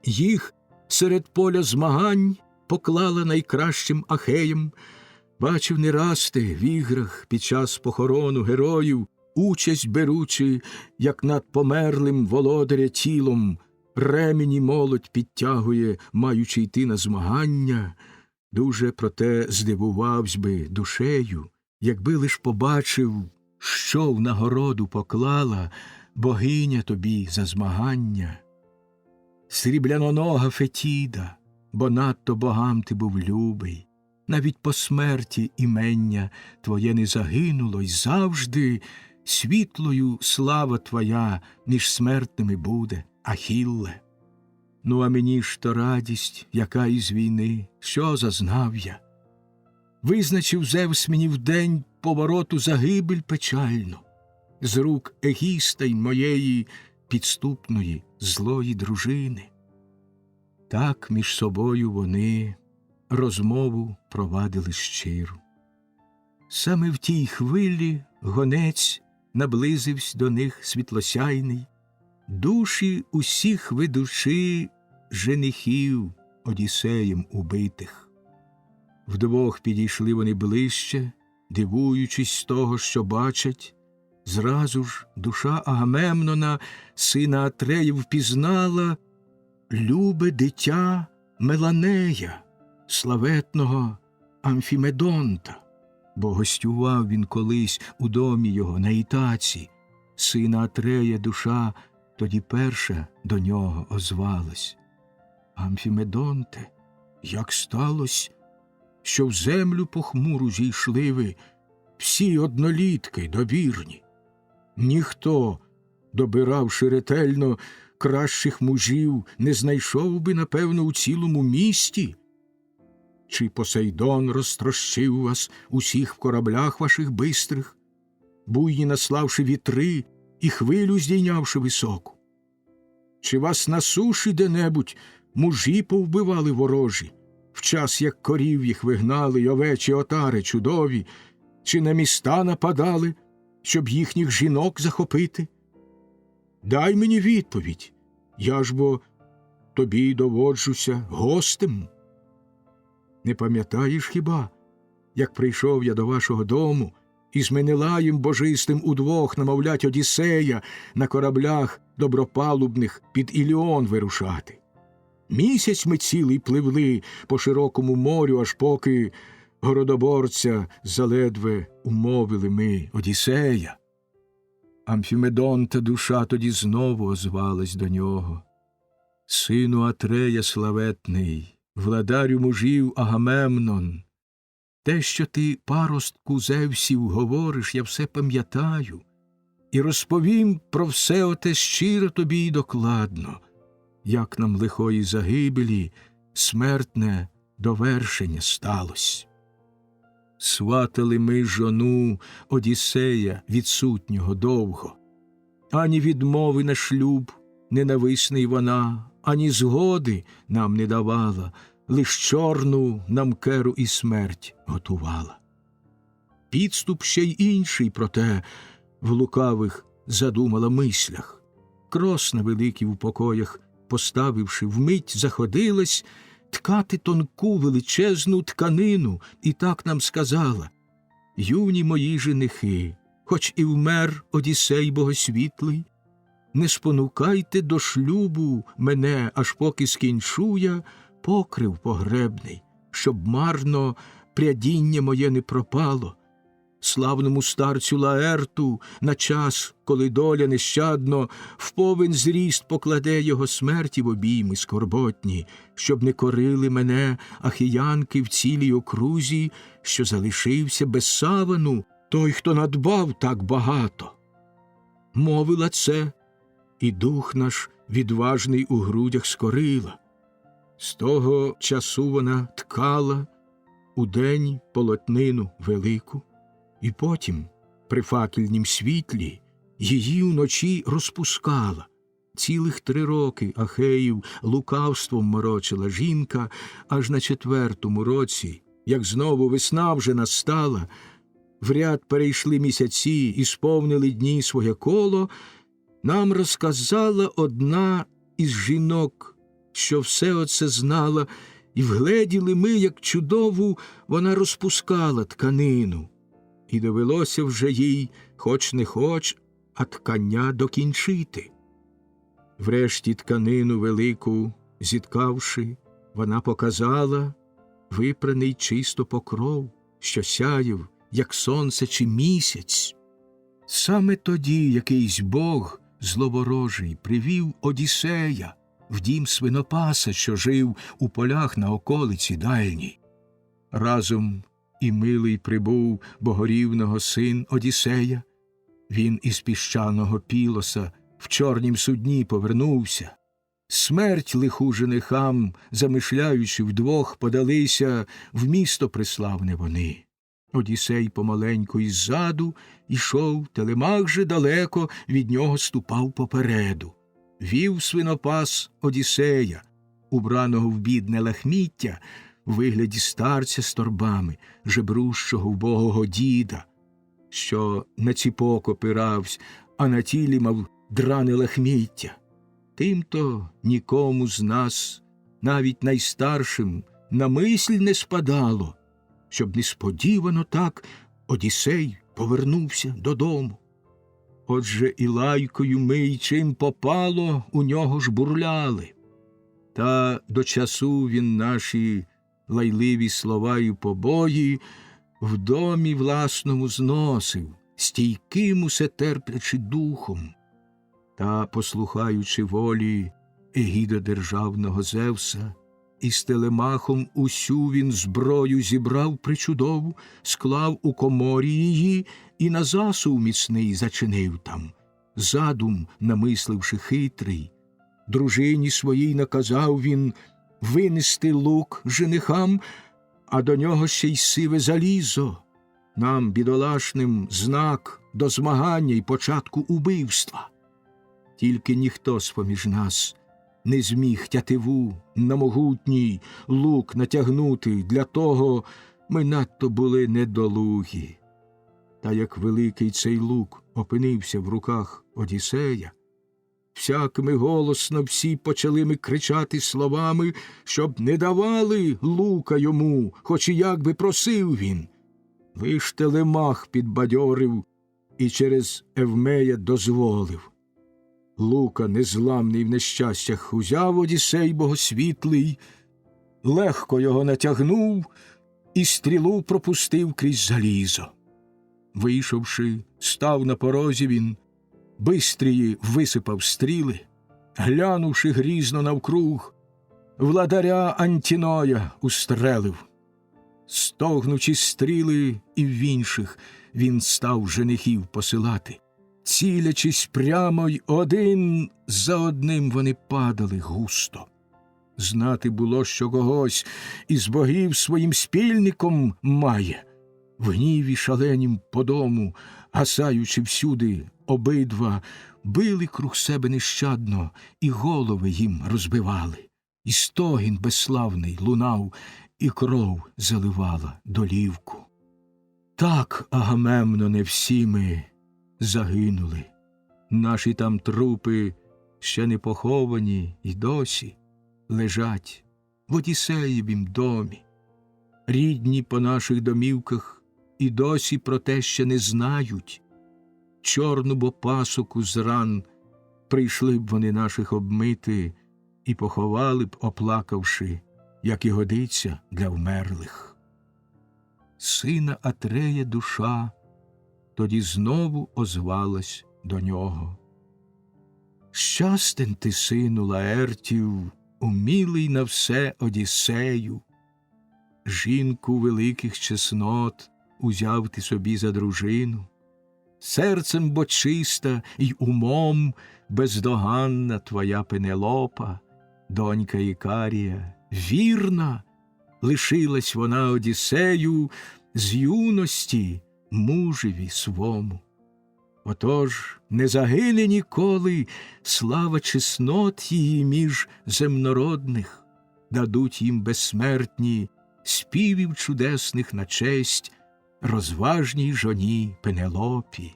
їх серед поля змагань поклала найкращим Ахеям. Бачив не раз ти в іграх під час похорону героїв, участь беручи, як над померлим володаря тілом, ремені молодь підтягує, маючи йти на змагання. Дуже проте здивувавсь би душею, якби лиш побачив, що в нагороду поклала богиня тобі за змагання. Сріблянонога Фетіда, бо надто богам ти був любий, навіть по смерті імення твоє не загинуло, й завжди світлою слава твоя між смертними буде, Ахілле. Ну, а мені ж то радість, яка із війни, що зазнав я. Визначив Зевс мені вдень повороту загибель печальну, з рук Егіста й моєї підступної злої дружини. Так між собою вони розмову провадили щиру. Саме в тій хвилі гонець наблизився до них світлосяйний, душі усіх ведучи женихів Одіссеєм убитих. Вдвох підійшли вони ближче, дивуючись з того, що бачать. Зразу ж душа Агамемнона, сина Атрея, впізнала любе дитя Меланея, славетного Амфімедонта, бо гостював він колись у домі його на Ітаці. Сина Атрея душа тоді перша до нього озвалась. Амфімедонте, як сталось, що в землю похмуру зійшли ви, всі однолітки добірні? Ніхто, добиравши ретельно, кращих мужів не знайшов би, напевно, у цілому місті. Чи Посейдон розтрощив вас усіх в кораблях ваших бистрих, буйні наславши вітри і хвилю здійнявши високу? Чи вас на суші де-небудь мужі повбивали ворожі, в час, як корів їх вигнали й овечі отари чудові, чи на міста нападали, щоб їхніх жінок захопити? Дай мені відповідь, я ж бо тобі доводжуся гостем. Не пам'ятаєш хіба, як прийшов я до вашого дому, і з Менелаєм божистим удвох намовлять Одіссея на кораблях добропалубних під Іліон вирушати? Місяць ми цілий пливли по широкому морю, аж поки городоборця заледве умовили ми Одіссея. Амфімедонта душа тоді знову озвалась до нього. Сину Атрея славетний, владарю мужів Агамемнон, те, що ти, паростку Зевсів, говориш, я все пам'ятаю, і розповім про все оте щиро тобі й докладно, як нам лихої загибелі смертне довершення сталось. Сватали ми жону Одіссея відсутнього довго, ані відмови на шлюб ненависний вона, ані згоди нам не давала, лиш чорну нам керу і смерть готувала. Підступ ще й інший, проте, в лукавих задумала мислях. Крос на великий у покоях поставивши, вмить заходилась ткати тонку величезну тканину, і так нам сказала: юні мої женихи, хоч і вмер Одіссей богосвітлий, не спонукайте до шлюбу мене, аж поки скінчу я покрив погребний, щоб марно прядіння моє не пропало. Славному старцю Лаерту на час, коли доля нещадно в повен зріст покладе його смерті в обійми скорботні, щоб не корили мене ахіянки в цілій окрузі, що залишився без савану той, хто надбав так багато. Мовила це, і дух наш відважний у грудях скорила. З того часу вона ткала удень полотнину велику, і потім, при факельнім світлі, її вночі розпускала. Цілих 3 роки Ахеїв лукавством морочила жінка, аж на 4-му році, як знову весна вже настала, в ряд перейшли місяці і сповнили дні своє коло, нам розказала одна із жінок, що все оце знала, і вгледіли ми, як чудову вона розпускала тканину. І довелося вже їй, хоч не хоч, а ткання докінчити. Врешті тканину велику, зіткавши, вона показала випраний чисто покров, що сяяв, як сонце чи місяць. Саме тоді якийсь бог зловорожий привів Одіссея в дім свинопаса, що жив у полях на околиці дальній. Разом і милий прибув богорівного син Одіссея. Він із піщаного Пілоса в чорнім судні повернувся. Смерть лиху женихам, замишляючи вдвох, подалися в місто преславне вони. Одіссей помаленьку іззаду ішов, Телемах же далеко від нього ступав попереду. Вів свинопас Одіссея, убраного в бідне лахміття, в вигляді старця з торбами, жебрущого вбогого діда, що на ціпок опиравсь, а на тілі мав дране лахміття. Тим-то нікому з нас, навіть найстаршим, на мисль не спадало, щоб несподівано так Одіссей повернувся додому. Отже і лайкою ми, й чим попало, у нього ж бурляли. Та до часу він наші лайливі слова й побої в домі власному зносив, стійким усе терплячи духом. Та, послухаючи волі егідодержавного Зевса, і з Телемахом усю він зброю зібрав причудову, склав у коморі її і на засув міцний зачинив там, задум намисливши хитрий. Дружині своїй наказав він винести лук женихам, а до нього ще й сиве залізо. Нам, бідолашним, знак до змагання й початку убивства. Тільки ніхто з-поміж нас не зміг тятиву на могутній лук натягнути, для того ми надто були недолугі. Та як великий цей лук опинився в руках Одіссея, всякими голосно всі почали ми кричати словами, щоб не давали лука йому, хоч і як би просив він. Лиш Телемах підбадьорив і через Евмея дозволив. Лука, незламний в нещастях, узяв Одіссей богосвітлий, легко його натягнув і стрілу пропустив крізь залізо. Вийшовши, став на порозі він, бистрії висипав стріли, глянувши грізно навкруг, владаря Антіноя устрелив. Стогнучи стріли і в інших, він став женихів посилати. Цілячись прямо й один за одним вони падали густо. Знати було, що когось із богів своїм спільником має. В гніві шаленім по дому, гасаючи всюди, обидва били круг себе нещадно і голови їм розбивали. І стогін безславний лунав, і кров заливала долівку. Так, Агамемноне, всі ми загинули. Наші там трупи ще не поховані й досі лежать в Одіссеєвім домі. Рідні по наших домівках і досі про те ще не знають. Чорну бо пасоку з ран прийшли б вони наших обмити і поховали б, оплакавши, як і годиться для вмерлих. Сина Атрея душа тоді знову озвалась до нього. Щастен ти, сину Лаертів, умілий на все Одіссею. Жінку великих чеснот узяв ти собі за дружину. Серцем бо чиста й умом бездоганна твоя Пенелопа, донька Ікарія, вірна, лишилась вона Одіссею з юності мужеві свому. Отож не загине ніколи слава чеснот її між земнородних, дадуть їм безсмертні співів чудесних на честь розважній жоні Пенелопі.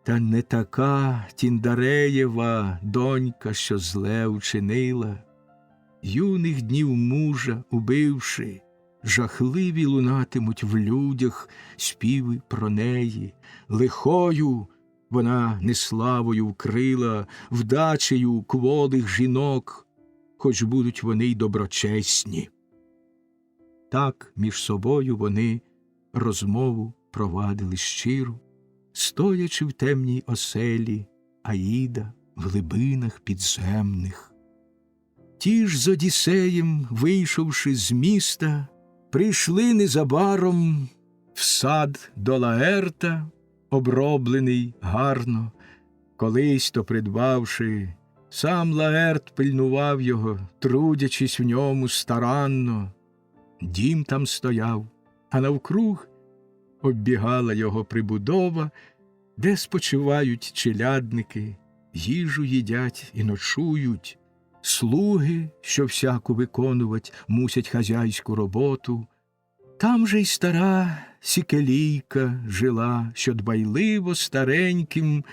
Та не така Тіндареєва донька, що зле вчинила, юних днів мужа убивши, жахливі лунатимуть в людях співи про неї. Лихою вона неславою вкрила, вдачею кволих жінок, хоч будуть вони й доброчесні. Так між собою вони розмову провадили щиру, стоячи в темній оселі Аїда в глибинах підземних. Ті ж з Одіссеєм, вийшовши з міста, прийшли незабаром в сад до Лаерта, оброблений гарно. Колись то придбавши, сам Лаерт пильнував його, трудячись в ньому старанно. Дім там стояв, а навкруг оббігала його прибудова, де спочивають челядники, їжу їдять і ночують, слуги, що всяку виконувать, мусять хазяйську роботу. Там же й стара Сікелійка жила, що дбайливо стареньким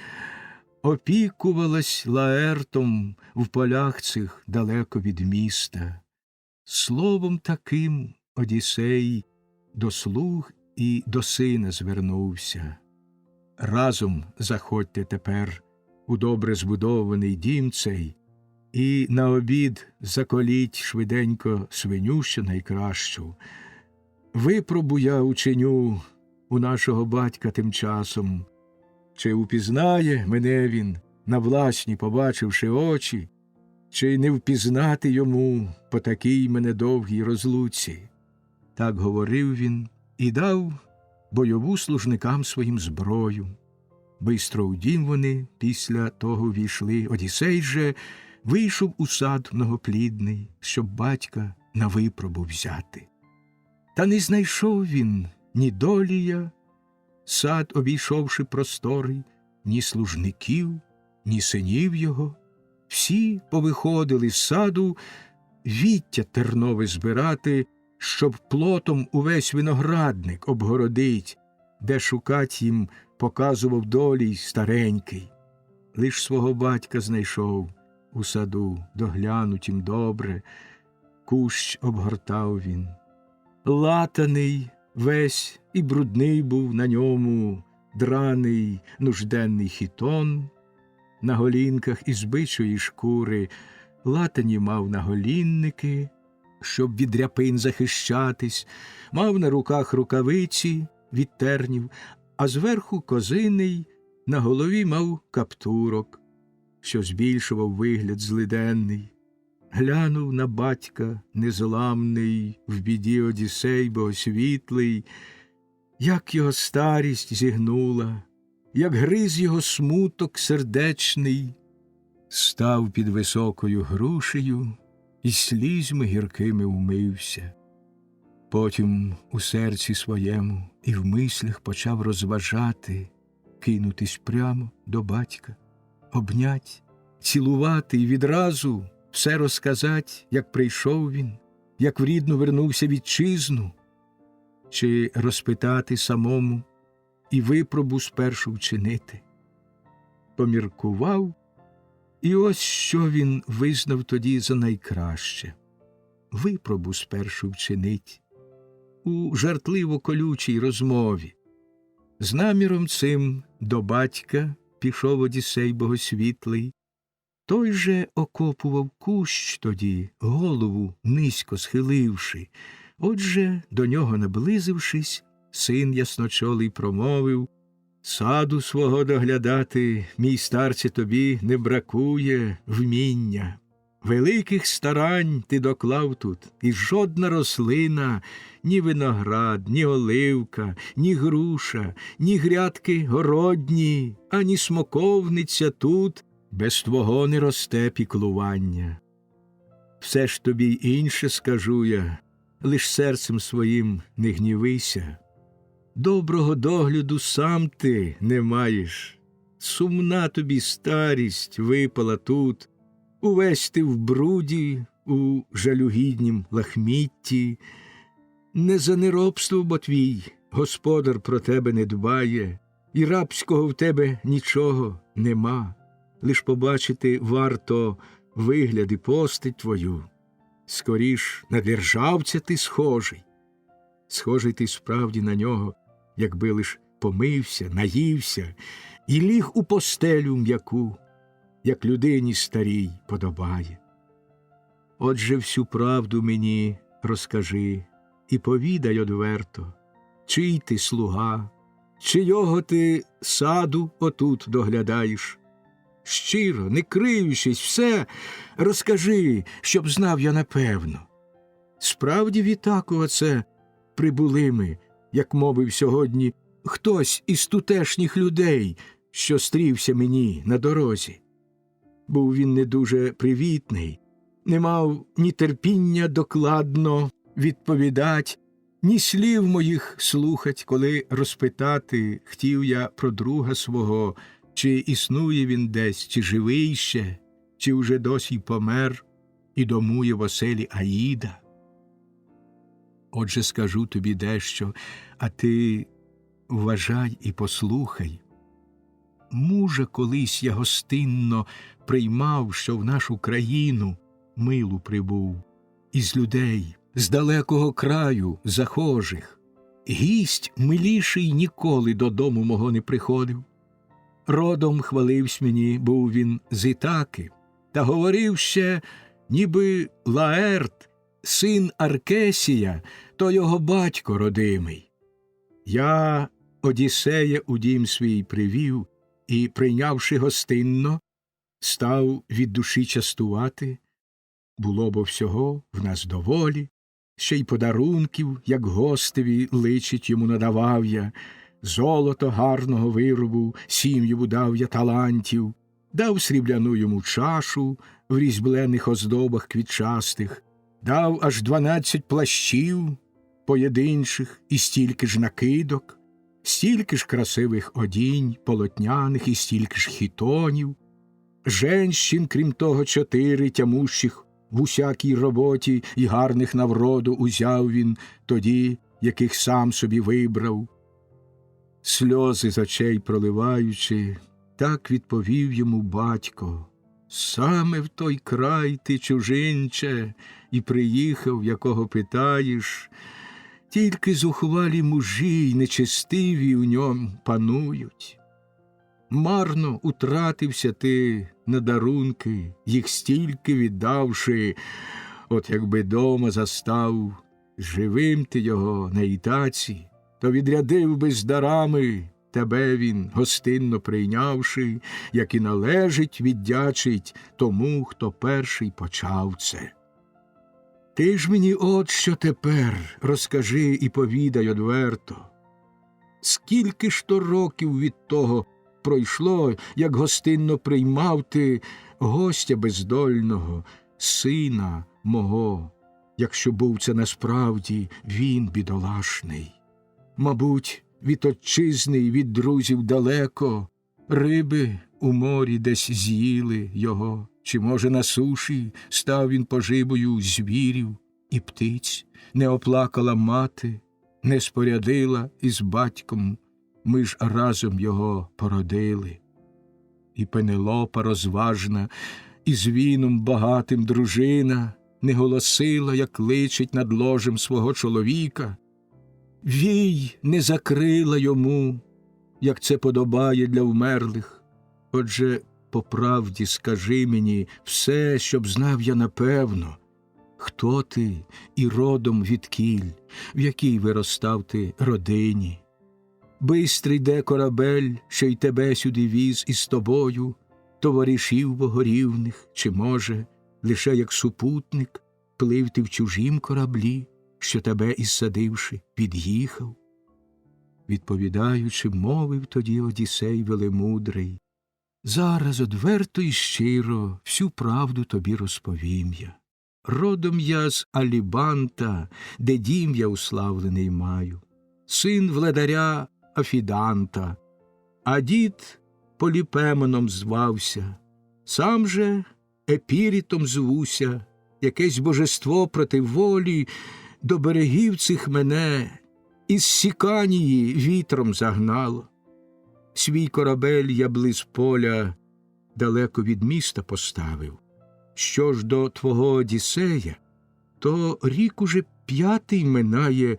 опікувалась Лаертом в полях цих далеко від міста. Словом таким Одіссей до слуг і до сина звернувся. Разом заходьте тепер у добре збудований дім цей, і на обід заколіть швиденько свиню що найкращу. Випробу я учиню у нашого батька тим часом, чи упізнає мене він, на власні побачивши очі, чи не впізнати йому по такій мене довгій розлуці. Так говорив він і дав бойову служникам своїм зброю. Бистро у дім вони після того війшли. Одіссей же вийшов у сад многоплідний, щоб батька на випробу взяти. Та не знайшов він ні долія, сад обійшовши просторий, ні служників, ні синів його. Всі повиходили з саду віття тернове збирати, щоб плотом увесь виноградник обгородить, де шукать їм показував долій старенький. Лиш свого батька знайшов у саду, доглянуть їм добре, кущ обгортав він. Латаний весь і брудний був на ньому, драний нужденний хітон, на голінках із бичої шкури латані мав наголінники, щоб від ряпин захищатись, мав на руках рукавиці від тернів, а зверху козиний, на голові мав каптурок, що збільшував вигляд злиденний. Глянув на батька незламний, в біді Одіссей богосвітлий, як його старість зігнула, як гриз його смуток сердечний, став під високою грушею і слізьми гіркими вмився. Потім у серці своєму і в мислях почав розважати, кинутись прямо до батька, обнять, цілувати і відразу все розказать, як прийшов він, як в рідну вернувся вітчизну, чи розпитати самому і випробу спершу вчинити. Поміркував, і ось що він визнав тоді за найкраще. Випробу спершу вчинить у жартливо-колючій розмові. З наміром цим до батька пішов Одіссей богосвітлий. Той же окопував кущ тоді, голову низько схиливши. Отже, до нього наблизившись, син ясночолий промовив: «Саду свого доглядати, мій старче, тобі не бракує вміння. Великих старань ти доклав тут, і жодна рослина, ні виноград, ні оливка, ні груша, ні грядки городні, ані смоковниця тут без твого не росте піклування. Все ж тобі інше скажу я, лиш серцем своїм не гнівися. Доброго догляду сам ти не маєш, сумна тобі старість випала тут, увесь ти в бруді, у жалюгіднім лахмітті. Не за неробство, бо твій господар про тебе не дбає, і рабського в тебе нічого нема. Лиш побачити варто вигляд і постать твою. Скоріш на державця ти схожий. Схожий ти справді на нього, якби лиш помився, наївся і ліг у постелю м'яку, як людині старій подобає. Отже, всю правду мені розкажи і повідай одверто, чий ти слуга, чийого ти саду отут доглядаєш. Щиро, не криючись, все розкажи, щоб знав я напевно. Справді відтаку оце прибули ми, як мовив сьогодні хтось із тутешніх людей, що стрівся мені на дорозі. Був він не дуже привітний, не мав ні терпіння докладно відповідать, ні слів моїх слухать, коли розпитати хотів я про друга свого, чи існує він десь, чи живий ще, чи уже досі помер, і домує в оселі Аїда. Отже, скажу тобі дещо, а ти вважай і послухай. Мужа колись я гостинно приймав, що в нашу країну милу прибув, із людей, з далекого краю захожих. Гість миліший ніколи додому мого не приходив. Родом, хваливсь мені, був він з Ітаки, та говорив ще, ніби Лаерт, син Аркесія, то його батько родимий. Я Одіссея у дім свій привів і, прийнявши гостинно, став від душі частувати. Було бо всього в нас доволі, ще й подарунків, як гостеві личить йому надавав я, золото гарного виробу, сім'ю дав я талантів, дав срібляну йому чашу в різьблених оздобах квітчастих, дав аж 12 плащів, поєдинчих і стільки ж накидок, стільки ж красивих одінь, полотняних і стільки ж хітонів, женщин, крім того, 4 тямущих в усякій роботі і гарних на вроду узяв він тоді, яких сам собі вибрав. Сльози з очей проливаючи, так відповів йому батько: «Саме в той край ти, чужинче, і приїхав, якого питаєш, тільки зухвалі мужі й нечестиві у ньому панують. Марно утратився ти на дарунки, їх стільки віддавши, от якби дома застав, живим ти його на ітаці, то відрядив би з дарами, тебе він, гостинно прийнявши, як і належить віддячить тому, хто перший почав це. Ти ж мені от що тепер розкажи і повідай одверто. Скільки ж то років від того пройшло, як гостинно приймав ти гостя бездольного, сина мого, якщо був це насправді він бідолашний? Мабуть, від отчизни й від друзів далеко, риби у морі десь з'їли його, чи, може, на суші став він поживою звірів і птиць, не оплакала мати, не спорядила із батьком, ми ж разом його породили. І Пенелопа розважна, і з віном багатим дружина не голосила, як личить над ложем свого чоловіка, вій не закрила йому, як це подобає для вмерлих. Отже, по правді скажи мені все, щоб знав я напевно, хто ти і родом відкіль, в якій виростав ти родині. Бистрий йде корабель, що й тебе сюди віз із тобою, товаришів богорівних, чи, може, лише як супутник, плив ти в чужім кораблі, що тебе, ізсадивши, від'їхав? Відповідаючи, мовив тоді Одіссей велемудрий: зараз одверто і щиро всю правду тобі розповім я. Родом я з Алібанта, де дім я уславлений маю, син владаря Афіданта, а дід Поліпемоном звався, сам же Епірітом звуся, якесь божество проти волі до берегів цих мене із Сіканії вітром загнало. Свій корабель я близ поля далеко від міста поставив. Що ж до твого Одіссея, то рік уже 5-й минає,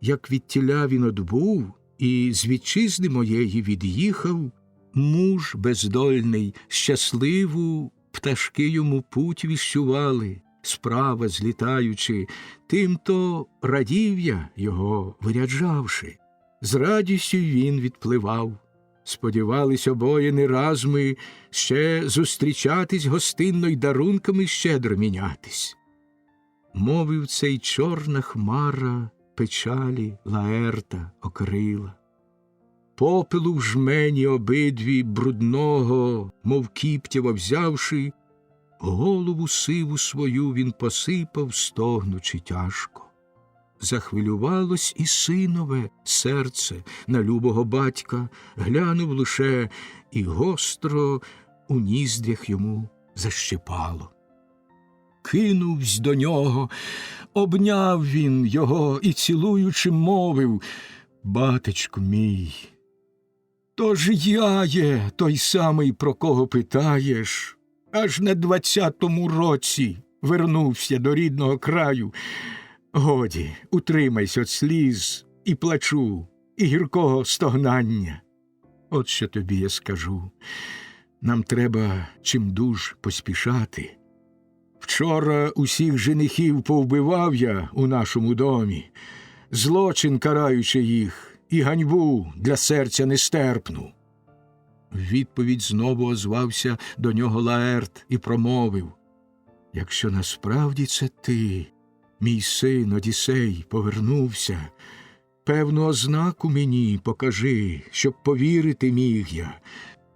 як відтіля він одбув, і з вітчизни моєї від'їхав, муж бездольний, щасливу пташки йому путь віщували, справа злітаючи, тим-то радів я його виряджавши. З радістю він відпливав. Сподівались обоє не раз ми ще зустрічатись гостинно й дарунками щедро мінятись. Мовив цей чорна хмара печалі Лаерта окрила. Попелу в жмені обидві брудного, мов кіптєва взявши, голову сиву свою він посипав, стогнучи тяжко. Захвилювалось і синове серце на любого батька, глянув лише, і гостро у ніздрях йому защипало. Кинувсь до нього, обняв він його і, цілуючи, мовив: «Батечку мій, то ж я є той самий, про кого питаєш, аж на 20-му році вернувся до рідного краю. Годі, утримайся від сліз і плачу, і гіркого стогнання. От що тобі я скажу, нам треба чимдуж поспішати. Вчора усіх женихів повбивав я у нашому домі, злочин караючи їх, і ганьбу для серця нестерпну». В відповідь знову озвався до нього Лаерт і промовив: «Якщо насправді це ти, мій син Одіссей, повернувся, певну ознаку мені покажи, щоб повірити міг я».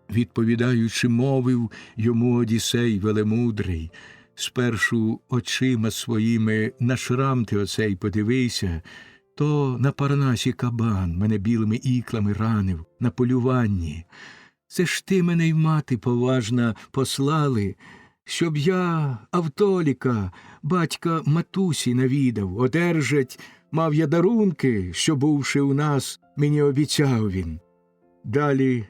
Відповідаючи, мовив йому Одіссей велемудрий: «Спершу очима своїми на шрам ти оцей подивися, То на Парнасі кабан мене білими іклами ранив на полюванні. Це ж ти мене й мати поважна послали, щоб я Автоліка, батька матусі, навідав. Одержать мав я дарунки, що, бувши у нас, мені обіцяв він. Далі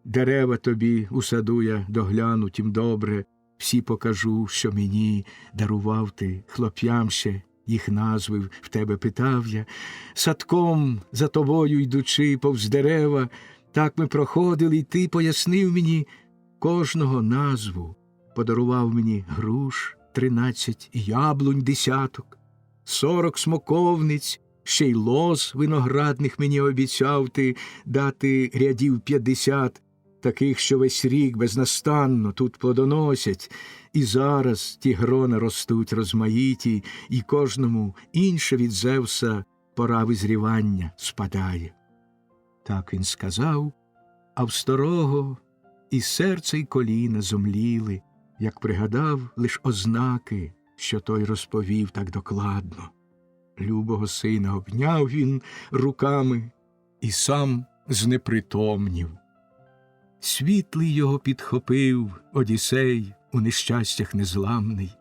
дерева тобі у саду я догляну, тім добре, всі покажу, що мені дарував ти, хлоп'ям ще їх назви в тебе питав я. Садком за тобою йдучи повз дерева, так ми проходили, і ти пояснив мені кожного назву. Подарував мені груш 13 яблунь десяток, 40 смоковниць, ще й лоз виноградних мені обіцяв ти дати рядів 50, таких, що весь рік безнастанно тут плодоносять, і зараз ті грона ростуть розмаїті, і кожному інше від Зевса пора визрівання спадає. Так він сказав, а в старого і серце, й коліна зомліли, як пригадав лиш ознаки, що той розповів так докладно. Любого сина обняв він руками і сам знепритомнів. Світлий його підхопив Одіссей у нещастях незламний,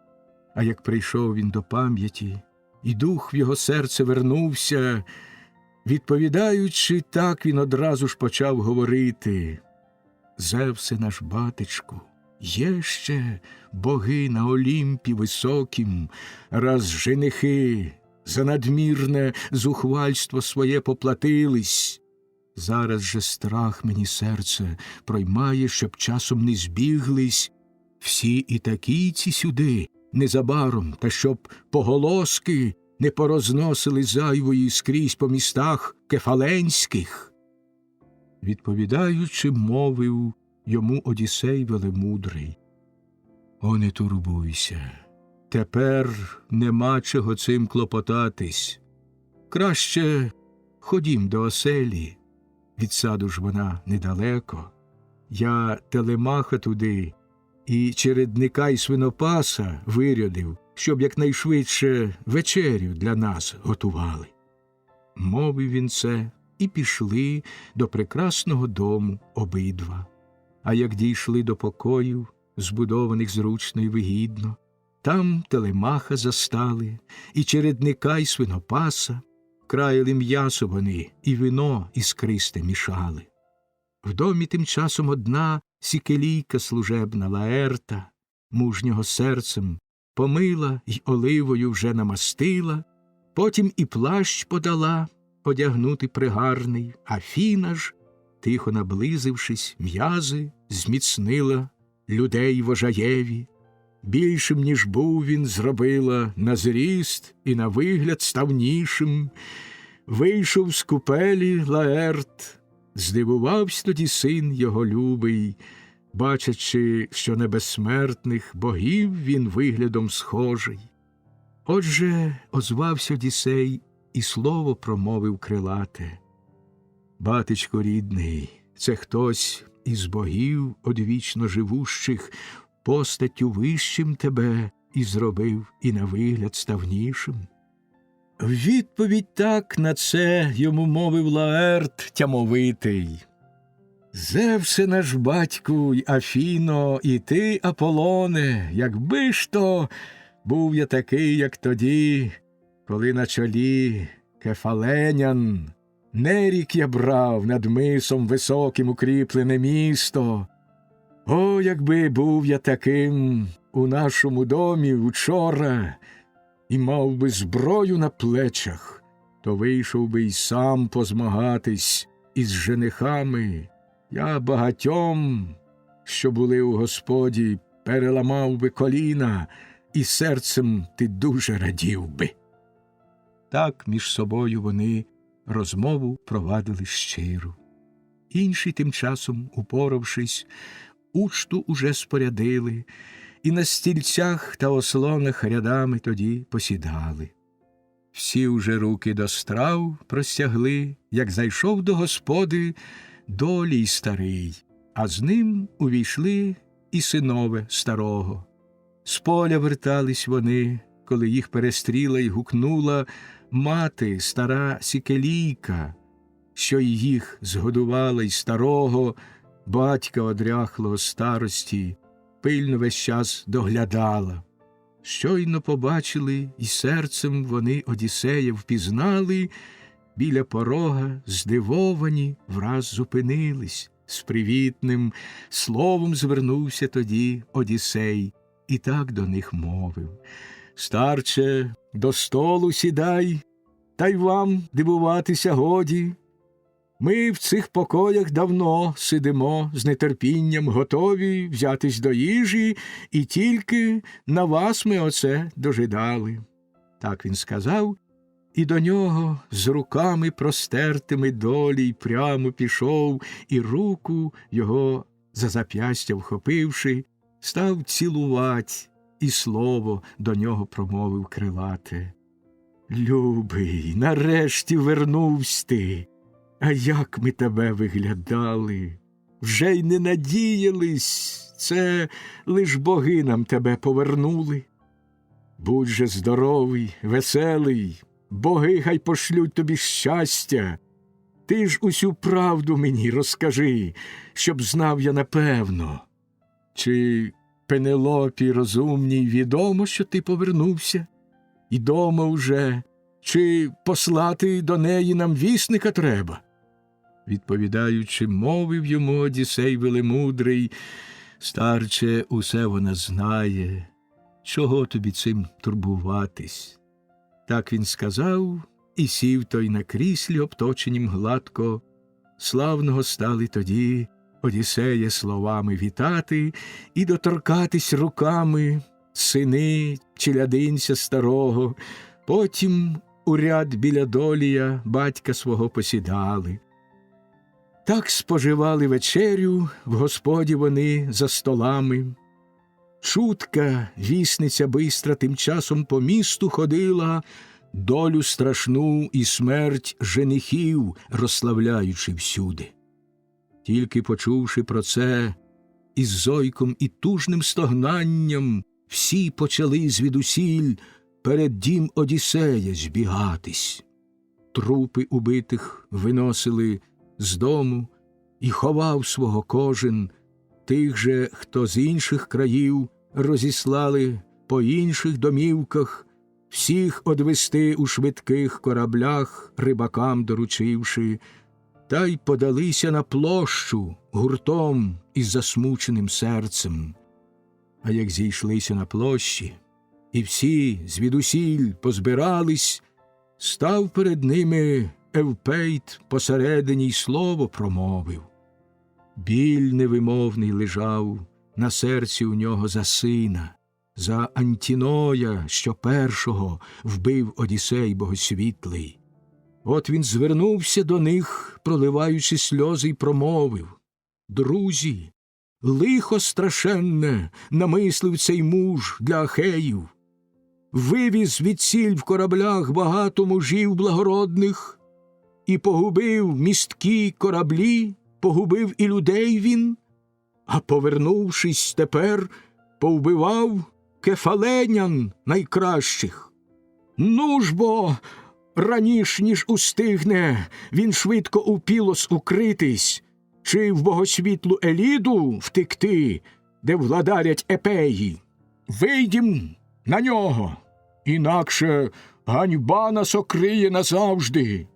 а як прийшов він до пам'яті, і дух в його серце вернувся, відповідаючи, так він одразу ж почав говорити: «Зевсе наш батечку, є ще боги на Олімпі високім, раз женихи за надмірне зухвальство своє поплатились. Зараз же страх мені серце проймає, щоб часом не збіглись всі і такійці сюди незабаром, та щоб поголоски не порозносили зайвої скрізь по містах кефаленських». Відповідаючи, мовив йому Одіссей велемудрий: «О, не турбуйся, тепер нема чого цим клопотатись. Краще ходім до оселі, від саду ж вона недалеко. Я Телемаха туди і чередника й свинопаса вирядив, щоб якнайшвидше вечерю для нас готували». Мовив він це, і пішли до прекрасного дому обидва. А як дійшли до покоїв, збудованих зручно й вигідно, там Телемаха застали, і чередника, й свинопаса, краяли м'ясо вони, і вино іскристе мішали. В домі тим часом одна сікелійка служебна Лаерта, мужнього серцем, помила й оливою вже намастила, потім і плащ подала одягнути пригарний, а Фіна ж, тихо наблизившись, м'язи зміцнила людей вожаєві. Більшим, ніж був він, зробила на зріст і на вигляд ставнішим. Вийшов з купелі Лаерт, здивувався тоді син його любий, бачачи, що на безсмертних богів він виглядом схожий. Отже, озвався Одіссей і слово промовив крилате: «Батечко рідний, це хтось із богів одвічно живущих постаттю вищим тебе і зробив, і на вигляд ставнішим». В відповідь так на це йому мовив Лаерт тямовитий: «Зевсе наш батьку й Афіно, і ти, Аполоне, якби ж то був я такий, як тоді, коли на чолі кефаленян нерік я брав над мисом високим укріплене місто. О, якби був я таким у нашому домі учора і мав би зброю на плечах, то вийшов би й сам позмагатись із женихами. Я багатьом, що були у Господі, переламав би коліна, і серцем ти дуже радів би». Так між собою вони розмову провадили щиру. Інші тим часом, упоравшись, учту уже спорядили, і на стільцях та ослонах рядами тоді посідали. Всі уже руки до страв простягли, як зайшов до господи Долій старий, а з ним увійшли і синове старого. З поля вертались вони, коли їх перестріла й гукнула мати, стара Сікелійка, що й їх згодувала, й старого батька одряхлого старості, пильно весь час доглядала. Щойно побачили, і серцем вони Одіссея впізнали, біля порога, здивовані, враз зупинились. З привітним словом звернувся тоді Одіссей, і так до них мовив: «Старче, до столу сідай, та й вам дивуватися годі. Ми в цих покоях давно сидимо, з нетерпінням готові взятись до їжі, і тільки на вас ми оце дожидали». Так він сказав, і до нього з руками простертими долі прямо пішов, і руку його за зап'ястя вхопивши, став цілувать, і слово до нього промовив крилате: «Любий, нарешті вернувсь ти, а як ми тебе виглядали! Вже й не надіялись, це лиш боги нам тебе повернули. Будь же здоровий, веселий, боги хай пошлють тобі щастя. Ти ж усю правду мені розкажи, щоб знав я напевно. Чи Пенелопі розумній відомо, що ти повернувся? І дома вже, чи послати до неї нам вісника треба?» Відповідаючи, мовив йому Одіссей велемудрий: «Старче, усе вона знає, чого тобі цим турбуватись?» Так він сказав, і сів той на кріслі, обточенім гладко. Славного стали тоді Одіссея словами вітати і доторкатись руками сини челядинця старого. Потім у ряд біля долія батька свого посідали. Так споживали вечерю в господі вони за столами. Чутка вісниця бистра тим часом по місту ходила, долю страшну і смерть женихів розславляючи всюди. Тільки почувши про це, із зойком і тужним стогнанням всі почали звідусіль перед дім Одіссея збігатись. Трупи убитих виносили з дому, і ховав свого кожен. Тих же, хто з інших країв, розіслали по інших домівках, всіх одвести у швидких кораблях, рибакам доручивши, та й подалися на площу гуртом із засмученим серцем. А як зійшлися на площі, і всі звідусіль позбирались, став перед ними Евпейт посередині й слово промовив. Біль невимовний лежав на серці у нього за сина, за Антіноя, що першого вбив Одіссей богосвітлий. От він звернувся до них, проливаючи сльози, й промовив: «Друзі, лихо страшенне намислив цей муж для Ахеїв. Вивіз відсіль в кораблях багато мужів благородних, і погубив місткі кораблі, погубив і людей він, а повернувшись тепер, повбивав кефаленян найкращих. Ну ж бо, раніш ніж устигне він швидко у Пілос укритись, чи в богосвітлу Еліду втекти, де владарять епеї. Вийдім на нього, інакше ганьба нас окриє назавжди.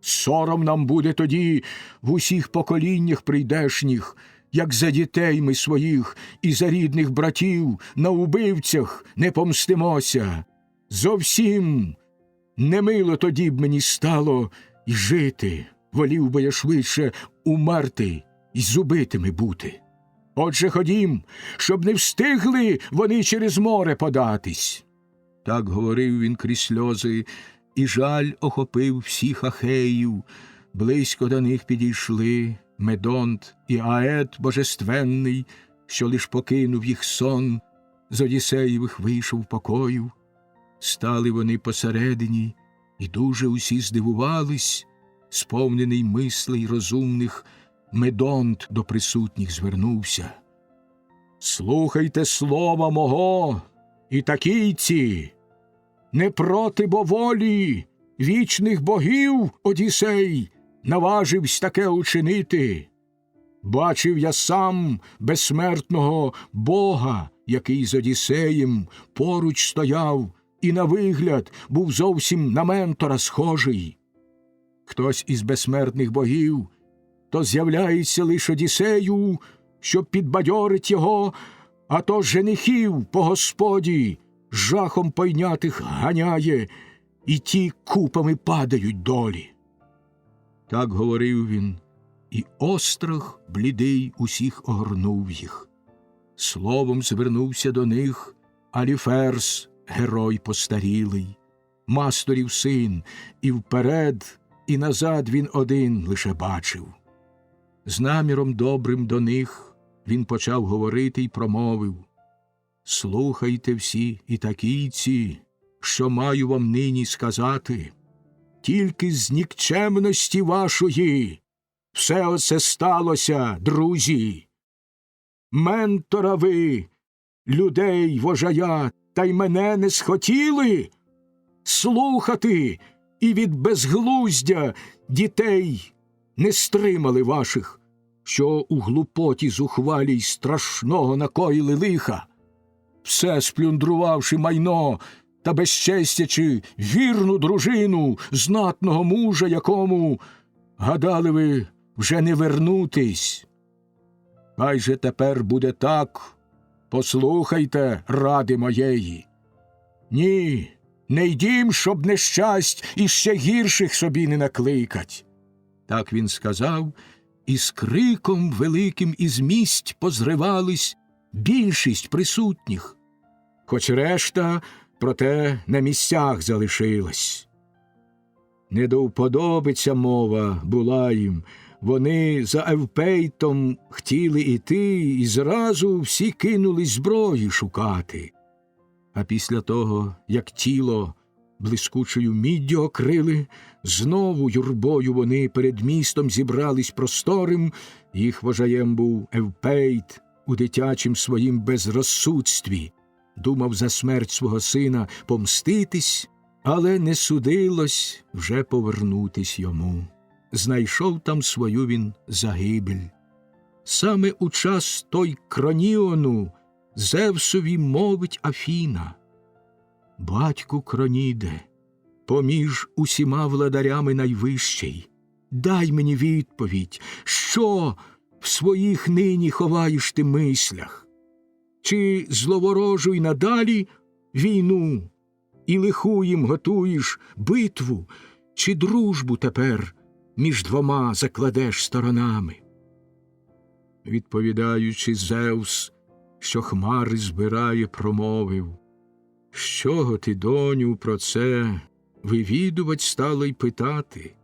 Сором нам буде тоді в усіх поколіннях прийдешніх, як за дітей ми своїх і за рідних братів на убивцях не помстимося. Зовсім немило тоді б мені стало й жити, волів би я швидше умерти й з убитими бути. Отже, ходім, щоб не встигли вони через море податись». Так говорив він крізь сльози, і жаль охопив всіх ахеїв. Близько до них підійшли Медонт і Ает божественний, що лиш покинув їх сон, з Одіссеєвих вийшов покоїв. Стали вони посередині, і дуже усі здивувались. Сповнений мислей розумних, Медонт до присутніх звернувся: «Слухайте слова мого, ітакійці! Не проти бо волі вічних богів, Одіссей, наваживсь таке учинити. Бачив я сам безсмертного Бога, який з Одіссеєм поруч стояв і на вигляд був зовсім на Ментора схожий. Хтось із безсмертних богів то з'являється лиш Одіссею, щоб підбадьорить його, а то женихів по господі жахом пойнятих ганяє, і ті купами падають долі. Так говорив він, і острах блідий усіх огорнув їх. Словом звернувся до них Аліферс, герой постарілий, Масторів син, і вперед, і назад він один лише бачив. З наміром добрим до них він почав говорити й промовив: «Слухайте всі ітакійці, що маю вам нині сказати. Тільки з нікчемності вашої все оце сталося, друзі. Ментора ви, людей вожая, та й мене не схотіли слухати, і від безглуздя дітей не стримали ваших, що у глупоті зухвалій страшного накоїли лиха, все сплюндрувавши майно та безчестячи вірну дружину знатного мужа, якому гадали ви вже не вернутись. Хай же тепер буде так, послухайте ради моєї. Ні, не йдім, щоб нещасть іще гірших собі не накликать». Так він сказав, і з криком великим із місць позривались більшість присутніх, хоч решта, проте, на місцях залишилась. Не до вподобиця мова була їм, вони за Евпейтом хотіли іти, і зразу всі кинулись зброї шукати. А після того, як тіло блискучою міддю окрили, знову юрбою вони перед містом зібрались просторим, їх вожаєм був Евпейт у дитячім своїм безрозсудстві, думав за смерть свого сина помститись, але не судилось вже повернутись йому. Знайшов там свою він загибель. Саме у час той Кроніону Зевсові мовить Афіна: «Батьку Кроніде, поміж усіма владарями найвищий, дай мені відповідь, що в своїх нині ховаєш ти мислях? Чи зловорожу й надалі війну, і лиху їм готуєш битву, чи дружбу тепер між двома закладеш сторонами?» Відповідаючи, Зевс, що хмари збирає, промовив: «З чого ти, доню, про це вивідувать стала й питати?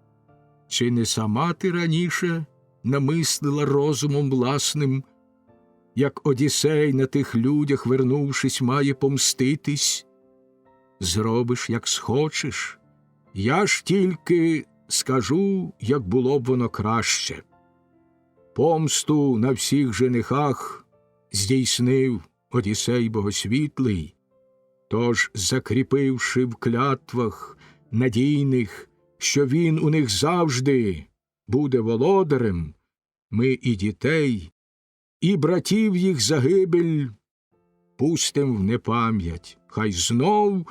Чи не сама ти раніше намислила розумом власним, як Одіссей на тих людях, вернувшись, має помститись? Зробиш, як схочеш, я ж тільки скажу, як було б воно краще. Помсту на всіх женихах здійснив Одіссей богосвітлий, тож, закріпивши в клятвах надійних, що він у них завжди буде володарем, ми і дітей, і братів їх загибель пустим в непам'ять, хай знов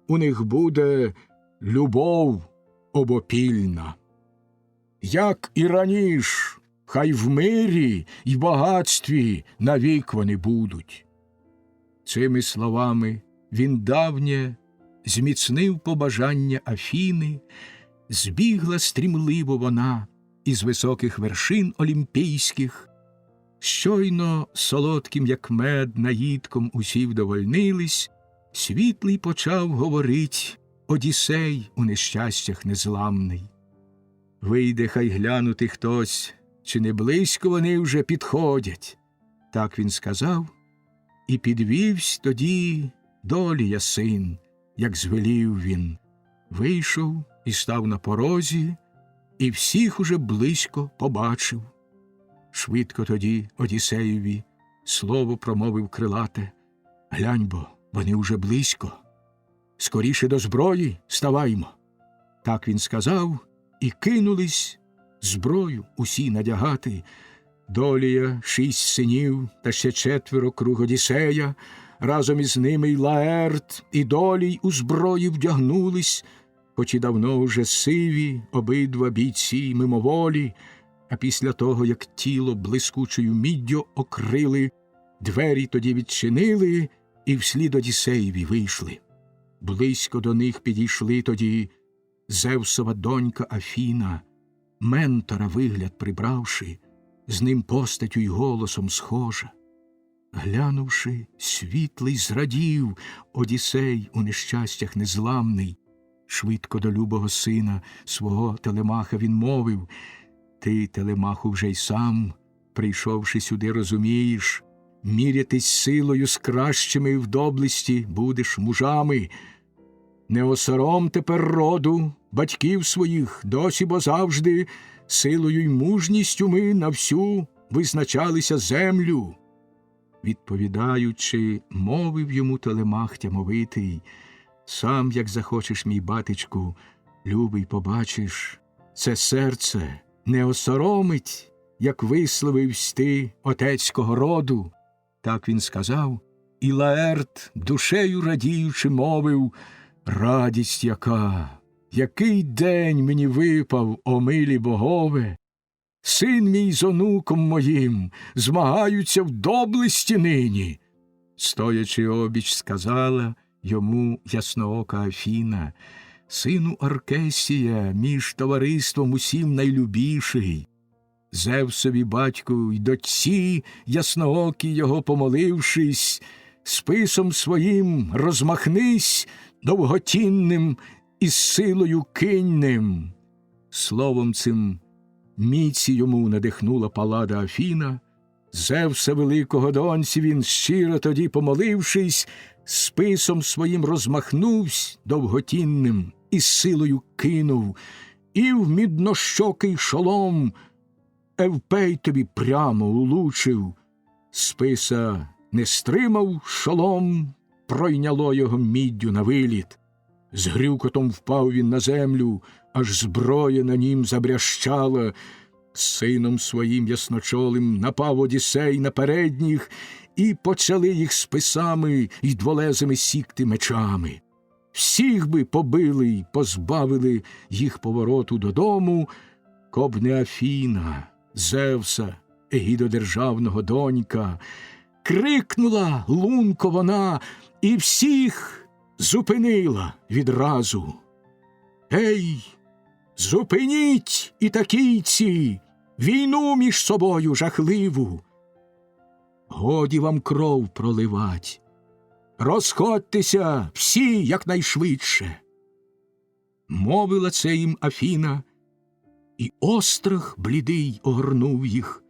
у них буде любов обопільна. Як і раніш, хай в мирі й багатстві навік вони будуть». Цими словами він давнє зміцнив побажання Афіни, збігла стрімливо вона із високих вершин олімпійських. Щойно солодким, як мед, наїдком усі вдовольнились, світлий почав говорить Одіссей у нещастях незламний. «Вийде, хай глянути хтось, чи не близько вони вже підходять». Так він сказав, і підвівсь тоді Долія син, як звелів він. Вийшов і став на порозі, і всіх уже близько побачив. Швидко тоді Одіссеєві слово промовив крилате: «Глянь бо, вони уже близько. Скоріше до зброї ставаймо». Так він сказав, і кинулись зброю усі надягати. Долія, 6 синів та ще 4 круг Одіссея, разом із ними й Лаерт, і Долій у зброї вдягнулись, хоч і давно вже сиві обидва бійці мимоволі, а після того, як тіло блискучою міддю окрили, двері тоді відчинили і вслід Одіссеєві вийшли. Близько до них підійшли тоді Зевсова донька Афіна, Ментора вигляд прибравши, з ним постаттю й голосом схожа. Глянувши, світлий зрадів Одіссей у нещастях незламний. Швидко до любого сина свого Телемаха він мовив: «Ти, Телемаху, вже й сам, прийшовши сюди, розумієш, мірятись силою з кращими в доблесті будеш мужами. Не осором тепер роду, батьків своїх, досі бо завжди, силою й мужністю ми на всю визначалися землю». Відповідаючи, мовив йому Телемах тямовитий: «Сам, як захочеш, мій батечку, любий, побачиш, це серце не осоромить, як висловивсь ти отецького роду». Так він сказав, і Лаерт, душею радіючи, мовив: «Радість яка! Який день мені випав, о милі богове! Син мій з онуком моїм змагаються в доблесті нині». Стоячи обіч, сказала йому ясноока Афіна: «Сину Аркесія, між товариством усім найлюбіший. Зевсові батьку й дочці ясноокі його помолившись, списом своїм розмахнись довготінним із силою киньним». Словом цим міці йому надихнула Паллада Афіна. Зевса великого доньці він, щиро тоді помолившись, списом своїм розмахнувсь довготінним і силою кинув, і в міднощокий шолом Евпейтові прямо улучив. Списа не стримав шолом, пройняло його міддю на виліт. З грюкотом впав він на землю, аж зброя на нім забрящала. Сином своїм ясночолим напав Одіссей на передніх, і почали їх списами й дволезими сікти мечами. Всіх би побили й позбавили їх повороту додому, коб не Афіна, Зевса, егідодержавного донька. Крикнула лунко вона і всіх зупинила відразу: «Ей, зупиніть, ітакійці, війну між собою жахливу! Годі вам кров проливать, розходьтеся всі якнайшвидше!» Мовила це їм Афіна, і острах блідий огорнув їх.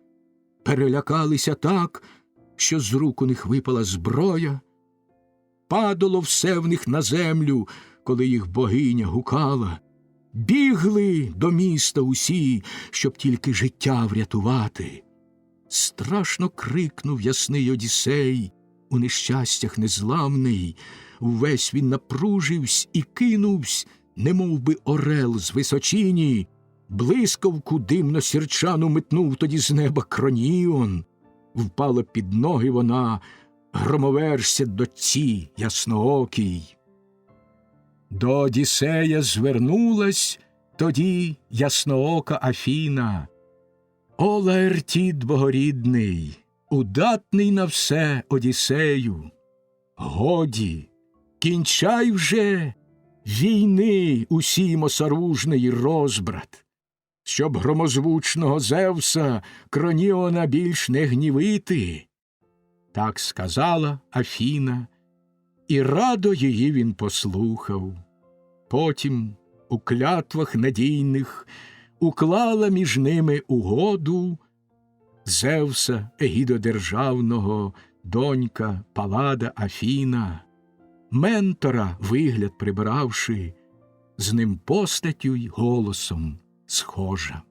Перелякалися так, що з рук у них випала зброя. Падало все в них на землю, коли їх богиня гукала. Бігли до міста усі, щоб тільки життя врятувати. Страшно крикнув ясний Одіссей, у нещастях незламний. Увесь він напруживсь і кинувсь, немов би орел з височині. Блискавку димно-сірчану метнув тоді з неба Кроніон. Впала під ноги вона, громовержця дочці ясноокій. До Одіссея звернулась тоді ясноока Афіна: «О, Лаертід богорідний, удатний на все Одіссею! Годі, кінчай вже війни усім осоружний розбрат, щоб громозвучного Зевса Кроніона більш не гнівити». Так сказала Афіна, і радо її він послухав. Потім у клятвах надійних уклала між ними угоду Зевса егідодержавного донька Паллада Афіна, Ментора вигляд прибравши, з ним постаттю й голосом схожа.